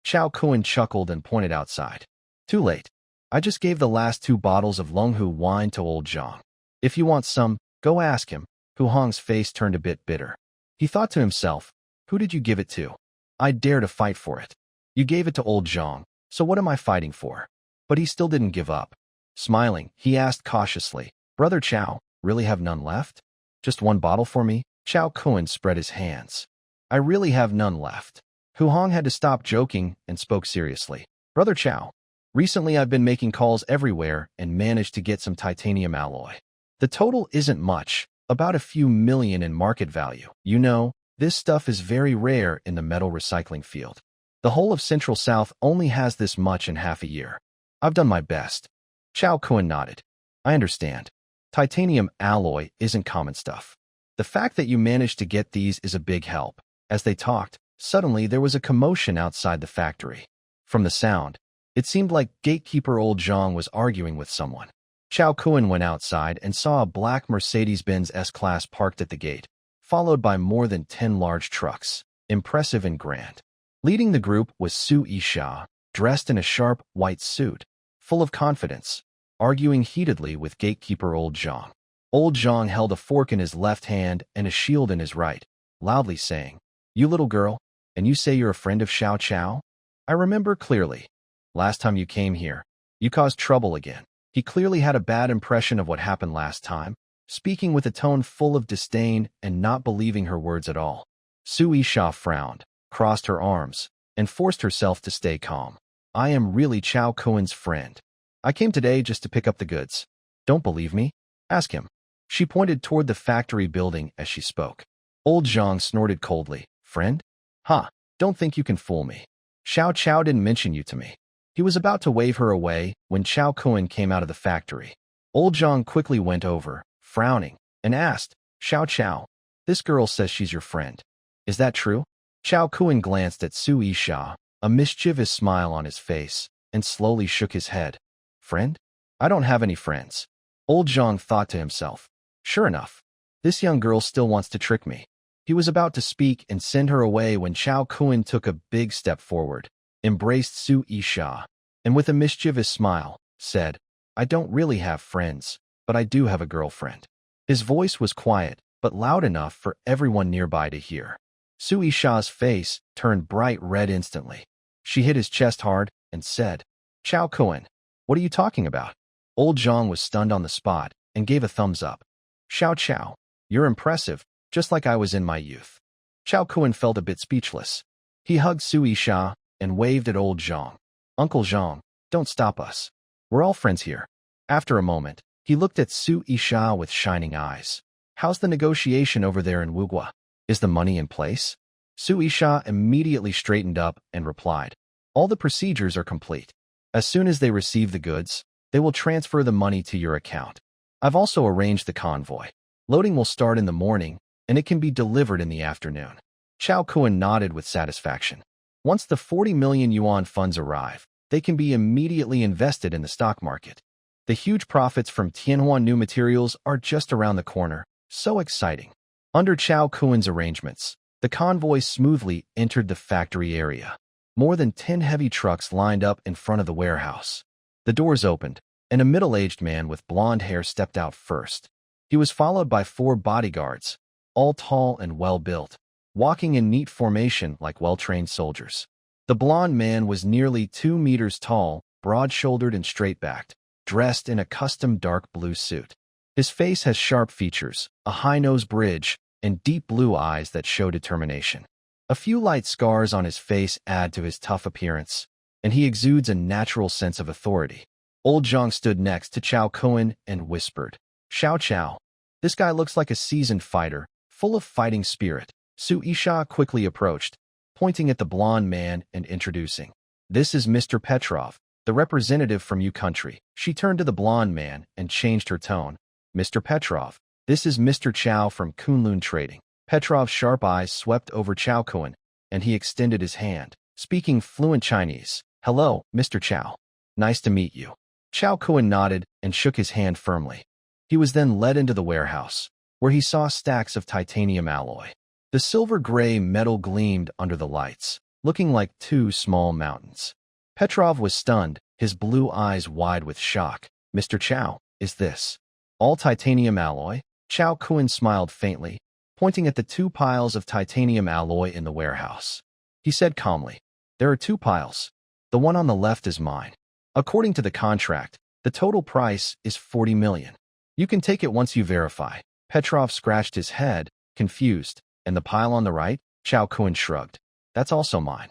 Chao Kuan chuckled and pointed outside. Too late. I just gave the last 2 bottles of Longhu wine to old Zhang. If you want some, go ask him. Hu Hong's face turned a bit bitter. He thought to himself, who did you give it to? I dare to fight for it. You gave it to old Zhang, so what am I fighting for? But he still didn't give up. Smiling, he asked cautiously, Brother Chao, really have none left? Just 1 bottle for me? Chao Kuan spread his hands. I really have none left. Hu Hong had to stop joking and spoke seriously. Brother Chao, recently I've been making calls everywhere and managed to get some titanium alloy. The total isn't much, about a few million in market value. You know, this stuff is very rare in the metal recycling field. The whole of Central South only has this much in half a year. I've done my best. Chao Kuan nodded. I understand. Titanium alloy isn't common stuff. The fact that you managed to get these is a big help. As they talked, suddenly there was a commotion outside the factory. From the sound, it seemed like gatekeeper old Zhang was arguing with someone. Chao Kuan went outside and saw a black Mercedes-Benz S-Class parked at the gate, followed by more than 10 large trucks, impressive and grand. Leading the group was Su Yisha, dressed in a sharp, white suit, full of confidence, arguing heatedly with gatekeeper old Zhang. Old Zhang held a fork in his left hand and a shield in his right, loudly saying, You little girl, and you say you're a friend of Xiao Chao? I remember clearly. Last time you came here, you caused trouble again. He clearly had a bad impression of what happened last time, speaking with a tone full of disdain and not believing her words at all. Su Yisha frowned, crossed her arms, and forced herself to stay calm. I am really Chao Kuan's friend. I came today just to pick up the goods. Don't believe me? Ask him. She pointed toward the factory building as she spoke. Old Zhang snorted coldly. Friend? Ha, don't think you can fool me. Xiao Chao didn't mention you to me. He was about to wave her away when Chao Kuan came out of the factory. Old Zhang quickly went over, frowning, and asked, Xiao Chao, this girl says she's your friend. Is that true? Chao Kuan glanced at Su Yisha, a mischievous smile on his face, and slowly shook his head. Friend? I don't have any friends. Old Zhang thought to himself. Sure enough, this young girl still wants to trick me. He was about to speak and send her away when Chao Kuan took a big step forward, embraced Su Yisha, and with a mischievous smile, said, I don't really have friends, but I do have a girlfriend. His voice was quiet, but loud enough for everyone nearby to hear. Su Yisha's face turned bright red instantly. She hit his chest hard and said, Chao Kuan, what are you talking about? Old Zhang was stunned on the spot and gave a thumbs up. Xiao Chao, you're impressive, just like I was in my youth. Chao Kuan felt a bit speechless. He hugged Su Yisha and waved at old Zhang. Uncle Zhang, don't stop us. We're all friends here. After a moment, he looked at Su Yisha with shining eyes. How's the negotiation over there in Wugua? Is the money in place? Su Yisha immediately straightened up and replied, All the procedures are complete. As soon as they receive the goods, they will transfer the money to your account. I've also arranged the convoy. Loading will start in the morning, and it can be delivered in the afternoon. Chao Kuan nodded with satisfaction. Once the 40 million yuan funds arrive, they can be immediately invested in the stock market. The huge profits from Tianhua New Materials are just around the corner. So exciting. Under Chao Kuan's arrangements, the convoy smoothly entered the factory area. More than 10 heavy trucks lined up in front of the warehouse. The doors opened, and a middle-aged man with blonde hair stepped out first. He was followed by 4 bodyguards, all tall and well-built, walking in neat formation like well-trained soldiers. The blonde man was nearly 2 meters tall, broad-shouldered and straight-backed, dressed in a custom dark blue suit. His face has sharp features, a high nose bridge, and deep blue eyes that show determination. A few light scars on his face add to his tough appearance, and he exudes a natural sense of authority. Old Zhang stood next to Chao Kuan and whispered, Xiao Chao, this guy looks like a seasoned fighter, full of fighting spirit. Su Yisha quickly approached, pointing at the blonde man and introducing. This is Mr. Petrov, the representative from your country. She turned to the blonde man and changed her tone. Mr. Petrov, This is Mr. Chow from Kunlun Trading. Petrov's sharp eyes swept over Chow Kun, and he extended his hand, speaking fluent Chinese. Hello, Mr. Chow. Nice to meet you. Chow Kun nodded and shook his hand firmly. He was then led into the warehouse, where he saw stacks of titanium alloy. The silver-gray metal gleamed under the lights, looking like two small mountains. Petrov was stunned, his blue eyes wide with shock. Mr. Chow, is this all titanium alloy? Chow Kun smiled faintly, pointing at the two piles of titanium alloy in the warehouse. He said calmly, there are two piles. The one on the left is mine. According to the contract, the total price is 40 million. You can take it once you verify. Petrov scratched his head, confused. And the pile on the right? Chow Kun shrugged. That's also mine.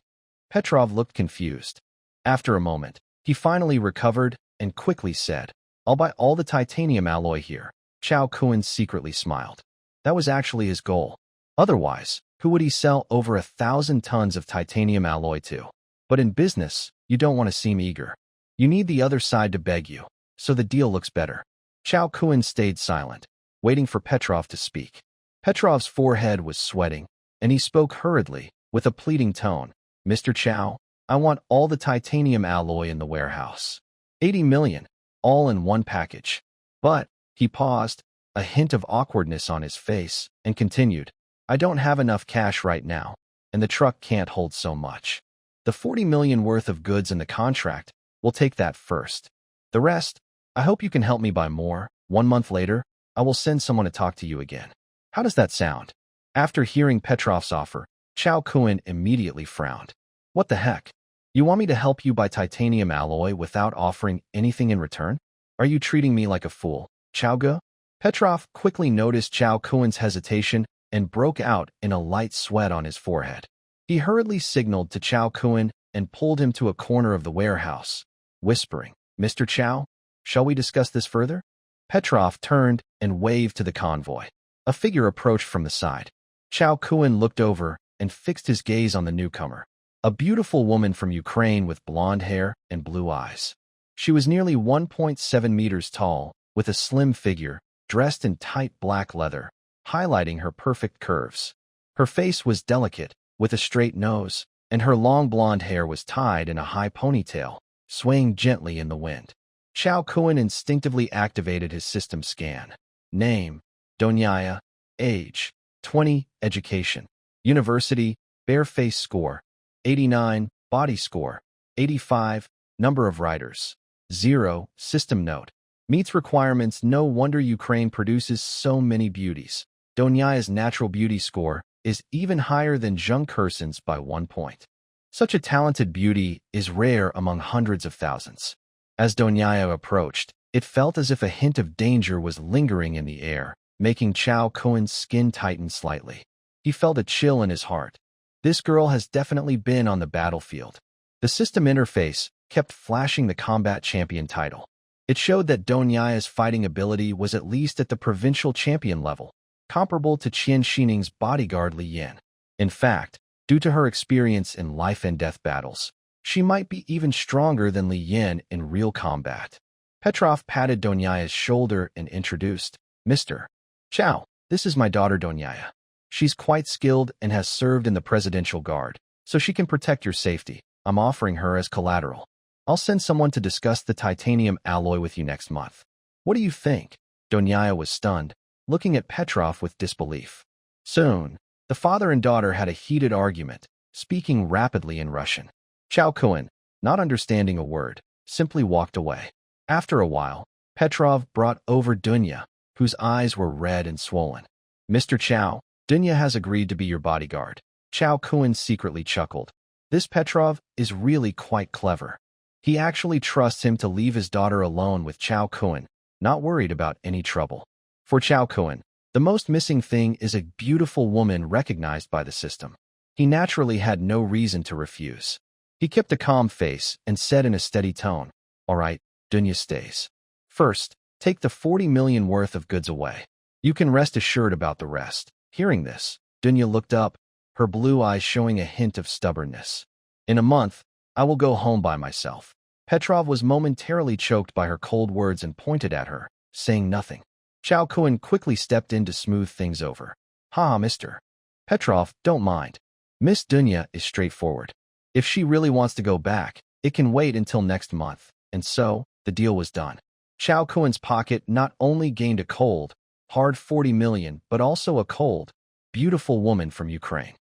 Petrov looked confused. After a moment, he finally recovered and quickly said, I'll buy all the titanium alloy here. Chow Kun secretly smiled. That was actually his goal. Otherwise, who would he sell over 1,000 tons of titanium alloy to? But in business, you don't want to seem eager. You need the other side to beg you, so the deal looks better. Chow Kun stayed silent, waiting for Petrov to speak. Petrov's forehead was sweating, and he spoke hurriedly, with a pleading tone. Mr. Chow, I want all the titanium alloy in the warehouse. 80 million, all in one package. But, he paused, a hint of awkwardness on his face, and continued, I don't have enough cash right now, and the truck can't hold so much. The 40 million worth of goods in the contract, we'll take that first. The rest, I hope you can help me buy more. 1 month later, I will send someone to talk to you again. How does that sound? After hearing Petrov's offer, Chow Kun immediately frowned. What the heck? You want me to help you buy titanium alloy without offering anything in return? Are you treating me like a fool, Chow Gu? Petrov quickly noticed Chow Kun's hesitation and broke out in a light sweat on his forehead. He hurriedly signaled to Chow Kun and pulled him to a corner of the warehouse, whispering, Mr. Chow, shall we discuss this further? Petrov turned and waved to the convoy. A figure approached from the side. Chow Kun looked over and fixed his gaze on the newcomer, a beautiful woman from Ukraine with blonde hair and blue eyes. She was nearly 1.7 meters tall, with a slim figure, dressed in tight black leather, highlighting her perfect curves. Her face was delicate, with a straight nose, and her long blonde hair was tied in a high ponytail, swaying gently in the wind. Chow Kun instinctively activated his system scan. Name, Donyaya. Age, 20. Education, university. Bare face score, 89. Body score, 85. Number of riders, 0. System note, meets requirements. No wonder Ukraine produces so many beauties. Donyaya's natural beauty score is even higher than Zheng Kursen's by 1 point. Such a talented beauty is rare among hundreds of thousands. As Donyaya approached, it felt as if a hint of danger was lingering in the air, making Chow Kun's skin tighten slightly. He felt a chill in his heart. This girl has definitely been on the battlefield. The system interface kept flashing the combat champion title. It showed that Donyaya's fighting ability was at least at the provincial champion level, comparable to Qian Xining's bodyguard Li Yin. In fact, due to her experience in life and death battles, she might be even stronger than Li Yin in real combat. Petrov patted Donyaya's shoulder and introduced, Mr. Chow, this is my daughter Donyaya. She's quite skilled and has served in the Presidential Guard, so she can protect your safety. I'm offering her as collateral. I'll send someone to discuss the titanium alloy with you next month. What do you think? Donyaya was stunned, looking at Petrov with disbelief. Soon, the father and daughter had a heated argument, speaking rapidly in Russian. Chow Kun, not understanding a word, simply walked away. After a while, Petrov brought over Dunya, whose eyes were red and swollen. Mr. Chow, Dunya has agreed to be your bodyguard. Chow Kun secretly chuckled. This Petrov is really quite clever. He actually trusts him to leave his daughter alone with Chow Kun, not worried about any trouble. For Chow Kun, the most missing thing is a beautiful woman recognized by the system. He naturally had no reason to refuse. He kept a calm face and said in a steady tone, All right, Dunya stays. First, take the 40 million worth of goods away. You can rest assured about the rest. Hearing this, Dunya looked up, her blue eyes showing a hint of stubbornness. In a month, I will go home by myself. Petrov was momentarily choked by her cold words and pointed at her, saying nothing. Chao Kun quickly stepped in to smooth things over. "Ha, Mr. Petrov, don't mind. Miss Dunya is straightforward. If she really wants to go back, it can wait until next month." And so, the deal was done. Chao Kun's pocket not only gained a cold, hard 40 million, but also a cold, beautiful woman from Ukraine.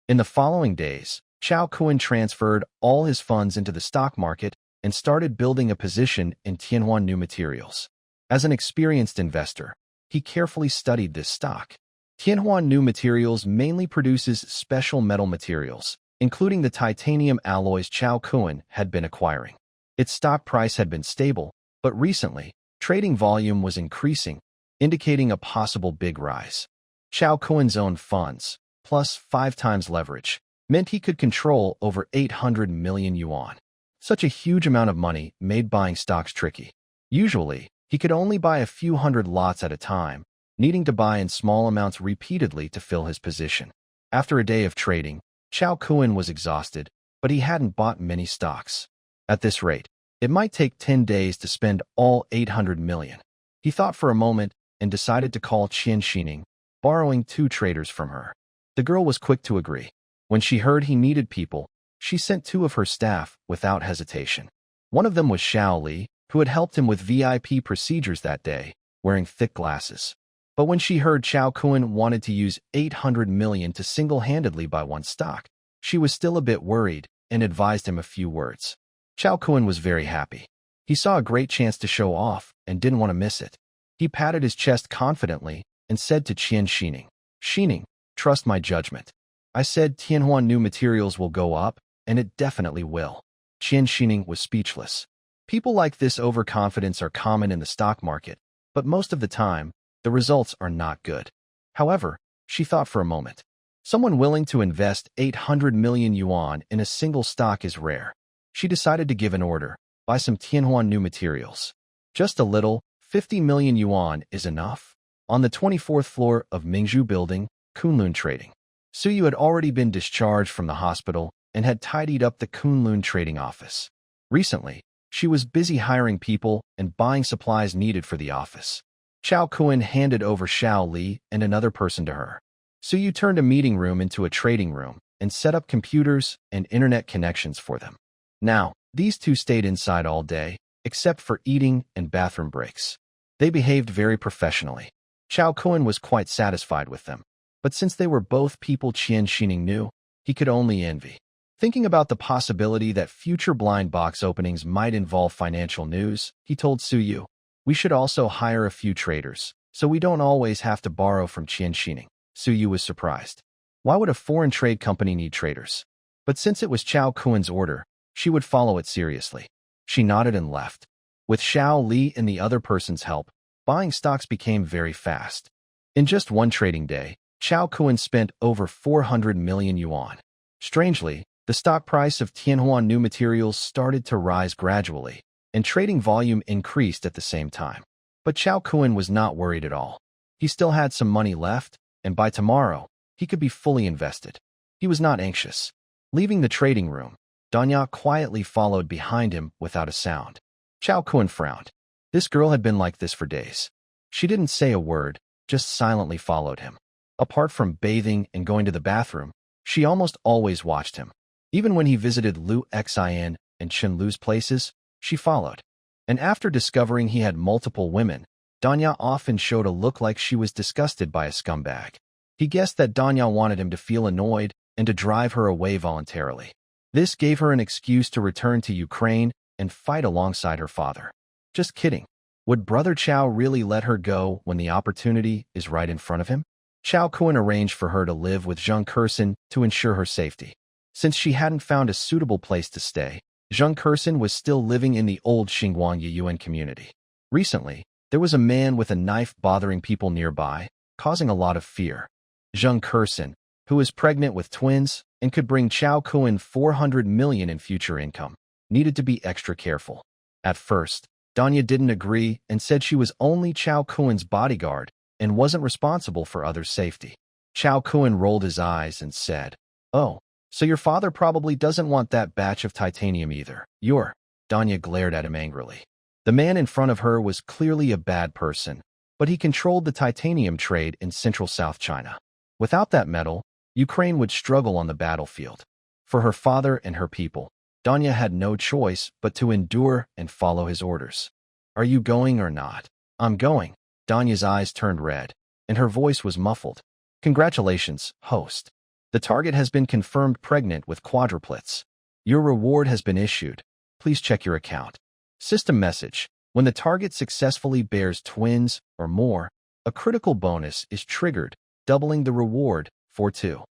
In the following days, Chao Kun transferred all his funds into the stock market and started building a position in Tianhuan New Materials. As an experienced investor, he carefully studied this stock. Tianhuan New Materials mainly produces special metal materials, including the titanium alloys Chao Kun had been acquiring. Its stock price had been stable, but recently, trading volume was increasing, indicating a possible big rise. Chao Kun's own funds, plus 5 times leverage, meant he could control over 800 million yuan. Such a huge amount of money made buying stocks tricky. Usually, he could only buy a few hundred lots at a time, needing to buy in small amounts repeatedly to fill his position. After a day of trading, Chao Kun was exhausted, but he hadn't bought many stocks. At this rate, it might take 10 days to spend all 800 million. He thought for a moment and decided to call Qian Xining, borrowing 2 traders from her. The girl was quick to agree. When she heard he needed people, she sent 2 of her staff without hesitation. One of them was Xiao Li, who had helped him with VIP procedures that day, wearing thick glasses. But when she heard Chao Kun wanted to use 800 million to single-handedly buy one stock, she was still a bit worried and advised him a few words. Chao Kun was very happy. He saw a great chance to show off and didn't want to miss it. He patted his chest confidently and said to Qian Xining, "Xining, trust my judgment. I said Tianhuan New Materials will go up, and it definitely will." Qian Xining was speechless. People like this overconfidence are common in the stock market, but most of the time, the results are not good. However, she thought for a moment. Someone willing to invest 800 million yuan in a single stock is rare. She decided to give an order, buy some Tianhuan New Materials. Just a little, 50 million yuan is enough. On the 24th floor of Mingzhu Building, Kunlun Trading. Suyu had already been discharged from the hospital and had tidied up the Kunlun Trading office. Recently, she was busy hiring people and buying supplies needed for the office. Chao Kun handed over Xiao Li and another person to her. Suyu turned a meeting room into a trading room and set up computers and internet connections for them. Now, these 2 stayed inside all day, except for eating and bathroom breaks. They behaved very professionally. Chao Kun was quite satisfied with them. But since they were both people Qian Xining knew, he could only envy. Thinking about the possibility that future blind box openings might involve financial news, he told Suyu, "We should also hire a few traders, so we don't always have to borrow from Qian Xining." Suyu was surprised. Why would a foreign trade company need traders? But since it was Chao Kun's order, she would follow it seriously. She nodded and left. With Xiao Li and the other person's help, buying stocks became very fast. In just one trading day, Chao Kun spent over 400 million yuan. Strangely, the stock price of Tianhuan New Materials started to rise gradually, and trading volume increased at the same time. But Chao Kun was not worried at all. He still had some money left, and by tomorrow, he could be fully invested. He was not anxious. Leaving the trading room, Danya quietly followed behind him without a sound. Chao Kun frowned. This girl had been like this for days. She didn't say a word, just silently followed him. Apart from bathing and going to the bathroom, she almost always watched him. Even when he visited Lu Xian and Chen Lu's places, she followed. And after discovering he had multiple women, Danya often showed a look like she was disgusted by a scumbag. He guessed that Danya wanted him to feel annoyed and to drive her away voluntarily. This gave her an excuse to return to Ukraine and fight alongside her father. Just kidding. Would Brother Chao really let her go when the opportunity is right in front of him? Chao Kun arranged for her to live with Zheng Kersen to ensure her safety. Since she hadn't found a suitable place to stay, Zheng Kersen was still living in the old Xinguang Yuyuan community. Recently, there was a man with a knife bothering people nearby, causing a lot of fear. Zheng Kersen, who is pregnant with twins and could bring Chao Kun 400 million in future income, needed to be extra careful. At first, Danya didn't agree and said she was only Chao Kun's bodyguard and wasn't responsible for others' safety. Chao Kun rolled his eyes and said, "Oh, so your father probably doesn't want that batch of titanium either. Danya glared at him angrily. The man in front of her was clearly a bad person, but he controlled the titanium trade in central South China. Without that metal, Ukraine would struggle on the battlefield. For her father and her people, Danya had no choice but to endure and follow his orders. "Are you going or not?" "I'm going." Danya's eyes turned red, and her voice was muffled. "Congratulations, host. The target has been confirmed pregnant with quadruplets. Your reward has been issued. Please check your account." System message. When the target successfully bears twins or more, a critical bonus is triggered, doubling the reward for 2.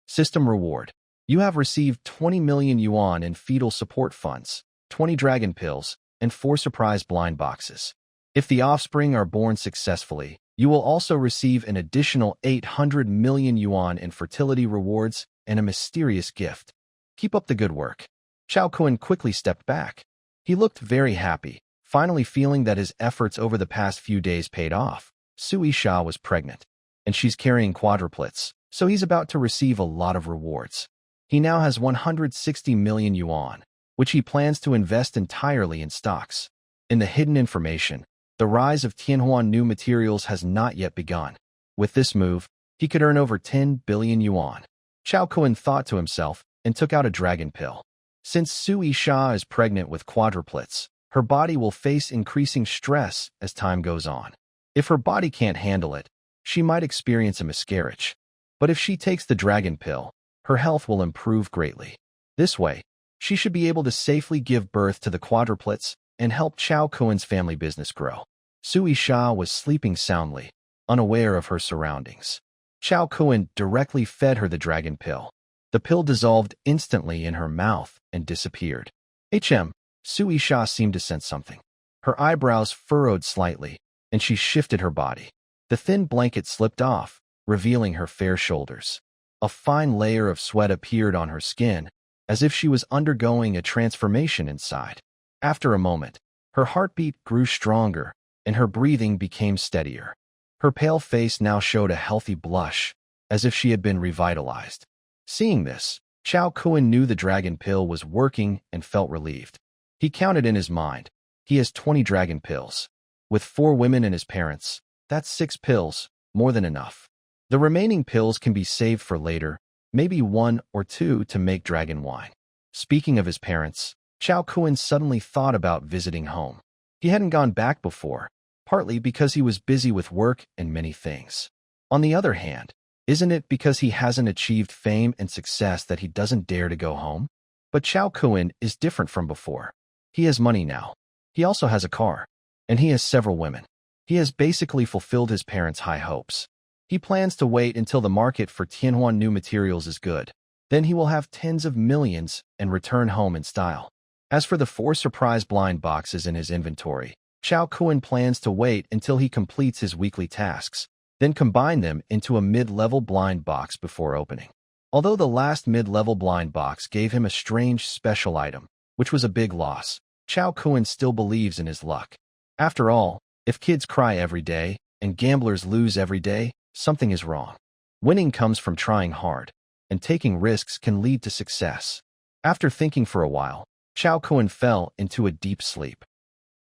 System reward. You have received 20 million yuan in fetal support funds, 20 dragon pills, and 4 surprise blind boxes. If the offspring are born successfully, you will also receive an additional 800 million yuan in fertility rewards and a mysterious gift. Keep up the good work. Chao Kun quickly stepped back. He looked very happy, finally feeling that his efforts over the past few days paid off. Sui Sha was pregnant, and she's carrying quadruplets, so he's about to receive a lot of rewards. He now has 160 million yuan, which he plans to invest entirely in stocks. In the hidden information, the rise of Tianhuan New Materials has not yet begun. With this move, he could earn over 10 billion yuan. Chao Kun thought to himself and took out a dragon pill. Since Sui Sha is pregnant with quadruplets, her body will face increasing stress as time goes on. If her body can't handle it, she might experience a miscarriage. But if she takes the dragon pill, her health will improve greatly. This way, she should be able to safely give birth to the quadruplets and help Chao Kun's family business grow. Sui Sha was sleeping soundly, unaware of her surroundings. Chao Kun directly fed her the dragon pill. The pill dissolved instantly in her mouth and disappeared. Sui Sha seemed to sense something. Her eyebrows furrowed slightly, and she shifted her body. The thin blanket slipped off, revealing her fair shoulders. A fine layer of sweat appeared on her skin, as if she was undergoing a transformation inside. After a moment, her heartbeat grew stronger, and her breathing became steadier. Her pale face now showed a healthy blush, as if she had been revitalized. Seeing this, Chao Kun knew the dragon pill was working and felt relieved. He counted in his mind. He has 20 dragon pills. With 4 women and his parents, that's 6 pills, more than enough. The remaining pills can be saved for later, maybe 1 or 2 to make dragon wine. Speaking of his parents, Chao Kun suddenly thought about visiting home. He hadn't gone back before, partly because he was busy with work and many things. On the other hand, isn't it because he hasn't achieved fame and success that he doesn't dare to go home? But Chao Kun is different from before. He has money now. He also has a car. And he has several women. He has basically fulfilled his parents' high hopes. He plans to wait until the market for Tianhuan New Materials is good. Then he will have tens of millions and return home in style. As for the 4 surprise blind boxes in his inventory, Chao Kun plans to wait until he completes his weekly tasks, then combine them into a mid-level blind box before opening. Although the last mid-level blind box gave him a strange special item, which was a big loss, Chao Kun still believes in his luck. After all, if kids cry every day and gamblers lose every day, something is wrong. Winning comes from trying hard, and taking risks can lead to success. After thinking for a while, Chao Kun fell into a deep sleep.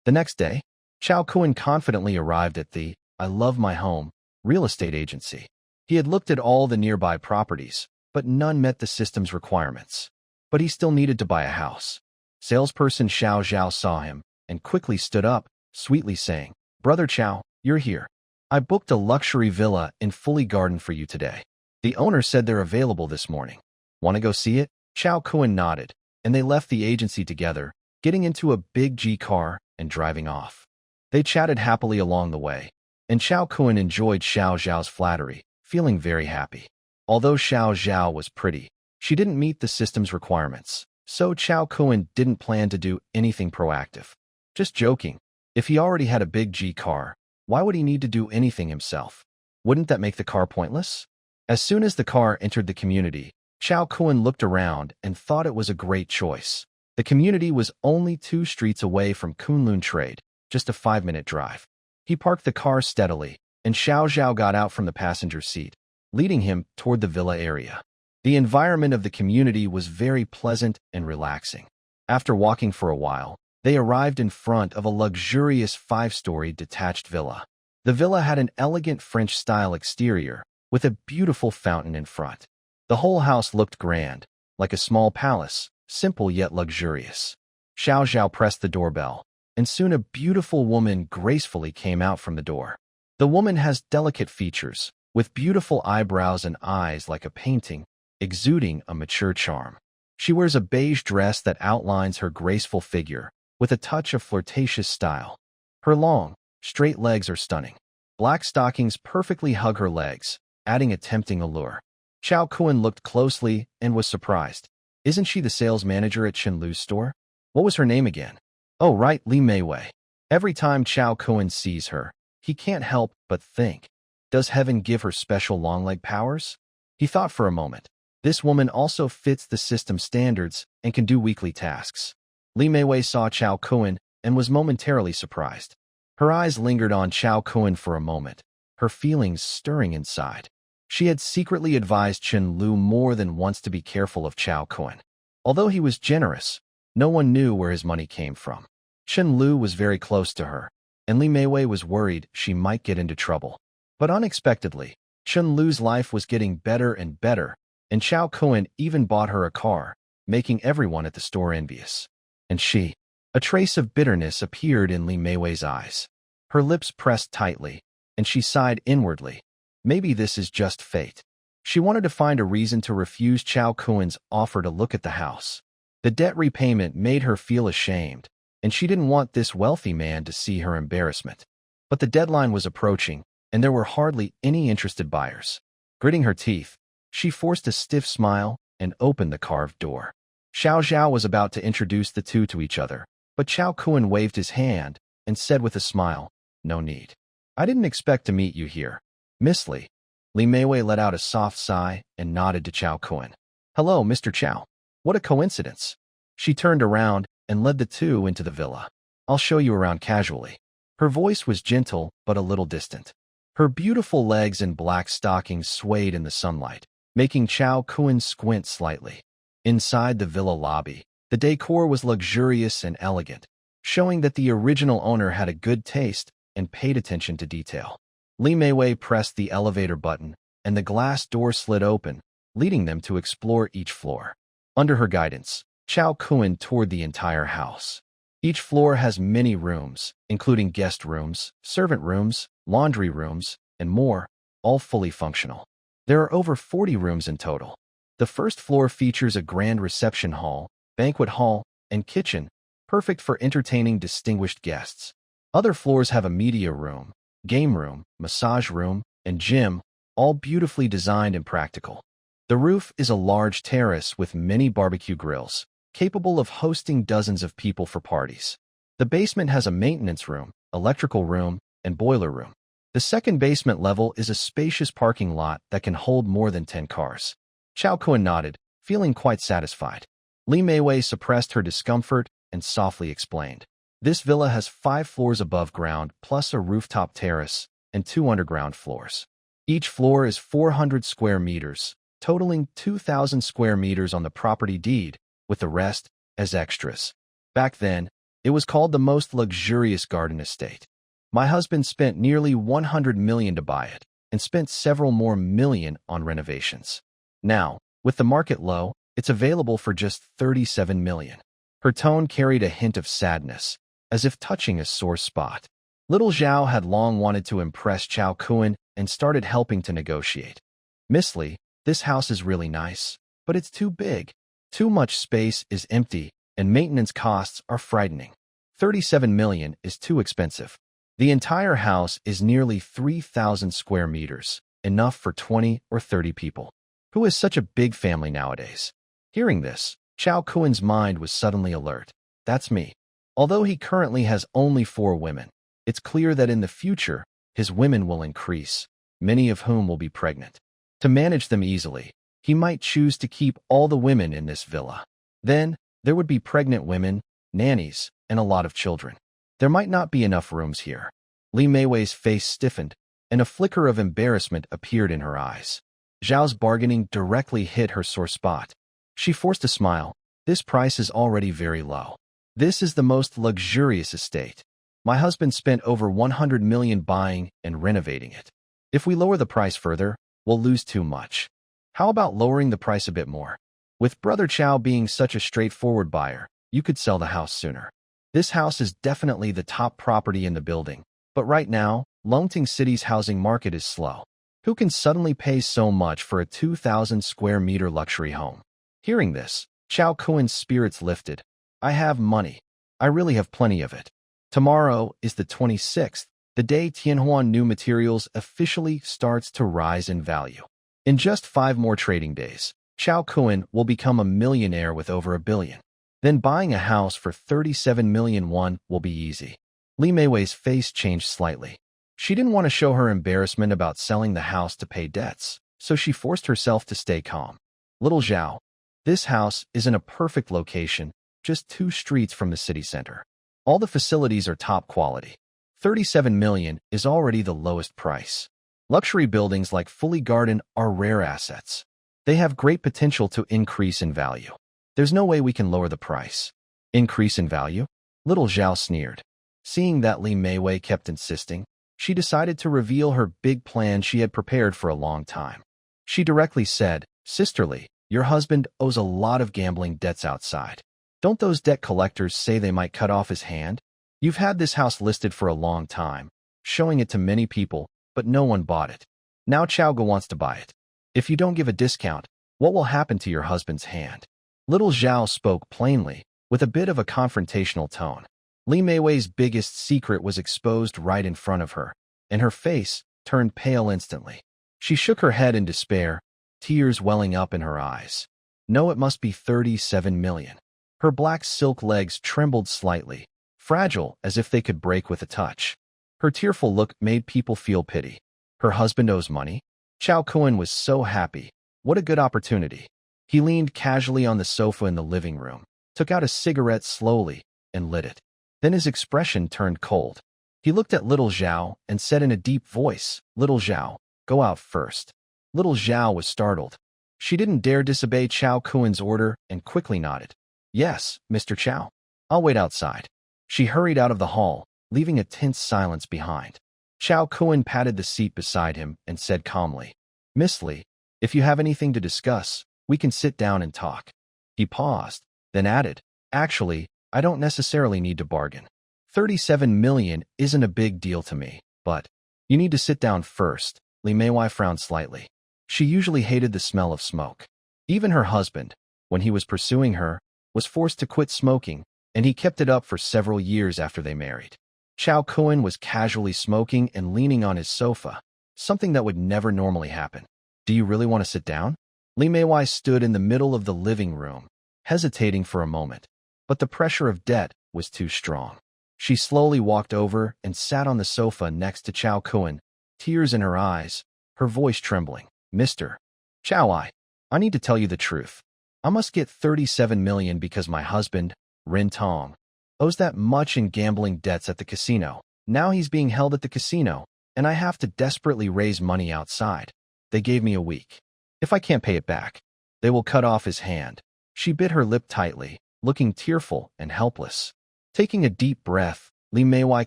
The next day, Chao Kun confidently arrived at the "I Love My Home" real estate agency. He had looked at all the nearby properties, but none met the system's requirements. But he still needed to buy a house. Salesperson Xiao Zhao saw him and quickly stood up, sweetly saying, "Brother Chao, you're here. I booked a luxury villa in Fully Garden for you today. The owner said they're available this morning. Want to go see it?" Chao Kun nodded, and they left the agency together, getting into a big G car and driving off. They chatted happily along the way, and Chao Kun enjoyed Xiao Zhao's flattery, feeling very happy. Although Xiao Zhao was pretty, she didn't meet the system's requirements, so Chao Kun didn't plan to do anything proactive. Just joking. If he already had a big G car, why would he need to do anything himself? Wouldn't that make the car pointless? As soon as the car entered the community, Chao Kun looked around and thought it was a great choice. The community was only 2 streets away from Kunlun Trade, just a 5-minute drive. He parked the car steadily, and Xiao Zhao got out from the passenger seat, leading him toward the villa area. The environment of the community was very pleasant and relaxing. After walking for a while, they arrived in front of a luxurious 5-story detached villa. The villa had an elegant French-style exterior with a beautiful fountain in front. The whole house looked grand, like a small palace, simple yet luxurious. Xiao Zhao pressed the doorbell, and soon a beautiful woman gracefully came out from the door. The woman has delicate features, with beautiful eyebrows and eyes like a painting, exuding a mature charm. She wears a beige dress that outlines her graceful figure, with a touch of flirtatious style. Her long, straight legs are stunning. Black stockings perfectly hug her legs, adding a tempting allure. Chao Kun looked closely and was surprised. Isn't she the sales manager at Chen Lu's store? What was her name again? Oh, right, Li Meiwei. Every time Chao Kun sees her, he can't help but think, does heaven give her special long-leg powers? He thought for a moment. This woman also fits the system standards and can do weekly tasks. Li Meiwei saw Chao Kun and was momentarily surprised. Her eyes lingered on Chao Kun for a moment, her feelings stirring inside. She had secretly advised Chen Lu more than once to be careful of Chao Kun. Although he was generous, no one knew where his money came from. Chen Lu was very close to her, and Li Meiwei was worried she might get into trouble. But unexpectedly, Chen Lu's life was getting better and better, and Chao Kun even bought her a car, making everyone at the store envious. And she, a trace of bitterness appeared in Li Meiwei's eyes. Her lips pressed tightly, and she sighed inwardly. Maybe this is just fate. She wanted to find a reason to refuse Chao Kun's offer to look at the house. The debt repayment made her feel ashamed, and she didn't want this wealthy man to see her embarrassment. But the deadline was approaching, and there were hardly any interested buyers. Gritting her teeth, she forced a stiff smile and opened the carved door. Xiao Zhao was about to introduce the two to each other, but Chao Kun waved his hand and said with a smile, "No need. I didn't expect to meet you here. Miss Li." Li Meiwei let out a soft sigh and nodded to Chao Kun. "Hello, Mr. Chao. What a coincidence." She turned around and led the two into the villa. "I'll show you around casually." Her voice was gentle but a little distant. Her beautiful legs and black stockings swayed in the sunlight, making Chao Kun squint slightly. Inside the villa lobby, the decor was luxurious and elegant, showing that the original owner had a good taste and paid attention to detail. Li Meiwei pressed the elevator button, and the glass door slid open, leading them to explore each floor. Under her guidance, Chao Kun toured the entire house. Each floor has many rooms, including guest rooms, servant rooms, laundry rooms, and more, all fully functional. There are over 40 rooms in total. The first floor features a grand reception hall, banquet hall, and kitchen, perfect for entertaining distinguished guests. Other floors have a media room, game room, massage room, and gym, all beautifully designed and practical. The roof is a large terrace with many barbecue grills, capable of hosting dozens of people for parties. The basement has a maintenance room, electrical room, and boiler room. The second basement level is a spacious parking lot that can hold more than 10 cars. Chao Kun nodded, feeling quite satisfied. Li Meiwei suppressed her discomfort and softly explained. This villa has 5 floors above ground plus a rooftop terrace and 2 underground floors. Each floor is 400 square meters, totaling 2,000 square meters on the property deed, with the rest as extras. Back then, it was called the most luxurious garden estate. My husband spent nearly 100 million to buy it and spent several more million on renovations. Now, with the market low, it's available for just 37 million. Her tone carried a hint of sadness, as if touching a sore spot. Little Zhao had long wanted to impress Chao Kun and started helping to negotiate. "Miss Li, this house is really nice, but it's too big. Too much space is empty, and maintenance costs are frightening. 37 million is too expensive. The entire house is nearly 3,000 square meters, enough for 20 or 30 people. Who has such a big family nowadays?" Hearing this, Chao Kun's mind was suddenly alert. That's me. Although he currently has only 4 women, it's clear that in the future, his women will increase, many of whom will be pregnant. To manage them easily, he might choose to keep all the women in this villa. Then, there would be pregnant women, nannies, and a lot of children. There might not be enough rooms here. Li Meiwei's face stiffened, and a flicker of embarrassment appeared in her eyes. Zhao's bargaining directly hit her sore spot. She forced a smile. This price is already very low. This is the most luxurious estate. My husband spent over 100 million buying and renovating it. If we lower the price further, we'll lose too much. How about lowering the price a bit more? With Brother Chow being such a straightforward buyer, you could sell the house sooner. This house is definitely the top property in the building, but right now, Longting City's housing market is slow. Who can suddenly pay so much for a 2,000 square meter luxury home? Hearing this, Chow Kuen's spirits lifted. I have money. I really have plenty of it. Tomorrow is the 26th, the day Tianhuan New Materials officially starts to rise in value. In just 5 more trading days, Chow Kuen will become a millionaire with over $1 billion. Then buying a house for 37 million won will be easy. Li Meiwei's face changed slightly. She didn't want to show her embarrassment about selling the house to pay debts, so she forced herself to stay calm. Little Zhao, this house is in a perfect location, just 2 streets from the city center. All the facilities are top quality. 37 million is already the lowest price. Luxury buildings like Fully Garden are rare assets. They have great potential to increase in value. There's no way we can lower the price. Increase in value? Little Zhao sneered. Seeing that Li Meiwei kept insisting, she decided to reveal her big plan she had prepared for a long time. She directly said, "Sisterly, your husband owes a lot of gambling debts outside. Don't those debt collectors say they might cut off his hand? You've had this house listed for a long time, showing it to many people, but no one bought it. Now Chaoga wants to buy it. If you don't give a discount, what will happen to your husband's hand?" Little Zhao spoke plainly, with a bit of a confrontational tone. Li Meiwei's biggest secret was exposed right in front of her, and her face turned pale instantly. She shook her head in despair, tears welling up in her eyes. No, it must be 37 million. Her black silk legs trembled slightly, fragile as if they could break with a touch. Her tearful look made people feel pity. Her husband owes money? Chow Kuen was so happy. What a good opportunity. He leaned casually on the sofa in the living room, took out a cigarette slowly, and lit it. Then his expression turned cold. He looked at Little Zhao and said in a deep voice, "Little Zhao, go out first." Little Zhao was startled. She didn't dare disobey Chow Kuen's order and quickly nodded. "Yes, Mr. Chow. I'll wait outside." She hurried out of the hall, leaving a tense silence behind. Chow Kuen patted the seat beside him and said calmly, "Miss Li, if you have anything to discuss, we can sit down and talk." He paused, then added, "Actually, I don't necessarily need to bargain. 37 million isn't a big deal to me, but you need to sit down first." Li Meiwei frowned slightly. She usually hated the smell of smoke. Even her husband, when he was pursuing her, was forced to quit smoking, and he kept it up for several years after they married. Chow Kuen was casually smoking and leaning on his sofa, something that would never normally happen. "Do you really want to sit down?" Li Meiwei stood in the middle of the living room, hesitating for a moment, but the pressure of debt was too strong. She slowly walked over and sat on the sofa next to Chow Kuen, tears in her eyes, her voice trembling. "Mr. Chow, I need to tell you the truth. I must get 37 million because my husband, Rin Tong, owes that much in gambling debts at the casino. Now he's being held at the casino, and I have to desperately raise money outside. They gave me a week. If I can't pay it back, they will cut off his hand." She bit her lip tightly, looking tearful and helpless. Taking a deep breath, Li Meiwei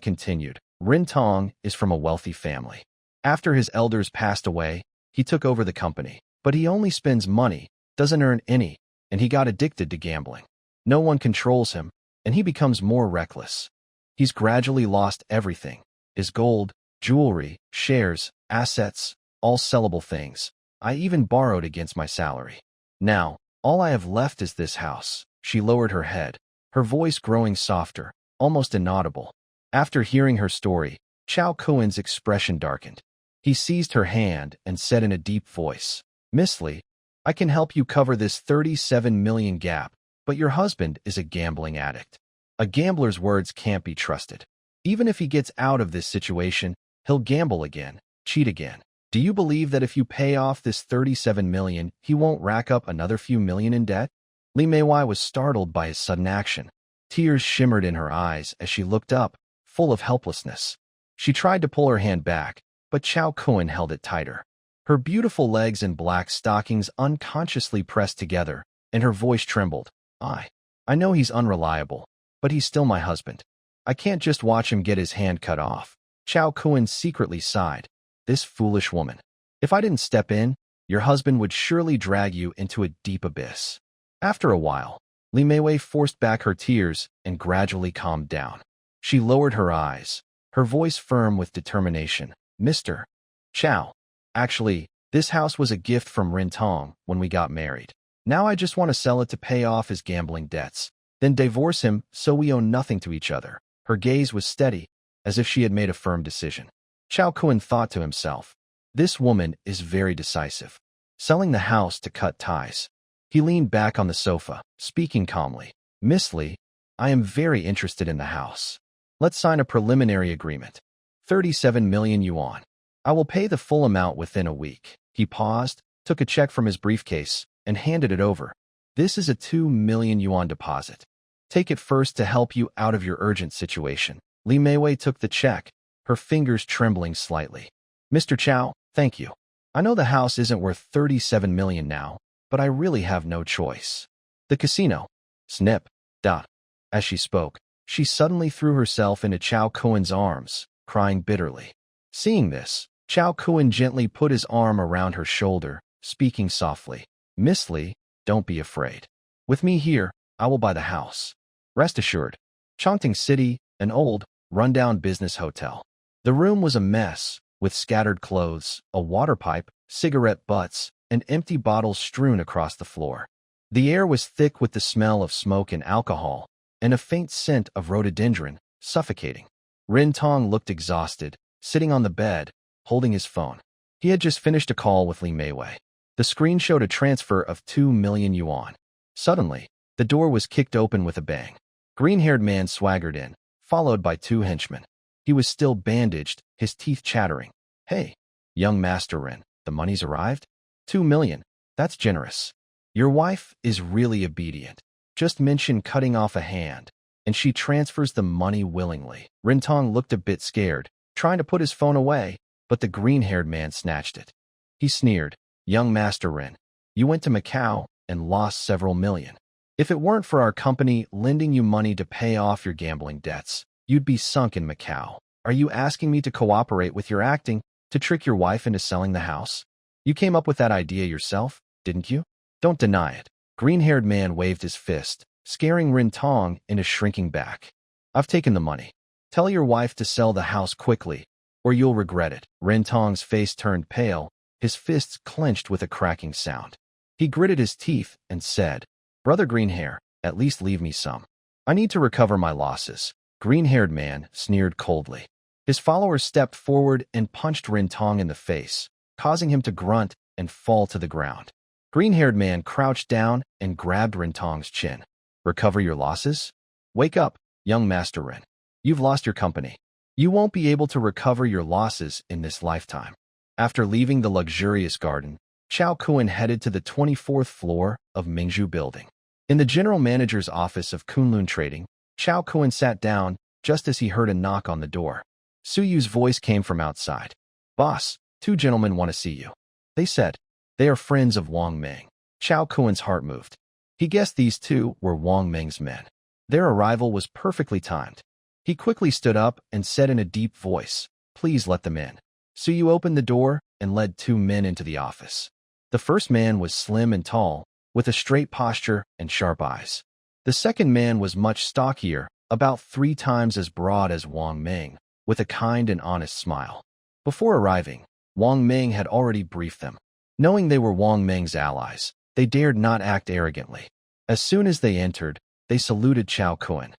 continued, "Rin Tong is from a wealthy family. After his elders passed away, he took over the company, but he only spends money, doesn't earn any, and he got addicted to gambling. No one controls him, and he becomes more reckless. He's gradually lost everything, his gold, jewelry, shares, assets, all sellable things. I even borrowed against my salary. Now, all I have left is this house." She lowered her head, her voice growing softer, almost inaudible. After hearing her story, Chow Kuen's expression darkened. He seized her hand and said in a deep voice, "Miss Li, I can help you cover this 37 million gap, but your husband is a gambling addict. A gambler's words can't be trusted. Even if he gets out of this situation, he'll gamble again, cheat again. Do you believe that if you pay off this 37 million, he won't rack up another few million in debt?" Li Meiwei was startled by his sudden action. Tears shimmered in her eyes as she looked up, full of helplessness. She tried to pull her hand back, but Chow Kuen held it tighter. Her beautiful legs and black stockings unconsciously pressed together, and her voice trembled. I know he's unreliable, but he's still my husband. I can't just watch him get his hand cut off. Chao Kun secretly sighed. This foolish woman. If I didn't step in, your husband would surely drag you into a deep abyss. After a while, Li Meiwei forced back her tears and gradually calmed down. She lowered her eyes, her voice firm with determination. Mr. Chao. Actually, this house was a gift from Rin Tong when we got married. Now I just want to sell it to pay off his gambling debts, then divorce him so we owe nothing to each other. Her gaze was steady, as if she had made a firm decision. Chao Kun thought to himself, this woman is very decisive. Selling the house to cut ties. He leaned back on the sofa, speaking calmly. Miss Li, I am very interested in the house. Let's sign a preliminary agreement. 37 million yuan. I will pay the full amount within a week. He paused, took a check from his briefcase, and handed it over. This is a 2 million yuan deposit. Take it first to help you out of your urgent situation. Li Meiwei took the check, her fingers trembling slightly. Mr. Chao, thank you. I know the house isn't worth 37 million now, but I really have no choice. The casino. Snip. Dot. As she spoke, she suddenly threw herself into Chao Kuen's arms, crying bitterly. Seeing this, Chao Kuen gently put his arm around her shoulder, speaking softly. Miss Li, don't be afraid. With me here, I will buy the house. Rest assured. Chongqing City, an old, rundown business hotel. The room was a mess, with scattered clothes, a water pipe, cigarette butts, and empty bottles strewn across the floor. The air was thick with the smell of smoke and alcohol, and a faint scent of rhododendron, suffocating. Rin Tong looked exhausted, sitting on the bed, holding his phone. He had just finished a call with Li Meiwei. The screen showed a transfer of 2 million yuan. Suddenly, the door was kicked open with a bang. Green-haired man swaggered in, followed by 2 henchmen. He was still bandaged, his teeth chattering. Hey, young Master Rin, the money's arrived? 2 million. That's generous. Your wife is really obedient. Just mention cutting off a hand, and she transfers the money willingly. Rin Tong looked a bit scared, trying to put his phone away, but the green-haired man snatched it. He sneered, Young Master Rin, you went to Macau and lost several million. If it weren't for our company lending you money to pay off your gambling debts, you'd be sunk in Macau. Are you asking me to cooperate with your acting to trick your wife into selling the house? You came up with that idea yourself, didn't you? Don't deny it. Green-haired man waved his fist, scaring Rin Tong into shrinking back. I've taken the money. Tell your wife to sell the house quickly, or you'll regret it. Rin Tong's face turned pale, his fists clenched with a cracking sound. He gritted his teeth and said, Brother Greenhair, at least leave me some. I need to recover my losses. Green-haired man sneered coldly. His followers stepped forward and punched Rin Tong in the face, causing him to grunt and fall to the ground. Green-haired man crouched down and grabbed Rin Tong's chin. Recover your losses? Wake up, young Master Rin. You've lost your company. You won't be able to recover your losses in this lifetime. After leaving the luxurious garden, Chao Kuen headed to the 24th floor of Mingzhu Building. In the general manager's office of Kunlun Trading, Chao Kuen sat down just as he heard a knock on the door. Su Yu's voice came from outside. Boss, 2 gentlemen want to see you. They said. They are friends of Wang Meng. Chao Kuen's heart moved. He guessed these 2 were Wang Meng's men. Their arrival was perfectly timed. He quickly stood up and said in a deep voice, Please let them in. Su Yu opened the door and led 2 men into the office. The first man was slim and tall, with a straight posture and sharp eyes. The second man was much stockier, about 3 times as broad as Wang Meng, with a kind and honest smile. Before arriving, Wang Meng had already briefed them. Knowing they were Wang Meng's allies, they dared not act arrogantly. As soon as they entered, they saluted Chao Kuen.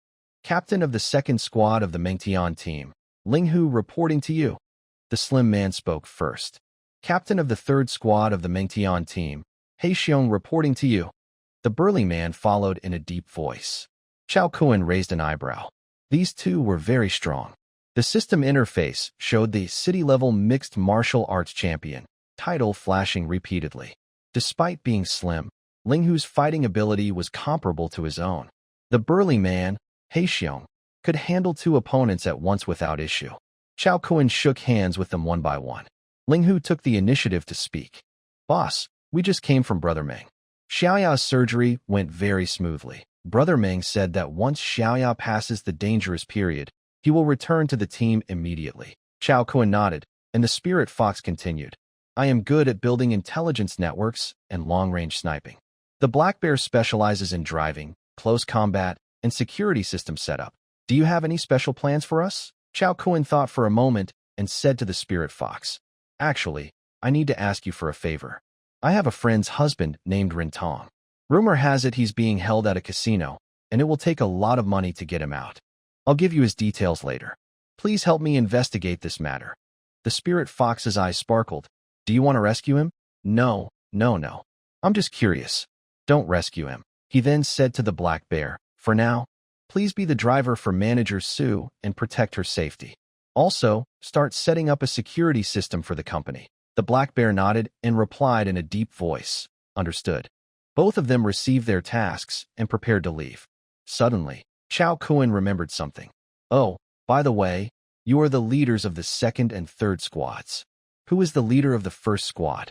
Captain of the 2nd squad of the Mengtian team, Ling Hu reporting to you. The slim man spoke first. Captain of the 3rd squad of the Mengtian team, He Xiong reporting to you. The burly man followed in a deep voice. Chao Kuen raised an eyebrow. These 2 were very strong. The system interface showed the city-level mixed martial arts champion, title flashing repeatedly. Despite being slim, Ling Hu's fighting ability was comparable to his own. The burly man, He Xiong, could handle 2 opponents at once without issue. Chao Kuen shook hands with them one by one. Ling Hu took the initiative to speak. Boss, we just came from Brother Meng. Xiaoya's surgery went very smoothly. Brother Meng said that once Xiaoya passes the dangerous period, He will return to the team immediately. Chao Kun nodded, and the Spirit Fox continued. I am good at building intelligence networks and long-range sniping. The Black Bear specializes in driving, close combat, and security system setup. Do you have any special plans for us? Chao Kun thought for a moment and said to the Spirit Fox, Actually, I need to ask you for a favor. I have a friend's husband named Rintong. Rumor has it he's being held at a casino, and it will take a lot of money to get him out. I'll give you his details later. Please help me investigate this matter. The Spirit Fox's eyes sparkled. Do you want to rescue him? No. I'm just curious. Don't rescue him. He then said to the Black Bear, For now, please be the driver for Manager Sue and protect her safety. Also, start setting up a security system for the company. The Black Bear nodded and replied in a deep voice, Understood. Both of them received their tasks and prepared to leave. Suddenly, Chao Kun remembered something. Oh, by the way, you are the leaders of the second and third squads. Who is the leader of the first squad?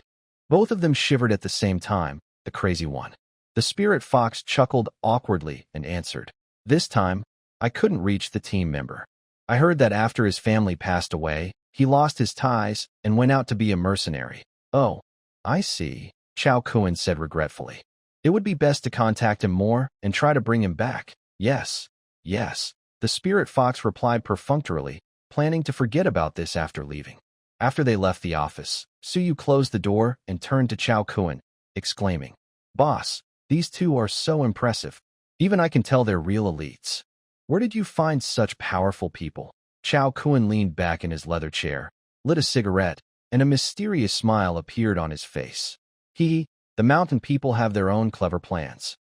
Both of them shivered at the same time, the crazy one. The Spirit Fox chuckled awkwardly and answered, This time, I couldn't reach the team member. I heard that after his family passed away, he lost his ties and went out to be a mercenary. Oh, I see, Chao Kun said regretfully. It would be best to contact him more and try to bring him back. Yes. The Spirit Fox replied perfunctorily, planning to forget about this after leaving. After they left the office, Suyu closed the door and turned to Chao Kun, exclaiming, Boss, these two are so impressive. Even I can tell they're real elites. Where did you find such powerful people? Chao Kun leaned back in his leather chair, lit a cigarette, and a mysterious smile appeared on his face. The mountain people have their own clever plans.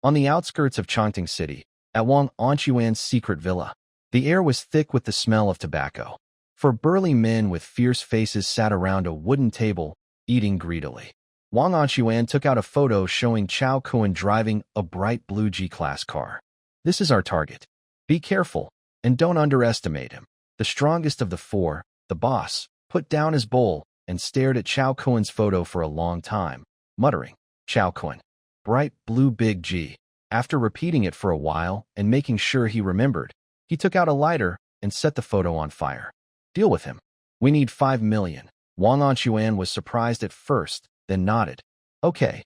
On the outskirts of Chongqing City, at Wang Anquan's secret villa, the air was thick with the smell of tobacco. Four burly men with fierce faces sat around a wooden table, eating greedily. Wang Anquan took out a photo showing Chao Kun driving a bright blue G-Class car. This is our target. Be careful, and don't underestimate him. The strongest of the four, the boss, put down his bowl and stared at Chao Kun's photo for a long time, muttering, Chao Kun, bright blue big G. After repeating it for a while and making sure he remembered, he took out a lighter and set the photo on fire. Deal with him. We need 5 million. Wang Anquan was surprised at first, then nodded. Okay,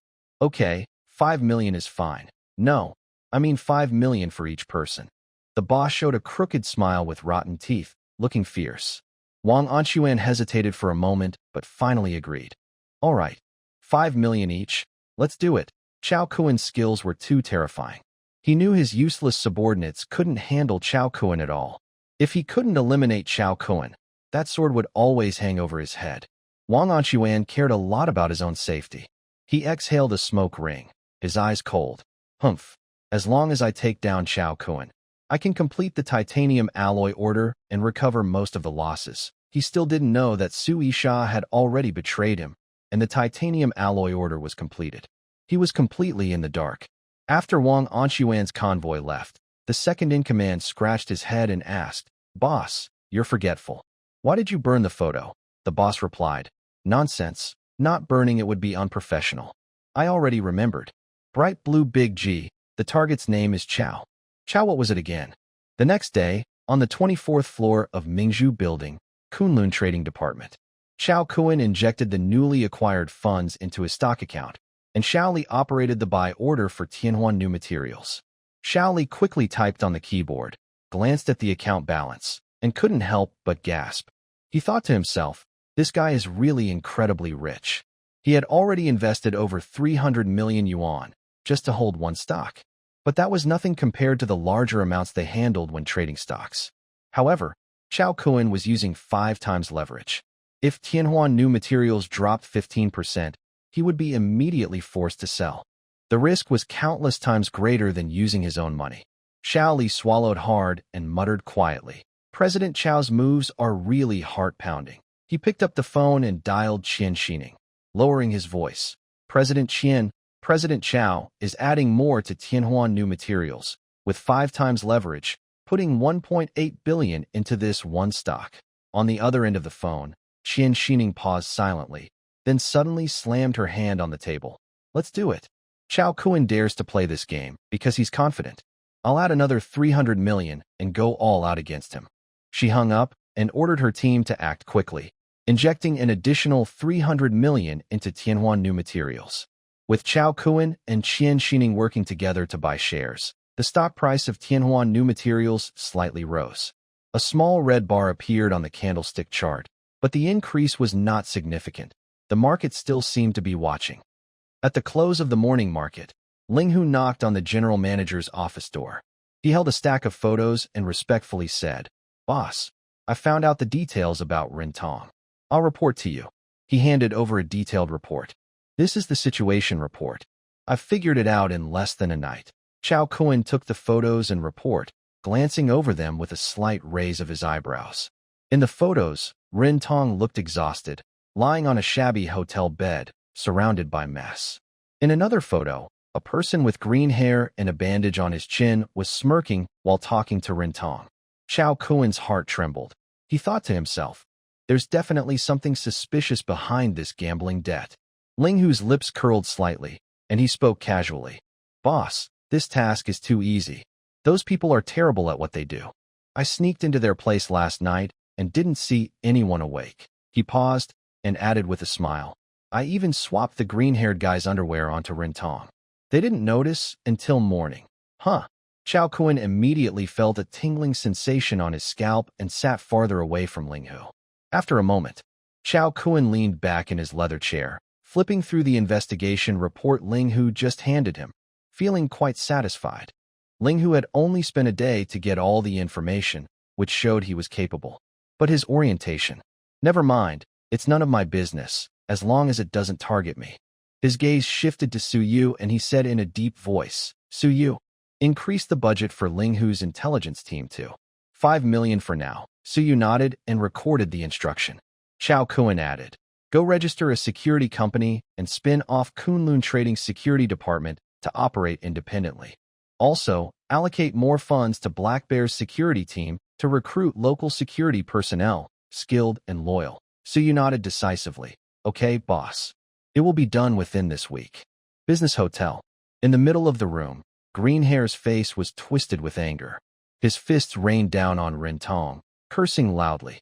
5 million is fine. No, I mean 5 million for each person. The boss showed a crooked smile with rotten teeth, looking fierce. Wang Anquan hesitated for a moment, but finally agreed. All right, 5 million each. Let's do it. Chao Kun's skills were too terrifying. He knew his useless subordinates couldn't handle Chao Kun at all. If he couldn't eliminate Chao Kun, that sword would always hang over his head. Wang Anquan cared a lot about his own safety. He exhaled a smoke ring, his eyes cold. Humph. As long as I take down Chao Kun, I can complete the titanium alloy order and recover most of the losses. He still didn't know that Su Yisha had already betrayed him, and the titanium alloy order was completed. He was completely in the dark. After Wang Anquan's convoy left, the second-in-command scratched his head and asked, Boss, you're forgetful. Why did you burn the photo? The boss replied, Nonsense. Not burning it would be unprofessional. I already remembered. Bright blue big G. The target's name is Chao. Chao, what was it again? The next day, on the 24th floor of Mingzhu Building, Kunlun Trading Department, Chao Kun injected the newly acquired funds into his stock account, and Xiaoli operated the buy order for Tianhuan New Materials. Xiaoli quickly typed on the keyboard, glanced at the account balance, and couldn't help but gasp. He thought to himself, this guy is really incredibly rich. He had already invested over 300 million yuan just to hold one stock. But that was nothing compared to the larger amounts they handled when trading stocks. However, Chao Kun was using 5 times leverage. If Tianhuan New Materials dropped 15%, he would be immediately forced to sell. The risk was countless times greater than using his own money. Xiaoli swallowed hard and muttered quietly, President Chao's moves are really heart-pounding. He picked up the phone and dialed Qian Xining, lowering his voice. President Chao is adding more to Tianhuan New Materials, with 5 times leverage, putting 1.8 billion into this one stock. On the other end of the phone, Qian Xining paused silently, then suddenly slammed her hand on the table. Let's do it. Chao Kun dares to play this game because he's confident. I'll add another 300 million and go all out against him. She hung up and ordered her team to act quickly, injecting an additional 300 million into Tianhuan New Materials. With Chao Kuan and Qian Xining working together to buy shares, the stock price of Tianhuan New Materials slightly rose. A small red bar appeared on the candlestick chart, but the increase was not significant. The market still seemed to be watching. At the close of the morning market, Ling Hu knocked on the general manager's office door. He held a stack of photos and respectfully said, "Boss, I found out the details about Rin Tong. I'll report to you." He handed over a detailed report. "This is the situation report. I've figured it out in less than a night." Chao Kuan took the photos and report, glancing over them with a slight raise of his eyebrows. In the photos, Rin Tong looked exhausted, lying on a shabby hotel bed, surrounded by mess. In another photo, a person with green hair and a bandage on his chin was smirking while talking to Rin Tong. Chao Kuan's heart trembled. He thought to himself, "There's definitely something suspicious behind this gambling debt." Ling Hu's lips curled slightly, and he spoke casually. "Boss, this task is too easy. Those people are terrible at what they do. I sneaked into their place last night and didn't see anyone awake." He paused and added with a smile, "I even swapped the green-haired guy's underwear onto Rin Tong. They didn't notice until morning." "Huh." Chao Kuan immediately felt a tingling sensation on his scalp and sat farther away from Ling Hu. After a moment, Chao Kuan leaned back in his leather chair, flipping through the investigation report Ling Hu just handed him, feeling quite satisfied. Ling Hu had only spent a day to get all the information, which showed he was capable. But his orientation, "Never mind, it's none of my business, as long as it doesn't target me." His gaze shifted to Su Yu and he said in a deep voice, "Su Yu, increase the budget for Ling Hu's intelligence team to 5 million for now." Su Yu nodded and recorded the instruction. Chao Kuan added, "Go register a security company and spin off Kunlun Trading's security department to operate independently. Also, allocate more funds to Black Bear's security team to recruit local security personnel, skilled and loyal." Su Yu nodded decisively. "Okay, boss. It will be done within this week." Business hotel. In the middle of the room, Greenhair's face was twisted with anger. His fists rained down on Rin Tong, cursing loudly.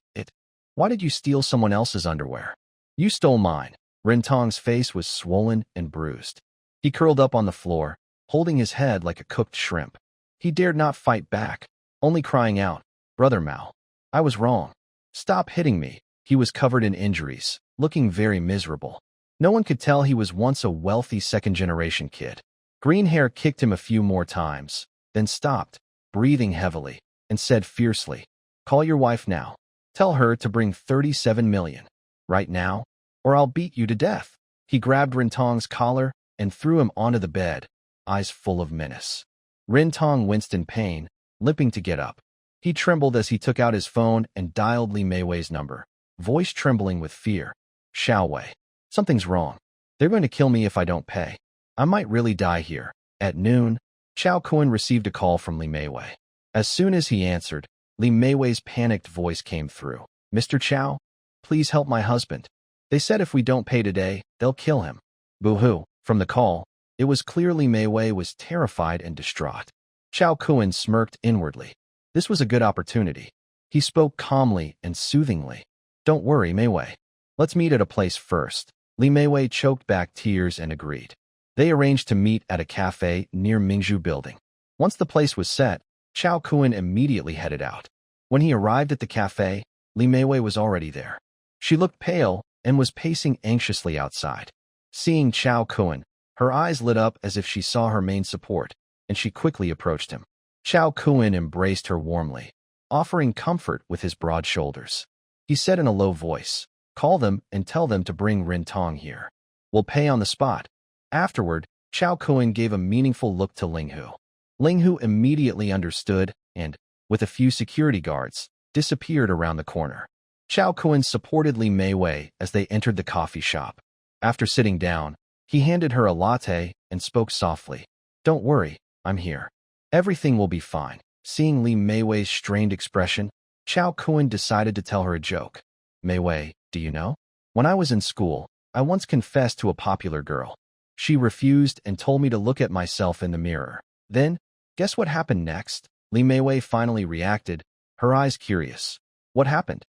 Why did you steal someone else's underwear?" "You stole mine." Rin Tong's face was swollen and bruised. He curled up on the floor, holding his head like a cooked shrimp. He dared not fight back, only crying out, "Brother Mao, I was wrong. Stop hitting me." He was covered in injuries, looking very miserable. No one could tell he was once a wealthy second-generation kid. Greenhair kicked him a few more times, then stopped, breathing heavily, and said fiercely, "Call your wife now. Tell her to bring 37 million. Right now, or I'll beat you to death." He grabbed Rin Tong's collar and threw him onto the bed, eyes full of menace. Rin Tong winced in pain, limping to get up. He trembled as he took out his phone and dialed Li Meiwei's number, voice trembling with fear. "Xiao Wei, something's wrong. They're going to kill me if I don't pay. I might really die here." At noon, Chao Kuan received a call from Li Meiwei. As soon as he answered, Li Meiwei's panicked voice came through. "Mr. Chao, please help my husband. They said if we don't pay today, they'll kill him." Boo-hoo. From the call, it was clear Li Meiwei was terrified and distraught. Chao Kuan smirked inwardly. This was a good opportunity. He spoke calmly and soothingly. "Don't worry, Meiwei. Let's meet at a place first." Li Meiwei choked back tears and agreed. They arranged to meet at a cafe near Mingzhu Building. Once the place was set, Chao Kuan immediately headed out. When he arrived at the cafe, Li Meiwei was already there. She looked pale and was pacing anxiously outside. Seeing Chao Kuan, her eyes lit up as if she saw her main support, and she quickly approached him. Chao Kuan embraced her warmly, offering comfort with his broad shoulders. He said in a low voice, "Call them and tell them to bring Rin Tong here. We'll pay on the spot." Afterward, Chao Kuan gave a meaningful look to Ling Hu. Ling Hu immediately understood and, with a few security guards, disappeared around the corner. Chao Kuan supported Li Meiwei as they entered the coffee shop. After sitting down, he handed her a latte and spoke softly. "Don't worry, I'm here. Everything will be fine." Seeing Li Meiwei's strained expression, Chao Kuan decided to tell her a joke. "Meiwei, do you know? When I was in school, I once confessed to a popular girl. She refused and told me to look at myself in the mirror. Then, guess what happened next?" Li Meiwei finally reacted, her eyes curious. What happened?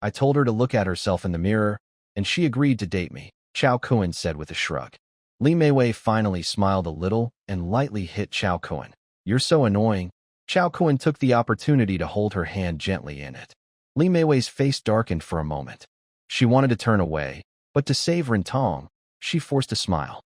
I told her to look at herself in the mirror, and she agreed to date me, Chao Kuan said with a shrug. Li Meiwei finally smiled a little and lightly hit Chao Kuan. You're so annoying. Chao Kuan took the opportunity to hold her hand gently in it. Li Meiwei's face darkened for a moment. She wanted to turn away, but to save Rintong, she forced a smile.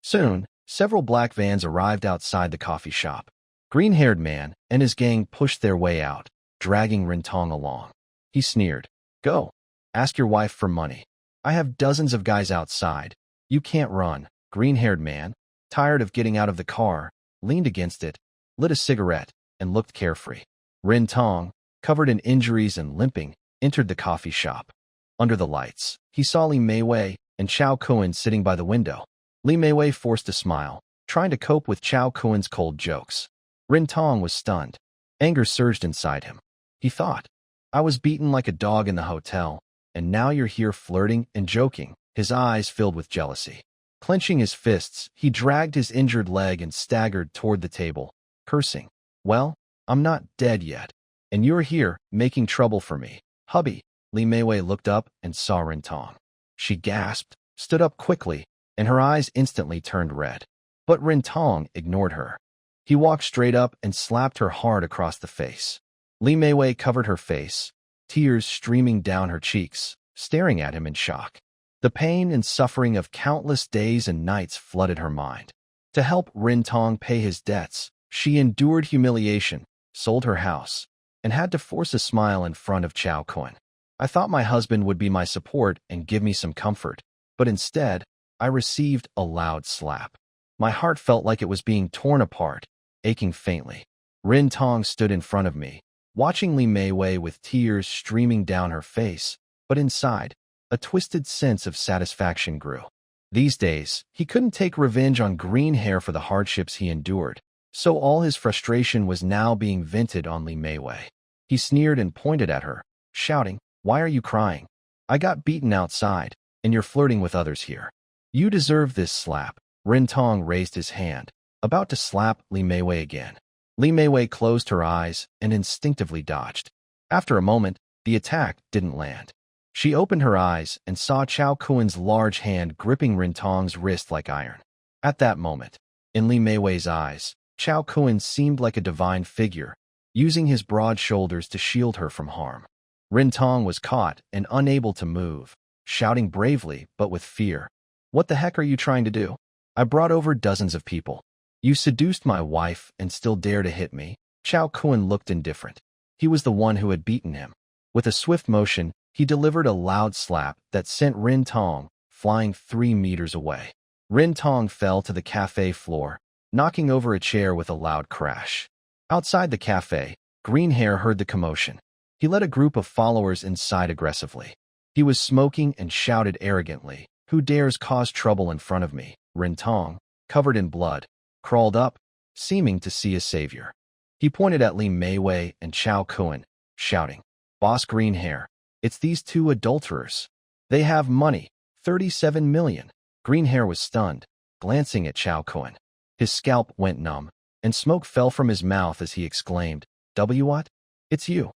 Soon, several black vans arrived outside the coffee shop. Green-haired man and his gang pushed their way out, dragging Rintong along. He sneered. Go. Ask your wife for money. I have dozens of guys outside. You can't run. Green-haired man, tired of getting out of the car, leaned against it, lit a cigarette, and looked carefree. Rintong, covered in injuries and limping, entered the coffee shop. Under the lights, he saw Li Meiwei and Chao Kuan sitting by the window. Li Meiwei forced a smile, trying to cope with Chao Kuan's cold jokes. Rintong was stunned. Anger surged inside him. He thought, I was beaten like a dog in the hotel, and now you're here flirting and joking. His eyes filled with jealousy. Clenching his fists, he dragged his injured leg and staggered toward the table, cursing. Well, I'm not dead yet, and you're here, making trouble for me. Hubby. Li Meiwei looked up and saw Rintong. She gasped, stood up quickly, and her eyes instantly turned red. But Rintong ignored her. He walked straight up and slapped her hard across the face. Li Meiwei covered her face, tears streaming down her cheeks, staring at him in shock. The pain and suffering of countless days and nights flooded her mind. To help Rintong pay his debts, she endured humiliation, sold her house, and had to force a smile in front of Chao Kuan. I thought my husband would be my support and give me some comfort, but instead, I received a loud slap. My heart felt like it was being torn apart, aching faintly. Rintong stood in front of me, watching Li Meiwei with tears streaming down her face, but inside, a twisted sense of satisfaction grew. These days, he couldn't take revenge on Green-hair for the hardships he endured, so all his frustration was now being vented on Li Meiwei. He sneered and pointed at her, shouting, Why are you crying? I got beaten outside, and you're flirting with others here. You deserve this slap. Rintong raised his hand, about to slap Li Meiwei again. Li Meiwei closed her eyes and instinctively dodged. After a moment, the attack didn't land. She opened her eyes and saw Chao Kuan's large hand gripping Rintong's wrist like iron. At that moment, in Li Meiwei's eyes, Chao Kuan seemed like a divine figure, using his broad shoulders to shield her from harm. Rintong was caught and unable to move, shouting bravely but with fear. What the heck are you trying to do? I brought over dozens of people. You seduced my wife and still dare to hit me? Chao Kuan looked indifferent. He was the one who had beaten him. With a swift motion, he delivered a loud slap that sent Rintong flying 3 meters away. Rintong fell to the cafe floor, knocking over a chair with a loud crash. Outside the cafe, Green-hair heard the commotion. He led a group of followers inside aggressively. He was smoking and shouted arrogantly, Who dares cause trouble in front of me? Rintong, covered in blood, crawled up, seeming to see a savior. He pointed at Li Meiwei and Chao Kuan, shouting, Boss Green-hair, it's these 2 adulterers. They have money, 37 million. Green-hair was stunned, glancing at Chao Kuan. His scalp went numb, and smoke fell from his mouth as he exclaimed, What? It's you.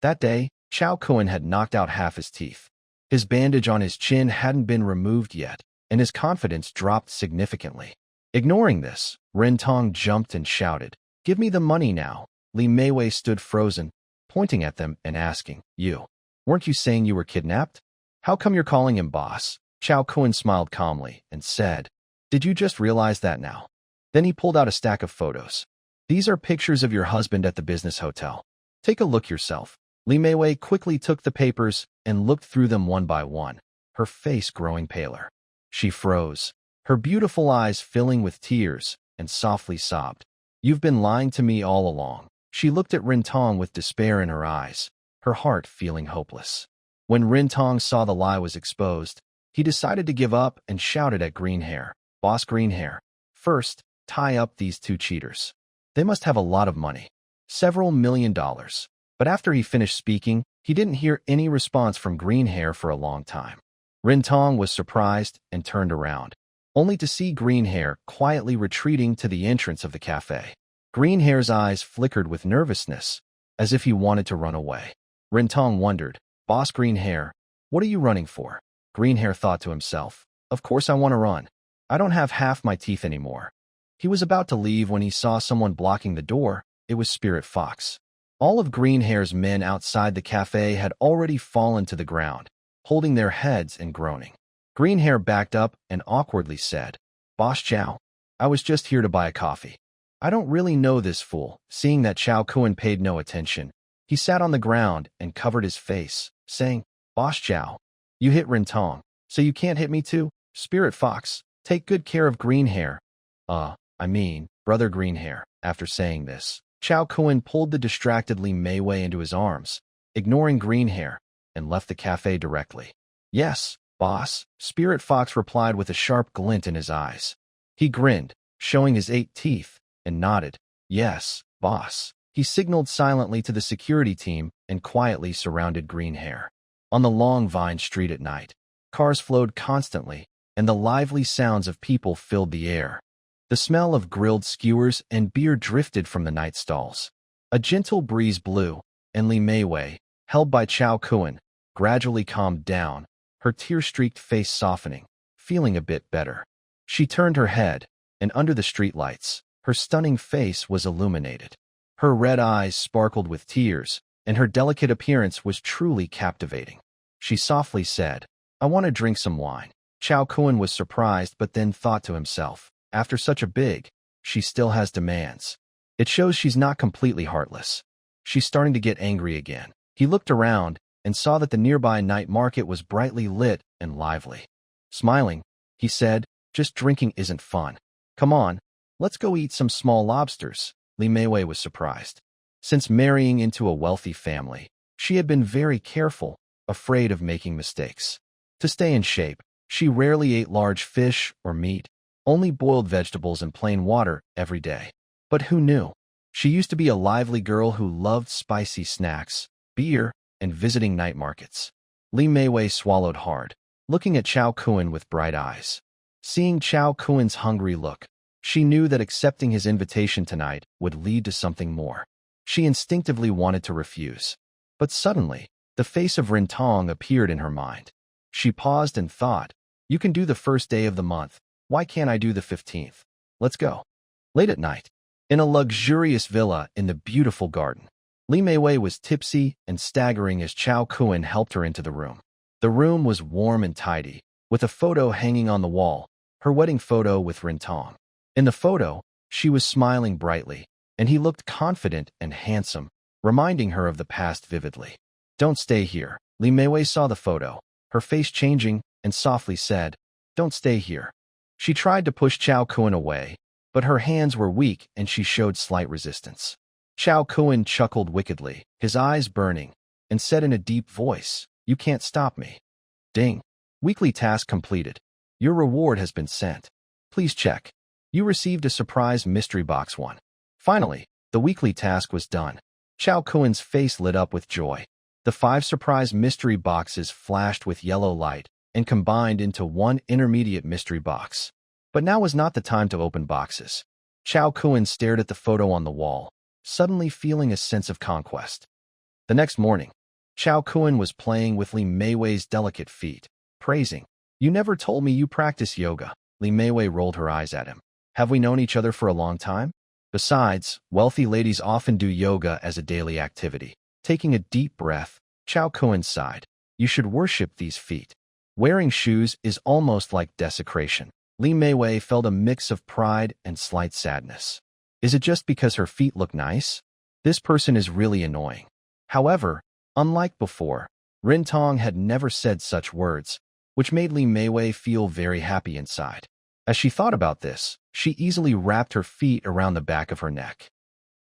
That day, Chao Kuan had knocked out half his teeth. His bandage on his chin hadn't been removed yet, and his confidence dropped significantly. Ignoring this, Rintong jumped and shouted, Give me the money now. Li Meiwei stood frozen, pointing at them and asking, You. Weren't you saying you were kidnapped? How come you're calling him boss? Chao Kuan smiled calmly and said, Did you just realize that now? Then he pulled out a stack of photos. These are pictures of your husband at the business hotel. Take a look yourself. Li Meiwei quickly took the papers and looked through them one by one, her face growing paler. She froze, her beautiful eyes filling with tears, and softly sobbed. You've been lying to me all along. She looked at Rintong with despair in her eyes, her heart feeling hopeless. When Rintong saw the lie was exposed, he decided to give up and shouted at Green-hair, Boss Green-hair, first, tie up these 2 cheaters. They must have a lot of money, several $1 million. But after he finished speaking, he didn't hear any response from Green-hair for a long time. Rintong was surprised and turned around, only to see Green-hair quietly retreating to the entrance of the cafe. Green-hair's eyes flickered with nervousness, as if he wanted to run away. Rintong wondered. Boss Green Hair, what are you running for? Green Hair thought to himself. Of course I want to run. I don't have half my teeth anymore. He was about to leave when he saw someone blocking the door. It was Spirit Fox. All of Green Hair's men outside the cafe had already fallen to the ground, holding their heads and groaning. Green Hair backed up and awkwardly said, Boss Chow, I was just here to buy a coffee. I don't really know this fool. Seeing that Chow Kun paid no attention, he sat on the ground and covered his face, saying, Boss Chow, you hit Rintong, so you can't hit me too? Spirit Fox, take good care of Green Hair. Brother Green Hair. After saying this, Chow Kun pulled the distracted Li Meiwei into his arms, ignoring Green Hair, and left the cafe directly. Yes, boss, Spirit Fox replied with a sharp glint in his eyes. He grinned, showing his 8 teeth, and nodded. Yes, boss. He signaled silently to the security team and quietly surrounded Green Hair. On the long Vine Street at night, cars flowed constantly, and the lively sounds of people filled the air. The smell of grilled skewers and beer drifted from the night stalls. A gentle breeze blew, and Li Meiwei, held by Chow Kun, gradually calmed down, her tear-streaked face softening, feeling a bit better. She turned her head, and under the streetlights, her stunning face was illuminated. Her red eyes sparkled with tears, and her delicate appearance was truly captivating. She softly said, I want to drink some wine. Chow Kun was surprised but then thought to himself, after such a big, she still has demands. It shows she's not completely heartless. She's starting to get angry again. He looked around and saw that the nearby night market was brightly lit and lively. Smiling, he said, just drinking isn't fun. Come on, let's go eat some small lobsters. Li Meiwei was surprised. Since marrying into a wealthy family, she had been very careful, afraid of making mistakes. To stay in shape, she rarely ate large fish or meat, only boiled vegetables and plain water every day. But who knew? She used to be a lively girl who loved spicy snacks, beer, and visiting night markets. Li Meiwei swallowed hard, looking at Chow Kun with bright eyes. Seeing Chow Kun's hungry look, she knew that accepting his invitation tonight would lead to something more. She instinctively wanted to refuse. But suddenly, the face of Rintong appeared in her mind. She paused and thought, you can do the first day of the month. Why can't I do the 15th? Let's go. Late at night, in a luxurious villa in the beautiful garden, Li Meiwei was tipsy and staggering as Chow Kun helped her into the room. The room was warm and tidy, with a photo hanging on the wall, her wedding photo with Rintong. In the photo, she was smiling brightly, and he looked confident and handsome, reminding her of the past vividly. Don't stay here. Li Meiwei saw the photo, her face changing, and softly said, Don't stay here. She tried to push Chow Kun away, but her hands were weak and she showed slight resistance. Chow Kun chuckled wickedly, his eyes burning, and said in a deep voice, You can't stop me. Ding. Weekly task completed. Your reward has been sent. Please check. You received a surprise mystery box 1. Finally, the weekly task was done. Chow Kun's face lit up with joy. The 5 surprise mystery boxes flashed with yellow light and combined into one intermediate mystery box. But now was not the time to open boxes. Chow Kun stared at the photo on the wall, suddenly feeling a sense of conquest. The next morning, Chow Kun was playing with Li Meiwei's delicate feet, praising, You never told me you practice yoga. Li Meiwei rolled her eyes at him. Have we known each other for a long time? Besides, wealthy ladies often do yoga as a daily activity. Taking a deep breath, Chow Kun sighed. You should worship these feet. Wearing shoes is almost like desecration. Li Meiwei felt a mix of pride and slight sadness. Is it just because her feet look nice? This person is really annoying. However, unlike before, Rintong had never said such words, which made Li Meiwei feel very happy inside. As she thought about this, she easily wrapped her feet around the back of her neck.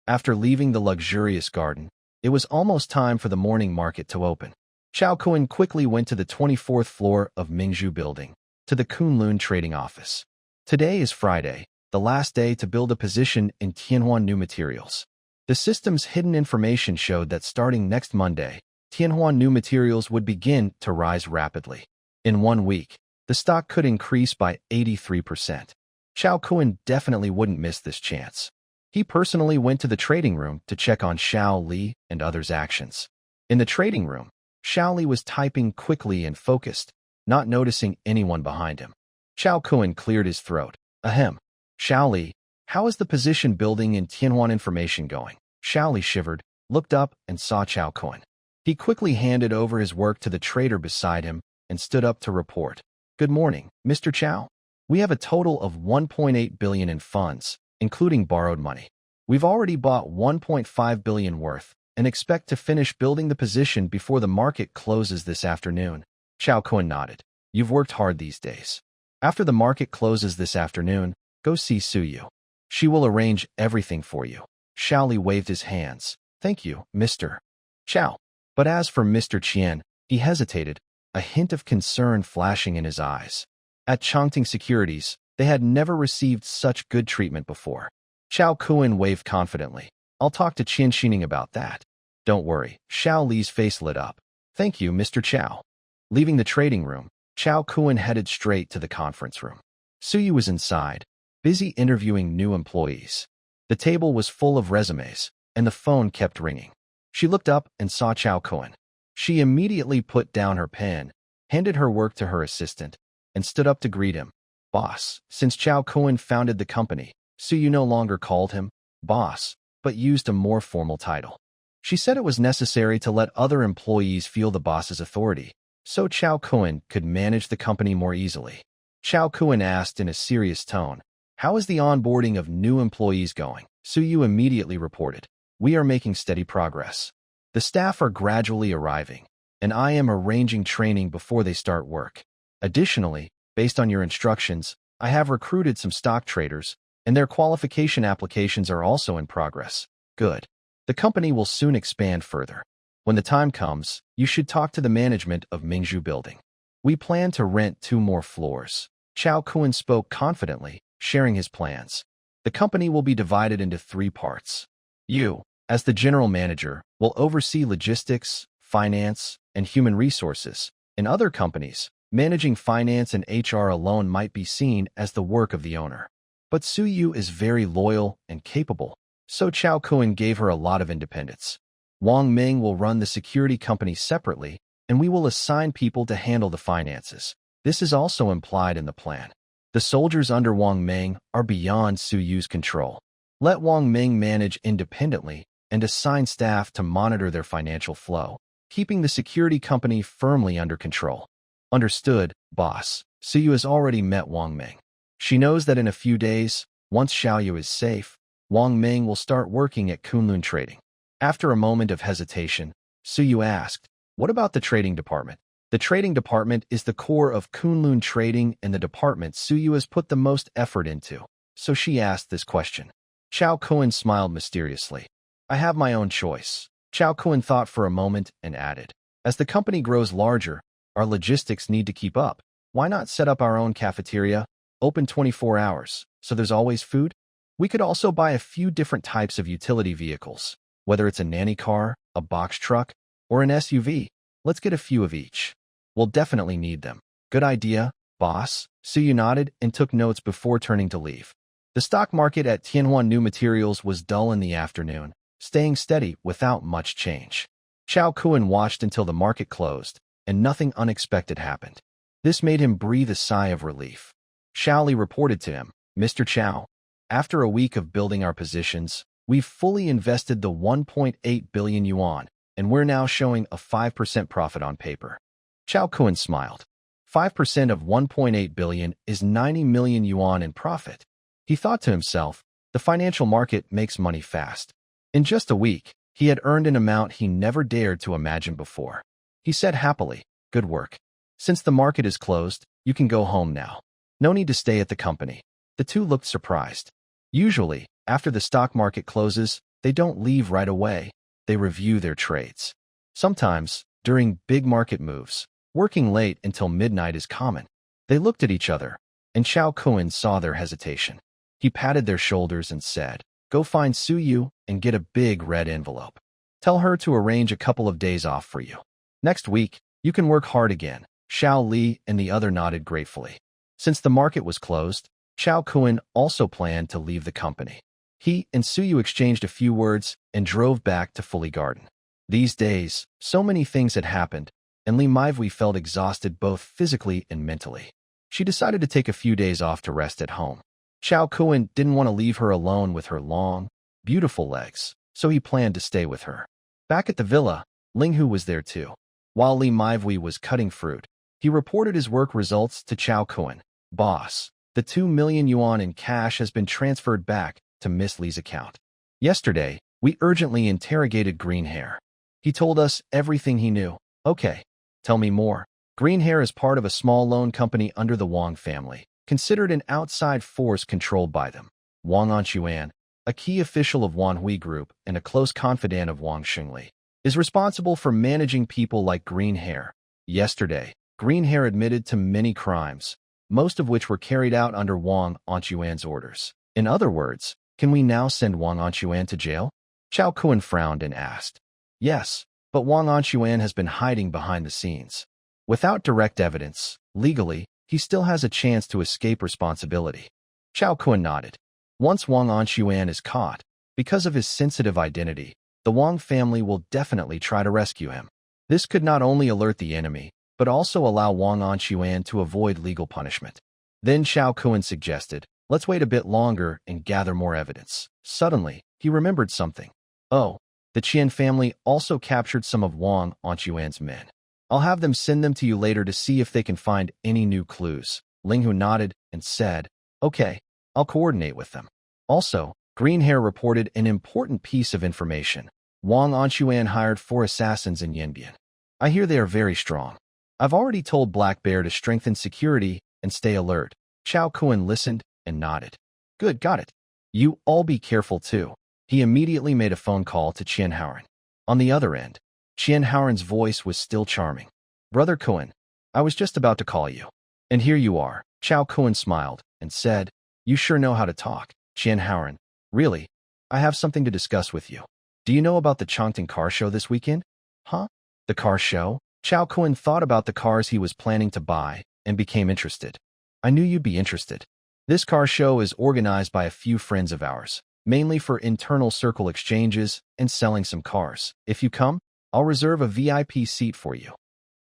After leaving the luxurious garden, it was almost time for the morning market to open. Chow Kun quickly went to the 24th floor of Mingzhu Building, to the Kunlun trading office. Today is Friday, the last day to build a position in Tianhuan New Materials. The system's hidden information showed that starting next Monday, Tianhuan New Materials would begin to rise rapidly. In 1 week, the stock could increase by 83%. Chow Kun definitely wouldn't miss this chance. He personally went to the trading room to check on Xiao Li and others' actions. In the trading room, Xiaoli was typing quickly and focused, not noticing anyone behind him. Qiao Kun cleared his throat. Ahem. Xiaoli, how is the position building in Tianhuan information going? Xiaoli shivered, looked up, and saw Qiao Kun. He quickly handed over his work to the trader beside him and stood up to report. Good morning, Mr. Qiao. We have a total of 1.8 billion in funds, including borrowed money. We've already bought 1.5 billion worth and expect to finish building the position before the market closes this afternoon. Qiao Kun nodded. You've worked hard these days. After the market closes this afternoon, go see Su Yu. She will arrange everything for you. Xiaoli waved his hands. Thank you, Mr. Qiao. But as for Mr. Qian, he hesitated, a hint of concern flashing in his eyes. At Chongqing Securities, they had never received such good treatment before. Qiao Kun waved confidently. I'll talk to Qian Xining about that. Don't worry, Xiao Li's face lit up. Thank you, Mr. Qiao. Leaving the trading room, Qiao Kun headed straight to the conference room. Su Yu was inside, busy interviewing new employees. The table was full of resumes, and the phone kept ringing. She looked up and saw Qiao Kun. She immediately put down her pen, handed her work to her assistant, and stood up to greet him. Boss. Since Qiao Kun founded the company, Su Yu no longer called him boss, but used a more formal title. She said it was necessary to let other employees feel the boss's authority, so Qiao Kun could manage the company more easily. Qiao Kun asked in a serious tone, how is the onboarding of new employees going? Su Yu immediately reported, we are making steady progress. The staff are gradually arriving, and I am arranging training before they start work. Additionally, based on your instructions, I have recruited some stock traders, and their qualification applications are also in progress. Good. The company will soon expand further. When the time comes, you should talk to the management of Mingzhu Building. We plan to rent 2 more floors. Qiao Kun spoke confidently, sharing his plans. The company will be divided into 3 parts. You, as the general manager, will oversee logistics, finance, and human resources. In other companies, managing finance and HR alone might be seen as the work of the owner. But Su Yu is very loyal and capable, so Qiao Kun gave her a lot of independence. Wang Ming will run the security company separately, and we will assign people to handle the finances. This is also implied in the plan. The soldiers under Wang Ming are beyond Su Yu's control. Let Wang Ming manage independently and assign staff to monitor their financial flow, keeping the security company firmly under control. Understood, boss. Su Yu has already met Wang Ming. She knows that in a few days, once Xiaoyu is safe, Wang Ming will start working at Kunlun Trading. After a moment of hesitation, Su Yu asked, what about the trading department? The trading department is the core of Kunlun Trading and the department Su Yu has put the most effort into, so she asked this question. Qiao Kun smiled mysteriously. I have my own choice. Qiao Kun thought for a moment and added, as the company grows larger, our logistics need to keep up. Why not set up our own cafeteria, open 24 hours, so there's always food? We could also buy a few different types of utility vehicles, whether it's a nanny car, a box truck, or an SUV. Let's get a few of each. We'll definitely need them. Good idea, boss. Su Yu nodded and took notes before turning to leave. The stock market at Tianhuan New Materials was dull in the afternoon, staying steady without much change. Qiao Kun watched until the market closed, and nothing unexpected happened. This made him breathe a sigh of relief. Xiaoli reported to him, Mr. Qiao, after a week of building our positions, we've fully invested the 1.8 billion yuan, and we're now showing a 5% profit on paper. Qiao Kun smiled. 5% of 1.8 billion is 90 million yuan in profit. He thought to himself, the financial market makes money fast. In just a week, he had earned an amount he never dared to imagine before. He said happily, good work. Since the market is closed, you can go home now. No need to stay at the company. The two looked surprised. Usually, after the stock market closes, they don't leave right away. They review their trades. Sometimes, during big market moves, working late until midnight is common. They looked at each other, and Qiao Kun saw their hesitation. He patted their shoulders and said, go find Su Yu and get a big red envelope. Tell her to arrange a couple of days off for you. Next week, you can work hard again. Xiao Li and the other nodded gratefully. Since the market was closed, Qiao Kun also planned to leave the company. He and Su Yu exchanged a few words and drove back to Fully Garden. These days, so many things had happened, and Li Maivui felt exhausted both physically and mentally. She decided to take a few days off to rest at home. Chao Kuan didn't want to leave her alone with her long, beautiful legs, so he planned to stay with her. Back at the villa, Ling Hu was there too. While Li Maivui was cutting fruit, he reported his work results to Chao Kuan. Boss, the 2 million yuan in cash has been transferred back to Miss Li's account. Yesterday, we urgently interrogated Green Hair. He told us everything he knew. Okay, tell me more. Green Hair is part of a small loan company under the Wang family, considered an outside force controlled by them. Wang Anquan, a key official of Wanhui Group and a close confidant of Wang Xingli, is responsible for managing people like Green Hair. Yesterday, Green Hair admitted to many crimes, most of which were carried out under Wang Anquan's orders. In other words, can we now send Wang Anquan to jail? Chao Kuan frowned and asked. Yes, but Wang Anquan has been hiding behind the scenes. Without direct evidence, legally, he still has a chance to escape responsibility. Chao Kuan nodded. Once Wang Anquan is caught, because of his sensitive identity, the Wang family will definitely try to rescue him. This could not only alert the enemy, but also allow Wang Anquan to avoid legal punishment. Then Chao Kuan suggested, let's wait a bit longer and gather more evidence. Suddenly, he remembered something. Oh, the Qian family also captured some of Wang Anquan's men. I'll have them send them to you later to see if they can find any new clues. Ling Hu nodded and said, okay, I'll coordinate with them. Also, Green Hair reported an important piece of information. Wang Anquan hired 4 assassins in Yanbian. I hear they are very strong. I've already told Black Bear to strengthen security and stay alert. Chao Kuan listened and nodded. Good, got it. You all be careful too. He immediately made a phone call to Qian Haoran. On the other end, Qian Haoran's voice was still charming. Brother Kuan, I was just about to call you. And here you are. Chao Kuan smiled and said, you sure know how to talk. Qian Haoran, really? I have something to discuss with you. Do you know about the Chongqing car show this weekend? Huh? The car show? Chao Kuan thought about the cars he was planning to buy and became interested. I knew you'd be interested. This car show is organized by a few friends of ours, mainly for internal circle exchanges and selling some cars. If you come, I'll reserve a VIP seat for you.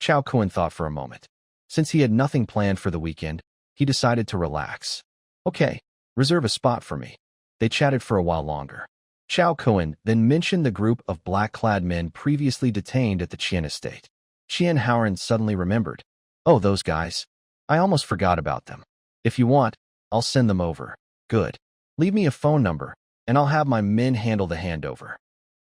Chao Kuan thought for a moment. Since he had nothing planned for the weekend, he decided to relax. Okay, reserve a spot for me. They chatted for a while longer. Chao Kuan then mentioned the group of black-clad men previously detained at the Qian estate. Qian Haoran suddenly remembered. Oh, those guys. I almost forgot about them. If you want, I'll send them over. Good. Leave me a phone number, and I'll have my men handle the handover.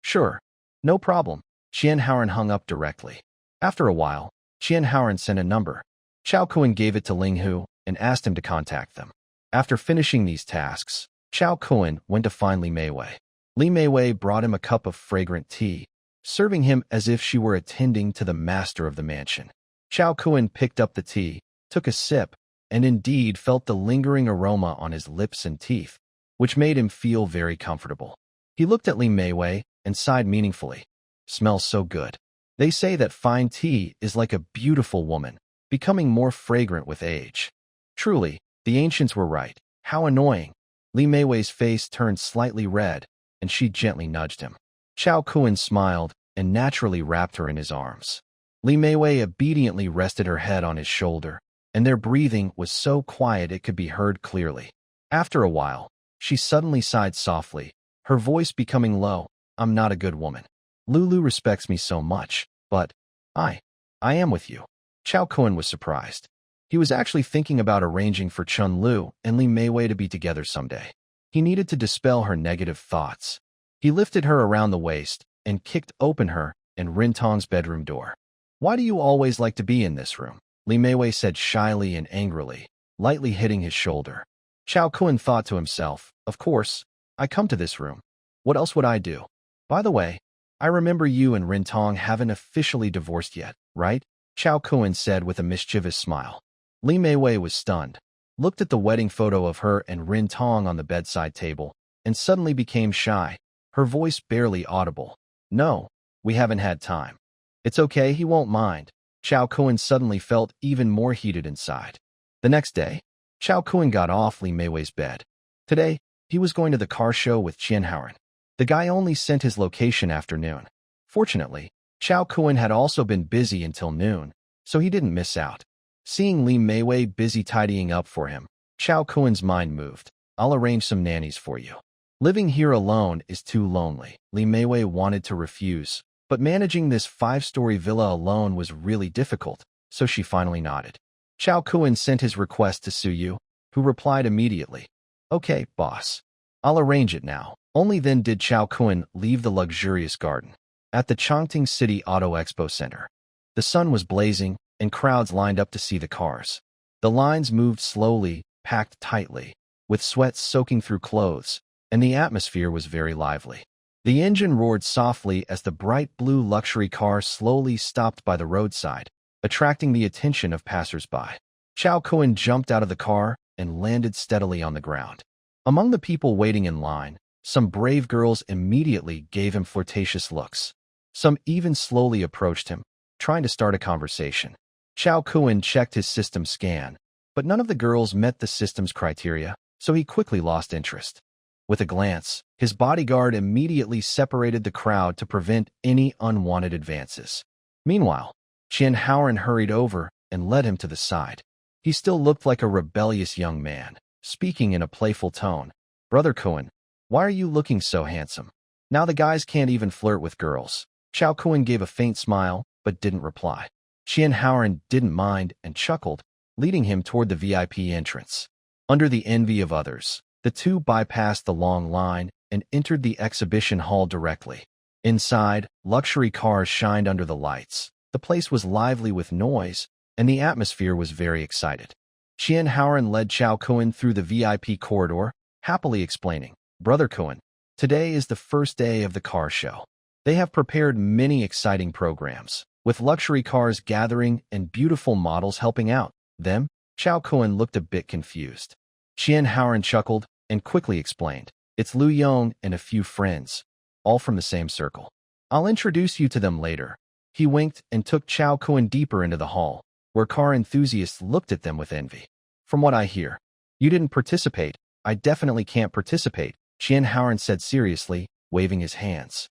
Sure. No problem. Qian Haoran hung up directly. After a while, Qian Haoran sent a number. Chao Kuan gave it to Ling Hu and asked him to contact them. After finishing these tasks, Chao Kuan went to find Li Meiwei. Li Meiwei brought him a cup of fragrant tea, serving him as if she were attending to the master of the mansion. Chao Kuan picked up the tea, took a sip, and indeed felt the lingering aroma on his lips and teeth, which made him feel very comfortable. He looked at Li Meiwei and sighed meaningfully. Smells so good. They say that fine tea is like a beautiful woman, becoming more fragrant with age. Truly, the ancients were right. How annoying. Li Meiwei's face turned slightly red, and she gently nudged him. Chao Kuan smiled and naturally wrapped her in his arms. Li Meiwei obediently rested her head on his shoulder, and their breathing was so quiet it could be heard clearly. After a while, she suddenly sighed softly, her voice becoming low. I'm not a good woman. Lulu respects me so much, but I am with you. Chao Kuan was surprised. He was actually thinking about arranging for Chun Lu and Li Meiwei to be together someday. He needed to dispel her negative thoughts. He lifted her around the waist and kicked open her and Rin Tong's bedroom door. Why do you always like to be in this room? Li Meiwei said shyly and angrily, lightly hitting his shoulder. Chao Kuan thought to himself, of course, I come to this room. What else would I do? By the way, I remember you and Rin Tong haven't officially divorced yet, right? Chao Kuan said with a mischievous smile. Li Meiwei was stunned, looked at the wedding photo of her and Rin Tong on the bedside table, and suddenly became shy, her voice barely audible. No, we haven't had time. It's okay, he won't mind. Chao Kuan suddenly felt even more heated inside. The next day, Chao Kuan got off Li Meiwei's bed. Today, he was going to the car show with Qian Haoran. The guy only sent his location after noon. Fortunately, Chao Kun had also been busy until noon, so he didn't miss out. Seeing Li Meiwei busy tidying up for him, Chao Kun's mind moved. I'll arrange some nannies for you. Living here alone is too lonely. Li Meiwei wanted to refuse, but managing this 5-story villa alone was really difficult, so she finally nodded. Chao Kun sent his request to Su Yu, who replied immediately. Okay, boss. I'll arrange it now. Only then did Chao Kun leave the luxurious garden. At the Chongqing City Auto Expo Center, the sun was blazing, and crowds lined up to see the cars. The lines moved slowly, packed tightly, with sweat soaking through clothes, and the atmosphere was very lively. The engine roared softly as the bright blue luxury car slowly stopped by the roadside, attracting the attention of passers-by. Chao Kun jumped out of the car and landed steadily on the ground. Among the people waiting in line, some brave girls immediately gave him flirtatious looks. Some even slowly approached him, trying to start a conversation. Chao Kun checked his system scan, but none of the girls met the system's criteria, so he quickly lost interest. With a glance, his bodyguard immediately separated the crowd to prevent any unwanted advances. Meanwhile, Qian Haoran hurried over and led him to the side. He still looked like a rebellious young man, speaking in a playful tone. Brother Kun, why are you looking so handsome? Now the guys can't even flirt with girls. Chao Kun gave a faint smile, but didn't reply. Qian Haoran didn't mind and chuckled, leading him toward the VIP entrance. Under the envy of others, the two bypassed the long line and entered the exhibition hall directly. Inside, luxury cars shined under the lights. The place was lively with noise, and the atmosphere was very excited. Qian Haoran led Chao Kun through the VIP corridor, happily explaining, Brother Kun, today is the first day of the car show. They have prepared many exciting programs, with luxury cars gathering and beautiful models helping out them. Chao Kun looked a bit confused. Qian Haoran chuckled and quickly explained, it's Lu Yong and a few friends, all from the same circle. I'll introduce you to them later. He winked and took Chao Kun deeper into the hall, where car enthusiasts looked at them with envy. From what I hear, you didn't participate. I definitely can't participate, Qian Haoran said seriously, waving his hands.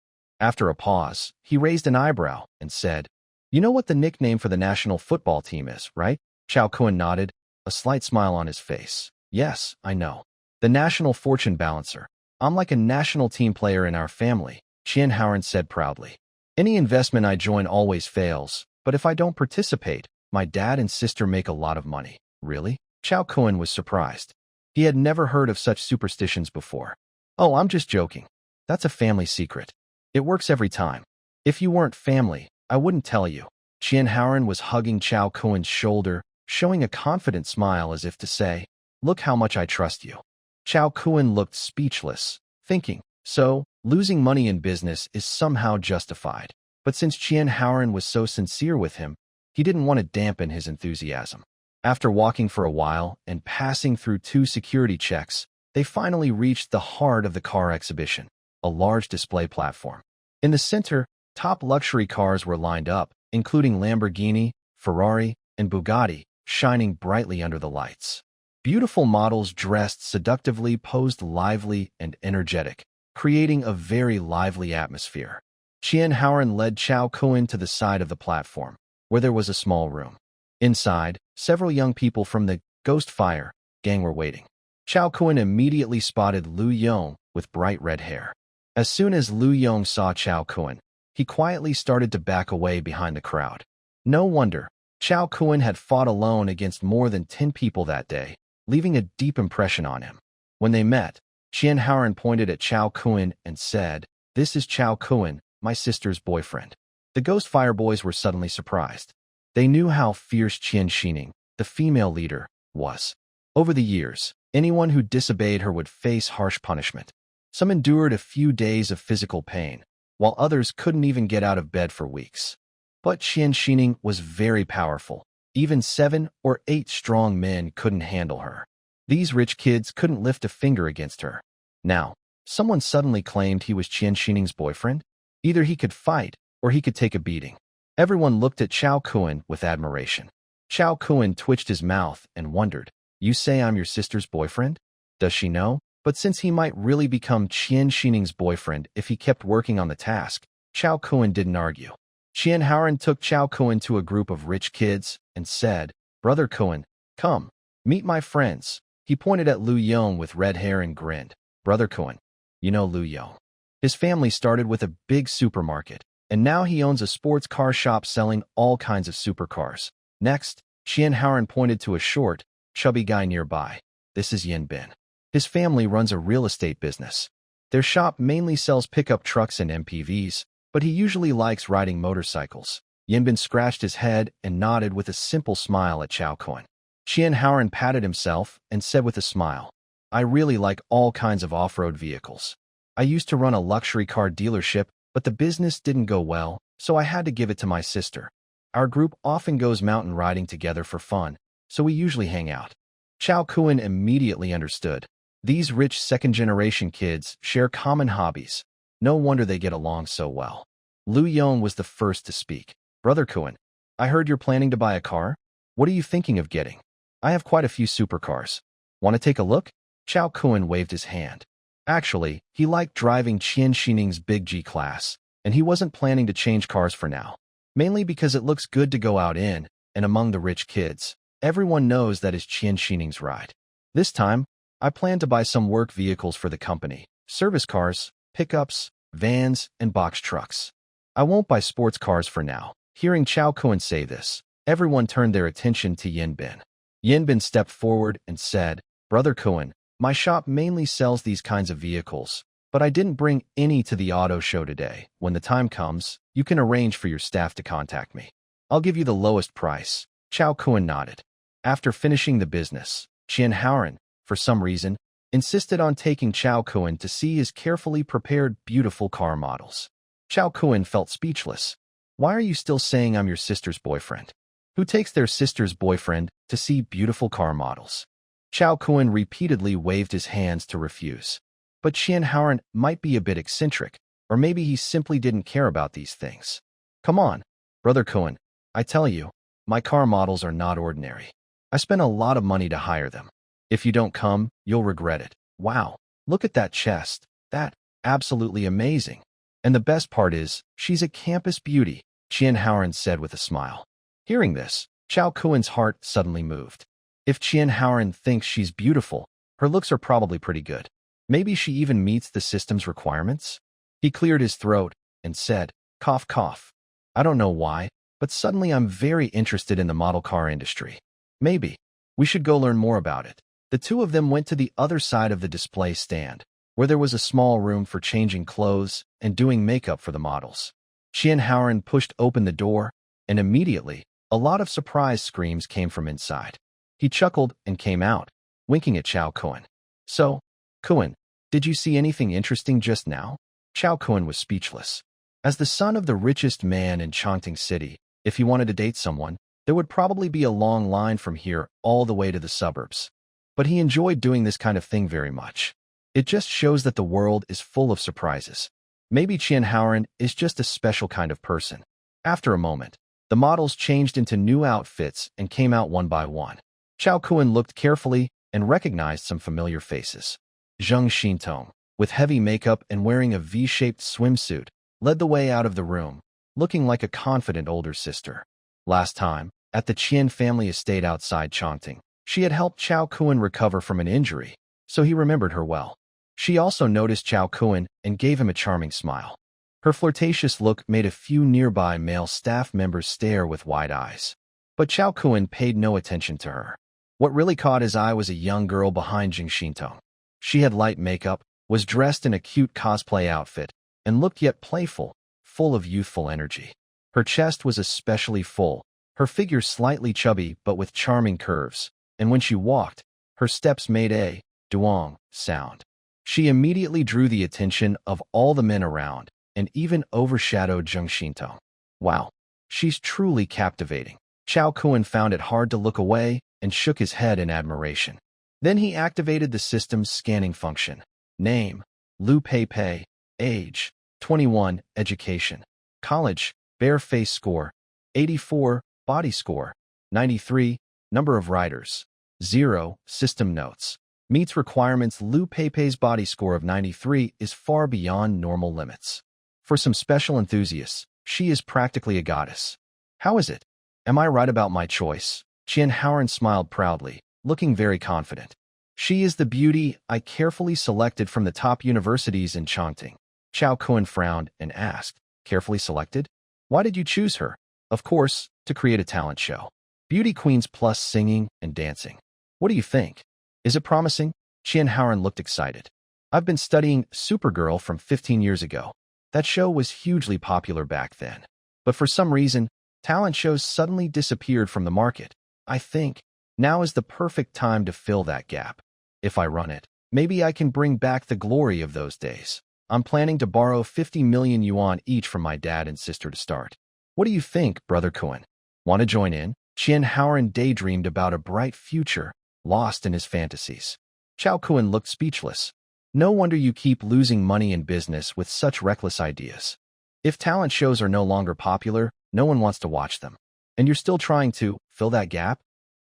After a pause, he raised an eyebrow and said, you know what the nickname for the national football team is, right? Chao Kun nodded, a slight smile on his face. Yes, I know. The National Fortune Balancer. I'm like a national team player in our family, Qian Haoran said proudly. Any investment I join always fails, but if I don't participate, my dad and sister make a lot of money. Really? Chao Kun was surprised. He had never heard of such superstitions before. Oh, I'm just joking. That's a family secret. It works every time. If you weren't family, I wouldn't tell you. Qian Haoran was hugging Chao Kun's shoulder, showing a confident smile as if to say, look how much I trust you. Chao Kun looked speechless, thinking, so, losing money in business is somehow justified. But since Qian Haoran was so sincere with him, he didn't want to dampen his enthusiasm. After walking for a while and passing through 2 security checks, they finally reached the heart of the car exhibition, a large display platform. In the center, top luxury cars were lined up, including Lamborghini, Ferrari, and Bugatti, shining brightly under the lights. Beautiful models dressed seductively posed lively and energetic, creating a very lively atmosphere. Qian Haoran led Chao Kun to the side of the platform, where there was a small room. Inside, several young people from the Ghost Fire gang were waiting. Chao Kun immediately spotted Lu Yong with bright red hair. As soon as Lu Yong saw Chao Kun, he quietly started to back away behind the crowd. No wonder, Chao Kun had fought alone against more than 10 people that day, leaving a deep impression on him. When they met, Qian Haoran pointed at Chao Kun and said, this is Chao Kun, my sister's boyfriend. The Ghost Fire boys were suddenly surprised. They knew how fierce Qian Xining, the female leader, was. Over the years, anyone who disobeyed her would face harsh punishment. Some endured a few days of physical pain, while others couldn't even get out of bed for weeks. But Qian Xining was very powerful. Even 7 or 8 strong men couldn't handle her. These rich kids couldn't lift a finger against her. Now, someone suddenly claimed he was Qian Xining's boyfriend. Either he could fight, or he could take a beating. Everyone looked at Chao Kun with admiration. Chao Kun twitched his mouth and wondered, you say I'm your sister's boyfriend? Does she know? But since he might really become Qian Xining's boyfriend if he kept working on the task, Chao Kun didn't argue. Qian Haoran took Chao Kun to a group of rich kids and said, "Brother Kun, come, meet my friends." He pointed at Lu Yong with red hair and grinned. "Brother Kun, you know Lu Yong. His family started with a big supermarket, and now he owns a sports car shop selling all kinds of supercars." Next, Qian Haoran pointed to a short, chubby guy nearby. "This is Yin Bin. His family runs a real estate business. Their shop mainly sells pickup trucks and MPVs, but he usually likes riding motorcycles." Yin Bin scratched his head and nodded with a simple smile at Chao Kun. Qian Haoran patted himself and said with a smile, "I really like all kinds of off-road vehicles. I used to run a luxury car dealership, but the business didn't go well, so I had to give it to my sister. Our group often goes mountain riding together for fun, so we usually hang out." Chao Kun immediately understood. These rich second-generation kids share common hobbies. No wonder they get along so well. Lu Yong was the first to speak. "Brother Kun, I heard you're planning to buy a car. What are you thinking of getting? I have quite a few supercars. Want to take a look?" Chao Kun waved his hand. Actually, he liked driving Qian Xining's big G-Class, and he wasn't planning to change cars for now, mainly because it looks good to go out in, and among the rich kids, everyone knows that is Qian Xining's ride. "This time, I plan to buy some work vehicles for the company, service cars, pickups, vans, and box trucks. I won't buy sports cars for now." Hearing Chao Kun say this, everyone turned their attention to Yin Bin. Yin Bin stepped forward and said, "Brother Kun, my shop mainly sells these kinds of vehicles, but I didn't bring any to the auto show today. When the time comes, you can arrange for your staff to contact me. I'll give you the lowest price." Chao Kun nodded. After finishing the business, Qian Haoran, for some reason, insisted on taking Chao Kun to see his carefully prepared beautiful car models. Chao Kun felt speechless. "Why are you still saying I'm your sister's boyfriend? Who takes their sister's boyfriend to see beautiful car models?" Chao Kun repeatedly waved his hands to refuse. But Qian Haoran might be a bit eccentric, or maybe he simply didn't care about these things. "Come on, Brother Kun, I tell you, my car models are not ordinary. I spent a lot of money to hire them. If you don't come, you'll regret it. Wow, look at that chest. That, absolutely amazing. And the best part is, she's a campus beauty," Qian Haoran said with a smile. Hearing this, Chao Kun's heart suddenly moved. If Qian Haoran thinks she's beautiful, her looks are probably pretty good. Maybe she even meets the system's requirements? He cleared his throat and said, "Cough, cough. I don't know why, but suddenly I'm very interested in the model car industry. Maybe we should go learn more about it." The two of them went to the other side of the display stand, where there was a small room for changing clothes and doing makeup for the models. Qian Haoran pushed open the door, and immediately, a lot of surprise screams came from inside. He chuckled and came out, winking at Chao Kun. "So, Kun, did you see anything interesting just now?" Chao Kun was speechless. As the son of the richest man in Chongqing City, if he wanted to date someone, there would probably be a long line from here all the way to the suburbs. But he enjoyed doing this kind of thing very much. It just shows that the world is full of surprises. Maybe Qian Haoran is just a special kind of person. After a moment, the models changed into new outfits and came out one by one. Chao Kun looked carefully and recognized some familiar faces. Zheng Xintong, with heavy makeup and wearing a V-shaped swimsuit, led the way out of the room, looking like a confident older sister. Last time, at the Qian family estate outside Chongqing, she had helped Chao Kun recover from an injury, so he remembered her well. She also noticed Chao Kun and gave him a charming smile. Her flirtatious look made a few nearby male staff members stare with wide eyes. But Chao Kun paid no attention to her. What really caught his eye was a young girl behind Zheng Xintong. She had light makeup, was dressed in a cute cosplay outfit, and looked yet playful, full of youthful energy. Her chest was especially full, her figure slightly chubby but with charming curves, and when she walked, her steps made a duong sound. She immediately drew the attention of all the men around, and even overshadowed Zheng Xintong. Wow, she's truly captivating. Chao Kun found it hard to look away and shook his head in admiration. Then he activated the system's scanning function. Name, Lu Pei. Age, 21. Education, college. Bare face score, 84. Body score, 93. Number of riders, 0. System notes. Meets requirements. Lu Pei's body score of 93 is far beyond normal limits. For some special enthusiasts, she is practically a goddess. How is it? Am I right about my choice? Qian Haoran smiled proudly, looking very confident. She is the beauty I carefully selected from the top universities in Chongqing. Chao Kun frowned and asked, carefully selected? Why did you choose her? Of course, to create a talent show. Beauty queens plus singing and dancing. What do you think? Is it promising? Qian Haoran looked excited. I've been studying Supergirl from 15 years ago. That show was hugely popular back then. But for some reason, talent shows suddenly disappeared from the market. I think now is the perfect time to fill that gap. If I run it, maybe I can bring back the glory of those days. I'm planning to borrow 50 million yuan each from my dad and sister to start. What do you think, Brother Kun? Want to join in? Qian Haoran daydreamed about a bright future, lost in his fantasies. Chao Kun looked speechless. No wonder you keep losing money in business with such reckless ideas. If talent shows are no longer popular, no one wants to watch them. And you're still trying to fill that gap?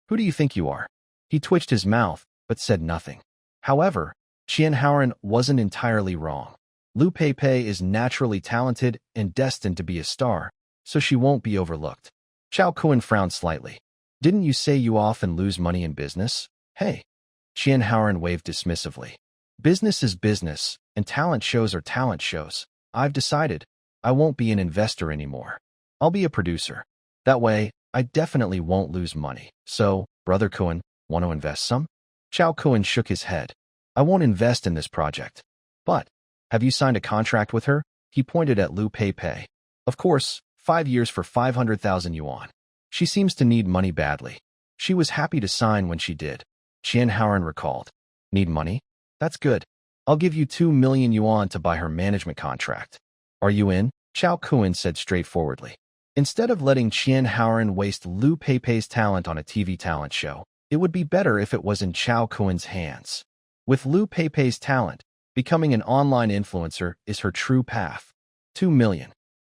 Who do you think you are? He twitched his mouth, but said nothing. However, Qian Haoran wasn't entirely wrong. Lu Peipei is naturally talented and destined to be a star, so she won't be overlooked. Chao Kun frowned slightly. Didn't you say you often lose money in business? Hey. Qian Haoran waved dismissively. Business is business, and talent shows are talent shows. I've decided I won't be an investor anymore. I'll be a producer. That way, I definitely won't lose money. So, Brother Kun, want to invest some? Chao Kun shook his head. I won't invest in this project. But, have you signed a contract with her? He pointed at Lu Peipei. Of course, 5 years for 500,000 yuan. She seems to need money badly. She was happy to sign when she did. Qian Haoran recalled. Need money? That's good. I'll give you 2 million yuan to buy her management contract. Are you in? Chao Kun said straightforwardly. Instead of letting Qian Haoran waste Lu Peipei's talent on a TV talent show, it would be better if it was in Chao Kun's hands. With Lu Peipei's talent, becoming an online influencer is her true path. 2 million.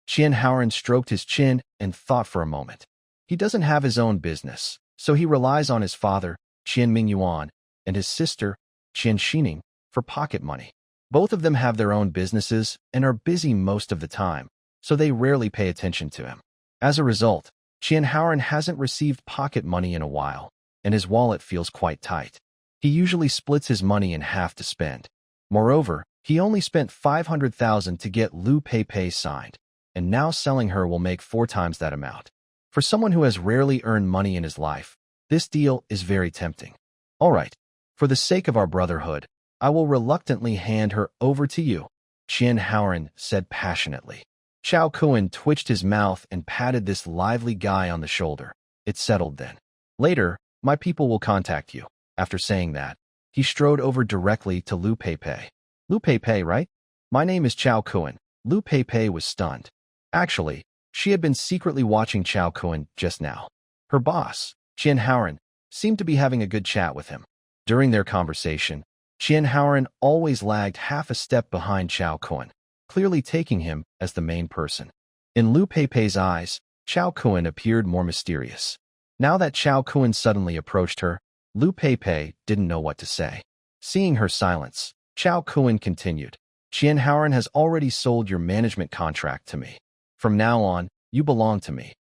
Qian Haoran stroked his chin and thought for a moment. He doesn't have his own business, so he relies on his father, Qian Mingyuan, and his sister, Qian Xining, for pocket money. Both of them have their own businesses and are busy most of the time, so they rarely pay attention to him. As a result, Qian Haoran hasn't received pocket money in a while, and his wallet feels quite tight. He usually splits his money in half to spend. Moreover, he only spent 500,000 to get Lu Peipei signed, and now selling her will make 4 times that amount. For someone who has rarely earned money in his life, this deal is very tempting. All right, for the sake of our brotherhood, I will reluctantly hand her over to you, Qian Haoran said passionately. Chao Kun twitched his mouth and patted this lively guy on the shoulder. It settled then. Later, my people will contact you. After saying that, he strode over directly to Lu Peipei. Lu Peipei, right? My name is Chao Kun. Lu Peipei was stunned. Actually, she had been secretly watching Chao Kun just now. Her boss, Qian Haoran, seemed to be having a good chat with him. During their conversation, Qian Haoran always lagged half a step behind Chao Kun, clearly taking him as the main person. In Lu Peipei's eyes, Chao Kun appeared more mysterious. Now that Chao Kun suddenly approached her, Lu Peipei didn't know what to say. Seeing her silence, Chao Kun continued. Qian Haoran has already sold your management contract to me. From now on, you belong to me.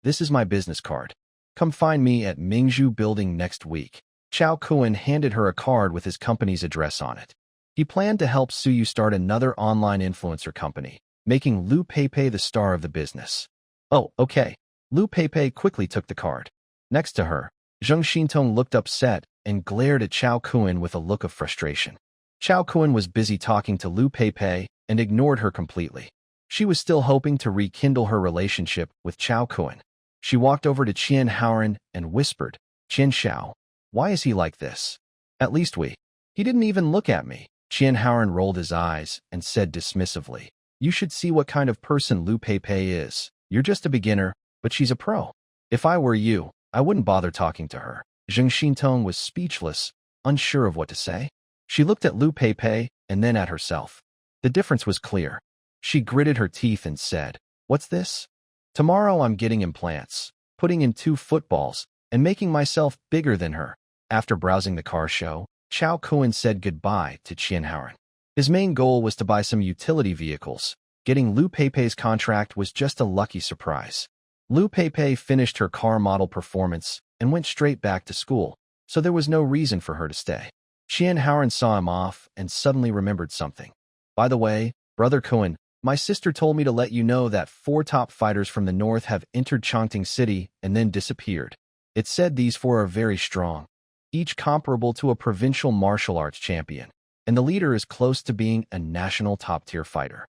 This is my business card. Come find me at Mingzhu Building next week. Chao Kun handed her a card with his company's address on it. He planned to help Suyu start another online influencer company, making Lu Peipei the star of the business. Oh, okay. Lu Peipei quickly took the card. Next to her, Zheng Xintong looked upset and glared at Chao Kun with a look of frustration. Chao Kun was busy talking to Lu Peipei and ignored her completely. She was still hoping to rekindle her relationship with Chao Kun. She walked over to Qian Haoran and whispered, Qian Xiao, why is he like this? At least he didn't even look at me. Qian Haoran rolled his eyes and said dismissively, you should see what kind of person Lu Peipei is. You're just a beginner, but she's a pro. If I were you, I wouldn't bother talking to her. Zheng Xintong was speechless, unsure of what to say. She looked at Lu Peipei and then at herself. The difference was clear. She gritted her teeth and said, what's this? Tomorrow I'm getting implants, putting in 2 footballs, and making myself bigger than her. After browsing the car show, Chao Kun said goodbye to Qian Haoran. His main goal was to buy some utility vehicles, Getting Lu Peipei's contract was just a lucky surprise. Lu Peipei finished her car model performance and went straight back to school, so there was no reason for her to stay. Qian Haoran saw him off and suddenly remembered something. By the way, Brother Cohen, my sister told me to let you know that 4 top fighters from the north have entered Chongqing City and then disappeared. It said these 4 are very strong, each comparable to a provincial martial arts champion, and the leader is close to being a national top-tier fighter.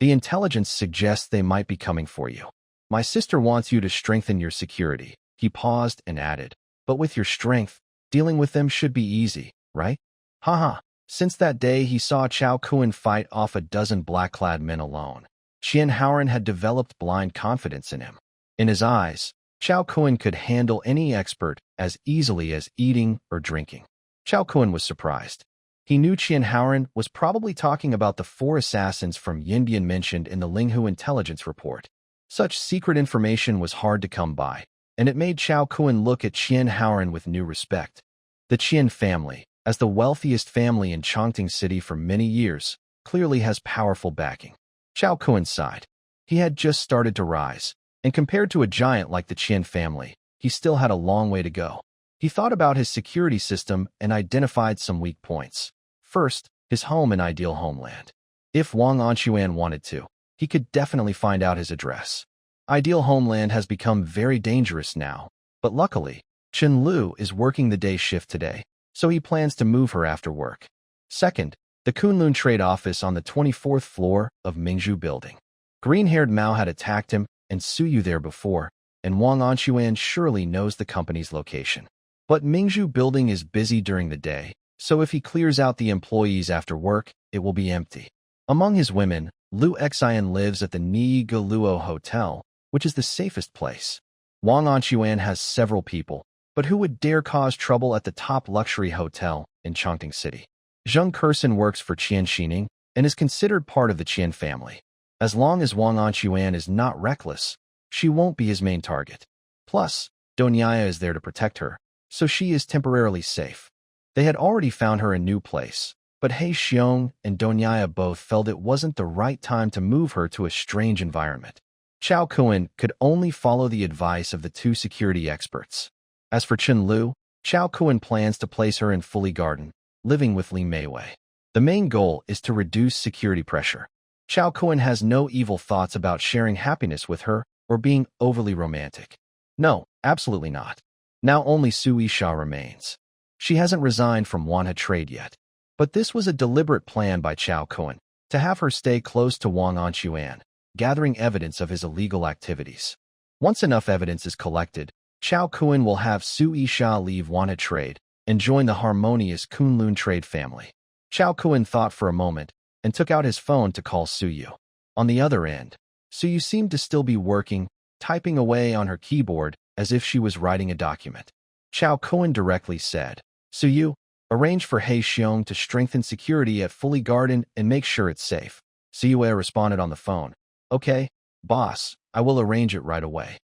The intelligence suggests they might be coming for you. My sister wants you to strengthen your security. He paused and added, but with your strength, dealing with them should be easy, right? Haha. Since that day he saw Chao Kuan fight off a dozen black-clad men alone, Qian Haoran had developed blind confidence in him. In his eyes, Chao Kuan could handle any expert as easily as eating or drinking. Chao Kuan was surprised. He knew Qian Haoran was probably talking about the 4 assassins from Yindian mentioned in the Linghu intelligence report. Such secret information was hard to come by, and it made Chao Kuan look at Qian Haoran with new respect. The Qian family, as the wealthiest family in Chongqing City for many years, clearly has powerful backing. Chao Kuan sighed. He had just started to rise, and compared to a giant like the Qian family, he still had a long way to go. He thought about his security system and identified some weak points. First, his home and ideal homeland. If Wang Anquan wanted to, he could definitely find out his address. Ideal homeland has become very dangerous now, but luckily, Chen Lu is working the day shift today, so he plans to move her after work. Second, the Kunlun trade office on the 24th floor of Mingzhu building. Green-haired Mao had attacked him and Su Yu there before, and Wang Anquan surely knows the company's location. But Mingzhu building is busy during the day, so if he clears out the employees after work, it will be empty. Among his women, Lu Xian lives at the Ni Luo Hotel, which is the safest place. Wang Anquan has several people, but who would dare cause trouble at the top luxury hotel in Chongqing City? Zheng Kersen works for Qian Xining and is considered part of the Qian family. As long as Wang Anquan is not reckless, she won't be his main target. Plus, Donyaya is there to protect her, so she is temporarily safe. They had already found her a new place, but He Xiong and Donyaya both felt it wasn't the right time to move her to a strange environment. Chao Kuan could only follow the advice of the 2 security experts. As for Chen Lu, Chao Kuan plans to place her in Fully Garden, living with Li Meiwei. The main goal is to reduce security pressure. Chao Kuan has no evil thoughts about sharing happiness with her or being overly romantic. No, absolutely not. Now only Su Yisha remains. She hasn't resigned from Wanha Trade yet. But this was a deliberate plan by Chao Kuan, to have her stay close to Wang Anquan, gathering evidence of his illegal activities. Once enough evidence is collected, Chao Kuan will have Su Yisha leave Wanha Trade and join the harmonious Kunlun Trade family. Chao Kuan thought for a moment and took out his phone to call Su Yu. On the other end, Su Yu seemed to still be working, typing away on her keyboard as if she was writing a document. Chao Kuan directly said, Su Yu, arrange for He Xiong to strengthen security at Fully Garden and make sure it's safe. Su Yu responded on the phone, Okay, boss, I will arrange it right away.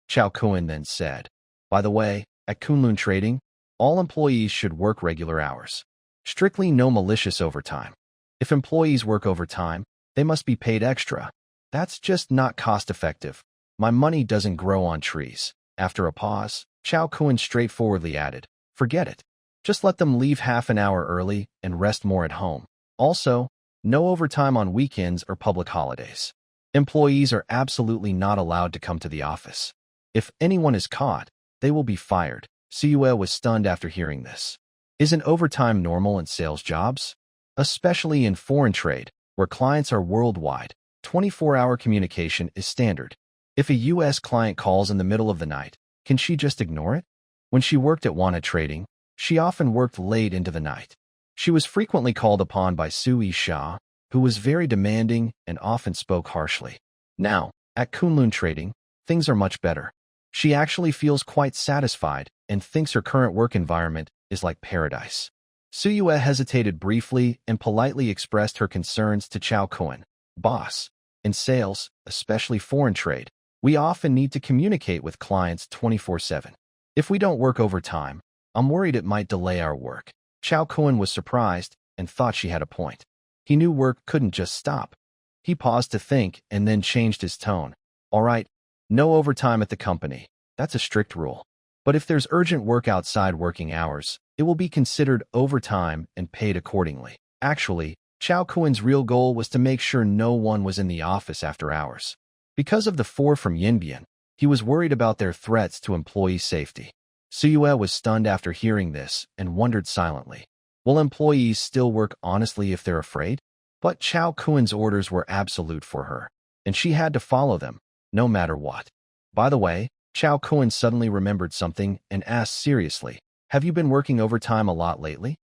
Chao Kuan then said, By the way, at Kunlun Trading, all employees should work regular hours. Strictly no malicious overtime. If employees work overtime, they must be paid extra. That's just not cost-effective. My money doesn't grow on trees. After a pause, Chao Kuan straightforwardly added, Forget it. Just let them leave half an hour early and rest more at home. Also, no overtime on weekends or public holidays. Employees are absolutely not allowed to come to the office. If anyone is caught, they will be fired. Siyue was stunned after hearing this. Isn't overtime normal in sales jobs? Especially in foreign trade, where clients are worldwide, 24-hour communication is standard. If a U.S. client calls in the middle of the night, can she just ignore it? When she worked at Wanha Trading, she often worked late into the night. She was frequently called upon by Su Yisha, who was very demanding and often spoke harshly. Now, at Kunlun Trading, things are much better. She actually feels quite satisfied and thinks her current work environment is like paradise. Suyue hesitated briefly and politely expressed her concerns to Chao Kuan. Boss, in sales, especially foreign trade, we often need to communicate with clients 24/7. If we don't work overtime, I'm worried it might delay our work. Chao Kuan was surprised and thought she had a point. He knew work couldn't just stop. He paused to think and then changed his tone. All right, no overtime at the company. That's a strict rule. But if there's urgent work outside working hours, it will be considered overtime and paid accordingly. Actually, Chao Kuen's real goal was to make sure no one was in the office after hours. Because of the four from Yinbian, he was worried about their threats to employee safety. Suyue was stunned after hearing this and wondered silently. Will employees still work honestly if they're afraid? But Chao Kuen's orders were absolute for her, and she had to follow them, no matter what. By the way, Chao Kuen suddenly remembered something and asked seriously, have you been working overtime a lot lately?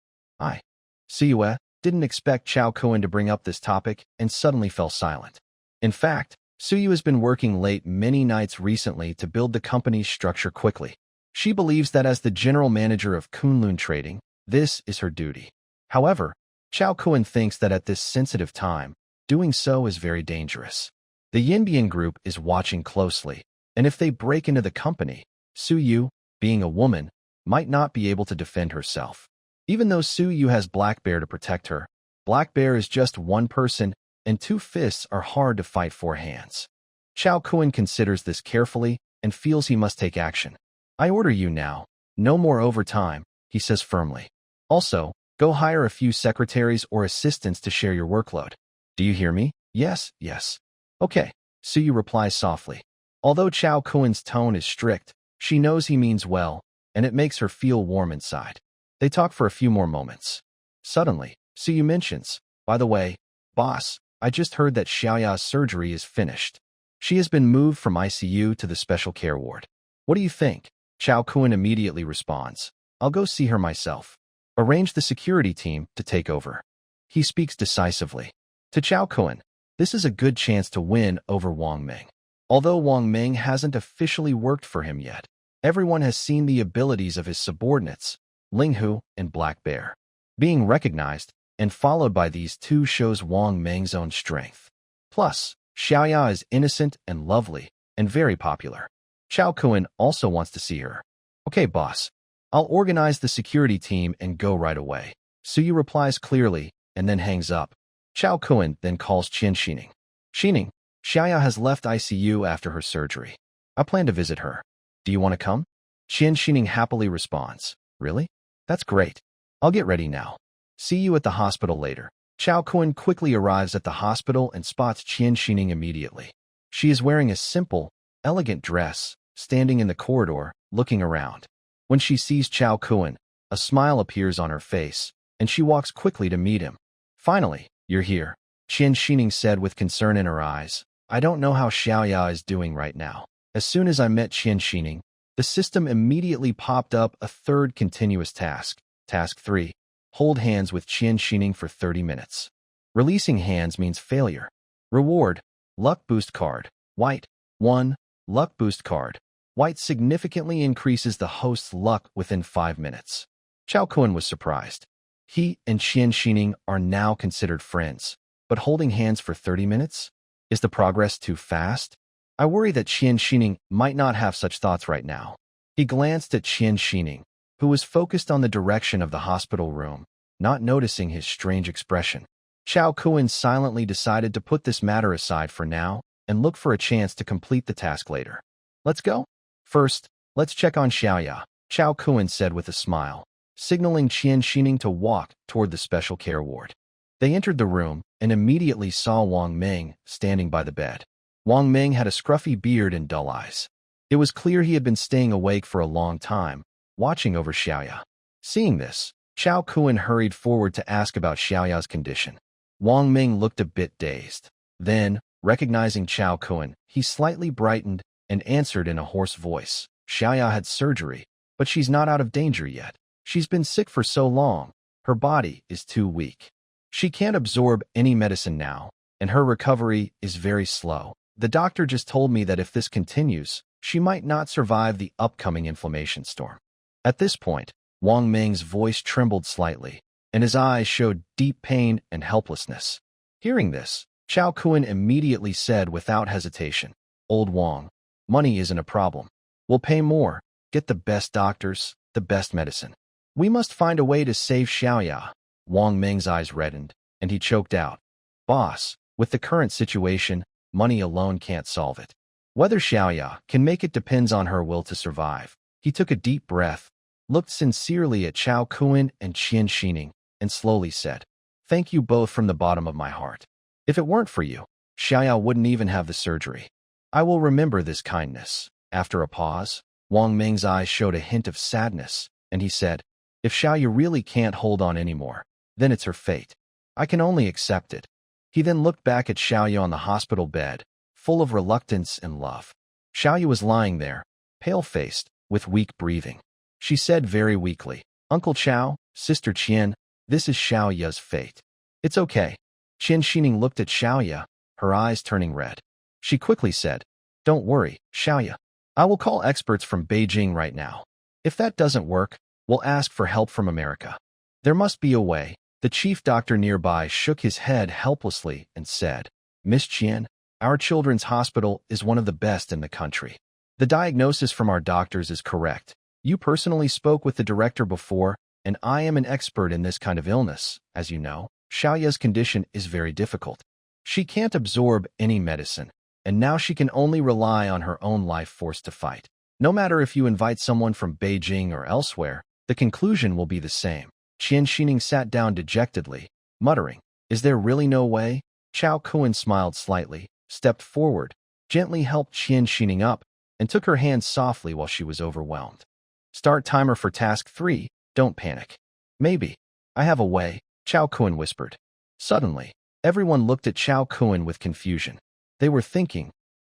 Suyue didn't expect Chao Kuen to bring up this topic and suddenly fell silent. In fact, Suyue has been working late many nights recently to build the company's structure quickly. She believes that as the general manager of Kunlun Trading, this is her duty. However, Chao Kuen thinks that at this sensitive time, doing so is very dangerous. The Yinbian group is watching closely, and if they break into the company, Suyue, being a woman, might not be able to defend herself. Even though Suyue has Black Bear to protect her, Black Bear is just one person, and two fists are hard to fight four hands. Chao Kuen considers this carefully and feels he must take action. I order you now, no more overtime, he says firmly. Also, go hire a few secretaries or assistants to share your workload. Do you hear me? Yes, yes. Okay, Suyue replies softly. Although Chao Kuen's tone is strict, she knows he means well, and it makes her feel warm inside. They talk for a few more moments. Suddenly, Suyue mentions, by the way, boss, I just heard that Xiaoya's surgery is finished. She has been moved from ICU to the special care ward. What do you think? Chao Kuen immediately responds, I'll go see her myself. Arrange the security team to take over. He speaks decisively. To Chao Kuen, this is a good chance to win over Wang Ming. Although Wang Ming hasn't officially worked for him yet, everyone has seen the abilities of his subordinates, Ling Hu and Black Bear. Being recognized and followed by these two shows Wang Ming's own strength. Plus, Xiaoya is innocent and lovely and very popular. Chao Kuen also wants to see her. Okay, boss. I'll organize the security team and go right away. Suyue replies clearly and then hangs up. Chao Kuen then calls Qian Xining. Xining, Xiaoya has left ICU after her surgery. I plan to visit her. Do you want to come? Qian Xining happily responds. Really? That's great. I'll get ready now. See you at the hospital later. Chao Kuen quickly arrives at the hospital and spots Qian Xining immediately. She is wearing a simple, elegant dress, standing in the corridor, looking around. When she sees Chao Kuen, a smile appears on her face, and she walks quickly to meet him. Finally, you're here, Qian Xining said with concern in her eyes. I don't know how Xiaoya is doing right now. As soon as I met Qian Xining, the system immediately popped up a third continuous task. Task 3. Hold hands with Qian Xining for 30 minutes. Releasing hands means failure. Reward. Luck boost card. White. 1. Luck boost card. White significantly increases the host's luck within 5 minutes. Chao Kuen was surprised. He and Qian Xining are now considered friends, but holding hands for 30 minutes? Is the progress too fast? I worry that Qian Xining might not have such thoughts right now. He glanced at Qian Xining, who was focused on the direction of the hospital room, not noticing his strange expression. Chao Kuen silently decided to put this matter aside for now and look for a chance to complete the task later. Let's go. First, let's check on Xiaoya, Chao Kuen said with a smile, signaling Qian Xining to walk toward the special care ward. They entered the room and immediately saw Wang Ming standing by the bed. Wang Ming had a scruffy beard and dull eyes. It was clear he had been staying awake for a long time, watching over Xiaoya. Seeing this, Chao Kuen hurried forward to ask about Xiaoya's condition. Wang Ming looked a bit dazed. Then, recognizing Chao Kuen, he slightly brightened and answered in a hoarse voice. Xiaoya had surgery, but she's not out of danger yet. She's been sick for so long, her body is too weak. She can't absorb any medicine now, and her recovery is very slow. The doctor just told me that if this continues, she might not survive the upcoming inflammation storm. At this point, Wang Ming's voice trembled slightly, and his eyes showed deep pain and helplessness. Hearing this, Chao Kuen immediately said without hesitation, Old Wang, money isn't a problem. We'll pay more, get the best doctors, the best medicine. We must find a way to save Xiaoya. Wang Ming's eyes reddened, and he choked out. Boss, With the current situation, money alone can't solve it. Whether Xiaoya can make it depends on her will to survive. He took a deep breath, looked sincerely at Chao Kun and Qian Xining, and slowly said, "Thank you both from the bottom of my heart. If it weren't for you, Xiaoya wouldn't even have the surgery. I will remember this kindness." After a pause, Wang Ming's eyes showed a hint of sadness, and he said, "If Xiaoya really can't hold on anymore, then it's her fate. I can only accept it." He then looked back at Xiaoya on the hospital bed, full of reluctance and love. Xiaoya was lying there, pale-faced, with weak breathing. She said very weakly, "Uncle Chao, Sister Qian, this is Xiaoya's fate." "It's okay." Qian Xining looked at Xiaoya, her eyes turning red. She quickly said, "Don't worry, Xiaoya. I will call experts from Beijing right now. If that doesn't work, we'll ask for help from America. There must be a way." The chief doctor nearby shook his head helplessly and said, "Miss Qian, our children's hospital is one of the best in the country. The diagnosis from our doctors is correct. You personally spoke with the director before, and I am an expert in this kind of illness. As you know, Xiaoya's condition is very difficult. She can't absorb any medicine, and now she can only rely on her own life force to fight. No matter if you invite someone from Beijing or elsewhere, the conclusion will be the same." Qian Xining sat down dejectedly, muttering, "Is there really no way?" Chao Kun smiled slightly, stepped forward, gently helped Qian Xining up, and took her hand softly while she was overwhelmed. "Start timer for task 3, don't panic." "Maybe. I have a way," Chao Kun whispered. Suddenly, everyone looked at Chao Kun with confusion. They were thinking,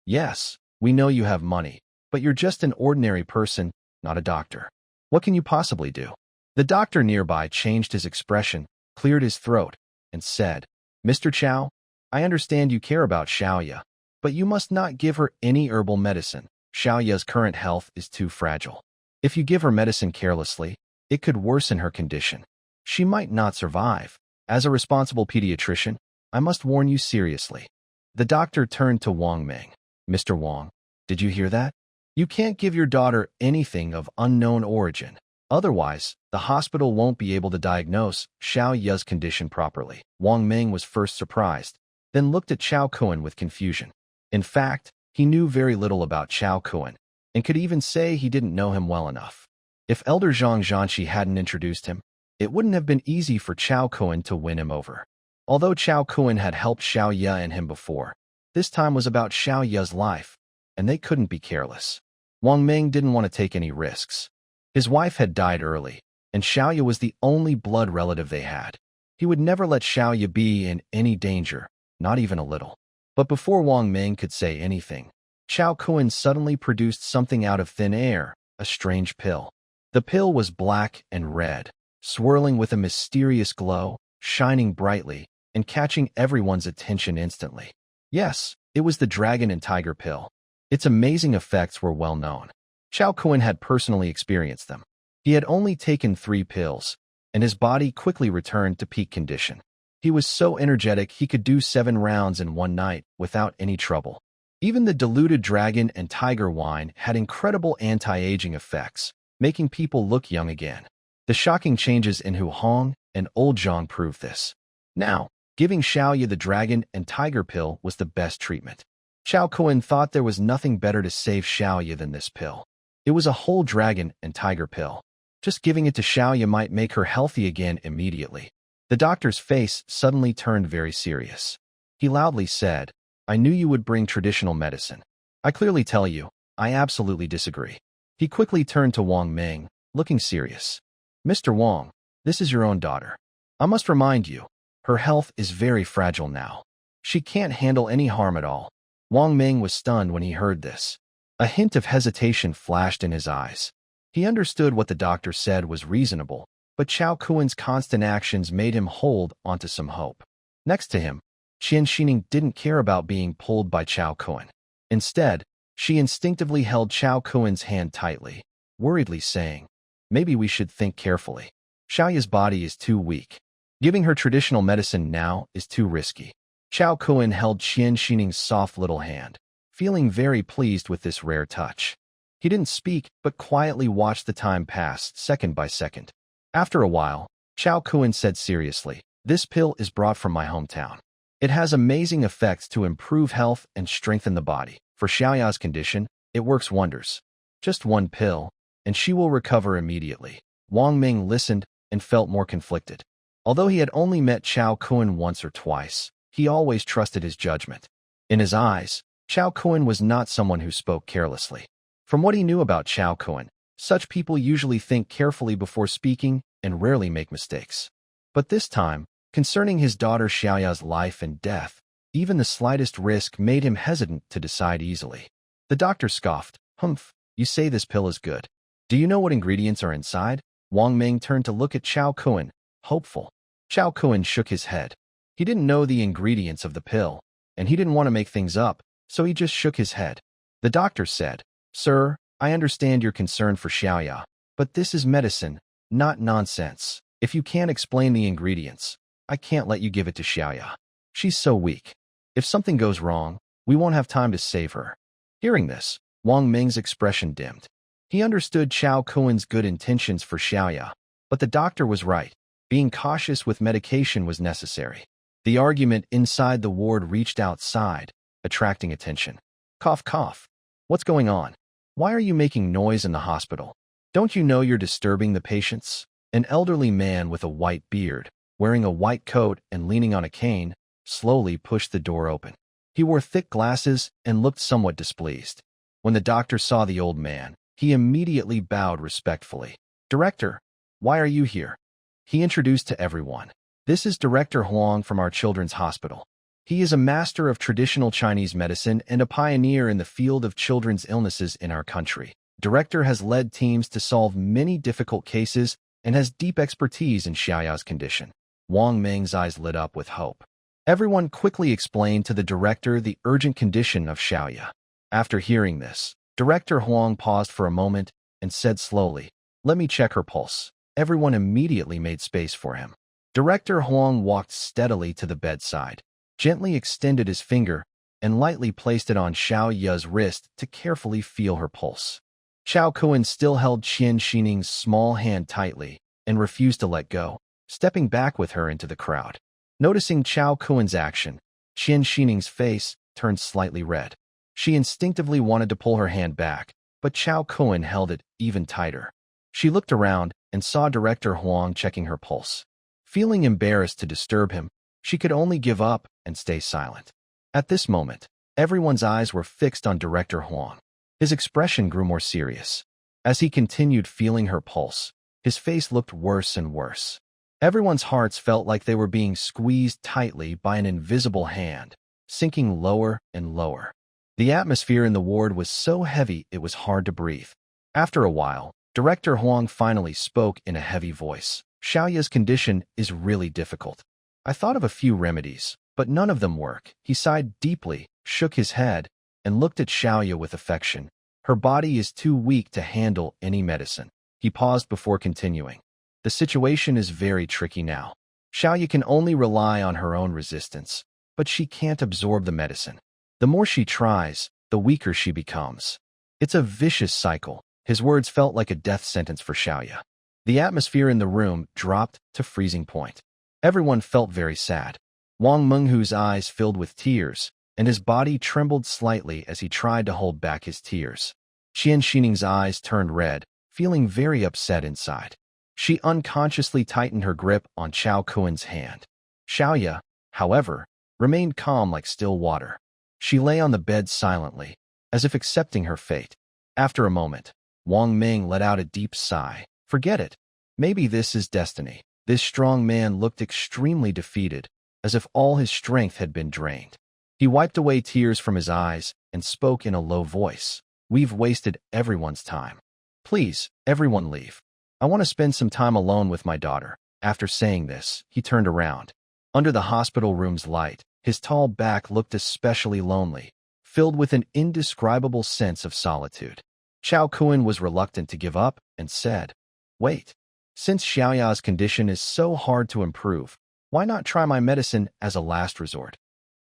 "Yes, we know you have money, but you're just an ordinary person, not a doctor. What can you possibly do?" The doctor nearby changed his expression, cleared his throat, and said, "Mr. Chao, I understand you care about Xiaoya, but you must not give her any herbal medicine. Xiaoya's current health is too fragile. If you give her medicine carelessly, it could worsen her condition. She might not survive. As a responsible pediatrician, I must warn you seriously." The doctor turned to Wang Ming. "Mr. Wang, did you hear that? You can't give your daughter anything of unknown origin. Otherwise, the hospital won't be able to diagnose Xiaoya's condition properly." Wang Ming was first surprised, then looked at Chao Kun with confusion. In fact, he knew very little about Chao Kun, and could even say he didn't know him well enough. If Elder Zhang Zhanqi hadn't introduced him, it wouldn't have been easy for Chao Kun to win him over. Although Chao Kun had helped Xiaoya and him before, this time was about Xiaoya's life, and they couldn't be careless. Wang Ming didn't want to take any risks. His wife had died early, and Xiaoya was the only blood relative they had. He would never let Xiaoya be in any danger, not even a little. But before Wang Ming could say anything, Chao Kun suddenly produced something out of thin air, a strange pill. The pill was black and red, swirling with a mysterious glow, shining brightly, and catching everyone's attention instantly. Yes, it was the dragon and tiger pill. Its amazing effects were well known. Chao Kun had personally experienced them. He had only taken 3 pills, and his body quickly returned to peak condition. He was so energetic he could do 7 rounds in one night without any trouble. Even the diluted dragon and tiger wine had incredible anti-aging effects, making people look young again. The shocking changes in Hu Hong and Old Zhang proved this. Now, giving Xiaoya the dragon and tiger pill was the best treatment. Chao Kun thought there was nothing better to save Xiaoya than this pill. It was a whole dragon and tiger pill. Just giving it to Xiaoya might make her healthy again immediately. The doctor's face suddenly turned very serious. He loudly said, "I knew you would bring traditional medicine. I clearly tell you, I absolutely disagree." He quickly turned to Wang Ming, looking serious. "Mr. Wang, this is your own daughter. I must remind you, her health is very fragile now. She can't handle any harm at all." Wang Ming was stunned when he heard this. A hint of hesitation flashed in his eyes. He understood what the doctor said was reasonable, but Chao Kun's constant actions made him hold onto some hope. Next to him, Qian Xining didn't care about being pulled by Chao Kun. Instead, she instinctively held Chao Kun's hand tightly, worriedly saying, "Maybe we should think carefully. Xiaoya's body is too weak. Giving her traditional medicine now is too risky." Chao Kun held Qian Xining's soft little hand, feeling very pleased with this rare touch. He didn't speak, but quietly watched the time pass second by second. After a while, Chao Kun said seriously, "This pill is brought from my hometown. It has amazing effects to improve health and strengthen the body. For Xiaoya's condition, it works wonders. Just one pill, and she will recover immediately. Wang Ming listened and felt more conflicted. Although he had only met Chao Kun once or twice, he always trusted his judgment. In his eyes, Chao Kun was not someone who spoke carelessly. From what he knew about Chao Kun, such people usually think carefully before speaking and rarely make mistakes. But this time, concerning his daughter Xiaoya's life and death, even the slightest risk made him hesitant to decide easily. The doctor scoffed. "Humph, you say this pill is good. Do you know what ingredients are inside?" Wang Ming turned to look at Chao Kun, hopeful. Chao Kun shook his head. He didn't know the ingredients of the pill, and he didn't want to make things up, so he just shook his head. The doctor said, "Sir, I understand your concern for Xiaoya, but this is medicine, not nonsense. If you can't explain the ingredients, I can't let you give it to Xiaoya. She's so weak. If something goes wrong, we won't have time to save her." Hearing this, Wang Ming's expression dimmed. He understood Chao Kun's good intentions for Xiaoya, but the doctor was right. Being cautious with medication was necessary. The argument inside the ward reached outside, attracting attention. Cough, cough. What's going on? Why are you making noise in the hospital? Don't you know you're disturbing the patients? An elderly man with a white beard, wearing a white coat and leaning on a cane, slowly pushed the door open. He wore thick glasses and looked somewhat displeased. When the doctor saw the old man, he immediately bowed respectfully. "Director, why are you here?" He introduced to everyone. "This is Director Huang from our children's hospital. He is a master of traditional Chinese medicine and a pioneer in the field of children's illnesses in our country. Director has led teams to solve many difficult cases and has deep expertise in Xiaoya's condition." Wang Ming's eyes lit up with hope. Everyone quickly explained to the director the urgent condition of Xiaoya. After hearing this, Director Huang paused for a moment and said slowly, "Let me check her pulse." Everyone immediately made space for him. Director Huang walked steadily to the bedside, gently extended his finger, and lightly placed it on Xiaoya's wrist to carefully feel her pulse. Chao Kun still held Qian Xining's small hand tightly and refused to let go, stepping back with her into the crowd. Noticing Chao Kun's action, Qian Xining's face turned slightly red. She instinctively wanted to pull her hand back, but Chao Kun held it even tighter. She looked around and saw Director Huang checking her pulse. Feeling embarrassed to disturb him, she could only give up and stay silent. At this moment, everyone's eyes were fixed on Director Huang. His expression grew more serious. As he continued feeling her pulse, his face looked worse and worse. Everyone's hearts felt like they were being squeezed tightly by an invisible hand, sinking lower and lower. The atmosphere in the ward was so heavy it was hard to breathe. After a while, Director Huang finally spoke in a heavy voice. "Xiaoya's condition is really difficult. I thought of a few remedies, but none of them work." He sighed deeply, shook his head, and looked at Xiaoya with affection. "Her body is too weak to handle any medicine." He paused before continuing. "The situation is very tricky now. Xiaoya can only rely on her own resistance, but she can't absorb the medicine. The more she tries, the weaker she becomes. It's a vicious cycle." His words felt like a death sentence for Xiaoya. The atmosphere in the room dropped to freezing point. Everyone felt very sad. Wang Menghu's eyes filled with tears, and his body trembled slightly as he tried to hold back his tears. Qian Xining's eyes turned red, feeling very upset inside. She unconsciously tightened her grip on Chao Kun's hand. Xiaoya, however, remained calm like still water. She lay on the bed silently, as if accepting her fate. After a moment, Wang Ming let out a deep sigh. "Forget it. Maybe this is destiny." This strong man looked extremely defeated, as if all his strength had been drained. He wiped away tears from his eyes and spoke in a low voice. "We've wasted everyone's time. Please, everyone leave. I want to spend some time alone with my daughter." After saying this, he turned around. Under the hospital room's light, his tall back looked especially lonely, filled with an indescribable sense of solitude. Chao Kun was reluctant to give up and said, "Wait. Since Xiaoya's condition is so hard to improve, why not try my medicine as a last resort?"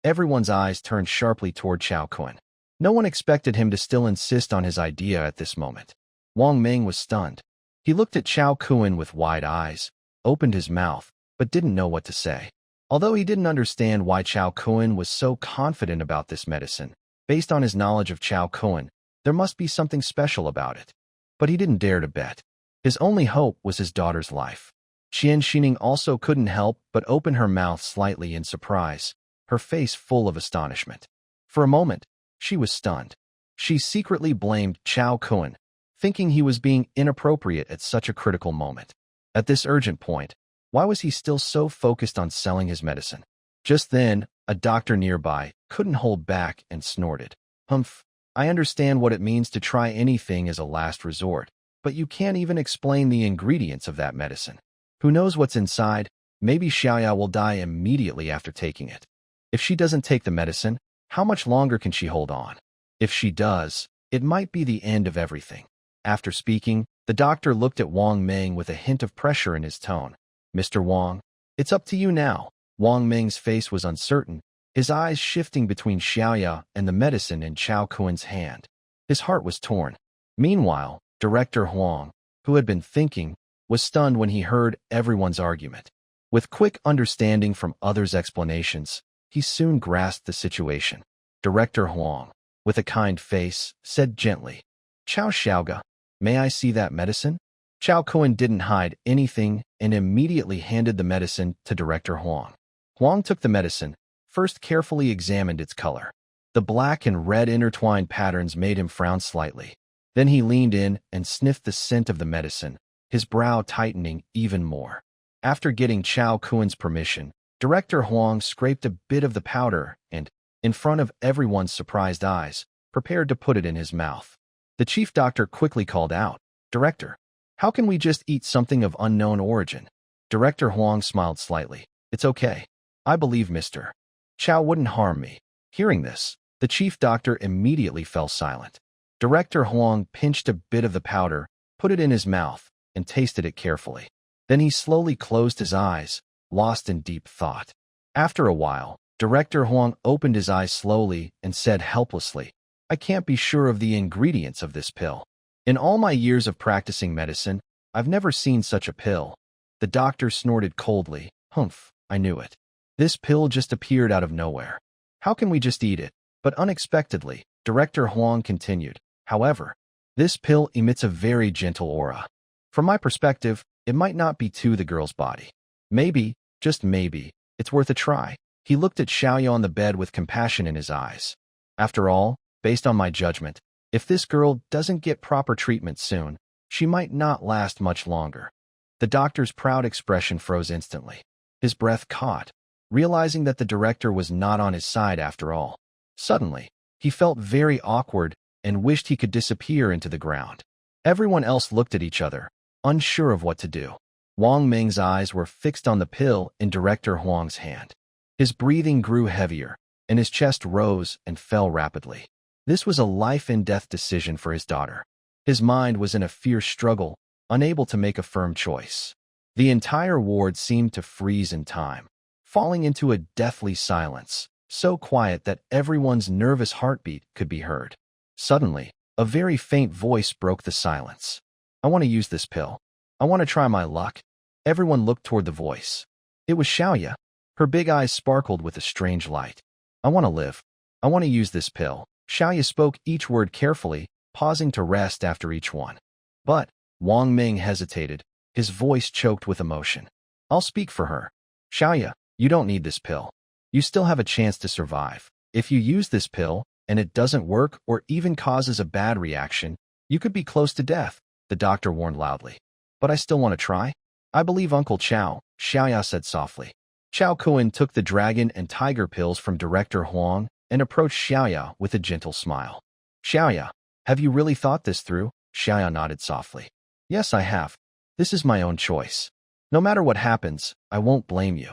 Everyone's eyes turned sharply toward Chao Kun. No one expected him to still insist on his idea at this moment. Wang Ming was stunned. He looked at Chao Kun with wide eyes, opened his mouth, but didn't know what to say. Although he didn't understand why Chao Kun was so confident about this medicine, based on his knowledge of Chao Kun, there must be something special about it. But he didn't dare to bet. His only hope was his daughter's life. Qian Xining also couldn't help but open her mouth slightly in surprise, her face full of astonishment. For a moment, she was stunned. She secretly blamed Chao Kun, thinking he was being inappropriate at such a critical moment. At this urgent point, why was he still so focused on selling his medicine? Just then, a doctor nearby couldn't hold back and snorted. Humph, I understand what it means to try anything as a last resort, but you can't even explain the ingredients of that medicine. Who knows what's inside? Maybe Xiaoya will die immediately after taking it. If she doesn't take the medicine, how much longer can she hold on? If she does, it might be the end of everything. After speaking, the doctor looked at Wang Meng with a hint of pressure in his tone. Mr. Wang, it's up to you now. Wang Meng's face was uncertain, his eyes shifting between Xiaoya and the medicine in Chao Kun's hand. His heart was torn. Meanwhile, Director Huang, who had been thinking, was stunned when he heard everyone's argument. With quick understanding from others' explanations, he soon grasped the situation. Director Huang, with a kind face, said gently, Chao Xiaoga, may I see that medicine? Chao Kun didn't hide anything and immediately handed the medicine to Director Huang. Huang took the medicine, first carefully examined its color. The black and red intertwined patterns made him frown slightly. Then he leaned in and sniffed the scent of the medicine, his brow tightening even more. After getting Chao Kun's permission, Director Huang scraped a bit of the powder and, in front of everyone's surprised eyes, prepared to put it in his mouth. The chief doctor quickly called out, Director, how can we just eat something of unknown origin? Director Huang smiled slightly. It's okay. I believe Mr. Chao wouldn't harm me. Hearing this, the chief doctor immediately fell silent. Director Huang pinched a bit of the powder, put it in his mouth, and tasted it carefully. Then he slowly closed his eyes, lost in deep thought. After a while, Director Huang opened his eyes slowly and said helplessly, I can't be sure of the ingredients of this pill. In all my years of practicing medicine, I've never seen such a pill. The doctor snorted coldly. Humph, I knew it. This pill just appeared out of nowhere. How can we just eat it? But unexpectedly, Director Huang continued. However, this pill emits a very gentle aura. From my perspective, it might not be to the girl's body. Maybe, just maybe, it's worth a try. He looked at Xiaoya on the bed with compassion in his eyes. After all, based on my judgment, if this girl doesn't get proper treatment soon, she might not last much longer. The doctor's proud expression froze instantly. His breath caught, realizing that the director was not on his side after all. Suddenly, he felt very awkward and wished he could disappear into the ground. Everyone else looked at each other, unsure of what to do. Wang Meng's eyes were fixed on the pill in Director Huang's hand. His breathing grew heavier, and his chest rose and fell rapidly. This was a life-and-death decision for his daughter. His mind was in a fierce struggle, unable to make a firm choice. The entire ward seemed to freeze in time, falling into a deathly silence, so quiet that everyone's nervous heartbeat could be heard. Suddenly, a very faint voice broke the silence. I want to use this pill. I want to try my luck. Everyone looked toward the voice. It was Xiaoya. Her big eyes sparkled with a strange light. I want to live. I want to use this pill. Xiaoya spoke each word carefully, pausing to rest after each one. But Wang Meng hesitated, his voice choked with emotion. I'll speak for her. Xiaoya, you don't need this pill. You still have a chance to survive. If you use this pill, and it doesn't work or even causes a bad reaction, you could be close to death, the doctor warned loudly. But I still want to try. I believe Uncle Chao, Xiaoya said softly. Chao Kun took the dragon and tiger pills from Director Huang and approached Xiaoya with a gentle smile. Xiaoya, have you really thought this through? Xiaoya nodded softly. Yes, I have. This is my own choice. No matter what happens, I won't blame you.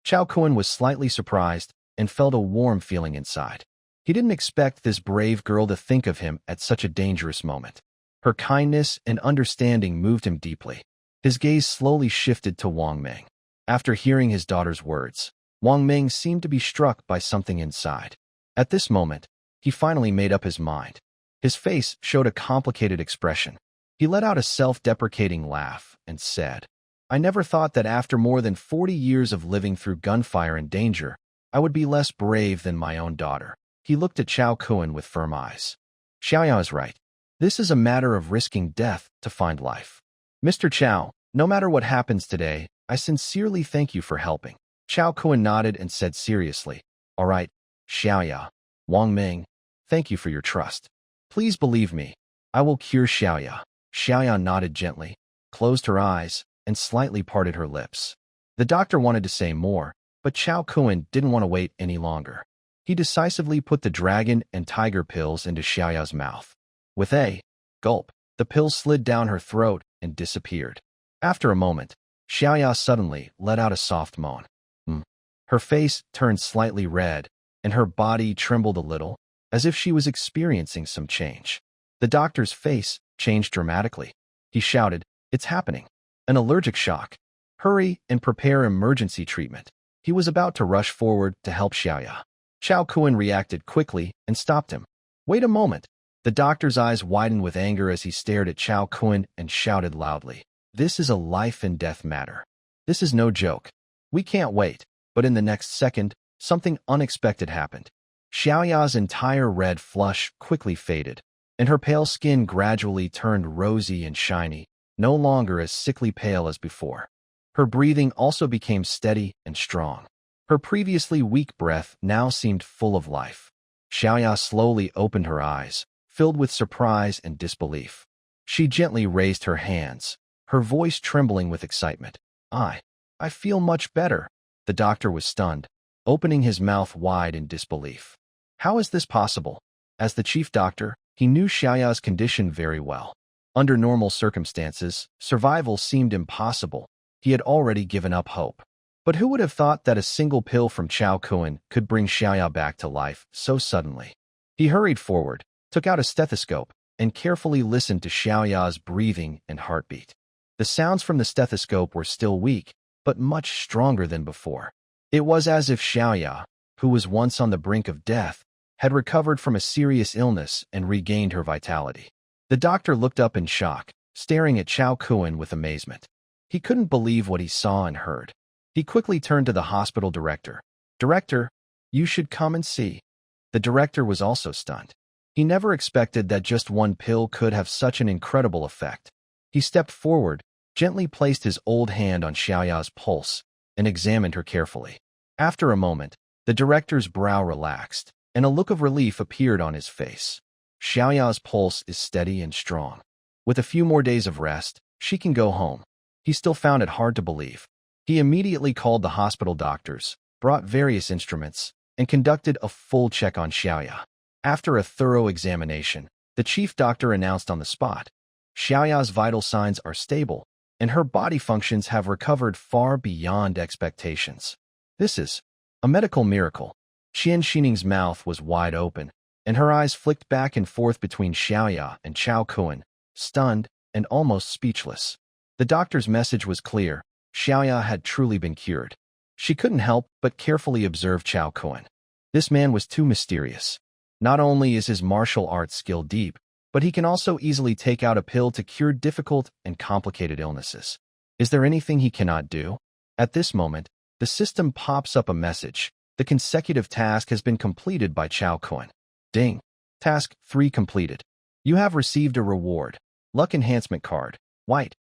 Chao Kun was slightly surprised and felt a warm feeling inside. He didn't expect this brave girl to think of him at such a dangerous moment. Her kindness and understanding moved him deeply. His gaze slowly shifted to Wang Meng. After hearing his daughter's words, Wang Meng seemed to be struck by something inside. At this moment, he finally made up his mind. His face showed a complicated expression. He let out a self-deprecating laugh and said, I never thought that after more than 40 years of living through gunfire and danger, I would be less brave than my own daughter. He looked at Chao Kun with firm eyes. Xiaoya is right. This is a matter of risking death to find life. Mr. Chao, no matter what happens today, I sincerely thank you for helping. Chao Kun nodded and said seriously, All right, Xiaoya, Wang Ming, thank you for your trust. Please believe me, I will cure Xiaoya. Xiaoya nodded gently, closed her eyes, and slightly parted her lips. The doctor wanted to say more, but Chao Kun didn't want to wait any longer. He decisively put the dragon and tiger pills into Xiaoya's mouth. With a gulp, the pills slid down her throat and disappeared. After a moment, Xiaoya suddenly let out a soft moan. Her face turned slightly red, and her body trembled a little, as if she was experiencing some change. The doctor's face changed dramatically. He shouted, It's happening. An allergic shock. Hurry and prepare emergency treatment. He was about to rush forward to help Xiaoya. Chao Kun reacted quickly and stopped him. Wait a moment. The doctor's eyes widened with anger as he stared at Chao Kun and shouted loudly. This is a life and death matter. This is no joke. We can't wait. But in the next second, something unexpected happened. Xiaoya's entire red flush quickly faded, and her pale skin gradually turned rosy and shiny, no longer as sickly pale as before. Her breathing also became steady and strong. Her previously weak breath now seemed full of life. Xiaoya slowly opened her eyes, filled with surprise and disbelief. She gently raised her hands, her voice trembling with excitement. I feel much better. The doctor was stunned, opening his mouth wide in disbelief. How is this possible? As the chief doctor, he knew Xiaoya's condition very well. Under normal circumstances, survival seemed impossible. He had already given up hope. But who would have thought that a single pill from Chao Kun could bring Xiaoya back to life so suddenly? He hurried forward, took out a stethoscope, and carefully listened to Xiaoya's breathing and heartbeat. The sounds from the stethoscope were still weak, but much stronger than before. It was as if Xiaoya, who was once on the brink of death, had recovered from a serious illness and regained her vitality. The doctor looked up in shock, staring at Chao Kun with amazement. He couldn't believe what he saw and heard. He quickly turned to the hospital director. Director, you should come and see. The director was also stunned. He never expected that just one pill could have such an incredible effect. He stepped forward, gently placed his old hand on Xiaoya's pulse, and examined her carefully. After a moment, the director's brow relaxed, and a look of relief appeared on his face. Xiaoya's pulse is steady and strong. With a few more days of rest, she can go home. He still found it hard to believe. He immediately called the hospital doctors, brought various instruments, and conducted a full check on Xiaoya. After a thorough examination, the chief doctor announced on the spot, Xiaoya's vital signs are stable, and her body functions have recovered far beyond expectations. This is a medical miracle. Qian Xining's mouth was wide open, and her eyes flicked back and forth between Xiaoya and Chao Kun, stunned and almost speechless. The doctor's message was clear. Xiaoya had truly been cured. She couldn't help but carefully observe Chao Kun. This man was too mysterious. Not only is his martial arts skill deep, but he can also easily take out a pill to cure difficult and complicated illnesses. Is there anything he cannot do? At this moment, the system pops up a message. The consecutive task has been completed by Chao Kun. Ding. Task 3 completed. You have received a reward. Luck enhancement card. White.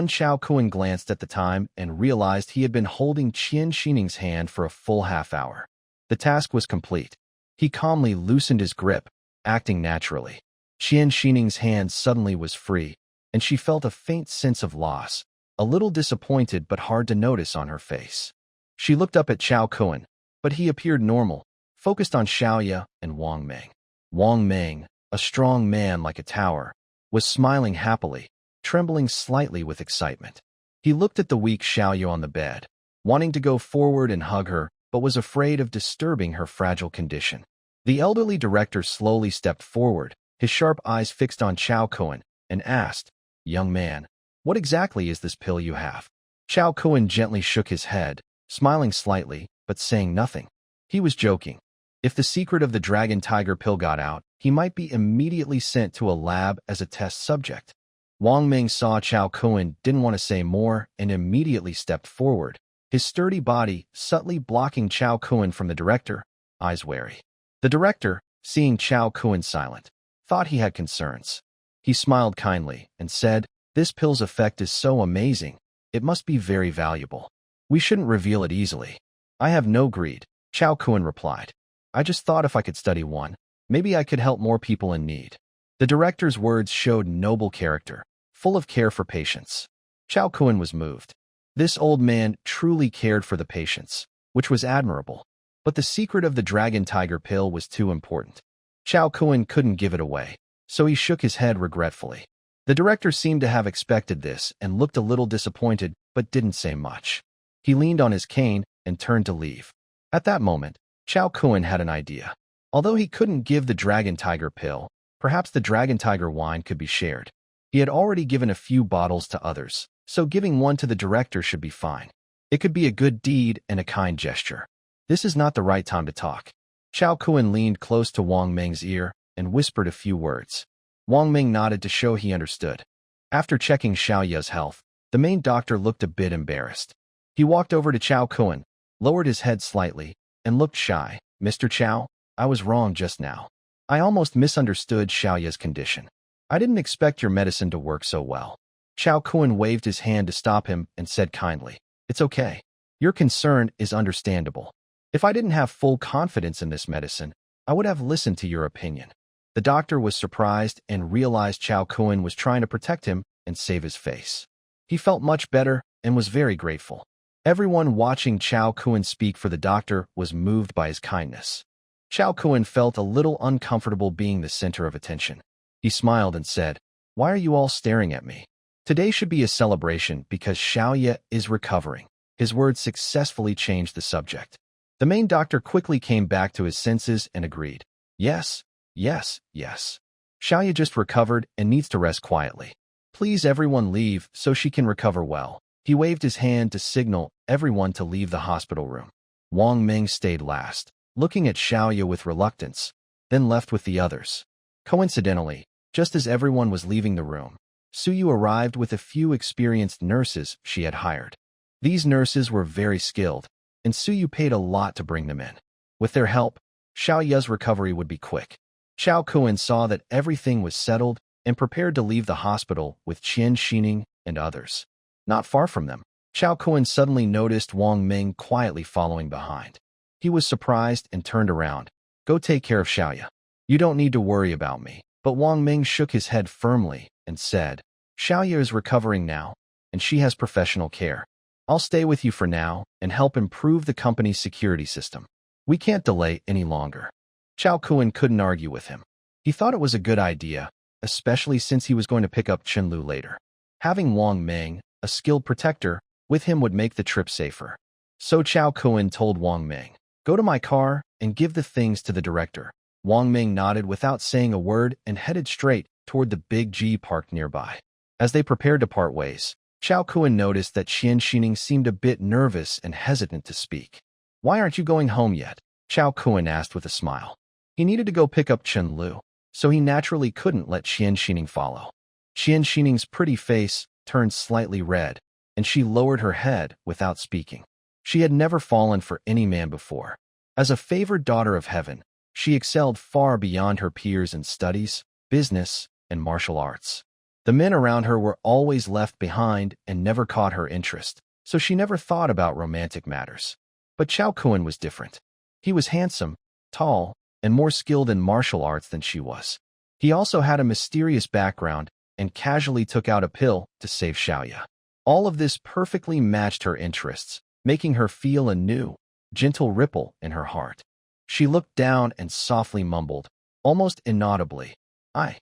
Chao Kun glanced at the time and realized he had been holding Qian Xining's hand for a full half hour. The task was complete. He calmly loosened his grip, acting naturally. Qian Xining's hand suddenly was free, and she felt a faint sense of loss, a little disappointed but hard to notice on her face. She looked up at Chao Kun, but he appeared normal, focused on Xiaoya and Wang Ming. Wang Ming, a strong man like a tower, was smiling happily, trembling slightly with excitement. He looked at the weak Xiaoya on the bed, wanting to go forward and hug her, but was afraid of disturbing her fragile condition. The elderly director slowly stepped forward, his sharp eyes fixed on Chao Kun, and asked, Young man, what exactly is this pill you have? Chao Kun gently shook his head, smiling slightly, but saying nothing. He was joking. If the secret of the Dragon Tiger pill got out, he might be immediately sent to a lab as a test subject. Wang Ming saw Chao Kun didn't want to say more and immediately stepped forward, his sturdy body subtly blocking Chao Kun from the director, eyes wary. The director, seeing Chao Kun silent, thought he had concerns. He smiled kindly and said, "This pill's effect is so amazing, it must be very valuable. We shouldn't reveal it easily." "I have no greed," Chao Kun replied. "I just thought if I could study one, maybe I could help more people in need." The director's words showed noble character, full of care for patients. Chao Kun was moved. This old man truly cared for the patients, which was admirable. But the secret of the Dragon Tiger pill was too important. Chao Kun couldn't give it away, so he shook his head regretfully. The director seemed to have expected this and looked a little disappointed but didn't say much. He leaned on his cane and turned to leave. At that moment, Chao Kun had an idea. Although he couldn't give the Dragon Tiger pill, perhaps the Dragon Tiger wine could be shared. He had already given a few bottles to others, so giving one to the director should be fine. It could be a good deed and a kind gesture. This is not the right time to talk. Chao Kun leaned close to Wang Ming's ear and whispered a few words. Wang Ming nodded to show he understood. After checking Xiaoya's health, the main doctor looked a bit embarrassed. He walked over to Chao Kun, lowered his head slightly, and looked shy. "Mr. Chao, I was wrong just now. I almost misunderstood Xiaoya's condition. I didn't expect your medicine to work so well." Chao Kun waved his hand to stop him and said kindly, "It's okay. Your concern is understandable. If I didn't have full confidence in this medicine, I would have listened to your opinion." The doctor was surprised and realized Chao Kun was trying to protect him and save his face. He felt much better and was very grateful. Everyone watching Chao Kun speak for the doctor was moved by his kindness. Chao Kun felt a little uncomfortable being the center of attention. He smiled and said, "Why are you all staring at me? Today should be a celebration because Xiaoya is recovering." His words successfully changed the subject. The main doctor quickly came back to his senses and agreed. Yes. Xiaoya just recovered and needs to rest quietly. Please everyone leave so she can recover well." He waved his hand to signal everyone to leave the hospital room. Wang Ming stayed last, looking at Xiaoya with reluctance, then left with the others. Coincidentally, just as everyone was leaving the room, Suyu arrived with a few experienced nurses she had hired. These nurses were very skilled, and Suyu paid a lot to bring them in. With their help, Xiaoya's recovery would be quick. Chao Kun saw that everything was settled and prepared to leave the hospital with Qian Xining and others. Not far from them, Chao Kun suddenly noticed Wang Ming quietly following behind. He was surprised and turned around. "Go take care of Xiaoya. You don't need to worry about me." But Wang Ming shook his head firmly and said, "Xiaoya is recovering now, and she has professional care. I'll stay with you for now and help improve the company's security system. We can't delay any longer." Chao Kun couldn't argue with him. He thought it was a good idea, especially since he was going to pick up Chenlu later. Having Wang Ming, a skilled protector, with him would make the trip safer. So Chao Kun told Wang Ming, "Go to my car and give the things to the director." Wang Ming nodded without saying a word and headed straight toward the big G parked nearby. As they prepared to part ways, Chao Kun noticed that Qian Xining seemed a bit nervous and hesitant to speak. "Why aren't you going home yet?" Chao Kun asked with a smile. He needed to go pick up Chen Lu, so he naturally couldn't let Qian Xining follow. Qian Xining's pretty face turned slightly red, and she lowered her head without speaking. She had never fallen for any man before. As a favored daughter of heaven, she excelled far beyond her peers in studies, business, and martial arts. The men around her were always left behind and never caught her interest, so she never thought about romantic matters. But Chao Kun was different. He was handsome, tall, and more skilled in martial arts than she was. He also had a mysterious background and casually took out a pill to save Xiaoya. All of this perfectly matched her interests, making her feel a new, gentle ripple in her heart. She looked down and softly mumbled, almost inaudibly, "I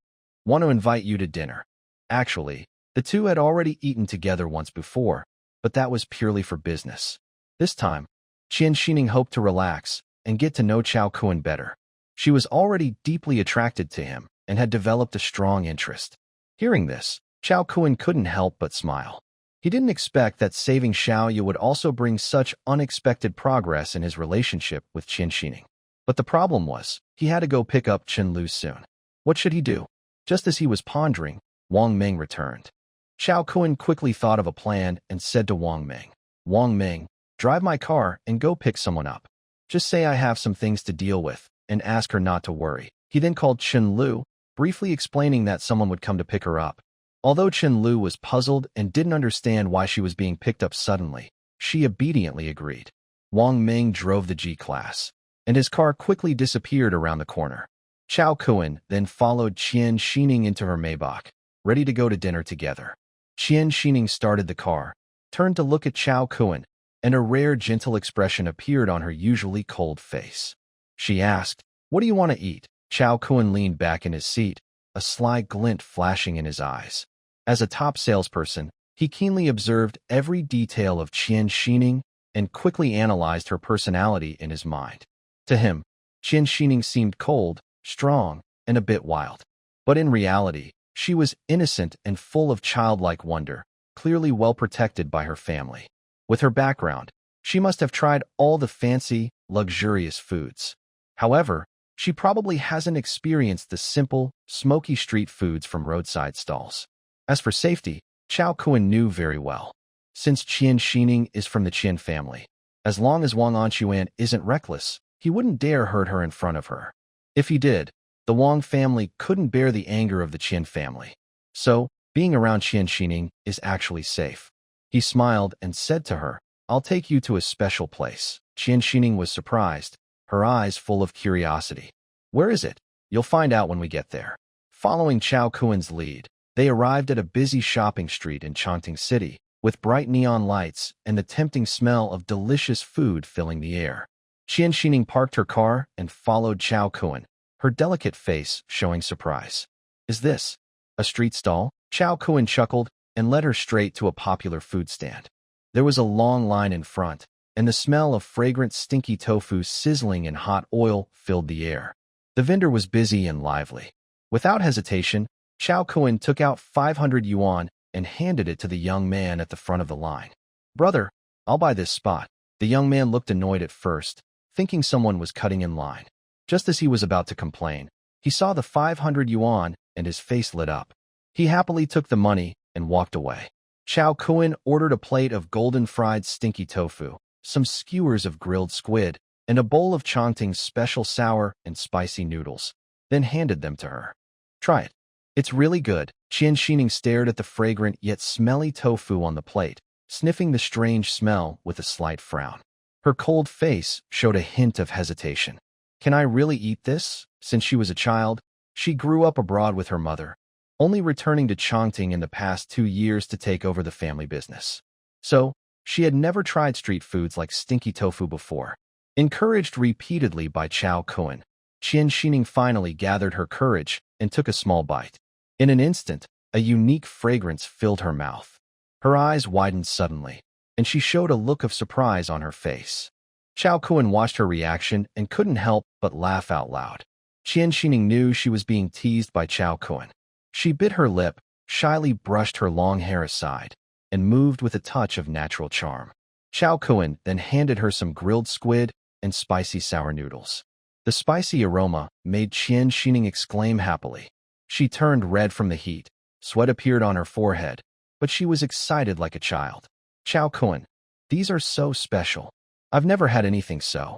want to invite you to dinner." Actually, the two had already eaten together once before, but that was purely for business. This time, Qian Xining hoped to relax and get to know Chao Kun better. She was already deeply attracted to him and had developed a strong interest. Hearing this, Chao Kun couldn't help but smile. He didn't expect that saving Xiaoya would also bring such unexpected progress in his relationship with Qian Xining. But the problem was, he had to go pick up Chen Lu soon. What should he do? Just as he was pondering, Wang Ming returned. Chao Kun quickly thought of a plan and said to Wang Ming, Wang Ming, drive my car and go pick someone up. Just say I have some things to deal with and ask her not to worry. He then called Chen Lu, briefly explaining that someone would come to pick her up. Although Chen Lu was puzzled and didn't understand why she was being picked up suddenly, she obediently agreed. Wang Ming drove the G-Class, and his car quickly disappeared around the corner. Chao Kun then followed Qian Xining into her Maybach, ready to go to dinner together. Qian Xining started the car, turned to look at Chao Kun, and a rare gentle expression appeared on her usually cold face. She asked, "What do you want to eat?" Chao Kun leaned back in his seat, a sly glint flashing in his eyes. As a top salesperson, he keenly observed every detail of Qian Xining and quickly analyzed her personality in his mind. To him, Qian Xining seemed cold, strong, and a bit wild. But in reality, she was innocent and full of childlike wonder, clearly well protected by her family. With her background, she must have tried all the fancy, luxurious foods. However, she probably hasn't experienced the simple, smoky street foods from roadside stalls. As for safety, Chao Kun knew very well. Since Qian Xining is from the Qian family, as long as Wang Anquan isn't reckless, he wouldn't dare hurt her in front of her. If he did, the Wang family couldn't bear the anger of the Qian family. So, being around Qian Xining is actually safe. He smiled and said to her, "I'll take you to a special place." Qian Xining was surprised, her eyes full of curiosity. "Where is it?" "You'll find out when we get there." Following Chao Kun's lead, they arrived at a busy shopping street in Chongqing City, with bright neon lights and the tempting smell of delicious food filling the air. Qian Xining parked her car and followed Chao Kun, her delicate face showing surprise. "Is this a street stall?" Chao Kun chuckled and led her straight to a popular food stand. There was a long line in front, and the smell of fragrant stinky tofu sizzling in hot oil filled the air. The vendor was busy and lively. Without hesitation, Chao Kun took out 500 yuan and handed it to the young man at the front of the line. "Brother, I'll buy this spot." The young man looked annoyed at first, thinking someone was cutting in line. Just as he was about to complain, he saw the 500 yuan and his face lit up. He happily took the money and walked away. Chao Kun ordered a plate of golden fried stinky tofu, some skewers of grilled squid, and a bowl of Chongqing's special sour and spicy noodles, then handed them to her. "Try it. It's really good." Qian Xining stared at the fragrant yet smelly tofu on the plate, sniffing the strange smell with a slight frown. Her cold face showed a hint of hesitation. "Can I really eat this?" Since she was a child, she grew up abroad with her mother, only returning to Chongqing in the past 2 years to take over the family business. So, she had never tried street foods like stinky tofu before. Encouraged repeatedly by Chao Kun, Qian Xining finally gathered her courage and took a small bite. In an instant, a unique fragrance filled her mouth. Her eyes widened suddenly, and she showed a look of surprise on her face. Chao Kun watched her reaction and couldn't help but laugh out loud. Qian Xining knew she was being teased by Chao Kun. She bit her lip, shyly brushed her long hair aside, and moved with a touch of natural charm. Chao Kun then handed her some grilled squid and spicy sour noodles. The spicy aroma made Qian Xining exclaim happily. She turned red from the heat, sweat appeared on her forehead, but she was excited like a child. "Chao Kun, these are so special. I've never had anything so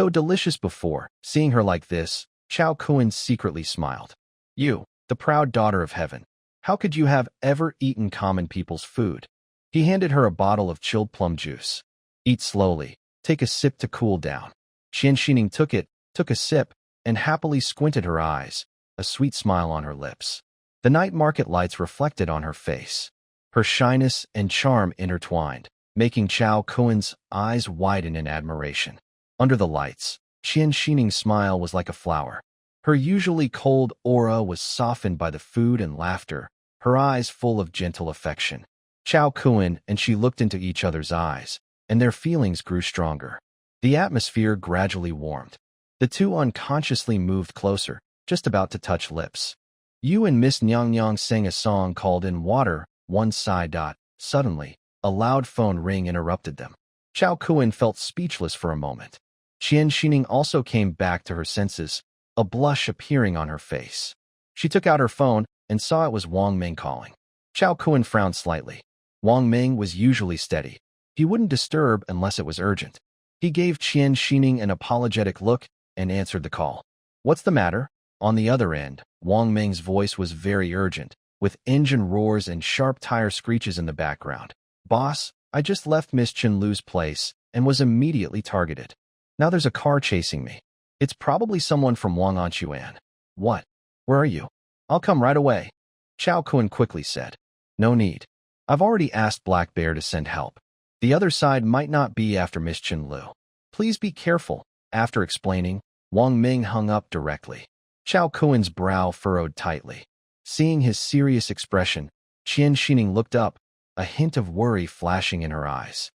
delicious before." Seeing her like this, Chao Kun secretly smiled. "You, the proud daughter of heaven. How could you have ever eaten common people's food?" He handed her a bottle of chilled plum juice. "Eat slowly. Take a sip to cool down." Qian Xining took a sip, and happily squinted her eyes, a sweet smile on her lips. The night market lights reflected on her face. Her shyness and charm intertwined, making Chao Kun's eyes widen in admiration. Under the lights, Qian Xining's smile was like a flower. Her usually cold aura was softened by the food and laughter, her eyes full of gentle affection. Chao Kun and she looked into each other's eyes, and their feelings grew stronger. The atmosphere gradually warmed. The two unconsciously moved closer, just about to touch lips. You and Miss Nyang Nyang sang a song called In Water, One Side. Suddenly, a loud phone ring interrupted them. Chao Kun felt speechless for a moment. Qian Xining also came back to her senses, a blush appearing on her face. She took out her phone and saw it was Wang Ming calling. Chao Kun frowned slightly. Wang Ming was usually steady. He wouldn't disturb unless it was urgent. He gave Qian Xining an apologetic look and answered the call. What's the matter? On the other end, Wang Ming's voice was very urgent, with engine roars and sharp tire screeches in the background. Boss, I just left Miss Chenlu's place and was immediately targeted. Now there's a car chasing me. It's probably someone from Wang Anquan. What? Where are you? I'll come right away. Chao Kun quickly said. No need. I've already asked Black Bear to send help. The other side might not be after Miss Chenlu. Please be careful. After explaining, Wang Ming hung up directly. Chao Kun's brow furrowed tightly. Seeing his serious expression, Qian Xining looked up, a hint of worry flashing in her eyes.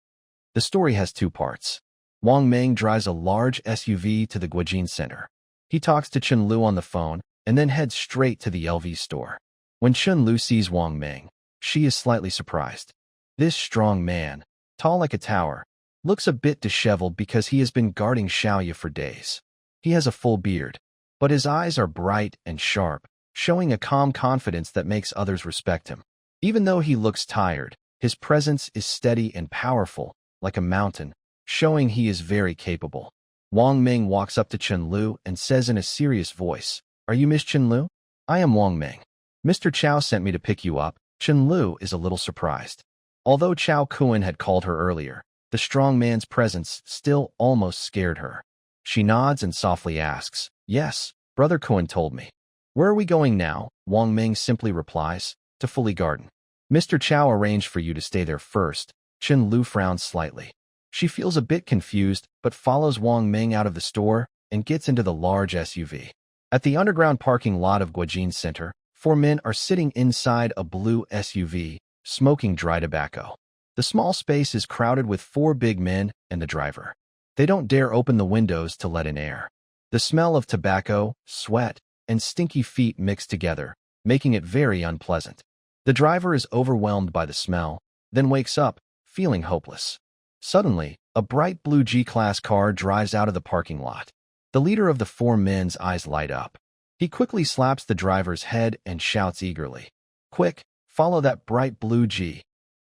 The story has two parts. Wang Ming drives a large SUV to the Guojin Center. He talks to Chenlu on the phone and then heads straight to the LV store. When Chenlu sees Wang Ming, she is slightly surprised. This strong man, tall like a tower, looks a bit disheveled because he has been guarding Xiaoya for days. He has a full beard, but his eyes are bright and sharp, showing a calm confidence that makes others respect him. Even though he looks tired, his presence is steady and powerful, like a mountain, showing he is very capable. Wang Ming walks up to Chenlu and says in a serious voice, Are you Miss Chenlu? I am Wang Ming. Mr. Chao sent me to pick you up. Chenlu is a little surprised. Although Chao Kun had called her earlier, the strong man's presence still almost scared her. She nods and softly asks, Yes, Brother Kun told me. Where are we going now? Wang Ming simply replies, To Fully Garden. Mr. Chao arranged for you to stay there first. Chenlu frowns slightly. She feels a bit confused, but follows Wang Ming out of the store and gets into the large SUV. At the underground parking lot of Guojin Center, 4 men are sitting inside a blue SUV, smoking dry tobacco. The small space is crowded with 4 big men and the driver. They don't dare open the windows to let in air. The smell of tobacco, sweat, and stinky feet mix together, making it very unpleasant. The driver is overwhelmed by the smell, then wakes up, feeling hopeless. Suddenly, a bright blue G-Class car drives out of the parking lot. The leader of the 4 men's eyes light up. He quickly slaps the driver's head and shouts eagerly, Quick, follow that bright blue G.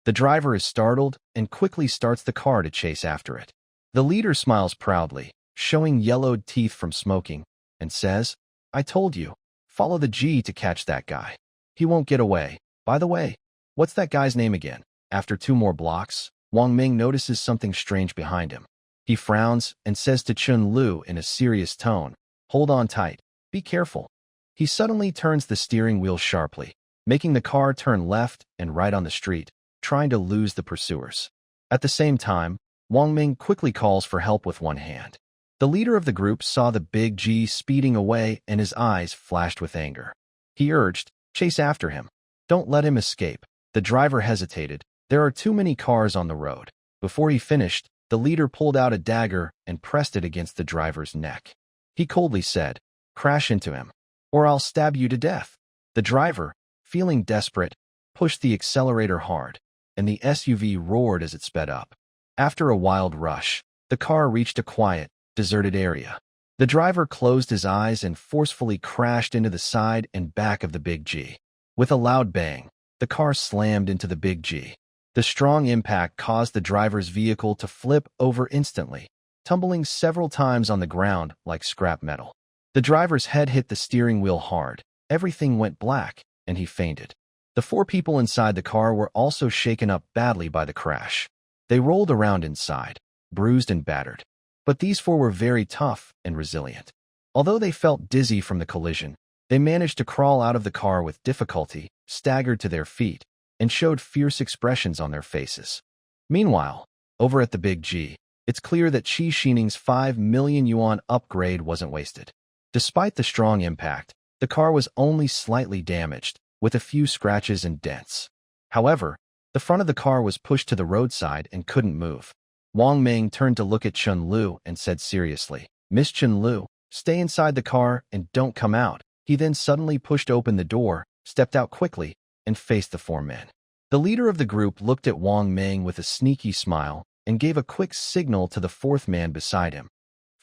The driver is startled and quickly starts the car to chase after it. The leader smiles proudly, showing yellowed teeth from smoking, and says, I told you, follow the G to catch that guy. He won't get away. By the way, what's that guy's name again? After 2 more blocks, Wang Ming notices something strange behind him. He frowns and says to Chenlu in a serious tone, Hold on tight. Be careful. He suddenly turns the steering wheel sharply, making the car turn left and right on the street, trying to lose the pursuers. At the same time, Wang Ming quickly calls for help with one hand. The leader of the group saw the big G speeding away and his eyes flashed with anger. He urged, Chase after him. Don't let him escape. The driver hesitated. There are too many cars on the road. Before he finished, the leader pulled out a dagger and pressed it against the driver's neck. He coldly said, Crash into him, or I'll stab you to death. The driver, feeling desperate, pushed the accelerator hard, and the SUV roared as it sped up. After a wild rush, the car reached a quiet, deserted area. The driver closed his eyes and forcefully crashed into the side and back of the big G. With a loud bang, the car slammed into the big G. The strong impact caused the driver's vehicle to flip over instantly, tumbling several times on the ground like scrap metal. The driver's head hit the steering wheel hard, everything went black, and he fainted. The 4 people inside the car were also shaken up badly by the crash. They rolled around inside, bruised and battered. But these 4 were very tough and resilient. Although they felt dizzy from the collision, they managed to crawl out of the car with difficulty, staggered to their feet, and showed fierce expressions on their faces. Meanwhile, over at the Big G, it's clear that Qi Xining's 5 million yuan upgrade wasn't wasted. Despite the strong impact, the car was only slightly damaged, with a few scratches and dents. However, the front of the car was pushed to the roadside and couldn't move. Wang Ming turned to look at Chenlu and said seriously, Miss Chenlu, stay inside the car and don't come out. He then suddenly pushed open the door, stepped out quickly, and faced the 4 men. The leader of the group looked at Wang Ming with a sneaky smile and gave a quick signal to the 4th man beside him.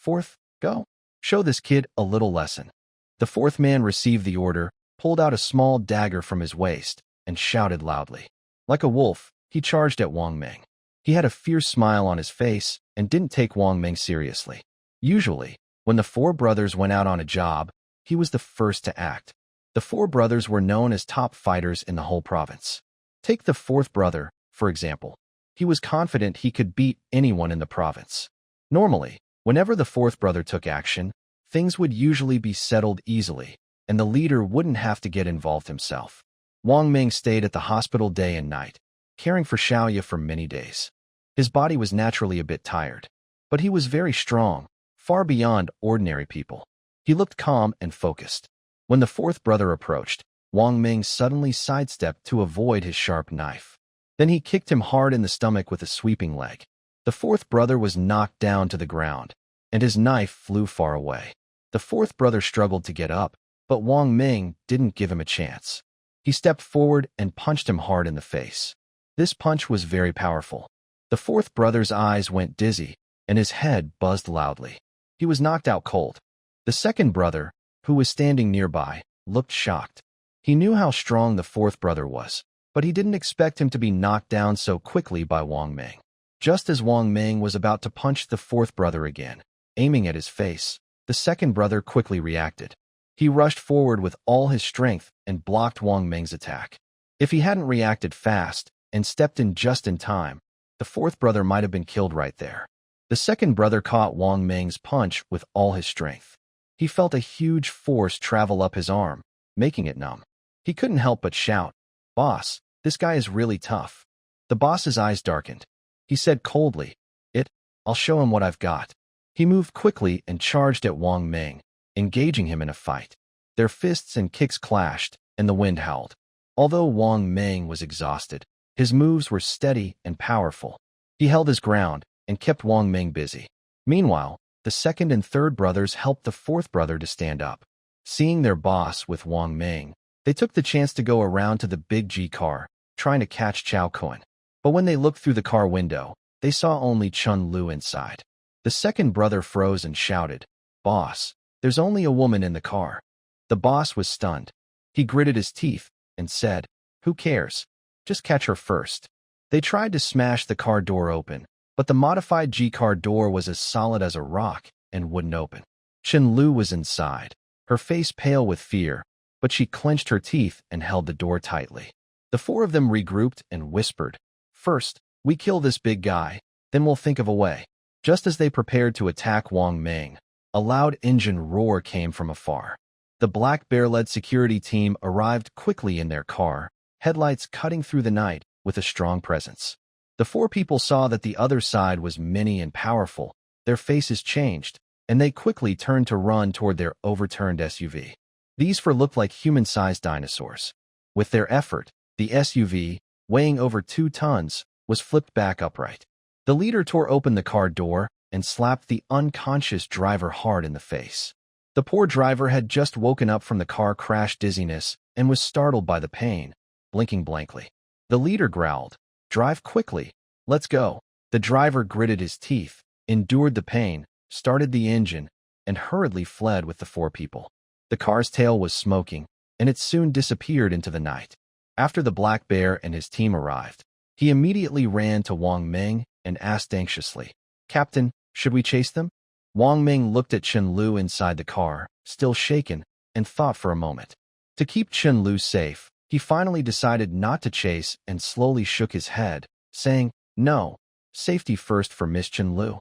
4th, go. Show this kid a little lesson. The 4th man received the order, pulled out a small dagger from his waist, and shouted loudly. Like a wolf, he charged at Wang Ming. He had a fierce smile on his face and didn't take Wang Ming seriously. Usually, when the four brothers went out on a job, he was the first to act. The four brothers were known as top fighters in the whole province. Take the fourth brother, for example. He was confident he could beat anyone in the province. Normally, whenever the fourth brother took action, things would usually be settled easily, and the leader wouldn't have to get involved himself. Wang Ming stayed at the hospital day and night, caring for Xiaoya for many days. His body was naturally a bit tired, but he was very strong, far beyond ordinary people. He looked calm and focused. When the fourth brother approached, Wang Ming suddenly sidestepped to avoid his sharp knife. Then he kicked him hard in the stomach with a sweeping leg. The fourth brother was knocked down to the ground, and his knife flew far away. The fourth brother struggled to get up, but Wang Ming didn't give him a chance. He stepped forward and punched him hard in the face. This punch was very powerful. The fourth brother's eyes went dizzy, and his head buzzed loudly. He was knocked out cold. The second brother, who was standing nearby, looked shocked. He knew how strong the fourth brother was, but he didn't expect him to be knocked down so quickly by Wang Ming. Just as Wang Ming was about to punch the fourth brother again, aiming at his face, the second brother quickly reacted. He rushed forward with all his strength and blocked Wang Ming's attack. If he hadn't reacted fast and stepped in just in time, the fourth brother might have been killed right there. The second brother caught Wang Ming's punch with all his strength. He felt a huge force travel up his arm, making it numb. He couldn't help but shout, "Boss, this guy is really tough." The boss's eyes darkened. He said coldly, I'll show him what I've got." He moved quickly and charged at Wang Ming, engaging him in a fight. Their fists and kicks clashed, and the wind howled. Although Wang Ming was exhausted, his moves were steady and powerful. He held his ground and kept Wang Ming busy. Meanwhile, the second and third brothers helped the fourth brother to stand up. Seeing their boss with Wang Ming, they took the chance to go around to the big G car, trying to catch Chao Kun. But when they looked through the car window, they saw only Chun Lu inside. The second brother froze and shouted, "Boss, there's only a woman in the car." The boss was stunned. He gritted his teeth and said, "Who cares? Just catch her first." They tried to smash the car door open, but the modified G-car door was as solid as a rock and wouldn't open. Chun Lu was inside, her face pale with fear, but she clenched her teeth and held the door tightly. The four of them regrouped and whispered, "First, we kill this big guy, then we'll think of a way." Just as they prepared to attack Wang Ming, a loud engine roar came from afar. The Black Bear-led security team arrived quickly in their car, headlights cutting through the night with a strong presence. The four people saw that the other side was many and powerful. Their faces changed, and they quickly turned to run toward their overturned SUV. These four looked like human-sized dinosaurs. With their effort, the SUV, weighing over 2 tons, was flipped back upright. The leader tore open the car door and slapped the unconscious driver hard in the face. The poor driver had just woken up from the car crash dizziness and was startled by the pain, blinking blankly. The leader growled, "Drive quickly, let's go." The driver gritted his teeth, endured the pain, started the engine, and hurriedly fled with the four people. The car's tail was smoking, and it soon disappeared into the night. After the Black Bear and his team arrived, he immediately ran to Wang Ming and asked anxiously, "Captain, should we chase them?" Wang Ming looked at Chun Lu inside the car, still shaken, and thought for a moment. To keep Chun Lu safe, he finally decided not to chase and slowly shook his head, saying, "No, safety first for Miss Chun Lu."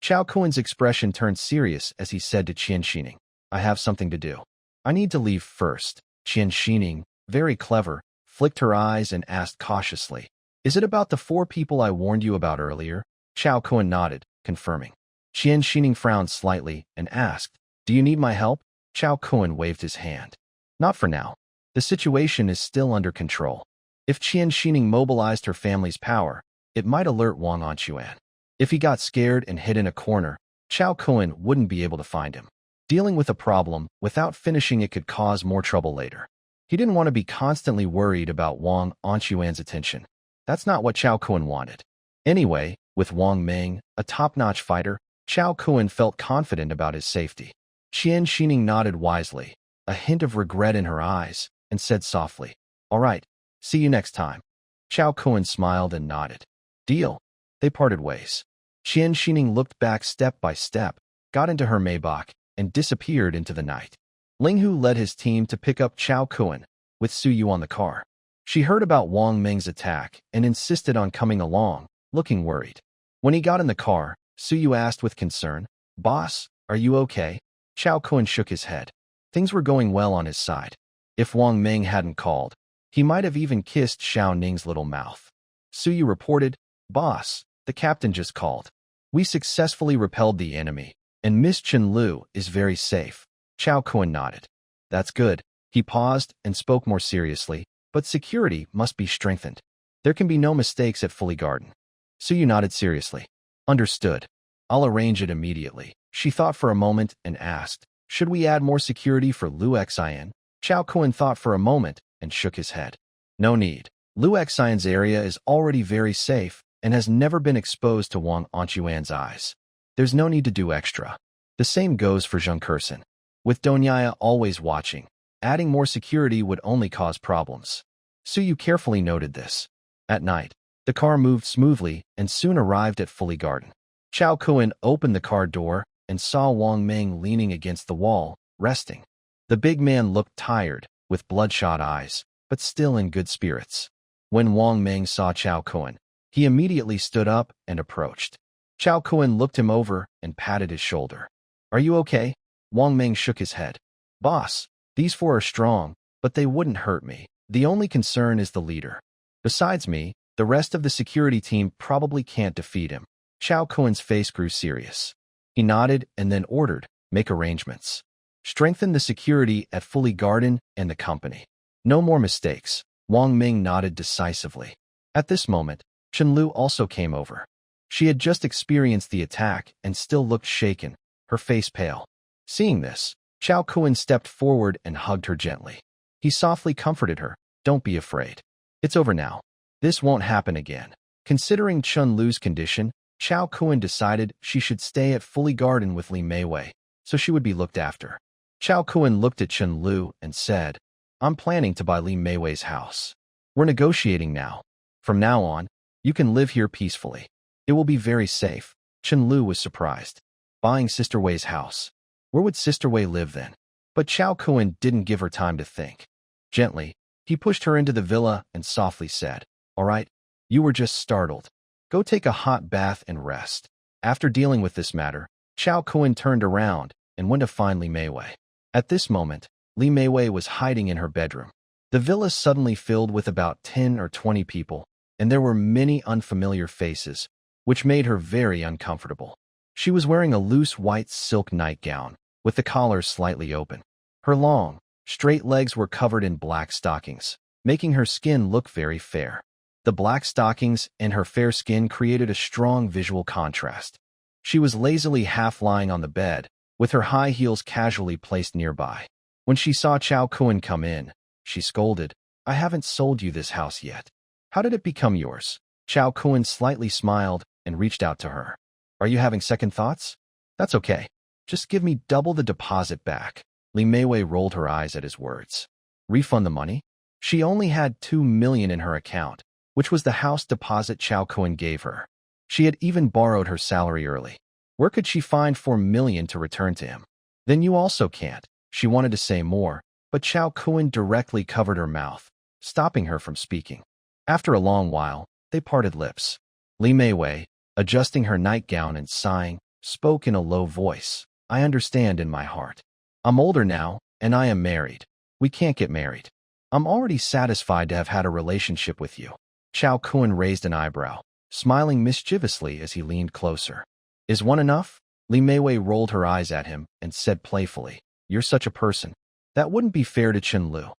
Chao Kuan's expression turned serious as he said to Qian Xining, "I have something to do. I need to leave first." Qian Xining, very clever, flicked her eyes and asked cautiously, "Is it about the four people I warned you about earlier?" Chao Kuan nodded, confirming. Qian Xining frowned slightly and asked, "Do you need my help?" Chao Kuan waved his hand. "Not for now. The situation is still under control. If Qian Xining mobilized her family's power, it might alert Wang Anquan. If he got scared and hid in a corner, Chao Kuan wouldn't be able to find him. Dealing with a problem without finishing it could cause more trouble later. He didn't want to be constantly worried about Wang Anquan's attention. That's not what Chao Kuan wanted. Anyway, with Wang Ming, a top-notch fighter, Chao Kuan felt confident about his safety. Qian Xining nodded wisely, a hint of regret in her eyes, and said softly, "All right, see you next time." Chao Kun smiled and nodded. "Deal." They parted ways. Qian Xining looked back step by step, got into her Maybach, and disappeared into the night. Ling Hu led his team to pick up Chao Kun, with Su Yu on the car. She heard about Wang Ming's attack and insisted on coming along, looking worried. When he got in the car, Su Yu asked with concern, "Boss, are you okay?" Chao Kun shook his head. Things were going well on his side. If Wang Ming hadn't called, he might have even kissed Xiao Ning's little mouth. Su Yu reported, "Boss, the captain just called. We successfully repelled the enemy, and Miss Chen Lu is very safe." Chao Kun nodded. "That's good." He paused and spoke more seriously, "But security must be strengthened. There can be no mistakes at Fully Garden." Su Yu nodded seriously. "Understood. I'll arrange it immediately." She thought for a moment and asked, "Should we add more security for Lu Xian?" Chao Kun thought for a moment and shook his head. "No need. Lu Xian's area is already very safe and has never been exposed to Wang Anquan's eyes. There's no need to do extra." The same goes for Zheng Kersen. With Donyaya always watching, adding more security would only cause problems. Su Yu carefully noted this. At night, the car moved smoothly and soon arrived at Fully Garden. Chao Kun opened the car door and saw Wang Ming leaning against the wall, resting. The big man looked tired, with bloodshot eyes, but still in good spirits. When Wang Ming saw Chao Kun, he immediately stood up and approached. Chao Kun looked him over and patted his shoulder. "Are you okay?" Wang Ming shook his head. "Boss, these four are strong, but they wouldn't hurt me. The only concern is the leader. Besides me, the rest of the security team probably can't defeat him." Chao Kun's face grew serious. He nodded and then ordered, "Make arrangements. Strengthen the security at Fully Garden and the company. No more mistakes." Wang Ming nodded decisively. At this moment, Chen Lu also came over. She had just experienced the attack and still looked shaken, her face pale. Seeing this, Chao Kun stepped forward and hugged her gently. He softly comforted her, "Don't be afraid. It's over now. This won't happen again." Considering Chen Lu's condition, Chao Kun decided she should stay at Fully Garden with Li Meiwei, so she would be looked after. Chao Kun looked at Chen Lu and said, "I'm planning to buy Li Meiwei's house. We're negotiating now. From now on, you can live here peacefully. It will be very safe." Chen Lu was surprised. Buying Sister Wei's house. Where would Sister Wei live then? But Chao Kun didn't give her time to think. Gently, he pushed her into the villa and softly said, "All right, you were just startled. Go take a hot bath and rest." After dealing with this matter, Chao Kun turned around and went to find Li Meiwei. At this moment, Li Meiwei was hiding in her bedroom. The villa suddenly filled with about 10 or 20 people, and there were many unfamiliar faces, which made her very uncomfortable. She was wearing a loose white silk nightgown, with the collar slightly open. Her long, straight legs were covered in black stockings, making her skin look very fair. The black stockings and her fair skin created a strong visual contrast. She was lazily half lying on the bed, with her high heels casually placed nearby. When she saw Chao Kun come in, she scolded, "I haven't sold you this house yet. How did it become yours?" Chao Kun slightly smiled and reached out to her. "Are you having second thoughts? That's okay. Just give me double the deposit back." Li Meiwei rolled her eyes at his words. Refund the money? She only had 2 million in her account, which was the house deposit Chao Kun gave her. She had even borrowed her salary early. Where could she find 4 million to return to him? "Then you also can't." She wanted to say more, but Chao Kun directly covered her mouth, stopping her from speaking. After a long while, they parted lips. Li Meiwei, adjusting her nightgown and sighing, spoke in a low voice, "I understand in my heart. I'm older now, and I am married. We can't get married. I'm already satisfied to have had a relationship with you." Chao Kun raised an eyebrow, smiling mischievously as he leaned closer. "Is one enough?" Li Meiwei rolled her eyes at him and said playfully, "You're such a person. That wouldn't be fair to Chen Lu."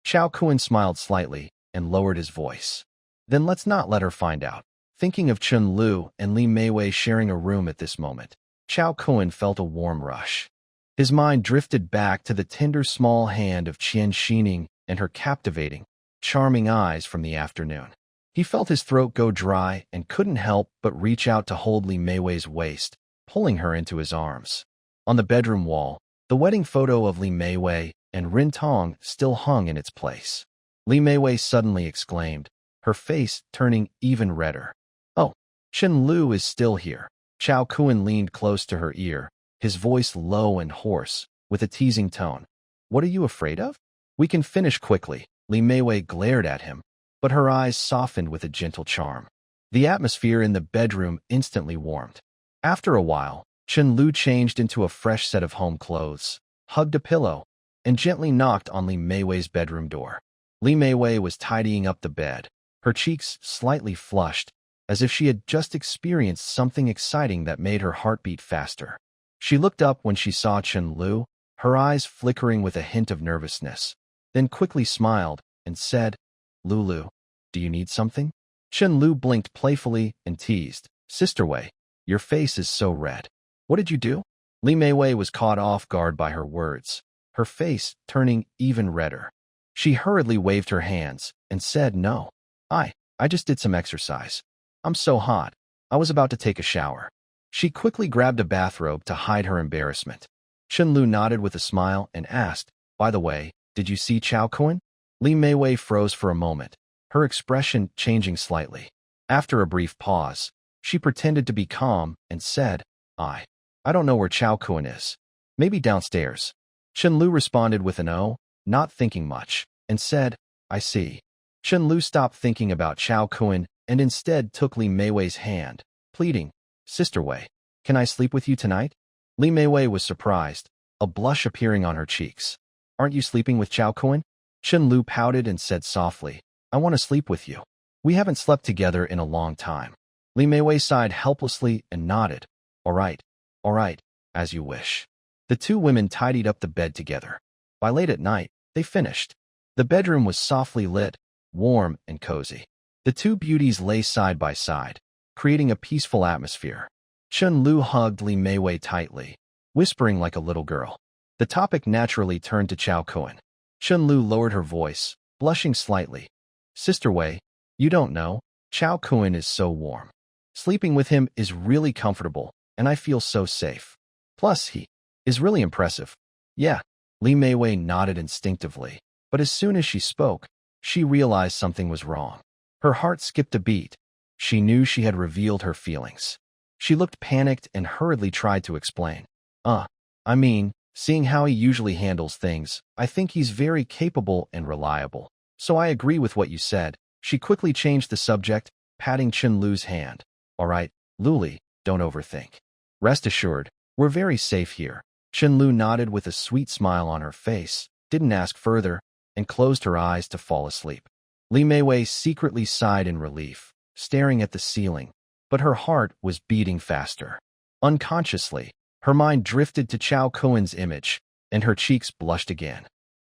Chao Kun smiled slightly and lowered his voice. "Then let's not let her find out." Thinking of Chen Lu and Li Meiwei sharing a room at this moment, Chao Kun felt a warm rush. His mind drifted back to the tender small hand of Qian Xining and her captivating, charming eyes from the afternoon. He felt his throat go dry and couldn't help but reach out to hold Li Meiwei's waist, pulling her into his arms. On the bedroom wall, the wedding photo of Li Meiwei and Rin Tong still hung in its place. Li Meiwei suddenly exclaimed, her face turning even redder. Oh, Chen Lu is still here. Chao Kuan leaned close to her ear, his voice low and hoarse, with a teasing tone. What are you afraid of? We can finish quickly. Li Meiwei glared at him, but her eyes softened with a gentle charm. The atmosphere in the bedroom instantly warmed. After a while, Chen Lu changed into a fresh set of home clothes, hugged a pillow, and gently knocked on Li Meiwei's bedroom door. Li Meiwei was tidying up the bed, her cheeks slightly flushed, as if she had just experienced something exciting that made her heart beat faster. She looked up when she saw Chen Lu, her eyes flickering with a hint of nervousness, then quickly smiled and said, Lulu, do you need something? Chen Lu blinked playfully and teased, Sister Wei, your face is so red. What did you do? Li Meiwei was caught off guard by her words, her face turning even redder. She hurriedly waved her hands and said, No, I just did some exercise. I'm so hot. I was about to take a shower. She quickly grabbed a bathrobe to hide her embarrassment. Chen Lu nodded with a smile and asked, By the way, did you see Chao Kuan? Li Meiwei froze for a moment, her expression changing slightly. After a brief pause, she pretended to be calm and said, I don't know where Chao Kuan is. Maybe downstairs. Chen Lu responded with an "oh," not thinking much, and said, I see. Chen Lu stopped thinking about Chao Kuan and instead took Li Meiwei's hand, pleading, Sister Wei, can I sleep with you tonight? Li Meiwei was surprised, a blush appearing on her cheeks. Aren't you sleeping with Chao Kuan? Chen Lu pouted and said softly, I want to sleep with you. We haven't slept together in a long time. Li Meiwei sighed helplessly and nodded. All right, as you wish. The two women tidied up the bed together. By late at night, they finished. The bedroom was softly lit, warm and cozy. The two beauties lay side by side, creating a peaceful atmosphere. Chen Lu hugged Li Meiwei tightly, whispering like a little girl. The topic naturally turned to Chao Kuan. Chen Lu lowered her voice, blushing slightly. Sister Wei, you don't know, Chao Kuan is so warm. Sleeping with him is really comfortable, and I feel so safe. Plus, he is really impressive. Yeah, Li Meiwei nodded instinctively, but as soon as she spoke, she realized something was wrong. Her heart skipped a beat. She knew she had revealed her feelings. She looked panicked and hurriedly tried to explain. Seeing how he usually handles things, I think he's very capable and reliable. So I agree with what you said. She quickly changed the subject, patting Chen Lu's hand. All right, Luli, don't overthink. Rest assured, we're very safe here. Chen Lu nodded with a sweet smile on her face, didn't ask further, and closed her eyes to fall asleep. Li Meiwei secretly sighed in relief, staring at the ceiling, but her heart was beating faster. Unconsciously, her mind drifted to Chao Kuan's image, and her cheeks blushed again.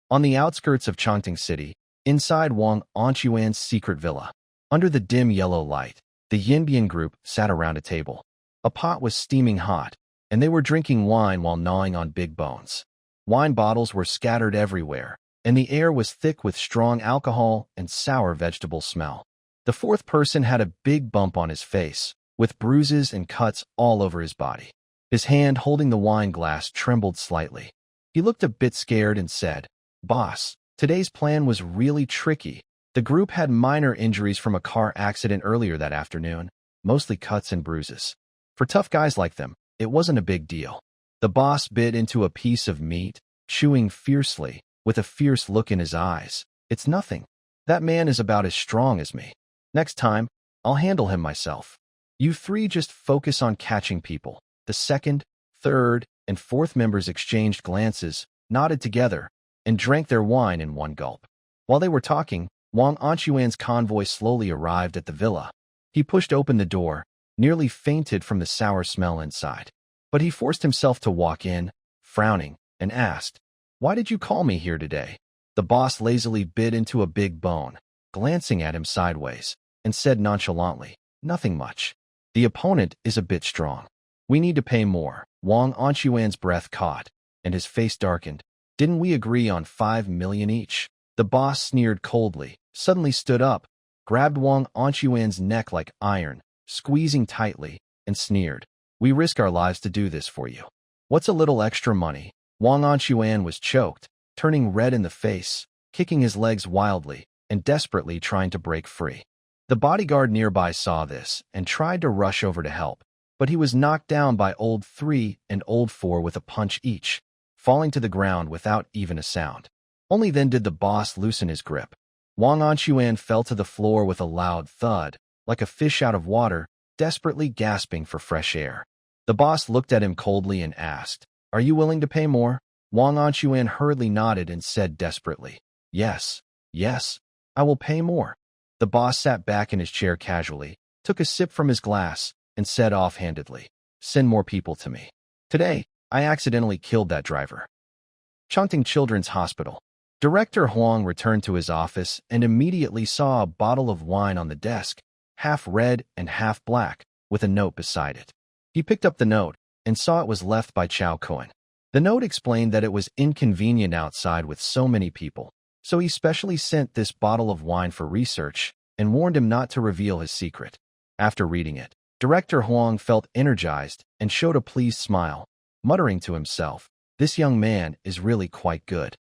On the outskirts of Chongqing City, inside Wang Anquan's secret villa, under the dim yellow light, the Yinbian group sat around a table. A pot was steaming hot, and they were drinking wine while gnawing on big bones. Wine bottles were scattered everywhere, and the air was thick with strong alcohol and sour vegetable smell. The fourth person had a big bump on his face, with bruises and cuts all over his body. His hand holding the wine glass trembled slightly. He looked a bit scared and said, Boss, today's plan was really tricky. The group had minor injuries from a car accident earlier that afternoon, mostly cuts and bruises. For tough guys like them, it wasn't a big deal. The boss bit into a piece of meat, chewing fiercely, with a fierce look in his eyes. It's nothing. That man is about as strong as me. Next time, I'll handle him myself. You three just focus on catching people. The second, third, and fourth members exchanged glances, nodded together, and drank their wine in one gulp. While they were talking, Wang Anquan's convoy slowly arrived at the villa. He pushed open the door, nearly fainted from the sour smell inside. But he forced himself to walk in, frowning, and asked, Why did you call me here today? The boss lazily bit into a big bone, glancing at him sideways, and said nonchalantly, Nothing much. The opponent is a bit strong. We need to pay more. Wang Anquan's breath caught, and his face darkened. Didn't we agree on 5 million each? The boss sneered coldly, suddenly stood up, grabbed Wang Anquan's neck like iron, squeezing tightly, and sneered. We risk our lives to do this for you. What's a little extra money? Wang Anquan was choked, turning red in the face, kicking his legs wildly, and desperately trying to break free. The bodyguard nearby saw this and tried to rush over to help, but he was knocked down by Old 3 and Old 4 with a punch each, falling to the ground without even a sound. Only then did the boss loosen his grip. Wang Anquan fell to the floor with a loud thud, like a fish out of water, desperately gasping for fresh air. The boss looked at him coldly and asked, "Are you willing to pay more?" Wang Anquan hurriedly nodded and said desperately, "Yes, yes, I will pay more." The boss sat back in his chair casually, took a sip from his glass, and said offhandedly, "Send more people to me. Today, I accidentally killed that driver." Chongqing Children's Hospital. Director Huang returned to his office and immediately saw a bottle of wine on the desk, half red and half black, with a note beside it. He picked up the note and saw it was left by Chao Kuan. The note explained that it was inconvenient outside with so many people, so he specially sent this bottle of wine for research and warned him not to reveal his secret. After reading it, Director Huang felt energized and showed a pleased smile, muttering to himself, "This young man is really quite good."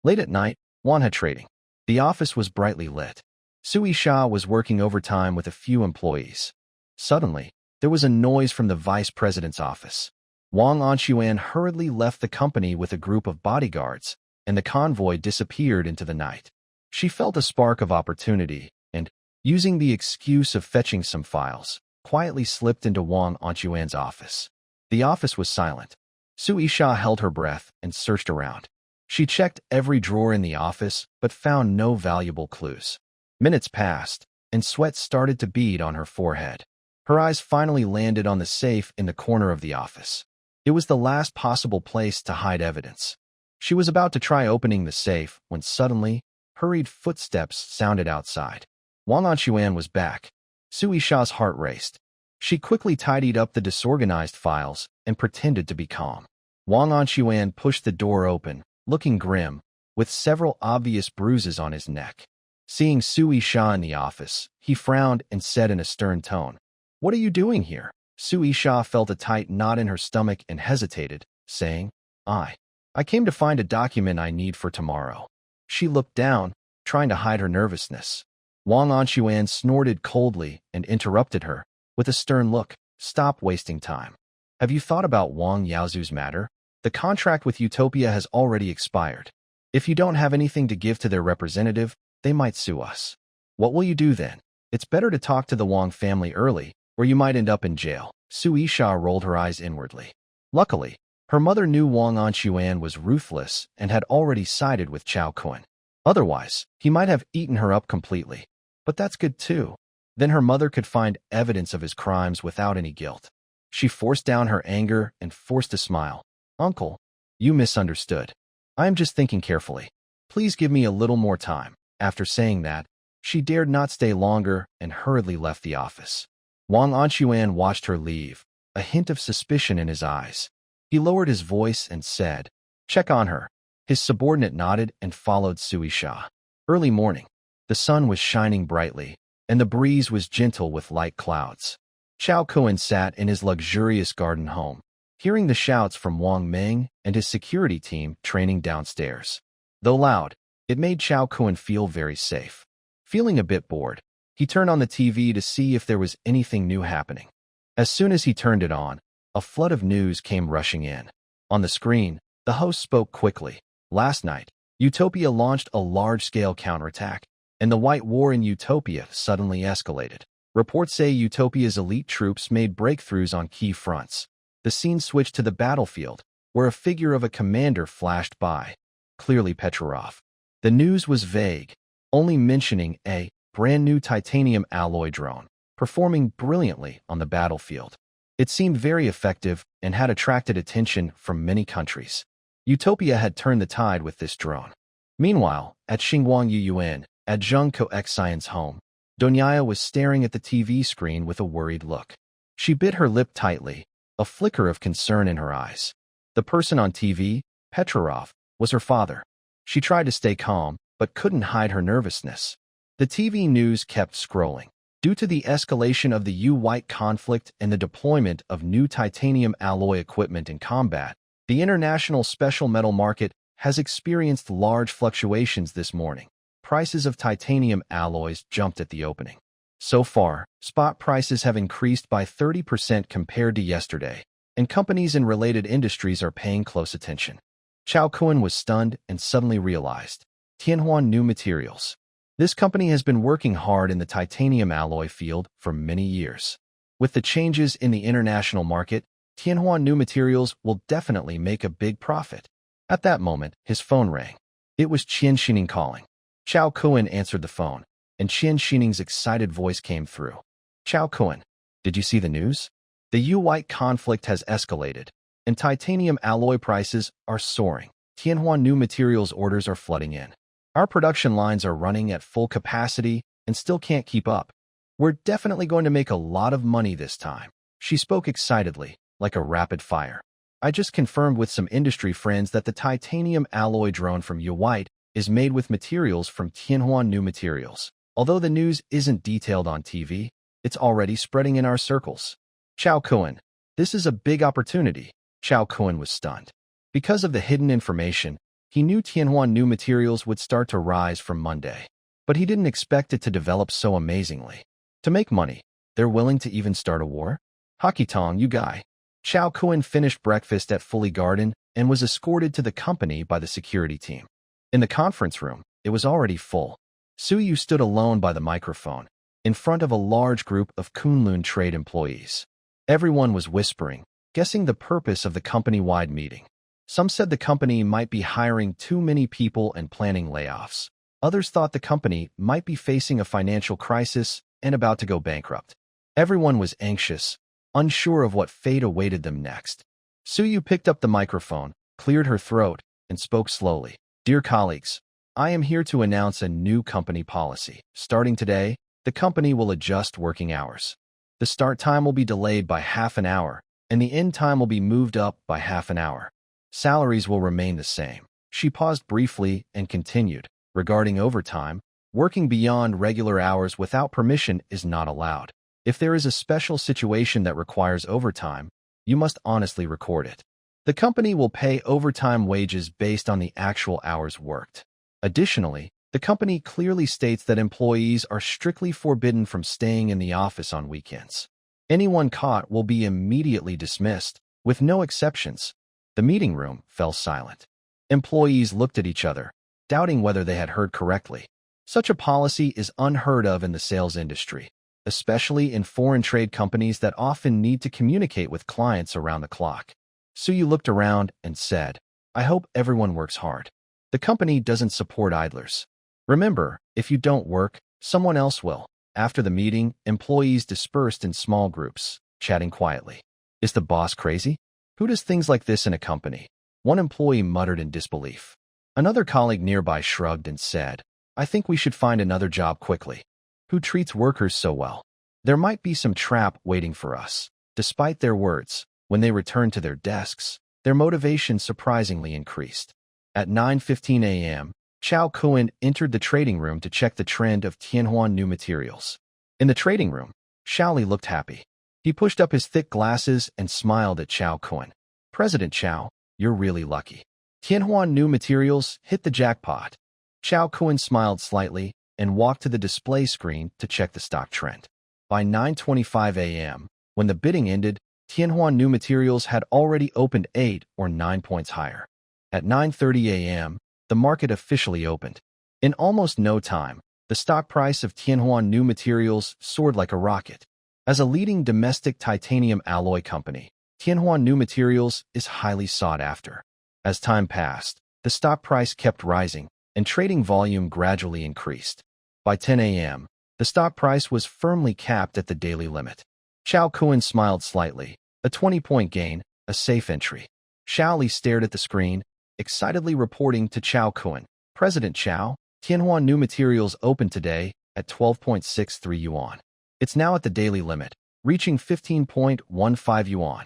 Late at night, Wanha Trading. The office was brightly lit. Sui Sha was working overtime with a few employees. Suddenly, there was a noise from the vice president's office. Wang Anquan hurriedly left the company with a group of bodyguards, and the convoy disappeared into the night. She felt a spark of opportunity and, using the excuse of fetching some files, quietly slipped into Wang Anquan's office. The office was silent. Sui Sha held her breath and searched around. She checked every drawer in the office, but found no valuable clues. Minutes passed, and sweat started to bead on her forehead. Her eyes finally landed on the safe in the corner of the office. It was the last possible place to hide evidence. She was about to try opening the safe when suddenly, hurried footsteps sounded outside. Wang Anquan was back. Sui Sha's heart raced. She quickly tidied up the disorganized files and pretended to be calm. Wang Anquan pushed the door open, looking grim, with several obvious bruises on his neck. Seeing Sui Sha in the office, he frowned and said in a stern tone, "What are you doing here?" Sui Sha felt a tight knot in her stomach and hesitated, saying, I came to find a document I need for tomorrow." She looked down, trying to hide her nervousness. Wang Anquan snorted coldly and interrupted her, with a stern look, "Stop wasting time. Have you thought about Wang Yaozu's matter? The contract with Utopia has already expired. If you don't have anything to give to their representative, they might sue us. What will you do then? It's better to talk to the Wang family early, or you might end up in jail." Sui Sha rolled her eyes inwardly. Luckily, her mother knew Wang Anquan was ruthless and had already sided with Chao Kuan. Otherwise, he might have eaten her up completely. But that's good too. Then her mother could find evidence of his crimes without any guilt. She forced down her anger and forced a smile. "Uncle, you misunderstood. I am just thinking carefully. Please give me a little more time." After saying that, she dared not stay longer and hurriedly left the office. Wang Anquan watched her leave, a hint of suspicion in his eyes. He lowered his voice and said, "Check on her." His subordinate nodded and followed Sui Sha. Early morning. The sun was shining brightly, and the breeze was gentle with light clouds. Chao Kuan sat in his luxurious garden home, hearing the shouts from Wang Meng and his security team training downstairs. Though loud, it made Chao Kuan feel very safe. Feeling a bit bored, he turned on the TV to see if there was anything new happening. As soon as he turned it on, a flood of news came rushing in. On the screen, the host spoke quickly. Last night, Utopia launched a large-scale counterattack, and the White War in Utopia suddenly escalated. Reports say Utopia's elite troops made breakthroughs on key fronts. The scene switched to the battlefield, where a figure of a commander flashed by, clearly Petrov. The news was vague, only mentioning a brand-new titanium alloy drone, performing brilliantly on the battlefield. It seemed very effective and had attracted attention from many countries. Utopia had turned the tide with this drone. Meanwhile, at Xinguang Yuyuan, at Zheng Koexian's home, Donyaya was staring at the TV screen with a worried look. She bit her lip tightly, a flicker of concern in her eyes. The person on TV, Petrov, was her father. She tried to stay calm, but couldn't hide her nervousness. The TV news kept scrolling. Due to the escalation of the U-White conflict and the deployment of new titanium alloy equipment in combat, the international special metal market has experienced large fluctuations this morning. Prices of titanium alloys jumped at the opening. So far, spot prices have increased by 30% compared to yesterday, and companies in related industries are paying close attention. Chao Kuan was stunned and suddenly realized. Tianhuan New Materials. This company has been working hard in the titanium alloy field for many years. With the changes in the international market, Tianhuan New Materials will definitely make a big profit. At that moment, his phone rang. It was Qian Xining calling. Chao Kuan answered the phone, and Qian Xining's excited voice came through. Chao Kuan, did you see the news? The Yu-White conflict has escalated, and titanium alloy prices are soaring. Tianhuan New Materials orders are flooding in. Our production lines are running at full capacity and still can't keep up. We're definitely going to make a lot of money this time. She spoke excitedly, like a rapid fire. I just confirmed with some industry friends that the titanium alloy drone from Yu-White is made with materials from Tianhuan New Materials. Although the news isn't detailed on TV, it's already spreading in our circles. Chao Kuan, this is a big opportunity. Chao Kuan was stunned. Because of the hidden information, he knew Tianhuan New Materials would start to rise from Monday. But he didn't expect it to develop so amazingly. To make money, they're willing to even start a war? Hockey Tong, you guy. Chao Kuan finished breakfast at Fully Garden and was escorted to the company by the security team. In the conference room, it was already full. Su Yu stood alone by the microphone, in front of a large group of Kunlun trade employees. Everyone was whispering, guessing the purpose of the company-wide meeting. Some said the company might be hiring too many people and planning layoffs. Others thought the company might be facing a financial crisis and about to go bankrupt. Everyone was anxious, unsure of what fate awaited them next. Su Yu picked up the microphone, cleared her throat, and spoke slowly. Dear colleagues, I am here to announce a new company policy. Starting today, the company will adjust working hours. The start time will be delayed by half an hour, and the end time will be moved up by half an hour. Salaries will remain the same. She paused briefly and continued. Regarding overtime, working beyond regular hours without permission is not allowed. If there is a special situation that requires overtime, you must honestly record it. The company will pay overtime wages based on the actual hours worked. Additionally, the company clearly states that employees are strictly forbidden from staying in the office on weekends. Anyone caught will be immediately dismissed, with no exceptions. The meeting room fell silent. Employees looked at each other, doubting whether they had heard correctly. Such a policy is unheard of in the sales industry, especially in foreign trade companies that often need to communicate with clients around the clock. Su Yu looked around and said, I hope everyone works hard. The company doesn't support idlers. Remember, if you don't work, someone else will. After the meeting, employees dispersed in small groups, chatting quietly. Is the boss crazy? Who does things like this in a company? One employee muttered in disbelief. Another colleague nearby shrugged and said, I think we should find another job quickly. Who treats workers so well? There might be some trap waiting for us. Despite their words, when they returned to their desks, their motivation surprisingly increased. At 9:15 a.m., Chao Kuan entered the trading room to check the trend of Tianhuan New Materials. In the trading room, Xiaoli looked happy. He pushed up his thick glasses and smiled at Chao Kuan. President Chao, you're really lucky. Tianhuan New Materials hit the jackpot. Chao Kuan smiled slightly and walked to the display screen to check the stock trend. By 9:25 a.m., when the bidding ended, Tianhuan New Materials had already opened 8 or 9 points higher. At 9:30 a.m., the market officially opened. In almost no time, the stock price of Tianhuan New Materials soared like a rocket. As a leading domestic titanium alloy company, Tianhuan New Materials is highly sought after. As time passed, the stock price kept rising, and trading volume gradually increased. By 10 a.m., the stock price was firmly capped at the daily limit. Chao Kuan smiled slightly. A 20-point gain, a safe entry. Xiaoli stared at the screen, excitedly reporting to Chao Kuan. President Chao, Tianhuan New Materials opened today at 12.63 yuan. It's now at the daily limit, reaching 15.15 yuan.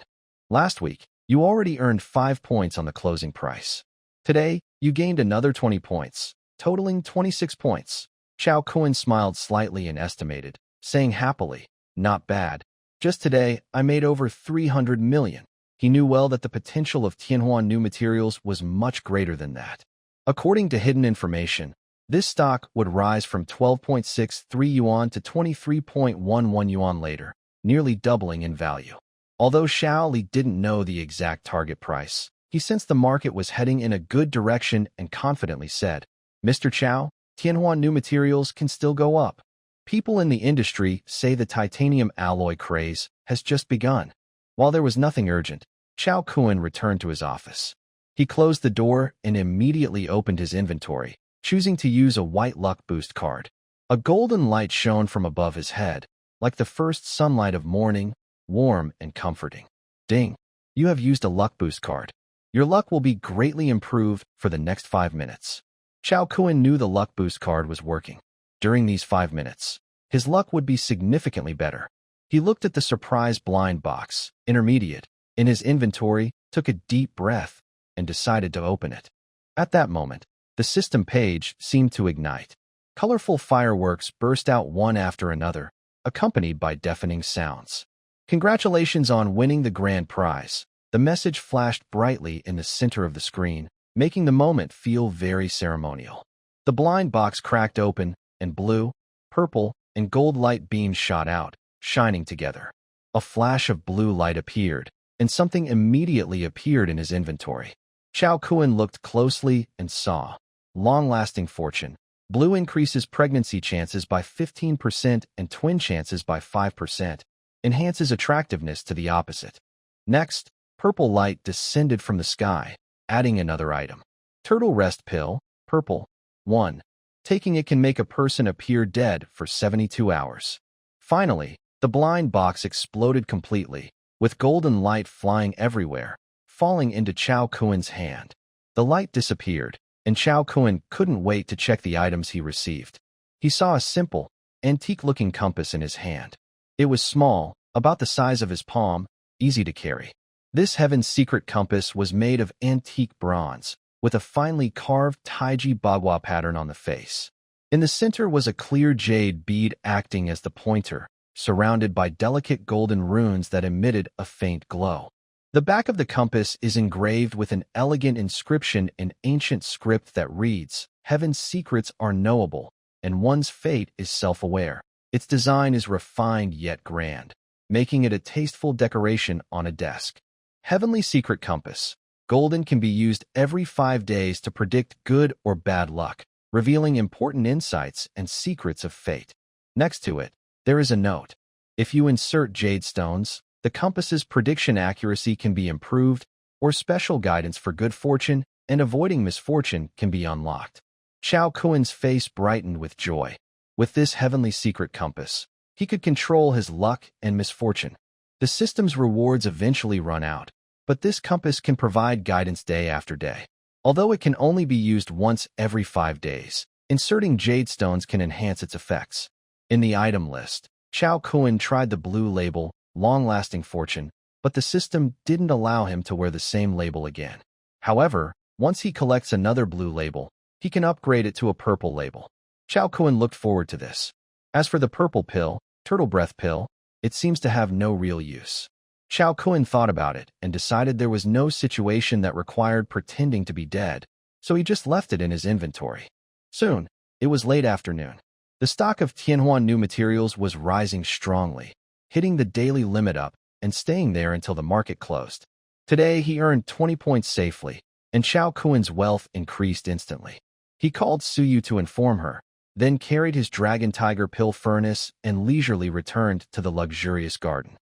Last week, you already earned 5 points on the closing price. Today, you gained another 20 points, totaling 26 points. Chao Kuan smiled slightly and estimated, saying happily, not bad. Just today, I made over 300 million. he knew well that the potential of Tianhua New Materials was much greater than that. According to hidden information, this stock would rise from 12.63 yuan to 23.11 yuan later, nearly doubling in value. Although Xiao Li didn't know the exact target price, he sensed the market was heading in a good direction and confidently said, "Mr. Chao, Tianhua New Materials can still go up. People in the industry say the titanium alloy craze has just begun." While there was nothing urgent, Chao Kuan returned to his office. He closed the door and immediately opened his inventory, choosing to use a white luck boost card. A golden light shone from above his head, like the first sunlight of morning, warm and comforting. Ding! You have used a luck boost card. Your luck will be greatly improved for the next 5 minutes. Chao Kuan knew the luck boost card was working. During these 5 minutes, his luck would be significantly better. He looked at the surprise blind box, intermediate, in his inventory, took a deep breath, and decided to open it. At that moment, the system page seemed to ignite. Colorful fireworks burst out one after another, accompanied by deafening sounds. "Congratulations on winning the grand prize." The message flashed brightly in the center of the screen, making the moment feel very ceremonial. The blind box cracked open, and blue, purple, and gold light beams shot out, shining together. A flash of blue light appeared, and something immediately appeared in his inventory. Chao Kuan looked closely and saw, long-lasting fortune. Blue increases pregnancy chances by 15% and twin chances by 5%, enhances attractiveness to the opposite. Next, purple light descended from the sky, adding another item. Turtle rest pill, purple. 1. Taking it can make a person appear dead for 72 hours. Finally, the blind box exploded completely, with golden light flying everywhere, falling into Chao Kuan's hand. The light disappeared, and Chao Kuan couldn't wait to check the items he received. He saw a simple, antique-looking compass in his hand. It was small, about the size of his palm, easy to carry. This Heaven's Secret compass was made of antique bronze, with a finely carved Taiji Bagua pattern on the face. In the center was a clear jade bead acting as the pointer, surrounded by delicate golden runes that emitted a faint glow. The back of the compass is engraved with an elegant inscription in ancient script that reads, "Heaven's secrets are knowable, and one's fate is self-aware." Its design is refined yet grand, making it a tasteful decoration on a desk. Heavenly Secret Compass. Golden can be used every 5 days to predict good or bad luck, revealing important insights and secrets of fate. Next to it, there is a note. If you insert jade stones, the compass's prediction accuracy can be improved, or special guidance for good fortune and avoiding misfortune can be unlocked. Chao Kuan's face brightened with joy. With this Heavenly Secret Compass, he could control his luck and misfortune. The system's rewards eventually run out, but this compass can provide guidance day after day. Although it can only be used once every 5 days, inserting jade stones can enhance its effects. In the item list, Chao Kuan tried the blue label, Long-Lasting Fortune, but the system didn't allow him to wear the same label again. However, once he collects another blue label, he can upgrade it to a purple label. Chao Kuan looked forward to this. As for the purple pill, Turtle Breath Pill, it seems to have no real use. Chao Kuan thought about it and decided there was no situation that required pretending to be dead, so he just left it in his inventory. Soon, it was late afternoon. The stock of Tianhua New Materials was rising strongly, hitting the daily limit up and staying there until the market closed. Today, he earned 20 points safely, and Chao Kuan's wealth increased instantly. He called Suyu to inform her, then carried his Dragon Tiger pill furnace and leisurely returned to the luxurious garden.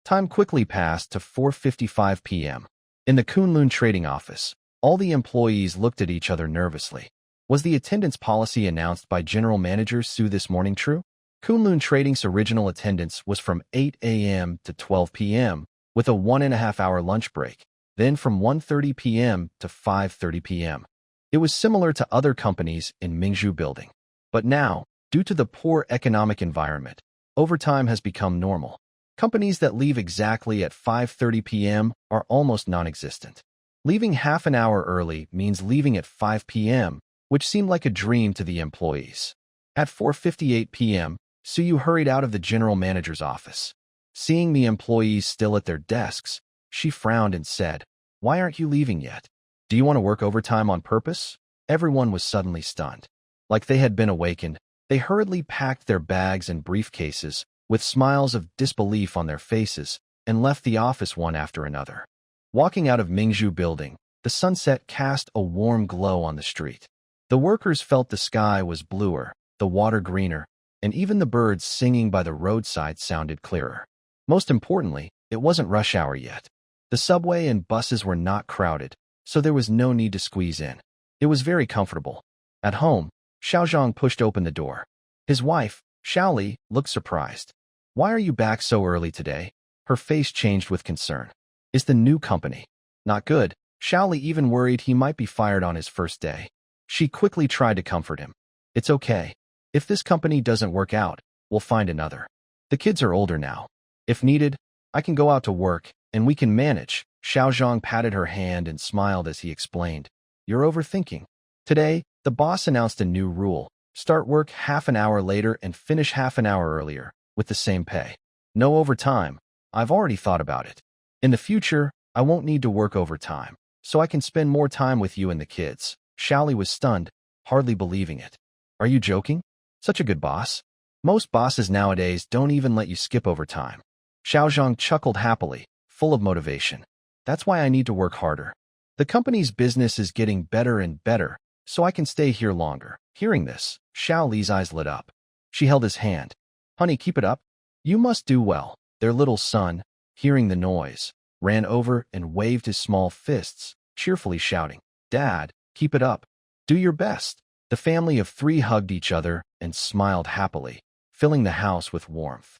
Time quickly passed to 4:55 p.m. In the Kunlun trading office, all the employees looked at each other nervously. Was the attendance policy announced by General Manager Su this morning true? Kunlun Trading's original attendance was from 8 a.m. to 12 p.m., with a 1.5-hour lunch break, then from 1:30 p.m. to 5:30 p.m. It was similar to other companies in Mingzhu Building. But now, due to the poor economic environment, overtime has become normal. Companies that leave exactly at 5:30 p.m. are almost non-existent. Leaving half an hour early means leaving at 5 p.m., which seemed like a dream to the employees. At 4:58 p.m., Suyu hurried out of the general manager's office. Seeing the employees still at their desks, She frowned and said, "Why aren't you leaving yet? Do you want to work overtime on purpose?" Everyone was suddenly stunned. Like they had been awakened, they hurriedly packed their bags and briefcases, with smiles of disbelief on their faces, and left the office one after another. Walking out of Mingzhu Building, the sunset cast a warm glow on the street. The workers felt the sky was bluer, the water greener, and even the birds singing by the roadside sounded clearer. Most importantly, it wasn't rush hour yet. The subway and buses were not crowded, so there was no need to squeeze in. It was very comfortable. At home, Xiaozhang pushed open the door. His wife, Xiaoli, looked surprised. "Why are you back so early today?" Her face changed with concern. "Is the new company not good?" Xiaoli even worried he might be fired on his first day. She quickly tried to comfort him. "It's okay. If this company doesn't work out, we'll find another. The kids are older now. If needed, I can go out to work, and we can manage." Xiaozhang patted her hand and smiled as he explained, "You're overthinking. Today, the boss announced a new rule. Start work half an hour later and finish half an hour earlier, with the same pay. No overtime. I've already thought about it. In the future, I won't need to work overtime, so I can spend more time with you and the kids." Xiaoli was stunned, hardly believing it. "Are you joking? Such a good boss? Most bosses nowadays don't even let you skip overtime." Xiaozhang chuckled happily, full of motivation. "That's why I need to work harder. The company's business is getting better and better, so I can stay here longer." Hearing this, Xiaoli's eyes lit up. She held his hand. "Honey, keep it up. You must do well." Their little son, hearing the noise, ran over and waved his small fists, cheerfully shouting, "Dad, keep it up. Do your best." The family of three hugged each other and smiled happily, filling the house with warmth.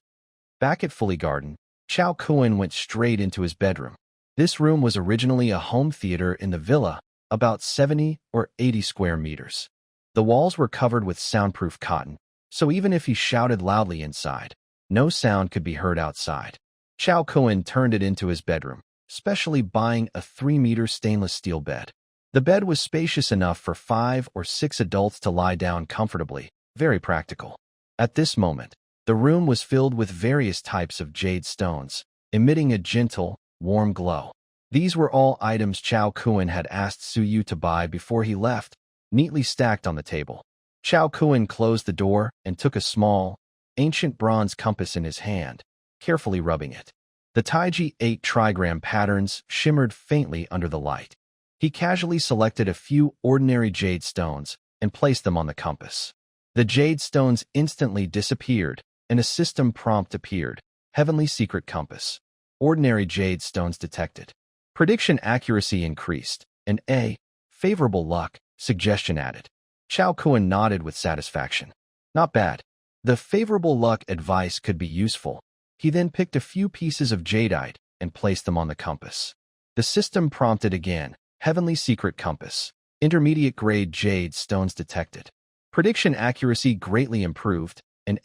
Back at Fully Garden, Chao Kuan went straight into his bedroom. This room was originally a home theater in the villa, about 70 or 80 square meters. The walls were covered with soundproof cotton, so even if he shouted loudly inside, no sound could be heard outside. Chao Kuan turned it into his bedroom, specially buying a 3-meter stainless steel bed. The bed was spacious enough for 5 or 6 adults to lie down comfortably, very practical. At this moment, the room was filled with various types of jade stones, emitting a gentle, warm glow. These were all items Chao Kuan had asked Suyu to buy before he left, neatly stacked on the table. Chao Kuan closed the door and took a small, ancient bronze compass in his hand, carefully rubbing it. The Taiji 8 trigram patterns shimmered faintly under the light. He casually selected a few ordinary jade stones and placed them on the compass. The jade stones instantly disappeared, and a system prompt appeared. Heavenly Secret Compass. Ordinary jade stones detected. Prediction accuracy increased, and a favorable luck suggestion added. Chao Kuan nodded with satisfaction. Not bad. The favorable luck advice could be useful. He then picked a few pieces of jadeite and placed them on the compass. The system prompted again. Heavenly Secret Compass. Intermediate grade jade stones detected. Prediction accuracy greatly improved, and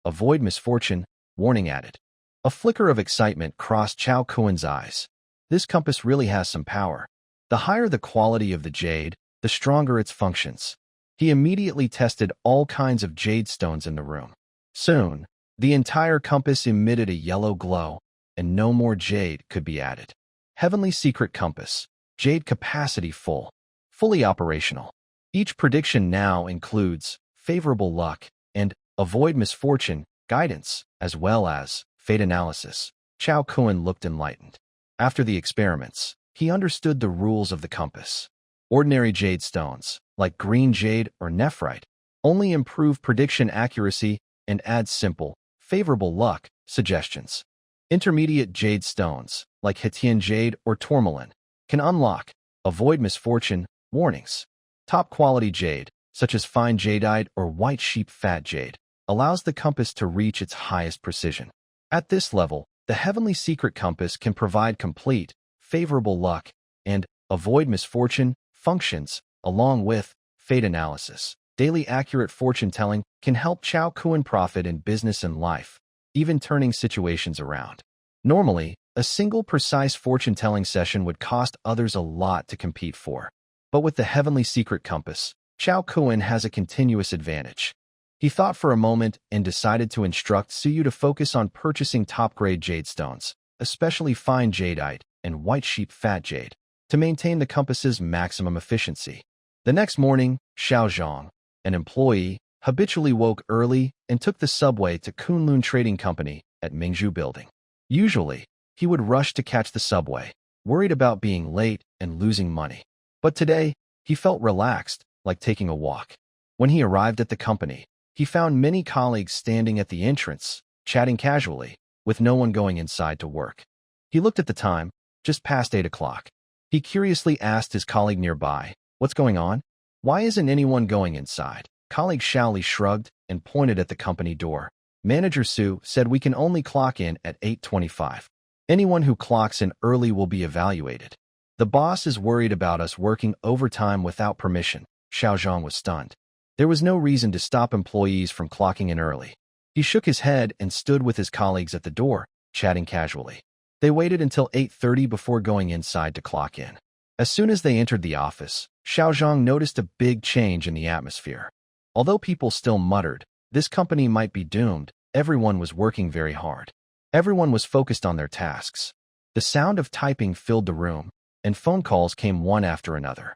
avoid misfortune, warning added. A flicker of excitement crossed Chao Kuan's eyes. This compass really has some power. The higher the quality of the jade, the stronger its functions. He immediately tested all kinds of jade stones in the room. Soon, the entire compass emitted a yellow glow, and no more jade could be added. Heavenly Secret Compass. Jade capacity full. Fully operational. Each prediction now includes favorable luck and avoid misfortune guidance, as well as fate analysis. Chao Kuan looked enlightened. After the experiments, he understood the rules of the compass. Ordinary jade stones, like green jade or nephrite, only improve prediction accuracy and add simple, favorable luck suggestions. Intermediate jade stones, like Hetian jade or tourmaline, can unlock, avoid misfortune, warnings. Top-quality jade, such as fine jadeite or white sheep fat jade, allows the compass to reach its highest precision. At this level, the Heavenly Secret Compass can provide complete, favorable luck, and avoid misfortune functions, along with fate analysis. Daily accurate fortune-telling can help Chao Kuan profit in business and life, even turning situations around. Normally, a single precise fortune-telling session would cost others a lot to compete for. But with the Heavenly Secret Compass, Chao Kuan has a continuous advantage. He thought for a moment and decided to instruct Suyu to focus on purchasing top-grade jade stones, especially fine jadeite, and white sheep fat jade to maintain the compass's maximum efficiency. The next morning, Xiao Zhang, an employee, habitually woke early and took the subway to Kunlun Trading Company at Mingzhu Building. Usually, he would rush to catch the subway, worried about being late and losing money. But today, he felt relaxed, like taking a walk. When he arrived at the company, he found many colleagues standing at the entrance, chatting casually, with no one going inside to work. He looked at the time, just past 8 o'clock. He curiously asked his colleague nearby, "What's going on? Why isn't anyone going inside?" Colleague Shaoli shrugged and pointed at the company door. Manager Su said, "We can only clock in at 8:25. Anyone who clocks in early will be evaluated. The boss is worried about us working overtime without permission." Xiao Zhang was stunned. There was no reason to stop employees from clocking in early. He shook his head and stood with his colleagues at the door, chatting casually. They waited until 8:30 before going inside to clock in. As soon as they entered the office, Xiao Zhang noticed a big change in the atmosphere. Although people still muttered, this company might be doomed, everyone was working very hard. Everyone was focused on their tasks. The sound of typing filled the room, and phone calls came one after another.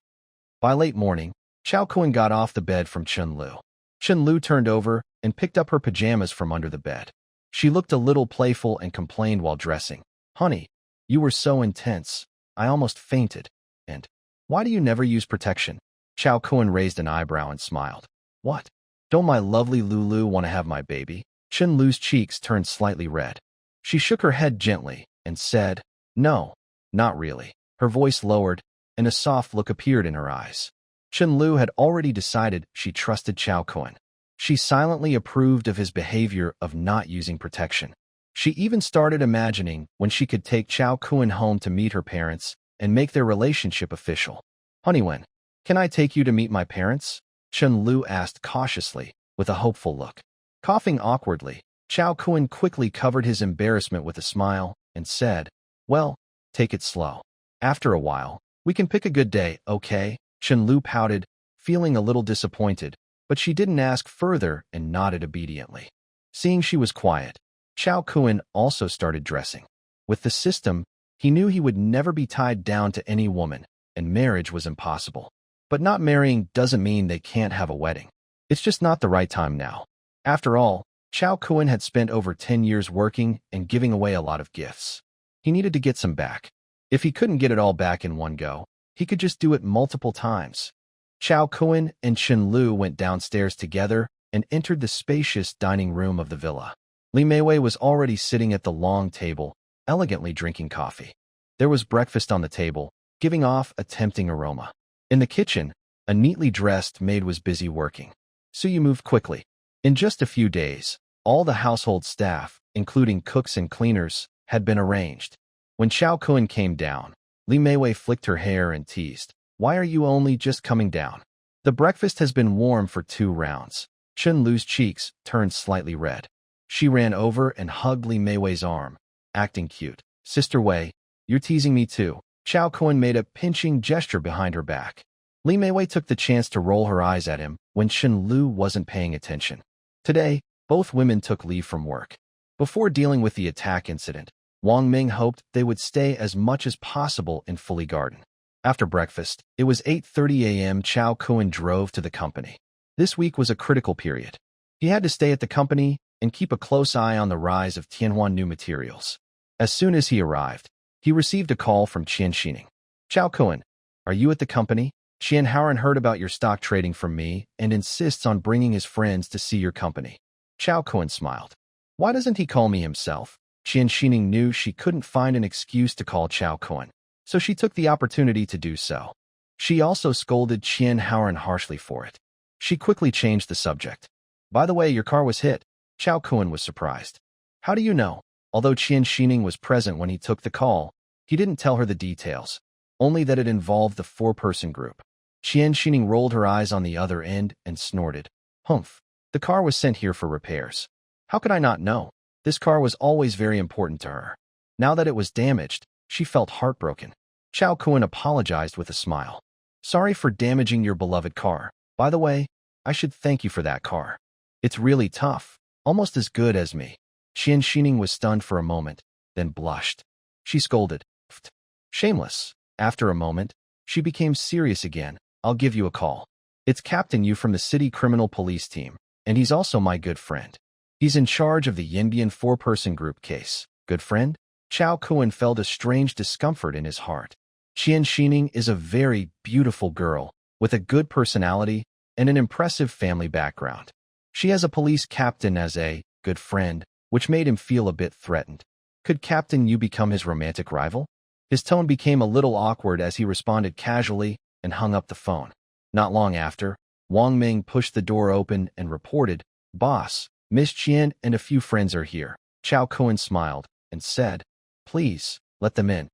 By late morning, Chao Kun got off the bed from Chen Lu. Chen Lu turned over and picked up her pajamas from under the bed. She looked a little playful and complained while dressing. "Honey, you were so intense. I almost fainted. And why do you never use protection?" Chao Kun raised an eyebrow and smiled. "What? Don't my lovely Lulu want to have my baby?" Chen Lu's cheeks turned slightly red. She shook her head gently and said, "No, not really." Her voice lowered, and a soft look appeared in her eyes. Chen Lu had already decided she trusted Chao Kun. She silently approved of his behavior of not using protection. She even started imagining when she could take Chao Kun home to meet her parents and make their relationship official. "Honey, when can I take you to meet my parents?" Chen Lu asked cautiously, with a hopeful look. Coughing awkwardly, Chao Kun quickly covered his embarrassment with a smile and said, "Well, take it slow. After a while, we can pick a good day, okay?" Chen Lu pouted, feeling a little disappointed, but she didn't ask further and nodded obediently. Seeing she was quiet, Chao Kun also started dressing. With the system, he knew he would never be tied down to any woman, and marriage was impossible. But not marrying doesn't mean they can't have a wedding. It's just not the right time now. After all, Chao Kun had spent over 10 years working and giving away a lot of gifts. He needed to get some back. If he couldn't get it all back in one go, he could just do it multiple times. Chao Kun and Chen Lu went downstairs together and entered the spacious dining room of the villa. Li Meiwei was already sitting at the long table, elegantly drinking coffee. There was breakfast on the table, giving off a tempting aroma. In the kitchen, a neatly dressed maid was busy working. Su moved quickly. In just a few days, all the household staff, including cooks and cleaners, had been arranged. When Chao Kun came down, Li Meiwei flicked her hair and teased, "Why are you only just coming down? The breakfast has been warm for 2 rounds." Chen Lu's cheeks turned slightly red. She ran over and hugged Li Meiwei's arm, acting cute. "Sister Wei, you're teasing me too." Chao Kun made a pinching gesture behind her back. Li Meiwei took the chance to roll her eyes at him when Chen Lu wasn't paying attention. Today, both women took leave from work. Before dealing with the attack incident, Wang Ming hoped they would stay as much as possible in Fully Garden. After breakfast, it was 8:30 a.m. Chao Kun drove to the company. This week was a critical period. He had to stay at the company and keep a close eye on the rise of Tianhuan new materials. As soon as he arrived, he received a call from Qian Xining. "Chao Kun, are you at the company? Qian Haoran heard about your stock trading from me and insists on bringing his friends to see your company." Chao Kun smiled. Why doesn't he call me himself? Qian Xining knew she couldn't find an excuse to call Chao Kun, so she took the opportunity to do so. She also scolded Qian Haoran harshly for it. She quickly changed the subject. "By the way, your car was hit." Chao Kun was surprised. "How do you know?" Although Qian Xining was present when he took the call, he didn't tell her the details, only that it involved the 4-person group. Qian Xining rolled her eyes on the other end and snorted. "Humph. The car was sent here for repairs. How could I not know? This car was always very important to her. Now that it was damaged, she felt heartbroken." Chao Kun apologized with a smile. "Sorry for damaging your beloved car. By the way, I should thank you for that car. It's really tough, almost as good as me." Qian Xining was stunned for a moment, then blushed. She scolded, "Pfft. Shameless. After a moment, she became serious again. I'll give you a call. It's Captain Yu from the City Criminal Police Team, and he's also my good friend. He's in charge of the Yinbian four-person group case. Good friend? Chao Kuan felt a strange discomfort in his heart. Qian Xining is a very beautiful girl with a good personality and an impressive family background. She has a police captain as a good friend, which made him feel a bit threatened. Could Captain Yu become his romantic rival? His tone became a little awkward as he responded casually and hung up the phone. Not long after, Wang Ming pushed the door open and reported, "Boss, Miss Qian and a few friends are here." Chao Kuan smiled and said, "Please, let them in."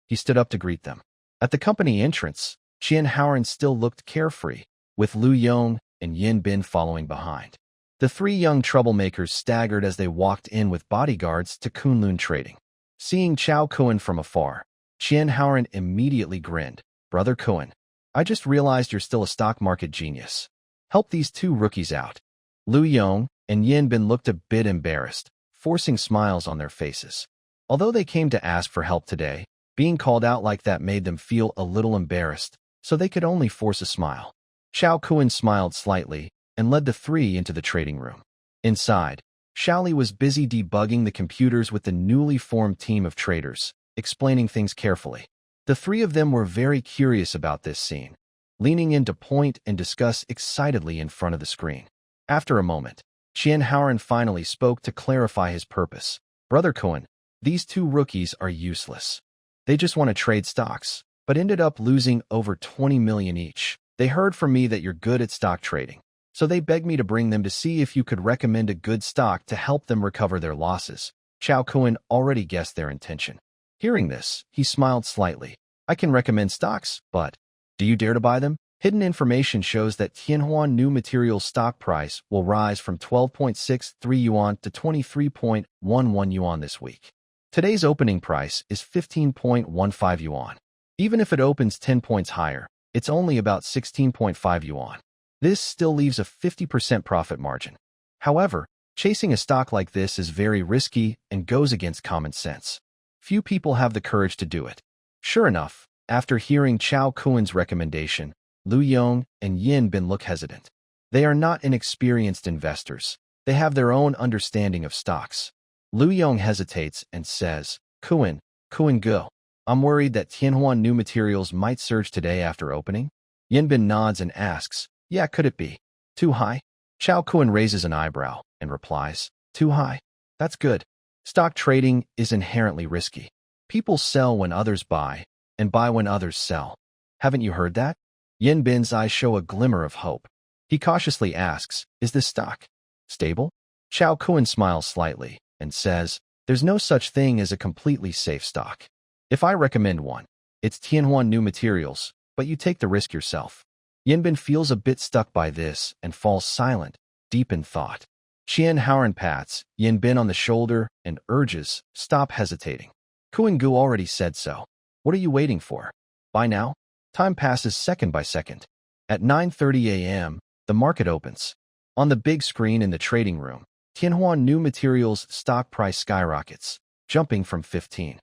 He stood up to greet them. At the company entrance, Qian Haoran still looked carefree, with Lu Yong and Yin Bin following behind. The three young troublemakers staggered as they walked in with bodyguards to Kunlun Trading. Seeing Chao Kuan from afar, Qian Haoran immediately grinned. "Brother Kuan, I just realized you're still a stock market genius. Help these two rookies out." Lu Yong and Yin Bin looked a bit embarrassed, forcing smiles on their faces. Although they came to ask for help today, being called out like that made them feel a little embarrassed, so they could only force a smile. Chao Kuan smiled slightly and led the three into the trading room. Inside, Shaoli was busy debugging the computers with the newly formed team of traders, explaining things carefully. The three of them were very curious about this scene, leaning in to point and discuss excitedly in front of the screen. After a moment, Qian Haoran finally spoke to clarify his purpose. "Brother Kuan, these two rookies are useless. They just want to trade stocks, but ended up losing over 20 million each. They heard from me that you're good at stock trading, so they begged me to bring them to see if you could recommend a good stock to help them recover their losses." Chao Kuan already guessed their intention. Hearing this, he smiled slightly. "I can recommend stocks, but do you dare to buy them?" Hidden information shows that Tianhuan New Materials stock price will rise from 12.63 yuan to 23.11 yuan this week. Today's opening price is 15.15 yuan. Even if it opens 10 points higher, it's only about 16.5 yuan. This still leaves a 50% profit margin. However, chasing a stock like this is very risky and goes against common sense. Few people have the courage to do it. Sure enough, after hearing Chao Kuan's recommendation, Lu Yong and Yin Bin look hesitant. They are not inexperienced investors. They have their own understanding of stocks. Lu Yong hesitates and says, Kuan Go. I'm worried that Tianhuan New Materials might surge today after opening." Yin Bin nods and asks, "Yeah, could it be too high?" Chao Kuan raises an eyebrow and replies, "Too high? That's good. Stock trading is inherently risky. People sell when others buy, and buy when others sell. Haven't you heard that?" Yin Bin's eyes show a glimmer of hope. He cautiously asks, "Is this stock stable?" Chao Kuan smiles slightly and says, "There's no such thing as a completely safe stock. If I recommend one, it's Tianhuan New Materials, but you take the risk yourself." Yin Bin feels a bit stuck by this and falls silent, deep in thought. Qian Haoran pats Yin Bin on the shoulder and urges, "Stop hesitating. Kuan Gu already said so. What are you waiting for? Buy now." Time passes second by second. At 9:30 a.m., the market opens. On the big screen in the trading room, Tianhuan New Materials stock price skyrockets, jumping from 15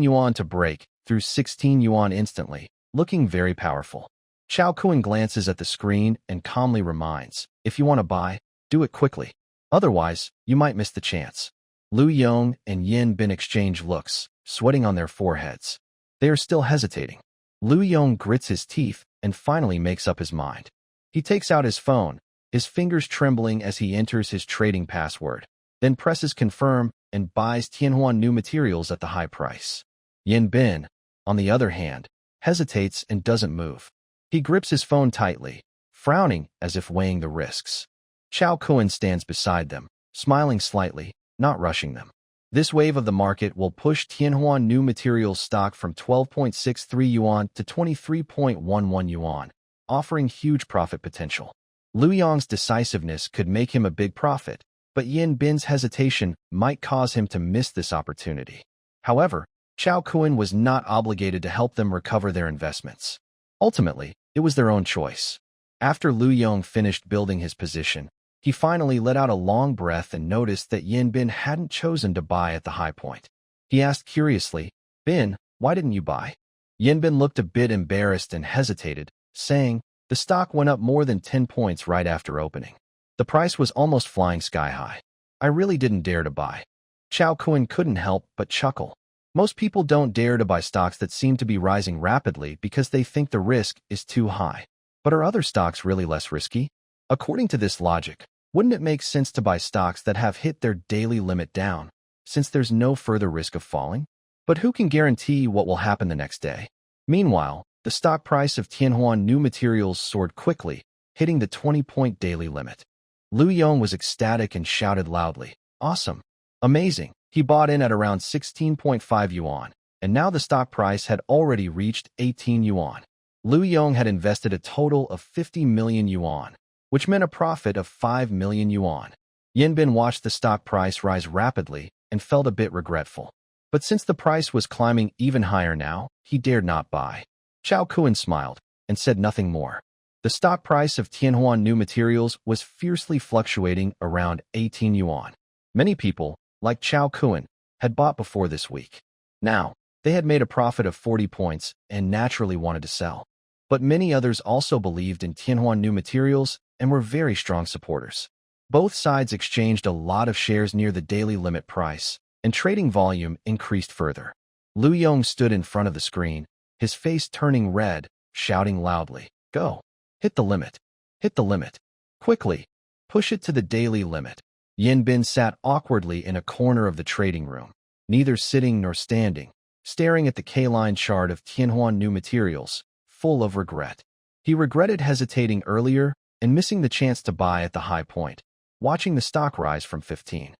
yuan to break through 16 yuan instantly, looking very powerful. Chao Kuan glances at the screen and calmly reminds, "If you want to buy, do it quickly. Otherwise, you might miss the chance." Lu Yong and Yin Bin exchange looks, sweating on their foreheads. They are still hesitating. Lu Yong grits his teeth and finally makes up his mind. He takes out his phone, his fingers trembling as he enters his trading password, then presses confirm and buys Tianhuan New Materials at the high price. Yin Bin, on the other hand, hesitates and doesn't move. He grips his phone tightly, frowning as if weighing the risks. Chao Kuan stands beside them, smiling slightly, not rushing them. This wave of the market will push Tianhuan New Materials stock from 12.63 yuan to 23.11 yuan, offering huge profit potential. Lu Yong's decisiveness could make him a big profit, but Yin Bin's hesitation might cause him to miss this opportunity. However, Chao Kuan was not obligated to help them recover their investments. Ultimately, it was their own choice. After Lu Yong finished building his position, he finally let out a long breath and noticed that Yin Bin hadn't chosen to buy at the high point. He asked curiously, "Bin, why didn't you buy? Yinbin looked a bit embarrassed and hesitated, saying, the stock went up more than 10 points right after opening. The price was almost flying sky high. I really didn't dare to buy. Chao Kun couldn't help but chuckle. Most people don't dare to buy stocks that seem to be rising rapidly because they think the risk is too high. But are other stocks really less risky? According to this logic, wouldn't it make sense to buy stocks that have hit their daily limit down, since there's no further risk of falling? But who can guarantee what will happen the next day? Meanwhile, the stock price of Tianhuan New Materials soared quickly, hitting the 20-point daily limit. Lu Yong was ecstatic and shouted loudly, "Awesome! Amazing!" He bought in at around 16.5 yuan, and now the stock price had already reached 18 yuan. Lu Yong had invested a total of 50 million yuan, which meant a profit of 5 million yuan. Yinbin watched the stock price rise rapidly and felt a bit regretful. But since the price was climbing even higher now, he dared not buy. Chao Kun smiled and said nothing more. The stock price of Tianhuan New Materials was fiercely fluctuating around 18 yuan. Many people, like Chao Kun, had bought before this week. Now, they had made a profit of 40 points and naturally wanted to sell. But many others also believed in Tianhuan New Materials and were very strong supporters. Both sides exchanged a lot of shares near the daily limit price, and trading volume increased further. Lu Yong stood in front of the screen, his face turning red, shouting loudly, "Go! Hit the limit! Hit the limit! Quickly! Push it to the daily limit!" Yinbin sat awkwardly in a corner of the trading room, neither sitting nor standing, staring at the K-line chart of Tianhuan New Materials, full of regret. He regretted hesitating earlier and missing the chance to buy at the high point, watching the stock rise from 15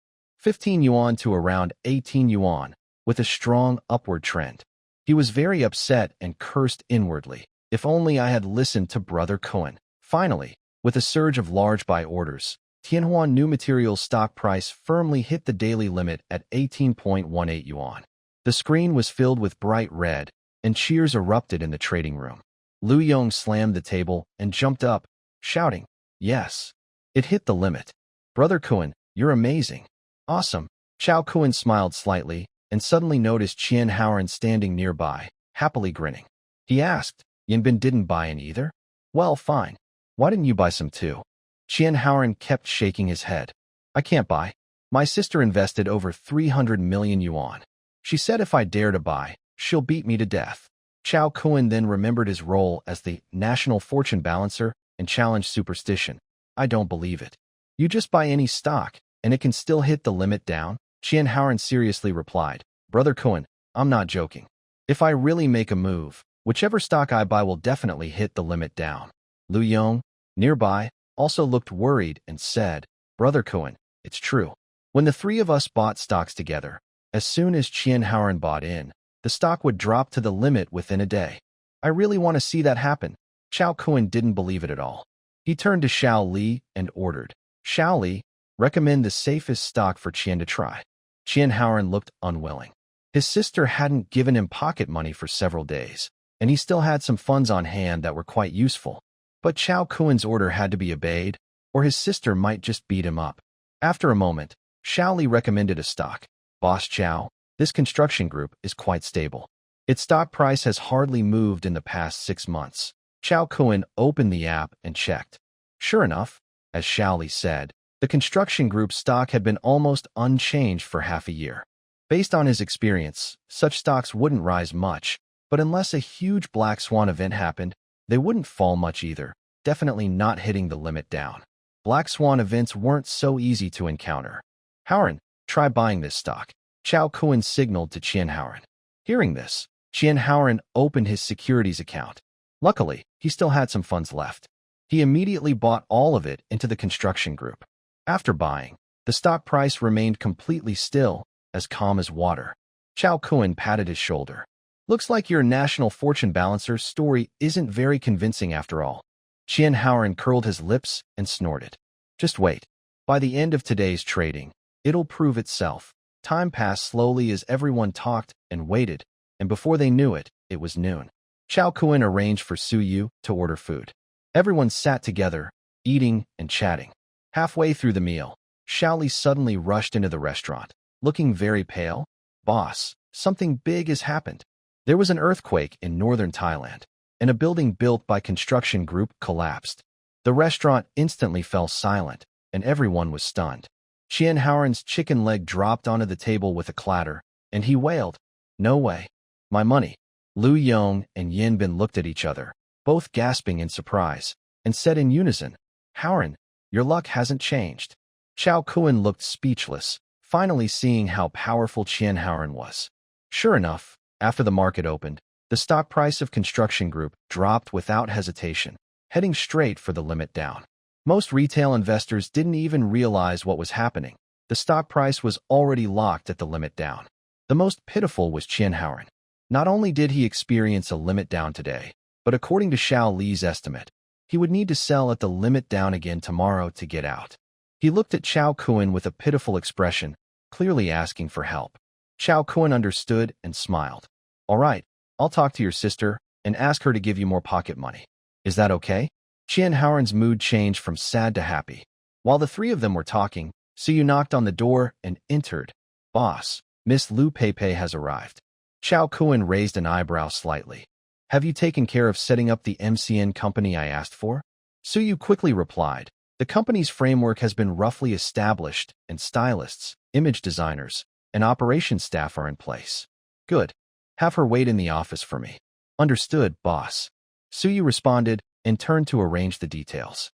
yuan to around 18 yuan, with a strong upward trend. He was very upset and cursed inwardly. If only I had listened to Brother Cohen. Finally, with a surge of large buy orders, Tianhuan New Materials stock price firmly hit the daily limit at 18.18 yuan. The screen was filled with bright red, and cheers erupted in the trading room. Lu Yong slammed the table and jumped up, shouting, "Yes! It hit the limit! Brother Cohen, you're amazing! Awesome!" Chao Kun smiled slightly and suddenly noticed Qian Haoran standing nearby, happily grinning. He asked, "Yinbin didn't buy in either? Well, fine. Why didn't you buy some too?" Qian Haoran kept shaking his head. "I can't buy. My sister invested over 300 million yuan. She said if I dare to buy, she'll beat me to death." Chao Kun then remembered his role as the national fortune balancer and challenged superstition. "I don't believe it. You just buy any stock, and it can still hit the limit down?" Qian Haoran seriously replied, "Brother Cohen, I'm not joking. If I really make a move, whichever stock I buy will definitely hit the limit down." Lu Yong, nearby, also looked worried and said, "Brother Cohen, it's true. When the three of us bought stocks together, as soon as Qian Haoran bought in, the stock would drop to the limit within a day. I really want to see that happen." Chao Kun didn't believe it at all. He turned to Xiao Li and ordered, "Xiao Li, recommend the safest stock for Qian to try." Qian Haoran looked unwilling. His sister hadn't given him pocket money for several days, and he still had some funds on hand that were quite useful. But Chao Kun's order had to be obeyed, or his sister might just beat him up. After a moment, Xiao Li recommended a stock. "Boss Chao, this construction group is quite stable. Its stock price has hardly moved in the past 6 months." Chao Kun opened the app and checked. Sure enough, as Xiao Li said, the construction group's stock had been almost unchanged for half a year. Based on his experience, such stocks wouldn't rise much, but unless a huge black swan event happened, they wouldn't fall much either, definitely not hitting the limit down. Black swan events weren't so easy to encounter. "Haoran, try buying this stock," Chao Kun signaled to Qian Haoran. Hearing this, Qian Haoran opened his securities account. Luckily, he still had some funds left. He immediately bought all of it into the construction group. After buying, the stock price remained completely still, as calm as water. Chao Kun patted his shoulder. "Looks like your national fortune balancer story isn't very convincing after all." Qian Haoran curled his lips and snorted. "Just wait. By the end of today's trading, it'll prove itself." Time passed slowly as everyone talked and waited, and before they knew it, it was noon. Chao Kun arranged for Su Yu to order food. Everyone sat together, eating and chatting. Halfway through the meal, Xiao Li suddenly rushed into the restaurant, looking very pale. "Boss, something big has happened." There was an earthquake in northern Thailand, and a building built by construction group collapsed. The restaurant instantly fell silent, and everyone was stunned. Chien Howren's chicken leg dropped onto the table with a clatter, and he wailed, "No way. My money." Lu Yong and Yin Bin looked at each other, both gasping in surprise, and said in unison, "Howren, your luck hasn't changed." Chao Kuan looked speechless, finally seeing how powerful Chien Howren was. Sure enough, after the market opened, the stock price of Construction Group dropped without hesitation, heading straight for the limit down. Most retail investors didn't even realize what was happening. The stock price was already locked at the limit down. The most pitiful was Chien Howren. Not only did he experience a limit down today, but according to Xiao Li's estimate, he would need to sell at the limit down again tomorrow to get out. He looked at Chao Kuan with a pitiful expression, clearly asking for help. Chao Kuan understood and smiled. "All right, I'll talk to your sister and ask her to give you more pocket money. Is that okay?" Chien Howren's mood changed from sad to happy. While the three of them were talking, Suyu knocked on the door and entered. "Boss, Miss Lu Peipei has arrived." Chao Kuan raised an eyebrow slightly. "Have you taken care of setting up the MCN company I asked for?" Suyu quickly replied, "The company's framework has been roughly established, and stylists, image designers, and operations staff are in place." "Good. Have her wait in the office for me." "Understood, boss." Suyu responded and turned to arrange the details.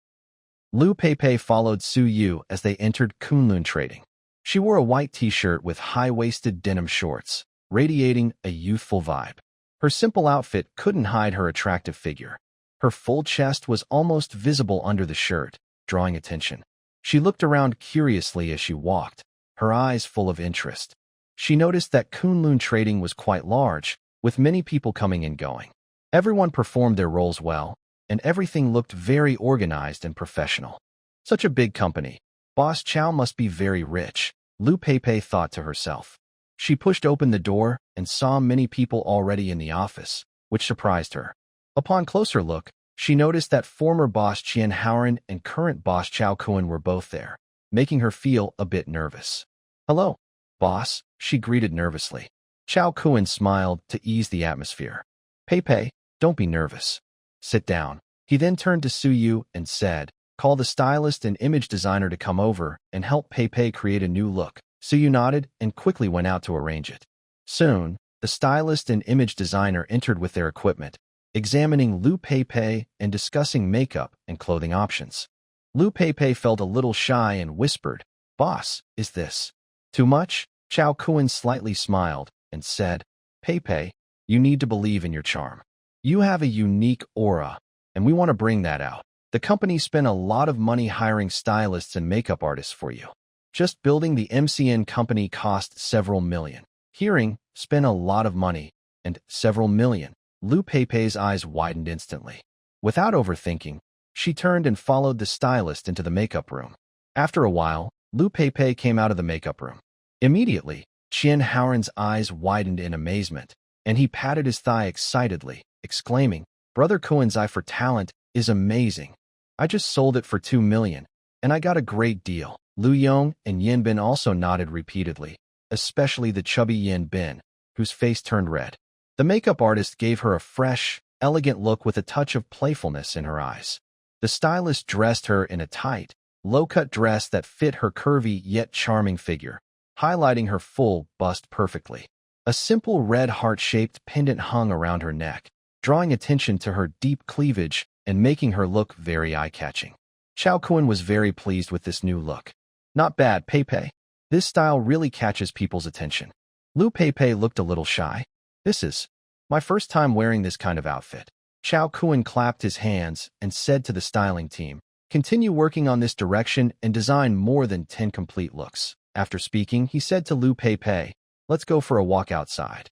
Lu Peipei followed Suyu as they entered Kunlun Trading. She wore a white t-shirt with high-waisted denim shorts, radiating a youthful vibe. Her simple outfit couldn't hide her attractive figure. Her full chest was almost visible under the shirt, drawing attention. She looked around curiously as she walked, her eyes full of interest. She noticed that Kunlun Trading was quite large, with many people coming and going. Everyone performed their roles well, and everything looked very organized and professional. Such a big company. Boss Chow must be very rich, Lu Peipei thought to herself. She pushed open the door and saw many people already in the office, which surprised her. Upon closer look, she noticed that former boss Chien Howren and current boss Chao Kuan were both there, making her feel a bit nervous. "Hello, boss," she greeted nervously. Chao Kuan smiled to ease the atmosphere. "Peipei, don't be nervous. Sit down." He then turned to Suyu and said, "Call the stylist and image designer to come over and help Peipei create a new look." Suyu nodded and quickly went out to arrange it. Soon, the stylist and image designer entered with their equipment, examining Lu Peipei and discussing makeup and clothing options. Lu Peipei felt a little shy and whispered, "Boss, is this too much?" Chao Kuan slightly smiled and said, "Peipei, you need to believe in your charm. You have a unique aura, and we want to bring that out. The company spent a lot of money hiring stylists and makeup artists for you. Just building the MCN company cost several million. Hearing, spent a lot of money, and several million." Lu Peipei's eyes widened instantly. Without overthinking, she turned and followed the stylist into the makeup room. After a while, Lu Peipei came out of the makeup room. Immediately, Chien Howren's eyes widened in amazement, and he patted his thigh excitedly, exclaiming, "Brother Kuan's eye for talent is amazing. I just sold it for 2 million, and I got a great deal." Lu Yong and Yin Bin also nodded repeatedly, especially the chubby Yin Bin, whose face turned red. The makeup artist gave her a fresh, elegant look with a touch of playfulness in her eyes. The stylist dressed her in a tight, low-cut dress that fit her curvy yet charming figure, highlighting her full bust perfectly. A simple red heart-shaped pendant hung around her neck, drawing attention to her deep cleavage and making her look very eye-catching. Chao Kuan was very pleased with this new look. "Not bad, Peipei. This style really catches people's attention." Lu Peipei looked a little shy. "This is my first time wearing this kind of outfit." Chao Kuan clapped his hands and said to the styling team, "Continue working on this direction and design more than 10 complete looks." After speaking, he said to Lu Peipei, "Let's go for a walk outside."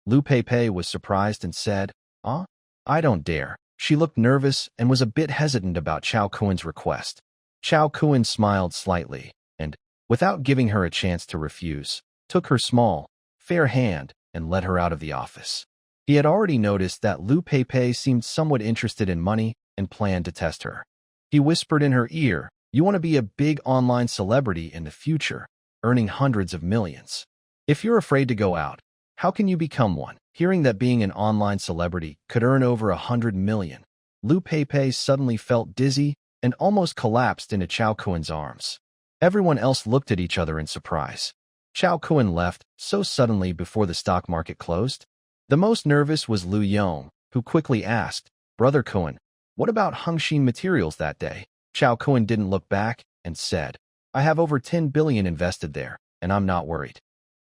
Lu Peipei was surprised and said, I don't dare." She looked nervous and was a bit hesitant about Chao Kuan's request. Chao Kuan smiled slightly and, without giving her a chance to refuse, took her small, fair hand and led her out of the office. He had already noticed that Lu Peipei seemed somewhat interested in money and planned to test her. He whispered in her ear, "You want to be a big online celebrity in the future, earning hundreds of millions. If you're afraid to go out, how can you become one?" Hearing that being an online celebrity could earn over 100 million, Lu Peipei suddenly felt dizzy and almost collapsed into Chao Kuen's arms. Everyone else looked at each other in surprise. Chao Kuen left so suddenly before the stock market closed. The most nervous was Lu Yong, who quickly asked, "Brother Kuen, what about Hengxin Materials that day?" Chao Kuen didn't look back and said, "I have over 10 billion invested there, and I'm not worried."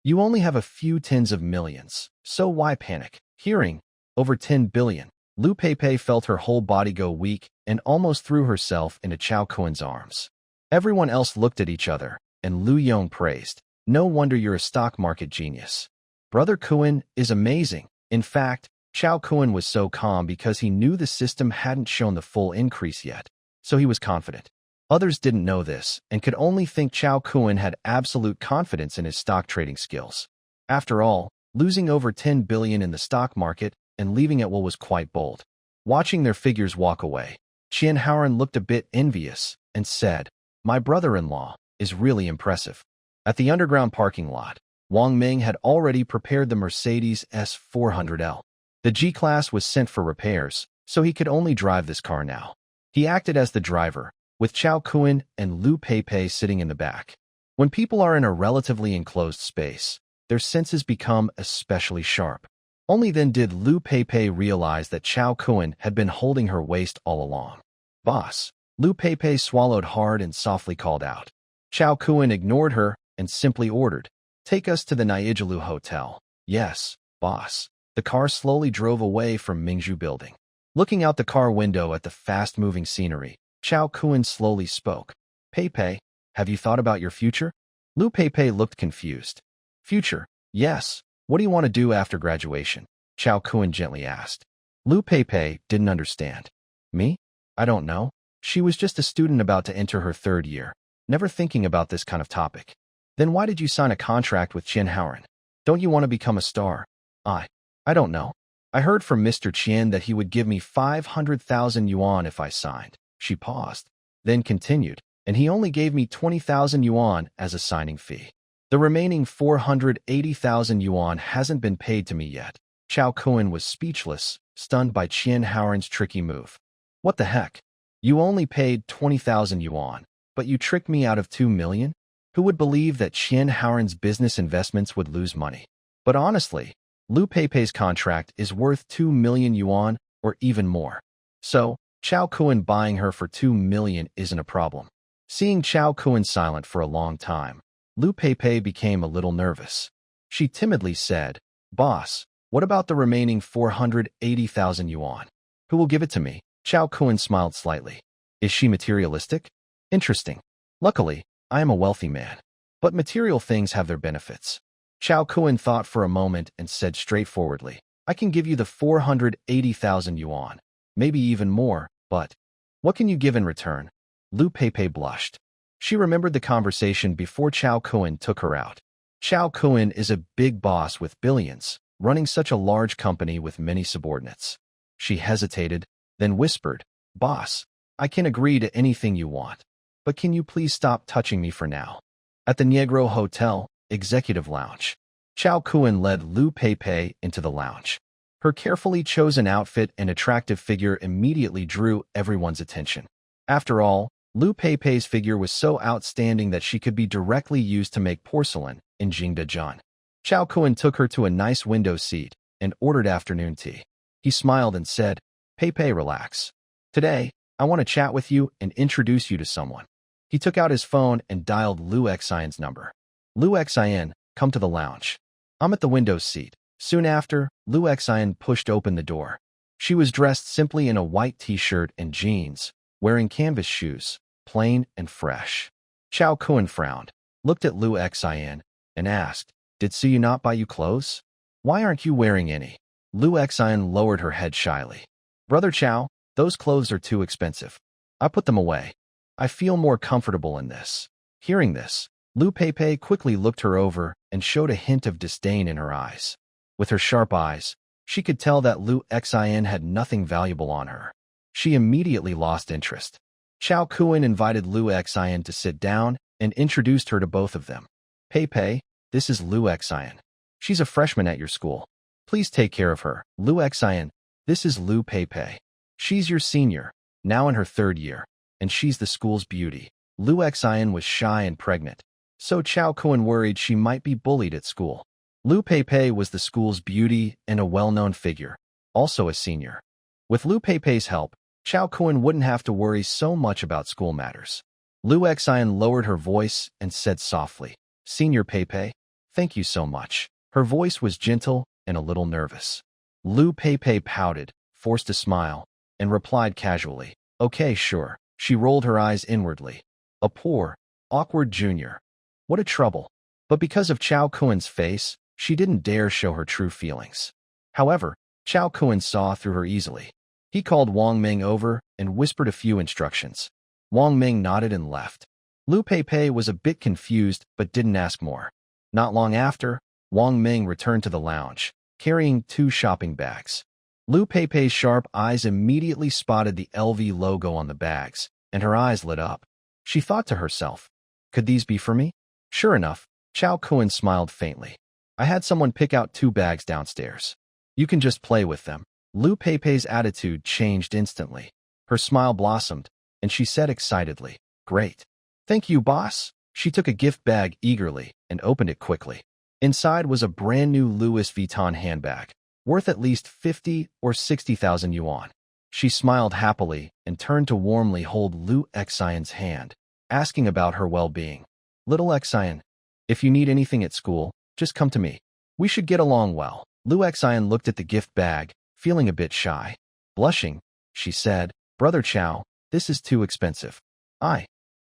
"You only have a few tens of millions, so why panic?" Hearing over 10 billion, Lu Peipei felt her whole body go weak and almost threw herself into Chao Kuen's arms. Everyone else looked at each other, and Lu Yong praised, "No wonder you're a stock market genius. Brother Kuen is amazing." In fact, Chao Kuen was so calm because he knew the system hadn't shown the full increase yet, so he was confident. Others didn't know this and could only think Chao Kuen had absolute confidence in his stock trading skills. After all, losing over 10 billion in the stock market and leaving it was quite bold. Watching their figures walk away, Qian Haoran looked a bit envious and said, "My brother-in-law is really impressive." At the underground parking lot, Wang Ming had already prepared the Mercedes S400L. The G-Class was sent for repairs, so he could only drive this car now. He acted as the driver, with Chao Kuen and Lu Peipei sitting in the back. When people are in a relatively enclosed space, their senses become especially sharp. Only then did Lu Peipei realize that Chao Kuen had been holding her waist all along. "Boss." Lu Peipei swallowed hard and softly called out. Chao Kuen ignored her and simply ordered, "Take us to the Niijilu Hotel." "Yes, boss." The car slowly drove away from Mingzhu Building. Looking out the car window at the fast-moving scenery, Chao Kuen slowly spoke. "Peipei, have you thought about your future?" Lu Peipei looked confused. "Future? Yes. What do you want to do after graduation?" Chao Kuen gently asked. Lu Peipei didn't understand. "Me? I don't know." She was just a student about to enter her third year, never thinking about this kind of topic. "Then why did you sign a contract with Qian Haoran? Don't you want to become a star?" I don't know. I heard from Mr. Qian that he would give me 500,000 yuan if I signed." She paused, then continued, "And he only gave me 20,000 yuan as a signing fee. The remaining 480,000 yuan hasn't been paid to me yet." Chao Kuen was speechless, stunned by Qian Haoran's tricky move. "What the heck? You only paid 20,000 yuan, but you tricked me out of 2 million? Who would believe that Qian Haoran's business investments would lose money? But honestly, Lu Peipei's contract is worth 2 million yuan or even more. So, Chao Kuen buying her for 2 million isn't a problem." Seeing Chao Kuen silent for a long time, Lu Peipei became a little nervous. She timidly said, "Boss, what about the remaining 480,000 yuan? Who will give it to me?" Chao Kuen smiled slightly. "Is she materialistic? Interesting. Luckily, I am a wealthy man. But material things have their benefits." Chao Kuen thought for a moment and said straightforwardly, "I can give you the 480,000 yuan, maybe even more, but what can you give in return?" Lu Peipei blushed. She remembered the conversation before Chao Kuen took her out. Chao Kuen is a big boss with billions, running such a large company with many subordinates. She hesitated, then whispered, "Boss, I can agree to anything you want, but can you please stop touching me for now?" At the Negro Hotel, Executive Lounge, Chao Kuen led Lu Peipei into the lounge. Her carefully chosen outfit and attractive figure immediately drew everyone's attention. After all, Lu Peipei's figure was so outstanding that she could be directly used to make porcelain in Jingdezhan. Chao Kuen took her to a nice window seat and ordered afternoon tea. He smiled and said, "Peipei, relax. Today, I want to chat with you and introduce you to someone." He took out his phone and dialed Lu Xian's number. "Lu Xian, come to the lounge. I'm at the window seat." Soon after, Lu Xian pushed open the door. She was dressed simply in a white t-shirt and jeans, wearing canvas shoes, plain and fresh. Chao Kuen frowned, looked at Lu Xian, and asked, "Did Suyu not buy you clothes? Why aren't you wearing any?" Lu Xian lowered her head shyly. "Brother Chao, those clothes are too expensive. I put them away. I feel more comfortable in this." Hearing this, Lu Peipei quickly looked her over and showed a hint of disdain in her eyes. With her sharp eyes, she could tell that Lu Xian had nothing valuable on her. She immediately lost interest. Chao Kuen invited Lu Xian to sit down and introduced her to both of them. "Peipei, this is Lu Xian. She's a freshman at your school." Please take care of her. Lu Xian, this is Lu Peipei. She's your senior, now in her 3rd year, and she's the school's beauty. Lu Xian was shy and pregnant, so Chao Kun worried she might be bullied at school. Lu Peipei was the school's beauty and a well-known figure, also a senior. With Lu Peipei's help, Chao Kun wouldn't have to worry so much about school matters. Lu Xian lowered her voice and said softly, Senior Peipei, thank you so much. Her voice was gentle and a little nervous. Lu Peipei pouted, forced a smile, and replied casually, Okay, sure. She rolled her eyes inwardly. A poor, awkward junior. What a trouble. But because of Chao Kun's face, she didn't dare show her true feelings. However, Chao Kun saw through her easily. He called Wang Ming over and whispered a few instructions. Wang Ming nodded and left. Lu Peipei was a bit confused but didn't ask more. Not long after, Wang Ming returned to the lounge, carrying 2 shopping bags. Lu Peipei's sharp eyes immediately spotted the LV logo on the bags, and her eyes lit up. She thought to herself, could these be for me? Sure enough, Chao Kun smiled faintly. I had someone pick out 2 bags downstairs. You can just play with them. Lu Peipei's attitude changed instantly. Her smile blossomed, and she said excitedly, Great. Thank you, boss. She took a gift bag eagerly and opened it quickly. Inside was a brand new Louis Vuitton handbag, worth at least 50 or 60,000 yuan. She smiled happily and turned to warmly hold Lu Xian's hand, asking about her well-being. Little Xian, if you need anything at school, just come to me. We should get along well. Lu Xian looked at the gift bag, feeling a bit shy. Blushing, she said, Brother Chao, this is too expensive.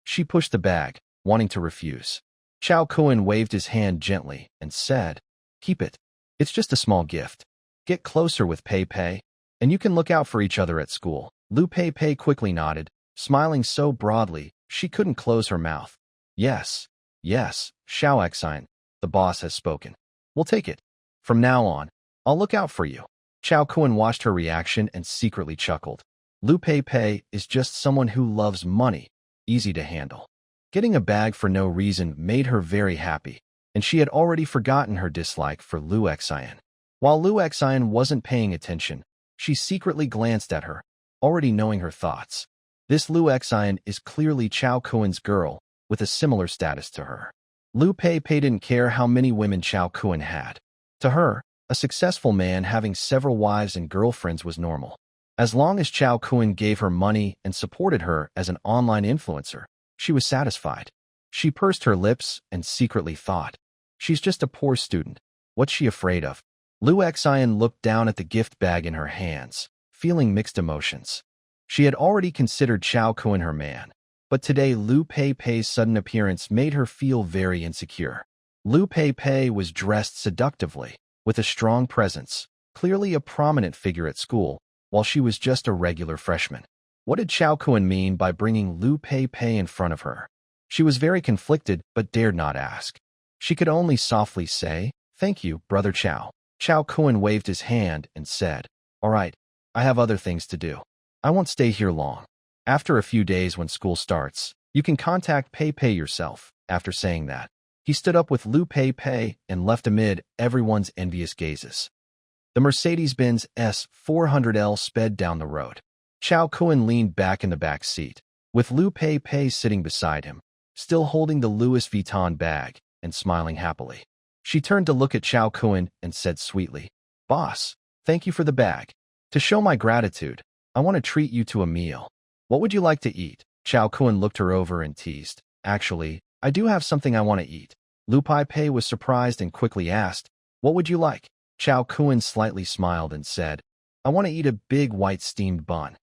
She pushed the bag, wanting to refuse. Chao Kun waved his hand gently and said, Keep it. It's just a small gift. Get closer with Peipei, and you can look out for each other at school. Lu Peipei quickly nodded, smiling so broadly she couldn't close her mouth. Yes, Xiao Xian, the boss has spoken. We'll take it. From now on, I'll look out for you. Chao Kun watched her reaction and secretly chuckled. Lu Peipei is just someone who loves money, easy to handle. Getting a bag for no reason made her very happy, and she had already forgotten her dislike for Lu Xian. While Lu Xian wasn't paying attention, she secretly glanced at her, already knowing her thoughts. This Lu Xian is clearly Chao Kun's girl, with a similar status to her. Lu Peipei didn't care how many women Chao Kun had. To her, a successful man having several wives and girlfriends was normal. As long as Chao Kun gave her money and supported her as an online influencer, she was satisfied. She pursed her lips and secretly thought, she's just a poor student. What's she afraid of? Lu Xian looked down at the gift bag in her hands, feeling mixed emotions. She had already considered Chao Kun her man, but today Lu Peipei's sudden appearance made her feel very insecure. Lu Peipei was dressed seductively, with a strong presence, clearly a prominent figure at school, while she was just a regular freshman. What did Chao Kun mean by bringing Lu Peipei in front of her? She was very conflicted but dared not ask. She could only softly say, Thank you, Brother Chao. Chao Kun waved his hand and said, All right, I have other things to do. I won't stay here long. After a few days when school starts, you can contact Peipei yourself. After saying that, he stood up with Lu Peipei and left amid everyone's envious gazes. The Mercedes-Benz S400L sped down the road. Chao Kun leaned back in the back seat, with Lu Peipei sitting beside him, still holding the Louis Vuitton bag and smiling happily. She turned to look at Chao Kun and said sweetly, Boss, thank you for the bag. To show my gratitude, I want to treat you to a meal. What would you like to eat? Chao Kun looked her over and teased, Actually, I do have something I want to eat. Lu Peipei was surprised and quickly asked, What would you like? Chao Kun slightly smiled and said, I want to eat a big white steamed bun.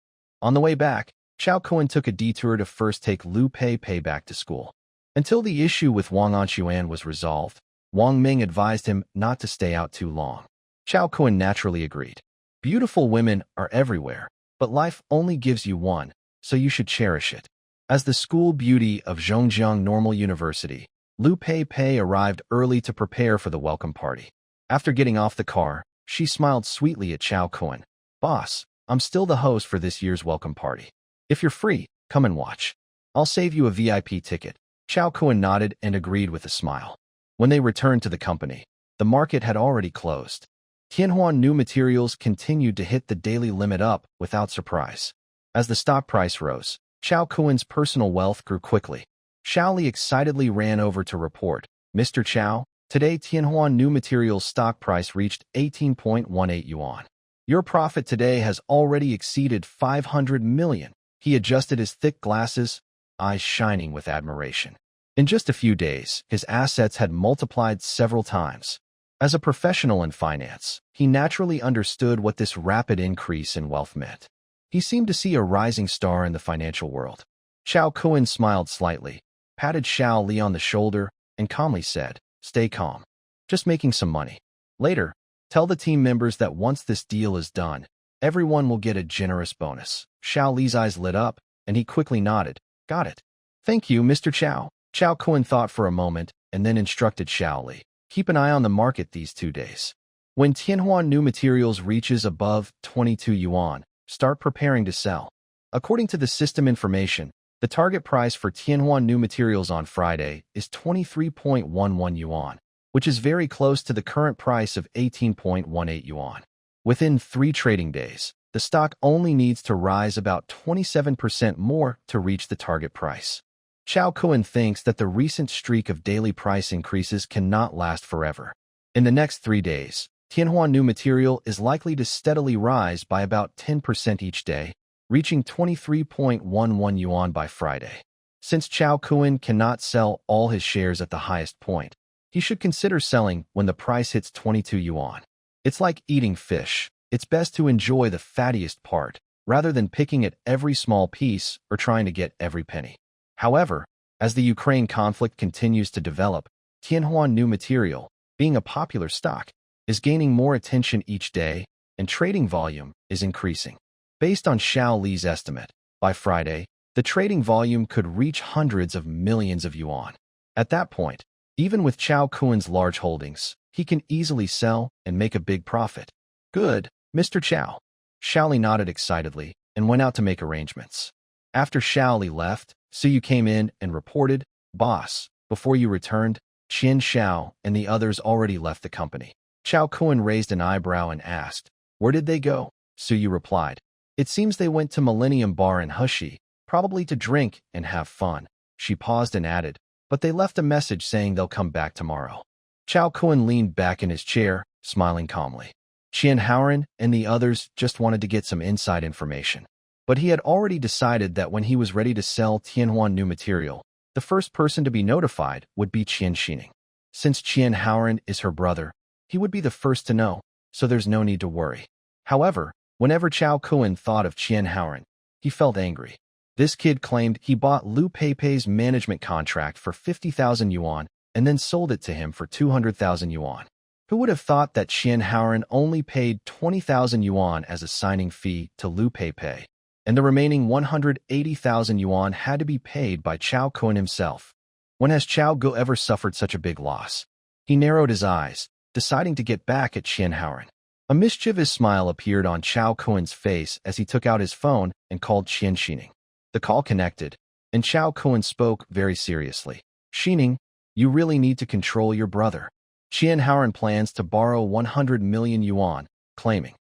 On the way back, Chao Kun took a detour to first take Lu Peipei back to school. Until the issue with Wang Anquan was resolved, Wang Ming advised him not to stay out too long. Chao Kun naturally agreed. Beautiful women are everywhere, but life only gives you one, so you should cherish it. As the school beauty of Zhongjiang Normal University, Lu Peipei arrived early to prepare for the welcome party. After getting off the car, she smiled sweetly at Chao Kun. Boss, I'm still the host for this year's welcome party. If you're free, come and watch. I'll save you a VIP ticket. Chao Kun nodded and agreed with a smile. When they returned to the company, the market had already closed. Tianhuan New Materials continued to hit the daily limit up without surprise. As the stock price rose, Xiao Kuan's personal wealth grew quickly. Xiao Li excitedly ran over to report, "Mr. Qiao, today Tianhuan New Materials stock price reached 18.18 yuan. Your profit today has already exceeded 500 million. He adjusted his thick glasses, eyes shining with admiration. In just a few days, his assets had multiplied several times. As a professional in finance, he naturally understood what this rapid increase in wealth meant. He seemed to see a rising star in the financial world. Xiao Kuan smiled slightly, patted Xiao Li on the shoulder, and calmly said, "Stay calm. Just making some money. Later, tell the team members that once this deal is done, everyone will get a generous bonus." Xiao Li's eyes lit up, and he quickly nodded. "Got it. Thank you, Mr. Qiao." Xiao Kuan thought for a moment and then instructed Xiao Li, "Keep an eye on the market these 2 days. When Tianhuan New Materials reaches above 22 yuan, start preparing to sell." According to the system information, the target price for Tianhuan New Materials on Friday is 23.11 yuan, which is very close to the current price of 18.18 yuan. Within 3 trading days, the stock only needs to rise about 27% more to reach the target price. Xiao Kuan thinks that the recent streak of daily price increases cannot last forever. In the next 3 days, Tianhuan New Material is likely to steadily rise by about 10% each day, reaching 23.11 yuan by Friday. Since Xiao Kuan cannot sell all his shares at the highest point, he should consider selling when the price hits 22 yuan. It's like eating fish. It's best to enjoy the fattiest part, rather than picking at every small piece or trying to get every penny. However, as the Ukraine conflict continues to develop, Tianhuan New Material, being a popular stock, is gaining more attention each day, and trading volume is increasing. Based on Xiao Li's estimate, by Friday, the trading volume could reach hundreds of millions of yuan. At that point, even with Xiao Kuan's large holdings, he can easily sell and make a big profit. "Good, Mr. Qiao." Xiao Li nodded excitedly and went out to make arrangements. After Xiao Li left, Suyu came in and reported, "Boss, before you returned, Qian Xiao and the others already left the company." Xiao Kuan raised an eyebrow and asked, "Where did they go?" Suyu replied, "It seems they went to Millennium Bar in Hushi, probably to drink and have fun." She paused and added, "But they left a message saying they'll come back tomorrow." Xiao Kuan leaned back in his chair, smiling calmly. Qian Haoran and the others just wanted to get some inside information. But he had already decided that when he was ready to sell Tianhuan New Material, the first person to be notified would be Qian Xining. Since Qian Haoran is her brother, he would be the first to know, so there's no need to worry. However, whenever Xiao Kuan thought of Qian Haoran, he felt angry. This kid claimed he bought Lu Peipei's management contract for 50,000 yuan and then sold it to him for 200,000 yuan. Who would have thought that Qian Haoran only paid 20,000 yuan as a signing fee to Lu Peipei, and the remaining 180,000 yuan had to be paid by Xiao Kuan himself? When has Xiao Gu ever suffered such a big loss? He narrowed his eyes, deciding to get back at Qian Haoran. A mischievous smile appeared on Xiao Kuan's face as he took out his phone and called Qian Xining. The call connected, and Xiao Kuan spoke very seriously. "Xining, you really need to control your brother. Qian Haoran plans to borrow 100 million yuan, claiming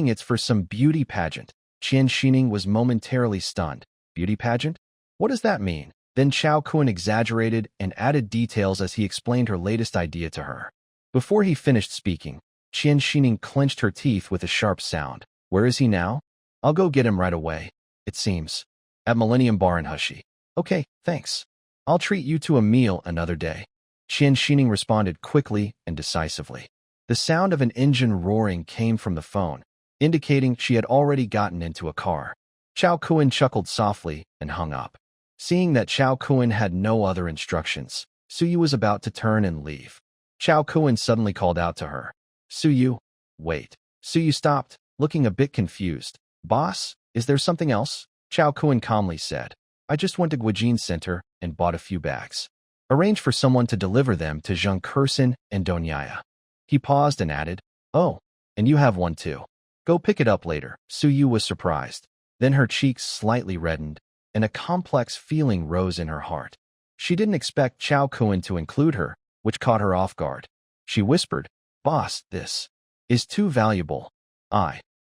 it's for some beauty pageant." Qian Xining was momentarily stunned. "Beauty pageant? What does that mean?" Then Xiao Kuan exaggerated and added details as he explained her latest idea to her. Before he finished speaking, Qian Xining clenched her teeth with a sharp sound. "Where is he now?" "I'll go get him right away, it seems. At Millennium Bar in Hushi." "Okay, thanks. I'll treat you to a meal another day." Qian Xining responded quickly and decisively. The sound of an engine roaring came from the phone, indicating she had already gotten into a car. Xiao Kuan chuckled softly and hung up. Seeing that Xiao Kuan had no other instructions, Suyu was about to turn and leave. Xiao Kuan suddenly called out to her, "Suyu, wait." Suyu stopped, looking a bit confused. "Boss, is there something else?" Xiao Kuan calmly said, "I just went to Guijin Center and bought a few bags. Arrange for someone to deliver them to Zhang Kursin and Donyaya." He paused and added, "Oh, and you have one too. Go pick it up later." Suyu was surprised. Then her cheeks slightly reddened, and a complex feeling rose in her heart. She didn't expect Xiao Kuan to include her, which caught her off guard. She whispered, "Boss, this is too valuable.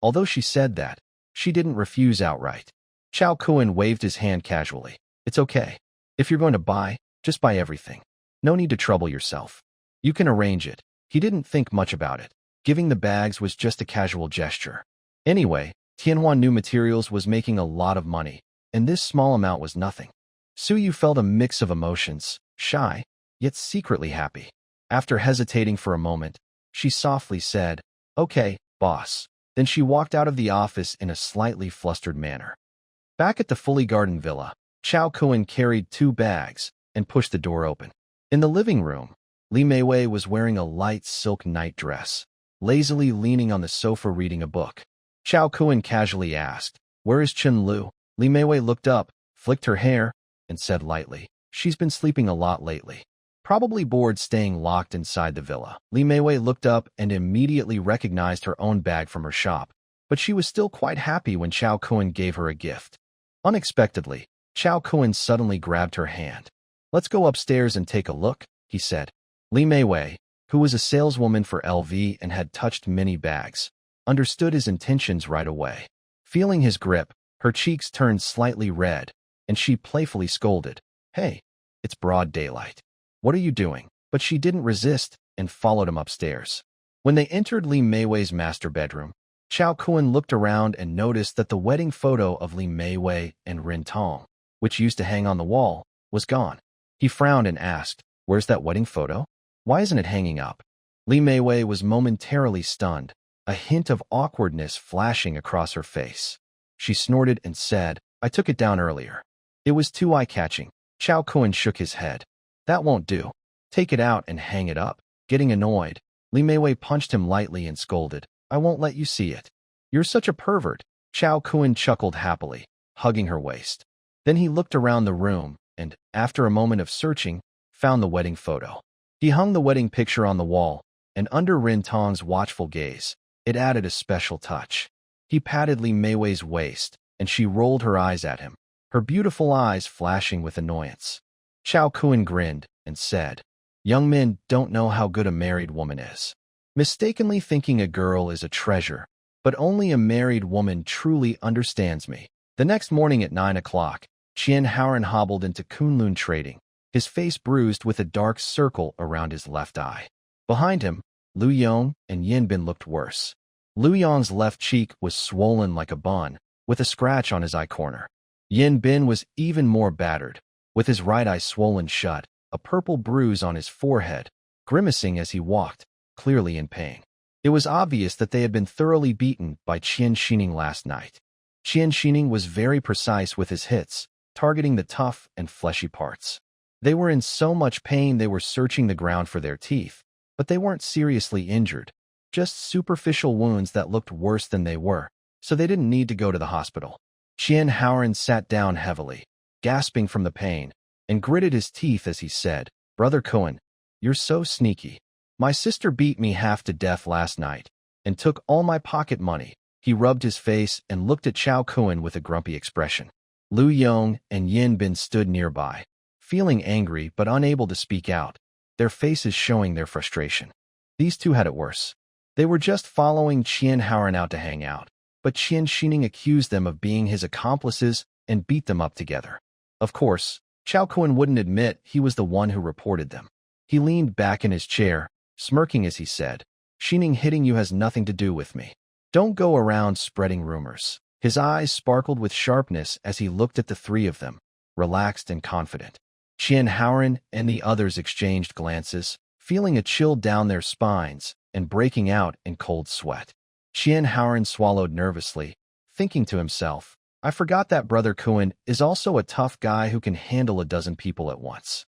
Although she said that, she didn't refuse outright. Chao Kun waved his hand casually. It's okay. If you're going to buy, just buy everything. No need to trouble yourself. You can arrange it. He didn't think much about it. Giving the bags was just a casual gesture. Anyway, Tianhua New Materials was making a lot of money, and this small amount was nothing. Su Yu felt a mix of emotions, shy, yet secretly happy. After hesitating for a moment, she softly said, "Okay, boss." Then she walked out of the office in a slightly flustered manner. Back at the fully gardened villa, Chao Kun carried 2 bags and pushed the door open. In the living room, Li Meiwei was wearing a light silk night dress, lazily leaning on the sofa reading a book. Chao Kun casually asked, "Where is Chen Lu?" Li Meiwei looked up, flicked her hair, and said lightly, "She's been sleeping a lot lately. Probably bored staying locked inside the villa." Li Meiwei looked up and immediately recognized her own bag from her shop, but she was still quite happy when Chao Kun gave her a gift. Unexpectedly, Chao Kun suddenly grabbed her hand. "Let's go upstairs and take a look," he said. Li Meiwei, who was a saleswoman for LV and had touched many bags, understood his intentions right away. Feeling his grip, her cheeks turned slightly red, and she playfully scolded, "Hey, it's broad daylight. What are you doing?" But she didn't resist and followed him upstairs. When they entered Li Meiwei's master bedroom, Chao Kun looked around and noticed that the wedding photo of Li Meiwei and Rin Tong, which used to hang on the wall, was gone. He frowned and asked, "Where's that wedding photo? Why isn't it hanging up?" Li Meiwei was momentarily stunned, a hint of awkwardness flashing across her face. She snorted and said, "I took it down earlier. It was too eye-catching." Chao Kun shook his head. "That won't do. Take it out and hang it up." Getting annoyed, Li Meiwei punched him lightly and scolded, "I won't let you see it. You're such a pervert." Chao Kun chuckled happily, hugging her waist. Then he looked around the room and, after a moment of searching, found the wedding photo. He hung the wedding picture on the wall, and under Rin Tong's watchful gaze, it added a special touch. He patted Li Meiwei's waist, and she rolled her eyes at him, her beautiful eyes flashing with annoyance. Chao Kun grinned and said, "Young men don't know how good a married woman is. Mistakenly thinking a girl is a treasure, but only a married woman truly understands me." The next morning at 9 o'clock, Qian Haoran hobbled into Kunlun Trading, his face bruised with a dark circle around his left eye. Behind him, Lu Yong and Yin Bin looked worse. Lu Yong's left cheek was swollen like a bun, with a scratch on his eye corner. Yin Bin was even more battered, with his right eye swollen shut, a purple bruise on his forehead, grimacing as he walked, clearly in pain. It was obvious that they had been thoroughly beaten by Qian Xining last night. Qian Xining was very precise with his hits, targeting the tough and fleshy parts. They were in so much pain they were searching the ground for their teeth, but they weren't seriously injured, just superficial wounds that looked worse than they were, so they didn't need to go to the hospital. Qian Haoran sat down heavily, gasping from the pain, and gritted his teeth as he said, "Brother Cohen, you're so sneaky. My sister beat me half to death last night and took all my pocket money." He rubbed his face and looked at Chao Kun with a grumpy expression. Lu Yong and Yin Bin stood nearby, feeling angry but unable to speak out, their faces showing their frustration. These two had it worse. They were just following Qian Haoran out to hang out, but Qian Xining accused them of being his accomplices and beat them up together. Of course, Chao Kun wouldn't admit he was the one who reported them. He leaned back in his chair, smirking as he said, "Xining hitting you has nothing to do with me. Don't go around spreading rumors." His eyes sparkled with sharpness as he looked at the three of them, relaxed and confident. Qian Haoran and the others exchanged glances, feeling a chill down their spines and breaking out in cold sweat. Qian Haoran swallowed nervously, thinking to himself, "I forgot that Brother Cohen is also a tough guy who can handle a dozen people at once."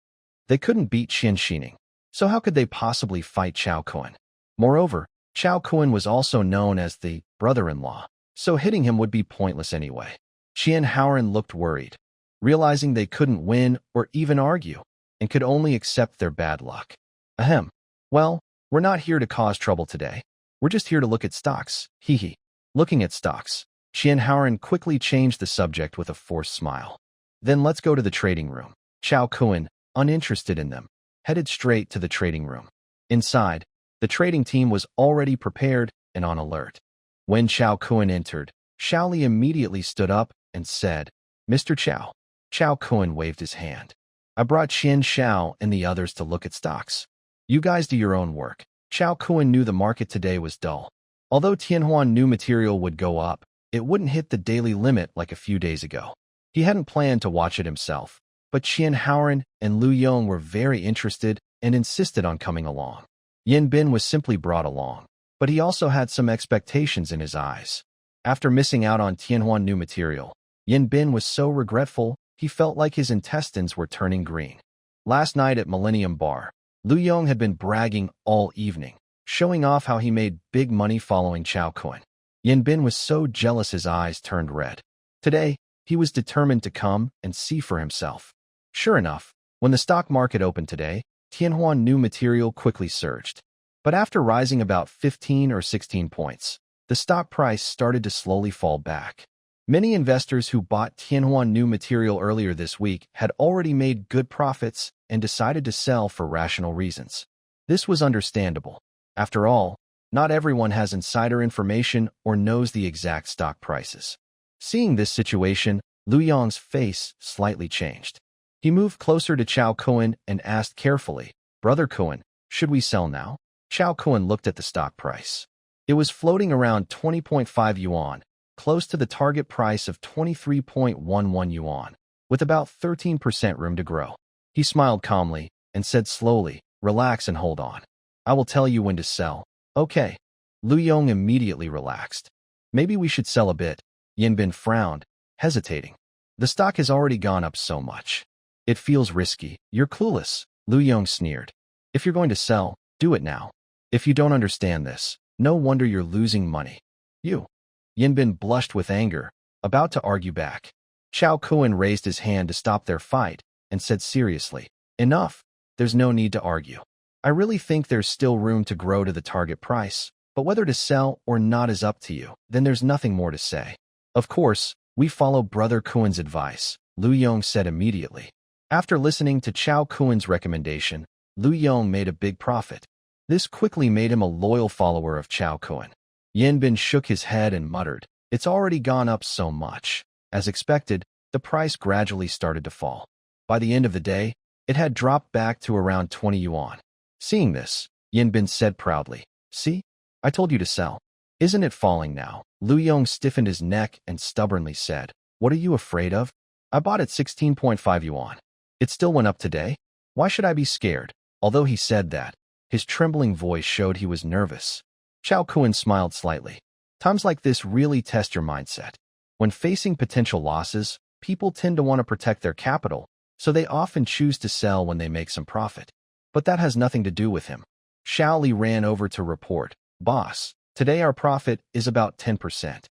They couldn't beat Qian Xining, so how could they possibly fight Chao Kun? Moreover, Chao Kun was also known as the brother-in-law, so hitting him would be pointless anyway. Qian Haoran looked worried, realizing they couldn't win or even argue, and could only accept their bad luck. Ahem. "Well, we're not here to cause trouble today. We're just here to look at stocks, hee hee." Looking at stocks, Qian Haoran quickly changed the subject with a forced smile. "Then let's go to the trading room." Chao Kun, uninterested in them, headed straight to the trading room. Inside, the trading team was already prepared and on alert. When Chao Kun entered, Xiaoli immediately stood up and said, "Mr. Chao." Chao Kun waved his hand. "I brought Qian Xiao and the others to look at stocks. You guys do your own work." Chao Kun knew the market today was dull. Although Tianhuan new material would go up, it wouldn't hit the daily limit like a few days ago. He hadn't planned to watch it himself, but Qian Haoran and Lu Yong were very interested and insisted on coming along. Yin Bin was simply brought along, but he also had some expectations in his eyes. After missing out on Tianhuan new material, Yin Bin was so regretful he felt like his intestines were turning green. Last night at Millennium Bar, Lu Yong had been bragging all evening, showing off how he made big money following Chao Kun. Yin Bin was so jealous his eyes turned red. Today, he was determined to come and see for himself. Sure enough, when the stock market opened today, Tianhuan new material quickly surged. But after rising about 15 or 16 points, the stock price started to slowly fall back. Many investors who bought Tianhuan new material earlier this week had already made good profits and decided to sell for rational reasons. This was understandable. After all, not everyone has insider information or knows the exact stock prices. Seeing this situation, Lu Yong's face slightly changed. He moved closer to Chao Kun and asked carefully, "Brother Kun, should we sell now?" Chao Kun looked at the stock price. It was floating around 20.5 yuan, close to the target price of 23.11 yuan, with about 13% room to grow. He smiled calmly and said slowly, "Relax and hold on. I will tell you when to sell." "Okay." Lu Yong immediately relaxed. "Maybe we should sell a bit." Yin Bin frowned, hesitating. "The stock has already gone up so much. It feels risky." "You're clueless," Lu Yong sneered. "If you're going to sell, do it now. If you don't understand this, no wonder you're losing money." "You." Yin Bin blushed with anger, about to argue back. Chao Kun raised his hand to stop their fight and said seriously, "Enough. There's no need to argue. I really think there's still room to grow to the target price, but whether to sell or not is up to you. Then there's nothing more to say." "Of course, we follow Brother Kun's advice," Lu Yong said immediately. After listening to Chao Kun's recommendation, Lu Yong made a big profit. This quickly made him a loyal follower of Chao Kun. Yin Bin shook his head and muttered, "It's already gone up so much." As expected, the price gradually started to fall. By the end of the day, it had dropped back to around 20 yuan. Seeing this, Yin Bin said proudly, "See? I told you to sell. Isn't it falling now?" Lu Yong stiffened his neck and stubbornly said, "What are you afraid of? I bought at 16.5 yuan. It still went up today. Why should I be scared?" Although he said that, his trembling voice showed he was nervous. Chao Kun smiled slightly. Times like this really test your mindset. When facing potential losses, people tend to want to protect their capital, so they often choose to sell when they make some profit. But that has nothing to do with him. Xiaoli ran over to report, "Boss, today our profit is about 10%.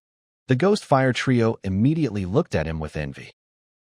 The Ghost Fire Trio immediately looked at him with envy.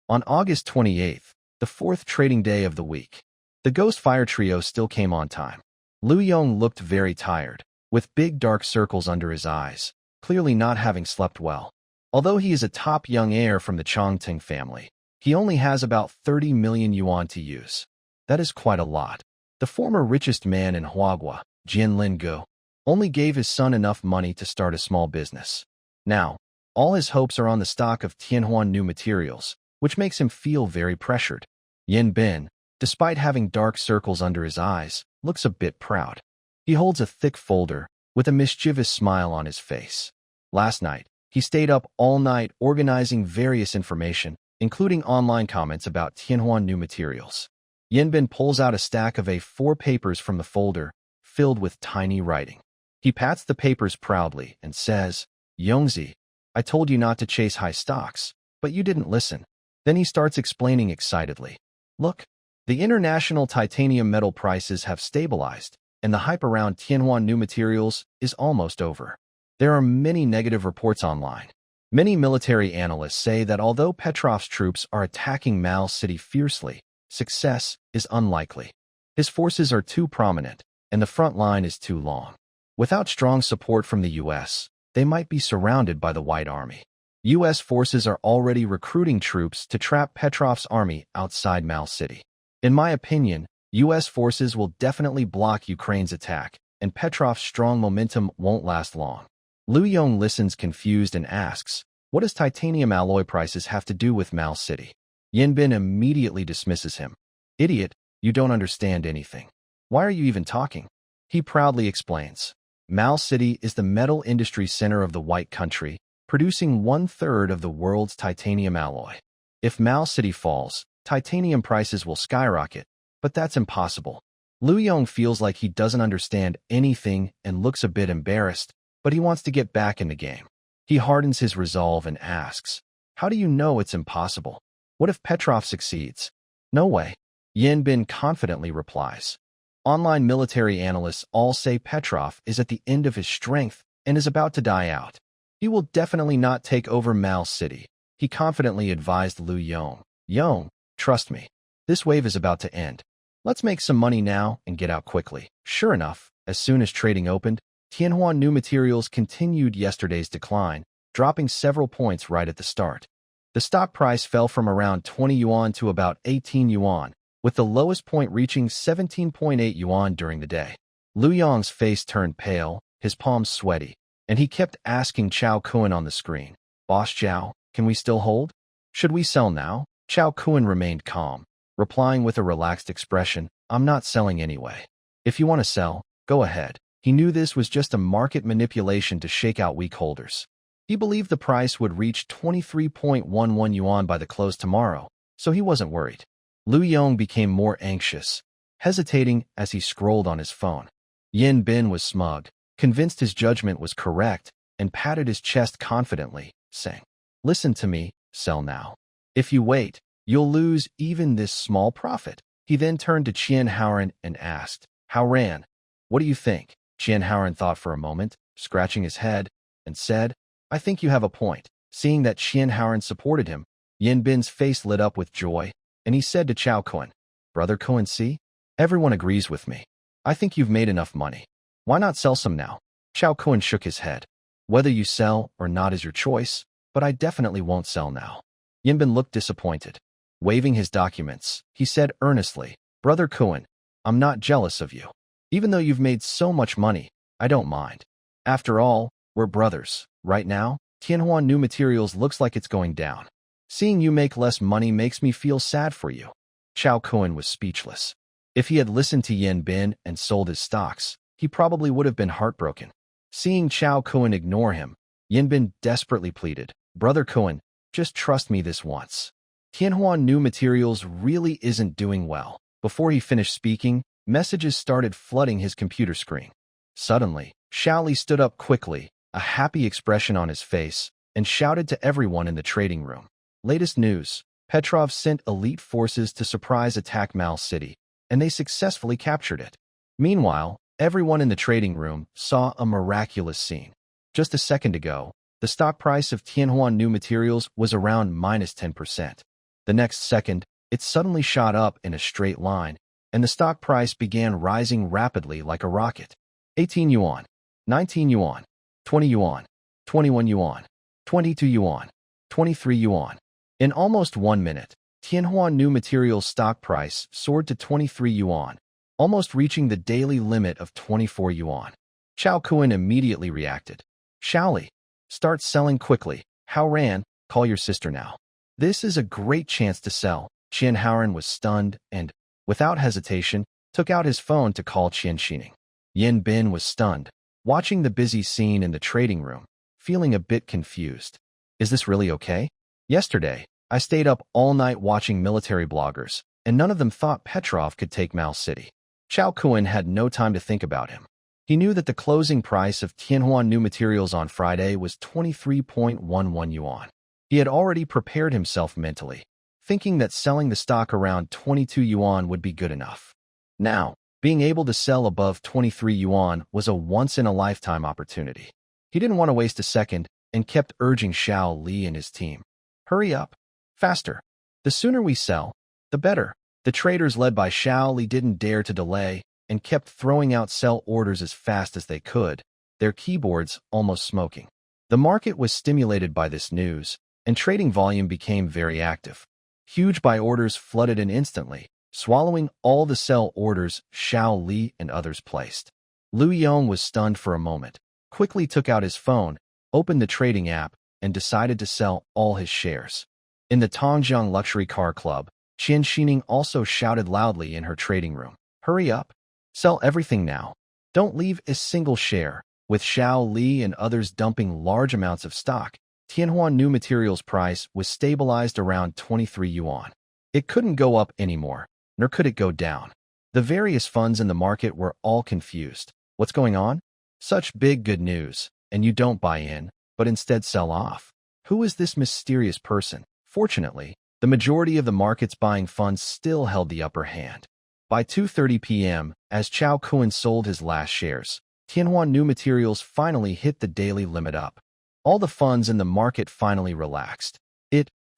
On August 28th, the fourth trading day of the week, the Ghost Fire Trio still came on time. Lu Yong looked very tired, with big dark circles under his eyes, clearly not having slept well. Although he is a top young heir from the Chongting family, he only has about 30 million yuan to use. That is quite a lot. The former richest man in Huagua, Jian Lingu, only gave his son enough money to start a small business. Now, all his hopes are on the stock of Tianhuan new materials, which makes him feel very pressured. Yin Bin, despite having dark circles under his eyes, looks a bit proud. He holds a thick folder, with a mischievous smile on his face. Last night, he stayed up all night organizing various information, including online comments about Tianhuan new materials. Yin Bin pulls out a stack of A4 papers from the folder, filled with tiny writing. He pats the papers proudly and says, "Yongzi, I told you not to chase high stocks, but you didn't listen." Then he starts explaining excitedly. "Look, the international titanium metal prices have stabilized, and the hype around Tianhuan new materials is almost over. There are many negative reports online. Many military analysts say that although Petrov's troops are attacking Mao City fiercely, success is unlikely. His forces are too prominent, and the front line is too long. Without strong support from the U.S., they might be surrounded by the White Army. U.S. forces are already recruiting troops to trap Petrov's army outside Mao City. In my opinion, U.S. forces will definitely block Ukraine's attack, and Petrov's strong momentum won't last long. Liu Yong listens confused and asks, what does titanium alloy prices have to do with Mao City? Yin Bin immediately dismisses him. Idiot, you don't understand anything. Why are you even talking? He proudly explains. Mao City is the metal industry center of the White Country, producing 1/3 of the world's titanium alloy. If Mao City falls, titanium prices will skyrocket, but that's impossible. Liu Yong feels like he doesn't understand anything and looks a bit embarrassed, but he wants to get back in the game. He hardens his resolve and asks, how do you know it's impossible? What if Petrov succeeds? No way. Yin Bin confidently replies. Online military analysts all say Petrov is at the end of his strength and is about to die out. He will definitely not take over Mao City, he confidently advised Liu Yong. Yong, trust me. This wave is about to end. Let's make some money now and get out quickly. Sure enough, as soon as trading opened, Tianhua New Materials continued yesterday's decline, dropping several points right at the start. The stock price fell from around 20 yuan to about 18 yuan, with the lowest point reaching 17.8 yuan during the day. Liu Yong's face turned pale, his palms sweaty, and he kept asking Chao Kun on the screen, Boss Zhao, can we still hold? Should we sell now? Chao Kun remained calm, replying with a relaxed expression, I'm not selling anyway. If you want to sell, go ahead. He knew this was just a market manipulation to shake out weak holders. He believed the price would reach 23.11 yuan by the close tomorrow, so he wasn't worried. Liu Yong became more anxious, hesitating as he scrolled on his phone. Yin Bin was smug, convinced his judgment was correct, and patted his chest confidently, saying, listen to me, sell now. If you wait, you'll lose even this small profit. He then turned to Qian Haoran and asked, Haoran, what do you think? Qian Haoran thought for a moment, scratching his head, and said, I think you have a point. Seeing that Qian Haoran supported him, Yin Bin's face lit up with joy, and he said to Chao Kun, Brother Kun, see? Everyone agrees with me. I think you've made enough money. Why not sell some now? Chao Kun shook his head. Whether you sell or not is your choice, but I definitely won't sell now. Yin Bin looked disappointed. Waving his documents, he said earnestly, Brother Kun, I'm not jealous of you. Even though you've made so much money, I don't mind. After all, we're brothers. Right now, Tianhua New Materials looks like it's going down. Seeing you make less money makes me feel sad for you. Chao Kun was speechless. If he had listened to Yin Bin and sold his stocks, he probably would have been heartbroken. Seeing Chao Kun ignore him, Yin Bin desperately pleaded, Brother Kun, just trust me this once. Tianhua New Materials really isn't doing well. Before he finished speaking, messages started flooding his computer screen. Suddenly, Shaoli stood up quickly, a happy expression on his face, and shouted to everyone in the trading room. Latest news, Petrov sent elite forces to surprise attack Mao City, and they successfully captured it. Meanwhile, everyone in the trading room saw a miraculous scene. Just a second ago, the stock price of Tianhua New Materials was around -10%. The next second, it suddenly shot up in a straight line, and the stock price began rising rapidly like a rocket. 18 yuan, 19 yuan, 20 yuan, 21 yuan, 22 yuan, 23 yuan. In almost 1 minute, Tianhua New Materials stock price soared to 23 yuan, almost reaching the daily limit of 24 yuan. Chao Kun immediately reacted. Shaoli, start selling quickly. Haoran, call your sister now. This is a great chance to sell. Qian Haoran was stunned and, without hesitation, took out his phone to call Qian Xining. Yin Bin was stunned, watching the busy scene in the trading room, feeling a bit confused. Is this really okay? Yesterday, I stayed up all night watching military bloggers, and none of them thought Petrov could take Mao City. Chao Kun had no time to think about him. He knew that the closing price of Tianhua New Materials on Friday was 23.11 yuan. He had already prepared himself mentally, thinking that selling the stock around 22 yuan would be good enough. Now, being able to sell above 23 yuan was a once-in-a-lifetime opportunity. He didn't want to waste a second and kept urging Xiao Li and his team. Hurry up. Faster. The sooner we sell, the better. The traders led by Xiao Li didn't dare to delay and kept throwing out sell orders as fast as they could, their keyboards almost smoking. The market was stimulated by this news, and trading volume became very active. Huge buy orders flooded in instantly, swallowing all the sell orders Xiao Li and others placed. Liu Yong was stunned for a moment, quickly took out his phone, opened the trading app, and decided to sell all his shares. In the Tongjiang Luxury Car Club, Qian Xining also shouted loudly in her trading room, "Hurry up! Sell everything now! Don't leave a single share." With Xiao Li and others dumping large amounts of stock, Tianhuan New Materials price was stabilized around 23 yuan. It couldn't go up anymore, nor could it go down. The various funds in the market were all confused. What's going on? Such big good news, and you don't buy in, but instead sell off. Who is this mysterious person? Fortunately, the majority of the market's buying funds still held the upper hand. By 2:30 p.m., as Chao Kuan sold his last shares, Tianhuan New Materials finally hit the daily limit up. All the funds in the market finally relaxed.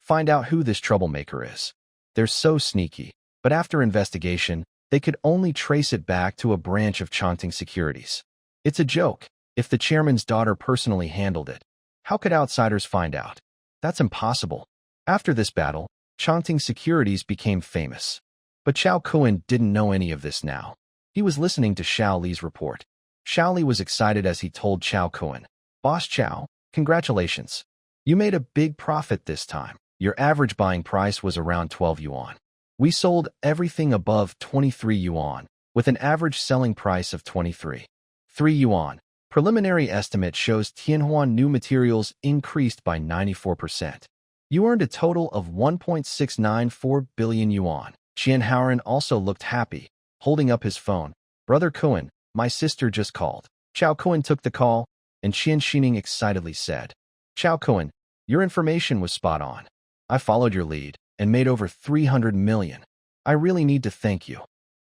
Find out who this troublemaker is. They're so sneaky, but after investigation, they could only trace it back to a branch of Chongqing Securities. It's a joke. If the chairman's daughter personally handled it, how could outsiders find out? That's impossible. After this battle, Chongqing Securities became famous. But Chao Kuan didn't know any of this now. He was listening to Xiao Li's report. Xiao Li was excited as he told Chao Kuan, "Boss Chao, congratulations. You made a big profit this time. Your average buying price was around 12 yuan. We sold everything above 23 yuan, with an average selling price of 23.3 yuan. Preliminary estimate shows Tianhuan New Materials increased by 94%. You earned a total of 1.694 billion yuan. Qian Haoran also looked happy, holding up his phone. "Brother Kuan, my sister just called." Chao Kuan took the call, and Qian Xining excitedly said, "Chao Kuan, your information was spot on. I followed your lead and made over 300 million. I really need to thank you."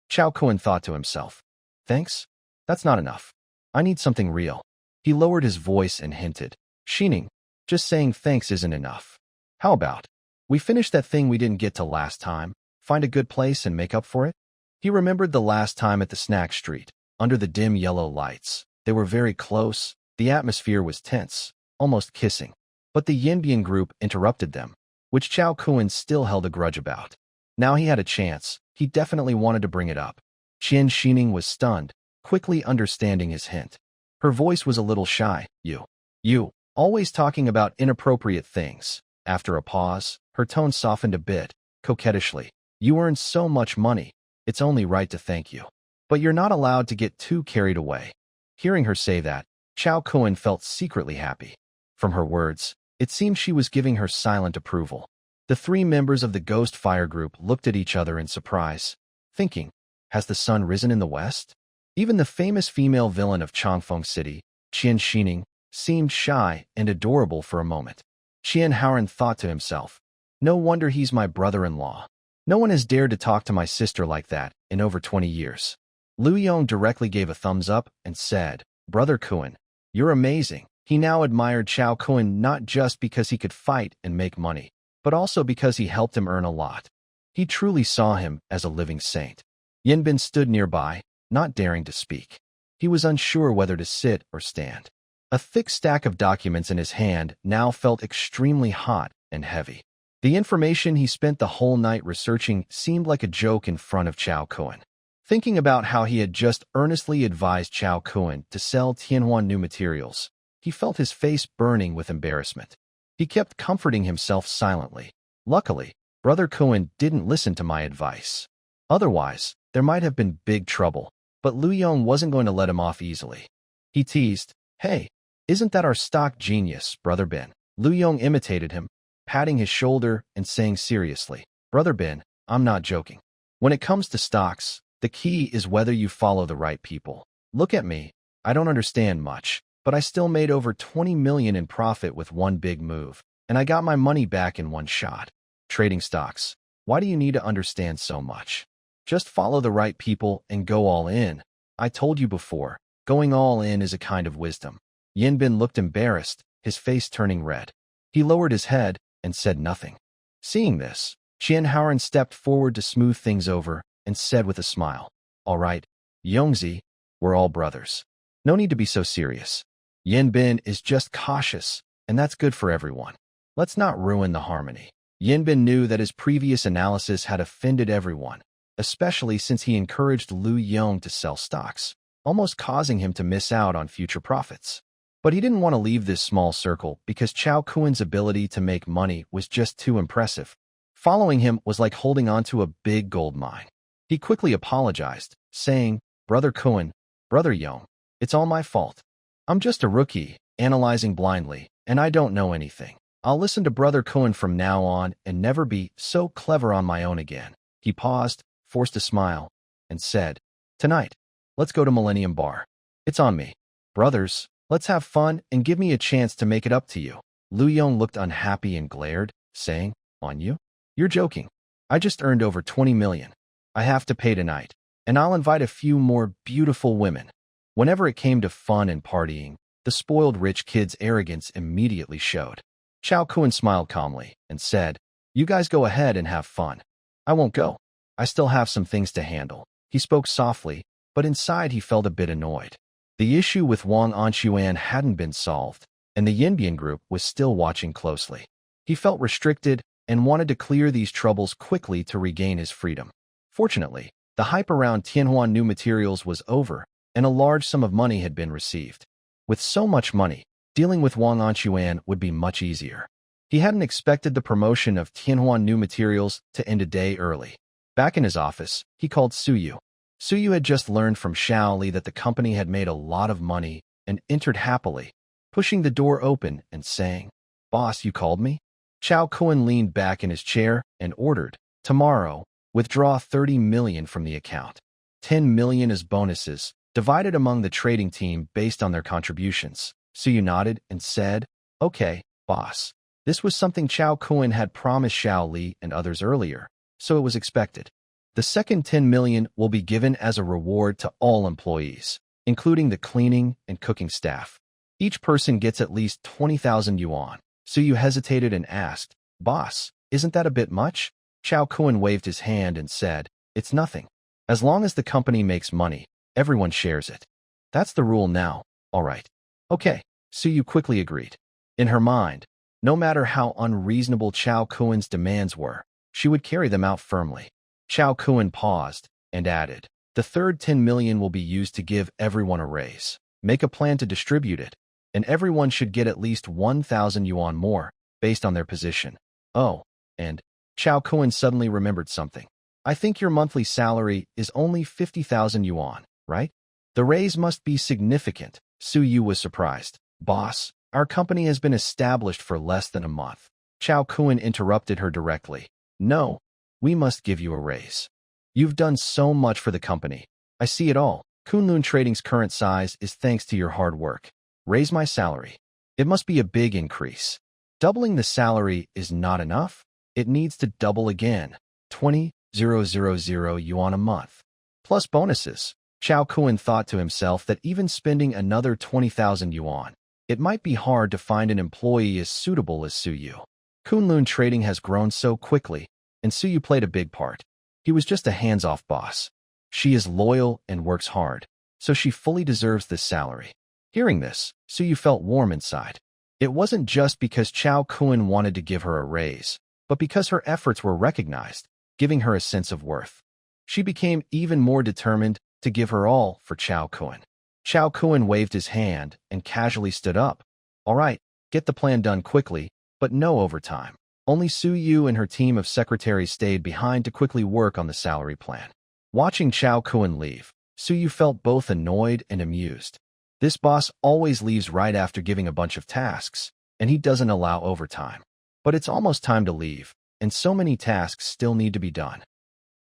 Chao Kuan thought to himself, "Thanks? That's not enough. I need something real." He lowered his voice and hinted, "Xining, just saying thanks isn't enough. How about we finish that thing we didn't get to last time, find a good place and make up for it?" He remembered the last time at the snack street, under the dim yellow lights. They were very close. The atmosphere was tense, almost kissing. But the Yinbian group interrupted them, which Chao Kuan still held a grudge about. Now he had a chance. He definitely wanted to bring it up. Qian Xining was stunned, quickly understanding his hint. Her voice was a little shy. You, always talking about inappropriate things." After a pause, her tone softened a bit, coquettishly. "You earned so much money. It's only right to thank you. But you're not allowed to get too carried away." Hearing her say that, Chao Kuan felt secretly happy. From her words, it seemed she was giving her silent approval. The three members of the Ghost Fire group looked at each other in surprise, thinking, has the sun risen in the west? Even the famous female villain of Chongfeng City, Qian Xining, seemed shy and adorable for a moment. Qian Haoran thought to himself, "No wonder he's my brother-in-law. No one has dared to talk to my sister like that in over 20 years. Liu Yong directly gave a thumbs up and said, "Brother Kuan, you're amazing." He now admired Chao Kuan not just because he could fight and make money, but also because he helped him earn a lot. He truly saw him as a living saint. Yinbin stood nearby, not daring to speak. He was unsure whether to sit or stand. A thick stack of documents in his hand now felt extremely hot and heavy. The information he spent the whole night researching seemed like a joke in front of Chao Kuan. Thinking about how he had just earnestly advised Chao Kuan to sell Tianhuan New Materials, he felt his face burning with embarrassment. He kept comforting himself silently. Luckily, Brother Kuan didn't listen to my advice. Otherwise, there might have been big trouble, but Liu Yong wasn't going to let him off easily. He teased, "Hey, isn't that our stock genius, Brother Ben?" Liu Yong imitated him, patting his shoulder and saying seriously, "Brother Ben, I'm not joking. When it comes to stocks, the key is whether you follow the right people. Look at me. I don't understand much, but I still made over 20 million in profit with one big move, and I got my money back in one shot. Trading stocks. Why do you need to understand so much? Just follow the right people and go all in. I told you before, going all in is a kind of wisdom." Yinbin looked embarrassed, his face turning red. He lowered his head and said nothing. Seeing this, Qian Haoran stepped forward to smooth things over and said with a smile, "All right, Yongzi, we're all brothers. No need to be so serious. Yinbin is just cautious, and that's good for everyone. Let's not ruin the harmony." Yinbin knew that his previous analysis had offended everyone, especially since he encouraged Liu Yong to sell stocks. almost causing him to miss out on future profits. But he didn't want to leave this small circle because Chao Kuen's ability to make money was just too impressive. Following him was like holding onto a big gold mine. He quickly apologized, saying, "Brother Kuen, Brother Yong, it's all my fault. I'm just a rookie, analyzing blindly, and I don't know anything. I'll listen to Brother Kuen from now on and never be so clever on my own again." He paused, forced a smile, and said, "Tonight, let's go to Millennium Bar. It's on me. Brothers, let's have fun and give me a chance to make it up to you." Lu Yong looked unhappy and glared, saying, "On you? You're joking. I just earned over 20 million. I have to pay tonight, and I'll invite a few more beautiful women." Whenever it came to fun and partying, the spoiled rich kid's arrogance immediately showed. Chao Kuen smiled calmly and said, "You guys go ahead and have fun. I won't go. I still have some things to handle." He spoke softly, but inside he felt a bit annoyed. The issue with Wang Anquan hadn't been solved, and the Yinbian group was still watching closely. He felt restricted and wanted to clear these troubles quickly to regain his freedom. Fortunately, the hype around Tianhuan New Materials was over, and a large sum of money had been received. With so much money, dealing with Wang Anquan would be much easier. He hadn't expected the promotion of Tianhuan New Materials to end a day early. Back in his office, he called Suyu. Suyu had just learned from Xiao Li that the company had made a lot of money and entered happily, pushing the door open and saying, "Boss, you called me?" Chao Kuen leaned back in his chair and ordered, "Tomorrow, withdraw 30 million from the account. 10 million as bonuses, divided among the trading team based on their contributions." Suyu nodded and said, "Okay, boss." This was something Chao Kuen had promised Xiao Li and others earlier, so it was expected. The second 10 million will be given as a reward to all employees, including the cleaning and cooking staff. Each person gets at least 20,000 yuan. Suyu hesitated and asked, "Boss, isn't that a bit much?" Chao Kuen waved his hand and said, "It's nothing. As long as the company makes money, everyone shares it. That's the rule now, all right." "Okay," Suyu quickly agreed. In her mind, no matter how unreasonable Chao Kuen's demands were, she would carry them out firmly. Chao Kuen paused and added, "The third 10 million will be used to give everyone a raise. Make a plan to distribute it, and everyone should get at least 1,000 yuan more, based on their position." "Oh, and," Chao Kuen suddenly remembered something. "I think your monthly salary is only 50,000 yuan, right? The raise must be significant." Suyu was surprised. "Boss, our company has been established for less than a month." Chao Kuen interrupted her directly. "No, we must give you a raise. You've done so much for the company. I see it all. Kunlun Trading's current size is thanks to your hard work. Raise my salary. It must be a big increase. Doubling the salary is not enough. It needs to double again. 20,000 yuan a month. Plus bonuses." Chao Kuen thought to himself that even spending another 20,000 yuan, it might be hard to find an employee as suitable as Suyu. Kunlun Trading has grown so quickly, and Suyu played a big part. He was just a hands-off boss. She is loyal and works hard, so she fully deserves this salary. Hearing this, Suyu felt warm inside. It wasn't just because Chao Kuen wanted to give her a raise, but because her efforts were recognized, giving her a sense of worth. She became even more determined to give her all for Chao Kuen. Chao Kuen waved his hand and casually stood up. "All right, get the plan done quickly, but no overtime." Only Suyu and her team of secretaries stayed behind to quickly work on the salary plan. Watching Chao Kuen leave, Suyu felt both annoyed and amused. This boss always leaves right after giving a bunch of tasks, and he doesn't allow overtime. But it's almost time to leave, and so many tasks still need to be done.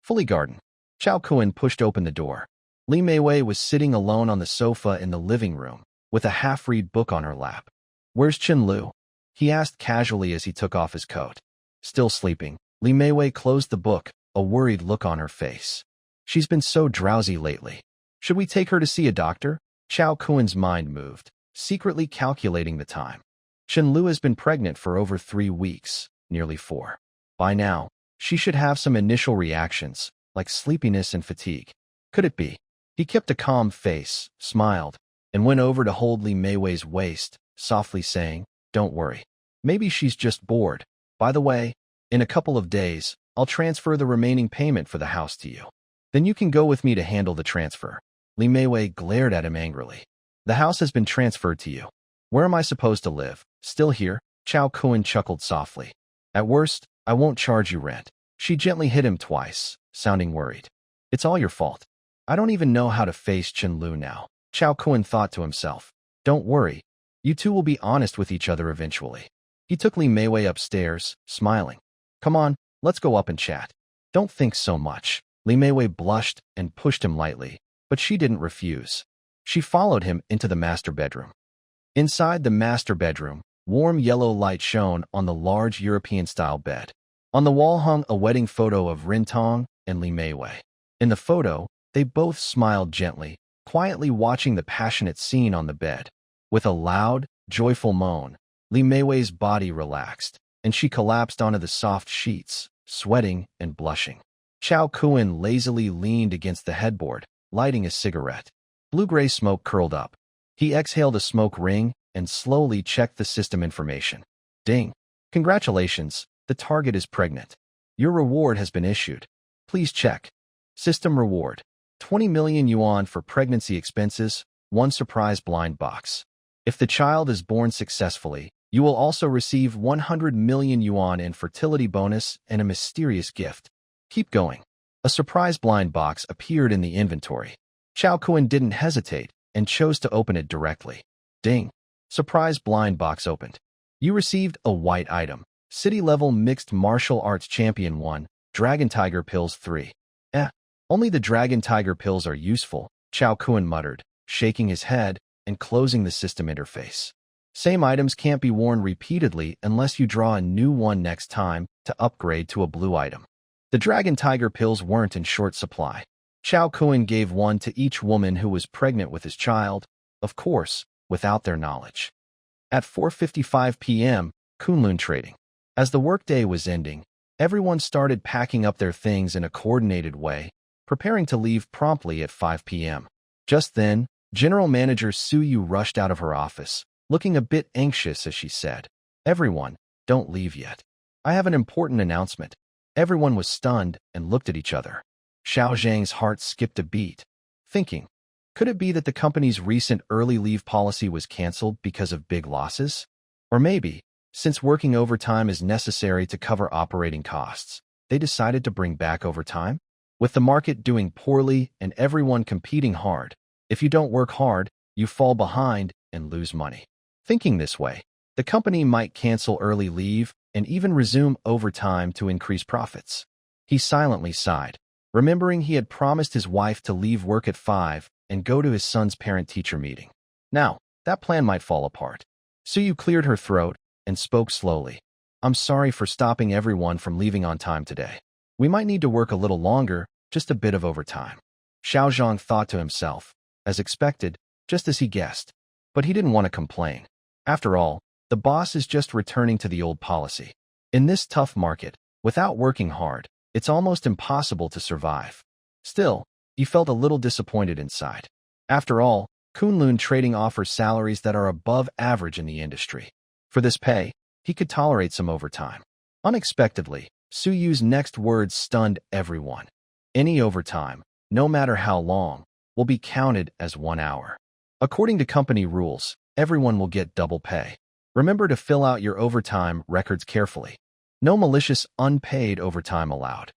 Fully garden. Chao Kuen pushed open the door. Li Meiwei was sitting alone on the sofa in the living room, with a half-read book on her lap. "Where's Chen Lu?" he asked casually as he took off his coat. Still sleeping, Li Meiwei closed the book, a worried look on her face. "She's been so drowsy lately. Should we take her to see a doctor?" Chao Kuen's mind moved, secretly calculating the time. Chen Lu has been pregnant for over 3 weeks, nearly 4. By now, she should have some initial reactions, like sleepiness and fatigue. Could it be? He kept a calm face, smiled, and went over to hold Li Meiwei's waist, softly saying, "Don't worry. Maybe she's just bored. By the way, in a couple of days, I'll transfer the remaining payment for the house to you. Then you can go with me to handle the transfer." Li Meiwei glared at him angrily. The house has been transferred to you. Where am I supposed to live? Still here? Chao Kun chuckled softly. At worst, I won't charge you rent. She gently hit him twice, sounding worried. It's all your fault. I don't even know how to face Chen Lu now. Chao Kun thought to himself. Don't worry. You two will be honest with each other eventually. He took Li Meiwei upstairs, smiling. Come on, let's go up and chat. Don't think so much. Li Meiwei blushed and pushed him lightly, but she didn't refuse. She followed him into the master bedroom. Inside the master bedroom, warm yellow light shone on the large European-style bed. On the wall hung a wedding photo of Rin Tong and Li Meiwei. In the photo, they both smiled gently, quietly watching the passionate scene on the bed. With a loud, joyful moan, Li Meiwei's body relaxed, and she collapsed onto the soft sheets, sweating and blushing. Chao Kun lazily leaned against the headboard, lighting a cigarette. Blue-gray smoke curled up. He exhaled a smoke ring and slowly checked the system information. Ding. Congratulations, the target is pregnant. Your reward has been issued. Please check. System reward. 20 million yuan for pregnancy expenses, 1 surprise blind box. If the child is born successfully, you will also receive 100 million yuan in fertility bonus and a mysterious gift. Keep going. A surprise blind box appeared in the inventory. Chao Kun didn't hesitate and chose to open it directly. Ding. Surprise blind box opened. You received a white item. City-level mixed martial arts champion 1, Dragon Tiger pills 3. Only the Dragon Tiger pills are useful, Chao Kun muttered, shaking his head and closing the system interface. Same items can't be worn repeatedly unless you draw a new one next time to upgrade to a blue item. The Dragon Tiger pills weren't in short supply. Chao Kun gave one to each woman who was pregnant with his child, of course, without their knowledge. At 4:55 p.m., Kunlun Trading. As the workday was ending, everyone started packing up their things in a coordinated way, preparing to leave promptly at 5 p.m. Just then, General Manager Su Yu rushed out of her office, looking a bit anxious as she said, Everyone, don't leave yet. I have an important announcement. Everyone was stunned and looked at each other. Xiao Zhang's heart skipped a beat, thinking, could it be that the company's recent early leave policy was canceled because of big losses? Or maybe, since working overtime is necessary to cover operating costs, they decided to bring back overtime? With the market doing poorly and everyone competing hard, if you don't work hard, you fall behind and lose money. Thinking this way, the company might cancel early leave and even resume overtime to increase profits. He silently sighed, remembering he had promised his wife to leave work at 5 and go to his son's parent-teacher meeting. Now, that plan might fall apart. Su Yu cleared her throat and spoke slowly. I'm sorry for stopping everyone from leaving on time today. We might need to work a little longer, just a bit of overtime. Xiao Zhang thought to himself, as expected, just as he guessed. But he didn't want to complain. After all, the boss is just returning to the old policy. In this tough market, without working hard, it's almost impossible to survive. Still, he felt a little disappointed inside. After all, Kunlun Trading offers salaries that are above average in the industry. For this pay, he could tolerate some overtime. Unexpectedly, Su Yu's next words stunned everyone. Any overtime, no matter how long, will be counted as 1 hour. According to company rules, everyone will get double pay. Remember to fill out your overtime records carefully. No malicious unpaid overtime allowed.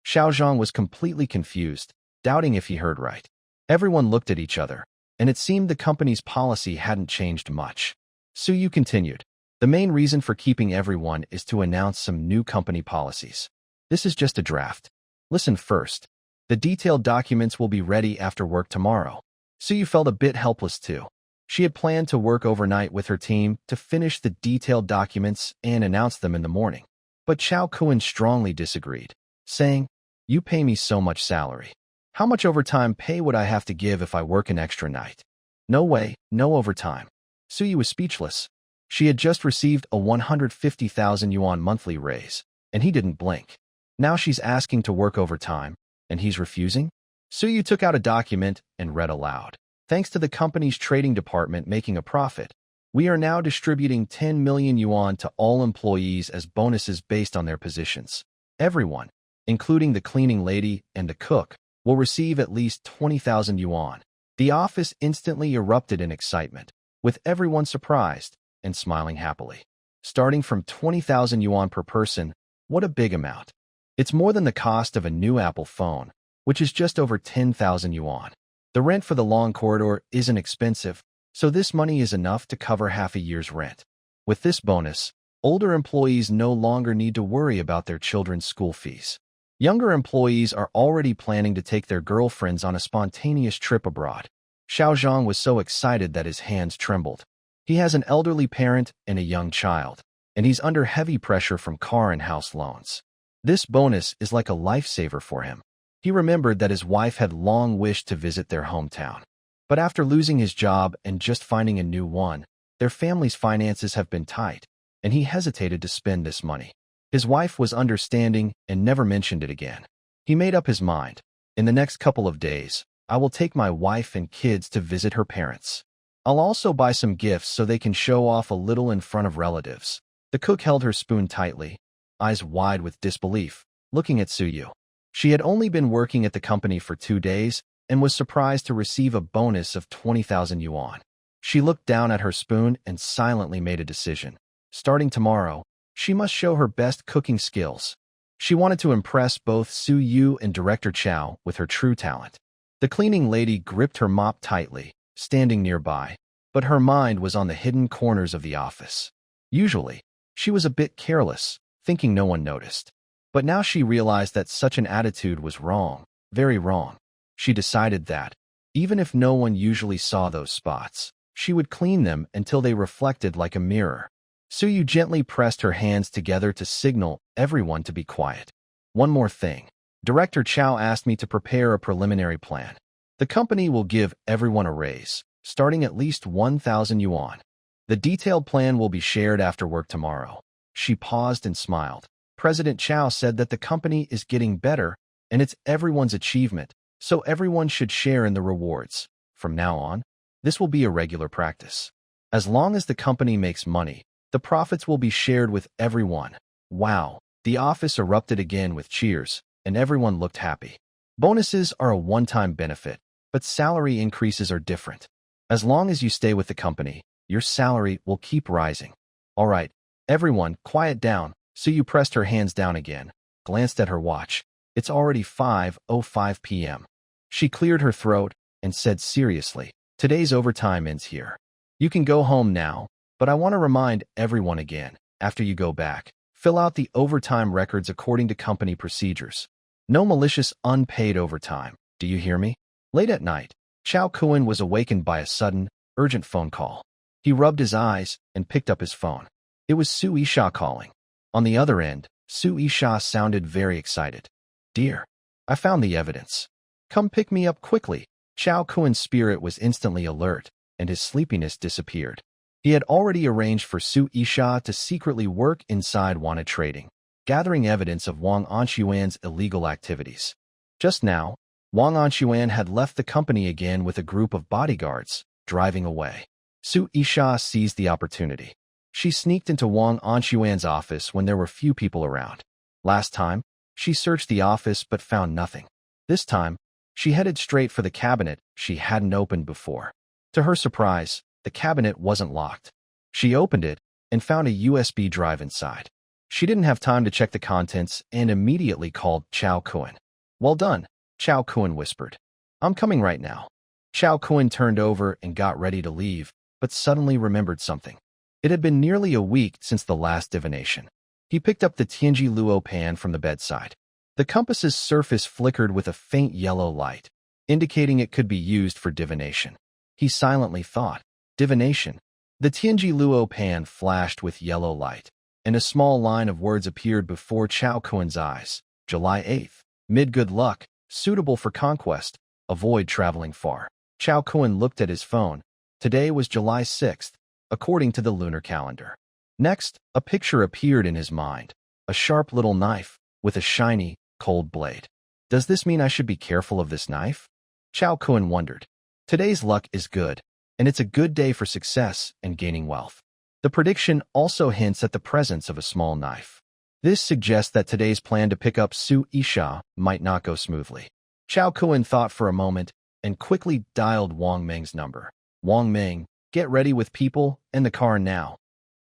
Xiao Zhang was completely confused, doubting if he heard right. Everyone looked at each other, and it seemed the company's policy hadn't changed much. Su Yu continued. The main reason for keeping everyone is to announce some new company policies. This is just a draft. Listen first. The detailed documents will be ready after work tomorrow. Su Yu felt a bit helpless too. She had planned to work overnight with her team to finish the detailed documents and announce them in the morning. But Chao Kun strongly disagreed, saying, You pay me so much salary. How much overtime pay would I have to give if I work an extra night? No way, no overtime. Su Yu was speechless. She had just received a 150,000 yuan monthly raise, and he didn't blink. Now she's asking to work overtime, and he's refusing? Su Yu took out a document and read aloud. Thanks to the company's trading department making a profit, we are now distributing 10 million yuan to all employees as bonuses based on their positions. Everyone, including the cleaning lady and the cook, will receive at least 20,000 yuan. The office instantly erupted in excitement, with everyone surprised and smiling happily. Starting from 20,000 yuan per person, what a big amount. It's more than the cost of a new Apple phone, which is just over 10,000 yuan. The rent for the long corridor isn't expensive, so this money is enough to cover half a year's rent. With this bonus, older employees no longer need to worry about their children's school fees. Younger employees are already planning to take their girlfriends on a spontaneous trip abroad. Xiao Zhang was so excited that his hands trembled. He has an elderly parent and a young child, and he's under heavy pressure from car and house loans. This bonus is like a lifesaver for him. He remembered that his wife had long wished to visit their hometown. But after losing his job and just finding a new one, their family's finances have been tight, and he hesitated to spend this money. His wife was understanding and never mentioned it again. He made up his mind. In the next couple of days, I will take my wife and kids to visit her parents. I'll also buy some gifts so they can show off a little in front of relatives. The cook held her spoon tightly, eyes wide with disbelief, looking at Suyu. She had only been working at the company for 2 days and was surprised to receive a bonus of 20,000 yuan. She looked down at her spoon and silently made a decision. Starting tomorrow, she must show her best cooking skills. She wanted to impress both Su Yu and Director Chow with her true talent. The cleaning lady gripped her mop tightly, standing nearby, but her mind was on the hidden corners of the office. Usually, she was a bit careless, thinking no one noticed. But now she realized that such an attitude was wrong, very wrong. She decided that, even if no one usually saw those spots, she would clean them until they reflected like a mirror. Suyu gently pressed her hands together to signal everyone to be quiet. One more thing. Director Chow asked me to prepare a preliminary plan. The company will give everyone a raise, starting at least 1,000 yuan. The detailed plan will be shared after work tomorrow. She paused and smiled. President Chow said that the company is getting better and it's everyone's achievement, so everyone should share in the rewards. From now on, this will be a regular practice. As long as the company makes money, the profits will be shared with everyone. Wow! The office erupted again with cheers, and everyone looked happy. Bonuses are a one-time benefit, but salary increases are different. As long as you stay with the company, your salary will keep rising. All right, everyone, quiet down. Suyu pressed her hands down again, glanced at her watch. It's already 5:05 p.m. She cleared her throat and said seriously, today's overtime ends here. You can go home now, but I want to remind everyone again, after you go back, fill out the overtime records according to company procedures. No malicious unpaid overtime. Do you hear me? Late at night, Chao Kuan was awakened by a sudden, urgent phone call. He rubbed his eyes and picked up his phone. It was Su Yisha calling. On the other end, Su Yisha sounded very excited. Dear, I found the evidence. Come pick me up quickly. Chao Kuan's spirit was instantly alert, and his sleepiness disappeared. He had already arranged for Su Yisha to secretly work inside Wana Trading, gathering evidence of Wang Anxuan's illegal activities. Just now, Wang Anxuan had left the company again with a group of bodyguards, driving away. Su Yisha seized the opportunity. She sneaked into Wang Anxuan's office when there were few people around. Last time, she searched the office but found nothing. This time, she headed straight for the cabinet she hadn't opened before. To her surprise, the cabinet wasn't locked. She opened it and found a USB drive inside. She didn't have time to check the contents and immediately called Chao Kuan. Well done, Chao Kuan whispered. I'm coming right now. Chao Kuan turned over and got ready to leave, but suddenly remembered something. It had been nearly a week since the last divination. He picked up the Tianji Luo pan from the bedside. The compass's surface flickered with a faint yellow light, indicating it could be used for divination. He silently thought, divination. The Tianji Luo pan flashed with yellow light, and a small line of words appeared before Chao Kuan's eyes. July 8th. Mid good luck, suitable for conquest, avoid traveling far. Chao Kuan looked at his phone. Today was July 6th, according to the lunar calendar. Next, a picture appeared in his mind. A sharp little knife, with a shiny, cold blade. Does this mean I should be careful of this knife? Chao Kuan wondered. Today's luck is good, and it's a good day for success and gaining wealth. The prediction also hints at the presence of a small knife. This suggests that today's plan to pick up Su Yisha might not go smoothly. Chao Kun thought for a moment and quickly dialed Wang Meng's number. Wang Meng, get ready with people and the car now.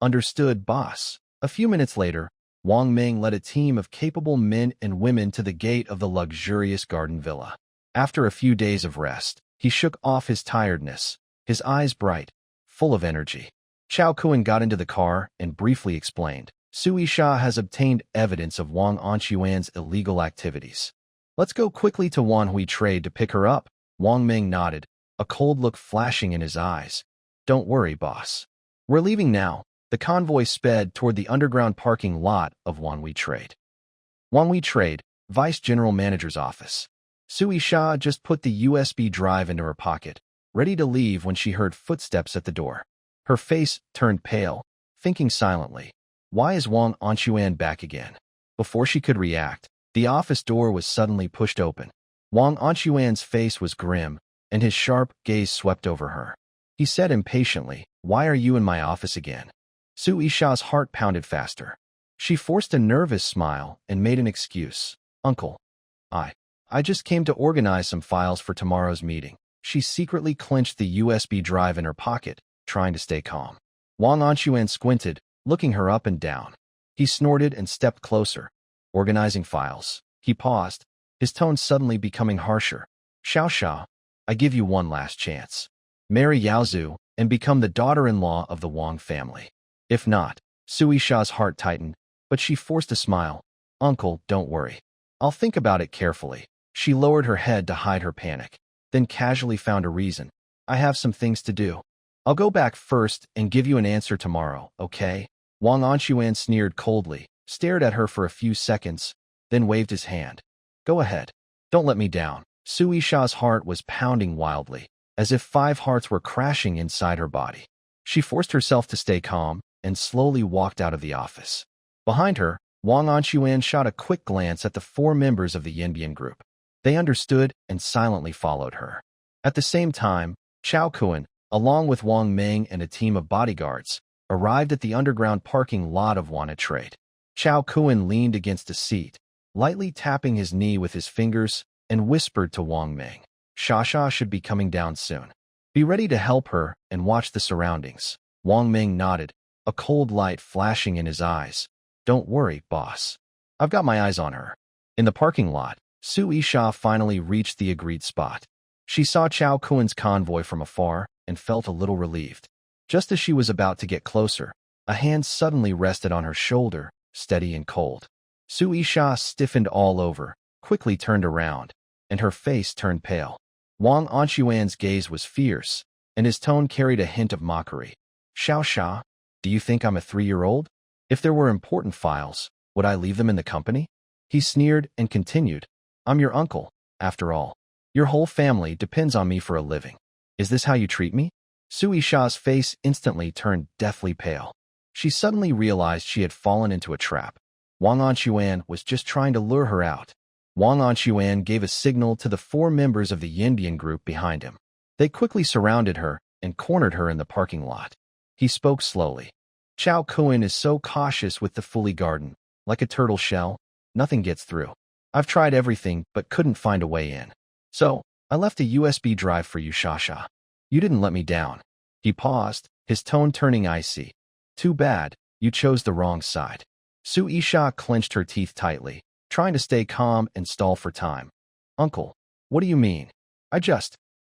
Understood, boss. A few minutes later, Wang Meng led a team of capable men and women to the gate of the luxurious garden villa. After a few days of rest, he shook off his tiredness, his eyes bright, full of energy. Chao Kun got into the car and briefly explained, Sui Sha has obtained evidence of Wang Anquan's illegal activities. Let's go quickly to Wanhui Trade to pick her up. Wang Meng nodded, a cold look flashing in his eyes. Don't worry, boss. We're leaving now. The convoy sped toward the underground parking lot of Wanhui Trade. Wanhui Trade, Vice General Manager's office. Sui Sha just put the USB drive into her pocket, ready to leave when she heard footsteps at the door. Her face turned pale, thinking silently, why is Wang Anquan back again? Before she could react, the office door was suddenly pushed open. Wang Anquan's face was grim, and his sharp gaze swept over her. He said impatiently, why are you in my office again? Sui Sha's heart pounded faster. She forced a nervous smile and made an excuse. Uncle, I just came to organize some files for tomorrow's meeting. She secretly clenched the USB drive in her pocket, trying to stay calm. Wang Anquan squinted, looking her up and down. He snorted and stepped closer. Organizing files. He paused, his tone suddenly becoming harsher. Xiao, I give you one last chance. Marry Yaozu and become the daughter-in-law of the Wang family. If not, Sui Sha's heart tightened, but she forced a smile. Uncle, don't worry. I'll think about it carefully. She lowered her head to hide her panic, then casually found a reason. I have some things to do. I'll go back first and give you an answer tomorrow, okay? Wang Anquan sneered coldly, stared at her for a few seconds, then waved his hand. Go ahead. Don't let me down. Sui Sha's heart was pounding wildly, as if 5 hearts were crashing inside her body. She forced herself to stay calm and slowly walked out of the office. Behind her, Wang Anquan shot a quick glance at the 4 members of the Yanbian group. They understood and silently followed her. At the same time, Chao Kun, along with Wang Meng and a team of bodyguards, arrived at the underground parking lot of Wanhui Trade. Chao Kun leaned against a seat, lightly tapping his knee with his fingers, and whispered to Wang Meng, Shasha should be coming down soon. Be ready to help her and watch the surroundings. Wang Meng nodded, a cold light flashing in his eyes. Don't worry, boss. I've got my eyes on her. In the parking lot, Sui Sha finally reached the agreed spot. She saw Chao Kun's convoy from afar and felt a little relieved. Just as she was about to get closer, a hand suddenly rested on her shoulder, steady and cold. Sui Sha stiffened all over, quickly turned around, and her face turned pale. Wang Anquan's gaze was fierce, and his tone carried a hint of mockery. Xiao Sha, do you think I'm a 3-year-old? If there were important files, would I leave them in the company? He sneered and continued, I'm your uncle, after all. Your whole family depends on me for a living. Is this how you treat me? Sui Sha's face instantly turned deathly pale. She suddenly realized she had fallen into a trap. Wang Anquan was just trying to lure her out. Wang Anquan gave a signal to the 4 members of the Yanbian group behind him. They quickly surrounded her and cornered her in the parking lot. He spoke slowly. Chao Kun is so cautious with the Fully Garden. Like a turtle shell, nothing gets through. I've tried everything but couldn't find a way in. So, I left a USB drive for you, Shasha. You didn't let me down. He paused, his tone turning icy. Too bad, you chose the wrong side. Sui Sha clenched her teeth tightly, trying to stay calm and stall for time. Uncle, what do you mean?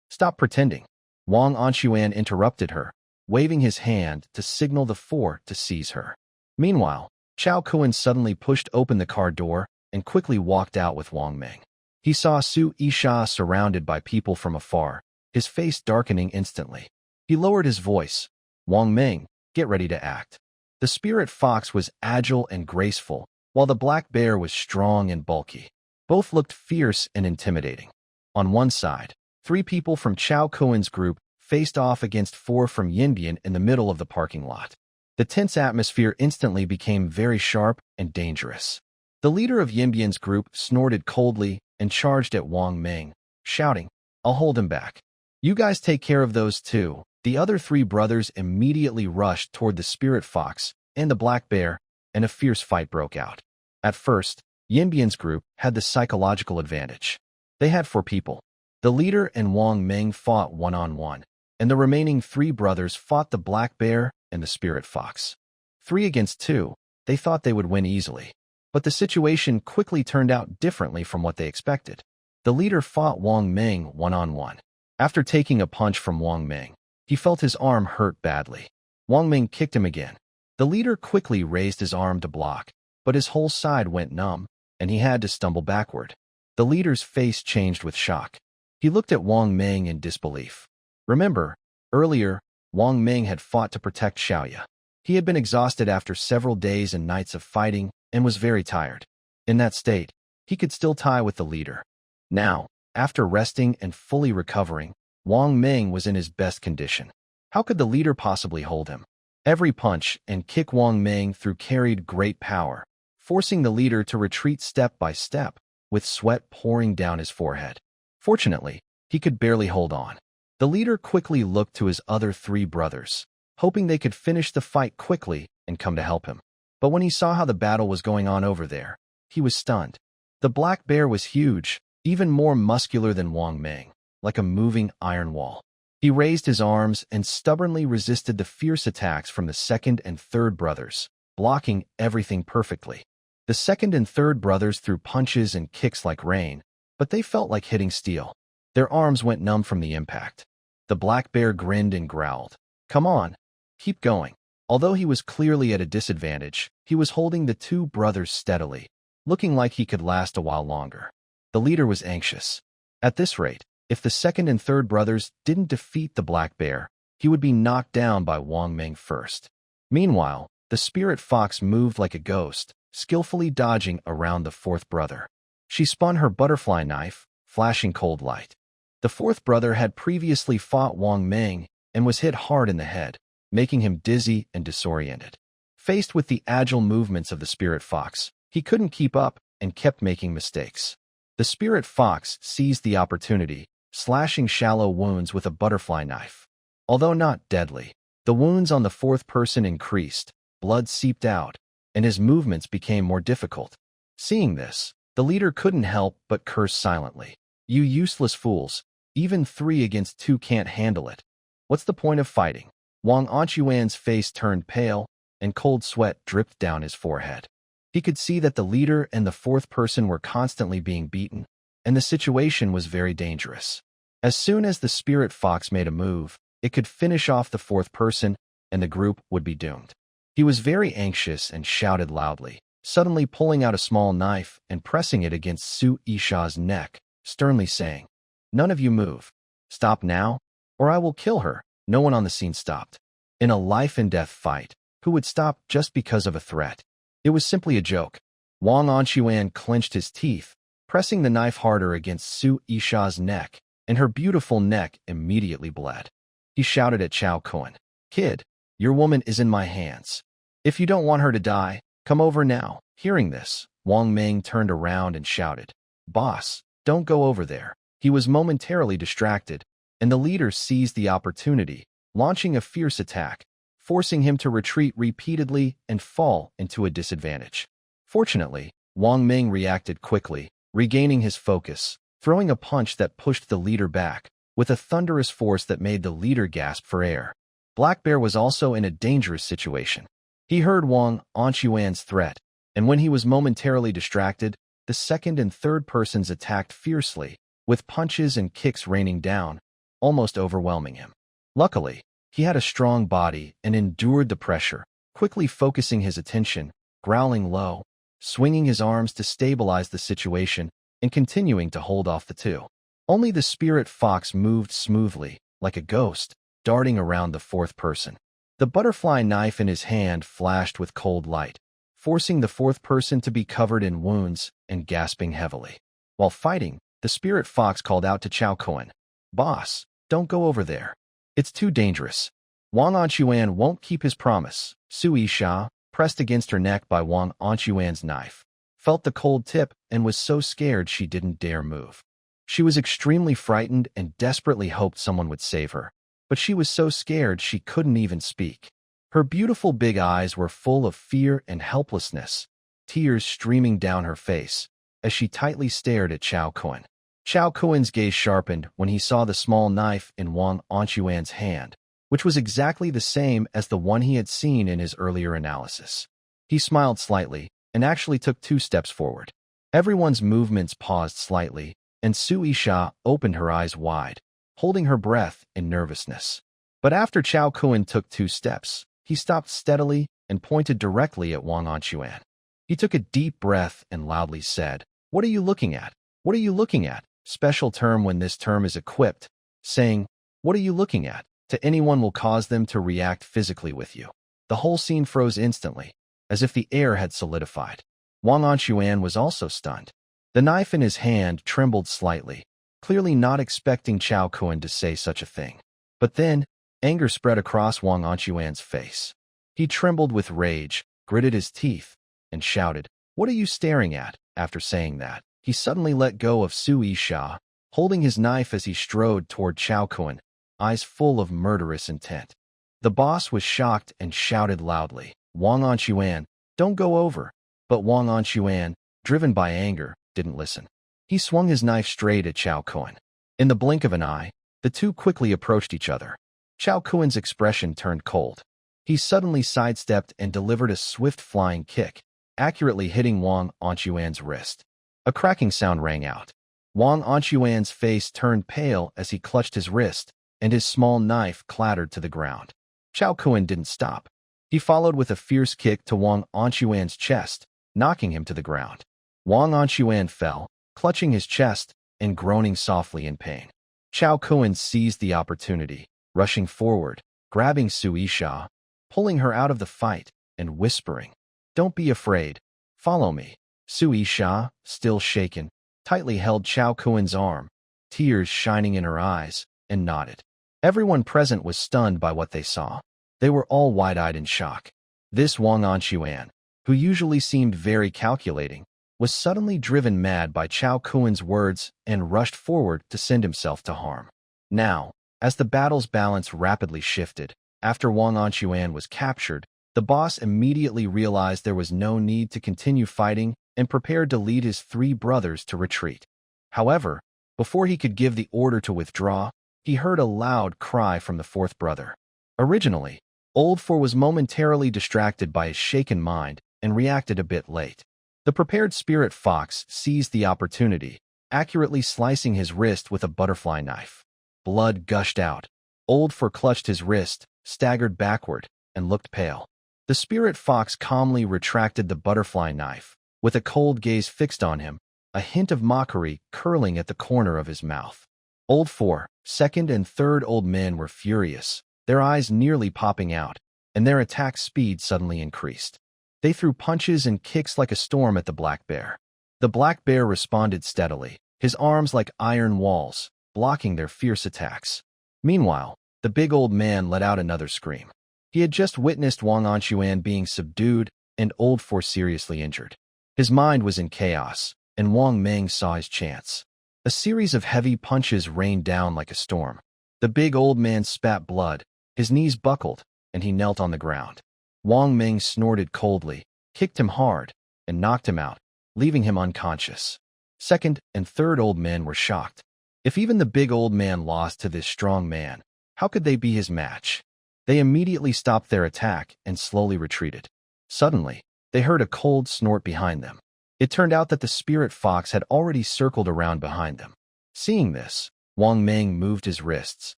Stop pretending. Wang Anquan interrupted her, waving his hand to signal the 4 to seize her. Meanwhile, Chao Kun suddenly pushed open the car door and quickly walked out with Wang Meng. He saw Sui Sha surrounded by people from afar, his face darkening instantly. He lowered his voice. Wang Meng, get ready to act. The spirit fox was agile and graceful, while the black bear was strong and bulky. Both looked fierce and intimidating. On one side, 3 people from Chao Kun's group faced off against 4 from Yanbian in the middle of the parking lot. The tense atmosphere instantly became very sharp and dangerous. The leader of Yanbian's group snorted coldly and charged at Wang Meng, shouting, I'll hold him back. You guys take care of those 2. The other 3 brothers immediately rushed toward the spirit fox and the black bear, and a fierce fight broke out. At first, Yanbian's group had the psychological advantage. They had 4 people. The leader and Wang Meng fought one-on-one, and the remaining 3 brothers fought the black bear and the spirit fox. 3 against 2, they thought they would win easily. But the situation quickly turned out differently from what they expected. The leader fought Wang Meng one-on-one. After taking a punch from Wang Meng, he felt his arm hurt badly. Wang Meng kicked him again. The leader quickly raised his arm to block, but his whole side went numb, and he had to stumble backward. The leader's face changed with shock. He looked at Wang Meng in disbelief. Remember, earlier, Wang Meng had fought to protect Xiaoya. He had been exhausted after several days and nights of fighting and was very tired. In that state, he could still tie with the leader. Now, after resting and fully recovering, Wang Meng was in his best condition. How could the leader possibly hold him? Every punch and kick Wang Meng threw carried great power, forcing the leader to retreat step by step, with sweat pouring down his forehead. Fortunately, he could barely hold on. The leader quickly looked to his other 3 brothers, hoping they could finish the fight quickly and come to help him. But when he saw how the battle was going on over there, he was stunned. The black bear was huge, even more muscular than Wang Meng, like a moving iron wall. He raised his arms and stubbornly resisted the fierce attacks from the 2nd and 3rd brothers, blocking everything perfectly. The 2nd and 3rd brothers threw punches and kicks like rain, but they felt like hitting steel. Their arms went numb from the impact. The black bear grinned and growled. "Come on, keep going." Although he was clearly at a disadvantage, he was holding the 2 brothers steadily, looking like he could last a while longer. The leader was anxious. At this rate, if the 2nd and 3rd brothers didn't defeat the black bear, he would be knocked down by Wang Meng first. Meanwhile, the spirit fox moved like a ghost, skillfully dodging around the 4th brother. She spun her butterfly knife, flashing cold light. The 4th brother had previously fought Wang Meng and was hit hard in the head, making him dizzy and disoriented. Faced with the agile movements of the spirit fox, he couldn't keep up and kept making mistakes. The spirit fox seized the opportunity, slashing shallow wounds with a butterfly knife. Although not deadly, the wounds on the 4th person increased, blood seeped out, and his movements became more difficult. Seeing this, the leader couldn't help but curse silently. "You useless fools, even 3 against 2 can't handle it. What's the point of fighting?" Wang Anquan's face turned pale, and cold sweat dripped down his forehead. He could see that the leader and the 4th person were constantly being beaten, and the situation was very dangerous. As soon as the spirit fox made a move, it could finish off the 4th person, and the group would be doomed. He was very anxious and shouted loudly, suddenly pulling out a small knife and pressing it against Su Yisha's neck, sternly saying, "None of you move. Stop now, or I will kill her." No one on the scene stopped. In a life-and-death fight, who would stop just because of a threat? It was simply a joke. Wang Anquan clenched his teeth, pressing the knife harder against Su Yisha's neck, and her beautiful neck immediately bled. He shouted at Chao Kun, "Kid, your woman is in my hands. If you don't want her to die, come over now." Hearing this, Wang Meng turned around and shouted, "Boss, don't go over there." He was momentarily distracted, and the leader seized the opportunity, launching a fierce attack, forcing him to retreat repeatedly and fall into a disadvantage. Fortunately, Wang Meng reacted quickly, regaining his focus, throwing a punch that pushed the leader back, with a thunderous force that made the leader gasp for air. Black Bear was also in a dangerous situation. He heard Wang Anquan's threat, and when he was momentarily distracted, the 2nd and 3rd persons attacked fiercely, with punches and kicks raining down, almost overwhelming him. Luckily, he had a strong body and endured the pressure, quickly focusing his attention, growling low, swinging his arms to stabilize the situation, and continuing to hold off the 2. Only the spirit fox moved smoothly, like a ghost, darting around the 4th person. The butterfly knife in his hand flashed with cold light, forcing the 4th person to be covered in wounds and gasping heavily. While fighting, the spirit fox called out to Chao Kun, "Boss, don't go over there. It's too dangerous." Wang Anquan won't keep his promise. Su Yisha, pressed against her neck by Wang Anquan's knife, felt the cold tip and was so scared she didn't dare move. She was extremely frightened and desperately hoped someone would save her, but she was so scared she couldn't even speak. Her beautiful big eyes were full of fear and helplessness, tears streaming down her face, as she tightly stared at Chao Kun. Chao Kuen's gaze sharpened when he saw the small knife in Wang Anquan's hand, which was exactly the same as the one he had seen in his earlier analysis. He smiled slightly and actually took 2 steps forward. Everyone's movements paused slightly, and Su Yisha opened her eyes wide, holding her breath in nervousness. But after Chao Kuen took 2 steps, he stopped steadily and pointed directly at Wang Anquan. He took a deep breath and loudly said, "What are you looking at? What are you looking at?" Special term when this term is equipped, saying, "What are you looking at?" to anyone will cause them to react physically with you. The whole scene froze instantly, as if the air had solidified. Wang Anquan was also stunned. The knife in his hand trembled slightly, clearly not expecting Chao Kuen to say such a thing. But then, anger spread across Wang Anquan's face. He trembled with rage, gritted his teeth, and shouted, "What are you staring at?" After saying that, he suddenly let go of Su Yisha, holding his knife as he strode toward Chao Kuen, eyes full of murderous intent. The boss was shocked and shouted loudly, "Wang Anquan, don't go over." But Wang Anquan, driven by anger, didn't listen. He swung his knife straight at Chao Kuen. In the blink of an eye, the two quickly approached each other. Chao Kuen's expression turned cold. He suddenly sidestepped and delivered a swift flying kick, accurately hitting Wang Anquan's wrist. A cracking sound rang out. Wang Anquan's face turned pale as he clutched his wrist, and his small knife clattered to the ground. Chao Kuen didn't stop. He followed with a fierce kick to Wang Anquan's chest, knocking him to the ground. Wang Anquan fell, clutching his chest and groaning softly in pain. Chao Kuen seized the opportunity, rushing forward, grabbing Su Yisha, pulling her out of the fight, and whispering, "Don't be afraid. Follow me." Su Yisha, still shaken, tightly held Chao Kuen's arm, tears shining in her eyes, and nodded. Everyone present was stunned by what they saw. They were all wide-eyed in shock. This Wang Anquan, who usually seemed very calculating, was suddenly driven mad by Chao Kuen's words and rushed forward to send himself to harm. Now, as the battle's balance rapidly shifted, after Wang Anquan was captured, the boss immediately realized there was no need to continue fighting and prepared to lead his 3 brothers to retreat. However, before he could give the order to withdraw, he heard a loud cry from the 4th brother. Originally, Old Four was momentarily distracted by his shaken mind and reacted a bit late. The prepared Spirit Fox seized the opportunity, accurately slicing his wrist with a butterfly knife. Blood gushed out. Old Four clutched his wrist, staggered backward, and looked pale. The Spirit Fox calmly retracted the butterfly knife, with a cold gaze fixed on him, a hint of mockery curling at the corner of his mouth. Old Four, 2nd and 3rd old men were furious, their eyes nearly popping out, and their attack speed suddenly increased. They threw punches and kicks like a storm at the black bear. The black bear responded steadily, his arms like iron walls, blocking their fierce attacks. Meanwhile, the big old man let out another scream. He had just witnessed Wang Anquan being subdued and Old Four seriously injured. His mind was in chaos, and Wang Meng saw his chance. A series of heavy punches rained down like a storm. The big old man spat blood, his knees buckled, and he knelt on the ground. Wang Meng snorted coldly, kicked him hard, and knocked him out, leaving him unconscious. 2nd and 3rd old men were shocked. If even the big old man lost to this strong man, how could they be his match? They immediately stopped their attack and slowly retreated. Suddenly, they heard a cold snort behind them. It turned out that the Spirit Fox had already circled around behind them. Seeing this, Wang Meng moved his wrists,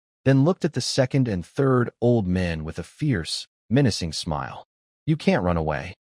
then looked at the 2nd and 3rd old men with a fierce, menacing smile. "You can't run away."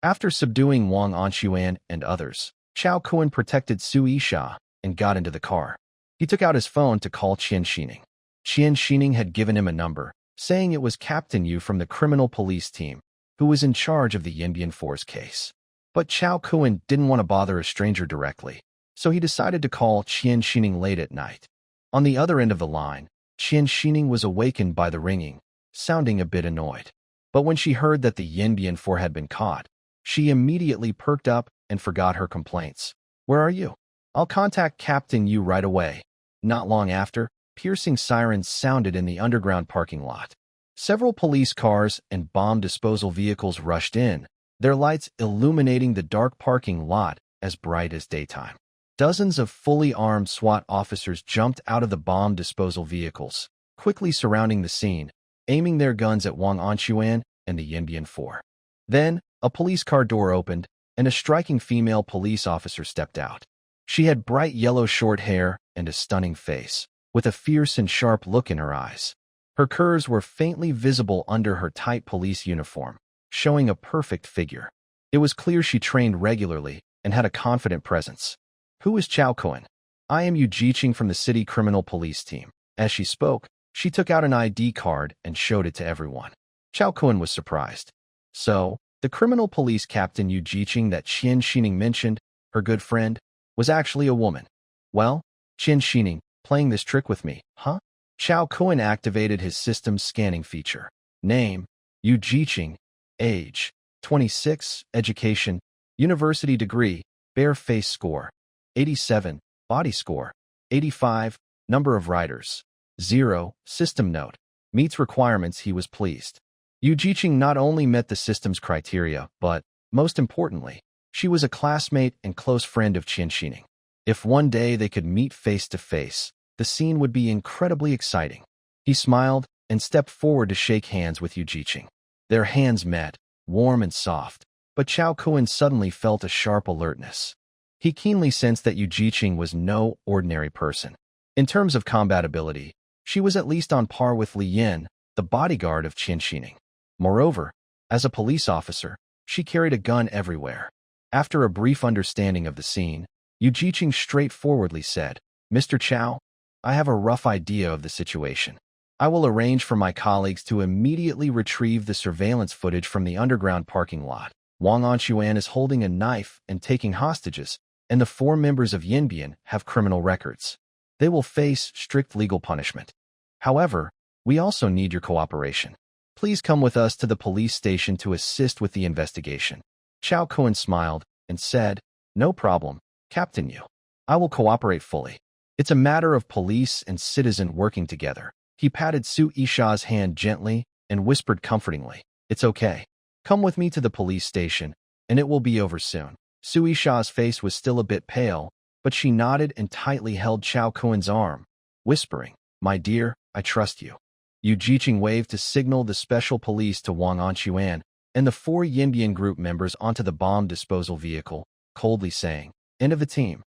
After subduing Wang Anquan and others, Chao Kuen protected Su Yisha and got into the car. He took out his phone to call Qian Xining. Qian Xining had given him a number, saying it was Captain Yu from the criminal police team, who was in charge of the Yinbian Force case. But Chao Kuen didn't want to bother a stranger directly, so he decided to call Qian Xining late at night. On the other end of the line, Qian Xining was awakened by the ringing, sounding a bit annoyed. But when she heard that the Yinbian Four had been caught, she immediately perked up and forgot her complaints. "Where are you?" "I'll contact Captain Yu right away." Not long after, piercing sirens sounded in the underground parking lot. Several police cars and bomb disposal vehicles rushed in, their lights illuminating the dark parking lot as bright as daytime. Dozens of fully armed SWAT officers jumped out of the bomb disposal vehicles, quickly surrounding the scene, aiming their guns at Wang Anquan and the Yanbian Four. Then, a police car door opened, and a striking female police officer stepped out. She had bright yellow short hair and a stunning face, with a fierce and sharp look in her eyes. Her curves were faintly visible under her tight police uniform, showing a perfect figure. It was clear she trained regularly and had a confident presence. "Who is Chao Kun? I am Yu Jiqing from the city criminal police team." As she spoke, she took out an ID card and showed it to everyone. Chao Kun was surprised. So, the criminal police captain Yu Jiqing that Qian Xining mentioned, her good friend, was actually a woman. "Well, Qian Xining, playing this trick with me, huh?" Chao Kun activated his system's scanning feature. Name, Yu Jiqing. Age, 26. Education, university degree. Bare face score, 87. Body score, 85. Number of riders, 0. System note, meets requirements. He was pleased. Yu Jiqing not only met the system's criteria, but, most importantly, she was a classmate and close friend of Qian Xining. If one day they could meet face to face, the scene would be incredibly exciting. He smiled and stepped forward to shake hands with Yu Jiqing. Their hands met, warm and soft, but Chao Kun suddenly felt a sharp alertness. He keenly sensed that Yu Jiqing was no ordinary person. In terms of combatability, she was at least on par with Li Yin, the bodyguard of Qian Xining. Moreover, as a police officer, she carried a gun everywhere. After a brief understanding of the scene, Yu Jiqing straightforwardly said, "Mr. Chao, I have a rough idea of the situation. I will arrange for my colleagues to immediately retrieve the surveillance footage from the underground parking lot. Wang Anquan is holding a knife and taking hostages, and the 4 members of Yanbian have criminal records. They will face strict legal punishment. However, we also need your cooperation. Please come with us to the police station to assist with the investigation." Chao Kun smiled and said, "No problem, Captain Yu. I will cooperate fully. It's a matter of police and citizen working together." He patted Su Yisha's hand gently and whispered comfortingly, "It's okay. Come with me to the police station, and it will be over soon." Su Yisha's face was still a bit pale, but she nodded and tightly held Chao Kun's arm, whispering, "My dear, I trust you." Yu Jiqing waved to signal the special police to Wang Anquan and the 4 Yanbian group members onto the bomb disposal vehicle, coldly saying, "End of the team."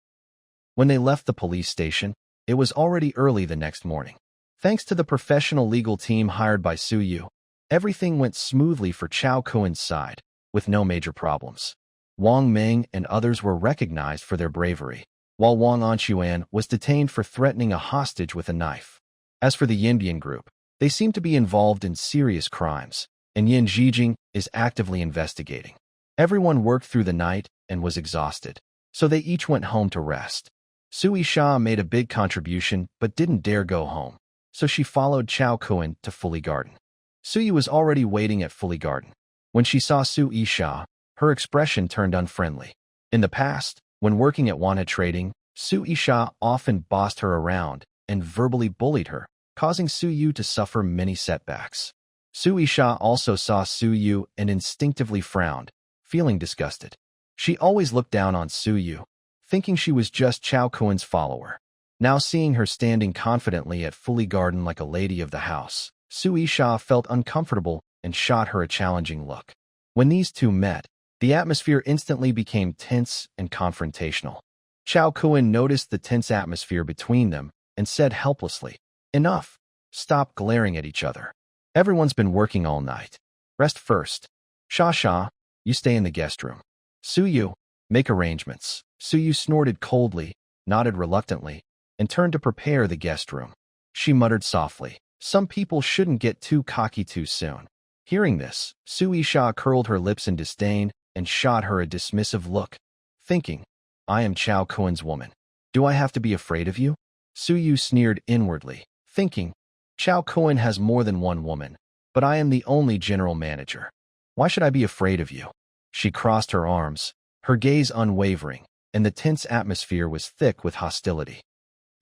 When they left the police station, it was already early the next morning. Thanks to the professional legal team hired by Su Yu, everything went smoothly for Chao Kun's side, with no major problems. Wang Ming and others were recognized for their bravery, while Wang Anquan was detained for threatening a hostage with a knife. As for the Yanbian group, they seem to be involved in serious crimes, and Yin Jijing is actively investigating. Everyone worked through the night and was exhausted, so they each went home to rest. Su Yisha made a big contribution but didn't dare go home, so she followed Chao Kun to Fully Garden. Su Yu was already waiting at Fully Garden. When she saw Su Yisha, her expression turned unfriendly. In the past, when working at Wanha Trading, Su Yisha often bossed her around and verbally bullied her, causing Su Yu to suffer many setbacks. Su Yisha also saw Su Yu and instinctively frowned, feeling disgusted. She always looked down on Su Yu, thinking she was just Chao Kun's follower. Now seeing her standing confidently at Fully Garden like a lady of the house, Su Yisha felt uncomfortable and shot her a challenging look. When these two met, the atmosphere instantly became tense and confrontational. Chao Kun noticed the tense atmosphere between them and said helplessly, "Enough. Stop glaring at each other. Everyone's been working all night. Rest first. Sha, you stay in the guest room. Su Yu, make arrangements." Su Yu snorted coldly, nodded reluctantly, and turned to prepare the guest room. She muttered softly, "Some people shouldn't get too cocky too soon." Hearing this, Su Yisha curled her lips in disdain and shot her a dismissive look, thinking, "I am Chao Kun's woman. Do I have to be afraid of you?" Su Yu sneered inwardly, thinking, "Chao Kun has more than one woman, but I am the only general manager. Why should I be afraid of you?" She crossed her arms, her gaze unwavering, and the tense atmosphere was thick with hostility.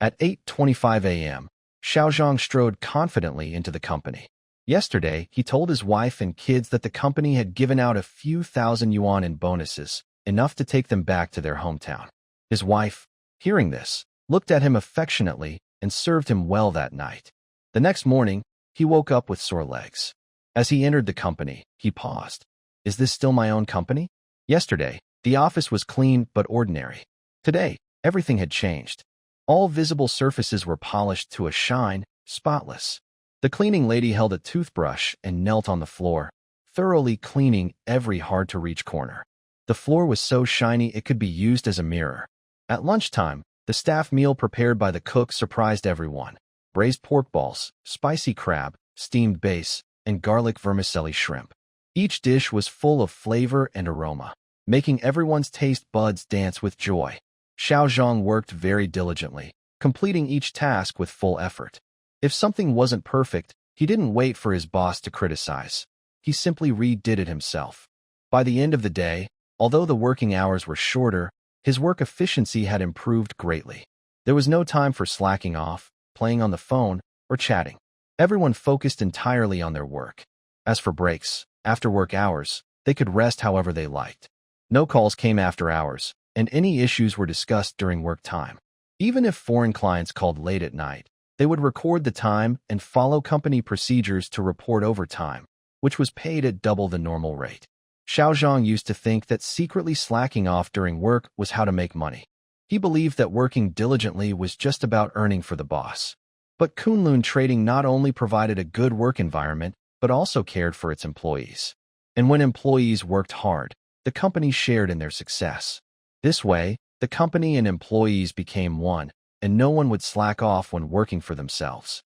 At 8:25 a.m., Xiaozhang strode confidently into the company. Yesterday, he told his wife and kids that the company had given out a few thousand yuan in bonuses, enough to take them back to their hometown. His wife, hearing this, looked at him affectionately and served him well that night. The next morning, he woke up with sore legs. As he entered the company, he paused. Is this still my own company? Yesterday, the office was clean but ordinary. Today, everything had changed. All visible surfaces were polished to a shine, spotless. The cleaning lady held a toothbrush and knelt on the floor, thoroughly cleaning every hard-to-reach corner. The floor was so shiny it could be used as a mirror. At lunchtime, the staff meal prepared by the cook surprised everyone. Braised pork balls, spicy crab, steamed bass, and garlic vermicelli shrimp. Each dish was full of flavor and aroma, making everyone's taste buds dance with joy. Xiao Zhang worked very diligently, completing each task with full effort. If something wasn't perfect, he didn't wait for his boss to criticize. He simply redid it himself. By the end of the day, although the working hours were shorter, his work efficiency had improved greatly. There was no time for slacking off, playing on the phone, or chatting. Everyone focused entirely on their work. As for breaks, after work hours, they could rest however they liked. No calls came after hours, and any issues were discussed during work time. Even if foreign clients called late at night, they would record the time and follow company procedures to report overtime, which was paid at double the normal rate. Xiao Zhang used to think that secretly slacking off during work was how to make money. He believed that working diligently was just about earning for the boss. But Kunlun Trading not only provided a good work environment, but also cared for its employees. And when employees worked hard, the company shared in their success. This way, the company and employees became one, and no one would slack off when working for themselves.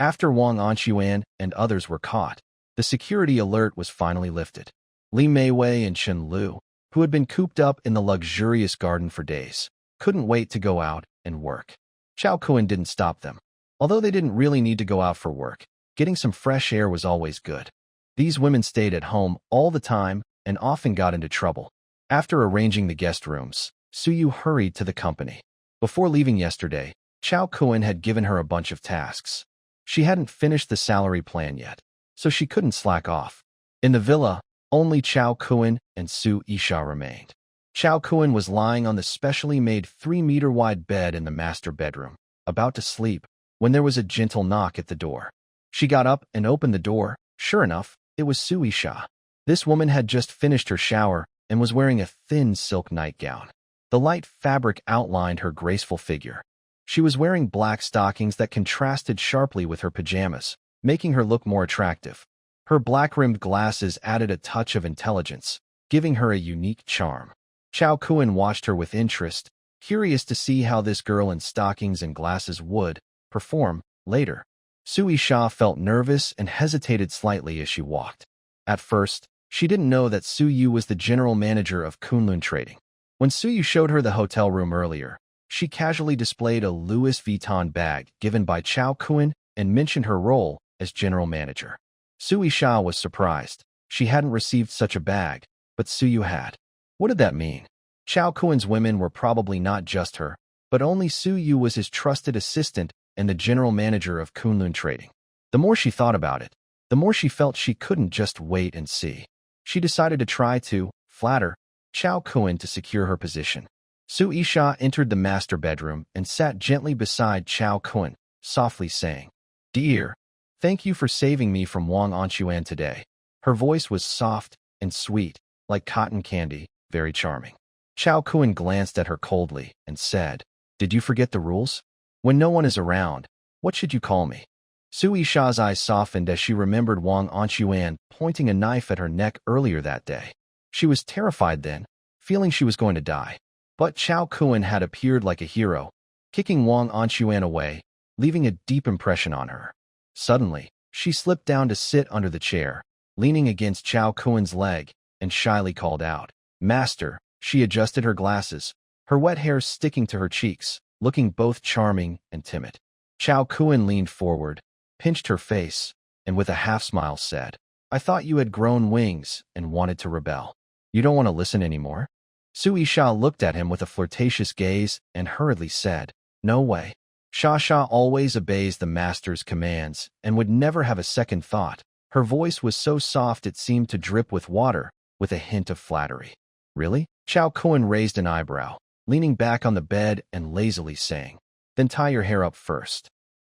After Wang Anxuan and others were caught, the security alert was finally lifted. Li Meiwei and Chen Lu, who had been cooped up in the luxurious garden for days, couldn't wait to go out and work. Qiao Kuan didn't stop them. Although they didn't really need to go out for work, getting some fresh air was always good. These women stayed at home all the time and often got into trouble. After arranging the guest rooms, Suyu hurried to the company. Before leaving yesterday, Qiao Kuan had given her a bunch of tasks. She hadn't finished the salary plan yet, so she couldn't slack off. In the villa, only Qiao Kuan and Su Yisha remained. Qiao Kuan was lying on the specially made 3-meter-wide bed in the master bedroom, about to sleep, when there was a gentle knock at the door. She got up and opened the door. Sure enough, it was Su Yisha. This woman had just finished her shower and was wearing a thin silk nightgown. The light fabric outlined her graceful figure. She was wearing black stockings that contrasted sharply with her pajamas, making her look more attractive. Her black-rimmed glasses added a touch of intelligence, giving her a unique charm. Qiao Kuan watched her with interest, curious to see how this girl in stockings and glasses would perform later. Su Yisha felt nervous and hesitated slightly as she walked. At first, she didn't know that Su Yu was the general manager of Kunlun Trading. When Su Yu showed her the hotel room earlier, she casually displayed a Louis Vuitton bag given by Qiao Kuan and mentioned her role as general manager. Su Yisha was surprised. She hadn't received such a bag, but Su Yu had. What did that mean? Qiao Kuan's women were probably not just her, but only Su Yu was his trusted assistant and the general manager of Kunlun Trading. The more she thought about it, the more she felt she couldn't just wait and see. She decided to try to flatter Qiao Kuan to secure her position. Su Yisha entered the master bedroom and sat gently beside Qiao Kuan, softly saying, "Dear, thank you for saving me from Wang Anxuan today." Her voice was soft and sweet, like cotton candy, very charming. Qiao Kuan glanced at her coldly and said, "Did you forget the rules? When no one is around, what should you call me?" Su Yisha's eyes softened as she remembered Wang Anxuan pointing a knife at her neck earlier that day. She was terrified then, feeling she was going to die. But Qiao Kuan had appeared like a hero, kicking Wang Anxuan away, leaving a deep impression on her. Suddenly, she slipped down to sit under the chair, leaning against Qiao Kuan's leg, and shyly called out, "Master." She adjusted her glasses, her wet hair sticking to her cheeks, looking both charming and timid. Qiao Kuan leaned forward, pinched her face, and with a half-smile said, "I thought you had grown wings and wanted to rebel. You don't want to listen anymore?" Su Yisha looked at him with a flirtatious gaze and hurriedly said, "No way." Sha always obeys the master's commands and would never have a second thought. Her voice was so soft it seemed to drip with water, with a hint of flattery. "Really?" Qiao Kuan raised an eyebrow. leaning back on the bed and lazily saying, "Then tie your hair up first."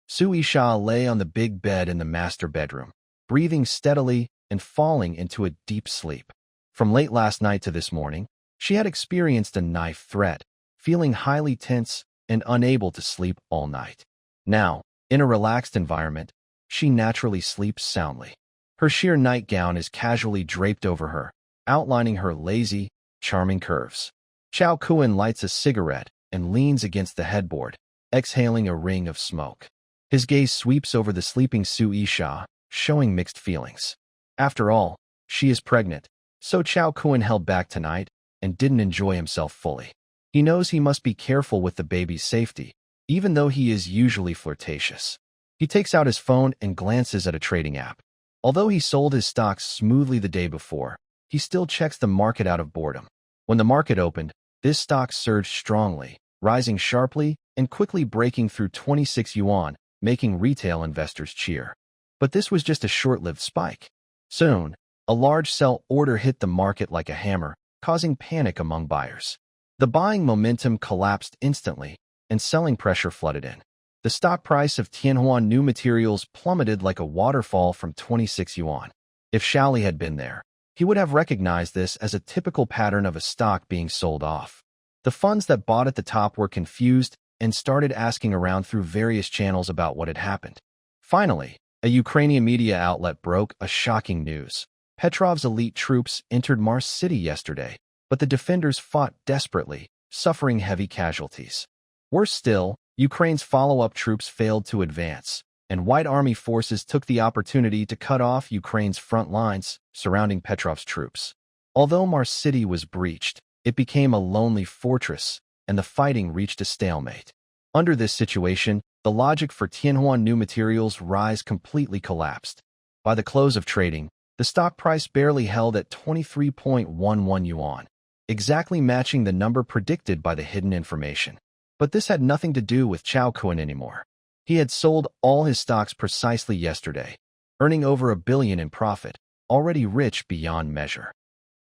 Suisha lay on the big bed in the master bedroom, breathing steadily and falling into a deep sleep. From late last night to this morning, she had experienced a knife threat, feeling highly tense and unable to sleep all night. Now, in a relaxed environment, she naturally sleeps soundly. Her sheer nightgown is casually draped over her, outlining her lazy, charming curves. Chao Kuan lights a cigarette and leans against the headboard, exhaling a ring of smoke. His gaze sweeps over the sleeping Suisha, showing mixed feelings. After all, she is pregnant, so Chao Kuan held back tonight and didn't enjoy himself fully. He knows he must be careful with the baby's safety, even though he is usually flirtatious. He takes out his phone and glances at a trading app. Although he sold his stocks smoothly the day before, he still checks the market out of boredom. When the market opened, this stock surged strongly, rising sharply and quickly breaking through 26 yuan, making retail investors cheer. But this was just a short-lived spike. Soon, a large sell order hit the market like a hammer, causing panic among buyers. The buying momentum collapsed instantly, and selling pressure flooded in. The stock price of Tianhuan New Materials plummeted like a waterfall from 26 yuan. If Shaoli had been there, he would have recognized this as a typical pattern of a stock being sold off. The funds that bought at the top were confused and started asking around through various channels about what had happened. Finally, a Ukrainian media outlet broke a shocking news. Petrov's elite troops entered Mars City yesterday, but the defenders fought desperately, suffering heavy casualties. Worse still, Ukraine's follow-up troops failed to advance, and White Army forces took the opportunity to cut off Ukraine's front lines surrounding Petrov's troops. Although Mars City was breached, it became a lonely fortress, and the fighting reached a stalemate. Under this situation, the logic for Tianhuan New Materials' rise completely collapsed. By the close of trading, the stock price barely held at 23.11 yuan, exactly matching the number predicted by the hidden information. But this had nothing to do with Chao Kuan anymore. He had sold all his stocks precisely yesterday, earning over $1 billion in profit, already rich beyond measure.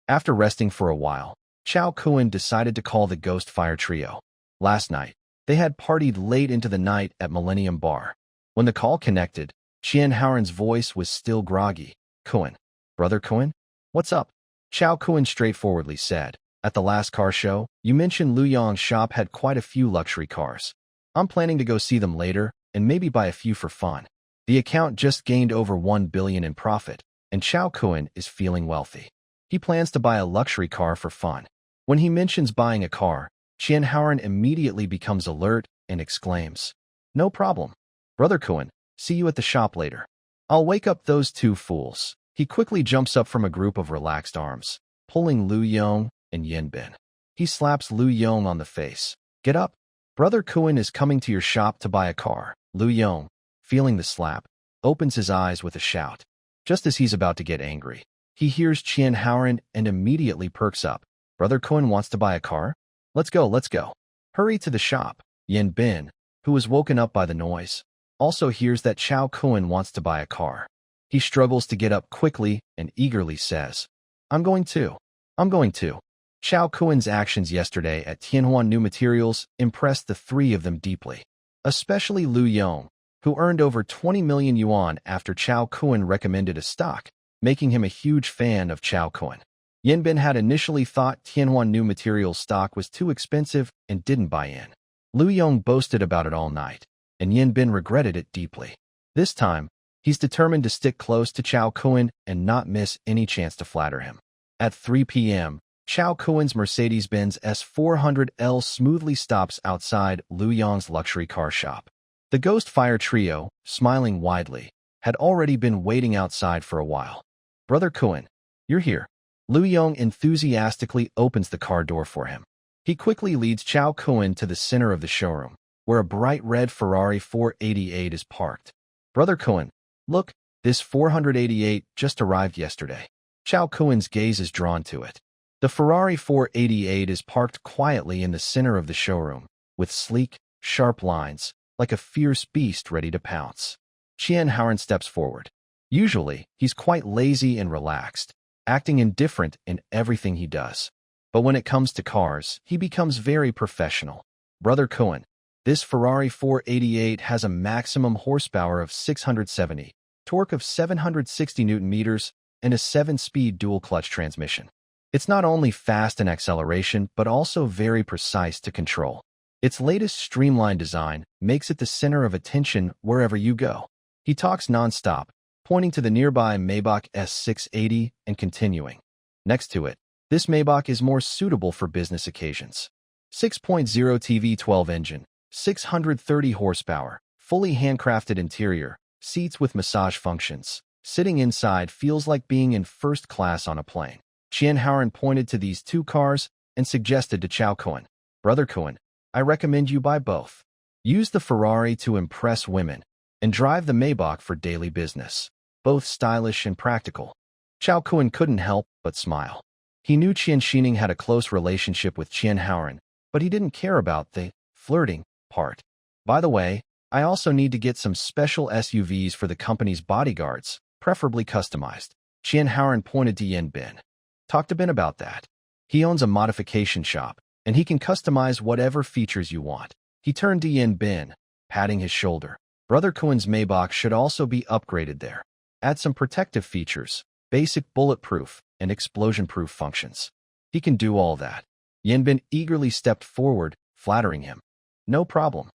After resting for a while, Chao Kuan decided to call the Ghost Fire Trio. Last night, they had partied late into the night at Millennium Bar. When the call connected, Qian Haoran's voice was still groggy. "Kuan, brother Kuan, what's up?" Chao Kuan straightforwardly said, "At the last car show, you mentioned Lu Yong's shop had quite a few luxury cars. I'm planning to go see them later and maybe buy a few for fun." The account just gained over $1 billion in profit, and Chao Kuan is feeling wealthy. He plans to buy a luxury car for fun. When he mentions buying a car, Qian Haoran immediately becomes alert and exclaims, "No problem. Brother Kuan, see you at the shop later. I'll wake up those two fools." He quickly jumps up from a group of relaxed arms, pulling Lu Yong and Yin Bin. He slaps Lu Yong on the face. "Get up. Brother Kuan is coming to your shop to buy a car." Lu Yong, feeling the slap, opens his eyes with a shout. Just as he's about to get angry, he hears Qian Haoran and immediately perks up. "Brother Kuan wants to buy a car? Let's go, let's go. Hurry to the shop." Yin Bin, who was woken up by the noise, also hears that Chao Kuan wants to buy a car. He struggles to get up quickly and eagerly says, I'm going to. Chao Kuan's actions yesterday at Tianhuan New Materials impressed the three of them deeply, especially Lu Yong, who earned over 20 million yuan after Chao Kuan recommended a stock, making him a huge fan of Chao Kuan. Yin Bin had initially thought Tianhuan New Materials stock was too expensive and didn't buy in. Lu Yong boasted about it all night, and Yin Bin regretted it deeply. This time, he's determined to stick close to Chao Kuan and not miss any chance to flatter him. At 3 p.m., Chao Kuan's Mercedes-Benz S400L smoothly stops outside Lu Yong's luxury car shop. The Ghost Fire Trio, smiling widely, had already been waiting outside for a while. "Brother Kuan, you're here." Lu Yong enthusiastically opens the car door for him. He quickly leads Chao Kuan to the center of the showroom, where a bright red Ferrari 488 is parked. "Brother Kuan, look, this 488 just arrived yesterday." Chao Kuan's gaze is drawn to it. The Ferrari 488 is parked quietly in the center of the showroom, with sleek, sharp lines, like a fierce beast ready to pounce. Qian Haoran steps forward. Usually, he's quite lazy and relaxed, acting indifferent in everything he does. But when it comes to cars, he becomes very professional. Brother Cohen, this Ferrari 488 has a maximum horsepower of 670, torque of 760 Nm, and a 7-speed dual-clutch transmission. It's not only fast in acceleration, but also very precise to control. Its latest streamlined design makes it the center of attention wherever you go. He talks non-stop, pointing to the nearby Maybach S680 and continuing. Next to it, this Maybach is more suitable for business occasions. 6.0 TV12 engine, 630 horsepower, fully handcrafted interior, seats with massage functions. Sitting inside feels like being in first class on a plane. Chien Hauran pointed to these two cars and suggested to Chao Cohen, Brother Cohen, I recommend you buy both. Use the Ferrari to impress women and drive the Maybach for daily business. Both stylish and practical. Chao Cohen couldn't help but smile. He knew Qian Xining had a close relationship with Chien Hauran, but he didn't care about the flirting part. By the way, I also need to get some special SUVs for the company's bodyguards, preferably customized. Chien Hauran pointed to Yen Bin. Talk to Ben about that. He owns a modification shop, and he can customize whatever features you want. He turned to Yen Bin, patting his shoulder. Brother Cohen's Maybach should also be upgraded there. Add some protective features, basic bulletproof and explosion-proof functions. He can do all that. Yen Bin eagerly stepped forward, flattering him. No problem.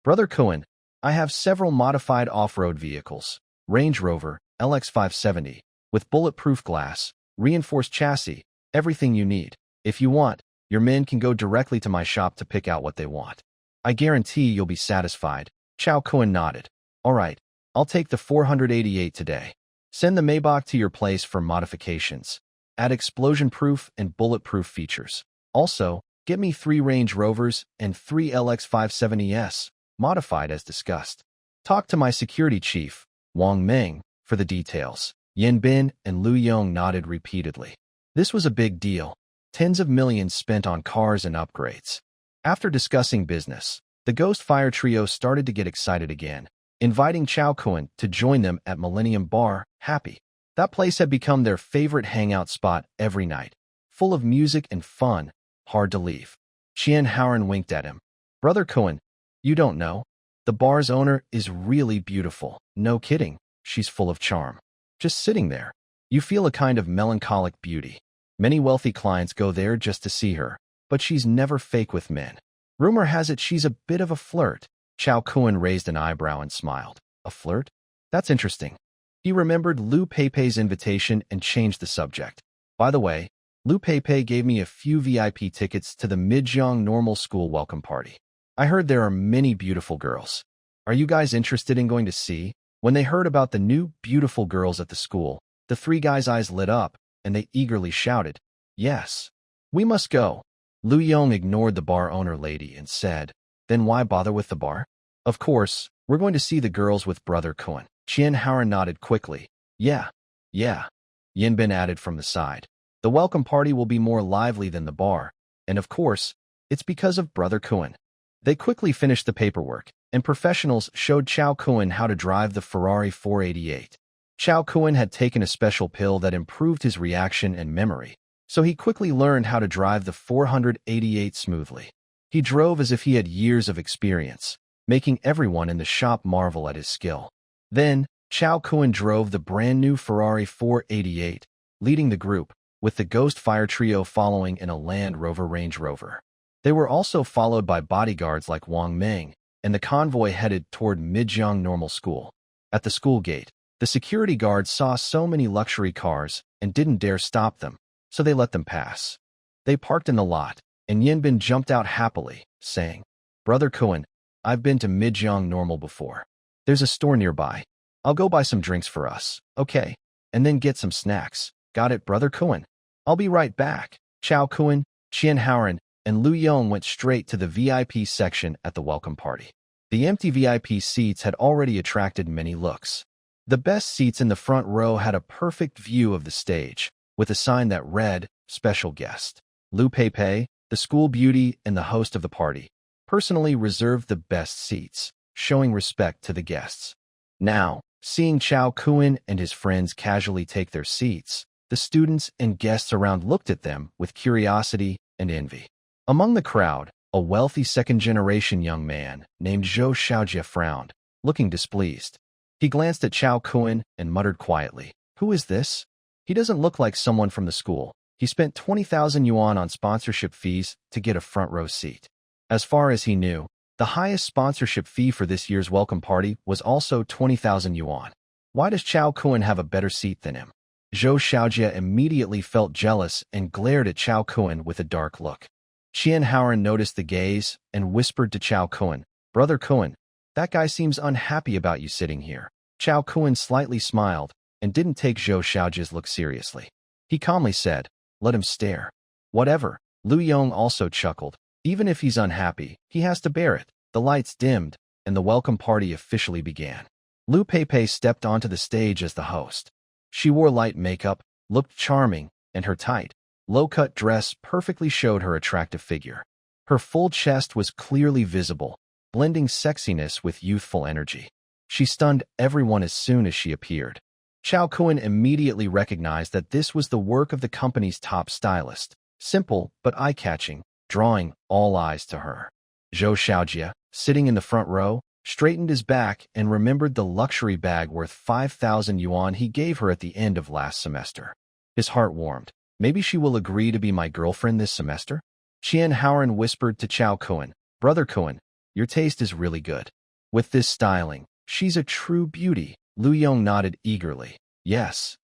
Brother Cohen, I have several modified off-road vehicles. Range Rover, LX570, with bulletproof glass, reinforced chassis, everything you need. If you want, your men can go directly to my shop to pick out what they want. I guarantee you'll be satisfied. Chao Cohen nodded. All right, I'll take the 488 today. Send the Maybach to your place for modifications. Add explosion-proof and bulletproof features. Also, get me 3 Range Rovers and 3 LX570s, modified as discussed. Talk to my security chief, Wang Meng, for the details. Yen Bin and Lu Yong nodded repeatedly. This was a big deal. Tens of millions spent on cars and upgrades. After discussing business, the Ghost Fire Trio started to get excited again, inviting Chao Cohen to join them at Millennium Bar, Happy. That place had become their favorite hangout spot every night, full of music and fun, hard to leave. Chien Hauran winked at him. Brother Cohen, you don't know. The bar's owner is really beautiful. No kidding, she's full of charm. Just sitting there, you feel a kind of melancholic beauty. Many wealthy clients go there just to see her, but she's never fake with men. Rumor has it she's a bit of a flirt. Chao Cohen raised an eyebrow and smiled. A flirt? That's interesting. He remembered Lu Peipei's invitation and changed the subject. By the way, Lu Peipei gave me a few VIP tickets to the Midjiang Normal School welcome party. I heard there are many beautiful girls. Are you guys interested in going to see? When they heard about the new beautiful girls at the school, the 3 guys' eyes lit up, and they eagerly shouted, Yes. We must go. Lu Yong ignored the bar owner lady and said, Then why bother with the bar? Of course, we're going to see the girls with Brother Cohen. Chien Hauran nodded quickly. Yeah. Yen Bin added from the side. The welcome party will be more lively than the bar, and of course, it's because of Brother Cohen. They quickly finished the paperwork, and professionals showed Chao Cohen how to drive the Ferrari 488. Chao Cohen had taken a special pill that improved his reaction and memory, so he quickly learned how to drive the 488 smoothly. He drove as if he had years of experience, making everyone in the shop marvel at his skill. Then, Chao Cohen drove the brand-new Ferrari 488, leading the group, with the Ghost Fire Trio following in a Land Rover Range Rover. They were also followed by bodyguards like Wang Meng, and the convoy headed toward Midjiang Normal School. At the school gate, the security guards saw so many luxury cars and didn't dare stop them, so they let them pass. They parked in the lot, and Yen Bin jumped out happily, saying, Brother Cohen, I've been to Midjiang Normal before. There's a store nearby. I'll go buy some drinks for us, okay? And then get some snacks. Got it, Brother Cohen? I'll be right back. Chao Cohen, Chien Hauran, and Lu Yong went straight to the VIP section at the welcome party. The empty VIP seats had already attracted many looks. The best seats in the front row had a perfect view of the stage, with a sign that read, Special Guest. Lu Peipei, the school beauty and the host of the party, personally reserved the best seats, showing respect to the guests. Now, seeing Chao Cohen and his friends casually take their seats, the students and guests around looked at them with curiosity and envy. Among the crowd, a wealthy second-generation young man named Zhou Xiaojie frowned, looking displeased. He glanced at Chao Kun and muttered quietly, "Who is this? He doesn't look like someone from the school." He spent 20,000 yuan on sponsorship fees to get a front-row seat. As far as he knew, the highest sponsorship fee for this year's welcome party was also 20,000 yuan. Why does Chao Kun have a better seat than him? Zhou Xiaojie immediately felt jealous and glared at Chao Kun with a dark look. Qian Haoran noticed the gaze and whispered to Chao Kun, "Brother Kun, that guy seems unhappy about you sitting here." Chao Kun slightly smiled and didn't take Zhou Xiaojie's look seriously. He calmly said, "Let him stare. Whatever." Lu Yong also chuckled. Even if he's unhappy, he has to bear it. The lights dimmed, and the welcome party officially began. Lu Peipei stepped onto the stage as the host. She wore light makeup, looked charming, and her tight, low-cut dress perfectly showed her attractive figure. Her full chest was clearly visible, blending sexiness with youthful energy. She stunned everyone as soon as she appeared. Chao Kun immediately recognized that this was the work of the company's top stylist, simple but eye-catching, drawing all eyes to her. Zhou Xiaojie, sitting in the front row, straightened his back and remembered the luxury bag worth 5,000 yuan he gave her at the end of last semester. His heart warmed. Maybe she will agree to be my girlfriend this semester? Qian Haoran whispered to Chao Kun, "Brother Kun, your taste is really good. With this styling, she's a true beauty." Lu Yong nodded eagerly. Yes,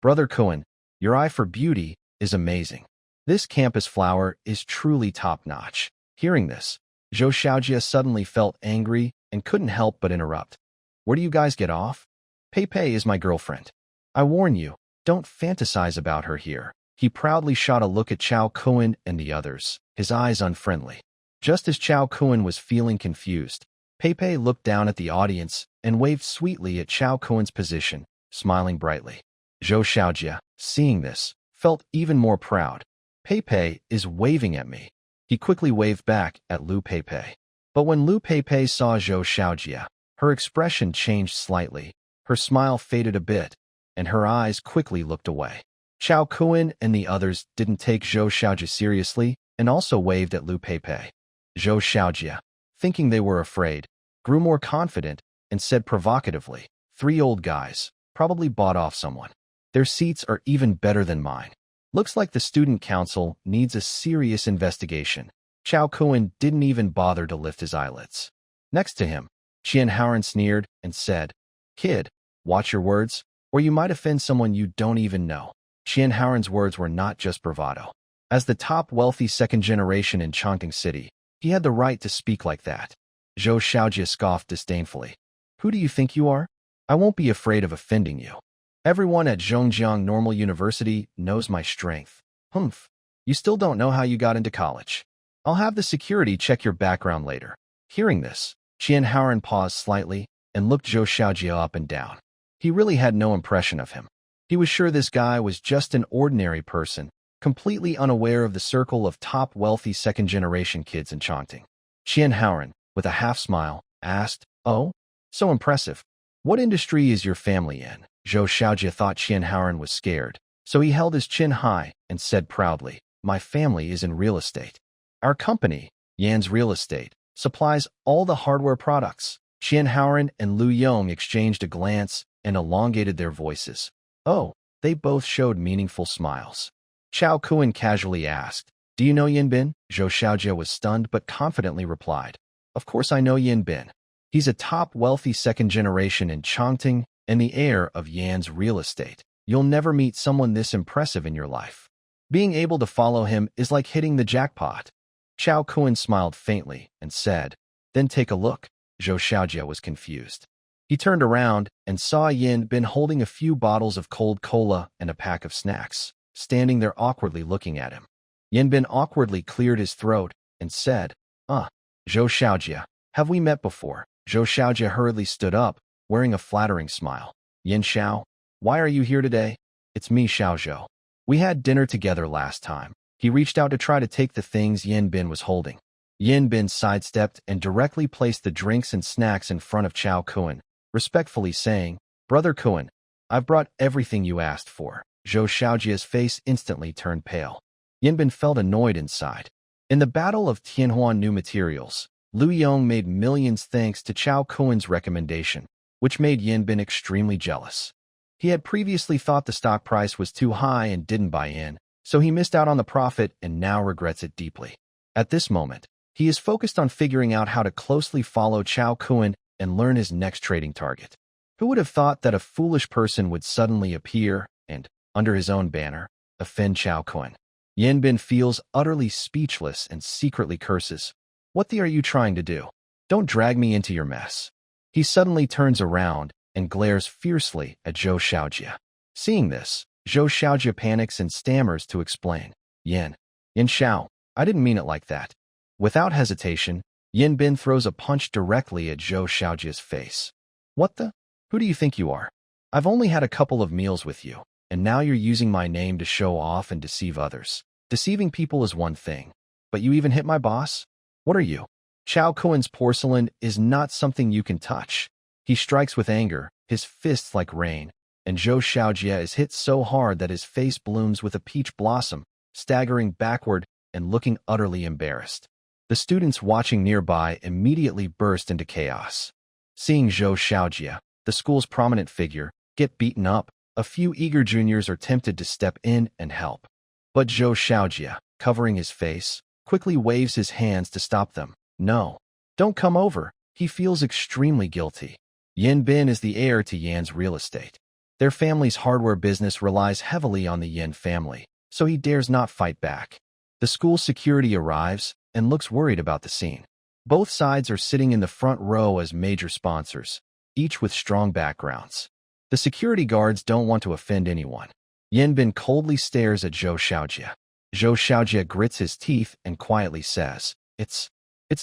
Brother Kun, your eye for beauty is amazing. This campus flower is truly top-notch." Hearing this, Zhou Xiaojie suddenly felt angry and couldn't help but interrupt. "Where do you guys get off? Peipei is my girlfriend. I warn you, don't fantasize about her here." He proudly shot a look at Chao Kun and the others, his eyes unfriendly. Just as Chao Kun was feeling confused, Peipei looked down at the audience and waved sweetly at Chao Kun's position, smiling brightly. Zhou Xiaojie, seeing this, felt even more proud. "Peipei is waving at me." He quickly waved back at Lu Peipei. But when Lu Peipei saw Zhou Xiaojie, her expression changed slightly, her smile faded a bit, and her eyes quickly looked away. Chao Kun and the others didn't take Zhou Xiaojie seriously and also waved at Lu Peipei. Zhou Xiaojie, thinking they were afraid, grew more confident and said provocatively, "3 old guys, probably bought off someone. Their seats are even better than mine. Looks like the student council needs a serious investigation." Chao Kun didn't even bother to lift his eyelids. Next to him, Qian Haoran sneered and said, "Kid, watch your words, or you might offend someone you don't even know." Qian Haoran's words were not just bravado. As the top wealthy second generation in Chongqing City, he had the right to speak like that. Zhou Xiaojie scoffed disdainfully. "Who do you think you are? I won't be afraid of offending you. Everyone at Zhongjiang Normal University knows my strength." "Humph. You still don't know how you got into college. I'll have the security check your background later." Hearing this, Qian Haoran paused slightly and looked Zhou Xiaojie up and down. He really had no impression of him. He was sure this guy was just an ordinary person, completely unaware of the circle of top wealthy second-generation kids in Chongqing. Qian Haoran, with a half-smile, asked, "Oh? So impressive. What industry is your family in?" Zhou Xiaojie thought Qian Haoran was scared, so he held his chin high and said proudly, "My family is in real estate. Our company, Yan's Real Estate, supplies all the hardware products." Qian Haoran and Lu Yong exchanged a glance and elongated their voices. Oh, they both showed meaningful smiles. Chao Kun casually asked, "Do you know Yin Bin?" Zhou Xiaojie was stunned but confidently replied, "Of course I know Yin Bin. He's a top wealthy second generation in Chongqing and the heir of Yan's Real Estate. You'll never meet someone this impressive in your life. Being able to follow him is like hitting the jackpot." Chao Kun smiled faintly and said, "Then take a look." Zhou Xiaojie was confused. He turned around and saw Yin Bin holding a few bottles of cold cola and a pack of snacks, standing there awkwardly looking at him. Yin Bin awkwardly cleared his throat and said, Zhou Xiaojie, have we met before?" Zhou Xiaojie hurriedly stood up, wearing a flattering smile. "Yin Xiao, why are you here today?" "It's me, Xiao Zhou. We had dinner together last time." He reached out to try to take the things Yin Bin was holding. Yin Bin sidestepped and directly placed the drinks and snacks in front of Chao Kun, respectfully saying, "Brother Kun, I've brought everything you asked for." Zhou Xiaojie's face instantly turned pale. Yinbin felt annoyed inside. In the Battle of Tianhuan New Materials, Liu Yong made millions thanks to Chao Kuen's recommendation, which made Yinbin extremely jealous. He had previously thought the stock price was too high and didn't buy in, so he missed out on the profit and now regrets it deeply. At this moment, he is focused on figuring out how to closely follow Chao Kuen and learn his next trading target. Who would have thought that a foolish person would suddenly appear and, under his own banner, offend Chao Kuen? Yinbin feels utterly speechless and secretly curses. What are you trying to do? Don't drag me into your mess. He suddenly turns around and glares fiercely at Zhou Xiaojia. Seeing this, Zhou Xiaojia panics and stammers to explain. Yin Xiao, I didn't mean it like that. Without hesitation, Yinbin throws a punch directly at Zhou Xiaojia's face. What the? Who do you think you are? I've only had a couple of meals with you, and now you're using my name to show off and deceive others. Deceiving people is one thing, but you even hit my boss? What are you? Chao Kuen's porcelain is not something you can touch. He strikes with anger, his fists like rain, and Zhou Xiaojia is hit so hard that his face blooms with a peach blossom, staggering backward and looking utterly embarrassed. The students watching nearby immediately burst into chaos. Seeing Zhou Xiaojia, the school's prominent figure, get beaten up, a few eager juniors are tempted to step in and help. But Zhou Xiaojia, covering his face, quickly waves his hands to stop them. No, don't come over. He feels extremely guilty. Yinbin is the heir to Yan's real estate. Their family's hardware business relies heavily on the Yin family, so he dares not fight back. The school security arrives and looks worried about the scene. Both sides are sitting in the front row as major sponsors, each with strong backgrounds. The security guards don't want to offend anyone. Yinbin coldly stares at Zhou Xiaojia. Zhou Xiaojia grits his teeth and quietly says, It's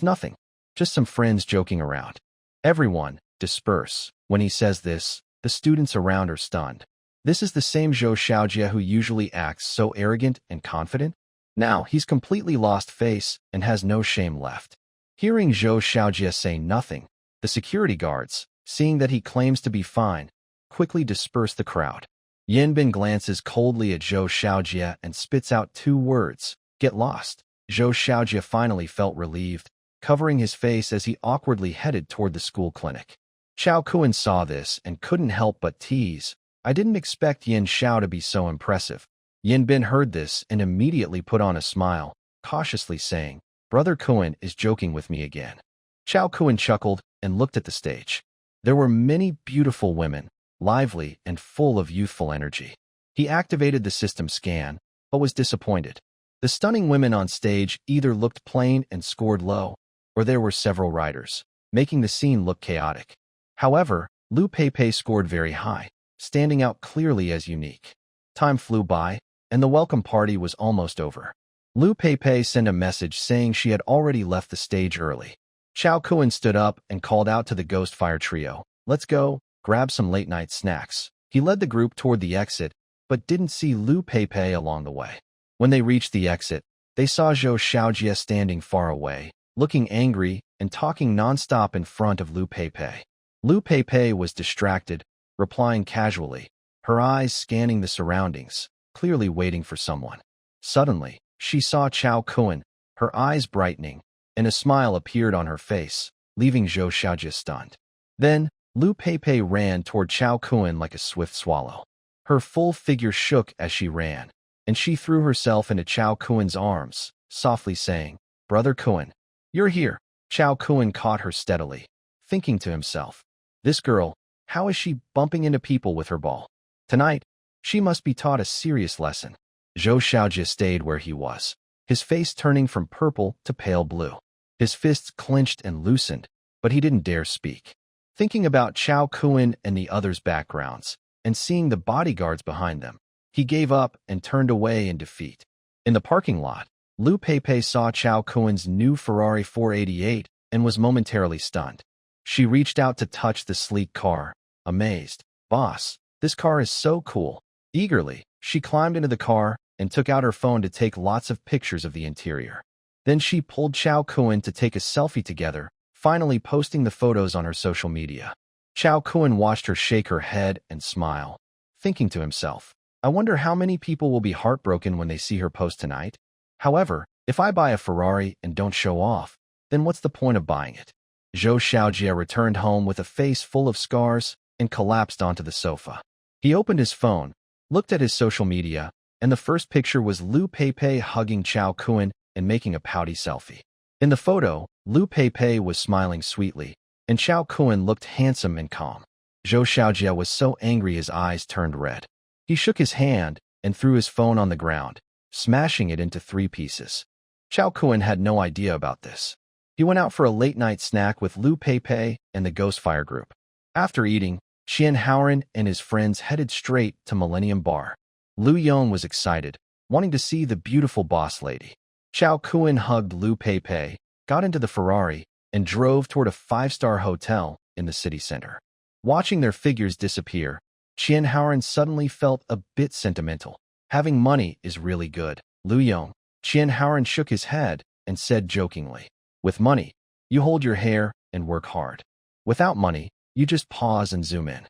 nothing. Just some friends joking around. Everyone, disperse. When he says this, the students around are stunned. This is the same Zhou Xiaojia who usually acts so arrogant and confident. Now, he's completely lost face and has no shame left. Hearing Zhou Xiaojia say nothing, the security guards, seeing that he claims to be fine, quickly disperse the crowd. Yinbin glances coldly at Zhou Xiaojia and spits out 2 words, get lost. Zhou Xiaojia finally felt relieved, covering his face as he awkwardly headed toward the school clinic. Chao Kuen saw this and couldn't help but tease. I didn't expect Yin Xiao to be so impressive. Yinbin heard this and immediately put on a smile, cautiously saying, Brother Kuen is joking with me again. Chao Kuen chuckled and looked at the stage. There were many beautiful women, lively and full of youthful energy. He activated the system scan, but was disappointed. The stunning women on stage either looked plain and scored low, or there were several riders, making the scene look chaotic. However, Liu Peipei scored very high, standing out clearly as unique. Time flew by, and the welcome party was almost over. Liu Peipei sent a message saying she had already left the stage early. Chao Kuen stood up and called out to the Ghost Fire trio, Let's go, grab some late-night snacks. He led the group toward the exit, but didn't see Liu Peipei along the way. When they reached the exit, they saw Zhou Xiaojia standing far away, looking angry and talking nonstop in front of Liu Peipei. Liu Peipei was distracted, replying casually, her eyes scanning the surroundings, clearly waiting for someone. Suddenly, she saw Chao Kuen, her eyes brightening, and a smile appeared on her face, leaving Zhou Xiaojia stunned. Then, Liu Peipei ran toward Chao Kuen like a swift swallow. Her full figure shook as she ran, and she threw herself into Chao Kuen's arms, softly saying, Brother Kuen, you're here. Chao Kuen caught her steadily, thinking to himself, This girl, how is she bumping into people with her ball? Tonight, she must be taught a serious lesson. Zhou Xiaojia stayed where he was, his face turning from purple to pale blue. His fists clenched and loosened, but he didn't dare speak. Thinking about Chao Kuen and the others' backgrounds, and seeing the bodyguards behind them, he gave up and turned away in defeat. In the parking lot, Liu Peipei saw Chao Kuen's new Ferrari 488 and was momentarily stunned. She reached out to touch the sleek car, amazed. Boss, this car is so cool. Eagerly, she climbed into the car and took out her phone to take lots of pictures of the interior. Then she pulled Chao Kuen to take a selfie together, finally posting the photos on her social media. Chao Kuen watched her shake her head and smile, thinking to himself, I wonder how many people will be heartbroken when they see her post tonight. However, if I buy a Ferrari and don't show off, then what's the point of buying it? Zhou Xiaojia returned home with a face full of scars and collapsed onto the sofa. He opened his phone, looked at his social media, and the first picture was Liu Peipei hugging Chao Kuan and making a pouty selfie. In the photo, Liu Peipei was smiling sweetly, and Chao Kuan looked handsome and calm. Zhou Xiaojia was so angry his eyes turned red. He shook his hand and threw his phone on the ground, smashing it into 3 pieces. Chao Kuan had no idea about this. He went out for a late-night snack with Liu Peipei and the Ghostfire group. After eating, Qian Haoran and his friends headed straight to Millennium Bar. Liu Yong was excited, wanting to see the beautiful boss lady. Chao Kuan hugged Liu Peipei, got into the Ferrari, and drove toward a 5-star hotel in the city center. Watching their figures disappear, Qian Haoran suddenly felt a bit sentimental. Having money is really good, Liu Yong. Qian Haoran shook his head and said jokingly, with money, you hold your hair and work hard. Without money, you just pause and zoom in.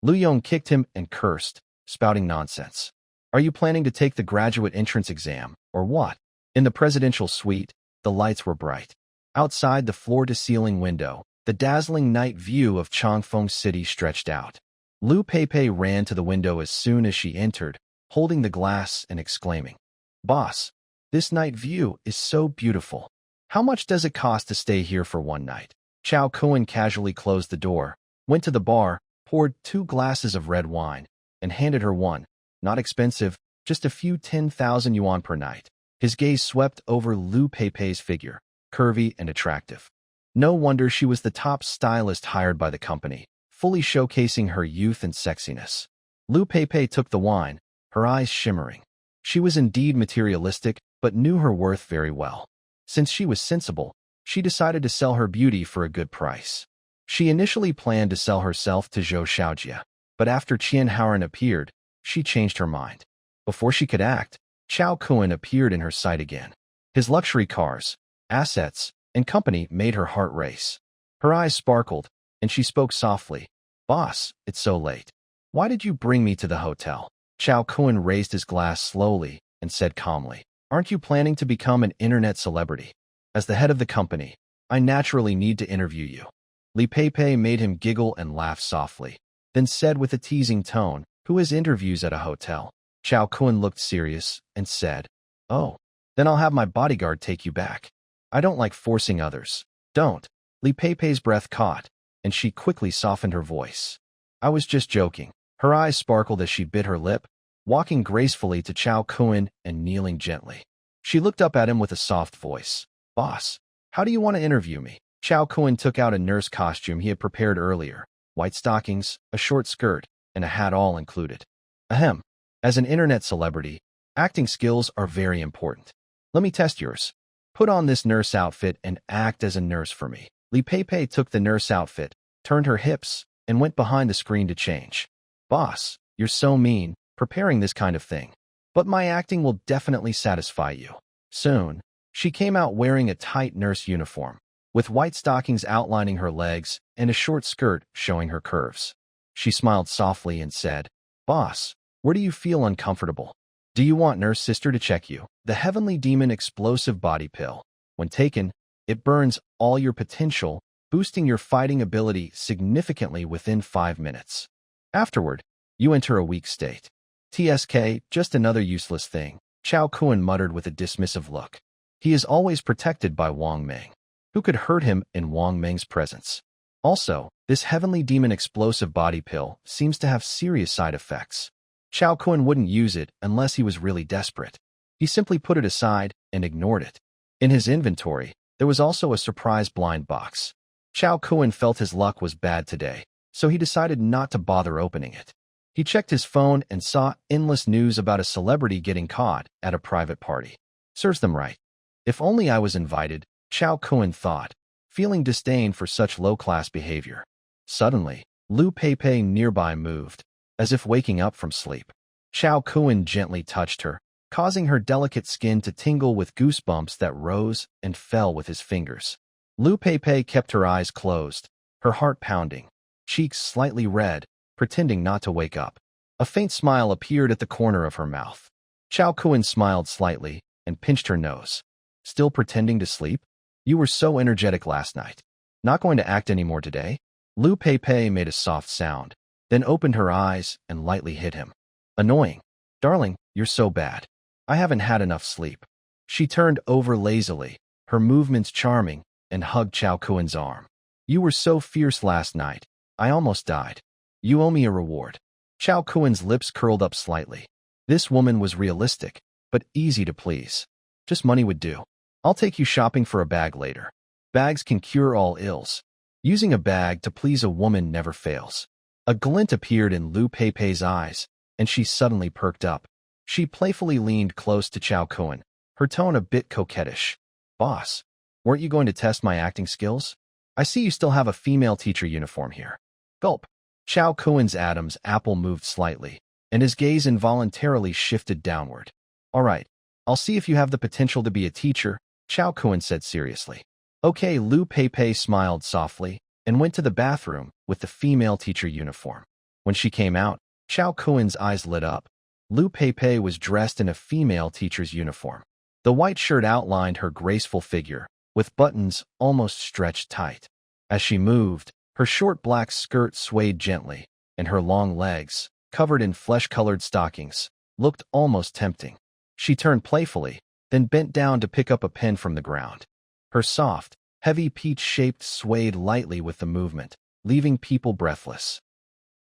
Liu Yong kicked him and cursed, spouting nonsense. Are you planning to take the graduate entrance exam, or what? In the presidential suite, the lights were bright. Outside the floor-to-ceiling window, the dazzling night view of Changfeng City stretched out. Liu Peipei ran to the window as soon as she entered, holding the glass and exclaiming, "Boss, this night view is so beautiful. How much does it cost to stay here for one night?" Chao Kuan casually closed the door, went to the bar, poured 2 glasses of red wine, and handed her one. Not expensive, just a few 10,000 yuan per night. His gaze swept over Liu Peipei's figure, curvy and attractive. No wonder she was the top stylist hired by the company, fully showcasing her youth and sexiness. Liu Peipei took the wine, her eyes shimmering. She was indeed materialistic, but knew her worth very well. Since she was sensible, she decided to sell her beauty for a good price. She initially planned to sell herself to Zhou Xiaojia, but after Qian Haoran appeared, she changed her mind. Before she could act, Chao Kuan appeared in her sight again. His luxury cars, assets, and company made her heart race. Her eyes sparkled, and she spoke softly, "Boss, it's so late. Why did you bring me to the hotel?" Chao Kuan raised his glass slowly and said calmly, "Aren't you planning to become an internet celebrity? As the head of the company, I naturally need to interview you." Li Peipei made him giggle and laugh softly, then said with a teasing tone, "Who has interviews at a hotel?" Chao Kuan looked serious and said, "Oh, then I'll have my bodyguard take you back. I don't like forcing others." "Don't." Li Peipei's breath caught, and she quickly softened her voice. "I was just joking." Her eyes sparkled as she bit her lip, walking gracefully to Chao Kuan and kneeling gently. She looked up at him with a soft voice. "Boss, how do you want to interview me?" Chao Kuan took out a nurse costume he had prepared earlier, white stockings, a short skirt, and a hat all included. "Ahem. As an internet celebrity, acting skills are very important. Let me test yours. Put on this nurse outfit and act as a nurse for me." Li Peipei took the nurse outfit, turned her hips, and went behind the screen to change. "Boss, you're so mean, preparing this kind of thing. But my acting will definitely satisfy you." Soon, she came out wearing a tight nurse uniform, with white stockings outlining her legs and a short skirt showing her curves. She smiled softly and said, "Boss, where do you feel uncomfortable? Do you want Nurse Sister to check you?" The Heavenly Demon Explosive Body Pill. When taken, it burns all your potential, boosting your fighting ability significantly within 5 minutes. Afterward, you enter a weak state. "TSK, just another useless thing," Chao Kuan muttered with a dismissive look. He is always protected by Wang Meng. Who could hurt him in Wang Meng's presence? Also, this Heavenly Demon Explosive Body Pill seems to have serious side effects. Chao Kuan wouldn't use it unless he was really desperate. He simply put it aside and ignored it. In his inventory, there was also a surprise blind box. Chao Kuan felt his luck was bad today, so he decided not to bother opening it. He checked his phone and saw endless news about a celebrity getting caught at a private party. Serves them right. If only I was invited, Chao Kuan thought, feeling disdain for such low-class behavior. Suddenly, Liu Peipei nearby moved, as if waking up from sleep. Chao Kuan gently touched her, causing her delicate skin to tingle with goosebumps that rose and fell with his fingers. Liu Peipei kept her eyes closed, her heart pounding, cheeks slightly red, pretending not to wake up. A faint smile appeared at the corner of her mouth. Chao Kuan smiled slightly, and pinched her nose. Still pretending to sleep? You were so energetic last night. Not going to act anymore today? Lu Pei made a soft sound, then opened her eyes and lightly hit him. Annoying. Darling, you're so bad. I haven't had enough sleep. She turned over lazily, her movements charming, and hugged Chao Kuen's arm. You were so fierce last night. I almost died. You owe me a reward. Chao Kuen's lips curled up slightly. This woman was realistic, but easy to please. Just money would do. I'll take you shopping for a bag later. Bags can cure all ills. Using a bag to please a woman never fails. A glint appeared in Lu Pei's eyes, and she suddenly perked up. She playfully leaned close to Chao Kuen, her tone a bit coquettish. Boss, weren't you going to test my acting skills? I see you still have a female teacher uniform here. Gulp. Chao Kuen's Adam's apple moved slightly, and his gaze involuntarily shifted downward. All right, I'll see if you have the potential to be a teacher, Chao Kuen said seriously. Okay, Lu Pei smiled softly and went to the bathroom with the female teacher uniform. When she came out, Chao Kuen's eyes lit up. Lu Pei was dressed in a female teacher's uniform. The white shirt outlined her graceful figure, with buttons almost stretched tight. As she moved, her short black skirt swayed gently, and her long legs, covered in flesh-colored stockings, looked almost tempting. She turned playfully, then bent down to pick up a pen from the ground. Her soft, heavy peach-shaped swayed lightly with the movement, leaving people breathless.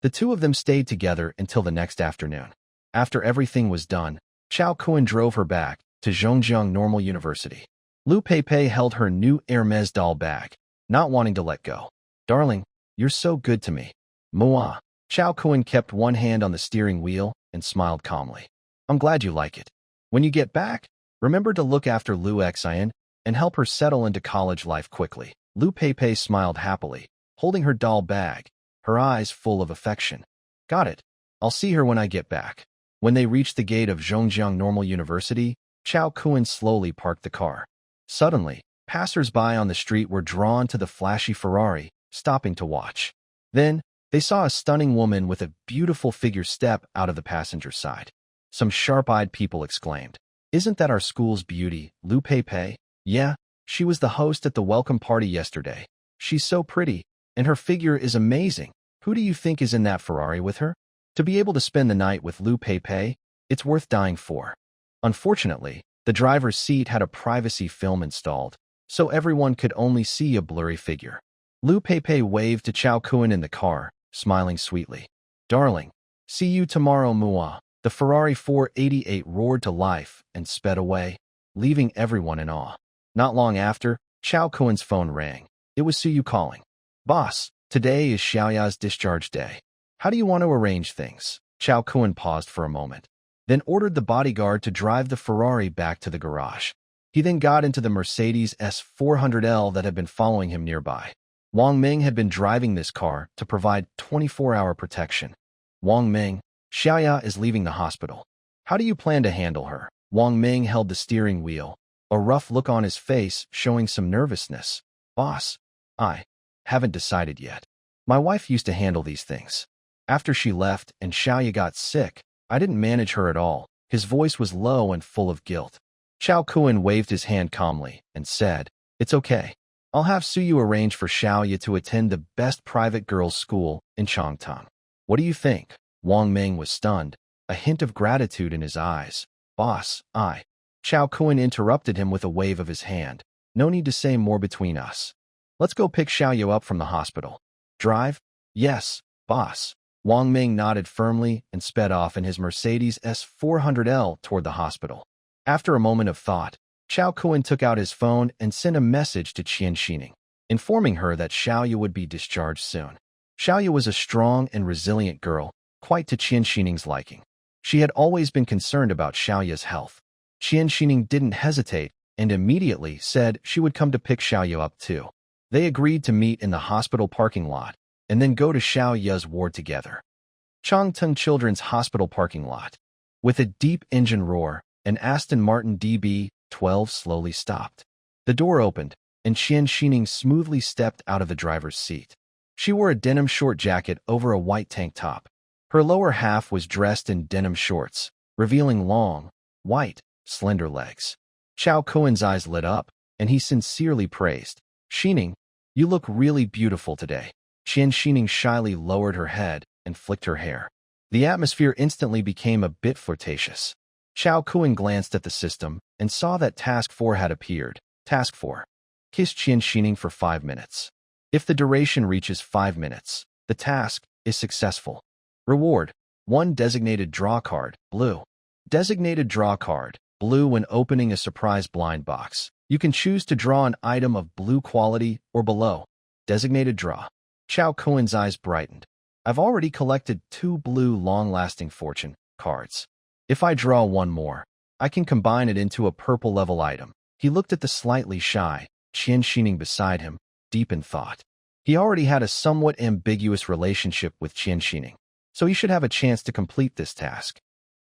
The two of them stayed together until the next afternoon. After everything was done, Chao Kuen drove her back to Zhongjiang Normal University. Lu Pei held her new Hermes doll bag, not wanting to let go. Darling, you're so good to me. Mua. Chao Kuen kept one hand on the steering wheel and smiled calmly. I'm glad you like it. When you get back, remember to look after Lu Xian and help her settle into college life quickly. Lu Pei smiled happily, holding her doll bag, her eyes full of affection. Got it. I'll see her when I get back. When they reached the gate of Zhongjiang Normal University, Chao Kuen slowly parked the car. Suddenly, passers-by on the street were drawn to the flashy Ferrari, stopping to watch. Then, they saw a stunning woman with a beautiful figure step out of the passenger side. Some sharp-eyed people exclaimed, "Isn't that our school's beauty, Lu Pei?" Yeah, she was the host at the welcome party yesterday. She's so pretty, and her figure is amazing. Who do you think is in that Ferrari with her? To be able to spend the night with Lu Pei, it's worth dying for. Unfortunately, the driver's seat had a privacy film installed, so everyone could only see a blurry figure. Lu Pei waved to Chao Kuen in the car, smiling sweetly. Darling, see you tomorrow, Mua. The Ferrari 488 roared to life and sped away, leaving everyone in awe. Not long after, Chao Kuen's phone rang. It was Suyu calling. Boss, today is Xiaoya's discharge day. How do you want to arrange things? Chao Kuen paused for a moment, then ordered the bodyguard to drive the Ferrari back to the garage. He then got into the Mercedes S400L that had been following him nearby. Wang Ming had been driving this car to provide 24-hour protection. Wang Ming, Xiaoya is leaving the hospital. How do you plan to handle her? Wang Ming held the steering wheel, a rough look on his face showing some nervousness. Boss, I haven't decided yet. My wife used to handle these things. After she left and Xiaoya got sick, I didn't manage her at all. His voice was low and full of guilt. Chao Kuen waved his hand calmly and said, It's okay. I'll have Suyu arrange for Xiaoya to attend the best private girls' school in Changtang. What do you think? Wang Ming was stunned, a hint of gratitude in his eyes. Boss, I. Chao Kuen interrupted him with a wave of his hand. No need to say more between us. Let's go pick Xiaoya up from the hospital. Drive? Yes, boss. Wang Ming nodded firmly and sped off in his Mercedes S400L toward the hospital. After a moment of thought, Chao Kuen took out his phone and sent a message to Qian Xining, informing her that Xiaoya would be discharged soon. Xiaoya was a strong and resilient girl, quite to Qian Xining's liking. She had always been concerned about Xiaoya's health. Qian Xining didn't hesitate and immediately said she would come to pick Xiaoya up too. They agreed to meet in the hospital parking lot and then go to Xiaoya's ward together. Changteng Children's Hospital parking lot. With a deep engine roar, an Aston Martin DB12 slowly stopped. The door opened, and Qian Xining smoothly stepped out of the driver's seat. She wore a denim short jacket over a white tank top. Her lower half was dressed in denim shorts, revealing long, white, slender legs. Chao Kuen's eyes lit up, and he sincerely praised. Xining, you look really beautiful today. Xining shyly lowered her head and flicked her hair. The atmosphere instantly became a bit flirtatious. Chao Kuen glanced at the system and saw that Task 4 had appeared. Task 4. Kiss Xining for 5 minutes. If the duration reaches 5 minutes, the task is successful. Reward: 1 designated draw card, blue. Designated draw card, blue. When opening a surprise blind box, you can choose to draw an item of blue quality or below. Designated draw. Chao Kuen's eyes brightened. I've already collected 2 blue long-lasting fortune cards. If I draw 1 more, I can combine it into a purple level item. He looked at the slightly shy Xining beside him, deep in thought. He already had a somewhat ambiguous relationship with Xining, so he should have a chance to complete this task.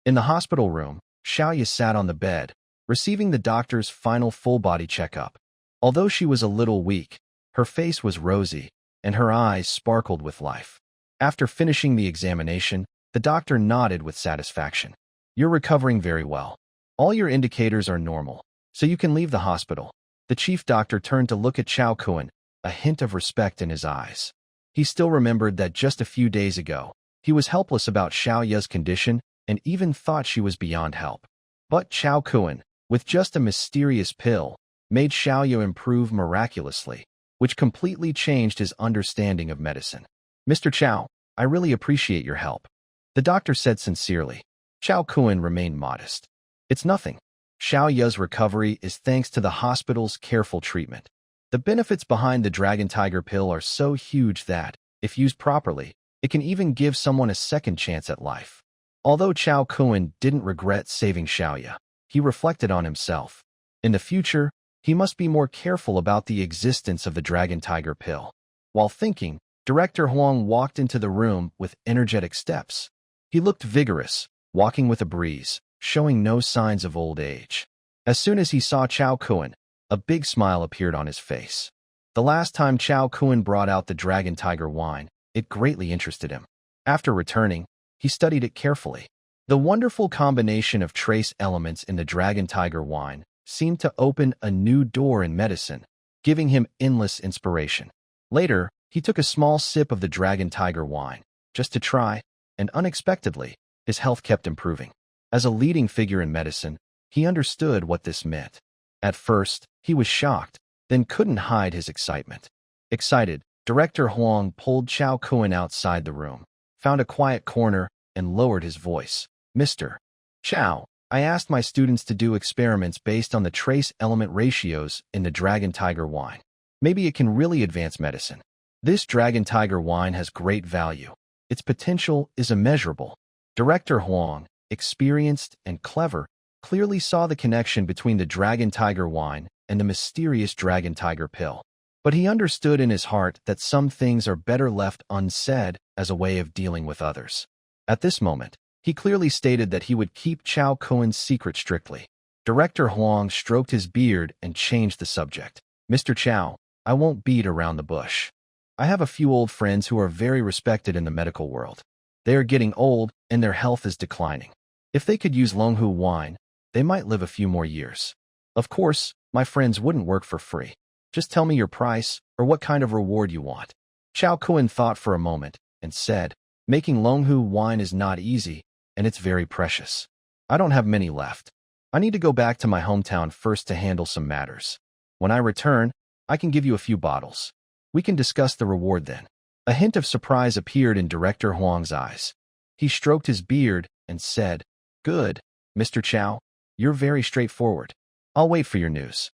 In the hospital room, Xiaoya sat on the bed, receiving the doctor's final full-body checkup. Although she was a little weak, her face was rosy, and her eyes sparkled with life. After finishing the examination, the doctor nodded with satisfaction. You're recovering very well. All your indicators are normal, so you can leave the hospital. The chief doctor turned to look at Chao Kuen, a hint of respect in his eyes. He still remembered that just a few days ago, he was helpless about Xiaoya's condition and even thought she was beyond help. But Chao Kuen, with just a mysterious pill, made Xiaoya improve miraculously, which completely changed his understanding of medicine. Mr. Chao, I really appreciate your help, the doctor said sincerely. Chao Kuen remained modest. It's nothing. Xiaoya's recovery is thanks to the hospital's careful treatment. The benefits behind the Dragon Tiger pill are so huge that, if used properly, it can even give someone a second chance at life. Although Chao Kuen didn't regret saving Xiaoya, he reflected on himself. In the future, he must be more careful about the existence of the Dragon Tiger pill. While thinking, Director Huang walked into the room with energetic steps. He looked vigorous, walking with a breeze, showing no signs of old age. As soon as he saw Chao Kuen, a big smile appeared on his face. The last time Chao Kuen brought out the Dragon Tiger wine, it greatly interested him. After returning, he studied it carefully. The wonderful combination of trace elements in the Dragon Tiger wine seemed to open a new door in medicine, giving him endless inspiration. Later, he took a small sip of the Dragon Tiger wine, just to try, and unexpectedly, his health kept improving. As a leading figure in medicine, he understood what this meant. At first, he was shocked, then couldn't hide his excitement. Excited, Director Huang pulled Chao Kuen outside the room, found a quiet corner, and lowered his voice. Mr. Chao, I asked my students to do experiments based on the trace element ratios in the Dragon Tiger wine. Maybe it can really advance medicine. This Dragon Tiger wine has great value. Its potential is immeasurable. Director Huang, experienced and clever, clearly saw the connection between the Dragon Tiger wine and the mysterious Dragon Tiger pill. But he understood in his heart that some things are better left unsaid as a way of dealing with others. At this moment, he clearly stated that he would keep Chao Kuen's secret strictly. Director Huang stroked his beard and changed the subject. Mr. Chao, I won't beat around the bush. I have a few old friends who are very respected in the medical world. They are getting old and their health is declining. If they could use Longhu wine, they might live a few more years. Of course, my friends wouldn't work for free. Just tell me your price or what kind of reward you want. Chao Kuen thought for a moment and said, making Longhu wine is not easy and it's very precious. I don't have many left. I need to go back to my hometown first to handle some matters. When I return, I can give you a few bottles. We can discuss the reward then. A hint of surprise appeared in Director Huang's eyes. He stroked his beard and said, Good, Mr. Chao. You're very straightforward. I'll wait for your news.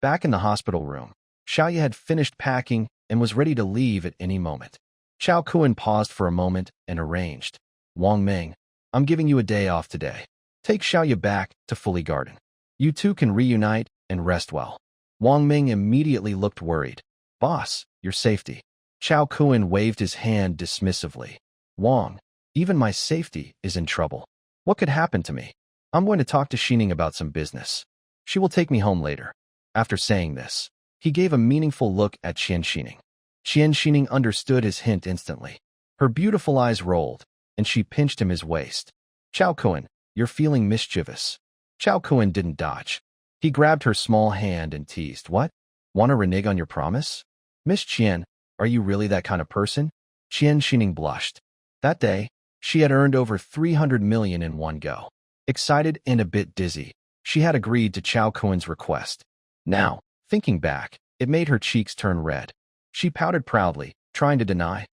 Back in the hospital room, Xiaoya had finished packing and was ready to leave at any moment. Chao Kuen paused for a moment and arranged. Wang Ming, I'm giving you a day off today. Take Xiaoya back to Fully Garden. You two can reunite and rest well. Wang Ming immediately looked worried. Boss, your safety. Chao Kuen waved his hand dismissively. Wang, even my safety is in trouble. What could happen to me? I'm going to talk to Xining about some business. She will take me home later. After saying this, he gave a meaningful look at Xining. Xining understood his hint instantly. Her beautiful eyes rolled, and she pinched him his waist. Chao Kuen, you're feeling mischievous. Chao Kuen didn't dodge. He grabbed her small hand and teased, "What? Want to renege on your promise? Miss Qian, are you really that kind of person?" Qian Xining blushed. That day, she had earned over 300 million in one go. Excited and a bit dizzy, she had agreed to Chao Kuen's request. Now, thinking back, it made her cheeks turn red. She pouted proudly, trying to deny.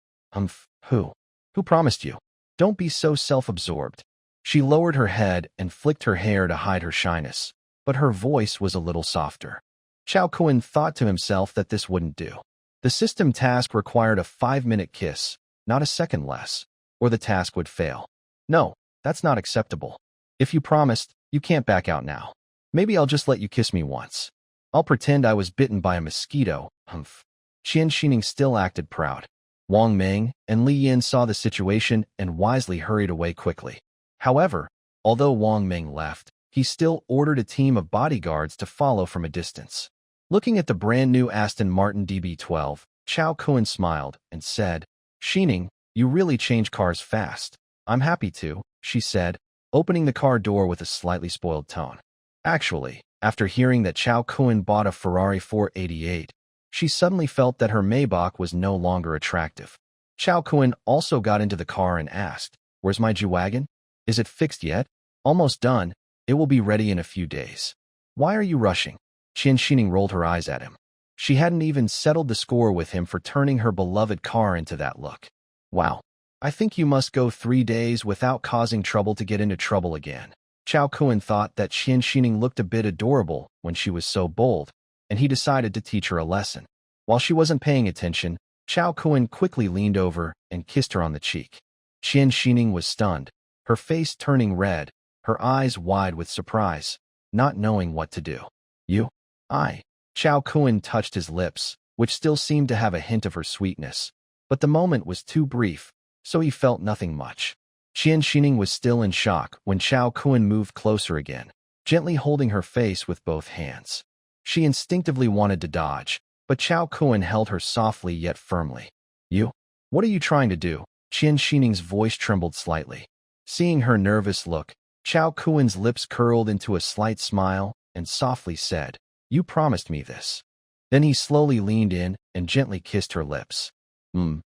Who? Who promised you? Don't be so self-absorbed." She lowered her head and flicked her hair to hide her shyness, but her voice was a little softer. Chao Kuen thought to himself that this wouldn't do. The system task required a 5-minute kiss, not a second less, or the task would fail. No, that's not acceptable. If you promised, you can't back out now. Maybe I'll just let you kiss me once. I'll pretend I was bitten by a mosquito. Qian Xining still acted proud. Wang Meng and Li Yin saw the situation and wisely hurried away quickly. However, although Wang Meng left, he still ordered a team of bodyguards to follow from a distance. Looking at the brand-new Aston Martin DB12, Chao Kuen smiled and said, "Xining, you really change cars fast." "I'm happy to," she said, opening the car door with a slightly spoiled tone. Actually, after hearing that Chao Kuen bought a Ferrari 488, she suddenly felt that her Maybach was no longer attractive. Chao Kuen also got into the car and asked, "Where's my G-Wagon? Is it fixed yet?" "Almost done. It will be ready in a few days." "Why are you rushing?" Qian Xining rolled her eyes at him. She hadn't even settled the score with him for turning her beloved car into that look. "Wow. I think you must go 3 days without causing trouble to get into trouble again." Chao Kuen thought that Qian Xining looked a bit adorable when she was so bold, and he decided to teach her a lesson. While she wasn't paying attention, Chao Kuen quickly leaned over and kissed her on the cheek. Qian Xining was stunned, her face turning red, her eyes wide with surprise, not knowing what to do. "You? I." Chao Kuen touched his lips, which still seemed to have a hint of her sweetness, but the moment was too brief, so he felt nothing much. Qian Xining was still in shock when Chao Kuen moved closer again, gently holding her face with both hands. She instinctively wanted to dodge, but Chao Kuen held her softly yet firmly. "You? What are you trying to do?" Qian Xining's voice trembled slightly. Seeing her nervous look, Chao Kuen's lips curled into a slight smile and softly said, "You promised me this." Then he slowly leaned in and gently kissed her lips.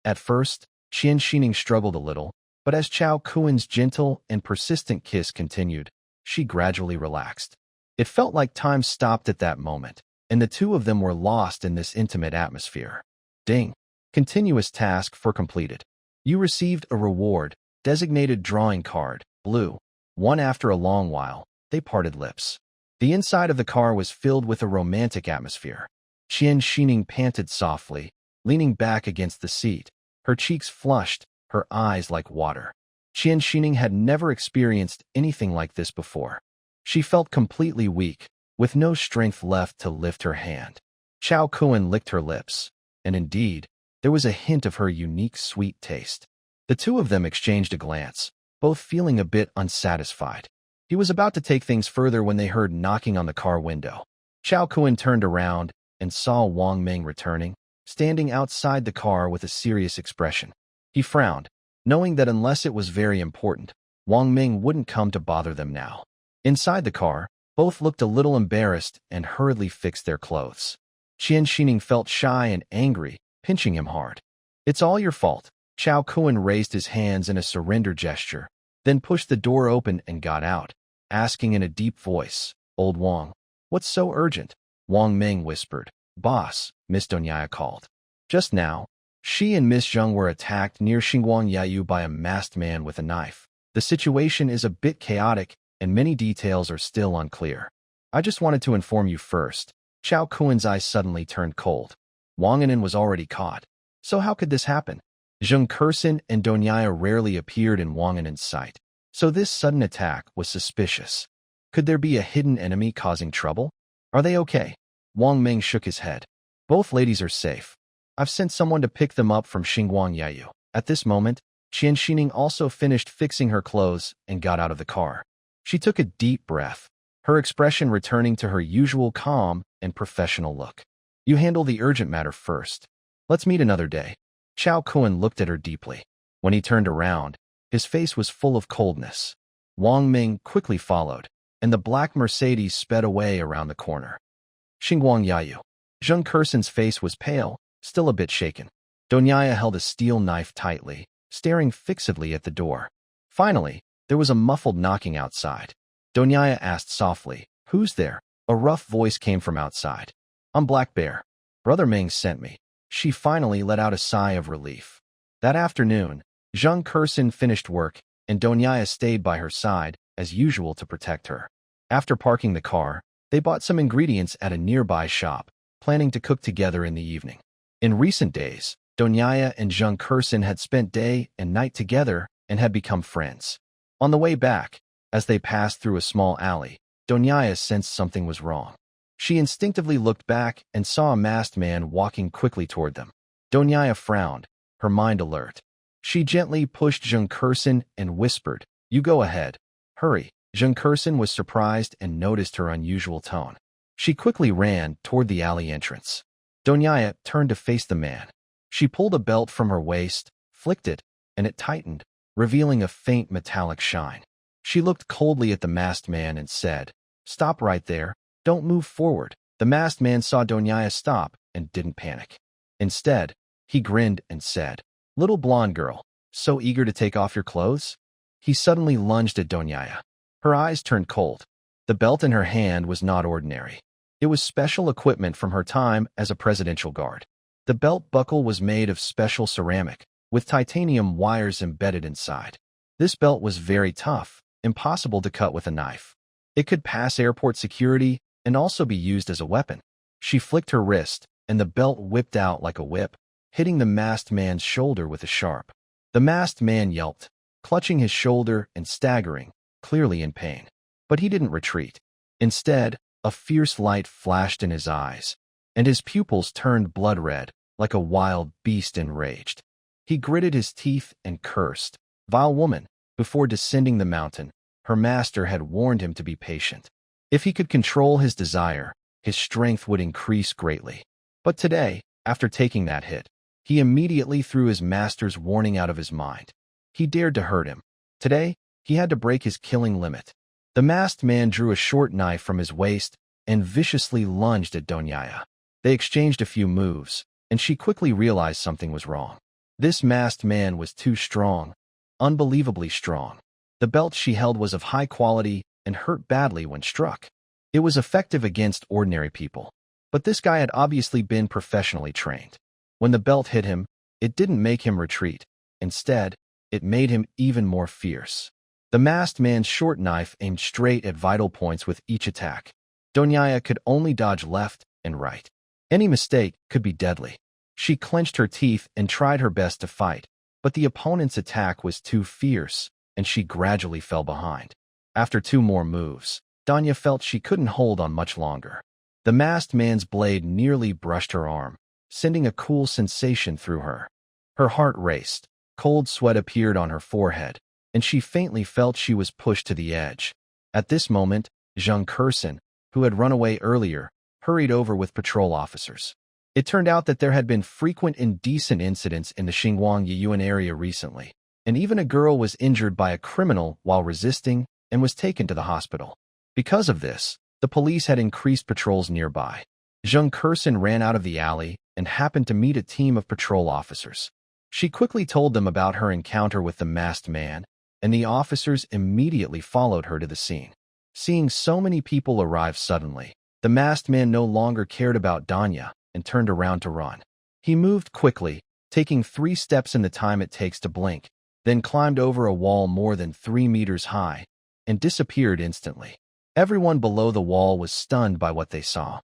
At first, Qian Xining struggled a little, but as Chao Kuen's gentle and persistent kiss continued, she gradually relaxed. It felt like time stopped at that moment, and the two of them were lost in this intimate atmosphere. Ding! Continuous task for completed. You received a reward, designated drawing card, blue. One after a long while, they parted lips. The inside of the car was filled with a romantic atmosphere. Qian Xining panted softly, leaning back against the seat, her cheeks flushed, her eyes like water. Qian Xining had never experienced anything like this before. She felt completely weak, with no strength left to lift her hand. Chao Kuen licked her lips, and indeed, there was a hint of her unique sweet taste. The two of them exchanged a glance, both feeling a bit unsatisfied. He was about to take things further when they heard knocking on the car window. Chao Kuen turned around and saw Wang Meng returning, standing outside the car with a serious expression. He frowned, knowing that unless it was very important, Wang Meng wouldn't come to bother them now. Inside the car, both looked a little embarrassed and hurriedly fixed their clothes. Qian Xining felt shy and angry, pinching him hard. "It's all your fault." Chao Kuen raised his hands in a surrender gesture, then pushed the door open and got out, asking in a deep voice, "Old Wang, what's so urgent?" Wang Meng whispered. "Boss," Miss Donyaya called. Just now, she and Miss Zheng were attacked near Xinguang Yayu by a masked man with a knife. The situation is a bit chaotic, and many details are still unclear. "I just wanted to inform you first." Chao Kuen's eyes suddenly turned cold. Wang Anan was already caught. So how could this happen? Zheng Kursin and Donyaya rarely appeared in Wang Anan's sight. So this sudden attack was suspicious. Could there be a hidden enemy causing trouble? "Are they okay?" Wang Meng shook his head. "Both ladies are safe. I've sent someone to pick them up from Xinguang Yayu." At this moment, Qian Xining also finished fixing her clothes and got out of the car. She took a deep breath, her expression returning to her usual calm and professional look. "You handle the urgent matter first. Let's meet another day." Chao Kuen looked at her deeply. When he turned around, his face was full of coldness. Wang Meng quickly followed. and the black Mercedes sped away around the corner. Xinguang Yayu. Zheng Kerson's face was pale, still a bit shaken. Donyaya held a steel knife tightly, staring fixedly at the door. Finally, there was a muffled knocking outside. Donyaya asked softly, "Who's there?" A rough voice came from outside. "I'm Black Bear. Brother Ming sent me." She finally let out a sigh of relief. That afternoon, Zheng Kerson finished work, and Donyaya stayed by her side, as usual, to protect her. After parking the car, they bought some ingredients at a nearby shop, planning to cook together in the evening. In recent days, Donyaya and Zheng Kerson had spent day and night together and had become friends. On the way back, as they passed through a small alley, Donyaya sensed something was wrong. She instinctively looked back and saw a masked man walking quickly toward them. Donyaya frowned, her mind alert. She gently pushed Zheng Kerson and whispered, "You go ahead. Hurry." Zheng Kerson was surprised and noticed her unusual tone. She quickly ran toward the alley entrance. Donyaya turned to face the man. She pulled a belt from her waist, flicked it, and it tightened, revealing a faint metallic shine. She looked coldly at the masked man and said, "Stop right there. Don't move forward." The masked man saw Donyaya stop and didn't panic. Instead, he grinned and said, "Little blonde girl, so eager to take off your clothes?" He suddenly lunged at Donyaya. Her eyes turned cold. The belt in her hand was not ordinary. It was special equipment from her time as a presidential guard. The belt buckle was made of special ceramic, with titanium wires embedded inside. This belt was very tough, impossible to cut with a knife. It could pass airport security and also be used as a weapon. She flicked her wrist, and the belt whipped out like a whip, hitting the masked man's shoulder with a sharp. The masked man yelped, clutching his shoulder and staggering, clearly in pain. But he didn't retreat. Instead, a fierce light flashed in his eyes, and his pupils turned blood red, like a wild beast enraged. He gritted his teeth and cursed, "Vile woman." Before descending the mountain, her master had warned him to be patient. If he could control his desire, his strength would increase greatly. But today, after taking that hit, he immediately threw his master's warning out of his mind. He dared to hurt him. Today, he had to break his killing limit. The masked man drew a short knife from his waist and viciously lunged at Donyaya. They exchanged a few moves, and she quickly realized something was wrong. This masked man was too strong, unbelievably strong. The belt she held was of high quality and hurt badly when struck. It was effective against ordinary people, but this guy had obviously been professionally trained. When the belt hit him, it didn't make him retreat. Instead, it made him even more fierce. The masked man's short knife aimed straight at vital points with each attack. Donyaya could only dodge left and right. Any mistake could be deadly. She clenched her teeth and tried her best to fight, but the opponent's attack was too fierce, and she gradually fell behind. After 2 more moves, Danya felt she couldn't hold on much longer. The masked man's blade nearly brushed her arm, sending a cool sensation through her. Her heart raced, cold sweat appeared on her forehead, and she faintly felt she was pushed to the edge. At this moment, Zheng Kerson, who had run away earlier, hurried over with patrol officers. It turned out that there had been frequent indecent incidents in the Xinguang Yiyuan area recently, and even a girl was injured by a criminal while resisting and was taken to the hospital. Because of this, the police had increased patrols nearby. Zheng Kerson ran out of the alley and happened to meet a team of patrol officers. She quickly told them about her encounter with the masked man, and the officers immediately followed her to the scene. Seeing so many people arrive suddenly, the masked man no longer cared about Danya and turned around to run. He moved quickly, taking 3 steps in the time it takes to blink, then climbed over a wall more than 3 meters high and disappeared instantly. Everyone below the wall was stunned by what they saw.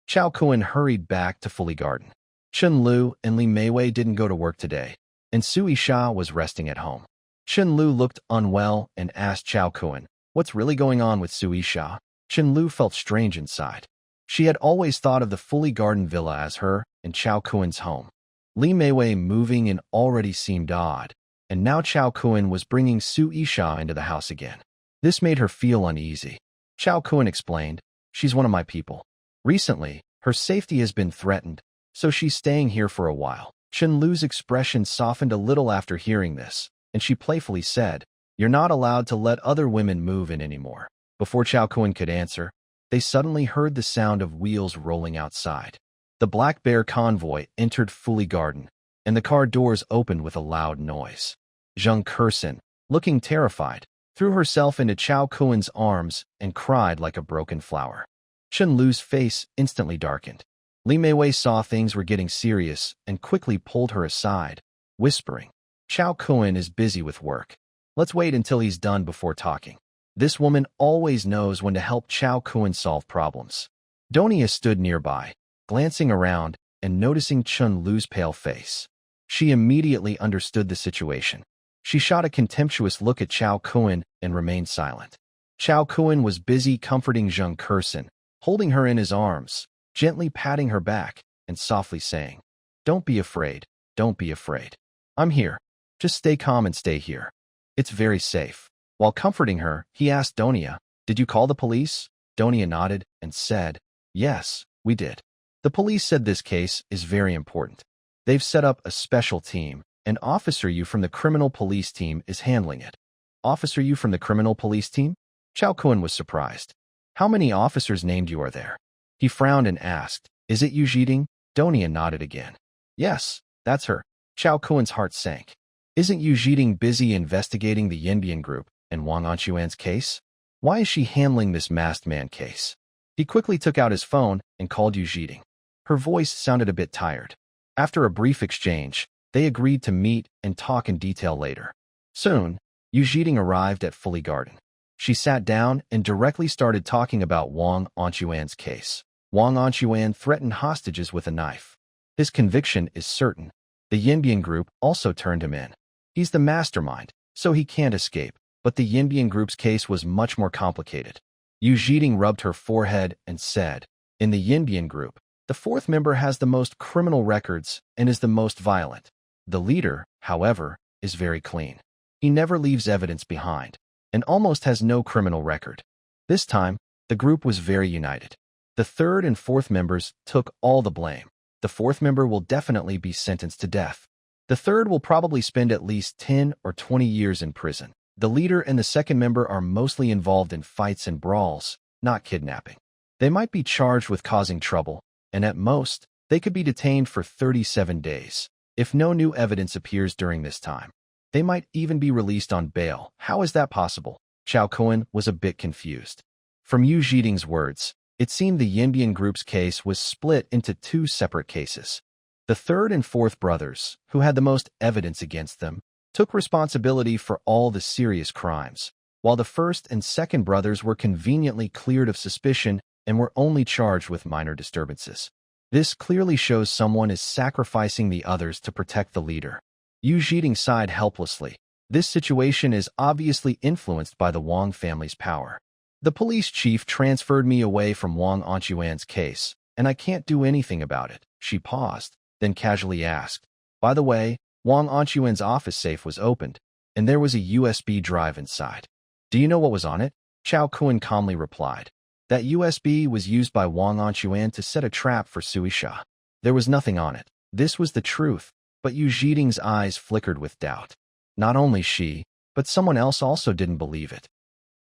Chao Kuan hurried back to Fully Garden. Chen Lu and Li Meiwei didn't go to work today, and Sui Sha was resting at home. Chen Lu looked unwell and asked Chao Kuan, "What's really going on with Sui Sha?" Chen Lu felt strange inside. She had always thought of the Fully Garden villa as her and Chao Kuan's home. Li Meiwei moving in already seemed odd, and now Chao Kuan was bringing Sui Sha into the house again. This made her feel uneasy. Chao Kuan explained, "She's one of my people. Recently, her safety has been threatened, so she's staying here for a while." Chen Lu's expression softened a little after hearing this, and she playfully said, "You're not allowed to let other women move in anymore." Before Chao Kun could answer, they suddenly heard the sound of wheels rolling outside. The Black Bear convoy entered Fully Garden, and the car doors opened with a loud noise. Zheng Kersen, looking terrified, threw herself into Chao Kun's arms and cried like a broken flower. Chen Lu's face instantly darkened. Li Meiwei saw things were getting serious and quickly pulled her aside, whispering, "Chao Kun is busy with work. Let's wait until he's done before talking." This woman always knows when to help Chao Kun solve problems. Donia stood nearby, glancing around and noticing Chen Lu's pale face. She immediately understood the situation. She shot a contemptuous look at Chao Kun and remained silent. Chao Kun was busy comforting Zheng Kersen, holding her in his arms, gently patting her back, and softly saying, "Don't be afraid, don't be afraid. I'm here. Just stay calm and stay here. It's very safe." While comforting her, he asked Donia, "Did you call the police?" Donia nodded and said, "Yes, we did. The police said this case is very important. They've set up a special team. An officer you from the criminal police team is handling it." "Officer you from the criminal police team?" Chao Kun was surprised. "How many officers named you are there?" He frowned and asked, "Is it Yu Zhiding?" Donia nodded again. "Yes, that's her." Chao Kun's heart sank. "Isn't Yu Zhiding busy investigating the Yinbian group and Wang Anquan's case? Why is she handling this masked man case?" He quickly took out his phone and called Yu Zhiding. Her voice sounded a bit tired. After a brief exchange, they agreed to meet and talk in detail later. Soon, Yu Zhiding arrived at Fully Garden. She sat down and directly started talking about Wang Anquan's case. Wang Anquan threatened hostages with a knife. His conviction is certain. The Yinbian group also turned him in. He's the mastermind, so he can't escape, but the Yinbian group's case was much more complicated. Yu Zhiding rubbed her forehead and said, "In the Yinbian group, the fourth member has the most criminal records and is the most violent. The leader, however, is very clean. He never leaves evidence behind and almost has no criminal record." This time, the group was very united. The third and fourth members took all the blame. The fourth member will definitely be sentenced to death. The third will probably spend at least 10 or 20 years in prison. The leader and the second member are mostly involved in fights and brawls, not kidnapping. They might be charged with causing trouble, and at most, they could be detained for 37 days. If no new evidence appears during this time, they might even be released on bail. How is that possible? Chao Kun was a bit confused. From Yu Zhiding's words, it seemed the Yinbian group's case was split into two separate cases. The third and fourth brothers, who had the most evidence against them, took responsibility for all the serious crimes, while the first and second brothers were conveniently cleared of suspicion and were only charged with minor disturbances. This clearly shows someone is sacrificing the others to protect the leader. Yu Zhiding sighed helplessly. This situation is obviously influenced by the Wang family's power. The police chief transferred me away from Wang Anquan's case, and I can't do anything about it. She paused, then casually asked, "By the way, Wang Anquan's office safe was opened, and there was a USB drive inside. Do you know what was on it?" Chao Kun calmly replied. That USB was used by Wang Anquan to set a trap for Suisha. There was nothing on it. This was the truth, but Yu Zhiding's eyes flickered with doubt. Not only she, but someone else also didn't believe it.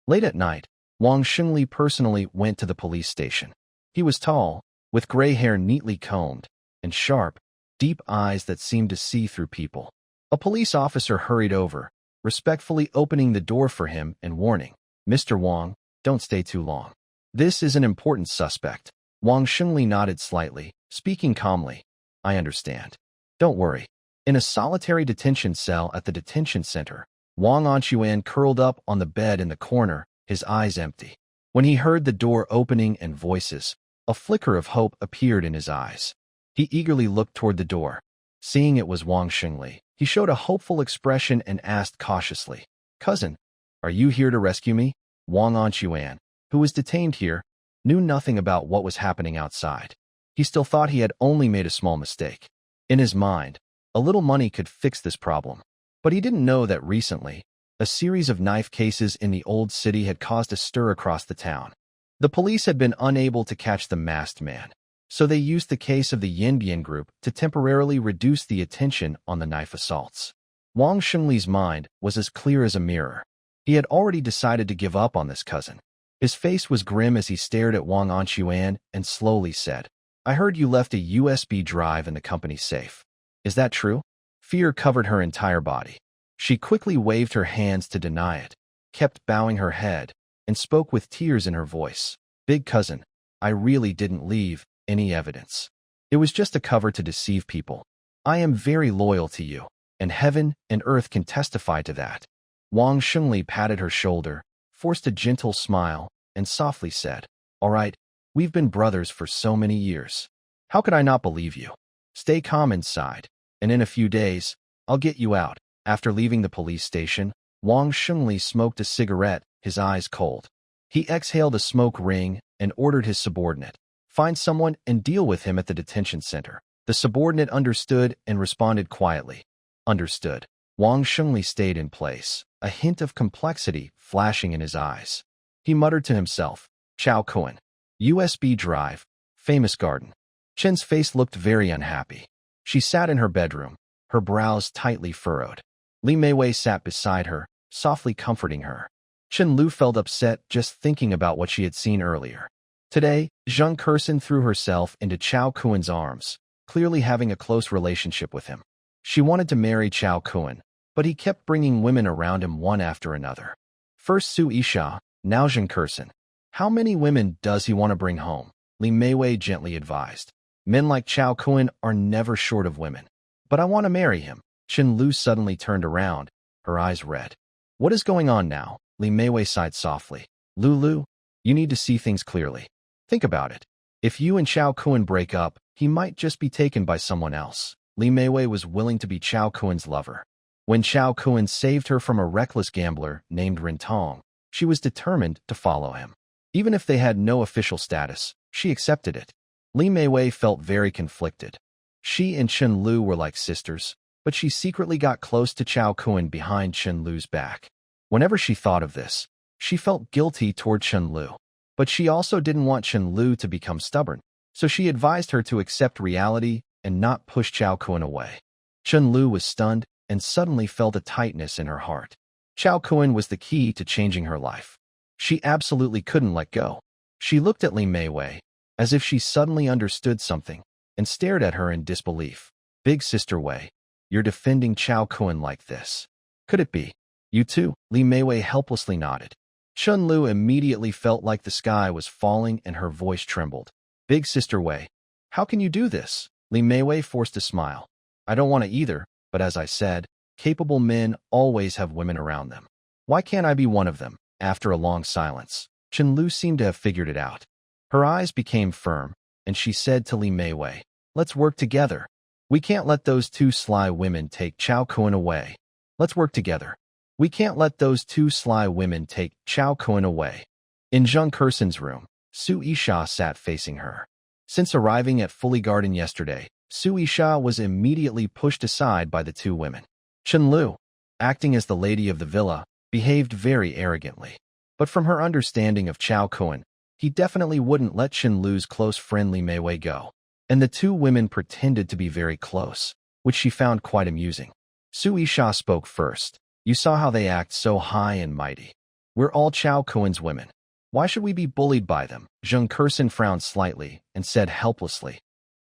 Late at night, Wang Xingli personally went to the police station. He was tall, with gray hair neatly combed, and sharp, deep eyes that seemed to see through people. A police officer hurried over, respectfully opening the door for him and warning, "Mr. Wang, don't stay too long. This is an important suspect." Wang Xingli nodded slightly, speaking calmly. "I understand. Don't worry." In a solitary detention cell at the detention center, Wang Anquan curled up on the bed in the corner, his eyes empty. When he heard the door opening and voices, a flicker of hope appeared in his eyes. He eagerly looked toward the door. Seeing it was Wang Xingli, he showed a hopeful expression and asked cautiously, "Cousin, are you here to rescue me?" Wang Anquan, who was detained here, knew nothing about what was happening outside. He still thought he had only made a small mistake. In his mind, a little money could fix this problem. But he didn't know that recently, a series of knife cases in the old city had caused a stir across the town. The police had been unable to catch the masked man, so they used the case of the Yinbian group to temporarily reduce the attention on the knife assaults. Wang Xingli's mind was as clear as a mirror. He had already decided to give up on this cousin. His face was grim as he stared at Wang Anquan and slowly said, I heard you left a USB drive in the company's safe. Is that true? Fear covered her entire body. She quickly waved her hands to deny it, kept bowing her head, and spoke with tears in her voice. Big cousin, I really didn't leave any evidence. It was just a cover to deceive people. I am very loyal to you, and heaven and earth can testify to that. Wang Shengli patted her shoulder, forced a gentle smile, and softly said, All right, we've been brothers for so many years. How could I not believe you? Stay calm inside, and in a few days, I'll get you out. After leaving the police station, Wang Shengli smoked a cigarette, his eyes cold. He exhaled a smoke ring and ordered his subordinate, find someone and deal with him at the detention center. The subordinate understood and responded quietly. Understood. Wang Shengli stayed in place, a hint of complexity flashing in his eyes. He muttered to himself, Chao Kuan. USB drive, famous garden. Chen's face looked very unhappy. She sat in her bedroom, her brows tightly furrowed. Li Meiwei sat beside her, softly comforting her. Chen Lu felt upset just thinking about what she had seen earlier. Today, Zheng Kershen threw herself into Chao Kuan's arms, clearly having a close relationship with him. She wanted to marry Chao Kuan, but he kept bringing women around him one after another. First Su Isha, now Zheng Kershen. How many women does he want to bring home? Li Meiwei gently advised. Men like Chao Kuan are never short of women. But I want to marry him. Chen Lu suddenly turned around, her eyes red. What is going on now? Li Meiwei sighed softly. Lulu, you need to see things clearly. Think about it. If you and Chao Kuan break up, he might just be taken by someone else. Li Meiwei was willing to be Chao Kuan's lover. When Chao Kuan saved her from a reckless gambler named Ren Tong, she was determined to follow him. Even if they had no official status, she accepted it. Li Meiwei felt very conflicted. She and Chen Lu were like sisters, but she secretly got close to Chao Kuan behind Chen Lu's back. Whenever she thought of this, she felt guilty toward Chen Lu. But she also didn't want Chen Lu to become stubborn, so she advised her to accept reality and not push Chao Kuan away. Chen Lu was stunned and suddenly felt a tightness in her heart. Chao Kuan was the key to changing her life. She absolutely couldn't let go. She looked at Li Meiwei, as if she suddenly understood something, and stared at her in disbelief. Big sister Wei, you're defending Chao Kuan like this. Could it be? You too? Li Meiwei helplessly nodded. Chen Lu immediately felt like the sky was falling and her voice trembled. Big sister Wei, how can you do this? Li Meiwei forced a smile. I don't want to either, but as I said, capable men always have women around them. Why can't I be one of them? After a long silence, Chen Lu seemed to have figured it out. Her eyes became firm, and she said to Li Meiwei, Let's work together. We can't let those two sly women take Chao Kuan away. Let's work together. We can't let those two sly women take Chao Kuan away. In Zheng Kershen's room, Su Isha sat facing her. Since arriving at Fully Garden yesterday, Su Isha was immediately pushed aside by the two women. Chen Lu, acting as the lady of the villa, behaved very arrogantly. But from her understanding of Chao Kuan, he definitely wouldn't let Chen Lu's close friend Li Meiwei go. And the two women pretended to be very close, which she found quite amusing. Su Isha spoke first. You saw how they act so high and mighty. We're all Chao Kuan's women. Why should we be bullied by them? Zheng Kershen frowned slightly and said helplessly,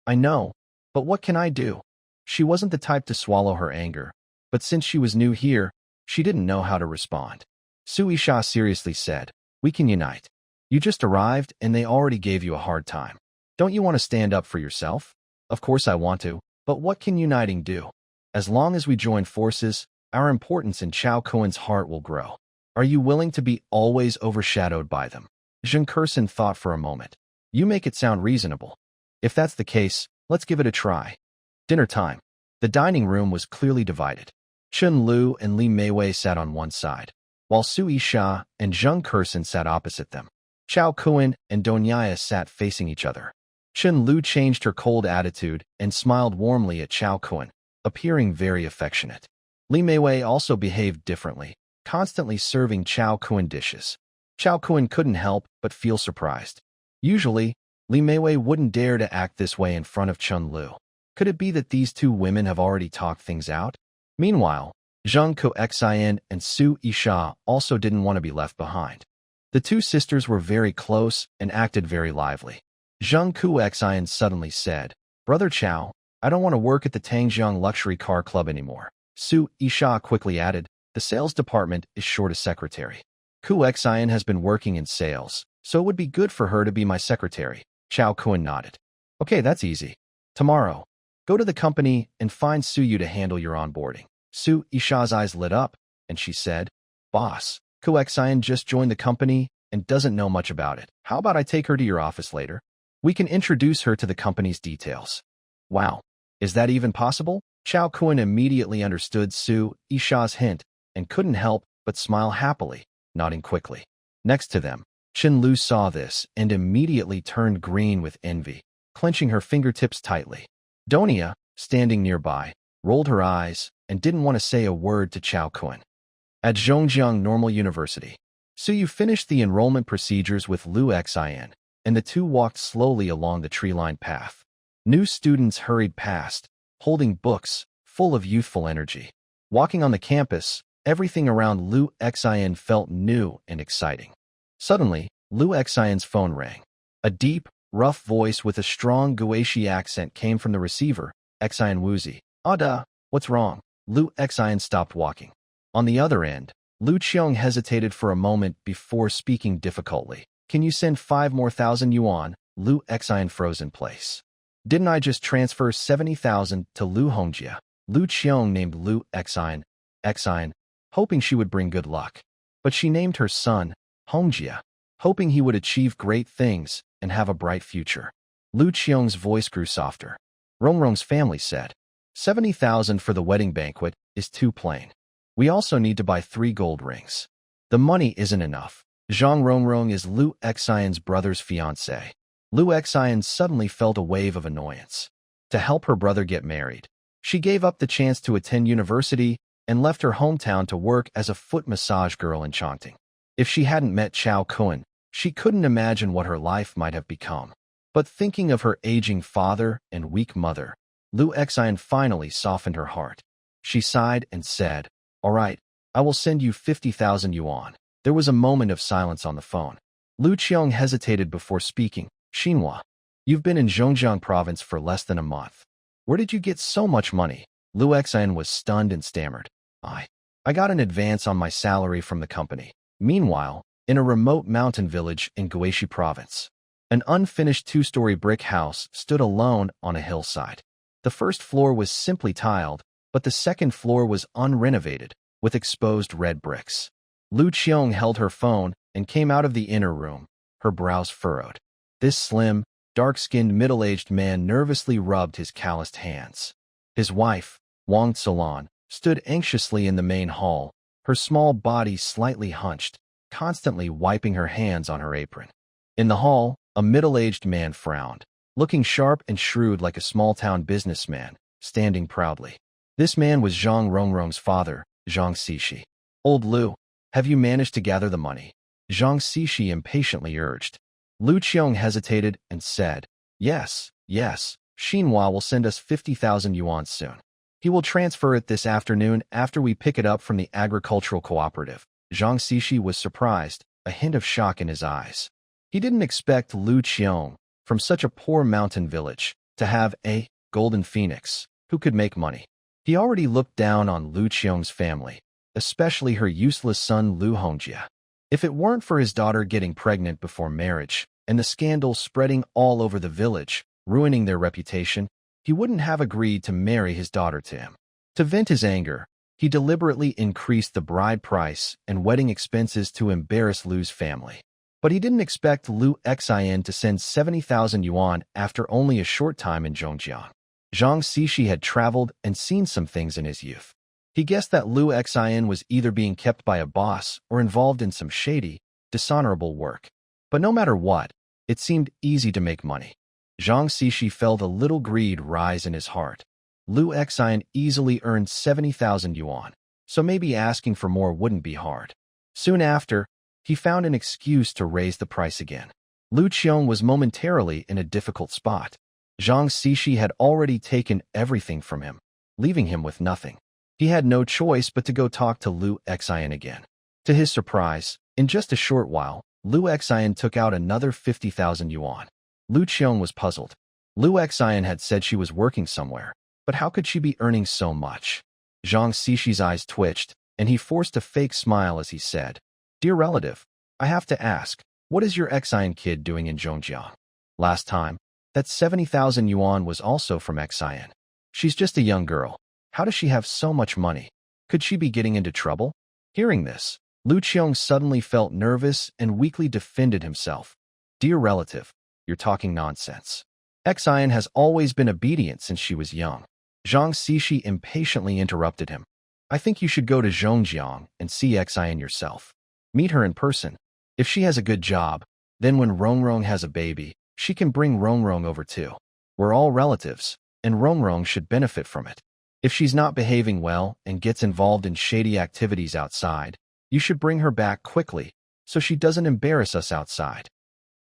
I know, but what can I do? She wasn't the type to swallow her anger, but since she was new here, she didn't know how to respond. Su Isha seriously said, We can unite. You just arrived and they already gave you a hard time. Don't you want to stand up for yourself? Of course I want to, but what can uniting do? As long as we join forces, our importance in Chao Kuan's heart will grow. Are you willing to be always overshadowed by them? Zheng Kershen thought for a moment. You make it sound reasonable. If that's the case, let's give it a try. Dinner time. The dining room was clearly divided. Chen Lu and Li Meiwei sat on one side, while Su Isha and Zheng Kershen sat opposite them. Chao Kuan and Donyaya sat facing each other. Chen Lu changed her cold attitude and smiled warmly at Chao Kuan, appearing very affectionate. Li Meiwei also behaved differently, constantly serving Chao Kuan dishes. Chao Kuan couldn't help but feel surprised. Usually, Li Meiwei wouldn't dare to act this way in front of Chen Lu. Could it be that these two women have already talked things out? Meanwhile, Zheng Kershen and Su Isha also didn't want to be left behind. The two sisters were very close and acted very lively. Zheng Kuxian suddenly said, "Brother Chao, I don't want to work at the Tangjiang Luxury Car Club anymore." Su Yisha quickly added, "The sales department is short a secretary. Kuxian has been working in sales, so it would be good for her to be my secretary." Chao Kun nodded. "Okay, that's easy. Tomorrow, go to the company and find Suyu to handle your onboarding." Su Yisha's eyes lit up, and she said, "Boss, Kuxian just joined the company and doesn't know much about it. How about I take her to your office later? We can introduce her to the company's details." "Wow, is that even possible?" Chao Kun immediately understood Su Yisha's hint and couldn't help but smile happily, nodding quickly. Next to them, Chen Lu saw this and immediately turned green with envy, clenching her fingertips tightly. Donia, standing nearby, rolled her eyes and didn't want to say a word to Chao Kun. At Zhongjiang Normal University, Suyu finished the enrollment procedures with Lu Xian, and the two walked slowly along the tree-lined path. New students hurried past, holding books full of youthful energy. Walking on the campus, everything around Lu Xian felt new and exciting. Suddenly, Lu Xian's phone rang. A deep, rough voice with a strong Guishi accent came from the receiver. "Xian Wuzi." "Duh, what's wrong?" Lu Xian stopped walking. On the other end, Lu Qiong hesitated for a moment before speaking difficultly. "Can you send 5,000 yuan?" Lu Xian froze in place. "Didn't I just transfer 70,000 to Lu Hongjia?" Lu Qiong named Lu Xian, hoping she would bring good luck. But she named her son, Hongjia, hoping he would achieve great things and have a bright future. Lu Qiong's voice grew softer. Rongrong's family said, 70,000 for the wedding banquet is too plain. We also need to buy 3 gold rings. The money isn't enough. Zhang Rongrong is Lu Xian's brother's fiancée. Lu Xian suddenly felt a wave of annoyance. To help her brother get married, she gave up the chance to attend university and left her hometown to work as a foot massage girl in Chongqing. If she hadn't met Chao Kun, she couldn't imagine what her life might have become. But thinking of her aging father and weak mother, Lu Xian finally softened her heart. She sighed and said, "All right, I will send you 50,000 yuan." There was a moment of silence on the phone. Lu Qiong hesitated before speaking. "Xinhua, you've been in Zhongjiang province for less than a month. Where did you get so much money?" Lu Xian was stunned and stammered. I got an advance on my salary from the company." Meanwhile, in a remote mountain village in Guishi province, an unfinished 2-story brick house stood alone on a hillside. The first floor was simply tiled, but the second floor was unrenovated, with exposed red bricks. Lu Qiong held her phone and came out of the inner room, her brows furrowed. This slim, dark-skinned middle-aged man nervously rubbed his calloused hands. His wife, Wang Tsolan, stood anxiously in the main hall, her small body slightly hunched, constantly wiping her hands on her apron. In the hall, a middle-aged man frowned, looking sharp and shrewd like a small-town businessman, standing proudly. This man was Zhang Rongrong's father, Zhang Xixi. "Old Lu, have you managed to gather the money?" Zhang Xixi impatiently urged. Lu Qiong hesitated and said, Yes. Xinhua will send us 50,000 yuan soon. He will transfer it this afternoon after we pick it up from the agricultural cooperative." Zhang Xixi was surprised, a hint of shock in his eyes. He didn't expect Lu Qiong, from such a poor mountain village, to have a golden phoenix who could make money. He already looked down on Lu Qiong's family, especially her useless son Lu Hongjia. If it weren't for his daughter getting pregnant before marriage and the scandal spreading all over the village, ruining their reputation, he wouldn't have agreed to marry his daughter to him. To vent his anger, he deliberately increased the bride price and wedding expenses to embarrass Lu's family. But he didn't expect Lu Xian to send 70,000 yuan after only a short time in Zhongjiang. Zhang Xixi had traveled and seen some things in his youth. He guessed that Lu Xian was either being kept by a boss or involved in some shady, dishonorable work. But no matter what, it seemed easy to make money. Zhang Xixi felt a little greed rise in his heart. Lu Xian easily earned 70,000 yuan, so maybe asking for more wouldn't be hard. Soon after, he found an excuse to raise the price again. Lu Qiong was momentarily in a difficult spot. Zhang Xixi had already taken everything from him, leaving him with nothing. He had no choice but to go talk to Lu Xian again. To his surprise, in just a short while, Lu Xian took out another 50,000 yuan. Lu Qiong was puzzled. Lu Xian had said she was working somewhere, but how could she be earning so much? Zhang Xixi's eyes twitched, and he forced a fake smile as he said, "Dear relative, I have to ask, what is your Xian kid doing in Zhongjiang? Last time, that 70,000 yuan was also from Xian. She's just a young girl. How does she have so much money? Could she be getting into trouble?" Hearing this, Lu Qiong suddenly felt nervous and weakly defended himself. "Dear relative, you're talking nonsense. Xian has always been obedient since she was young." Zhang Xixi impatiently interrupted him. "I think you should go to Zhongjiang and see Xian yourself. Meet her in person. If she has a good job, then when Rongrong has a baby, she can bring Rongrong over too. We're all relatives, and Rongrong should benefit from it. If she's not behaving well and gets involved in shady activities outside, you should bring her back quickly so she doesn't embarrass us outside."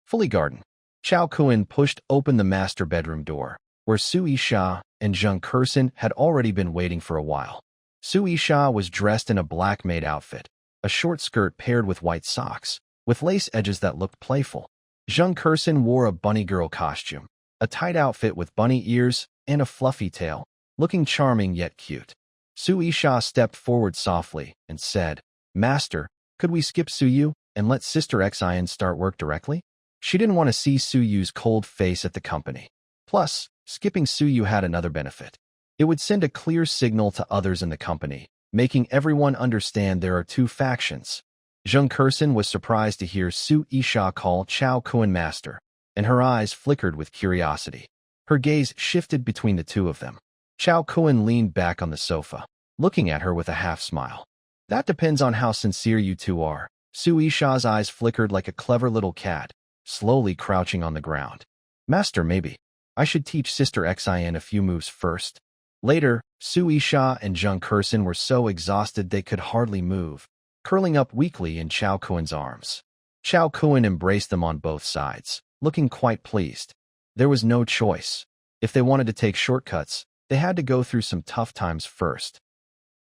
Fully Garden. Chao Kuan pushed open the master bedroom door, where Su Yisha and Zheng Kersen had already been waiting for a while. Su Yisha was dressed in a black maid outfit, a short skirt paired with white socks, with lace edges that looked playful. Zheng Kersen wore a bunny girl costume, a tight outfit with bunny ears and a fluffy tail, looking charming yet cute. Su Yisha stepped forward softly and said, "Master, could we skip Suyu and let Sister Xian start work directly?" She didn't want to see Suyu's cold face at the company. Plus, skipping Suyu had another benefit. It would send a clear signal to others in the company, making everyone understand there are two factions. Zheng Kersen was surprised to hear Su Yisha call Chao Kuan master, and her eyes flickered with curiosity. Her gaze shifted between the two of them. Chao Kuan leaned back on the sofa, looking at her with a half-smile. "That depends on how sincere you two are." Su Yisha's eyes flickered like a clever little cat, slowly crouching on the ground. "Master, maybe I should teach Sister Xian a few moves first." Later, Su Yisha and Zheng Kersen were so exhausted they could hardly move, curling up weakly in Chao Kuan's arms. Chao Kuan embraced them on both sides, looking quite pleased. There was no choice. If they wanted to take shortcuts, they had to go through some tough times first.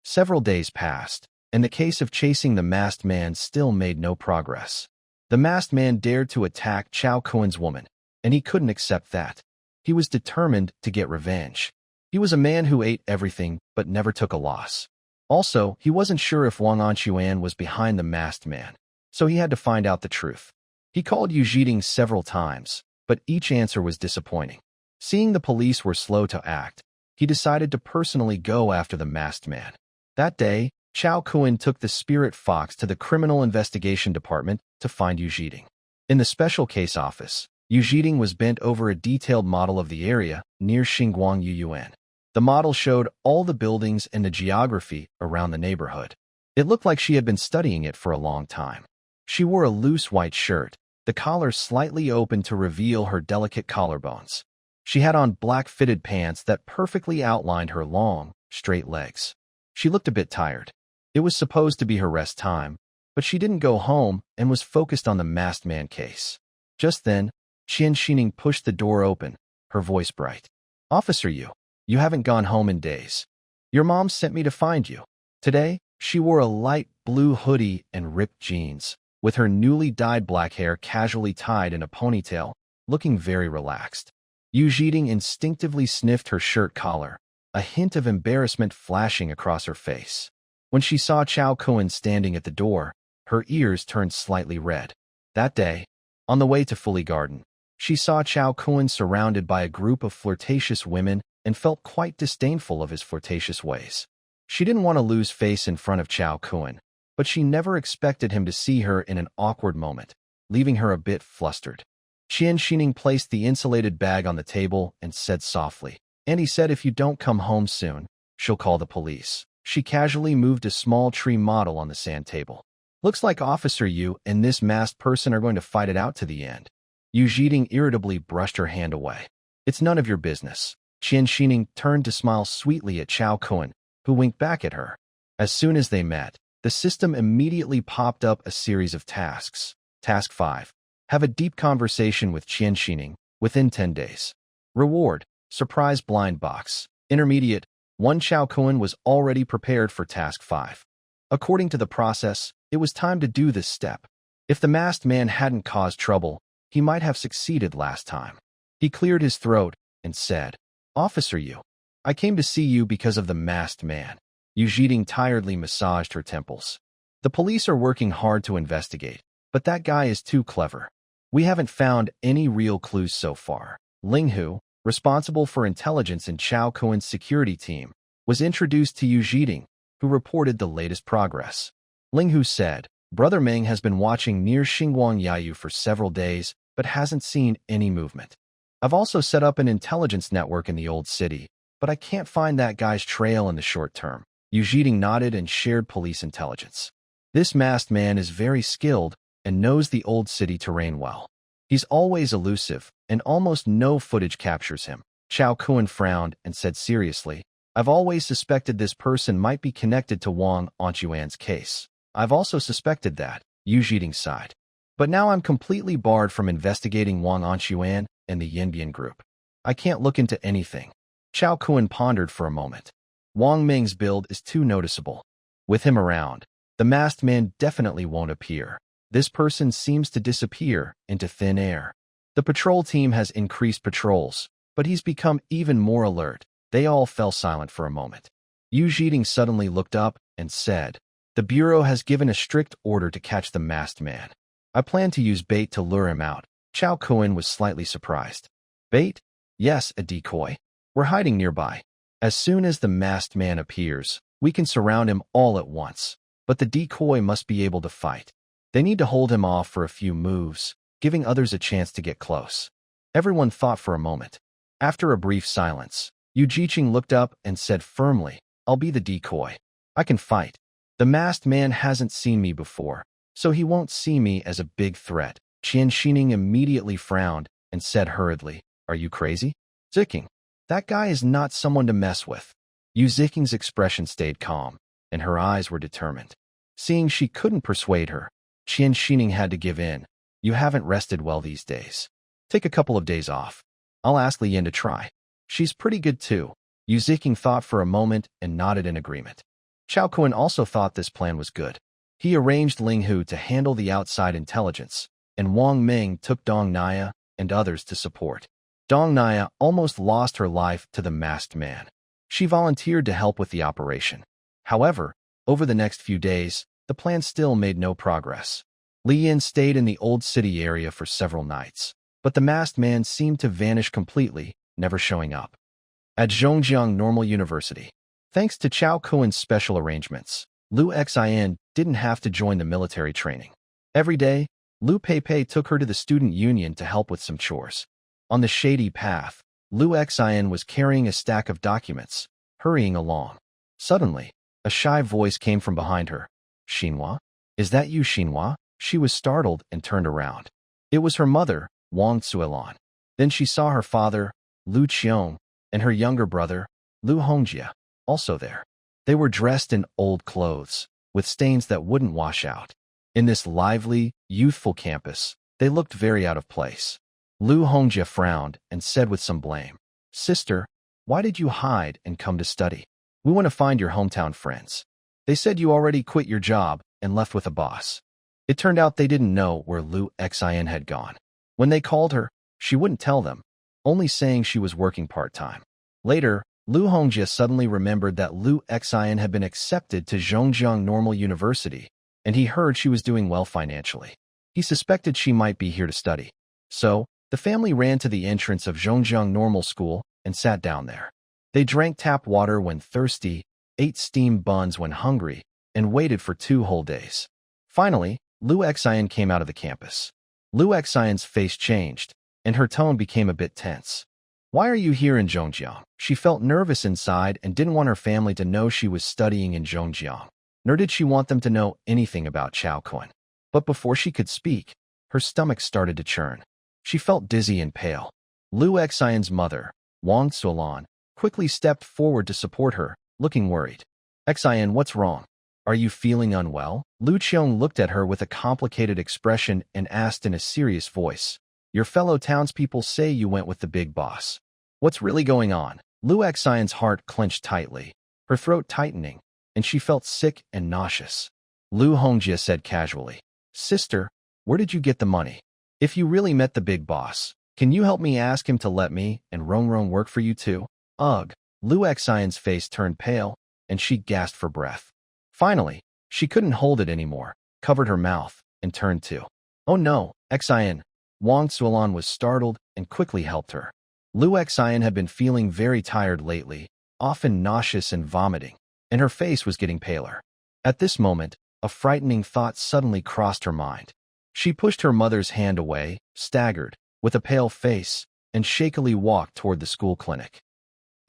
Several days passed, and the case of chasing the masked man still made no progress. The masked man dared to attack Chao Kuan's woman, and he couldn't accept that. He was determined to get revenge. He was a man who ate everything but never took a loss. Also, he wasn't sure if Wang Anquan was behind the masked man, so he had to find out the truth. He called Yu Zhiding several times, but each answer was disappointing. Seeing the police were slow to act, he decided to personally go after the masked man. That day, Chao Kuan took the spirit fox to the Criminal Investigation Department to find Yu Zhiding. In the special case office, Yu Zhiding was bent over a detailed model of the area near Xinguang Yuyuan. The model showed all the buildings and the geography around the neighborhood. It looked like she had been studying it for a long time. She wore a loose white shirt, the collar slightly open to reveal her delicate collarbones. She had on black fitted pants that perfectly outlined her long, straight legs. She looked a bit tired. It was supposed to be her rest time, but she didn't go home and was focused on the masked man case. Just then, Qian Xining pushed the door open, her voice bright. "Officer Yu, you haven't gone home in days. Your mom sent me to find you." Today, she wore a light blue hoodie and ripped jeans, with her newly dyed black hair casually tied in a ponytail, looking very relaxed. Yu Zhiding instinctively sniffed her shirt collar, a hint of embarrassment flashing across her face. When she saw Chao Kuan standing at the door, her ears turned slightly red. That day, on the way to Fully Garden, she saw Chao Kuan surrounded by a group of flirtatious women and felt quite disdainful of his flirtatious ways. She didn't want to lose face in front of Chao Kuan, but she never expected him to see her in an awkward moment, leaving her a bit flustered. Qian Xining placed the insulated bag on the table and said softly, "And he said if you don't come home soon, she'll call the police." She casually moved a small tree model on the sand table. "Looks like Officer Yu and this masked person are going to fight it out to the end." Yu Zhiding irritably brushed her hand away. "It's none of your business." Qian Xining turned to smile sweetly at Chao Kuan, who winked back at her. As soon as they met, the system immediately popped up a series of tasks. Task 5. Have a deep conversation with Qian Xining within 10 days. Reward. Surprise blind box. Intermediate. Chao Kuan was already prepared for Task 5. According to the process, it was time to do this step. If the masked man hadn't caused trouble, he might have succeeded last time. He cleared his throat and said, "Officer Yu, I came to see you because of the masked man." Yu Zhiting tiredly massaged her temples. "The police are working hard to investigate, but that guy is too clever. We haven't found any real clues so far." Ling Hu, responsible for intelligence in Chao Kuan's security team, was introduced to Yu Zhiting, who reported the latest progress. Ling Hu said, "Brother Meng has been watching near Xinguang Yayu for several days, but hasn't seen any movement. I've also set up an intelligence network in the old city, but I can't find that guy's trail in the short term." Yu Zhiting nodded and shared police intelligence. "This masked man is very skilled and knows the old city terrain well. He's always elusive, and almost no footage captures him." Chao Kuan frowned and said seriously, "I've always suspected this person might be connected to Wang Anquan's case. I've also suspected that," Yu Zhiting sighed. "But now I'm completely barred from investigating Wang Anquan and the Yinbian group. I can't look into anything." Chao Kuan pondered for a moment. Wang Ming's build is too noticeable. With him around, the masked man definitely won't appear. This person seems to disappear into thin air. The patrol team has increased patrols, but he's become even more alert. They all fell silent for a moment. Yu Zhiting suddenly looked up and said, "The Bureau has given a strict order to catch the masked man. I plan to use bait to lure him out." Chao Kuan was slightly surprised. "Bait?" "Yes, a decoy. We're hiding nearby. As soon as the masked man appears, we can surround him all at once. But the decoy must be able to fight. They need to hold him off for a few moves, giving others a chance to get close." Everyone thought for a moment. After a brief silence, Yu Zhiting looked up and said firmly, "I'll be the decoy. I can fight. The masked man hasn't seen me before, so he won't see me as a big threat." Qian Xining immediately frowned and said hurriedly, "Are you crazy? Ziking, that guy is not someone to mess with." Yu Ziking's expression stayed calm, and her eyes were determined. Seeing she couldn't persuade her, Qian Xining had to give in. "You haven't rested well these days. Take a couple of days off. I'll ask Li Yan to try. She's pretty good too." Yu Ziking thought for a moment and nodded in agreement. Chao Kuan also thought this plan was good. He arranged Ling Hu to handle the outside intelligence, and Wang Ming took Dong Naya and others to support. Dong Naya almost lost her life to the masked man. She volunteered to help with the operation. However, over the next few days, the plan still made no progress. Li Yan stayed in the old city area for several nights, but the masked man seemed to vanish completely, never showing up. At Zhongjiang Normal University, thanks to Chao Kuan's special arrangements, Lu Xian didn't have to join the military training. Every day, Lu Peipei took her to the student union to help with some chores. On the shady path, Lu Xian was carrying a stack of documents, hurrying along. Suddenly, a shy voice came from behind her. "Xinhua? Is that you, Xinhua?" She was startled and turned around. It was her mother, Wang Zuilan. Then she saw her father, Lu Qiong, and her younger brother, Lu Hongjie, also there. They were dressed in old clothes, with stains that wouldn't wash out. In this lively, youthful campus, they looked very out of place. Lu Hongjie frowned and said with some blame, "Sister, why did you hide and come to study? We want to find your hometown friends. They said you already quit your job and left with a boss." It turned out they didn't know where Lu Xian had gone. When they called her, she wouldn't tell them, only saying she was working part-time. Later, Lu Hongjie suddenly remembered that Lu Xian had been accepted to Zhongjiang Normal University, and he heard she was doing well financially. He suspected she might be here to study. So, the family ran to the entrance of Zhongjiang Normal School and sat down there. They drank tap water when thirsty, ate steamed buns when hungry, and waited for 2 whole days. Finally, Lu Xian came out of the campus. Lu Xian's face changed, and her tone became a bit tense. "Why are you here in Zhongjiang?" She felt nervous inside and didn't want her family to know she was studying in Zhongjiang, nor did she want them to know anything about Chao Kuan. But before she could speak, her stomach started to churn. She felt dizzy and pale. Lu Xian's mother, Wang Zuilan, quickly stepped forward to support her, looking worried. "Xian, what's wrong? Are you feeling unwell?" Lu Qiong looked at her with a complicated expression and asked in a serious voice, "Your fellow townspeople say you went with the big boss. What's really going on?" Lu Xian's heart clenched tightly, her throat tightening, and she felt sick and nauseous. Lu Hongjie said casually, "Sister, Where did you get the money? If you really met the big boss, can you help me ask him to let me and Rong Rong work for you too? Ugh. Lu Xian's face turned pale, and she gasped for breath. Finally, she couldn't hold it anymore, covered her mouth, and turned to. Oh no, Xian. Wang Xuelan was startled and quickly helped her. Lu Xian had been feeling very tired lately, often nauseous and vomiting, and her face was getting paler. At this moment, a frightening thought suddenly crossed her mind. She pushed her mother's hand away, staggered, with a pale face, and shakily walked toward the school clinic.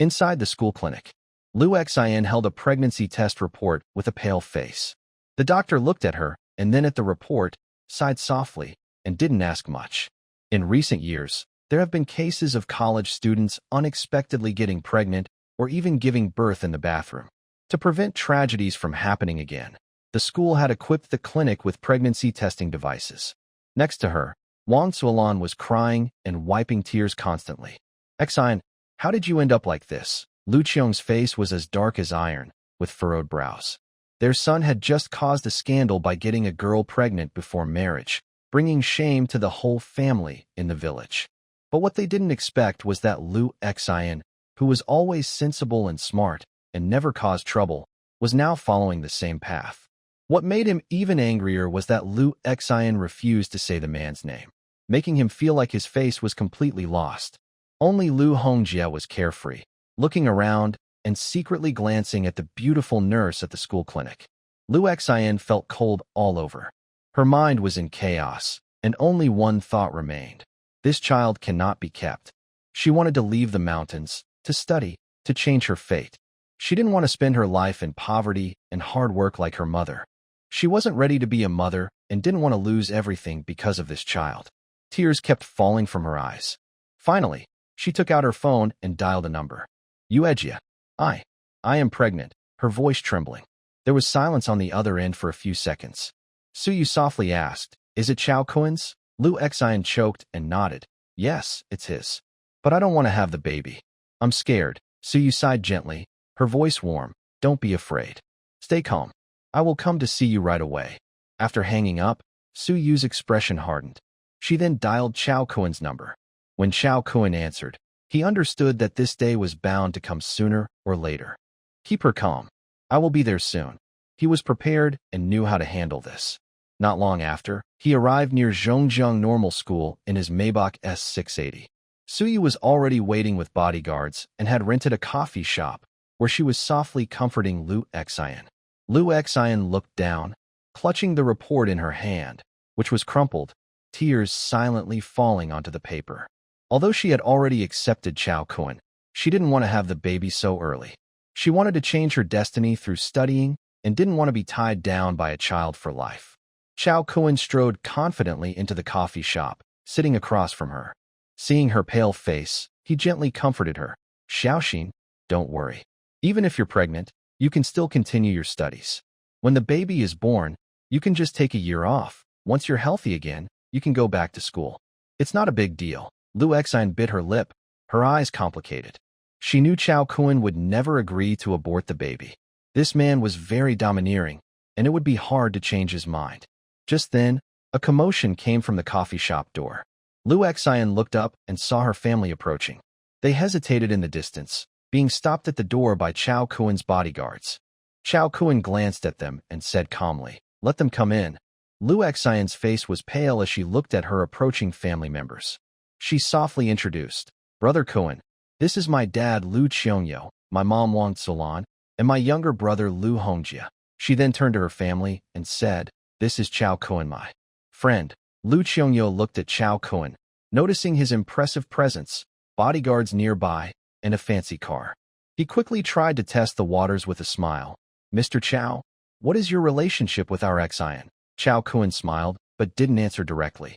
Inside the school clinic, Lu Xian held a pregnancy test report with a pale face. The doctor looked at her and then at the report, sighed softly, and didn't ask much. In recent years, there have been cases of college students unexpectedly getting pregnant or even giving birth in the bathroom. To prevent tragedies from happening again, the school had equipped the clinic with pregnancy testing devices. Next to her, Wang Xuelan was crying and wiping tears constantly. Xian, how did you end up like this? Lu Qiong's face was as dark as iron, with furrowed brows. Their son had just caused a scandal by getting a girl pregnant before marriage, bringing shame to the whole family in the village. But what they didn't expect was that Lu Xian, who was always sensible and smart and never caused trouble, was now following the same path. What made him even angrier was that Lu Xian refused to say the man's name, making him feel like his face was completely lost. Only Lu Hongjie was carefree, looking around and secretly glancing at the beautiful nurse at the school clinic. Lu Xian felt cold all over. Her mind was in chaos, and only one thought remained. This child cannot be kept. She wanted to leave the mountains, to study, to change her fate. She didn't want to spend her life in poverty and hard work like her mother. She wasn't ready to be a mother and didn't want to lose everything because of this child. Tears kept falling from her eyes. Finally, she took out her phone and dialed a number. Yuejia. I am pregnant, her voice trembling. There was silence on the other end for a few seconds. Suyu softly asked, Is it Chao Kuen's? Lu Xian choked and nodded. Yes, it's his. But I don't want to have the baby. I'm scared. Suyu sighed gently, her voice warm. Don't be afraid. Stay calm. I will come to see you right away. After hanging up, Suyu's expression hardened. She then dialed Chao Kuen's number. When Chao Kuen answered, he understood that this day was bound to come sooner or later. Keep her calm. I will be there soon. He was prepared and knew how to handle this. Not long after, he arrived near Zhongjiang Normal School in his Maybach S680. Suyu was already waiting with bodyguards and had rented a coffee shop, where she was softly comforting Lu Xian. Lu Xian looked down, clutching the report in her hand, which was crumpled, tears silently falling onto the paper. Although she had already accepted Chao Kuen, she didn't want to have the baby so early. She wanted to change her destiny through studying and didn't want to be tied down by a child for life. Chao Kuen strode confidently into the coffee shop, sitting across from her. Seeing her pale face, he gently comforted her. Xiaoxin, don't worry. Even if you're pregnant, you can still continue your studies. When the baby is born, you can just take a year off. Once you're healthy again, you can go back to school. It's not a big deal. Lu Xian bit her lip, her eyes complicated. She knew Chao Kuen would never agree to abort the baby. This man was very domineering, and it would be hard to change his mind. Just then, a commotion came from the coffee shop door. Lu Xian looked up and saw her family approaching. They hesitated in the distance, being stopped at the door by Chao Kuen's bodyguards. Chao Kuen glanced at them and said calmly, Let them come in. Lu Xian's face was pale as she looked at her approaching family members. She softly introduced, Brother Kuen, this is my dad Lu Qiongyo, my mom Wang Xuelan, and my younger brother Lu Hongjie. She then turned to her family and said, This is Chao Kuen, my friend. Lu Qiongyo looked at Chao Kuen, noticing his impressive presence, bodyguards nearby, and a fancy car. He quickly tried to test the waters with a smile. Mr. Chao, what is your relationship with our Xian? Chao Kuen smiled, but didn't answer directly.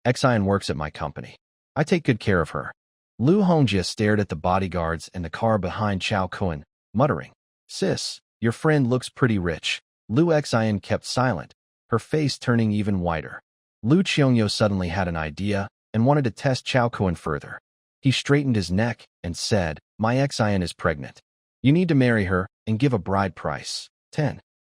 Xian works at my company. I take good care of her. Lu Hongjie stared at the bodyguards and the car behind Chao Kuen, muttering, Sis, your friend looks pretty rich. Lu Xian kept silent, her face turning even whiter. Lu Qiongyo suddenly had an idea and wanted to test Chao Kuen further. He straightened his neck and said, My Xian is pregnant. You need to marry her and give a bride price.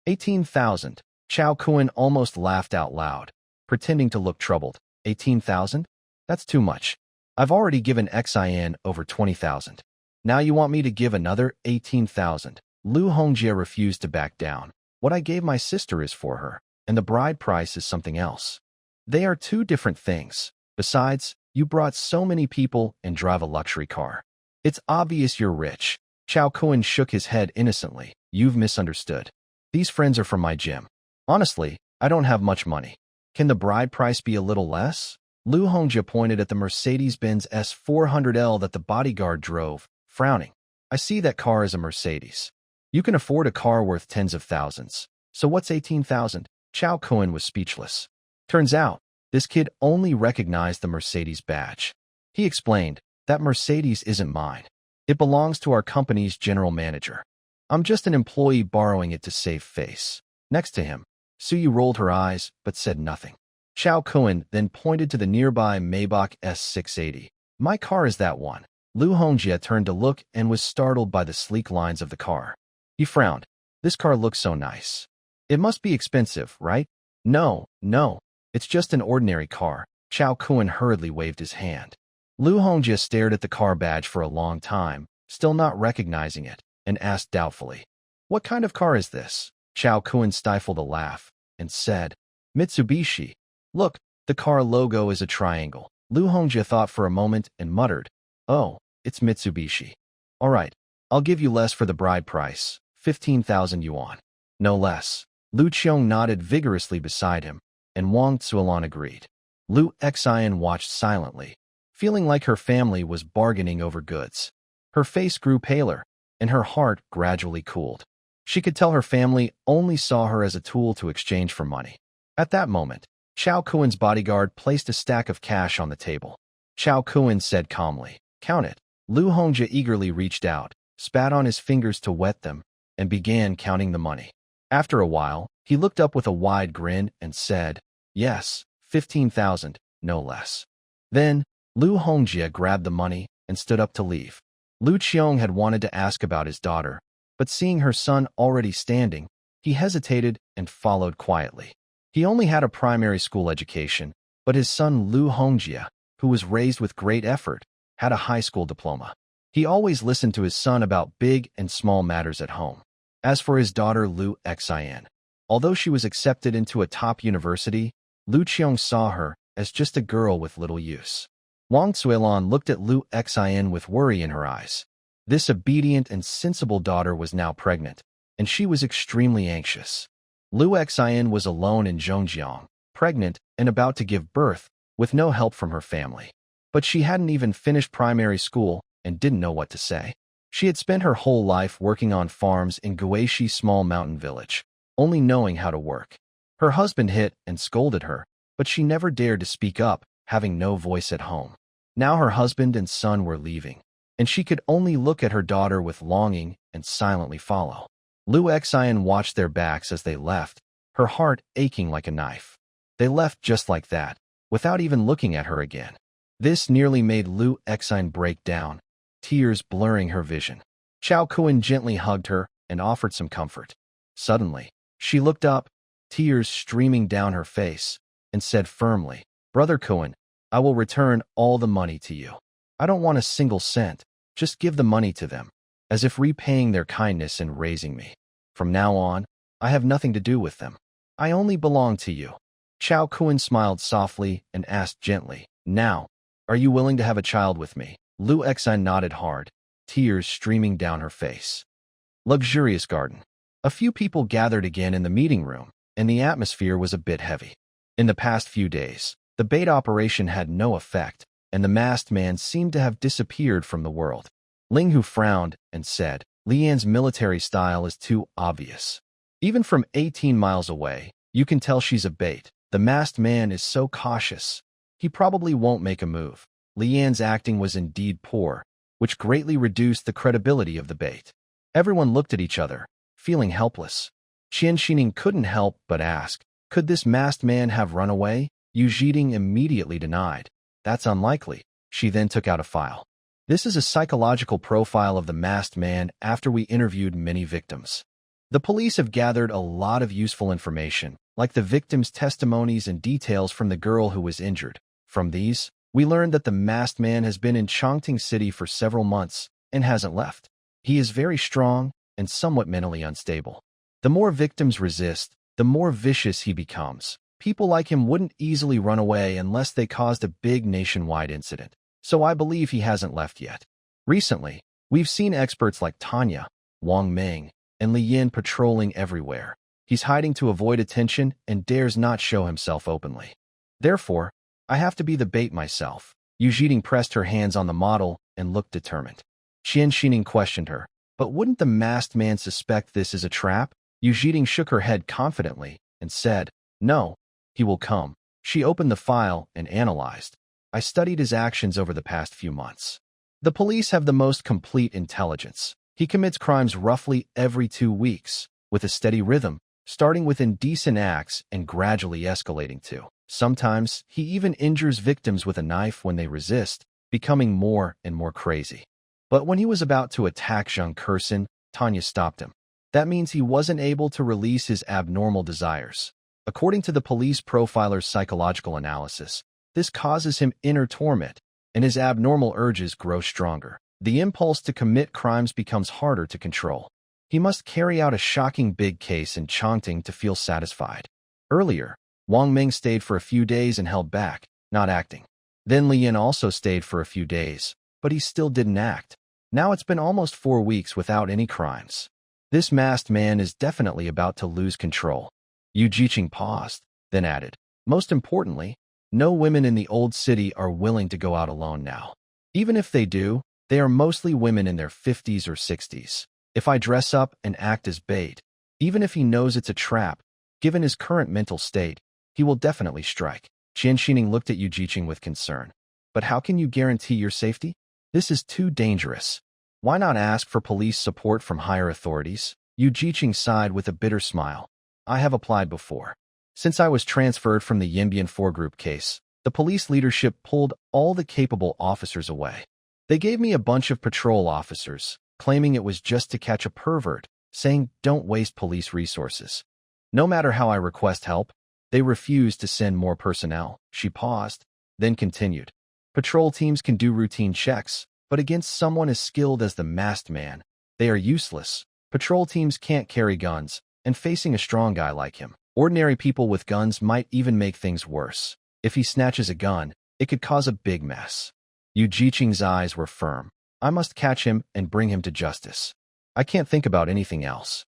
18,000. Chao Kuen almost laughed out loud. pretending to look troubled. 18,000? That's too much. I've already given Xin over 20,000. Now you want me to give another 18,000. Lu Hongjie refused to back down. What I gave my sister is for her, and the bride price is something else. They are two different things. Besides, you brought so many people and drive a luxury car. It's obvious you're rich. Chao Kun shook his head innocently. You've misunderstood. These friends are from my gym. Honestly, I don't have much money. Can the bride price be a little less? Lu Hongjie pointed at the Mercedes-Benz S400L that the bodyguard drove, frowning. I see that car is a Mercedes. You can afford a car worth tens of thousands. So what's 18,000? Chao Kun was speechless. Turns out, this kid only recognized the Mercedes badge. He explained, that Mercedes isn't mine. It belongs to our company's general manager. I'm just an employee borrowing it to save face. Next to him, Suyu rolled her eyes but said nothing. Chao Kun then pointed to the nearby Maybach S680. My car is that one. Lu Hongjie turned to look and was startled by the sleek lines of the car. He frowned. This car looks so nice. It must be expensive, right? No, it's just an ordinary car. Chao Kun hurriedly waved his hand. Lu Hongjie stared at the car badge for a long time, still not recognizing it, and asked doubtfully, what kind of car is this? Chao Kun stifled a laugh and said, Mitsubishi. Look, the car logo is a triangle. Lu Hongjie thought for a moment and muttered, oh, it's Mitsubishi. All right, I'll give you less for the bride price, 15,000 yuan. No less. Lu Qiong nodded vigorously beside him, and Wang Tsuolan agreed. Lu Xin watched silently, feeling like her family was bargaining over goods. Her face grew paler, and her heart gradually cooled. She could tell her family only saw her as a tool to exchange for money. At that moment, Chao Kun's bodyguard placed a stack of cash on the table. Chao Kun said calmly, count it. Lu Hongjie eagerly reached out, spat on his fingers to wet them, and began counting the money. After a while, he looked up with a wide grin and said, yes, 15,000, no less. Then, Lu Hongjie grabbed the money and stood up to leave. Lu Qiong had wanted to ask about his daughter, but seeing her son already standing, he hesitated and followed quietly. He only had a primary school education, but his son Lu Hongjie, who was raised with great effort, had a high school diploma. He always listened to his son about big and small matters at home. As for his daughter Lu Xin, although she was accepted into a top university, Lu Qiong saw her as just a girl with little use. Wang Tsuolan looked at Lu Xin with worry in her eyes. This obedient and sensible daughter was now pregnant, and she was extremely anxious. Lu Xin was alone in Zhongjiang, pregnant and about to give birth, with no help from her family. But she hadn't even finished primary school and didn't know what to say. She had spent her whole life working on farms in Guishi small mountain village, only knowing how to work. Her husband hit and scolded her, but she never dared to speak up, having no voice at home. Now her husband and son were leaving, and she could only look at her daughter with longing and silently follow. Lu Xin watched their backs as they left, her heart aching like a knife. They left just like that, without even looking at her again. This nearly made Lu Xin break down, tears blurring her vision. Chao Kun gently hugged her and offered some comfort. Suddenly, she looked up, tears streaming down her face, and said firmly, Brother Kun, I will return all the money to you. I don't want a single cent, just give the money to them, as if repaying their kindness in raising me. From now on, I have nothing to do with them. I only belong to you. Chao Kun smiled softly and asked gently, now, are you willing to have a child with me? Lu Xin nodded hard, tears streaming down her face. Luxurious garden. A few people gathered again in the meeting room, and the atmosphere was a bit heavy. In the past few days, the bait operation had no effect, and the masked man seemed to have disappeared from the world. Ling Hu frowned and said, Lian's military style is too obvious. Even from 18 miles away, you can tell she's a bait. The masked man is so cautious. He probably won't make a move. Lian's acting was indeed poor, which greatly reduced the credibility of the bait. Everyone looked at each other, feeling helpless. Qian Xining couldn't help but ask, could this masked man have run away? Yu Zhiding immediately denied. That's unlikely. She then took out a file. This is a psychological profile of the masked man after we interviewed many victims. The police have gathered a lot of useful information, like the victim's testimonies and details from the girl who was injured. From these, we learned that the masked man has been in Chongqing City for several months and hasn't left. He is very strong and somewhat mentally unstable. The more victims resist, the more vicious he becomes. People like him wouldn't easily run away unless they caused a big nationwide incident. So I believe he hasn't left yet. Recently, we've seen experts like Tanya, Wang Ming, and Li Yin patrolling everywhere. He's hiding to avoid attention and dares not show himself openly. Therefore, I have to be the bait myself. Yu Zhiting pressed her hands on the model and looked determined. Qian Xining questioned her, but wouldn't the masked man suspect this is a trap? Yu Zhiting shook her head confidently and said, no, he will come. She opened the file and analyzed. I studied his actions over the past few months. The police have the most complete intelligence. He commits crimes roughly every 2 weeks, with a steady rhythm, starting with indecent acts and gradually escalating to. Sometimes, he even injures victims with a knife when they resist, becoming more and more crazy. But when he was about to attack Zhang Kersin, Tanya stopped him. That means he wasn't able to release his abnormal desires. According to the police profiler's psychological analysis, this causes him inner torment, and his abnormal urges grow stronger. The impulse to commit crimes becomes harder to control. He must carry out a shocking big case in Chongqing to feel satisfied. Earlier, Wang Ming stayed for a few days and held back, not acting. Then Li Yin also stayed for a few days, but he still didn't act. Now it's been almost 4 weeks without any crimes. This masked man is definitely about to lose control. Yu Zhiqing paused, then added, most importantly, no women in the old city are willing to go out alone now. Even if they do, they are mostly women in their 50s or 60s. If I dress up and act as bait, even if he knows it's a trap, given his current mental state, he will definitely strike. Qian Xining looked at Yu Zhiqing with concern. But how can you guarantee your safety? This is too dangerous. Why not ask for police support from higher authorities? Yu Zhiqing sighed with a bitter smile. I have applied before. Since I was transferred from the Yinbian 4 group case, the police leadership pulled all the capable officers away. They gave me a bunch of patrol officers, claiming it was just to catch a pervert, saying don't waste police resources. No matter how I request help, they refuse to send more personnel. She paused, then continued. Patrol teams can do routine checks, but against someone as skilled as the masked man, they are useless. Patrol teams can't carry guns, and facing a strong guy like him, ordinary people with guns might even make things worse. If he snatches a gun, it could cause a big mess. Yu Zhiqing's eyes were firm. I must catch him and bring him to justice. I can't think about anything else.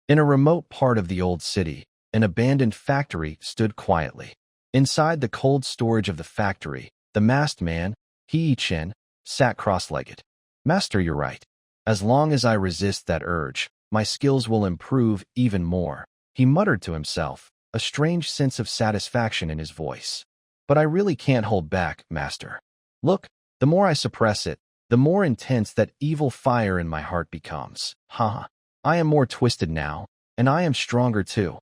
In a remote part of the old city, an abandoned factory stood quietly. Inside the cold storage of the factory, the masked man, He Chen, sat cross-legged. Master, you're right. As long as I resist that urge, my skills will improve even more. He muttered to himself, a strange sense of satisfaction in his voice. But I really can't hold back, Master. Look, the more I suppress it, the more intense that evil fire in my heart becomes. Haha. I am more twisted now, and I am stronger too.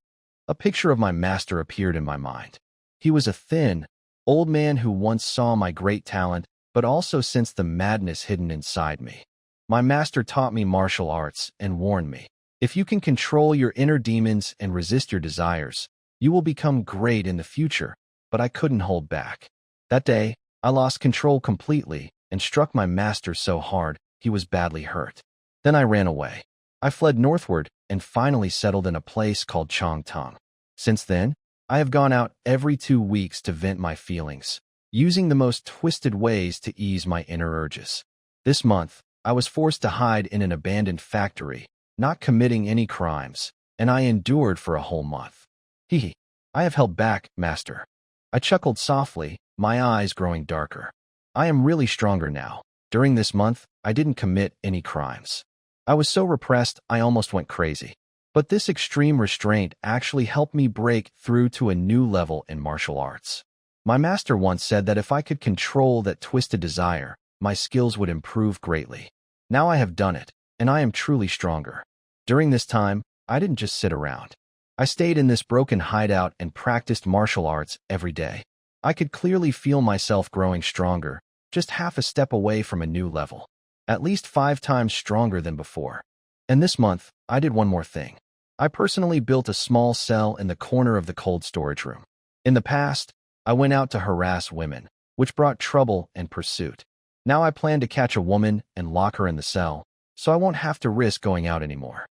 A picture of my master appeared in my mind. He was a thin, old man who once saw my great talent, but also sensed the madness hidden inside me. My master taught me martial arts and warned me, if you can control your inner demons and resist your desires, you will become great in the future, but I couldn't hold back. That day, I lost control completely and struck my master so hard he was badly hurt. Then I ran away. I fled northward and finally settled in a place called Chongtong. Since then, I have gone out every 2 weeks to vent my feelings, using the most twisted ways to ease my inner urges. This month, I was forced to hide in an abandoned factory, not committing any crimes, and I endured for a whole month. Hee. I have held back, Master. I chuckled softly, my eyes growing darker. I am really stronger now. During this month, I didn't commit any crimes. I was so repressed, I almost went crazy. But this extreme restraint actually helped me break through to a new level in martial arts. My master once said that if I could control that twisted desire, my skills would improve greatly. Now I have done it, and I am truly stronger. During this time, I didn't just sit around. I stayed in this broken hideout and practiced martial arts every day. I could clearly feel myself growing stronger, just half a step away from a new level. At least 5 times stronger than before. And this month, I did one more thing. I personally built a small cell in the corner of the cold storage room. In the past, I went out to harass women, which brought trouble and pursuit. Now I plan to catch a woman and lock her in the cell, so I won't have to risk going out anymore.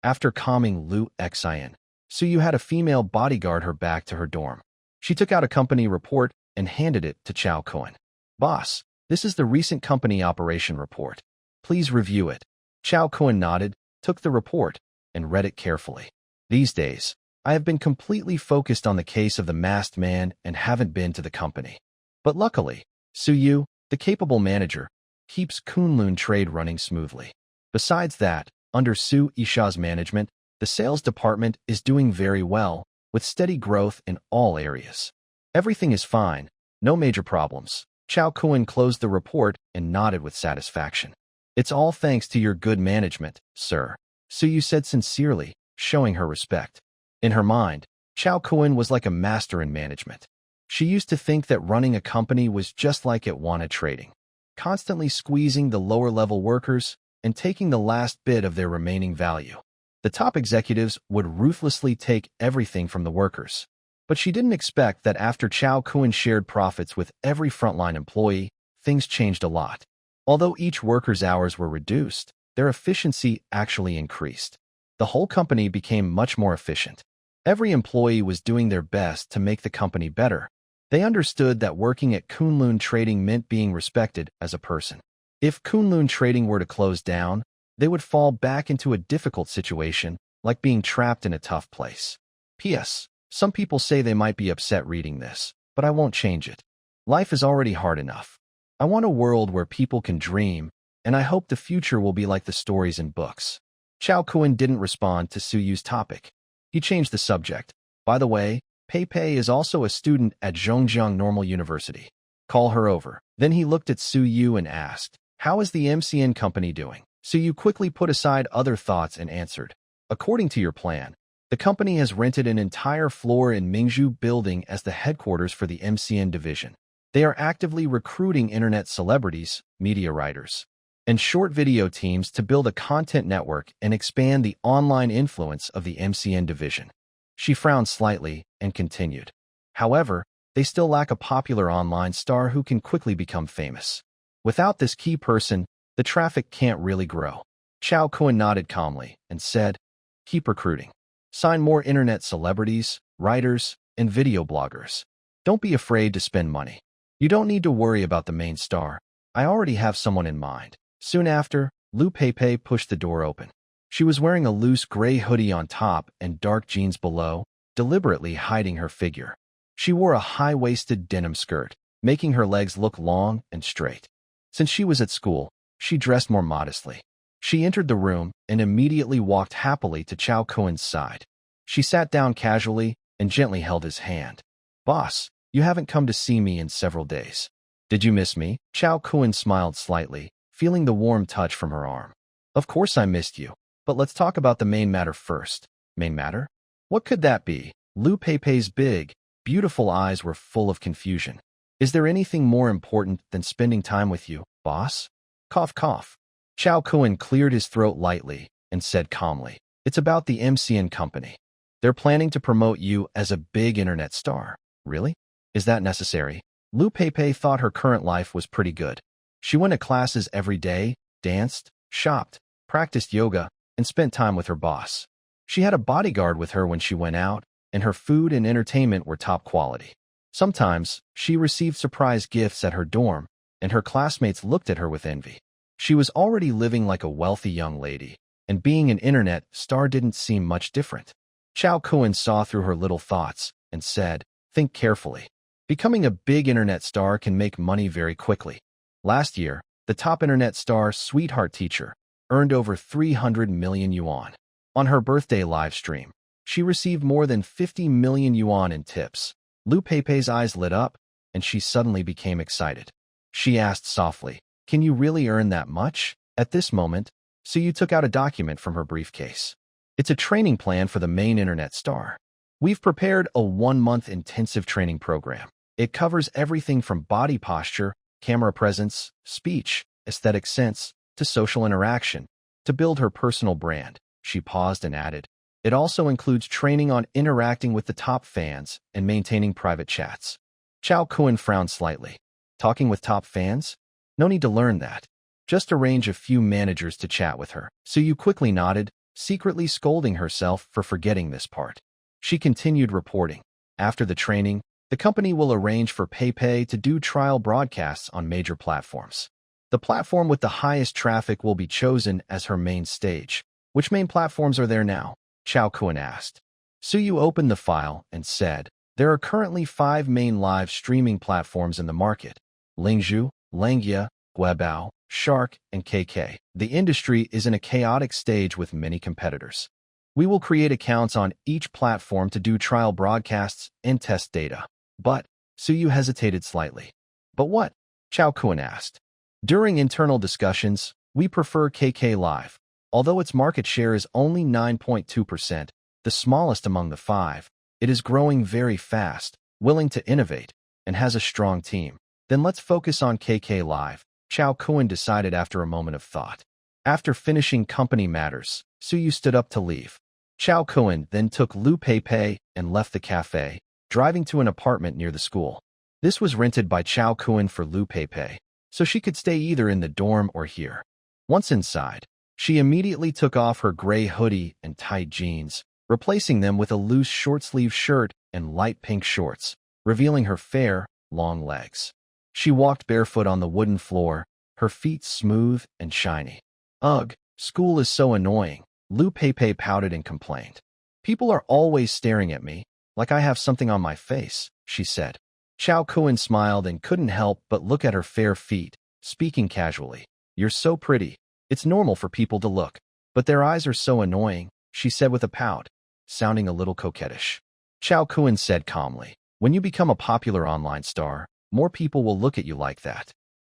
After calming Lu Xian, Suyu had a female bodyguard her back to her dorm. She took out a company report and handed it to Chao Kun. Boss, this is the recent company operation report. Please review it. Chao Kun nodded, took the report, and read it carefully. These days, I have been completely focused on the case of the masked man and haven't been to the company. But luckily, Suyu, the capable manager, keeps Kunlun trade running smoothly. Besides that, under Su Isha's management, the sales department is doing very well, with steady growth in all areas. Everything is fine, no major problems. Chao Kun closed the report and nodded with satisfaction. It's all thanks to your good management, sir, Suyu said sincerely, showing her respect. In her mind, Chao Kun was like a master in management. She used to think that running a company was just like at Wana Trading, constantly squeezing the lower-level workers and taking the last bit of their remaining value. The top executives would ruthlessly take everything from the workers. But she didn't expect that after Chao Kun shared profits with every frontline employee, things changed a lot. Although each worker's hours were reduced, their efficiency actually increased. The whole company became much more efficient. Every employee was doing their best to make the company better. They understood that working at Kunlun Trading meant being respected as a person. If Kunlun Trading were to close down, they would fall back into a difficult situation, like being trapped in a tough place. P.S. Some people say they might be upset reading this, but I won't change it. Life is already hard enough. I want a world where people can dream, and I hope the future will be like the stories in books. Chao Kun didn't respond to Suyu's topic. He changed the subject. By the way, Pei Pei is also a student at Zhongjiang Normal University. Call her over. Then he looked at Suyu and asked, "How is the MCN company doing?" Suyu quickly put aside other thoughts and answered, "According to your plan, the company has rented an entire floor in Mingzhu Building as the headquarters for the MCN division. They are actively recruiting internet celebrities, media writers, and short video teams to build a content network and expand the online influence of the MCN division." She frowned slightly and continued, "However, they still lack a popular online star who can quickly become famous. Without this key person, the traffic can't really grow." Chao Kun nodded calmly and said, "Keep recruiting. Sign more internet celebrities, writers, and video bloggers. Don't be afraid to spend money. You don't need to worry about the main star. I already have someone in mind." Soon after, Lu Pei pushed the door open. She was wearing a loose gray hoodie on top and dark jeans below, deliberately hiding her figure. She wore a high-waisted denim skirt, making her legs look long and straight. Since she was at school, she dressed more modestly. She entered the room and immediately walked happily to Chao Kun's side. She sat down casually and gently held his hand. "Boss, you haven't come to see me in several days. Did you miss me?" Chao Kun smiled slightly, feeling the warm touch from her arm. "Of course I missed you, but let's talk about the main matter first." "Main matter? What could that be?" Lu Pei's big, beautiful eyes were full of confusion. "Is there anything more important than spending time with you, boss?" Cough, cough. Chao Kun cleared his throat lightly and said calmly, "It's about the MCN company. They're planning to promote you as a big internet star." "Really? Is that necessary?" Lu Pei thought her current life was pretty good. She went to classes every day, danced, shopped, practiced yoga, and spent time with her boss. She had a bodyguard with her when she went out, and her food and entertainment were top quality. Sometimes, she received surprise gifts at her dorm, and her classmates looked at her with envy. She was already living like a wealthy young lady, and being an internet star didn't seem much different. Chao Kun saw through her little thoughts and said, "Think carefully. Becoming a big internet star can make money very quickly. Last year, the top internet star, Sweetheart Teacher, earned over 300 million yuan. On her birthday live stream, she received more than 50 million yuan in tips." Lu Pei's eyes lit up, and she suddenly became excited. She asked softly, "Can you really earn that much?" At this moment, Suyu took out a document from her briefcase. "It's a training plan for the main internet star. We've prepared a 1-month intensive training program. It covers everything from body posture, camera presence, speech, aesthetic sense, to social interaction. to build her personal brand. She paused and added, it also includes training on interacting with the top fans and maintaining private chats. Chao Kun frowned slightly. Talking with top fans? No need to learn that. Just arrange a few managers to chat with her. Suyu quickly nodded, secretly scolding herself for forgetting this part. She continued reporting. After the training, the company will arrange for PayPay to do trial broadcasts on major platforms. The platform with the highest traffic will be chosen as her main stage. Which main platforms are there now? Chao Kun asked. Suyu opened the file and said, there are currently 5 main live streaming platforms in the market: Lingzhu, Lengia, Guibao, Shark, and KK. The industry is in a chaotic stage with many competitors. We will create accounts on each platform to do trial broadcasts and test data. But, Suyu hesitated slightly. But what? Chao Kun asked. During internal discussions, we prefer KK Live. Although its market share is only 9.2%, the smallest among the 5, it is growing very fast, willing to innovate, and has a strong team. Then let's focus on KK Live, Chao Kun decided after a moment of thought. After finishing company matters, Suyu stood up to leave. Chao Kun then took Lu Peipei and left the cafe, driving to an apartment near the school. This was rented by Chao Kun for Lu Peipei, so she could stay either in the dorm or here. Once inside, she immediately took off her gray hoodie and tight jeans, replacing them with a loose short-sleeve shirt and light pink shorts, revealing her fair, long legs. She walked barefoot on the wooden floor, her feet smooth and shiny. Ugh, school is so annoying, Lu Peipei pouted and complained. People are always staring at me, like I have something on my face, she said. Chao Kun smiled and couldn't help but look at her fair feet, speaking casually. You're so pretty. It's normal for people to look, but their eyes are so annoying, she said with a pout, sounding a little coquettish. Chao Kun said calmly, when you become a popular online star, more people will look at you like that.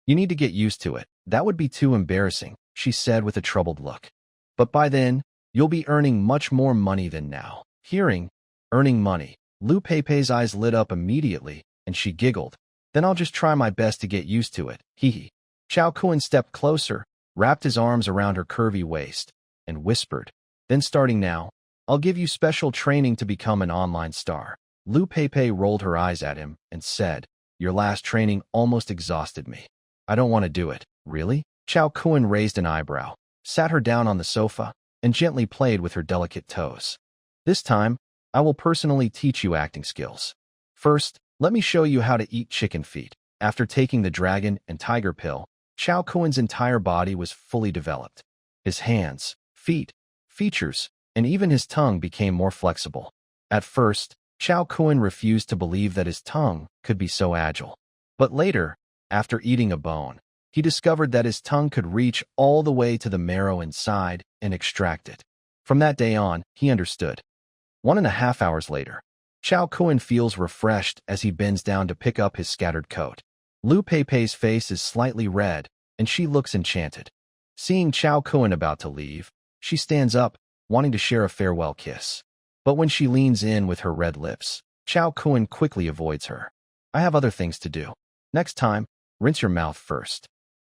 You need to get used to it. That would be too embarrassing, she said with a troubled look. But by then, you'll be earning much more money than now. Hearing, earning money, Lu Peipei's eyes lit up immediately, and she giggled. Then I'll just try my best to get used to it, hee. Chao Kun stepped closer, wrapped his arms around her curvy waist, and whispered, then starting now, I'll give you special training to become an online star. Lu Peipei rolled her eyes at him and said, your last training almost exhausted me. I don't want to do it. Really? Chao Kun raised an eyebrow, sat her down on the sofa, and gently played with her delicate toes. This time, I will personally teach you acting skills. First, let me show you how to eat chicken feet. After taking the dragon and tiger pill, Chao Kun's entire body was fully developed. His hands, feet, features, and even his tongue became more flexible. At first, Chao Kun refused to believe that his tongue could be so agile. But later, after eating a bone, he discovered that his tongue could reach all the way to the marrow inside and extract it. From that day on, he understood. 1.5 hours later, Chao Kun feels refreshed as he bends down to pick up his scattered coat. Lu Peipei's face is slightly red, and she looks enchanted. Seeing Chao Kun about to leave, she stands up, wanting to share a farewell kiss. But when she leans in with her red lips, Chao Kun quickly avoids her. I have other things to do. Next time, rinse your mouth first.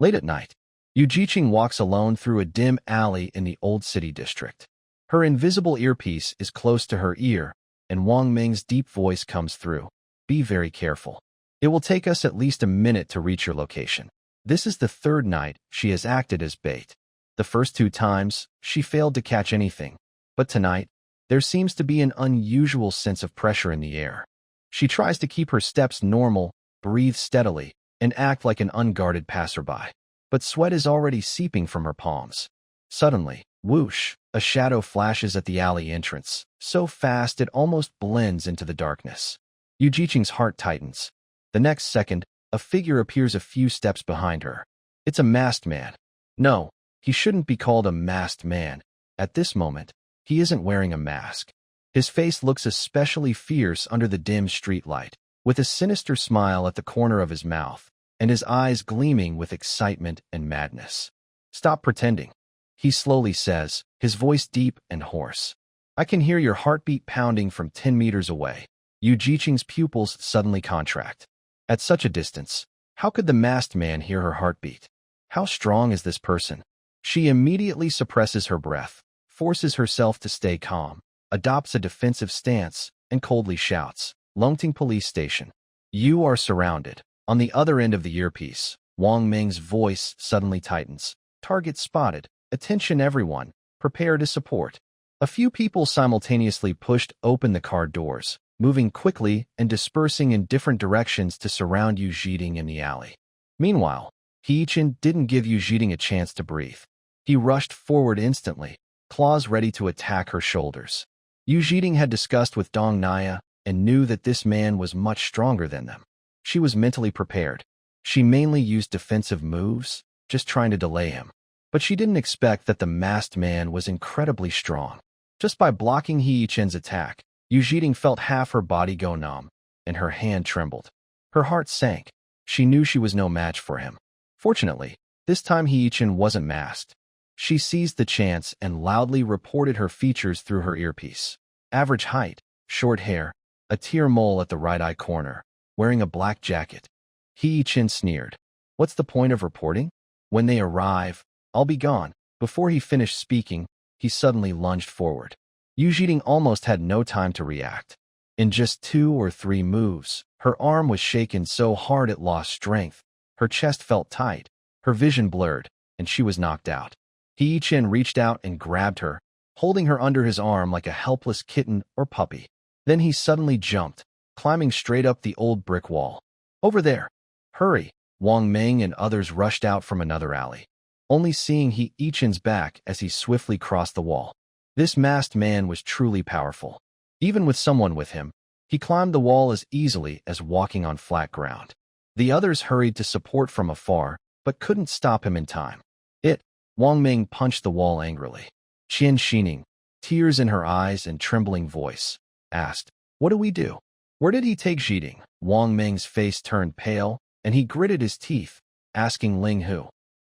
Late at night, Yu Jiqing walks alone through a dim alley in the old city district. Her invisible earpiece is close to her ear, and Wang Ming's deep voice comes through. Be very careful. It will take us at least a minute to reach your location. This is the 3rd night she has acted as bait. The first 2 times, she failed to catch anything. But tonight, there seems to be an unusual sense of pressure in the air. She tries to keep her steps normal, breathe steadily, and act like an unguarded passerby. But sweat is already seeping from her palms. Suddenly, whoosh, a shadow flashes at the alley entrance, so fast it almost blends into the darkness. Yu Jiqing's heart tightens. The next second, a figure appears a few steps behind her. It's a masked man. No, he shouldn't be called a masked man. At this moment, he isn't wearing a mask. His face looks especially fierce under the dim street light, with a sinister smile at the corner of his mouth, and his eyes gleaming with excitement and madness. Stop pretending, he slowly says, his voice deep and hoarse. I can hear your heartbeat pounding from 10 meters away. Yu Jiqing's pupils suddenly contract. At such a distance, how could the masked man hear her heartbeat? How strong is this person? She immediately suppresses her breath, forces herself to stay calm, adopts a defensive stance, and coldly shouts, "Longting Police Station. You are surrounded." On the other end of the earpiece, Wang Ming's voice suddenly tightens. "Target spotted. Attention everyone. Prepare to support." A few people simultaneously pushed open the car doors, moving quickly and dispersing in different directions to surround Yu Zhiding in the alley. Meanwhile, He Yichen didn't give Yu Zhiding a chance to breathe. He rushed forward instantly, claws ready to attack her shoulders. Yu Zhiding had discussed with Dong Naya and knew that this man was much stronger than them. She was mentally prepared. She mainly used defensive moves, just trying to delay him. But she didn't expect that the masked man was incredibly strong. Just by blocking He Yichen's attack, Yu Zhiding felt half her body go numb, and her hand trembled. Her heart sank. She knew she was no match for him. Fortunately, this time He Yichen wasn't masked. She seized the chance and loudly reported her features through her earpiece. Average height, short hair, a tear mole at the right eye corner, wearing a black jacket. He Yichen sneered. "What's the point of reporting? When they arrive, I'll be gone." Before he finished speaking, he suddenly lunged forward. Yu Zhiding almost had no time to react. In just 2 or 3 moves, her arm was shaken so hard it lost strength, her chest felt tight, her vision blurred, and she was knocked out. He Yichen reached out and grabbed her, holding her under his arm like a helpless kitten or puppy. Then he suddenly jumped, climbing straight up the old brick wall. "Over there! Hurry!" Wang Ming and others rushed out from another alley, only seeing He Yichen's back as he swiftly crossed the wall. This masked man was truly powerful. Even with someone with him, he climbed the wall as easily as walking on flat ground. The others hurried to support from afar, but couldn't stop him in time. Wang Ming punched the wall angrily. Qian Xining, tears in her eyes and trembling voice, asked, "What do we do? Where did he take Zhiding?" Wang Ming's face turned pale, and he gritted his teeth, asking Ling Hu,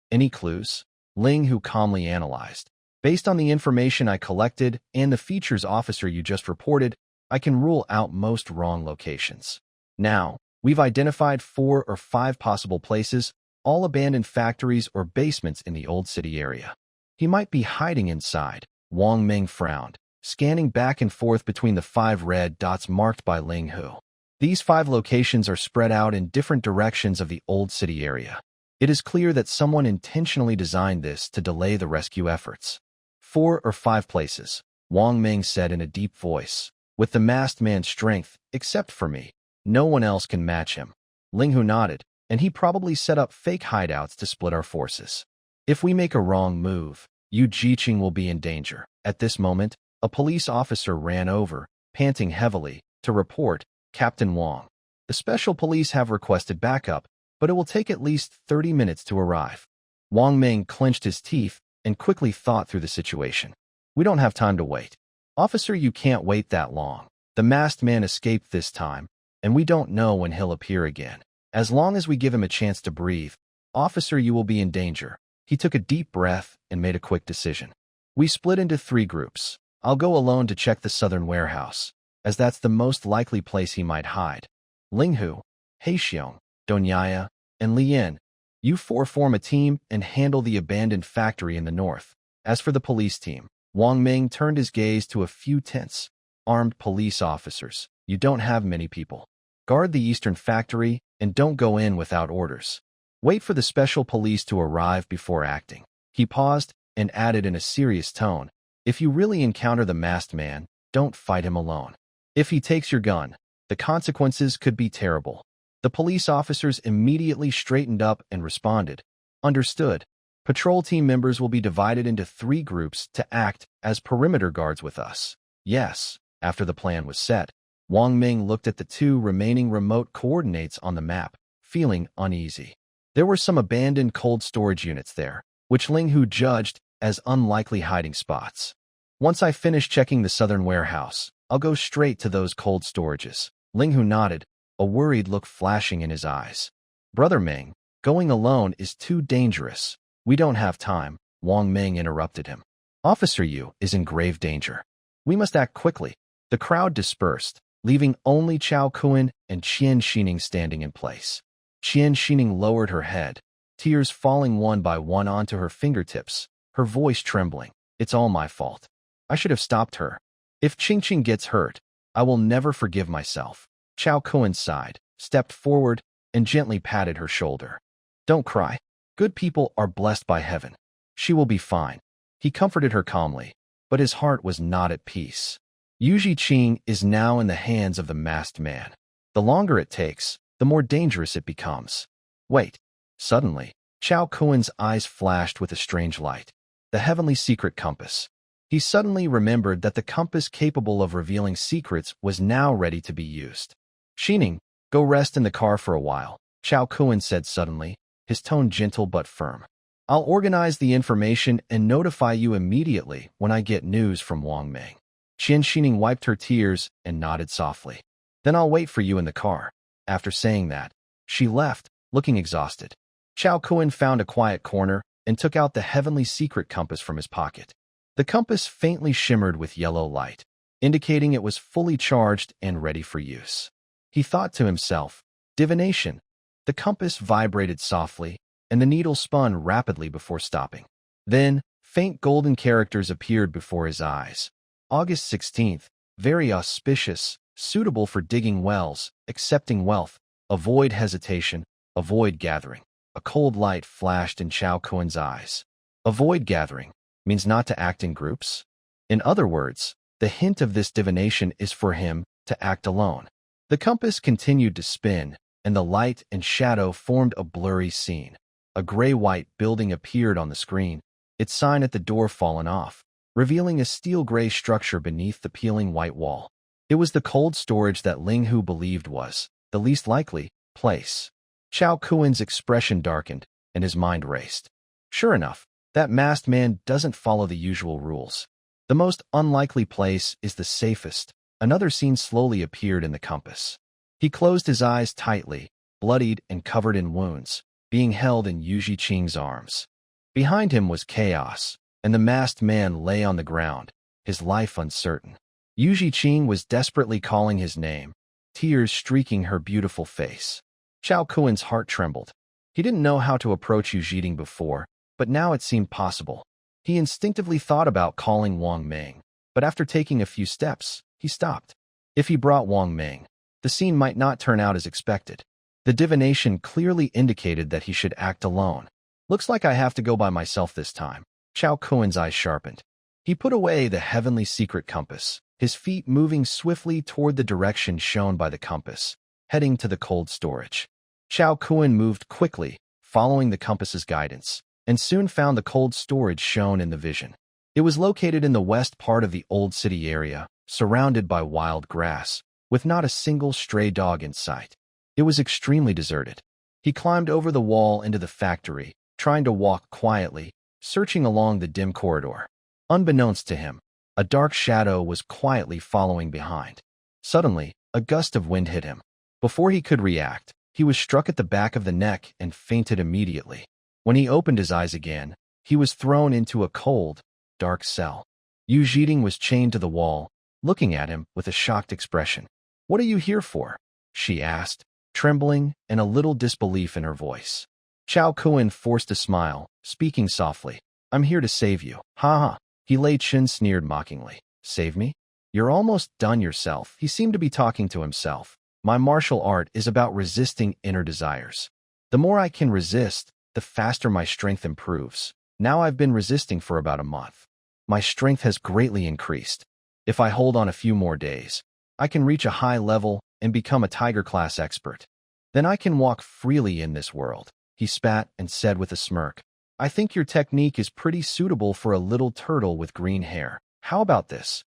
"Any clues?" Ling Hu calmly analyzed. "Based on the information I collected and the features officer you just reported, I can rule out most wrong locations. Now, we've identified 4 or 5 possible places, all abandoned factories or basements in the old city area. He might be hiding inside." Wang Ming frowned, scanning back and forth between the 5 red dots marked by Ling Hu. These 5 locations are spread out in different directions of the old city area. It is clear that someone intentionally designed this to delay the rescue efforts. 4 or 5 places, Wang Ming said in a deep voice. "With the masked man's strength, except for me, no one else can match him." Ling Hu nodded, and he probably set up fake hideouts to split our forces. "If we make a wrong move, Yu Zhiqing will be in danger." At this moment, a police officer ran over, panting heavily, to report, "Captain Wang, the special police have requested backup, but it will take at least 30 minutes to arrive." Wang Ming clenched his teeth and quickly thought through the situation. "We don't have time to wait. Officer, you can't wait that long. The masked man escaped this time, and we don't know when he'll appear again. As long as we give him a chance to breathe, officer, you will be in danger." He took a deep breath and made a quick decision. "We split into 3 groups. I'll go alone to check the southern warehouse, as that's the most likely place he might hide. Ling Hu, Heixiong, Donyaya, and Li Yin, you 4 form a team and handle the abandoned factory in the north. As for the police team," Wang Ming turned his gaze to a few tense, armed police officers. "You don't have many people. Guard the eastern factory and don't go in without orders. Wait for the special police to arrive before acting." He paused and added in a serious tone, "If you really encounter the masked man, don't fight him alone. If he takes your gun, the consequences could be terrible." The police officers immediately straightened up and responded, "Understood. Patrol team members will be divided into 3 groups to act as perimeter guards with us." "Yes." After the plan was set, Wang Ming looked at the 2 remaining remote coordinates on the map, feeling uneasy. There were some abandoned cold storage units there, which Ling Hu judged as unlikely hiding spots. "Once I finish checking the southern warehouse, I'll go straight to those cold storages." Ling Hu nodded, a worried look flashing in his eyes. "Brother Ming, going alone is too dangerous. We don't have time," Wang Ming interrupted him. "Officer Yu is in grave danger. We must act quickly." The crowd dispersed, leaving only Chao Kuan and Qian Xining standing in place. Qian Xining lowered her head, tears falling one by one onto her fingertips, her voice trembling. It's all my fault. I should have stopped her. If Qingqing gets hurt, I will never forgive myself. Chao Kun sighed, stepped forward, and gently patted her shoulder. Don't cry. Good people are blessed by heaven. She will be fine. He comforted her calmly, but his heart was not at peace. Yu Zhiqing is now in the hands of the masked man. The longer it takes, the more dangerous it becomes. Wait. Suddenly, Chao Kun's eyes flashed with a strange light. The heavenly secret compass. He suddenly remembered that the compass capable of revealing secrets was now ready to be used. Xining, go rest in the car for a while, Chao Kun said suddenly, his tone gentle but firm. I'll organize the information and notify you immediately when I get news from Wang Ming. Xining wiped her tears and nodded softly. Then I'll wait for you in the car. After saying that, she left, looking exhausted. Chao Kun found a quiet corner and took out the heavenly secret compass from his pocket. The compass faintly shimmered with yellow light, indicating it was fully charged and ready for use. He thought to himself, divination. The compass vibrated softly, and the needle spun rapidly before stopping. Then, faint golden characters appeared before his eyes. August 16th, very auspicious, suitable for digging wells, accepting wealth, avoid hesitation, avoid gathering. A cold light flashed in Chao Kun's eyes. Avoid gathering means not to act in groups. In other words, the hint of this divination is for him to act alone. The compass continued to spin, and the light and shadow formed a blurry scene. A gray-white building appeared on the screen, its sign at the door fallen off, revealing a steel-gray structure beneath the peeling white wall. It was the cold storage that Ling Hu believed was the least likely place. Chao Kun's expression darkened, and his mind raced. Sure enough, that masked man doesn't follow the usual rules. The most unlikely place is the safest. Another scene slowly appeared in the compass. He closed his eyes tightly, bloodied and covered in wounds, being held in Yu Zhiqing's arms. Behind him was chaos, and the masked man lay on the ground, his life uncertain. Yu Zhiqing was desperately calling his name, tears streaking her beautiful face. Chao Kun's heart trembled. He didn't know how to approach Yu Zhiqing before, but now it seemed possible. He instinctively thought about calling Wang Ming, but after taking a few steps, he stopped. If he brought Wang Ming, the scene might not turn out as expected. The divination clearly indicated that he should act alone. Looks like I have to go by myself this time. Chao Kun's eyes sharpened. He put away the heavenly secret compass, his feet moving swiftly toward the direction shown by the compass, heading to the cold storage. Chao Kun moved quickly, following the compass's guidance, and soon found the cold storage shown in the vision. It was located in the west part of the old city area, surrounded by wild grass, with not a single stray dog in sight. It was extremely deserted. He climbed over the wall into the factory, trying to walk quietly, searching along the dim corridor. Unbeknownst to him, a dark shadow was quietly following behind. Suddenly, a gust of wind hit him. Before he could react, he was struck at the back of the neck and fainted immediately. When he opened his eyes again, he was thrown into a cold, dark cell. Yu Zhiqing was chained to the wall, looking at him with a shocked expression. "What are you here for?" she asked, trembling and a little disbelief in her voice. Chao Kun forced a smile, speaking softly. "I'm here to save you." "Ha ha." He Lei Chen sneered mockingly. "Save me? You're almost done yourself." He seemed to be talking to himself. "My martial art is about resisting inner desires. The more I can resist, the faster my strength improves. Now I've been resisting for about a month. My strength has greatly increased. If I hold on a few more days, I can reach a high level and become a tiger-class expert. Then I can walk freely in this world." He spat and said with a smirk, "I think your technique is pretty suitable for a little turtle with green hair. How about this?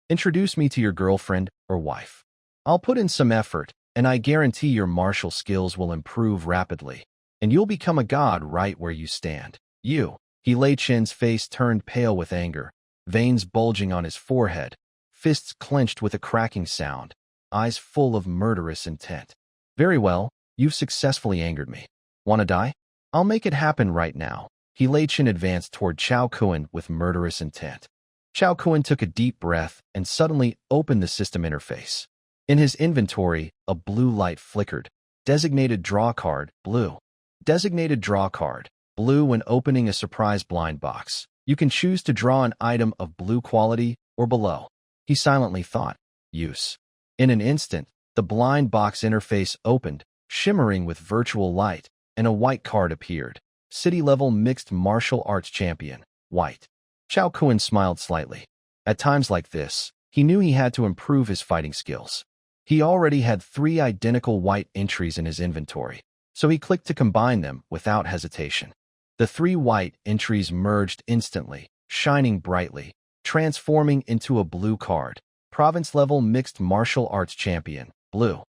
Introduce me to your girlfriend or wife. I'll put in some effort, and I guarantee your martial skills will improve rapidly, and you'll become a god right where you stand." "You." He Lei Chen's face turned pale with anger, veins bulging on his forehead, fists clenched with a cracking sound, eyes full of murderous intent. "Very well, you've successfully angered me. Wanna die? I'll make it happen right now." He Lei Chen advanced toward Chao Kun with murderous intent. Chao Kun took a deep breath and suddenly opened the system interface. In his inventory, a blue light flickered. Designated draw card, blue. Designated draw card, blue when opening a surprise blind box. You can choose to draw an item of blue quality or below. He silently thought. Use. In an instant, the blind box interface opened, shimmering with virtual light, and a white card appeared. City-level mixed martial arts champion, white. Chao Kun smiled slightly. At times like this, he knew he had to improve his fighting skills. He already had 3 identical white entries in his inventory, so he clicked to combine them without hesitation. The 3 white entries merged instantly, shining brightly, transforming into a blue card. Province-level mixed martial arts champion, blue.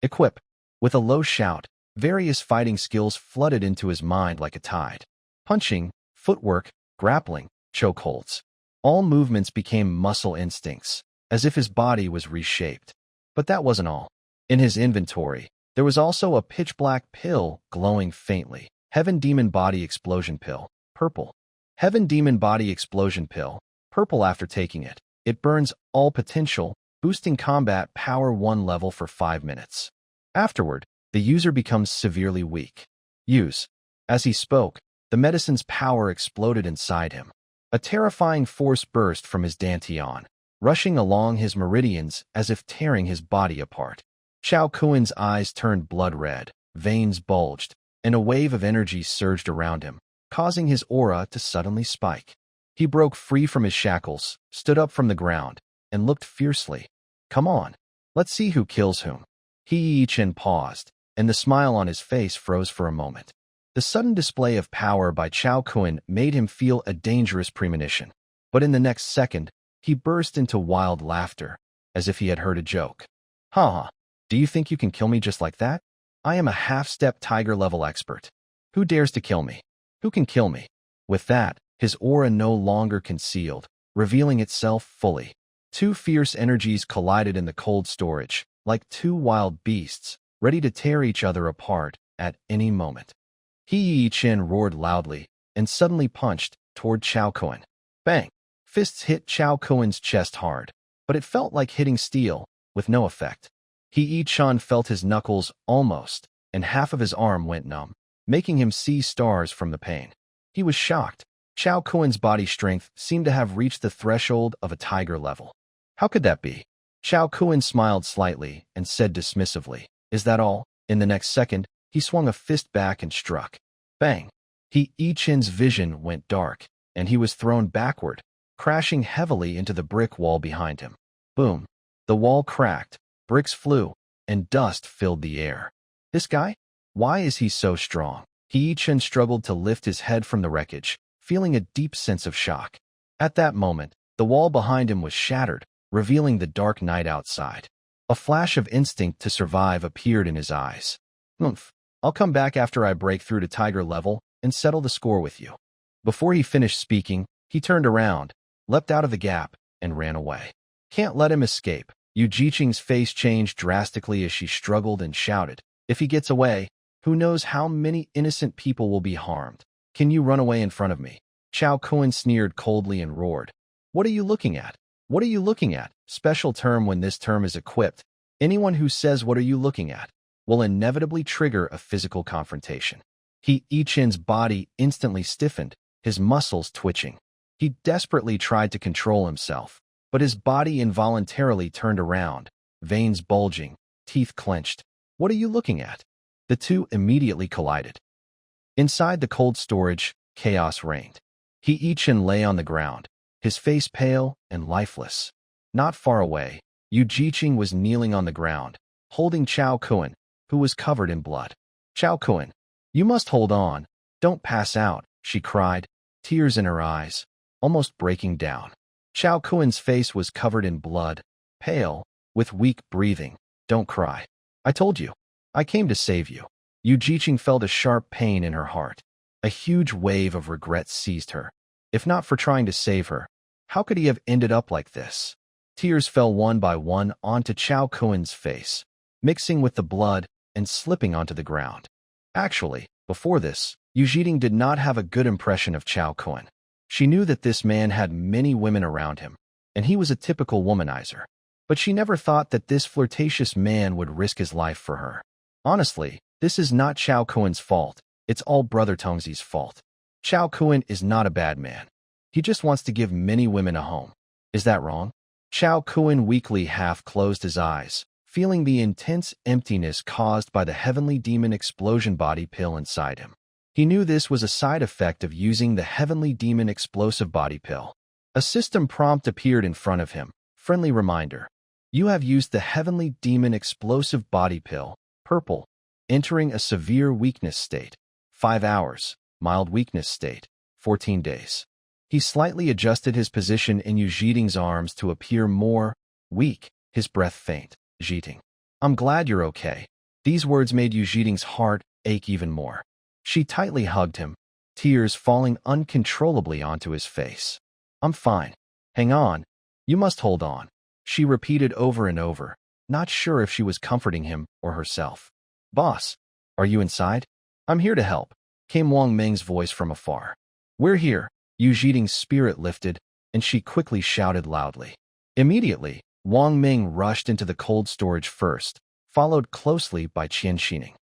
Equip. With a low shout, various fighting skills flooded into his mind like a tide. Punching, footwork, grappling, chokeholds. All movements became muscle instincts, as if his body was reshaped. But that wasn't all. In his inventory, there was also a pitch-black pill glowing faintly. Heaven Demon Body Explosion Pill, purple. Heaven Demon Body Explosion Pill, purple. After taking it, it burns all potential, boosting combat power 1 level for 5 minutes. Afterward, the user becomes severely weak. Use. As he spoke, the medicine's power exploded inside him. A terrifying force burst from his dantian, rushing along his meridians as if tearing his body apart. Chao Kun's eyes turned blood red, veins bulged, and a wave of energy surged around him, causing his aura to suddenly spike. He broke free from his shackles, stood up from the ground, and looked fiercely. Come on, let's see who kills whom. He Chen paused, and the smile on his face froze for a moment. The sudden display of power by Chao Kun made him feel a dangerous premonition. But in the next second, he burst into wild laughter, as if he had heard a joke. Ha! Do you think you can kill me just like that? I am a half-step tiger-level expert. Who dares to kill me? Who can kill me? With that, his aura no longer concealed, revealing itself fully. 2 fierce energies collided in the cold storage, like 2 wild beasts, ready to tear each other apart at any moment. He Chen roared loudly and suddenly punched toward Chao Kun. Bang! Fists hit Chao Kun's chest hard, but it felt like hitting steel, with no effect. He Chen felt his knuckles almost, and half of his arm went numb, making him see stars from the pain. He was shocked. Chao Kun's body strength seemed to have reached the threshold of a tiger level. How could that be? Chao Kun smiled slightly and said dismissively, Is that all? In the next second, he swung a fist back and struck. Bang! He Chen's vision went dark, and he was thrown backward, crashing heavily into the brick wall behind him. Boom! The wall cracked, bricks flew, and dust filled the air. This guy? Why is he so strong? He Chen struggled to lift his head from the wreckage, feeling a deep sense of shock. At that moment, the wall behind him was shattered, revealing the dark night outside. A flash of instinct to survive appeared in his eyes. Oomph! I'll come back after I break through to tiger level and settle the score with you. Before he finished speaking, he turned around, leapt out of the gap, and ran away. Can't let him escape. Yu Jiqing's face changed drastically as she struggled and shouted, If he gets away, who knows how many innocent people will be harmed. Can you run away in front of me? Chao Kun sneered coldly and roared. What are you looking at? What are you looking at? Special term when this term is equipped. Anyone who says what are you looking at will inevitably trigger a physical confrontation. He Chen's body instantly stiffened, his muscles twitching. He desperately tried to control himself, but his body involuntarily turned around, veins bulging, teeth clenched. What are you looking at? The two immediately collided. Inside the cold storage, chaos reigned. He Chen lay on the ground, his face pale and lifeless. Not far away, Yu Jiqing was kneeling on the ground, holding Chao Kun, who was covered in blood. Chao Kun, you must hold on. Don't pass out, she cried, tears in her eyes, almost breaking down. Chao Kun's face was covered in blood, pale, with weak breathing. Don't cry. I told you. I came to save you. Yu Jiqing felt a sharp pain in her heart. A huge wave of regret seized her. If not for trying to save her, how could he have ended up like this? Tears fell one by one onto Chao Kun's face, mixing with the blood and slipping onto the ground. Actually, before this, Yu Jiqing did not have a good impression of Chao Kun. She knew that this man had many women around him, and he was a typical womanizer. But she never thought that this flirtatious man would risk his life for her. Honestly, this is not Chao Kun's fault. It's all Brother Tongzi's fault. Chao Kun is not a bad man. He just wants to give many women a home. Is that wrong? Chao Kun weakly half closed his eyes, feeling the intense emptiness caused by the heavenly demon explosion body pill inside him. He knew this was a side effect of using the heavenly demon explosive body pill. A system prompt appeared in front of him. Friendly reminder. You have used the heavenly demon explosive body pill, purple, entering a severe weakness state. 5 hours, mild weakness state, 14 days. He slightly adjusted his position in Yu Zhiding's arms to appear more weak, his breath faint. Zhiding, I'm glad you're okay. These words made Yu Zhiding's heart ache even more. She tightly hugged him, tears falling uncontrollably onto his face. I'm fine. Hang on. You must hold on. She repeated over and over, not sure if she was comforting him or herself. Boss, are you inside? I'm here to help, came Wang Meng's voice from afar. We're here. Yu Zhiding's spirit lifted, and she quickly shouted loudly. Immediately, Wang Meng rushed into the cold storage first, followed closely by Qian Xining.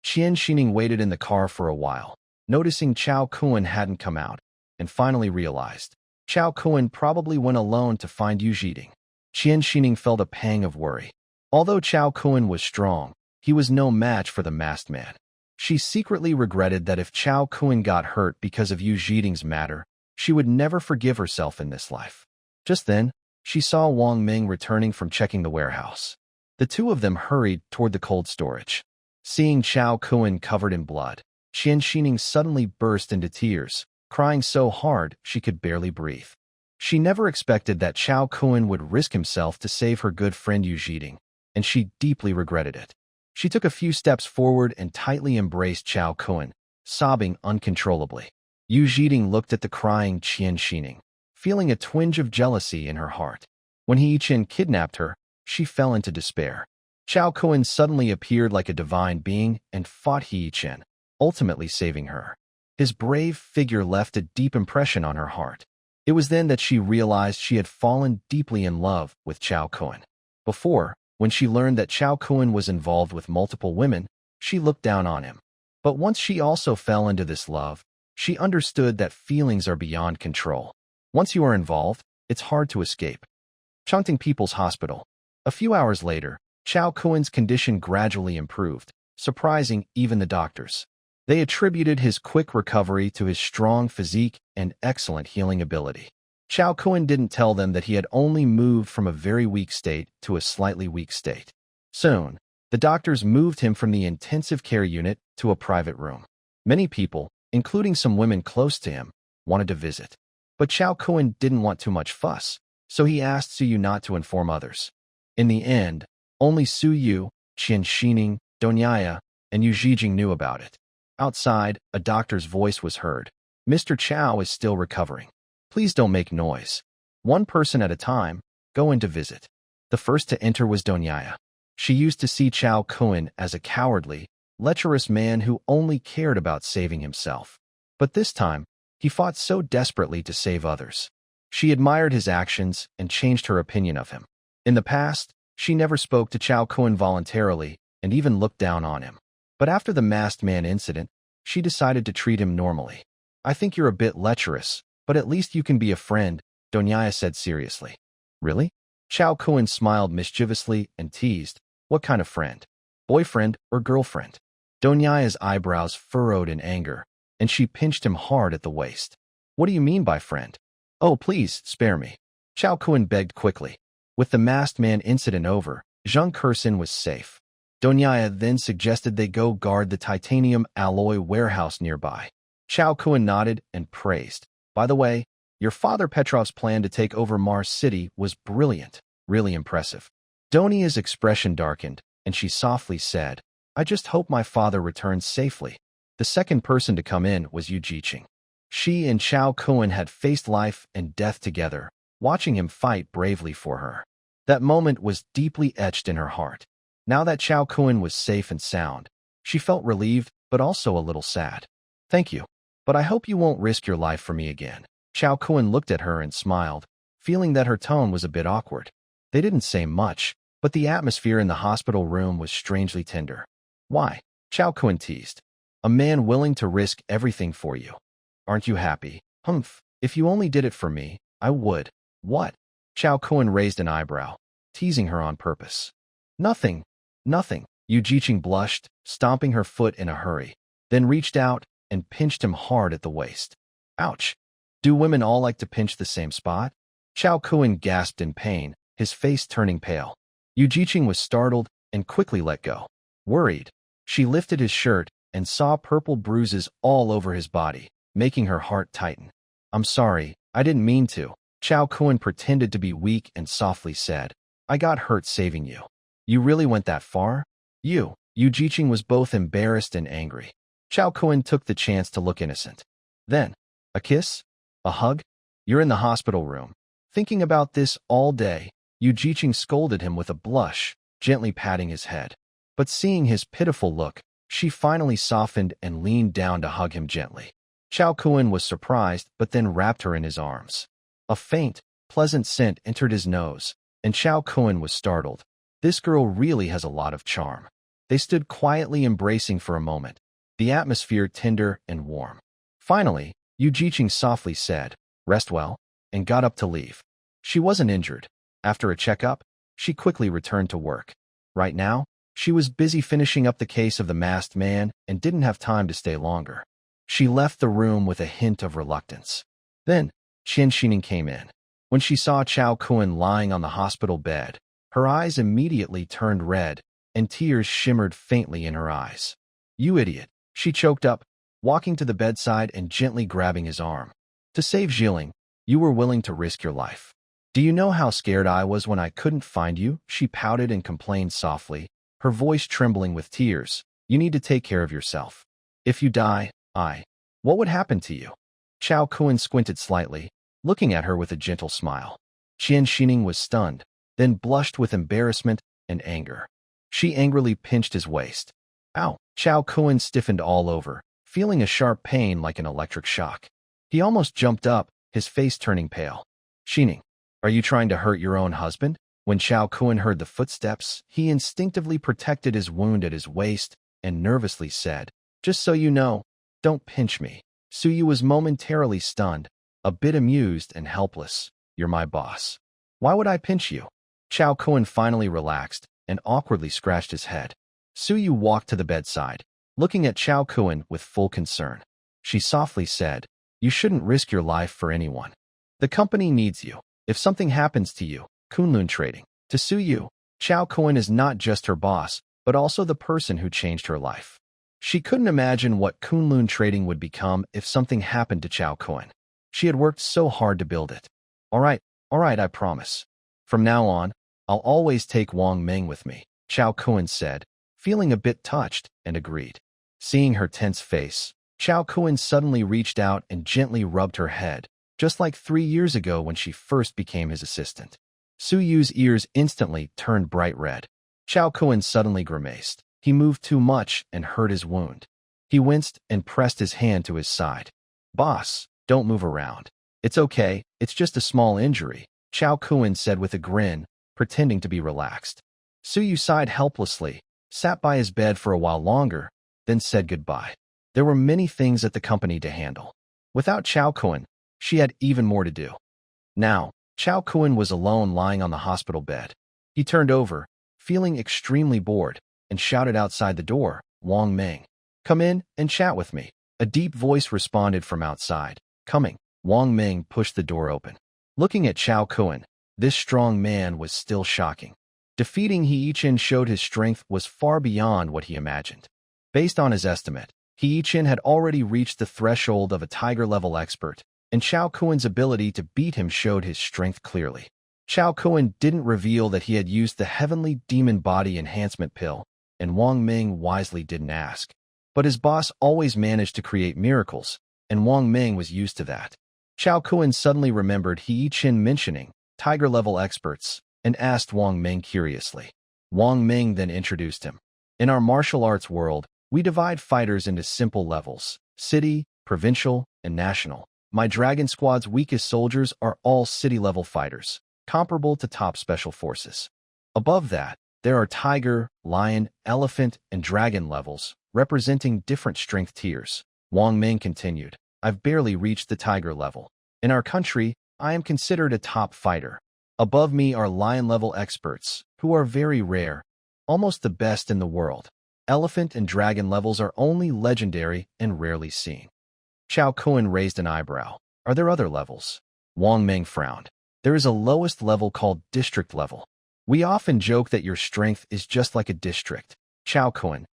Qian Xining waited in the car for a while, noticing Chao Kun hadn't come out, and finally realized Chao Kun probably went alone to find Yu Zhiding. Qian Xining felt a pang of worry. Although Chao Kun was strong, he was no match for the masked man. She secretly regretted that if Chao Kun got hurt because of Yu Zhiding's matter, she would never forgive herself in this life. Just then, she saw Wang Meng returning from checking the warehouse. The two of them hurried toward the cold storage. Seeing Chao Kun covered in blood, Qian Xining suddenly burst into tears, crying so hard she could barely breathe. She never expected that Chao Kun would risk himself to save her good friend Yu Zhiding, and she deeply regretted it. She took a few steps forward and tightly embraced Chao Kun, sobbing uncontrollably. Yu Zhiding looked at the crying Qian Xining, feeling a twinge of jealousy in her heart. When He Yichen kidnapped her, she fell into despair. Chao Kun suddenly appeared like a divine being and fought He Yichen, ultimately saving her. His brave figure left a deep impression on her heart. It was then that she realized she had fallen deeply in love with Chao Kun. Before, when she learned that Chao Kun was involved with multiple women, she looked down on him. But once she also fell into this love, she understood that feelings are beyond control. Once you are involved, it's hard to escape. Chongqing People's Hospital. A few hours later, Chao Kun's condition gradually improved, surprising even the doctors. They attributed his quick recovery to his strong physique and excellent healing ability. Chao Kun didn't tell them that he had only moved from a very weak state to a slightly weak state. Soon, the doctors moved him from the intensive care unit to a private room. Many people, including some women close to him, wanted to visit. But Chao Kun didn't want too much fuss, so he asked Su Yu not to inform others. In the end, only Su Yu, Qian Xining, Donyaya, and Yu Zhijing knew about it. Outside, a doctor's voice was heard. Mr. Chao is still recovering. Please don't make noise. One person at a time, go in to visit. The first to enter was Donyaya. She used to see Chao Kun as a cowardly, lecherous man who only cared about saving himself. But this time, he fought so desperately to save others. She admired his actions and changed her opinion of him. In the past, she never spoke to Chao Kun voluntarily and even looked down on him. But after the masked man incident, she decided to treat him normally. I think you're a bit lecherous, but at least you can be a friend, Donyaya said seriously. Really? Chao Kun smiled mischievously and teased, what kind of friend? Boyfriend or girlfriend? Donyaya's eyebrows furrowed in anger, and she pinched him hard at the waist. What do you mean by friend? Oh, please, spare me. Chao Kun begged quickly. With the masked man incident over, Zheng Kersin was safe. Donyaya then suggested they go guard the titanium alloy warehouse nearby. Chao Kun nodded and praised. By the way, your father Petrov's plan to take over Mars City was brilliant, really impressive. Donya's expression darkened, and she softly said, I just hope my father returns safely. The second person to come in was Yu Zhiqing. She and Chao Kun had faced life and death together, watching him fight bravely for her. That moment was deeply etched in her heart. Now that Chao Kun was safe and sound, she felt relieved but also a little sad. Thank you, but I hope you won't risk your life for me again. Chao Kun looked at her and smiled, feeling that her tone was a bit awkward. They didn't say much, but the atmosphere in the hospital room was strangely tender. Why? Chao Kun teased. A man willing to risk everything for you. Aren't you happy? Humph. If you only did it for me, I would. What? Chao Kun raised an eyebrow, teasing her on purpose. Nothing. Nothing. Yu Jiqing blushed, stomping her foot in a hurry, then reached out and pinched him hard at the waist. Ouch. Do women all like to pinch the same spot? Chao Kun gasped in pain, his face turning pale. Yu Jiqing was startled and quickly let go. Worried, she lifted his shirt and saw purple bruises all over his body, making her heart tighten. I'm sorry, I didn't mean to. Chao Kun pretended to be weak and softly said, I got hurt saving you. You really went that far? Yu Jiqing was both embarrassed and angry. Chao Kun took the chance to look innocent. Then, a kiss? A hug? You're in the hospital room. Thinking about this all day, Yu Jiqing scolded him with a blush, gently patting his head. But seeing his pitiful look, she finally softened and leaned down to hug him gently. Chao Kun was surprised but then wrapped her in his arms. A faint, pleasant scent entered his nose, and Chao Kun was startled. This girl really has a lot of charm. They stood quietly embracing for a moment, the atmosphere tender and warm. Finally, Yu Jiqing softly said, Rest well, and got up to leave. She wasn't injured. After a checkup, she quickly returned to work. Right now, she was busy finishing up the case of the masked man and didn't have time to stay longer. She left the room with a hint of reluctance. Then, Qian Xining came in. When she saw Chao Kun lying on the hospital bed, her eyes immediately turned red, and tears shimmered faintly in her eyes. You idiot, she choked up, walking to the bedside and gently grabbing his arm. To save Jilin, you were willing to risk your life. Do you know how scared I was when I couldn't find you? She pouted and complained softly, her voice trembling with tears. You need to take care of yourself. If you die, what would happen to you? Chao Kun squinted slightly, looking at her with a gentle smile. Qian Xining was stunned, then blushed with embarrassment and anger. She angrily pinched his waist. Ow! Chao Kun stiffened all over, feeling a sharp pain like an electric shock. He almost jumped up, his face turning pale. Xining, are you trying to hurt your own husband? When Chao Kun heard the footsteps, he instinctively protected his wound at his waist and nervously said, Just so you know, don't pinch me. Suyu was momentarily stunned, a bit amused and helpless. You're my boss. Why would I pinch you? Chao Kun finally relaxed and awkwardly scratched his head. Suyu walked to the bedside, looking at Chao Kun with full concern. She softly said, You shouldn't risk your life for anyone. The company needs you. If something happens to you, Kunlun Trading. To Suyu, Chao Kun is not just her boss, but also the person who changed her life. She couldn't imagine what Kunlun Trading would become if something happened to Chao Kun. She had worked so hard to build it. All right, I promise. From now on, I'll always take Wang Meng with me, Chao Kun said, feeling a bit touched, and agreed. Seeing her tense face, Chao Kun suddenly reached out and gently rubbed her head, just like 3 years ago when she first became his assistant. Suyu's ears instantly turned bright red. Chao Kun suddenly grimaced. He moved too much and hurt his wound. He winced and pressed his hand to his side. Boss, don't move around. It's okay, it's just a small injury, Chao Kun said with a grin, pretending to be relaxed. Suyu sighed helplessly, sat by his bed for a while longer, then said goodbye. There were many things at the company to handle. Without Chao Kun, she had even more to do. Now, Chao Kun was alone lying on the hospital bed. He turned over, feeling extremely bored, and shouted outside the door, Wang Meng. Come in and chat with me. A deep voice responded from outside. Coming. Wang Meng pushed the door open. Looking at Chao Kun, this strong man was still shocking. Defeating He Yichen showed his strength was far beyond what he imagined. Based on his estimate, He Yichen had already reached the threshold of a tiger-level expert, and Chao Kun's ability to beat him showed his strength clearly. Chao Kun didn't reveal that he had used the Heavenly Demon Body Enhancement Pill, and Wang Meng wisely didn't ask. But his boss always managed to create miracles, and Wang Meng was used to that. Chao Kun suddenly remembered He Yichen mentioning tiger-level experts and asked Wang Meng curiously. Wang Meng then introduced him. In our martial arts world, we divide fighters into simple levels: city, provincial, and national. My Dragon Squad's weakest soldiers are all city-level fighters, comparable to top special forces. Above that, there are tiger, lion, elephant, and dragon levels, representing different strength tiers. Wang Meng continued, I've barely reached the tiger level. In our country, I am considered a top fighter. Above me are lion-level experts, who are very rare, almost the best in the world. Elephant and dragon levels are only legendary and rarely seen. Chao Kun raised an eyebrow. Are there other levels? Wang Meng frowned. There is a lowest level called district level. We often joke that your strength is just like a district. Chao Kun.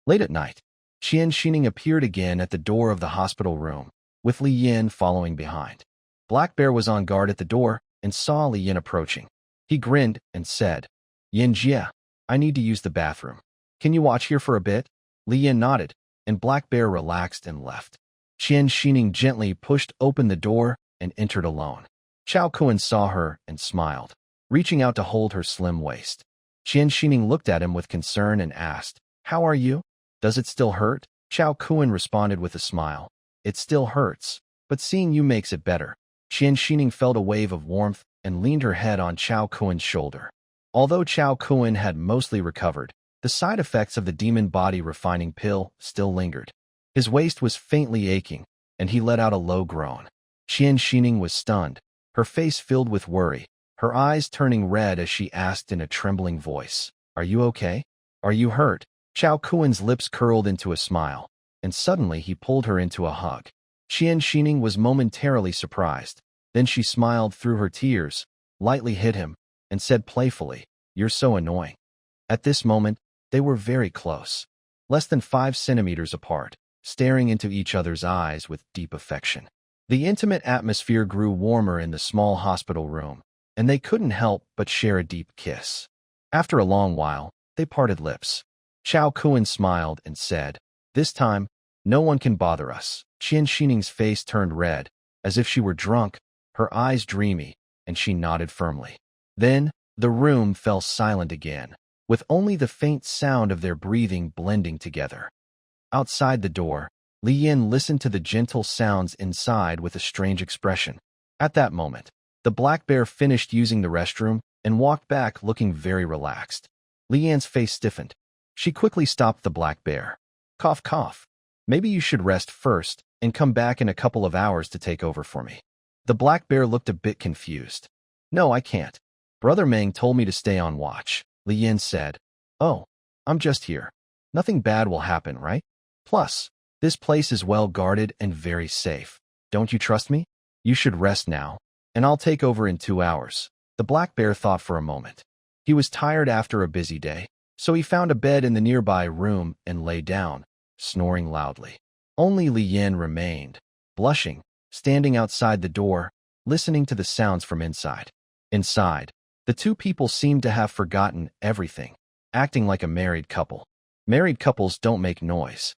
Late at night, Qian Xining appeared again at the door of the hospital room, with Li Yin following behind. Black Bear was on guard at the door and saw Li Yin approaching. He grinned and said, Yin Jia, I need to use the bathroom. Can you watch here for a bit? Li Yin nodded, and Black Bear relaxed and left. Qian Xining gently pushed open the door and entered alone. Chao Kun saw her and smiled, reaching out to hold her slim waist. Qian Xining looked at him with concern and asked, How are you? Does it still hurt? Chao Kun responded with a smile. It still hurts, but seeing you makes it better. Qian Xining felt a wave of warmth and leaned her head on Chao Kun's shoulder. Although Chao Kun had mostly recovered, the side effects of the demon body refining pill still lingered. His waist was faintly aching, and he let out a low groan. Qian Xining was stunned, her face filled with worry, her eyes turning red as she asked in a trembling voice, Are you okay? Are you hurt? Chao Kun's lips curled into a smile, and suddenly he pulled her into a hug. Qian Xining was momentarily surprised. Then she smiled through her tears, lightly hit him, and said playfully, You're so annoying. At this moment, they were very close, less than 5 centimeters apart, staring into each other's eyes with deep affection. The intimate atmosphere grew warmer in the small hospital room, and they couldn't help but share a deep kiss. After a long while, they parted lips. Chao Kun smiled and said, This time, no one can bother us. Qian Xining's face turned red, as if she were drunk, her eyes dreamy, and she nodded firmly. Then, the room fell silent again, with only the faint sound of their breathing blending together. Outside the door, Li Yin listened to the gentle sounds inside with a strange expression. At that moment, the Black Bear finished using the restroom and walked back looking very relaxed. Li Yin's face stiffened. She quickly stopped the Black Bear. Cough, cough. Maybe you should rest first and come back in a couple of hours to take over for me. The Black Bear looked a bit confused. No, I can't. Brother Meng told me to stay on watch. Li Yin said, Oh, I'm just here. Nothing bad will happen, right? Plus, this place is well guarded and very safe. Don't you trust me? You should rest now, and I'll take over in 2 hours. The Black Bear thought for a moment. He was tired after a busy day, so he found a bed in the nearby room and lay down, snoring loudly. Only Li Yin remained, blushing, standing outside the door, listening to the sounds from inside. Inside, the two people seemed to have forgotten everything, acting like a married couple. Married couples don't make noise.